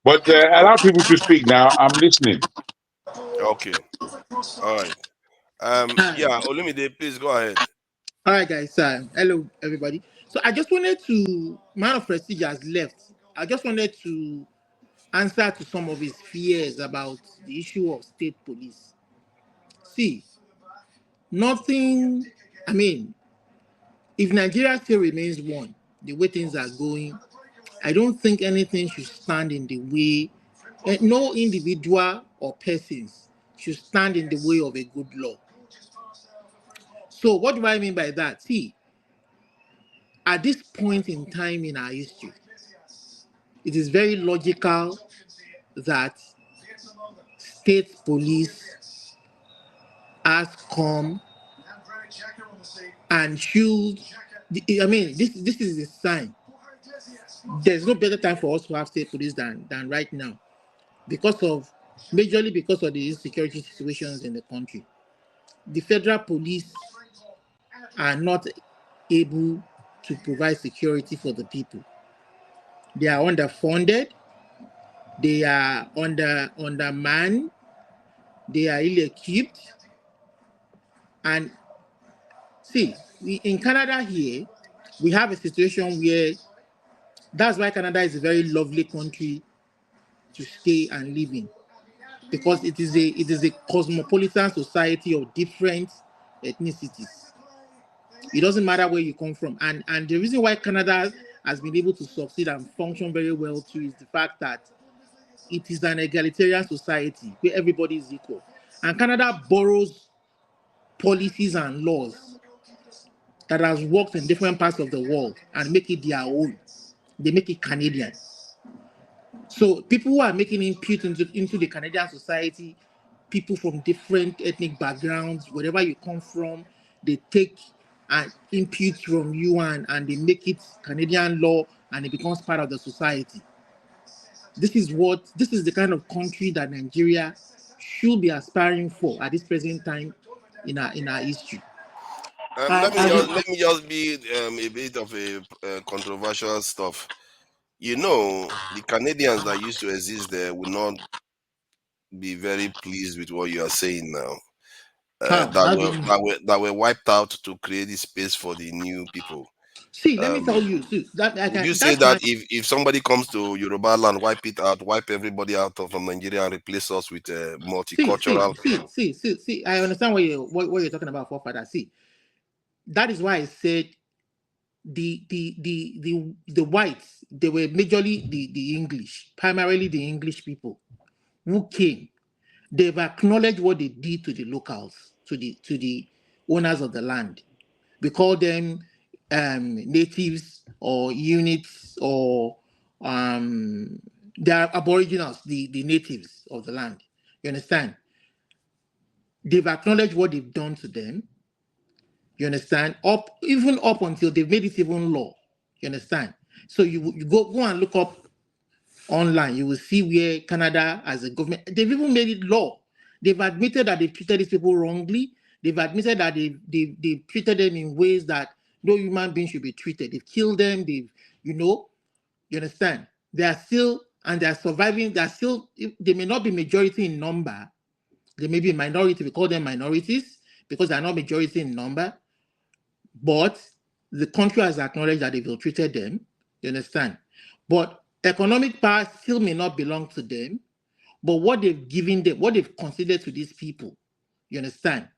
But allow people to speak now. I'm listening. Okay. All right. Yeah, Olumide, please go ahead. All right, guys. Hello, everybody. So I just wanted to, Man of Prestige has left. I just wanted to answer to some of his fears about the issue of state police. See, nothing, I mean, if Nigeria still remains one, the way things are going, I don't think anything should stand in the way, no individual or persons should stand in the way of a good law. So what do I mean by that? See, at this point in time in our history, it is very logical that state police has come and should, I mean, this is a sign. There's no better time for us to have state police than right now, majorly because of the insecurity situations in the country. The federal police are not able to provide security for the people. They are underfunded, they are undermanned, they are ill-equipped. And see, in Canada here, we have a situation where that's why Canada is a very lovely country to stay and live in, because it is a cosmopolitan society of different ethnicities. It doesn't matter where you come from, and the reason why Canada has been able to succeed and function very well too is the fact that it is an egalitarian society where everybody is equal, and Canada borrows policies and laws that has worked in different parts of the world and make it their own. They make it Canadian. So people who are making input into the Canadian society, people from different ethnic backgrounds, wherever you come from, they take an input from you and they make it Canadian law and it becomes part of the society. This is the kind of country that Nigeria should be aspiring for at this present time in our history. Let me just be a bit of a controversial stuff. You know, the Canadians that used to exist there will not be very pleased with what you are saying now. That were wiped out to create the space for the new people. See, let me tell you. Would you say that if somebody comes to Yoruba land, wipe it out, wipe everybody out from Nigeria and replace us with a multicultural? See. I understand what you're talking about, forefather. See, that is why I said the whites, they were majorly the English, primarily the English people who came. They've acknowledged what they did to the locals, to the owners of the land. We call them natives or units, or they are aboriginals, the natives of the land. You understand? They've acknowledged what they've done to them. You understand? Even up until they've made it even law. You understand? So you go and look up online, you will see where Canada as a government, they've even made it law. They've admitted that they've treated these people wrongly. They've admitted that they've treated them in ways that no human being should be treated. They've killed them. You understand? They are still, and they are surviving. They may not be majority in number. They may be a minority. We call them minorities because they are not majority in number. But the country has acknowledged that they've ill-treated them. You understand? But economic power still may not belong to them. But what they've given them, what they've considered to these people, you understand?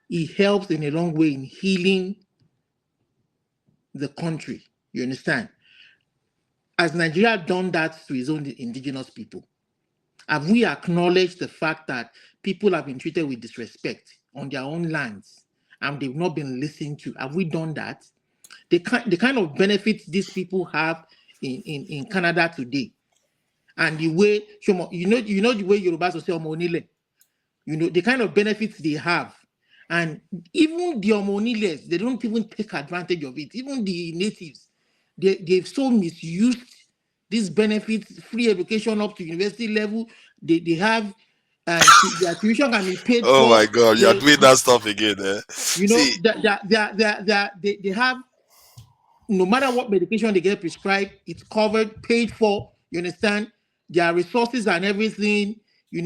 It helps in a long way in healing the country. You understand? Has Nigeria done that to its own indigenous people? Have we acknowledged the fact that people have been treated with disrespect on their own lands and they've not been listened to? Have we done that? The kind of benefits these people have in Canada today, and the way you know the way Yorubas will say omonile, the kind of benefits they have, and even the omoniles, they don't even take advantage of it. Even the natives, they've so misused these benefits, free education up to university level. They have their tuition can be paid for. Oh my God, you're doing that stuff again, eh? They have, no matter what medication they get prescribed, it's covered, paid for. You understand? Their resources and everything. I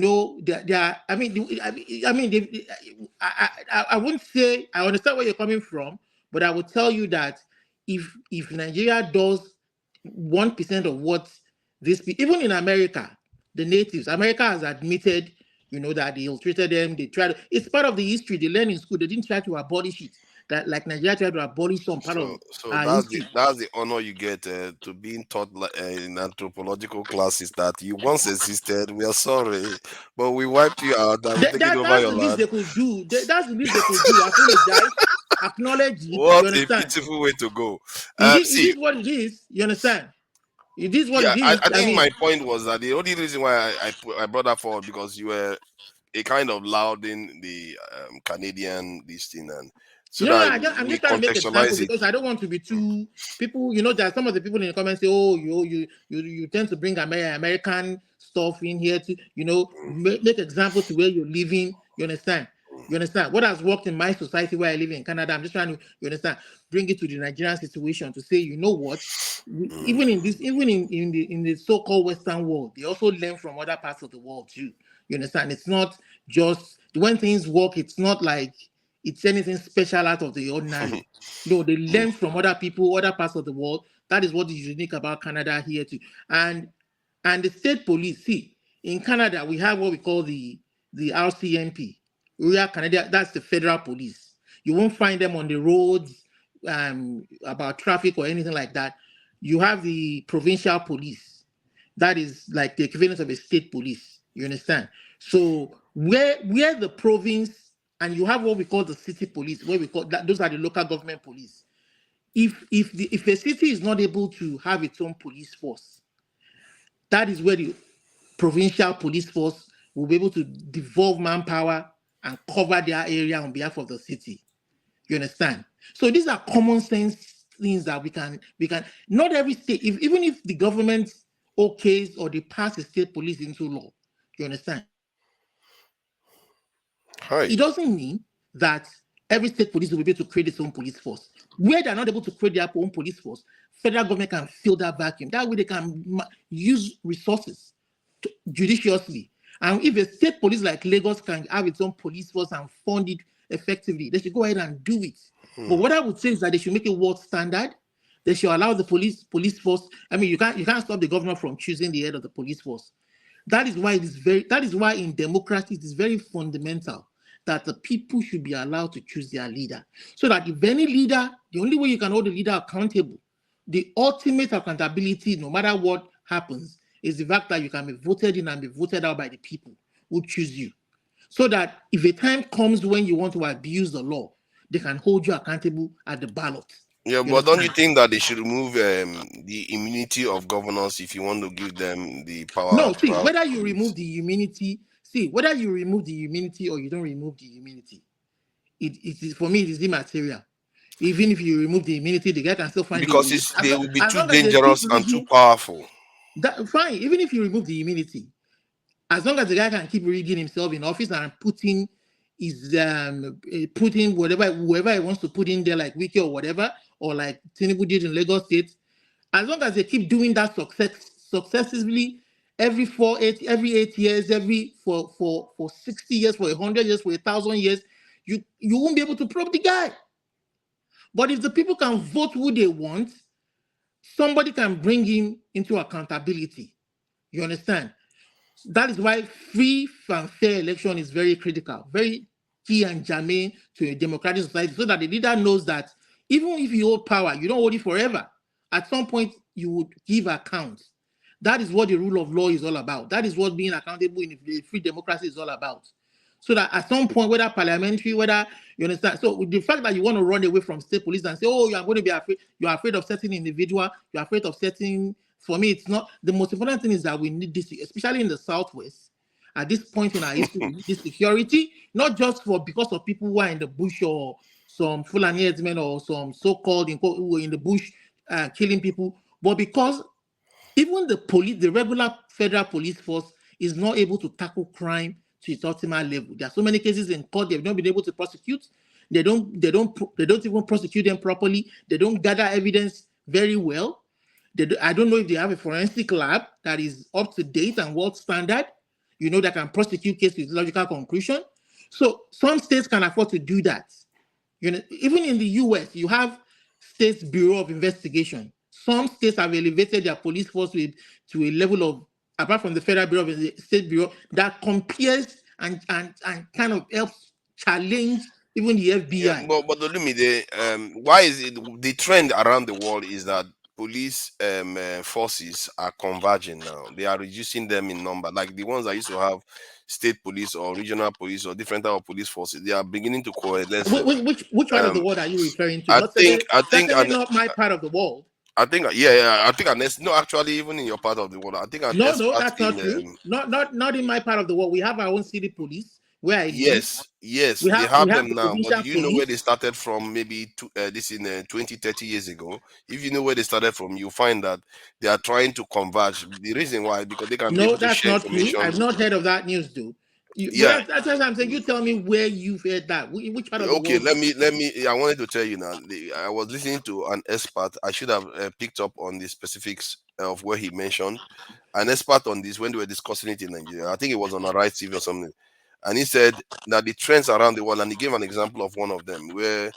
wouldn't say I understand where you're coming from, but I would tell you that if Nigeria does 1% of what even in America, the natives, America has admitted, that they ill-treated them. They tried. It's part of the history they learn in school. They didn't try to abolish it. That like Nigeria tried to abolish some part of history. That's the honor you get to being taught in anthropological classes that you once existed. We are sorry, but we wiped you out and we've taken over your land. That's the least they could do. That's the least they could do. Apologize, acknowledge it. What a pitiful way to go. It is what it is. You understand? It is what it is. I think my point was that the only reason why I brought that forward because you were a kind of lauding the Canadian this thing and. I'm just trying to make examples because I don't want to be too people. There are some of the people in the comments say, "Oh, you tend to bring American stuff in here to make examples to where you're living." You understand? What has worked in my society where I live in Canada? I'm just trying to bring it to the Nigerian situation to say, you know what? Even in the so-called Western world, they also learn from other parts of the world too. You understand? It's not just when things work. It's not like it's anything special out of the ordinary. No, they learn from other people, other parts of the world. That is what is unique about Canada here too. And And the state police, see, in Canada, we have what we call the RCMP, Royal Canada. That's the federal police. You won't find them on the roads about traffic or anything like that. You have the provincial police. That is like the equivalent of a state police. You understand? So where the province, and you have what we call the city police, where we call that, those are the local government police. If a city is not able to have its own police force, that is where the provincial police force will be able to devolve manpower and cover their area on behalf of the city. You understand? So these are common sense things that we can. Not every state, even if the government okays or they pass the state police into law, you understand? It doesn't mean that every state police will be able to create its own police force. Where they're not able to create their own police force, federal government can fill that vacuum. That way they can use resources judiciously. And if a state police like Lagos can have its own police force and fund it effectively, they should go ahead and do it. But what I would say is that they should make it world standard. They should allow the police force. I mean, you can't stop the governor from choosing the head of the police force. That is why in democracy it is very fundamental that the people should be allowed to choose their leader. So that if any leader, the only way you can hold the leader accountable, the ultimate accountability, no matter what happens, is the fact that you can be voted in and be voted out by the people who choose you. So that if a time comes when you want to abuse the law, they can hold you accountable at the ballot. Yeah, but don't you think that they should remove the immunity of governors if you want to give them the power? No, see, whether you remove the immunity or you don't remove the immunity, it is, for me, it is immaterial. Even if you remove the immunity, the guy can still find because they will be too dangerous and too powerful. Fine, even if you remove the immunity, as long as the guy can keep rigging himself in office and putting whoever he wants to put in there, like Wiki or whatever, or like Tinubu did in Lagos State, as long as they keep doing that successively every 8 years, for 60 years, for 100 years, for 1,000 years, you won't be able to probe the guy. But if the people can vote who they want, somebody can bring him into accountability. You understand? That is why free and fair election is very critical, very key and germane to a democratic society, so that the leader knows that even if you hold power, you don't hold it forever. At some point, you would give account. That is what the rule of law is all about. That is what being accountable in a free democracy is all about. So that at some point, whether parliamentary, whether you understand, so the fact that you want to run away from state police and say, oh, you are going to be afraid, you are afraid of certain individual, you are afraid of certain. For me, it's not. The most important thing is that we need this, especially in the Southwest. At this point in our history, we need this security, not just because of people who are in the bush or some Fulani headsmen or some so-called who are in the bush killing people, but because even the regular federal police force is not able to tackle crime to its optimal level. There are so many cases in court they've not been able to prosecute. They don't even prosecute them properly. They don't gather evidence very well. I don't know if they have a forensic lab that is up to date and world standard, that can prosecute cases with logical conclusion. So some states can afford to do that. Even in the US, you have States Bureau of Investigation. Some states have elevated their police force to a level of, apart from the Federal Bureau of the State Bureau, that compares and kind of helps challenge even the FBI. Yeah, but why is it the trend around the world is that police forces are converging now. They are reducing them in number. Like the ones that used to have state police or regional police or different type of police forces, they are beginning to coalesce. Which part of the world are you referring to? I think not my part of the world. I think no, actually, even in your part of the world, I think no, that's not true. Not in my part of the world. We have our own city police where I live. Yes, they have them now. But do you know where they started from? Maybe 20, 30 years ago. If you know where they started from, you find that they are trying to converge. The reason why, because they can be able to share information. True. I've not heard of that news, though. That's what I'm saying. You tell me where you've heard that. Which part of the world? Okay, let me. I wanted to tell you now. I was listening to an expert. I should have picked up on the specifics of where he mentioned an expert on this when they were discussing it in Nigeria. I think it was on a Right TV or something, and he said that the trends around the world, and he gave an example of one of them where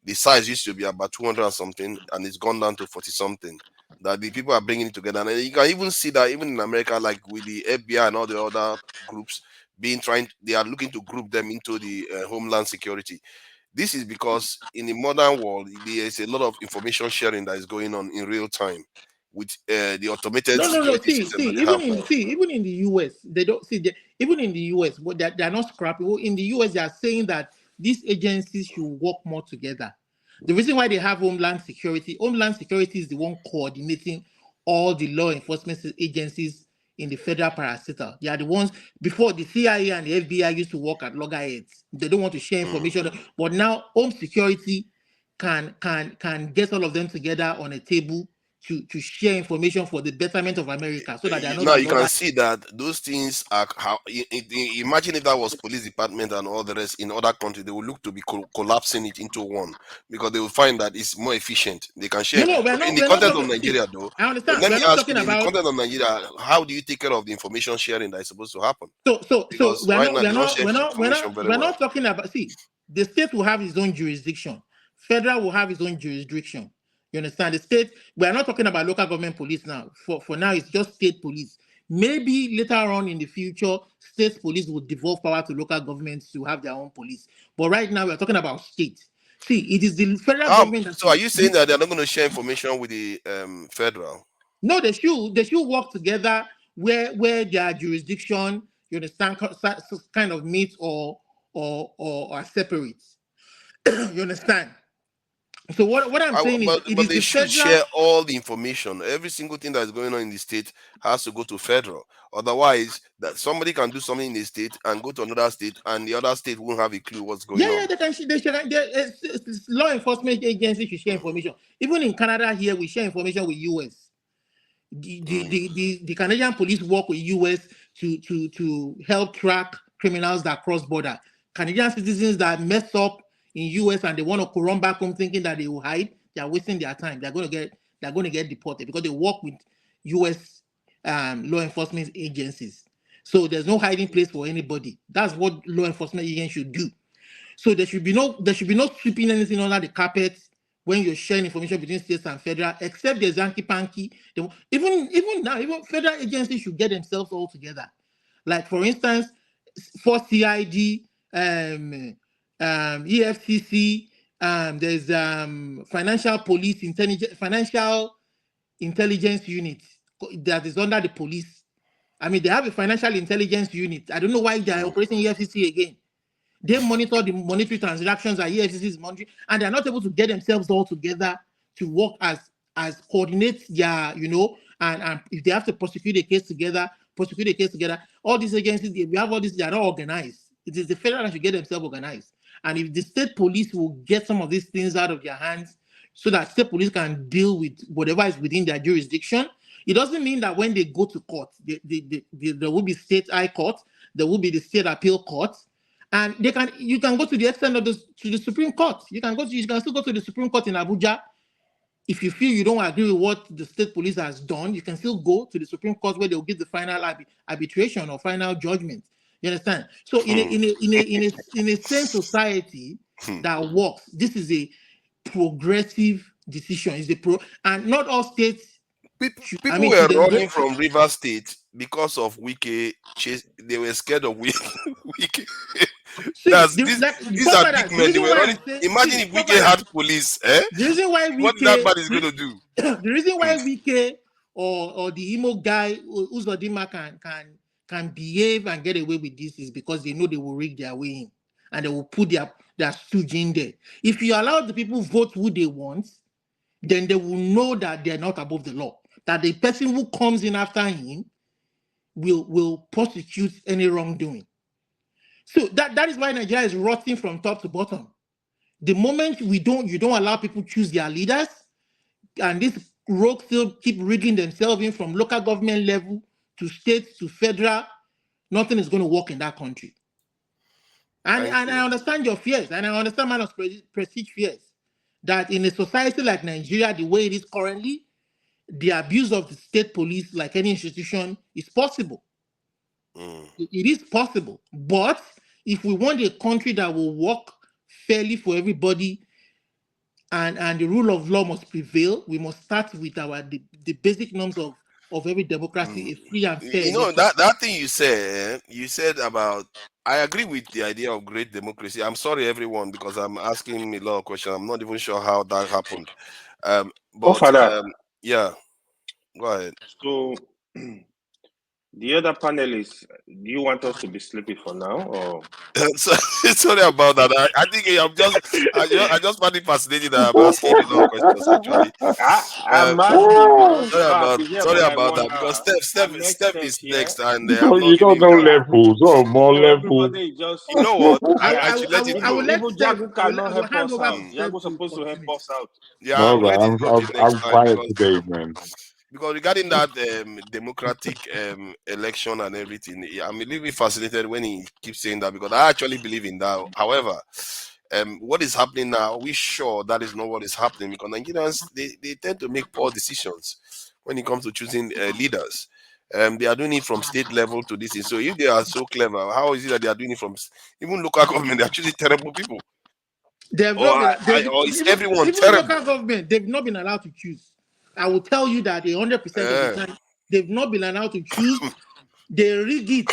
the size used to be about 200 something, and it's gone down to 40 something. that the people are bringing it together. And you can even see that even in America, like with the FBI and all the other groups they are looking to group them into the Homeland Security. This is because in the modern world, there is a lot of information sharing that is going on in real time with the automated No. security See, system that they have. even in the US, they don't see. Even in the US, but they're not scrappy. In the US, they are saying that these agencies should work more together. The reason why they have Homeland Security is the one coordinating all the law enforcement agencies in the federal parastatal. They are the ones before the CIA and the FBI used to work at loggerheads. They don't want to share information, but now Home Security can get all of them together on a table to share information for the betterment of America, so that they are not Now at you can loggerheads. see that those things are how. Imagine if that was police department and all the rest in other countries, they will look to be collapsing it into one because they will find that it's more efficient. They can share. No, In the we're not context of talking. See, Nigeria, though, I understand. let We're me not ask you: talking in the about. context of Nigeria, how do you take care of the information sharing that is supposed to happen? So Because right now they don't share information very we're well. not talking about. See, the state will have its own jurisdiction. Federal will have its own jurisdiction. You understand? The state. We are not talking about local government police now. For now, it's just state police. Maybe later on in the future, state police will devolve power to local governments to have their own police. But right now, we're talking about state. See, it is the federal government that. So are you saying that they're not going to share information with the federal? No, they should work together where their jurisdiction, you understand, kind of meet or are separate. You understand? So what I'm saying is, it But is they the should federal. share all the information. Every single thing that is going on in the state has to go to federal. Otherwise, that somebody can do something in the state and go to another state, and the other state won't have a clue what's going on. Law enforcement agencies should share information. Even in Canada here, we share information with US. The Canadian police work with US to help track criminals that cross border. Canadian citizens that mess up in US and they want to run back home thinking that they will hide, they are wasting their time. They're going to get deported because they work with US law enforcement agencies. So there's no hiding place for anybody. That's what law enforcement agents should do. So there should be no sweeping anything under the carpet when you're sharing information between states and federal, except there's hanky-panky. Even now, even federal agencies should get themselves all together. Like, for instance, for CID, EFCC, there's financial intelligence unit that is under the police. I mean, they have a financial intelligence unit. I don't know why they are operating EFCC again. They monitor the monetary transactions that EFCC is monitoring, and they're not able to get themselves all together to work as coordinate their, and if they have to prosecute a case together. All these agencies, we have all this, they are not organized. It is the federal that should get themselves organized. And if the state police will get some of these things out of their hands so that state police can deal with whatever is within their jurisdiction, it doesn't mean that when they go to court, there will be state high court, there will be the state appeal court, and you can go to the extent of to the Supreme Court. You can still go to the Supreme Court in Abuja. If you feel you don't agree with what the state police has done, you can still go to the Supreme Court where they'll give the final arbitration or final judgment. You understand? So in a sane society that works, this is a progressive decision. And not all states. People were running from River State because of Wike. They were scared of Wike. These are big men. They were running. Imagine if Wike had police. The reason why what that man is going to do? The reason why Wike or the emo guy Uzodinma can behave and get away with this is because they know they will rig their way in and they will put their stooge in there. If you allow the people vote who they want, then they will know that they're not above the law. That the person who comes in after him will prosecute any wrongdoing. So that is why Nigeria is rotting from top to bottom. The moment you don't allow people choose their leaders, and these rogues still keep rigging themselves in from local government level to state to federal, nothing is going to work in that country. And I understand your fears, and I understand man of prestige fears, that in a society like Nigeria, the way it is currently, the abuse of the state police, like any institution, is possible. It is possible. But if we want a country that will work fairly for everybody, and the rule of law must prevail. We must start with the basic norms of every democracy, a free and fair You know election. that thing you said about. I agree with the idea of great democracy. I'm sorry, everyone, because I'm asking a lot of questions. I'm not even sure how that happened. But Father. yeah, go ahead. So, the other panelists, do you want us to be sleepy for now, or? Sorry about that. I think I just find it fascinating that I'm asking a lot of questions. Actually, I'm asking because I've been here for sorry like about 1 that because hour. I'm next Steph step is here. next, and I'm You not don't giving know him. levels. Oh, more So levels. everybody is just. You know what? I should let him I will go. let Even Steph. Jagu I cannot will help hand us over to out. Steph Jagu's to supposed to help continue. us out. Yeah, No, I'm but ready to talk to next I'm time quiet today, man. because regarding that democratic election and everything, I'm a little bit fascinated when he keeps saying that because I actually believe in that. However, what is happening now, are we sure that is not what is happening? Because Nigerians, they tend to make poor decisions when it comes to choosing leaders. They are doing it from state level to this. So if they are so clever, how is it that they are doing it from even local government? They are choosing terrible people. They have Or, not been. or is everyone Even terrible? local government, they've not been allowed to choose. I will tell you that 100% of the time, they've not been allowed to choose. They rig it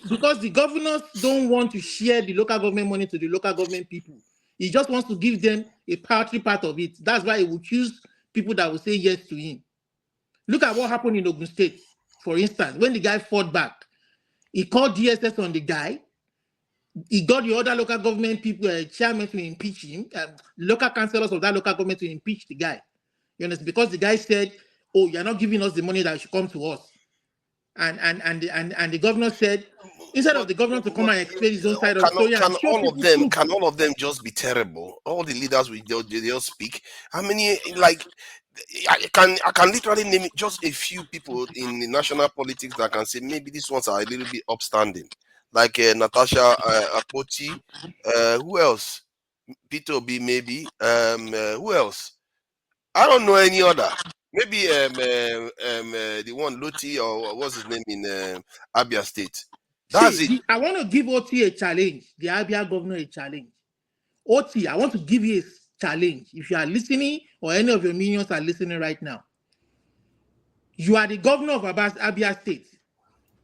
because the governors don't want to share the local government money to the local government people. He just wants to give them a paltry part of it. That's why he will choose people that will say yes to him. Look at what happened in Ogun State, for instance, when the guy fought back. He called DSS on the guy. He got the other local government people, chairman to impeach him, local councillors of that local government to impeach the guy. You understand? Because the guy said, "Oh, you're not giving us the money that should come to us," and the governor said, instead of the governor to come and explain his own side of the story and show people proof. Can all of them just be terrible? All the leaders they just speak. How many like? I can literally name just a few people in the national politics that can say maybe these ones are a little bit upstanding, like Natasha Akpoti. Who else? Peter Obi maybe. Who else? I don't know any other. Maybe the one Loti or what's his name in Abia State. That's it. I want to give OT a challenge. The Abia governor a challenge. OT, I want to give you a challenge. If you are listening or any of your minions are listening right now, you are the governor of Abia State.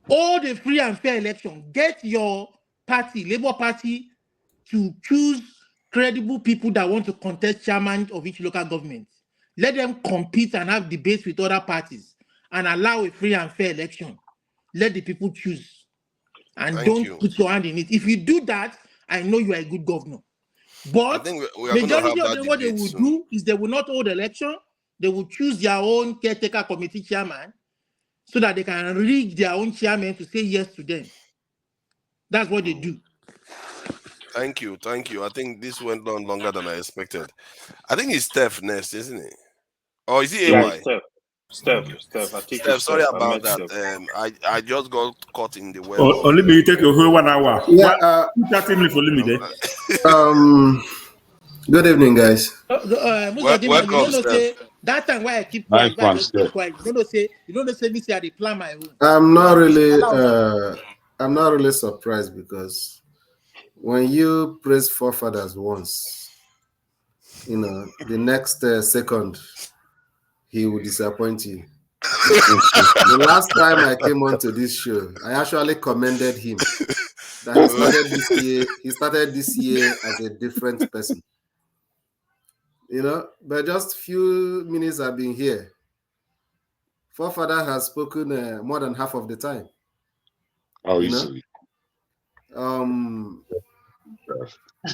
All the free and fair election, get your party, Labour Party, to choose credible people that want to contest chairman of each local government. Let them compete and have debates with other parties and allow a free and fair election. Let the people choose. And don't put your hand in it. If you do that, I know you are a good governor. But I think we are going to majority have of that them, what they will soon. do is they will not hold election. They will choose their own caretaker committee chairman so that they can rig their own chairman to say yes to them. That's what they do. Thank you. I think this went on longer than I expected. I think it's Steph next, isn't it? Or is it AY? Steph. I think Steph, it's sorry Steph. about that. I just got caught in the web. Only me, you take a whole 1 hour. Yeah. 30 minutes for me there. Good evening, guys. Welcome, you don't say that time why I keep quiet. Why I just keep quiet. You don't say me say I plan my own. I'm not really surprised because when you praise forefathers once, the next second he will disappoint you. The last time I came onto this show, I actually commended him that he started this year as a different person. But just few minutes I've been here. Forefather has spoken more than half of the time. Oh, easily.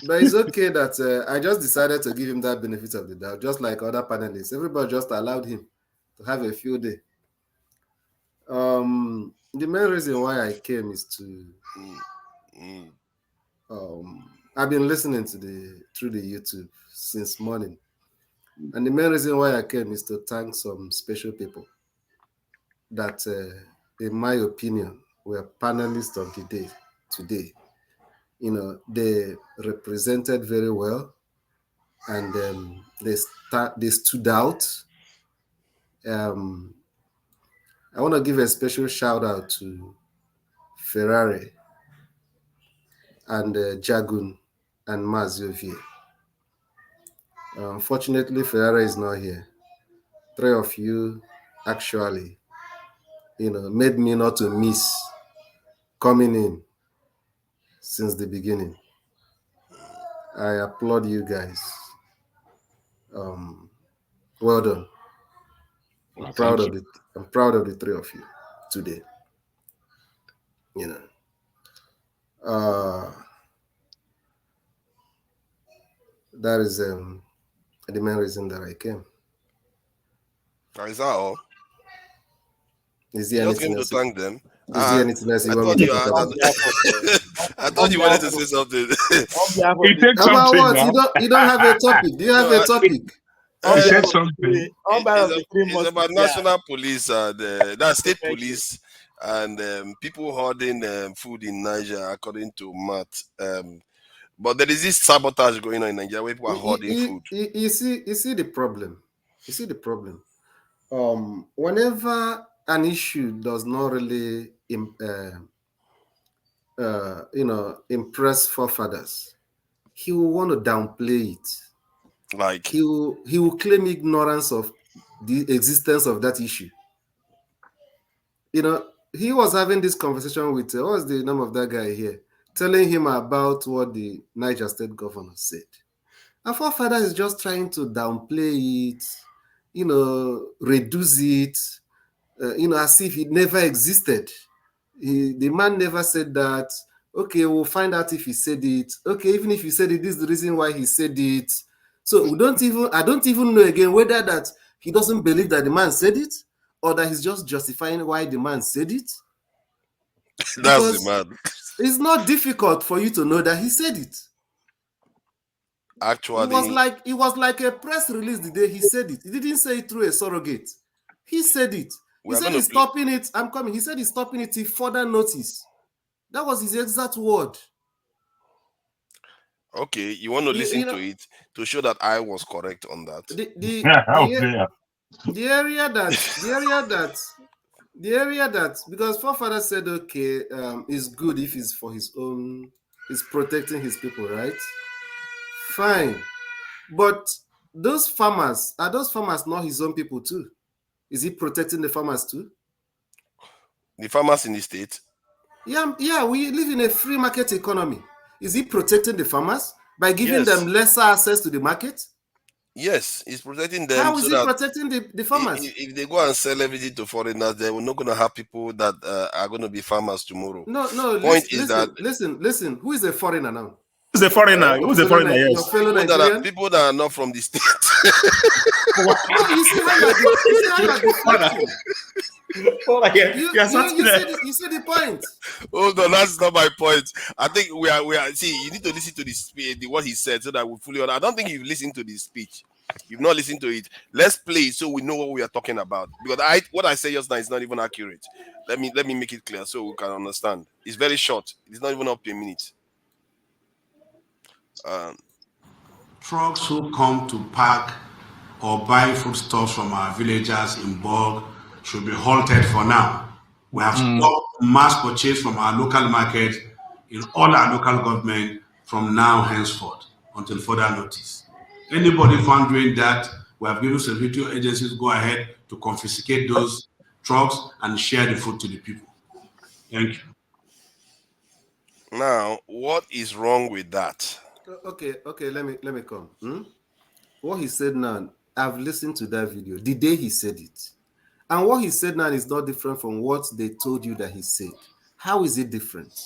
But it's okay that I just decided to give him that benefit of the doubt, just like other panelists. Everybody just allowed him to have a field day. The main reason why I came is to I've been listening through the YouTube since morning. And the main reason why I came is to thank some special people that, in my opinion, were panelists of the day today. They represented very well, and they stood out. I want to give a special shout out to Ferrari and Jagun and Maziovie. Unfortunately, Ferrara is not here. 3 of you actually, made me not to miss coming in since the beginning. I applaud you guys. Well done. I'm proud of the 3 of you today. That is the main reason that I came. Is that all? Is there anything else? Thank them. Is there anything else you want me to talk about? I thought you wanted to say something. About what? You don't have a topic. Do you have a topic? He said something. It's about national police and that state police and people hoarding food in Niger, according to Matt. But there is this sabotage going on in Nigeria where people are hoarding food. You see the problem. You see the problem. Whenever an issue does not really impress forefathers, he will want to downplay it. Like he will claim ignorance of the existence of that issue. He was having this conversation with what's the name of that guy here, telling him about what the Niger State governor said. And forefather is just trying to downplay it, reduce it, as if it never existed. The man never said that. Okay, we'll find out if he said it. Okay, even if he said it, this is the reason why he said it. So I don't even know again whether that he doesn't believe that the man said it or that he's just justifying why the man said it. That's the man. It's not difficult for you to know that he said it. Actually, it was like a press release the day he said it. He didn't say it through a surrogate. He said it. He said he's stopping it. I'm coming. He said he's stopping it till further notice. That was his exact word. Okay, you want to listen to it to show that I was correct on that. The area that because forefather said okay, is good if it's for his own, is protecting his people, right? Fine, but those farmers are not his own people too? Is he protecting the farmers too? The farmers in the state? Yeah, we live in a free market economy. Is he protecting the farmers by giving them lesser access to the market? Yes, he's protecting them. How is he protecting the farmers? If they go and sell everything to foreigners, they are not going to have people that are going to be farmers tomorrow. No. Listen. Who is a foreigner now? Who's a foreigner? Who's a foreigner? Yes. Your fellow Nigerian? People that are not from the state. You see how you're deflecting. You see the point. Hold on, that's not my point. I think we are. See, you need to listen to what he said so that we fully understand. I don't think you've listened to the speech. You've not listened to it. Let's play it so we know what we are talking about. Because what I say just now is not even accurate. Let me make it clear so we can understand. It's very short. It's not even up to a minute. Trucks who come to park or buy foodstuffs from our villagers in bulk should be halted for now. We have stopped mass purchase from our local market in all our local government from now henceforth until further notice. Anybody found doing that, we have given security agencies go ahead to confiscate those trucks and share the food to the people. Thank you. Now, what is wrong with that? Okay, let me come. What he said now, I've listened to that video the day he said it. And what he said now is not different from what they told you that he said. How is it different?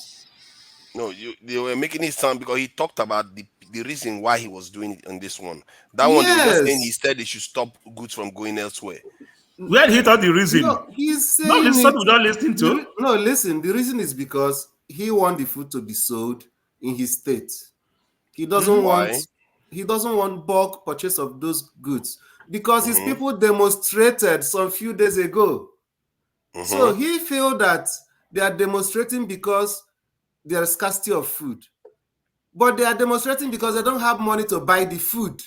No, they were making it sound because he talked about the reason why he was doing it on this one. That one, they were just saying he said they should stop goods from going elsewhere. Where did he thought the reason? No, he's saying no, it's not without listening to. No, listen, the reason is because he wants the food to be sold in his state. He doesn't want bulk purchase of those goods because his people demonstrated some few days ago. So he feel that they are demonstrating because there is scarcity of food, but they are demonstrating because they don't have money to buy the food.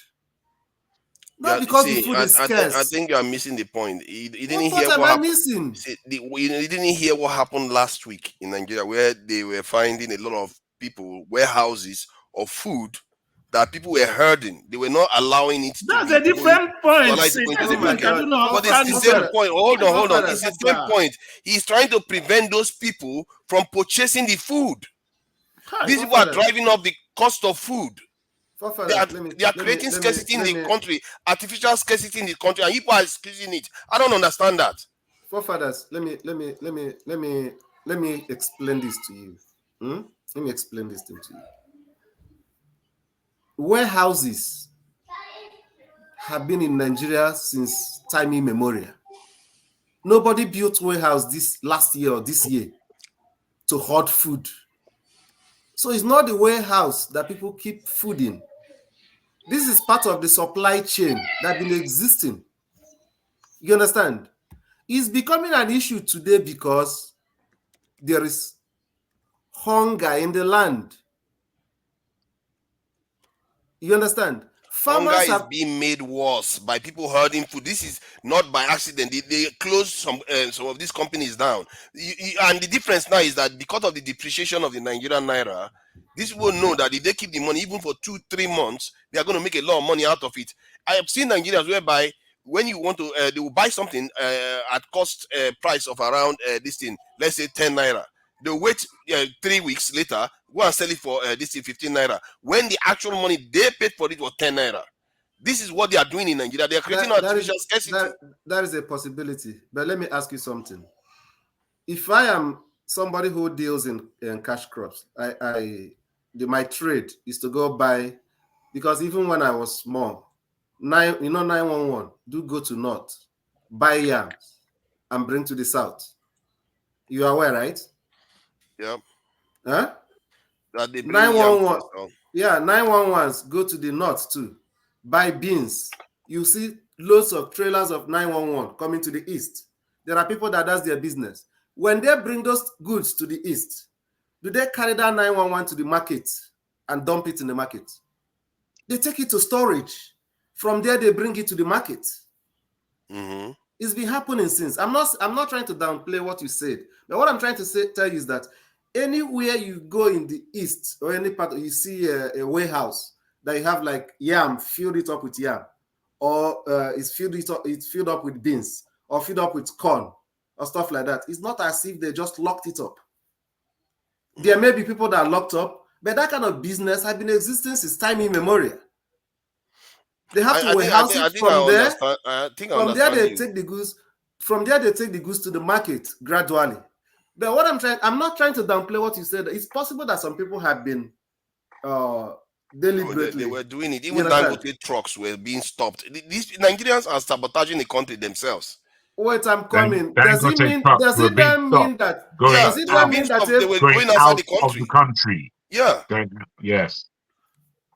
Not because the food is scarce. I think you are missing the point. He didn't hear what happened. He didn't hear what happened last week in Nigeria, where they were finding a lot of people warehouses of food that people were herding. They were not allowing it to That's be a different point. But See, that's different. but it's the same point. Hold on. It's the same point. He's trying to prevent those people from purchasing the food. These people are driving up the cost of food. They are creating scarcity in the country, artificial scarcity in the country, and people are squeezing it. I don't understand that. Forefathers, let me explain this to you. Let me explain this thing to you. Warehouses have been in Nigeria since time immemorial. Nobody built warehouse this last year or this year to hoard food. So it's not the warehouse that people keep food in. This is part of the supply chain that been existing. You understand? It's becoming an issue today because there is hunger in the land. You understand? Hunger is being made worse by people hoarding food. This is not by accident. They closed some of these companies down. And the difference now is that because of the depreciation of the Nigerian naira, these people know that if they keep the money even for 2-3 months, they are going to make a lot of money out of it. I have seen Nigerians whereby when you want to, they will buy something at cost price of around this thing, let's say 10 naira. They'll wait 3 weeks later, go and sell it for this 15 naira. When the actual money they paid for it was 10 naira. This is what they are doing in Nigeria. They are creating artificial scarcity. That is a possibility. But let me ask you something. If I am somebody who deals in cash crops, my trade is to go buy, because even when I was small, 911, do go to north, buy yams, and bring to the south. You are aware, right? Yep. Huh? That they bring 911. Yeah, 911s go to the north too. Buy beans. You see loads of trailers of 911 coming to the east. There are people that does their business. When they bring those goods to the east, do they carry that 911 to the market and dump it in the market? They take it to storage. From there, they bring it to the market. Mm-hmm. It's been happening since. I'm not trying to downplay what you said, but what I'm trying to tell you is that anywhere you go in the east or any part, you see a warehouse that you have like yam, filled it up with yam, or it's filled up with beans, or filled up with corn, or stuff like that. It's not as if they just locked it up. There may be people that are locked up, but that kind of business has been existing since time immemorial. They have to warehouse it from there. From there, they take the goods. From there, they take the goods to the market gradually. But what I'm not trying to downplay what you said. It's possible that some people have been deliberately. They were doing it. Even Dangote trucks were being stopped. These Nigerians are sabotaging the country themselves. Wait, I'm coming. Does it mean that? Does it mean that they were going outside the country? Of the country. Yeah. Yes.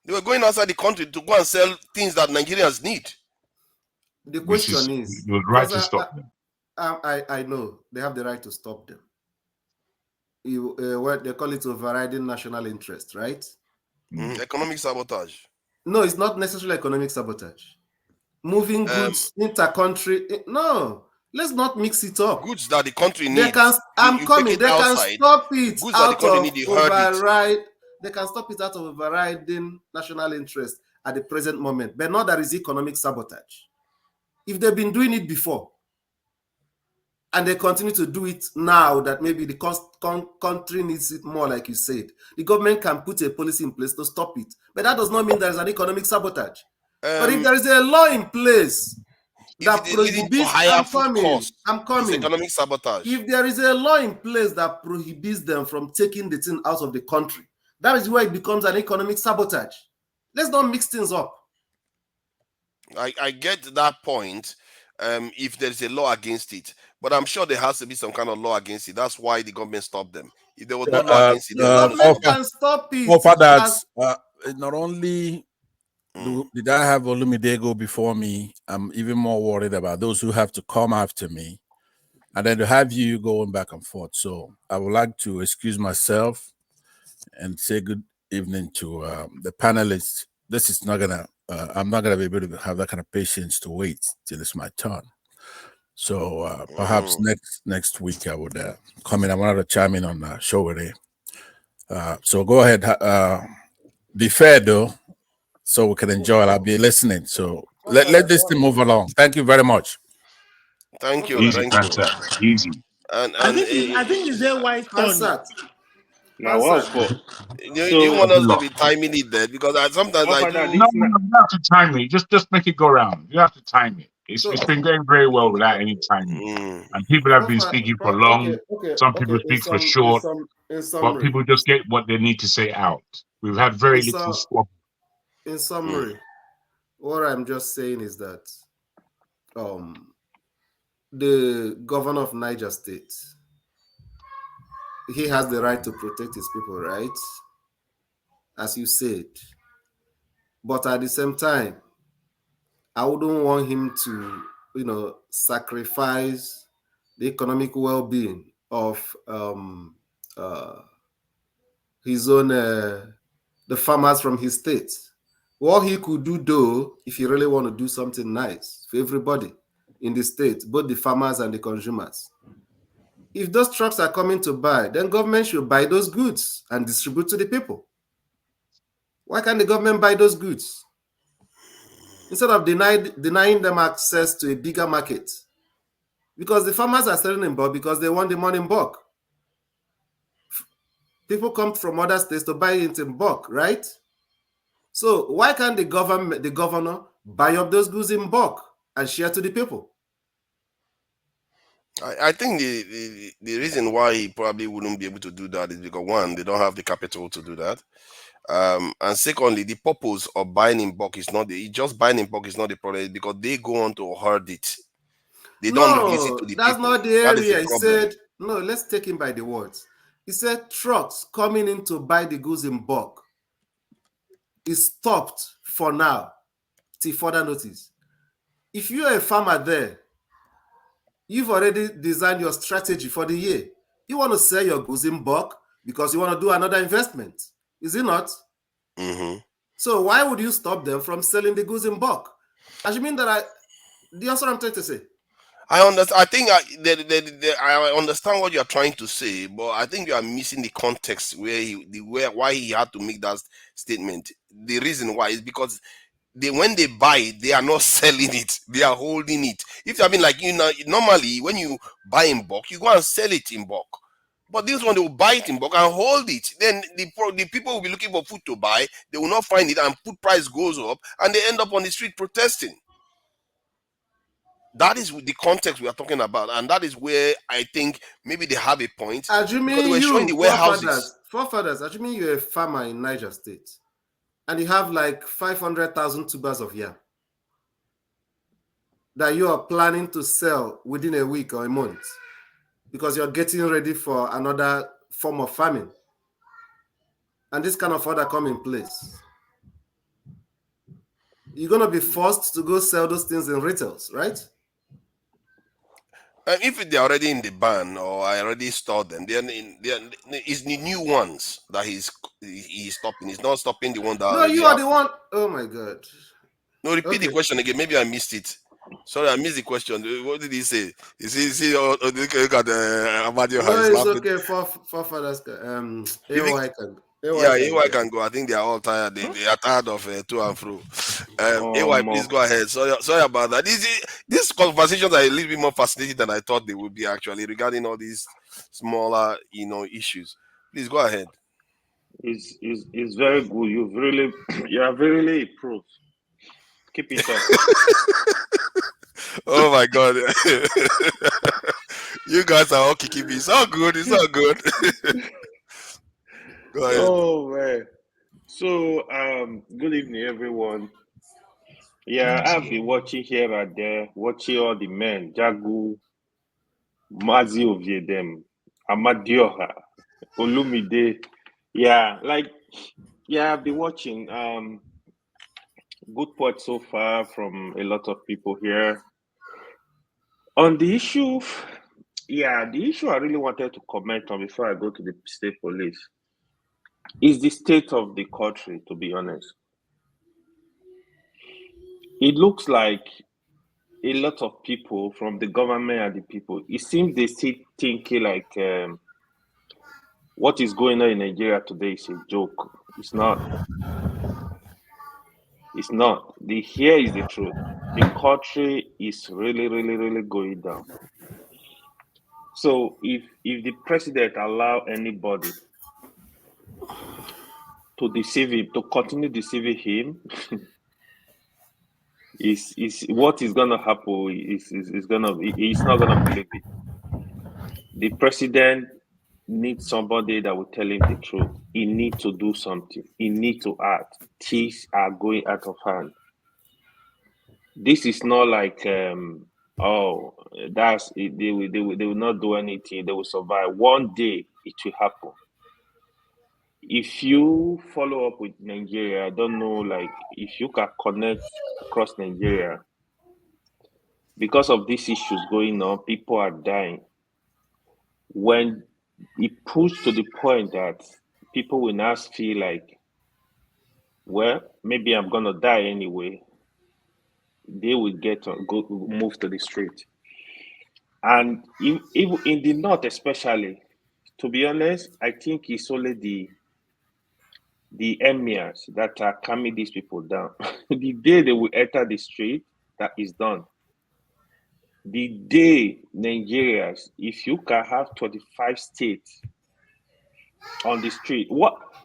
They were going outside the country to go and sell things that Nigerians need. The question is, you would right to stop them. I know they have the right to stop them. What they call it overriding national interest, right? Economic sabotage. No, it's not necessarily economic sabotage. Moving goods inter-country. No, let's not mix it up. Goods that the country needs. They can stop it out of override. They can stop it out of overriding national interest at the present moment, but not that is economic sabotage. If they've been doing it before, and they continue to do it now that maybe the country needs it more, like you said, the government can put a policy in place to stop it. But that does not mean there is an economic sabotage. But if there is a law in place that prohibits, I'm coming. It's economic sabotage. If there is a law in place that prohibits them from taking the thing out of the country, that is where it becomes an economic sabotage. Let's not mix things up. I get that point. If there's a law against it, but I'm sure there has to be some kind of law against it. That's why the government stopped them. If there was no law against it, the government can stop it. Not only did I have Olumide go before me, I'm even more worried about those who have to come after me, and then to have you going back and forth. So I would like to excuse myself and say good evening to the panelists. This is not gonna. I'm not gonna be able to have that kind of patience to wait till it's my turn. So perhaps next week I would come in. I wanted to chime in on Sowore. So go ahead. Be fair though. so we can enjoy it. I'll be listening. So let this thing move along. Thank you very much. Thank you. Easy, Thank you. Pastor. Easy. And I think it's a wise turn. Now, what's for? Do you want us to be timing it there? Because sometimes I do. No, you have to time it. Just make it go round. You have to time it. It's been going very well without any timing, and people have been speaking for long. Some people speak for short, but people just get what they need to say out. We've had very little swap. In summary, what I'm just saying is that the governor of Niger State, he has the right to protect his people, right? As you said. But at the same time, I wouldn't want him to, sacrifice the economic well-being of his own, the farmers from his state. What he could do, though, if you really want to do something nice for everybody in the state, both the farmers and the consumers, if those trucks are coming to buy, then government should buy those goods and distribute to the people. Why can't the government buy those goods? Instead of denying them access to a bigger market. Because the farmers are selling in bulk because they want the money in bulk. People come from other states to buy it in bulk, right? So why can't the governor buy up those goods in bulk and share to the people? I think the reason why he probably wouldn't be able to do that is because, one, they don't have the capital to do that. And secondly, the purpose of buying in bulk is not just buying in bulk is not the problem, because they go on to herd it. They don't release it to the people. That's not the area. He problem. said, no, let's take him by the words. He said trucks coming in to buy the goods in bulk is stopped for now till further notice. If you're a farmer there, you've already designed your strategy for the year. You want to sell your goods in bulk because you want to do another investment. Is it not? Mm-hmm. So why would you stop them from selling the goods in bulk? Do you understand what I'm trying to say? I understand. I think I understand what you're trying to say, but I think you are missing the context why he had to make that statement. The reason why is because when they buy it, they are not selling it; they are holding it. If I mean, like, normally when you buy in bulk, you go and sell it in bulk. But this one, they will buy it in bulk and hold it. Then the people will be looking for food to buy. They will not find it, and food price goes up, and they end up on the street protesting. That is the context we are talking about, and that is where I think maybe they have a point. Assuming they were showing the warehouses. Forefathers, assuming you're a farmer in Niger State, and you have like 500,000 tubers of yam that you are planning to sell within a week or a month because you're getting ready for another form of farming, and this kind of order come in place, you're going to be forced to go sell those things in retails, right? If they're already in the ban or I already stored them, it's the new ones that he's stopping. He's not stopping the one that. No, you are the one. Oh my God. No, repeat the question again. Maybe I missed it. Sorry, I missed the question. What did he say? Is he look at Amadio? No, it's okay. Forefathers. AY can go. I think they are all tired. They are tired of to and fro. AY, please go ahead. Sorry about that. These conversations are a little bit more fascinating than I thought they would be, actually, regarding all these smaller, issues. Please go ahead. It's very good. You are really a pro. Keep it up. Oh my God. You guys are all kicking me. It's all good. It's all good. Go ahead. Oh man. So good evening, everyone. Yeah, I've been watching here and there, watching all the men, Jagu, Mazi Oviedem, Amadioha, Olumide. Yeah, I've been watching. Good point so far from a lot of people here. On the issue, the issue I really wanted to comment on before I go to the state police is the state of the country, to be honest. It looks like a lot of people from the government and the people, it seems they still thinking like what is going on in Nigeria today is a joke. It's not. It's not. Here is the truth. The country is really, really, really going down. So if the president allow anybody to deceive him, to continue deceiving him, is what is gonna happen he's not gonna believe it. The president needs somebody that will tell him the truth. He needs to do something. He needs to act. Things are going out of hand. This is not like that's they will not do anything. They will survive. One day it will happen. If you follow up with Nigeria, I don't know, like if you can connect across Nigeria, because of these issues going on, people are dying. When it pushed to the point that people will now feel like, well, maybe I'm gonna die anyway, they will move to the street. And even in the north, especially, to be honest, I think it's only the emirs that are calming these people down. The day they will enter the street, that is done. The day Nigerians, if you can have 25 states on the street,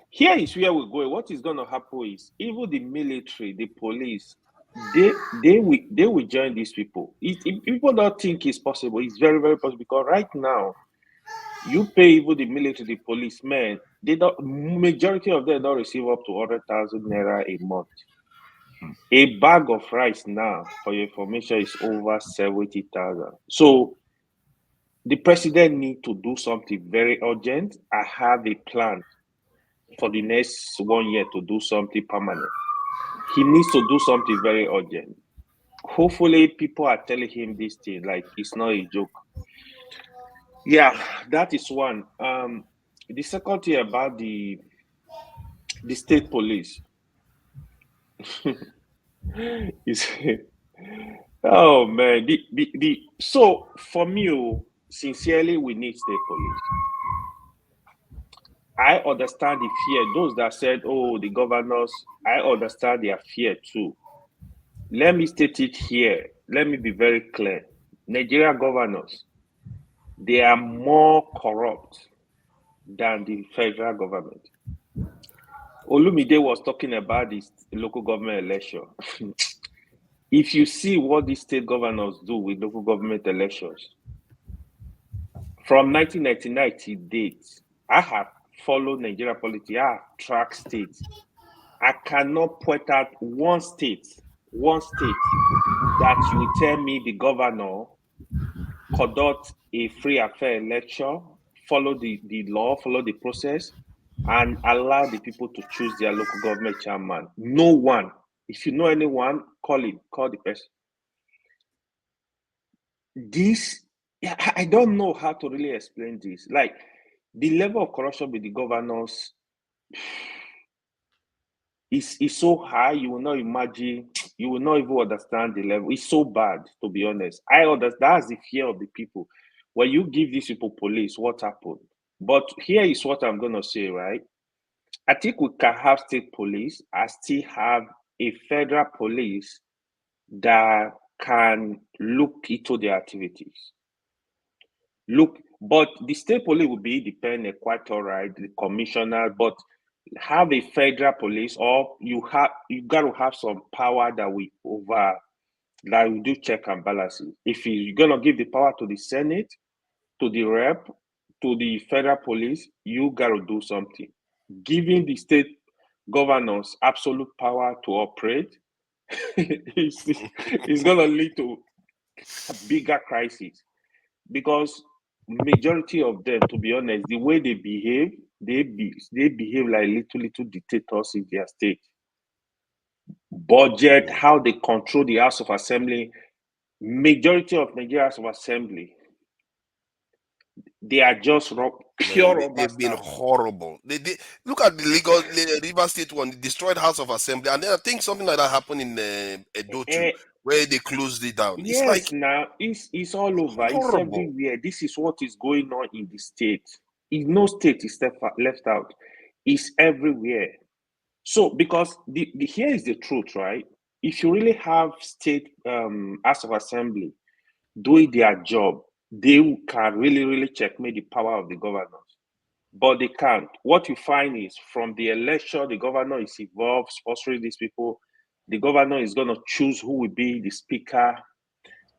here is where we're going. What is going to happen is even the military, the police, they will join these people. If people don't think it's possible, it's very, very possible, because right now you pay even the military, the policemen, majority of them don't receive up to 100,000 naira a month. A bag of rice now, for your information, is over 70,000. So the president needs to do something very urgent. I have a plan for the next 1 year to do something permanent. He needs to do something very urgent. Hopefully, people are telling him this thing, like it's not a joke. Yeah, that is one. The second thing about the state police is, oh man, so for me, sincerely, we need state police. I understand the fear. Those that said, oh, the governors, I understand their fear too. Let me state it here. Let me be very clear. Nigerian governors, they are more corrupt than the federal government. Olumide was talking about this local government election. If you see what these state governors do with local government elections, from 1999 to date, I have followed Nigerian politics. I have tracked states. I cannot point out one state that you will tell me the governor conduct a free and fair election, follow the law, follow the process, and allow the people to choose their local government chairman. No one. If you know anyone, call the person. I don't know how to really explain this. Like, the level of corruption with the governors is so high, you will not imagine, you will not even understand the level. It's so bad, to be honest. I understand. That's the fear of the people. When you give these people police, what happened? But here is what I'm going to say, right? I think we can have state police and still have a federal police that can look into their activities. But the state police will be independent, quite all right, the commissioner, but have a federal police, or you got to have some power that we do check and balances. If you're going to give the power to the Senate, to the rep, to the federal police, you got to do something. Giving the state governors absolute power to operate is going to lead to a bigger crisis, because majority of them, to be honest, the way they behave, they behave like little dictators in their state. Budget, how they control the House of Assembly. Majority of Nigeria House of Assembly, they are just pure. They've been horrible. They look at the River State one, they destroyed House of Assembly, and then I think something like that happened in Edo too, where they closed it down. Yes, it's like, now it's all over. Horrible. It's everywhere. This is what is going on in the state. No state is left out. It's everywhere. So, because here is the truth, right? If you really have state House of Assembly doing their job, they can really checkmate the power of the governors. But they can't. What you find is from the election, the governor is involved, sponsoring these people. The governor is going to choose who will be the speaker.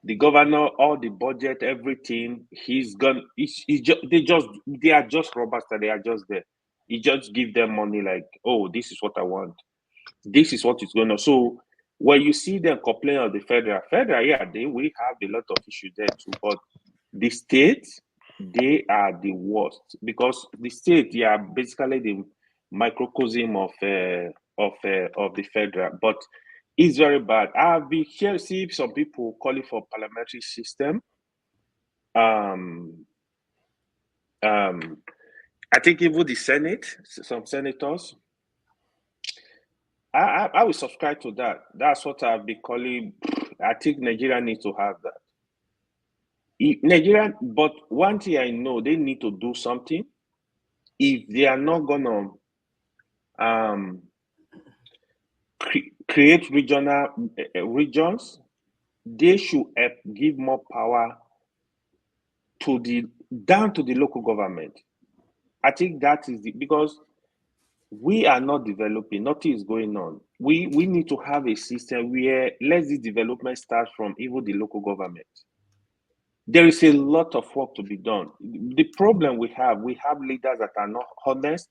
The governor, all the budget, everything, they are just robbers, that they are just there. He just give them money like, oh, this is what I want. This is what is going on. So when you see them complain of the federal, yeah, we have a lot of issues there too. But the states, they are the worst, because the state, they are basically the microcosm of the federal. But it's very bad. I've been here see some people calling for parliamentary system. I think even the Senate, some senators. I will subscribe to that. That's what I've been calling. I think Nigeria needs to have that. Nigeria, but one thing I know, they need to do something. If they are not gonna create regions, they should give more power down to the local government. I think that is because we are not developing, nothing is going on. We need to have a system where let this development start from even the local government. There is a lot of work to be done. The problem we have leaders that are not honest,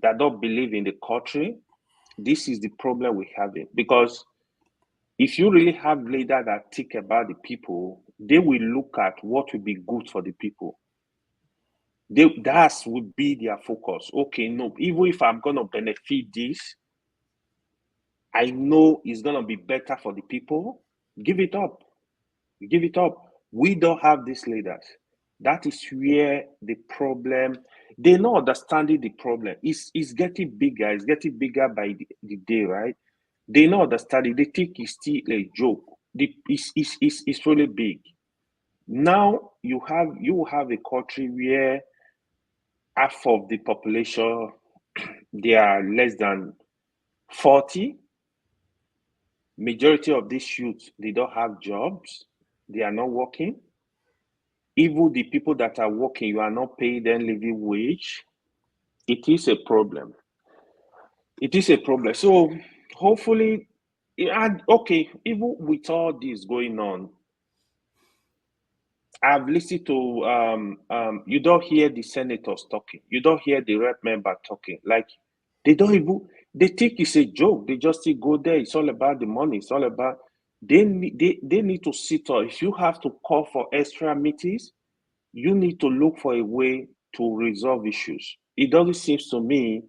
that don't believe in the country. This is the problem we have, because if you really have leaders that think about the people, they will look at what will be good for the people. That would be their focus. Okay, no, even if I'm going to benefit this, I know it's going to be better for the people. Give it up. Give it up. We don't have these leaders. That is where the problem, they're not understanding the problem. It's getting bigger. It's getting bigger by the day, right? They're not understanding. They think it's still a joke. It's really big. Now you have a country where half of the population, they are less than 40. Majority of these youths, they don't have jobs. They are not working. Even the people that are working, you are not paying them living wage. It is a problem. It is a problem. So hopefully, and okay, even with all this going on, I've listened to you don't hear the senators talking. You don't hear the rep member talking. Like they think it's a joke. They just go there. It's all about the money. It's all about they need to sit on. If you have to call for extra meetings, you need to look for a way to resolve issues. It doesn't seem to me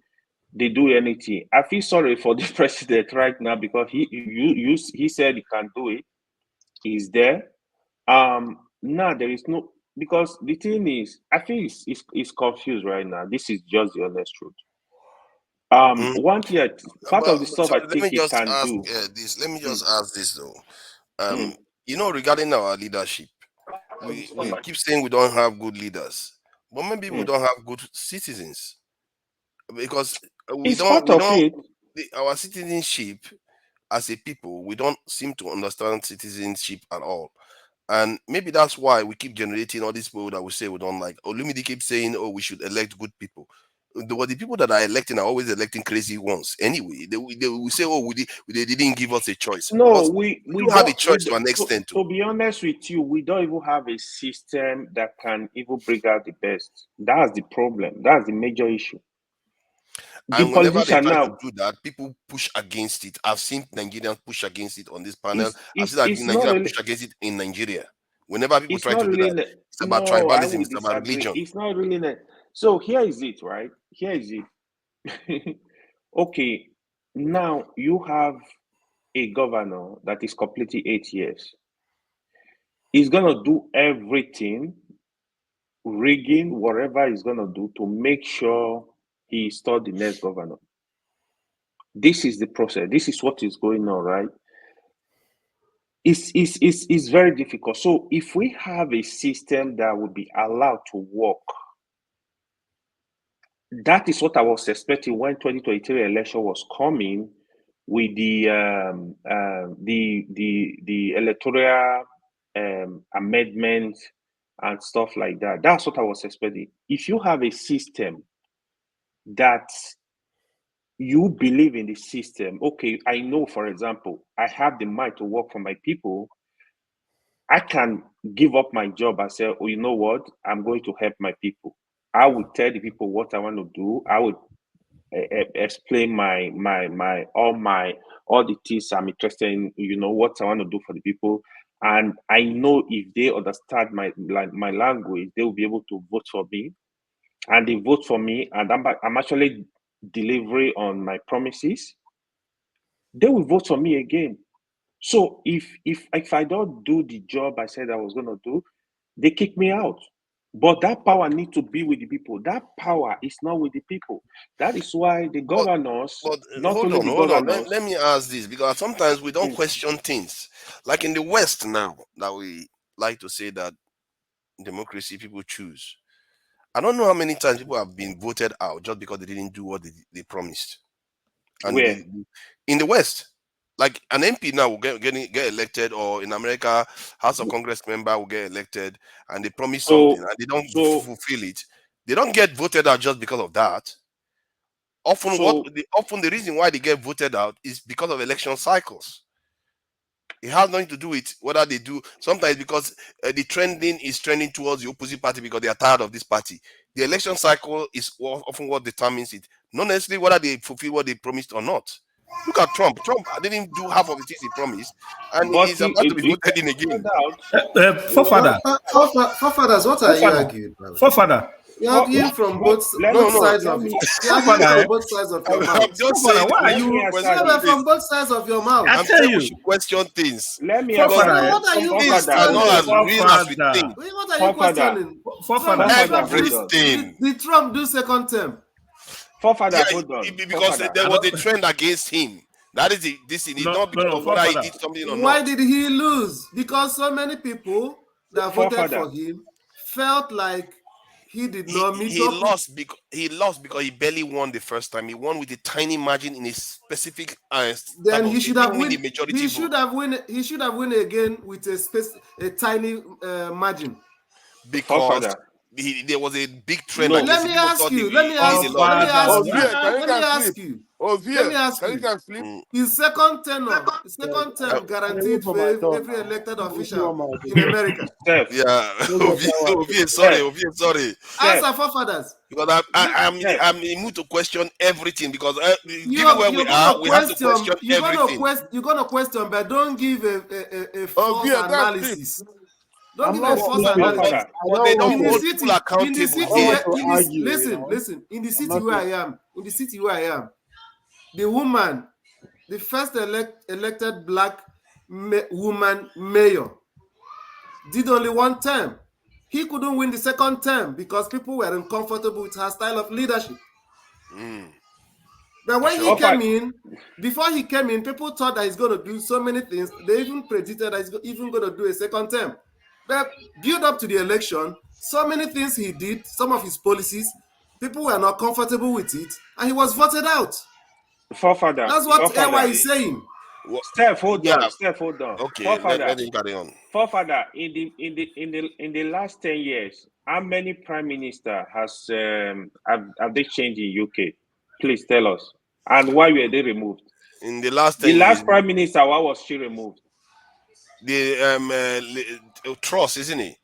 they do anything. I feel sorry for the president right now, because he said he can do it. He's there. Now there is no, because the thing is, I think it's confused right now. This is just the honest truth. One thing, part of the stuff I think he can do. Let me just ask this though. You know, regarding our leadership, we keep saying we don't have good leaders, but maybe we don't have good citizens, because our citizenship as a people, we don't seem to understand citizenship at all. And maybe that's why we keep generating all these people that we say we don't like. Olumide keeps saying, oh, we should elect good people. The people that are electing are always electing crazy ones. Anyway, they will say, oh, they didn't give us a choice. No, we don't have a choice to an extent. To be honest with you, we don't even have a system that can even bring out the best. That's the problem. That's the major issue. And whenever they try to do that, people push against it. I've seen Nigerians push against it on this panel. I've seen Nigerians push against it in Nigeria. Whenever people try to do that, it's about tribalism, it's about religion. It's not really. So here is it, right? Here is it. Okay, now you have a governor that is completing 8 years. He's gonna do everything, rigging whatever he's gonna do to make sure he installed the next governor. This is the process. This is what is going on, right? It's very difficult. So if we have a system that would be allowed to work, that is what I was expecting when 2023 election was coming, with the electoral amendment and stuff like that. That's what I was expecting. If you have a system that you believe in the system, okay, I know, for example, I have the mind to work for my people. I can give up my job and say, oh, you know what? I'm going to help my people. I will tell the people what I want to do. I would explain all the things I'm interested in, what I want to do for the people. And I know if they understand my language, they will be able to vote for me. And they vote for me, and I'm actually delivering on my promises. They will vote for me again. So if I don't do the job I said I was going to do, they kick me out. But that power needs to be with the people. That power is not with the people. That is why the governors, But not hold only on, the hold on. governors. Let me ask this, because sometimes we don't question things. Like in the West now, that we like to say that democracy, people choose. I don't know how many times people have been voted out just because they didn't do what they promised. And Where? In the West, like an MP now will get elected, or in America, House of Congress member will get elected, and they promise something and they don't fulfill it. They don't get voted out just because of that. Often the reason why they get voted out is because of election cycles. It has nothing to do with whether they do. Sometimes because the trending is trending towards the opposite party because they are tired of this party. The election cycle is often what determines it, not necessarily whether they fulfill what they promised or not. Look at Trump. Trump didn't do half of the things he promised, and he's about to be voted in again. Forefathers, what are you arguing about? Forefather. You're arguing from both sides of it. You're arguing from both sides of your mouth. I'm just saying. Why are you from both sides of your mouth? I'm saying we should question things. Let me What are you things are not as real as we think. What are you questioning? Everything. Did Trump do second term? Because there was a trend against him. That is this thing. It's not because of whether he did something or not. Why did he lose? Because so many people that voted for him felt like he did not meet up. He lost because he barely won the first time. He won with a tiny margin in a specific. Then he should have won. He should have won. He should have won again with a tiny margin. Because there was a big trend. No. Let me ask you. His second term guaranteed for every elected official in America. Sorry. Answer, forefathers. Because I'm in mood to question everything, because given where we are, we have to question everything. You're gonna question, but don't give a false analysis. Don't give a false analysis. But they don't hold people accountable here. Listen. In the city where I am, the woman, the first elected black woman mayor, did only one term. He couldn't win the second term because people were uncomfortable with her style of leadership. But when he came in, before he came in, people thought that he's going to do so many things. They even predicted that he's even going to do a second term. But build up to the election, so many things he did, some of his policies, people were not comfortable with it, and he was voted out. That's what Ewa is saying. Steph, hold on. Okay, let him carry on. Forefather, in the last 10 years, how many prime minister have they changed in UK? Please tell us. And why were they removed? In the last 10 years, the last prime minister, why was she removed? The trust, isn't it?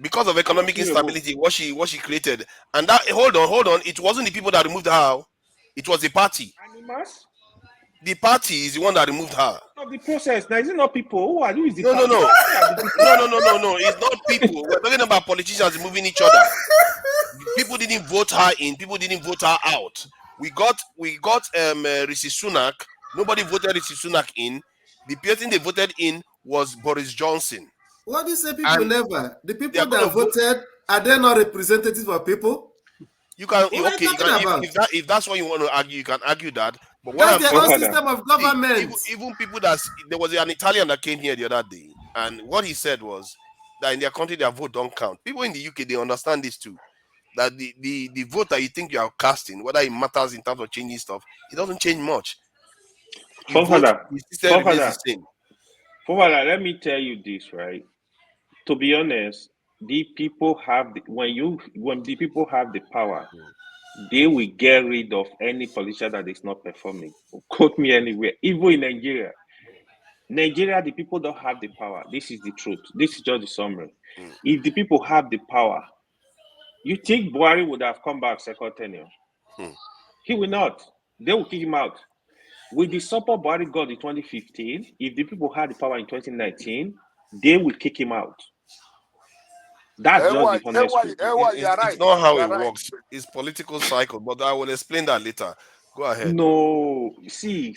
Because of economic instability, what she created. And that hold on, it wasn't the people that removed her. It was the party. Animals? The party is the one that removed her. Of the process. Now, is it not people? Who is the No. It's not people. We're talking about politicians removing each other. People didn't vote her in. People didn't vote her out. We got Rishi Sunak. Nobody voted Rishi Sunak in. The person they voted in was Boris Johnson. What do you say? People never. The people that voted, are they not representatives of people? You can if that's what you want to argue, you can argue that. But that's their own system of government. Even people there was an Italian that came here the other day, and what he said was that in their country their vote don't count. People in the UK, they understand this too. that the vote that you think you are casting, whether it matters in terms of changing stuff, it doesn't change much. The vote, the system remains the same. Father, let me tell you this, right? To be honest, the people have when the people have the power, they will get rid of any politician that is not performing. Quote me anywhere, even in Nigeria. Nigeria, the people don't have the power. This is the truth. This is just the summary. If the people have the power, you think Buhari would have come back second tenure? He will not. They will kick him out. With the support Buhari got in 2015, if the people had the power in 2019, they will kick him out. That's just the honest truth. It's not how it works. It's political cycle, but I will explain that later. Go ahead. No, see.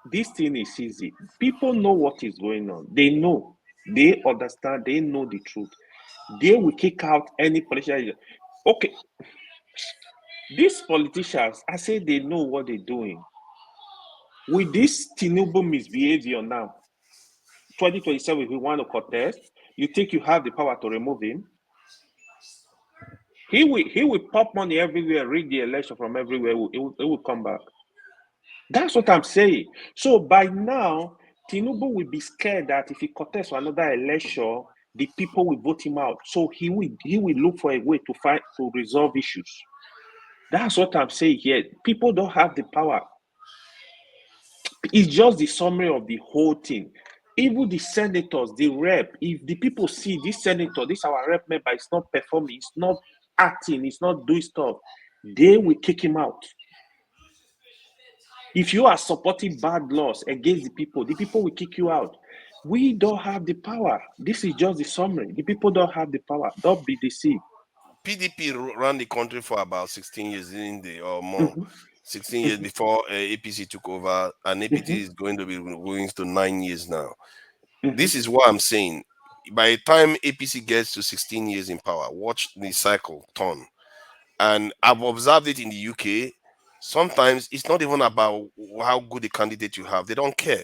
This thing is easy. People know what is going on. They know. They understand. They know the truth. They will kick out any politician. Okay. These politicians, I say they know what they're doing. With this Tinubu misbehavior now, 2027, if we want to contest, you think you have the power to remove him? He will pop money everywhere, rig the election from everywhere. It will come back. That's what I'm saying. So by now, Tinubu will be scared that if he contests for another election, the people will vote him out. So he will look for a way to resolve issues. That's what I'm saying here. People don't have the power. It's just the summary of the whole thing. Even the senators, the rep, if the people see this senator, this our rep member, is not performing, it's not acting, it's not doing stuff, they will kick him out. If you are supporting bad laws against the people will kick you out. We don't have the power. This is just the summary. The people don't have the power. Don't be deceived. PDP ran the country for about 16 years, didn't they, or more? 16 years before APC took over, and APC is going to be going to 9 years now. This is what I'm saying. By the time APC gets to 16 years in power, watch the cycle turn. And I've observed it in the UK. Sometimes it's not even about how good a candidate you have. They don't care.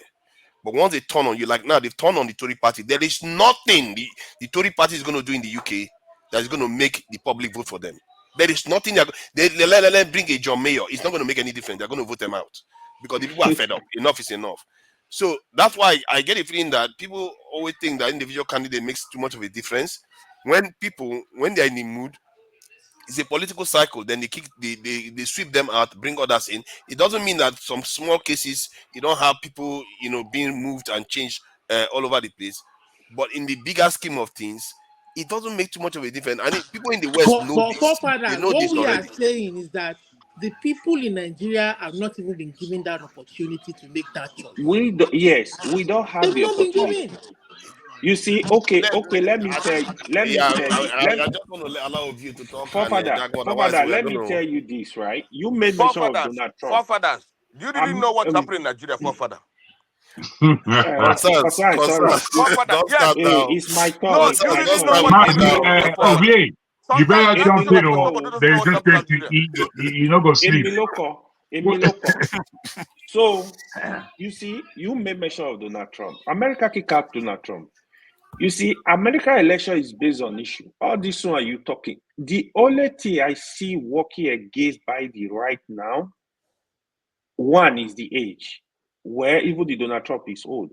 But once they turn on you, like now, they've turned on the Tory party. There is nothing the Tory party is going to do in the UK that is going to make the public vote for them. There is nothing. They let bring a John Mayor. It's not going to make any difference. They're going to vote them out because the people are fed up. Enough is enough. So that's why I get a feeling that people always think that individual candidate makes too much of a difference. When they're in the mood, it's a political cycle. Then they sweep them out, bring others in. It doesn't mean that some small cases you don't have people being moved and changed all over the place. But in the bigger scheme of things, it doesn't make too much of a difference. And people in the West know this. They know what this we already. are saying is that the people in Nigeria have not even been given that opportunity to make that choice. We don't have the opportunity. You see, okay, let me tell you. I just want to allow you to talk. Let me tell you this, right? You made mention of Donald Trump. Forefathers, you didn't know what's happening in Nigeria, forefather. Sorry. It's my turn. You better jump in or there's just going to you're not going to sleep. So, you see, you made mention of Donald Trump. America kicked out Donald Trump. You see, American election is based on issue. All this one are you talking? The only thing I see working against Biden right now, one is the age, where even the Donald Trump is old.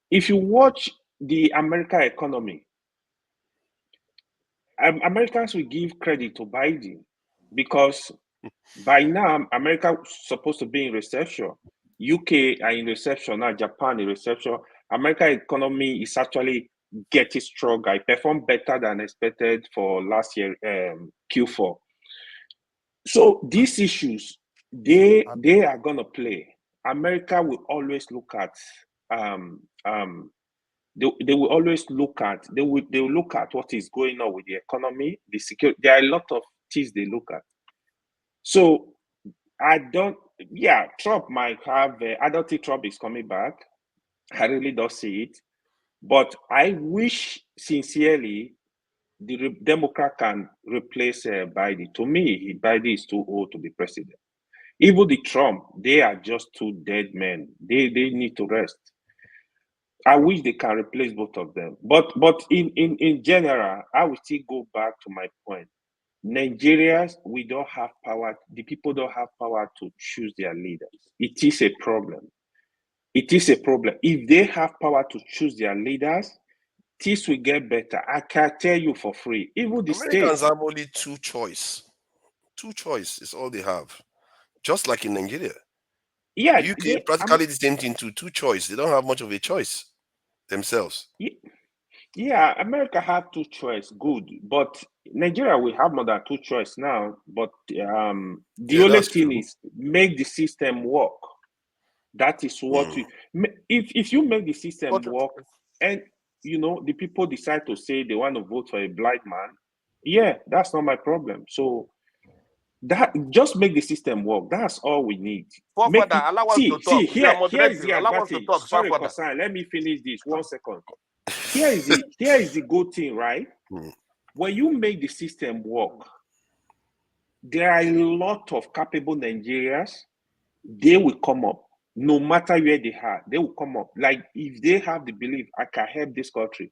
If you watch the American economy, Americans will give credit to Biden because by now America is supposed to be in recession. UK are in recession now. Japan in recession. American economy is actually getting stronger. It performed better than expected for last year Q4. So these issues they are gonna play. America will always look at they will always look at they will look at what is going on with the economy, the security. There are a lot of things they look at. So Trump might have I don't think Trump is coming back. I really don't see it. But I wish sincerely the Democrat can replace Biden. To me, Biden is too old to be president. Even the Trump, they are just two dead men. They need to rest. I wish they can replace both of them. But in general, I will still go back to my point. Nigerians, we don't have power. The people don't have power to choose their leaders. It is a problem. It is a problem. If they have power to choose their leaders, things will get better. I can tell you for free. Even the Americans states. have only two choice. Two choice is all they have. Just like in Nigeria. Yeah, UK practically the same thing too. Two choice. They don't have much of a choice themselves. Yeah, America have two choice, good, but Nigeria will have more than two choice now. But the only thing is make the system work. That is what if you make the system work, and the people decide to say they want to vote for a blind man, yeah, that's not my problem. So that just make the system work. That's all we need. Allow us to talk. Here is the advantage. Sorry, Kosan, let me finish this 1 second. Here is the good thing, right? When you make the system work, there are a lot of capable Nigerians. They will come up, no matter where they are. They will come up. Like if they have the belief, I can help this country.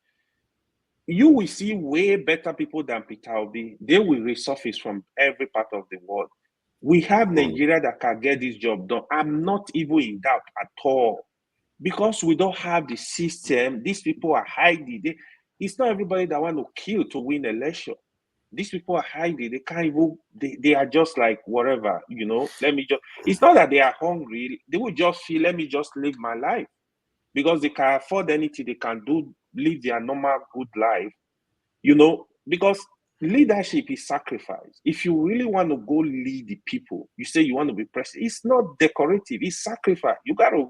You will see way better people than Peter Obi. They will resurface from every part of the world. We have Nigeria that can get this job done. I'm not even in doubt at all. Because we don't have the system, these people are hiding. It's not everybody that want to kill to win election. These people are hiding. They can't even, they are just like, whatever, it's not that they are hungry. They will just feel, let me just live my life. Because they can afford anything they can do, live their normal good life. Because leadership is sacrifice. If you really want to go lead the people, you say you want to be president, it's not decorative, it's sacrifice. You got to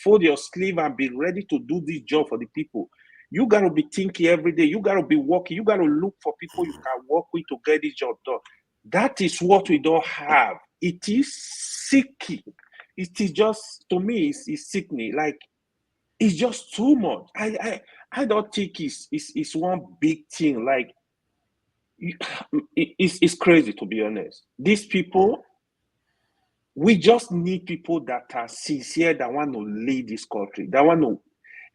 fold your sleeve and be ready to do this job for the people. You got to be thinking every day. You got to be working. You got to look for people you can work with to get this job done. That is what we don't have. It is sick. It is just, to me, it's sickening. Like, it's just too much. I don't think it's one big thing. Like, it's crazy, to be honest. These people, we just need people that are sincere, that want to lead this country, that want to.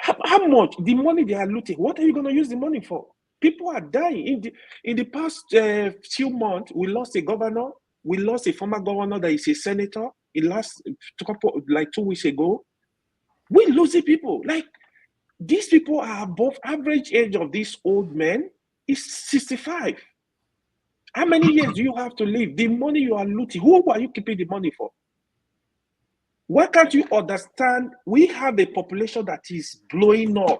How much? The money they are looting, what are you going to use the money for? People are dying. In the past few months, we lost a governor. We lost a former governor that is a senator. It last like 2 weeks ago. We're losing people. Like, these people are above average age of these old men is 65. How many years do you have to live? The money you are looting, who are you keeping the money for? Why can't you understand? We have a population that is blowing up.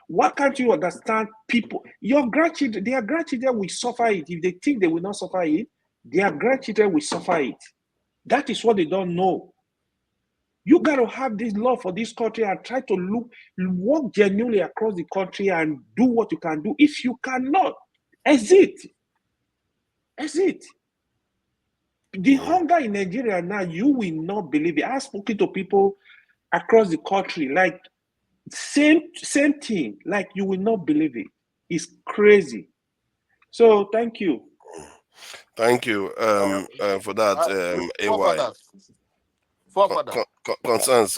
Why can't you understand people? Your grandchildren, their grandchildren will suffer it. If they think they will not suffer it, their grandchildren will suffer it. That is what they don't know. You got to have this love for this country and try to work genuinely across the country and do what you can do. If you cannot, exit. Exit. The hunger in Nigeria now, you will not believe it. I've spoken to people across the country, like same thing. Like, you will not believe it. It's crazy. So thank you. Thank you for that, AY. Concerns.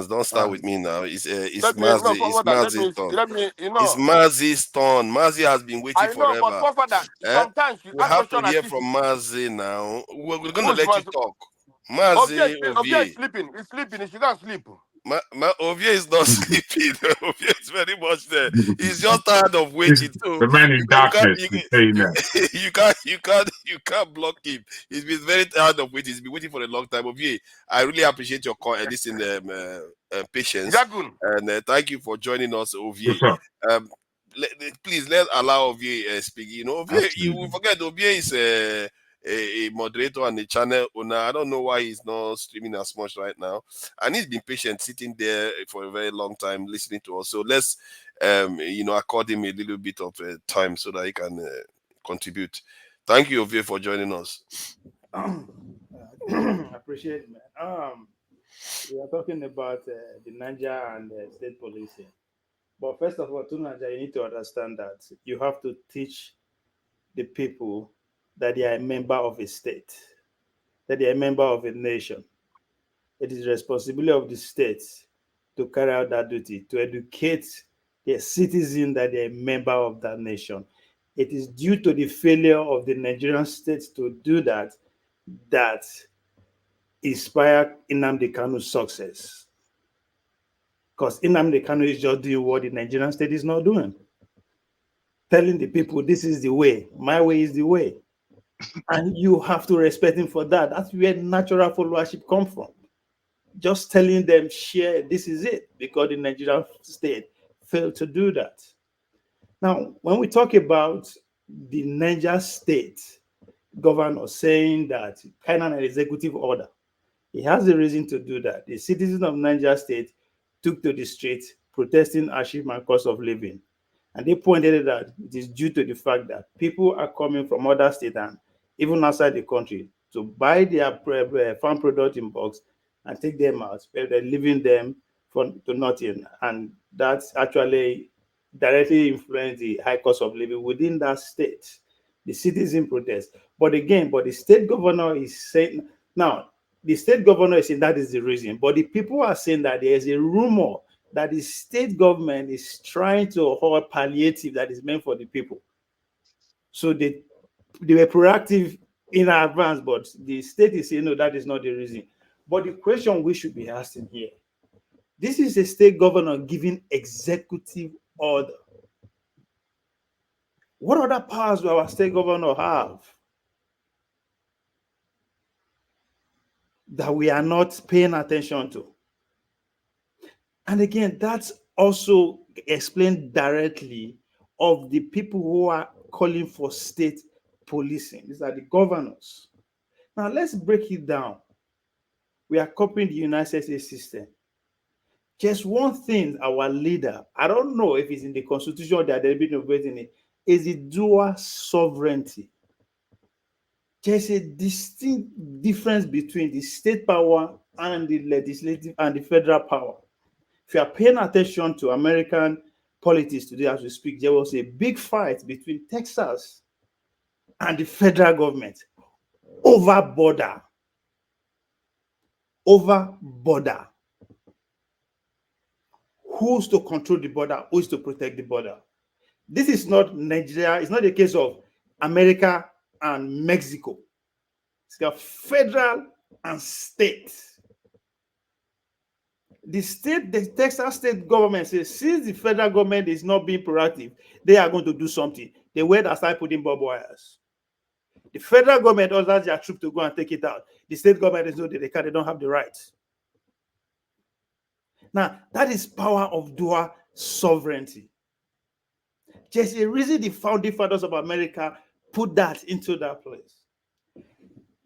Don't start with me now. It's Mazi's turn. It's Mazi's turn. Mazi has been waiting forever. But sometimes we have to hear from Mazi now. We're going to let you talk. Mazi Ovie is sleeping. He's sleeping. He shouldn't sleep. Ovie is not sleeping. Ovie is very much there. He's just tired of waiting. So the man in darkness is saying that. You can't block him. He's been very tired of waiting. He's been waiting for a long time. Ovie, I really appreciate your patience. And thank you for joining us, Ovie. Please allow Ovie speak. Ovie, you will forget Ovie is a moderator and a channel owner. I don't know why he's not streaming as much right now, and he's been patient sitting there for a very long time listening to us. So let's accord him a little bit of time so that he can contribute. Thank you, Ovie, for joining us. I appreciate it, man. We are talking about the Niger and the state policing. But first of all, to Niger, you need to understand that you have to teach the people that they are a member of a state, that they are a member of a nation. It is the responsibility of the state to carry out that duty, to educate their citizen that they are a member of that nation. It is due to the failure of the Nigerian state to do that that inspired Nnamdi Kanu's success. Because Nnamdi Kanu is just doing what the Nigerian state is not doing. Telling the people, this is the way, my way is the way. And you have to respect him for that. That's where natural followership comes from. Just telling them, share, this is it, because the Nigerian state failed to do that. Now, when we talk about the Niger state governor saying that kind of an executive order, he has a reason to do that. The citizens of Niger state took to the streets protesting hardship and cost of living. And they pointed out that it is due to the fact that people are coming from other states and even outside the country to buy their farm product in bulk and take them out, where they're leaving them to nothing. And that's actually directly influenced the high cost of living within that state. The citizen protest. But again, the state governor is saying, now, the state governor is saying that is the reason, but the people are saying that there is a rumor that the state government is trying to hold palliative that is meant for the people. So they were proactive in advance, but the state is saying, no, that is not the reason. But the question we should be asking here, this is a state governor giving executive order. What other powers do our state governor have that we are not paying attention to? And again, that's also explained directly of the people who are calling for state policing. These are the governors. Now, let's break it down. We are copying the United States system. Just one thing, our leader, I don't know if it's in the Constitution or they're debating it, is the dual sovereignty. There's a distinct difference between the state power and the legislative and the federal power. If you are paying attention to American politics today as we speak, there was a big fight between Texas and the federal government over border. Over border. Who's to control the border? Who's to protect the border? This is not Nigeria. It's not a case of America and Mexico. It's got federal and state. The Texas state government says, since the federal government is not being proactive, they are going to do something. They went and started putting barbed wires. The federal government orders their troops to go and take it out. The state government is not that they don't have the rights. Now, that is power of dual sovereignty. There's a reason the founding fathers of America put that into that place.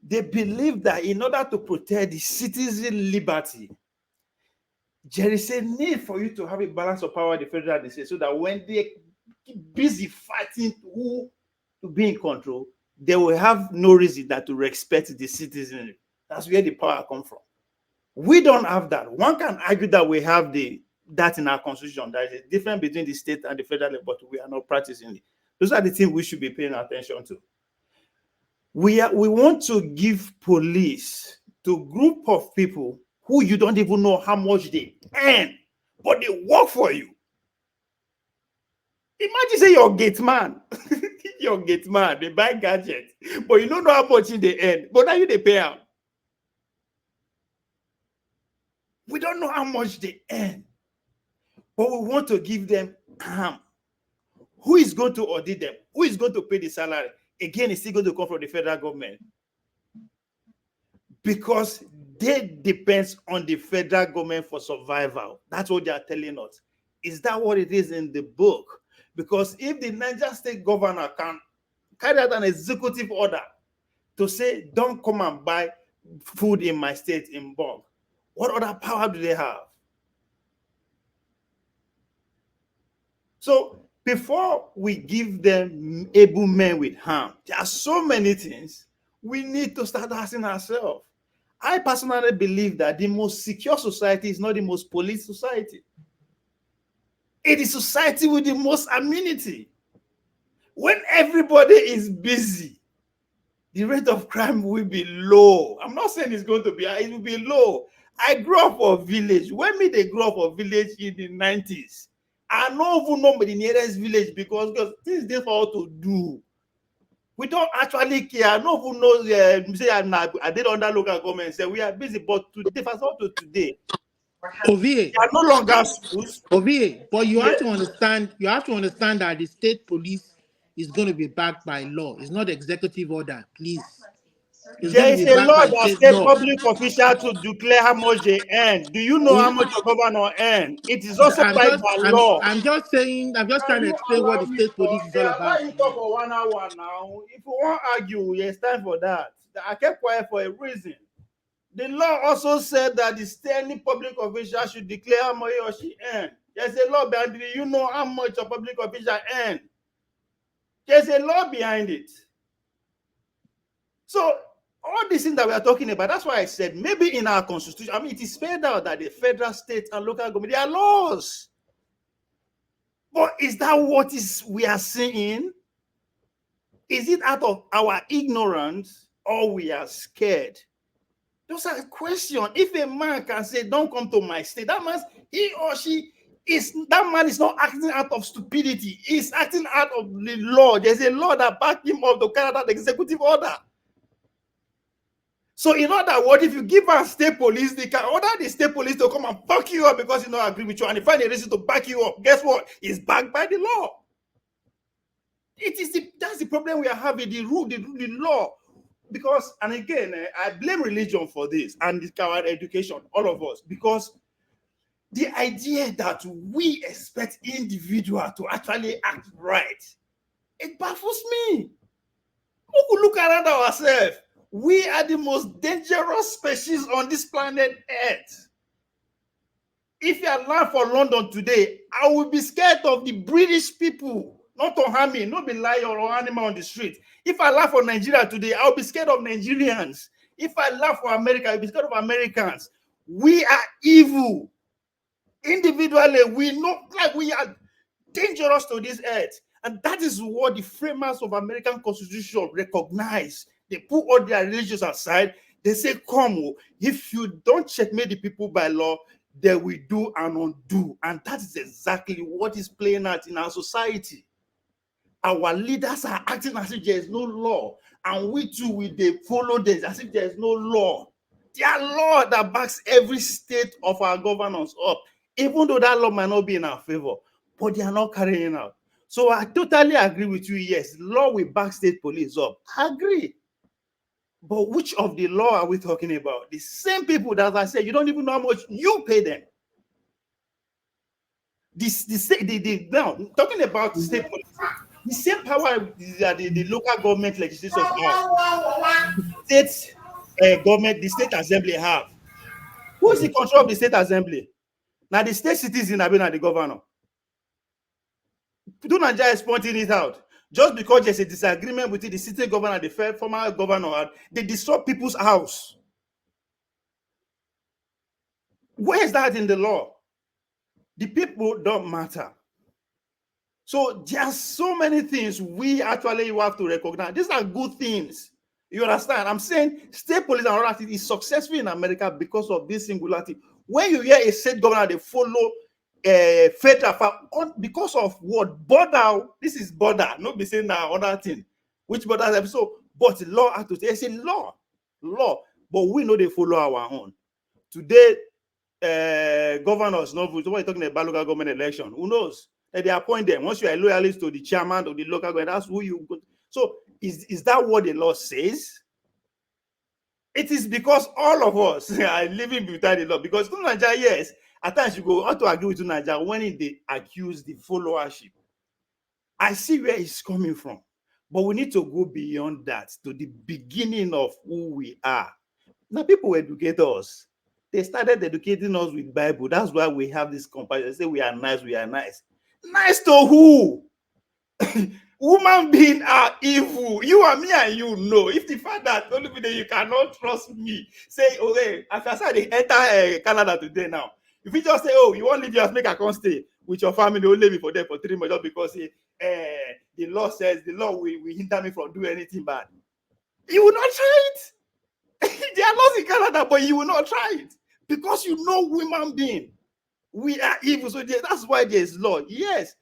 They believe that in order to protect the citizen liberty, there is a need for you to have a balance of power at the federal and the state, so that when they keep busy fighting who to be in control, they will have no reason that to respect the citizenry. That's where the power comes from. We don't have that. One can argue that we have that in our constitution. There is a difference between the state and the federal level, but we are not practicing it. Those are the things we should be paying attention to. We want to give police to a group of people who you don't even know how much they earn, but they work for you. Imagine say your gate man, your gate man, they buy gadgets, but you don't know how much they earn, but now you they pay out. We don't know how much they earn, but we want to give them who is going to audit them? Who is going to pay the salary? Again, it's still going to come from the federal government, because they depend on the federal government for survival. That's what they are telling us. Is that what it is in the book? Because if the Niger state governor can carry out an executive order to say, don't come and buy food in my state in bulk, what other power do they have? So before we give them able men with harm, there are so many things we need to start asking ourselves. I personally believe that the most secure society is not the most policed society. It is society with the most amenity. When everybody is busy, the rate of crime will be low. I'm not saying it's going to be high, it will be low. I grew up in a village. When they grew up in a village in the 90s, I don't even know the nearest village because things they for all to do. We don't actually care. I don't even know. Say I did under local government. Say we are busy, but today, fast forward to today, OVA. are no longer schools. OVA, but you Yeah. have to understand. You have to understand that the state police is going to be backed by law. It's not executive order, please. It's There going to is be a backed law by that state state law. public official to declare how much they earn. Do you know how much your governor earn? It is also by law. I'm just saying. I'm just trying to explain what the state police is all about. Why you talk for 1 hour now? If you want to argue, it's time for that. I kept quiet for a reason. The law also said that the state public official should declare how much he or she earn. There's a law behind it. You know how much a public official earn. There's a law behind it. So all these things that we are talking about, that's why I said maybe in our constitution, I mean, it is spelled out that the federal, state, and local government, they are laws. But is that what we are seeing? Is it out of our ignorance or we are scared? Those are questions. If a man can say, don't come to my state, that means he or she that man is not acting out of stupidity. He's acting out of the law. There's a law that backs him up to carry out the executive order. So in other words, if you give us state police, they can order the state police to come and fuck you up because you don't agree with you, and they find a reason to back you up. Guess what? It's backed by the law. That's the problem we are having, the law. Because, and again, I blame religion for this and our education, all of us, because the idea that we expect individuals to actually act right, it baffles me. We could look around ourselves. We are the most dangerous species on this planet Earth. If you are land for London today, I will be scared of the British people, not to harm me, not be lion or animal on the street. If I laugh for Nigeria today, I'll be scared of Nigerians. If I laugh for America, I'll be scared of Americans. We are evil. Individually, we know like we are dangerous to this earth. And that is what the framers of American Constitution recognize. They put all their religions aside. They say, come, if you don't checkmate the people by law, they will do and undo. And that is exactly what is playing out in our society. Our leaders are acting as if there is no law. And we too, they follow this as if there is no law. There are laws that backs every state of our governance up, even though that law might not be in our favor, but they are not carrying out. So I totally agree with you. Yes, law will back state police up. I agree. But which of the law are we talking about? The same people that I said, you don't even know how much you pay them. Now, talking about state police, the same power that the local government legislators have, state government, the state assembly have. Who is in control of the state assembly? Now the state citizen have been at the governor. Nigeria is pointing it out. Just because there's a disagreement between the city governor and the former governor, they disrupt people's house. Where is that in the law? The people don't matter. So there's so many things we actually have to recognize. These are good things. You understand? I'm saying state police and all that is successful in America because of this singularity. When you hear a state governor, they follow federal because of what? Border. This is border. Not be saying that other thing. Which border? So, but law has to say, it's a law. But we know they follow our own. Today, governors, not what you're talking about local government election. Who knows? And they appoint them. Once you are loyalist to the chairman of the local government, that's who you go. So is that what the law says? It is because all of us are living without the law. Because to Nigeria, yes, at times you go out to agree with Nigeria when they accuse the followership. I see where it's coming from. But we need to go beyond that to the beginning of who we are. Now, people educate us. They started educating us with Bible. That's why we have this comparison. They say we are nice, we are nice. Nice to who? Human beings are evil. You and me and you know. If the fact that only that you cannot trust me, say, okay, after I said they enter Canada today now. If you just say, oh, you want to leave your house, make a come stay with your family, don't leave me for them for 3 months just because the law says the law will hinder me from doing anything bad. You will not try it. They are laws in Canada, but you will not try it because you know human being. We are evil. So that's why there's law. Yes.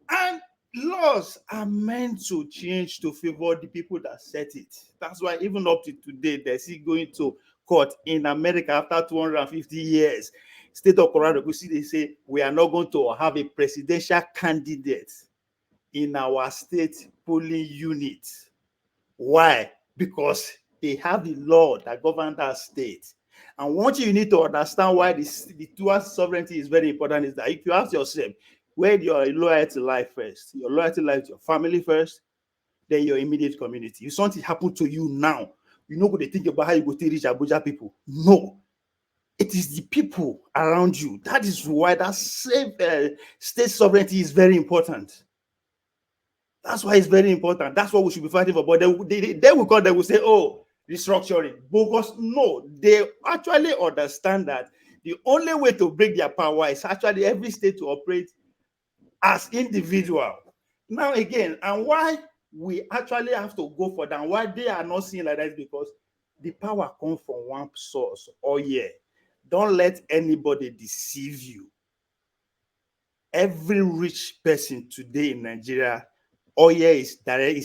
And laws are meant to change to favor the people that set it. That's why even up to today, they're still going to court in America after 250 years. State of Colorado, you see, they say we are not going to have a presidential candidate in our state polling unit. Why? Because they have the law that governs that state. And one thing you need to understand why the dual sovereignty is very important is that if you ask yourself, where your loyalty lies first, your loyalty lies to your family first, then your immediate community. If something happened to you now, you're not going to think about how you go to reach Abuja people. No. It is the people around you. That is why that same state sovereignty is very important. That's why it's very important. That's what we should be fighting for. But they will come, they will say, oh, restructuring. Because no, they actually understand that the only way to break their power is actually every state to operate as individual. Now again, and why we actually have to go for that, why they are not seeing like that is because the power comes from one source. Oh yeah. Don't let anybody deceive you. Every rich person today in Nigeria, oil is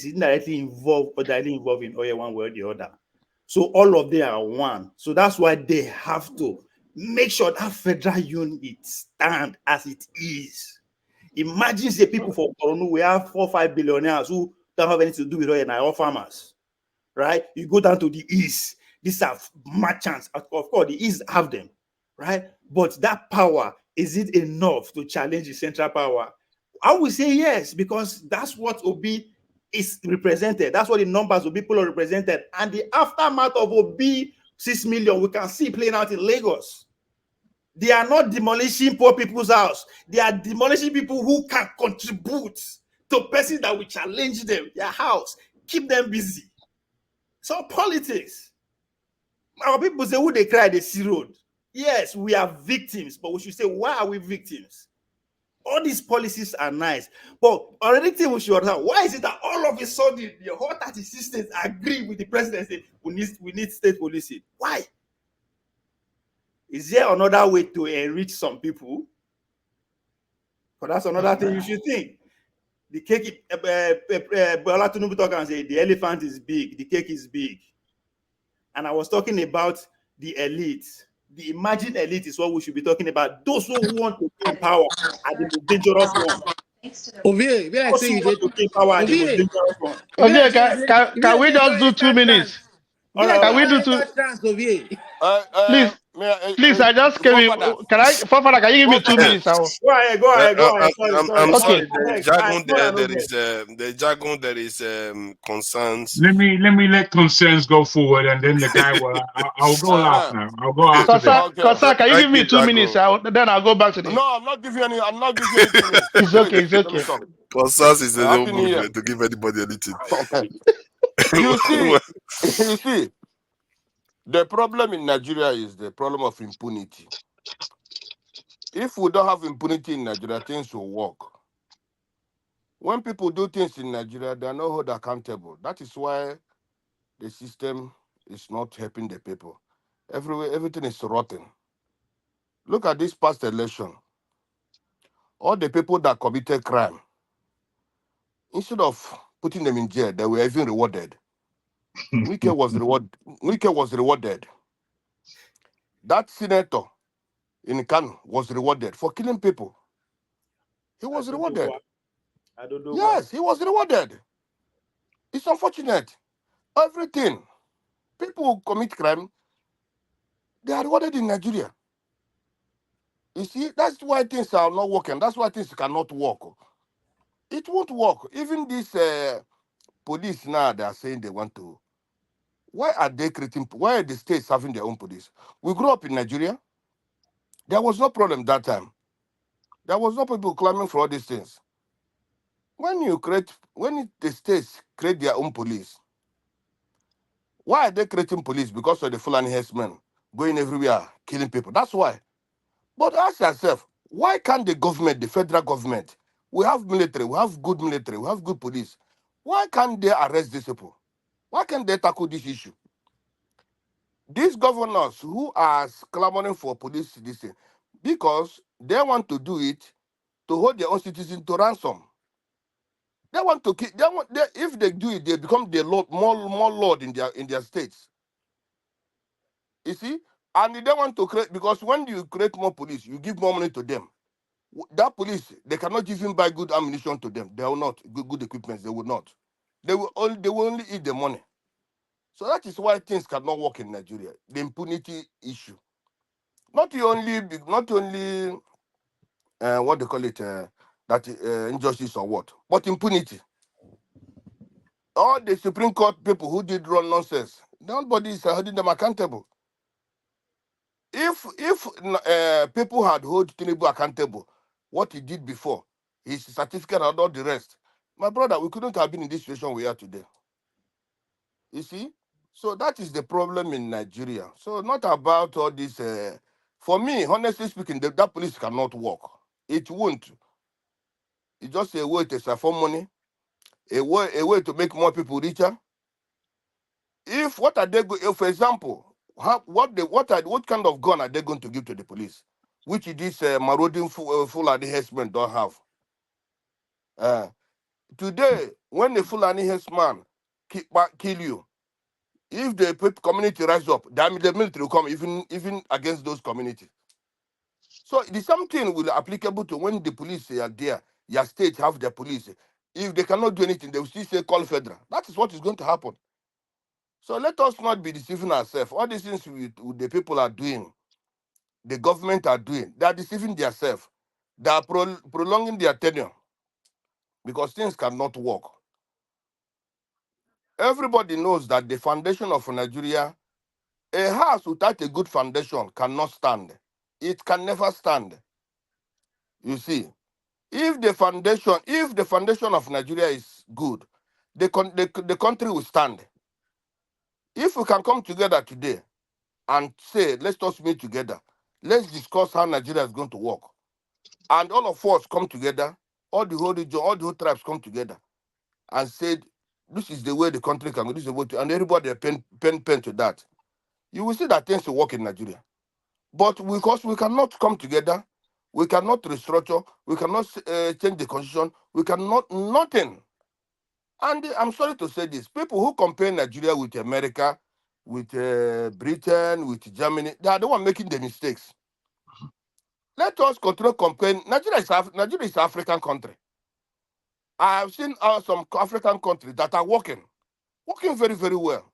indirectly involved or directly involved in oil one way or the other. So all of them are one. So that's why they have to make sure that federal unit stand as it is. Imagine say people for Borno, we have 4 or 5 billionaires who don't have anything to do with oil and are all farmers, right? You go down to the east, these are merchants. Of course, the east have them, right? But that power, is it enough to challenge the central power? I would say yes, because that's what Obi is represented. That's what the numbers of people are represented. And the aftermath of Obi 6 million, we can see playing out in Lagos. They are not demolishing poor people's house. They are demolishing people who can contribute to persons that will challenge them, their house, keep them busy. So politics. Our people say, who they cry, they see road. Yes, we are victims, but we should say, why are we victims? All these policies are nice, but already thing we should understand, why is it that all of a sudden the whole 36 states agree with the presidency we need state policing? Why? Is there another way to enrich some people? But that's another thing you should think. The cake, Bola Tinubu talk and say the elephant is big, the cake is big. And I was talking about the elite. The imagined elite is what we should be talking about. Those who want to gain power are the most dangerous ones. Ovie, where I Those say who you want to gain power are the most Ovie, dangerous ones. Okay, can we just do 2 minutes? Can we do 2? Please, I just came in. Forefather, can you give me 2 minutes? Go ahead. Sorry. I'm sorry. Okay. The jargon the jargon there is concerns. Let me let concerns go forward, and then the guy will. I'll go last now. I'll go after them. Kosa, can you give me 2 minutes? Then I'll go back to the. No, I'm not giving you any 2 minutes. It's okay. It's okay. Concerns is a Happy little New Year. movement to give anybody anything. You see, the problem in Nigeria is the problem of impunity. If we don't have impunity in Nigeria, things will work. When people do things in Nigeria, they are not held accountable. That is why the system is not helping the people. Everywhere, everything is rotten. Look at this past election. All the people that committed crime, instead of putting them in jail, they were even rewarded. Wike was rewarded. That senator in Kanu was rewarded for killing people. He was rewarded. Yes, he was rewarded. It's unfortunate. Everything. People who commit crime, they are rewarded in Nigeria. You see, that's why things are not working. That's why things cannot work. It won't work. Even this police now, they are saying they want to. Why are they creating? Why are the states having their own police? We grew up in Nigeria. There was no problem that time. There was no people claiming for all these things. When the states create their own police, why are they creating police? Because of the Fulani herdsmen going everywhere, killing people. That's why. But ask yourself, why can't the government, the federal government, we have military, we have good military, we have good police. Why can't they arrest these people? Why can't they tackle this issue? These governors who are clamoring for police, this thing, because they want to do it to hold their own citizens to ransom. They want to keep. If they do it, they become the lord, more lord in their states. You see, and they want to create, because when you create more police, you give more money to them. That police, they cannot even buy good ammunition to them. They will not good equipment. They will not. They will only eat the money. So that is why things cannot work in Nigeria. The impunity issue. Not only what they call it, that injustice or what, but impunity. All the Supreme Court people who did wrong nonsense, nobody is holding them accountable. If people had held Tinubu accountable, what he did before, his certificate and all the rest, my brother, we couldn't have been in this situation we are today. You see? So that is the problem in Nigeria. So not about all this. For me, honestly speaking, that police cannot work. It won't. It's just a way to save money, a way to make more people richer. If what are they for example, what kind of gun are they going to give to the police, which this marauding Fulani herdsmen don't have? Today, when the Fulani herdsman kill you, if the community rise up, the military will come even against those communities. So the same thing will be applicable to when the police are there. Your state have their police. If they cannot do anything, they will still say call federal. That is what is going to happen. So let us not be deceiving ourselves. All these things the people are doing, the government are doing, they are deceiving themselves. They are prolonging their tenure because things cannot work. Everybody knows that the foundation of Nigeria, a house without a good foundation cannot stand. It can never stand. You see, if the foundation of Nigeria is good, the country will stand. If we can come together today and say, let's just meet together, let's discuss how Nigeria is going to work, and all of us come together, all the whole region, all the whole tribes come together, and said, this is the way the country can go, this is the way to, and everybody pen to that, you will see that things will work in Nigeria. But because we cannot come together, we cannot restructure, we cannot change the constitution, we cannot, nothing. And I'm sorry to say this, people who compare Nigeria with America, with Britain, with Germany, they are the one making the mistakes. Let us continue comparing. Nigeria is an African country. I have seen some African countries that are working very, very well.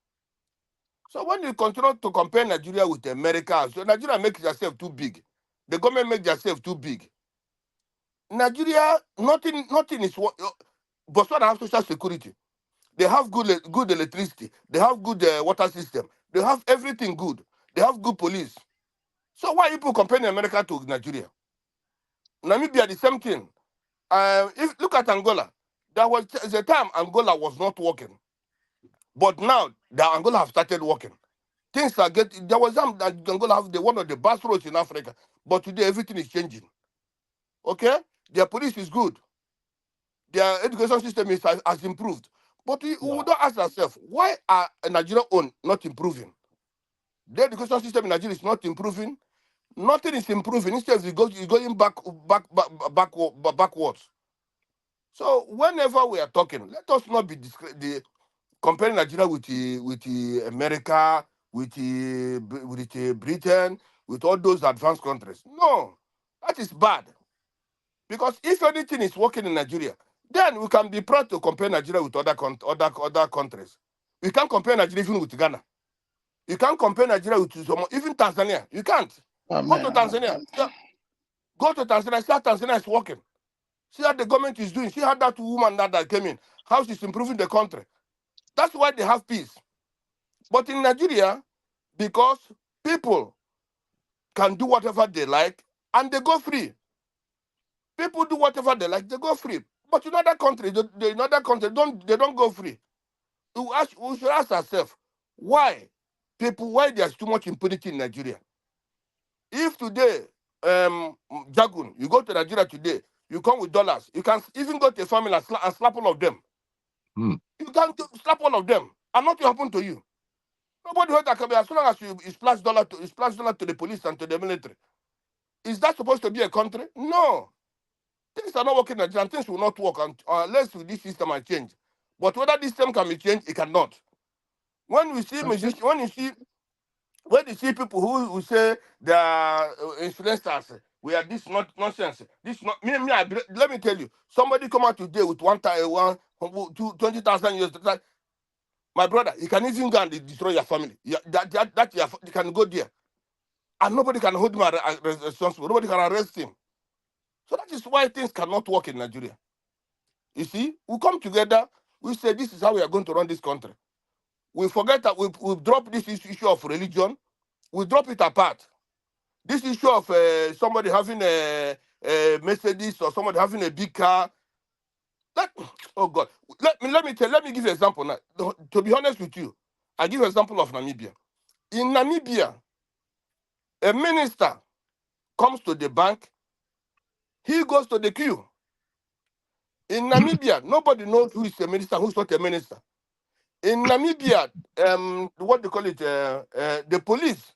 So when you continue to compare Nigeria with America, so Nigeria makes itself too big. The government makes itself too big. Nigeria, nothing is what. Botswana have social security. They have good electricity. They have good water system. They have everything good. They have good police. So why people comparing America to Nigeria? Namibia, the same thing. If look at Angola, there was a time Angola was not working, but now the Angola have started working. Things are getting. There was some that Angola have one of the best roads in Africa, but today everything is changing. Okay, their police is good. Their education system has improved. But we don't ask ourselves, why are Nigeria own not improving? The education system in Nigeria is not improving. Nothing is improving. Instead, it's going backwards. So whenever we are talking, let us not be comparing Nigeria with America, with Britain, with all those advanced countries. No, that is bad. Because if anything is working in Nigeria, then we can be proud to compare Nigeria with other countries. We can't compare Nigeria even with Ghana. You can't compare Nigeria with even Tanzania. You can't. Go to Tanzania. Go to Tanzania. See how Tanzania is working. See how the government is doing. See how that woman that came in, how she's improving the country. That's why they have peace. But in Nigeria, because people can do whatever they like and they go free. People do whatever they like, they go free. But in other countries, they don't go free. We should ask ourselves, why there's too much impunity in Nigeria? If today, Jagun, you go to Nigeria today, you come with dollars, you can even go to a family and slap all of them. You can slap all of them, and nothing happen to you. Nobody hurt that can be as long as you splash dollar to the police and to the military. Is that supposed to be a country? No. Things are not working in Nigeria, and things will not work unless this system has changed. But whether this system can be changed, it cannot. When we see musicians, when you see people who say they are influencers, we are this not nonsense. This not me. Let me tell you, somebody come out today with 20,000 years. My brother, you can even go and destroy your family. You can go there, and nobody can hold him responsible. Nobody can arrest him. So that is why things cannot work in Nigeria. You see, we come together, we say this is how we are going to run this country. We forget that we drop this issue of religion, we drop it apart. This issue of somebody having a Mercedes or somebody having a big car. Oh God, let me give you an example now. To be honest with you, I give an example of Namibia. In Namibia, a minister comes to the bank, he goes to the queue. In Namibia, nobody knows who is a minister, who's not a minister. In Namibia, what they call it, the police.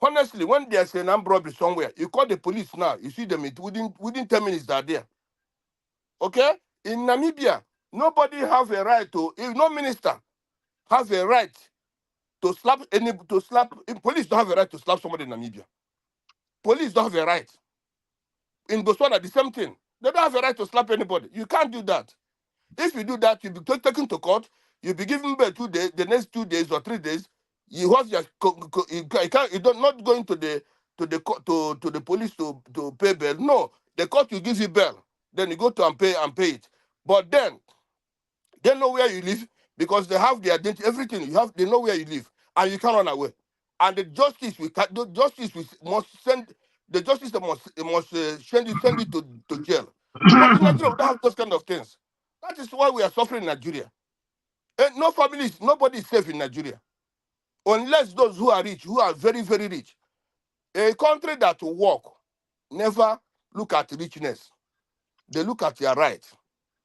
Honestly, when there's an armed robbery somewhere, you call the police now. You see them within 10 minutes. They're there. Okay? In Namibia, nobody have a right to. If no minister have a right to slap police don't have a right to slap somebody in Namibia. Police don't have a right. In Botswana, the same thing. They don't have a right to slap anybody. You can't do that. If you do that, you'll be taken to court. You'll be given bail 2 days. The next 2 days or 3 days, you have your you don't not going to the police to pay bail. No, the court will give you bail. Then you go to and pay it. But then they know where you live because they have the identity, everything you have. They know where you live, and you can't run away. And the justice must send send it to jail. But in Nigeria, we don't have those kind of things. That is why we are suffering in Nigeria. And no families, nobody is safe in Nigeria. Unless those who are rich, who are very, very rich. A country that will work never look at richness. They look at your right.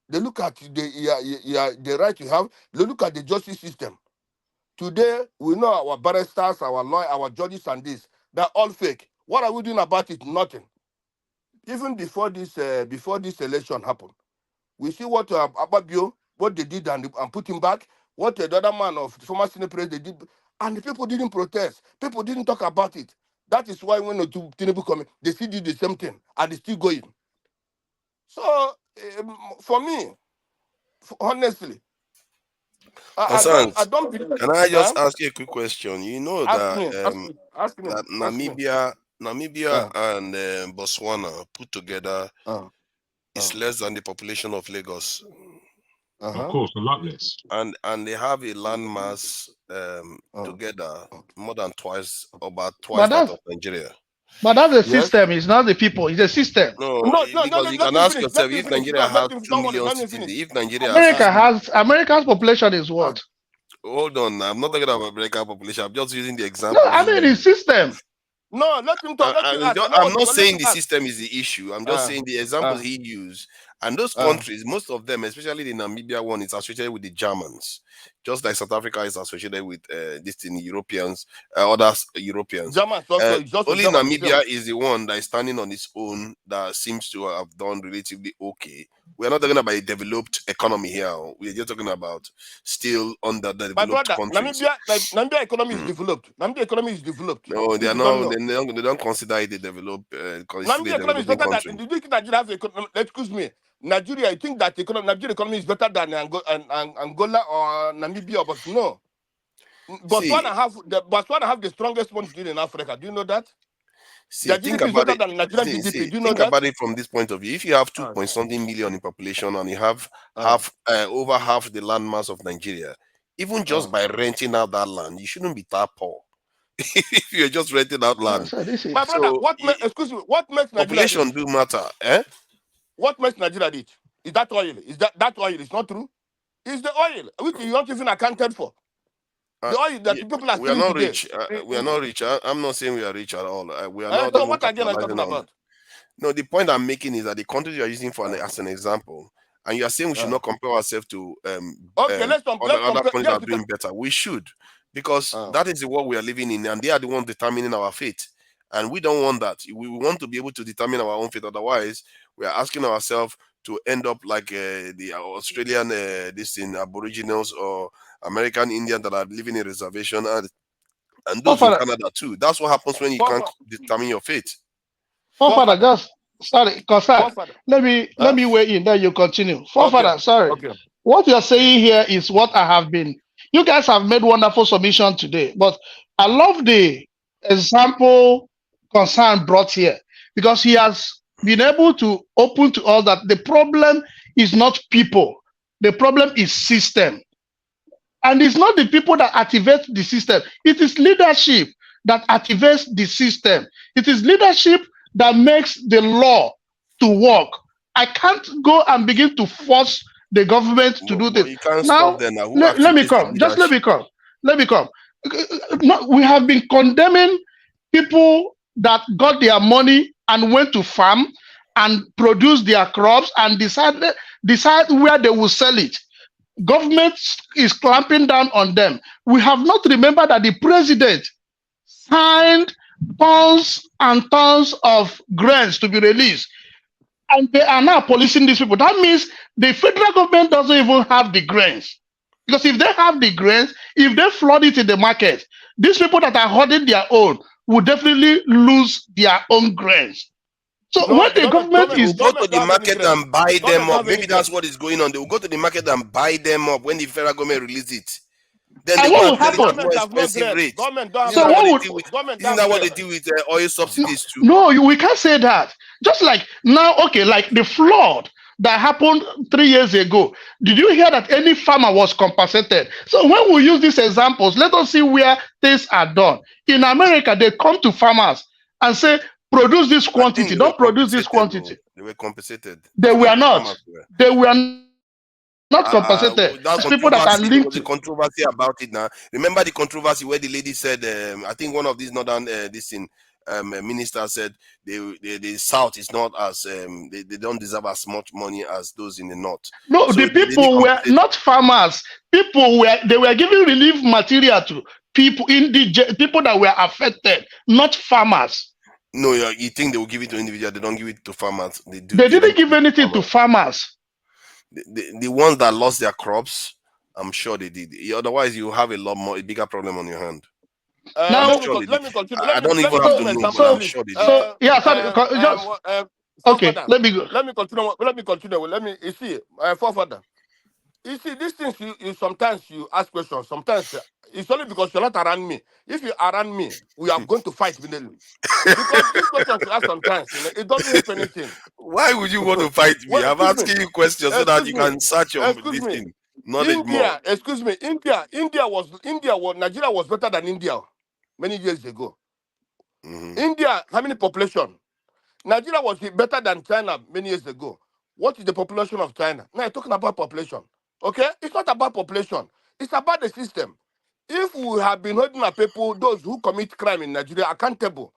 They look at the right you have. They look at the justice system. Today, we know our barristers, our lawyers, our judges and this. They're all fake. What are we doing about it? Nothing. Even before this election happened, we see what Ababio, what they did and put him back, what the other man of the former Senate president did, and the people didn't protest. People didn't talk about it. That is why when Tinubu come, they still do the same thing and it's still going. So for me, honestly, I don't believe. Can I just ask you a quick question? You know ask me. that Namibia and Botswana put together is less than the population of Lagos. Of course, a lot less. And they have a landmass together more than about twice But that of Nigeria. But that's the system. It's not the people. It's a system. No, because you can ask yourself if Nigeria has 2 million citizens. If Nigeria America's population is what? Hold on, I'm not talking about American population. I'm just using the example. No, I mean the system. No, let him talk. I'm not saying the system is the issue. I'm just saying the examples he used. And those countries, most of them, especially the Namibia one, is associated with the Germans. Just like South Africa is associated with Europeans, other Europeans. Germans only Namibia is the one that is standing on its own that seems to have done relatively okay. We're not talking about a developed economy here. We're just talking about still underdeveloped countries. Namibia economy is developed. Namibia economy is developed. No, they are not. They don't consider it a developed. Namibia economy is better than. Do you think Nigeria has economy? Excuse me. Nigeria, I think that Nigeria economy is better than Angola or Namibia, but no. Botswana have the strongest one in Africa. Do you know that? Think about it from this point of view. If you have 2-point-something million in population and you have over half the landmass of Nigeria, even just by renting out that land, you shouldn't be that poor. If you're just renting out land, my brother, what makes population do matter? Eh? What makes Nigeria rich? Is that oil? Is that oil? It's not true. It's the oil which you not even accounted for. The oil that people are we are not rich. We are not rich. I'm not saying we are rich at all. We are not. So what again are you talking about? No, the point I'm making is that the countries you are using as an example, and you are saying we should not compare ourselves to other countries that are doing better. We should, because that is the world we are living in, and they are the ones determining our fate. And we don't want that. We want to be able to determine our own fate. Otherwise, we are asking ourselves to end up like the Australian Aboriginals or American Indians that are living in reservation and those in Canada too. That's what happens when you can't determine your fate. Forefather, just sorry, concern. Let me weigh in. Then you continue. Forefather, sorry. Okay. What you're saying here is what I have been. You guys have made wonderful submission today, but I love the example concern brought here because he has been able to open to us that the problem is not people, the problem is system. And it's not the people that activate the system. It is leadership that activates the system. It is leadership that makes the law to work. I can't go and begin to force the government to do this. You can't Now, stop them now. let me come. Just let me come. Let me come. No, we have been condemning people that got their money and went to farm and produce their crops and decide where they will sell it. Government is clamping down on them. We have not remembered that the president signed tons and tons of grants to be released, and they are now policing these people. That means the federal government doesn't even have the grants. Because if they have the grants, if they flood it in the market, these people that are holding their own will definitely lose their own grants. So when the government is go to the market and buy them up, maybe that's what is going on. They will go to the market and buy them up when the federal government release it. Then they what will sell it happen? at more expensive rates. So what would isn't that what they do with oil subsidies too? No, we can't say that. Just like now, okay, like the flood that happened 3 years ago. Did you hear that any farmer was compensated? So when we use these examples, let us see where things are done. In America, they come to farmers and say, produce this quantity, don't produce this quantity. They were compensated. They were not. They were not compensated. That's People that are linked to controversy about it now. Remember the controversy where the lady said, I think one of these northern ministers said the South is not as they don't deserve as much money as those in the North. No, so the people were not farmers. People were giving relief material to people people that were affected, not farmers. No, you think they will give it to individuals? They don't give it to farmers. They do. They didn't give anything to farmers. The ones that lost their crops, I'm sure they did. Otherwise, you have a bigger problem on your hand. Now, let me continue. I don't even have to know, but I'm sure they did. Okay, let me go. Let me continue. You see, forefather. You see, these things you sometimes you ask questions. Sometimes it's only because you're not around me. If you're around me, we are going to fight immediately. Because these questions you ask sometimes, it doesn't help anything. Why would you want to fight me? I'm asking you questions so that you can search your knowledge more. Excuse me. Nigeria was better than India many years ago. India, how many population? Nigeria was better than China many years ago. What is the population of China? Now you're talking about population. Okay? It's not about population. It's about the system. If we have been holding our people, those who commit crime in Nigeria, accountable.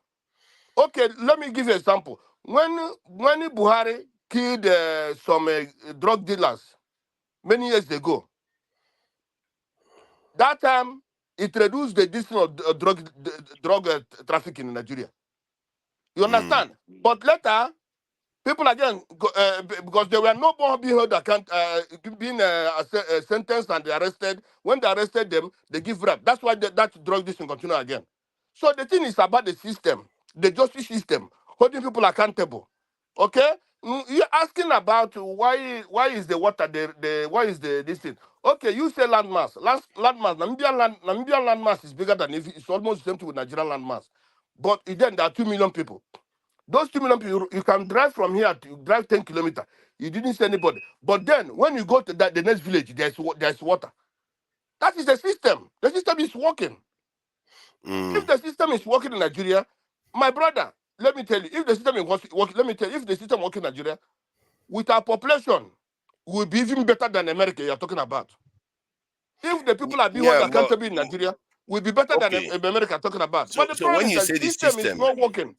Okay, let me give you an example. When Buhari killed some drug dealers many years ago, that time it reduced the distance of drug trafficking in Nigeria. You understand? But later, people again, because they were no more being held being sentenced and arrested. When they arrested them, they give rap. That's why that drug this continue again. So the thing is about the system, the justice system, holding people accountable. Okay, you're asking about why is the water why is this thing? Okay, you say landmass. Namibian landmass is bigger than it's almost the same thing with Nigerian landmass. But then there are 2 million people. Those 2 million people, you can drive from here to drive 10 kilometers. You didn't see anybody. But then when you go to the next village, there's water. That is the system. The system is working. If the system is working in Nigeria, my brother, let me tell you, if the system is working, if the system working in Nigeria, with our population, will be even better than America you're talking about. If the people are being held accountable in Nigeria, will be better than America talking about. So, but the problem when you is say the system is not working.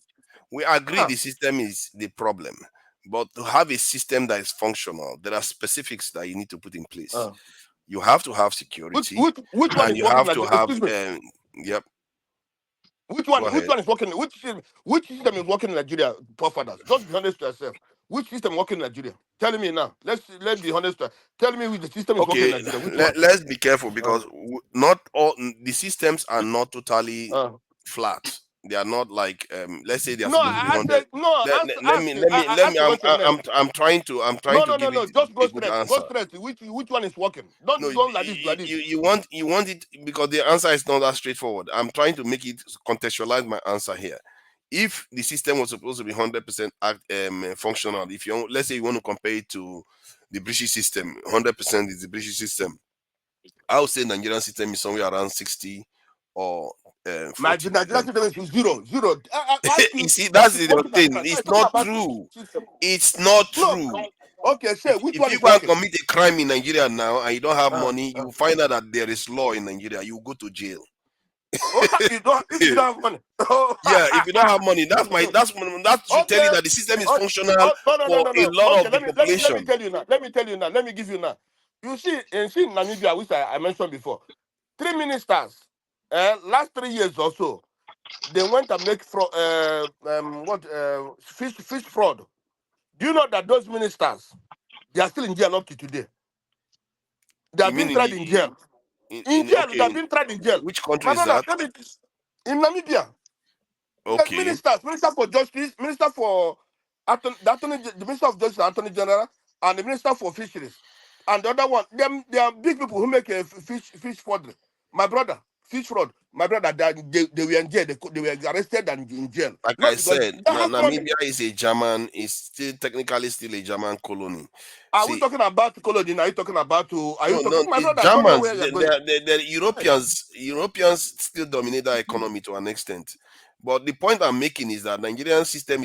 We agree the system is the problem. But to have a system that is functional, there are specifics that you need to put in place. You have to have security. Which one and is you working have to have, yep. Which one is working? Which system is working in Nigeria, forefathers? Just be honest to yourself. Which system working in Nigeria? Tell me now. Let's be honest. Tell me which the system is working in Nigeria. Which one? Let's be careful because not all the systems are not totally flat. They are not like let's say they are supposed to be 100. I'm trying to give it just go a good answer. Go straight. Which one is working? Don't go like this. You want it because the answer is not that straightforward. I'm trying to make it contextualize my answer here. If the system was supposed to be 100% functional, if you let's say you want to compare it to the British system, 100% is the British system. I would say Nigerian system is somewhere around 60 or 40. Nigerian system is zero. You see, that's the thing. It's not true. It's not true. Okay, say which one if you is go and working? commit a crime in Nigeria now and you don't have money, you find out that there is law in Nigeria. You go to jail. If you don't have money. Yeah, if you don't have money, that should tell you that the system is functional for a lot of the population. Let me tell you now. Let me give you now. You see, in Namibia, which I mentioned before, 3 ministers, last 3 years or so, they went and make fish fraud. Do you know that those ministers, they are still in jail up to today? They have been tried in jail. In jail, they have been tried in jail. Which country is that? In Namibia. Okay. Minister for Justice, Minister for the Minister of Justice, Attorney General, and the Minister for Fisheries. And the other one, they are big people who make a fish fraud. My brother, fish fraud. My brother, they were in jail. They were arrested and in jail. Like I said, Namibia is a German. It's still technically still a German colony. Are we talking about colony? Are you talking about my brother? Germans, the Europeans still dominate that economy to an extent. But the point I'm making is that Nigerian system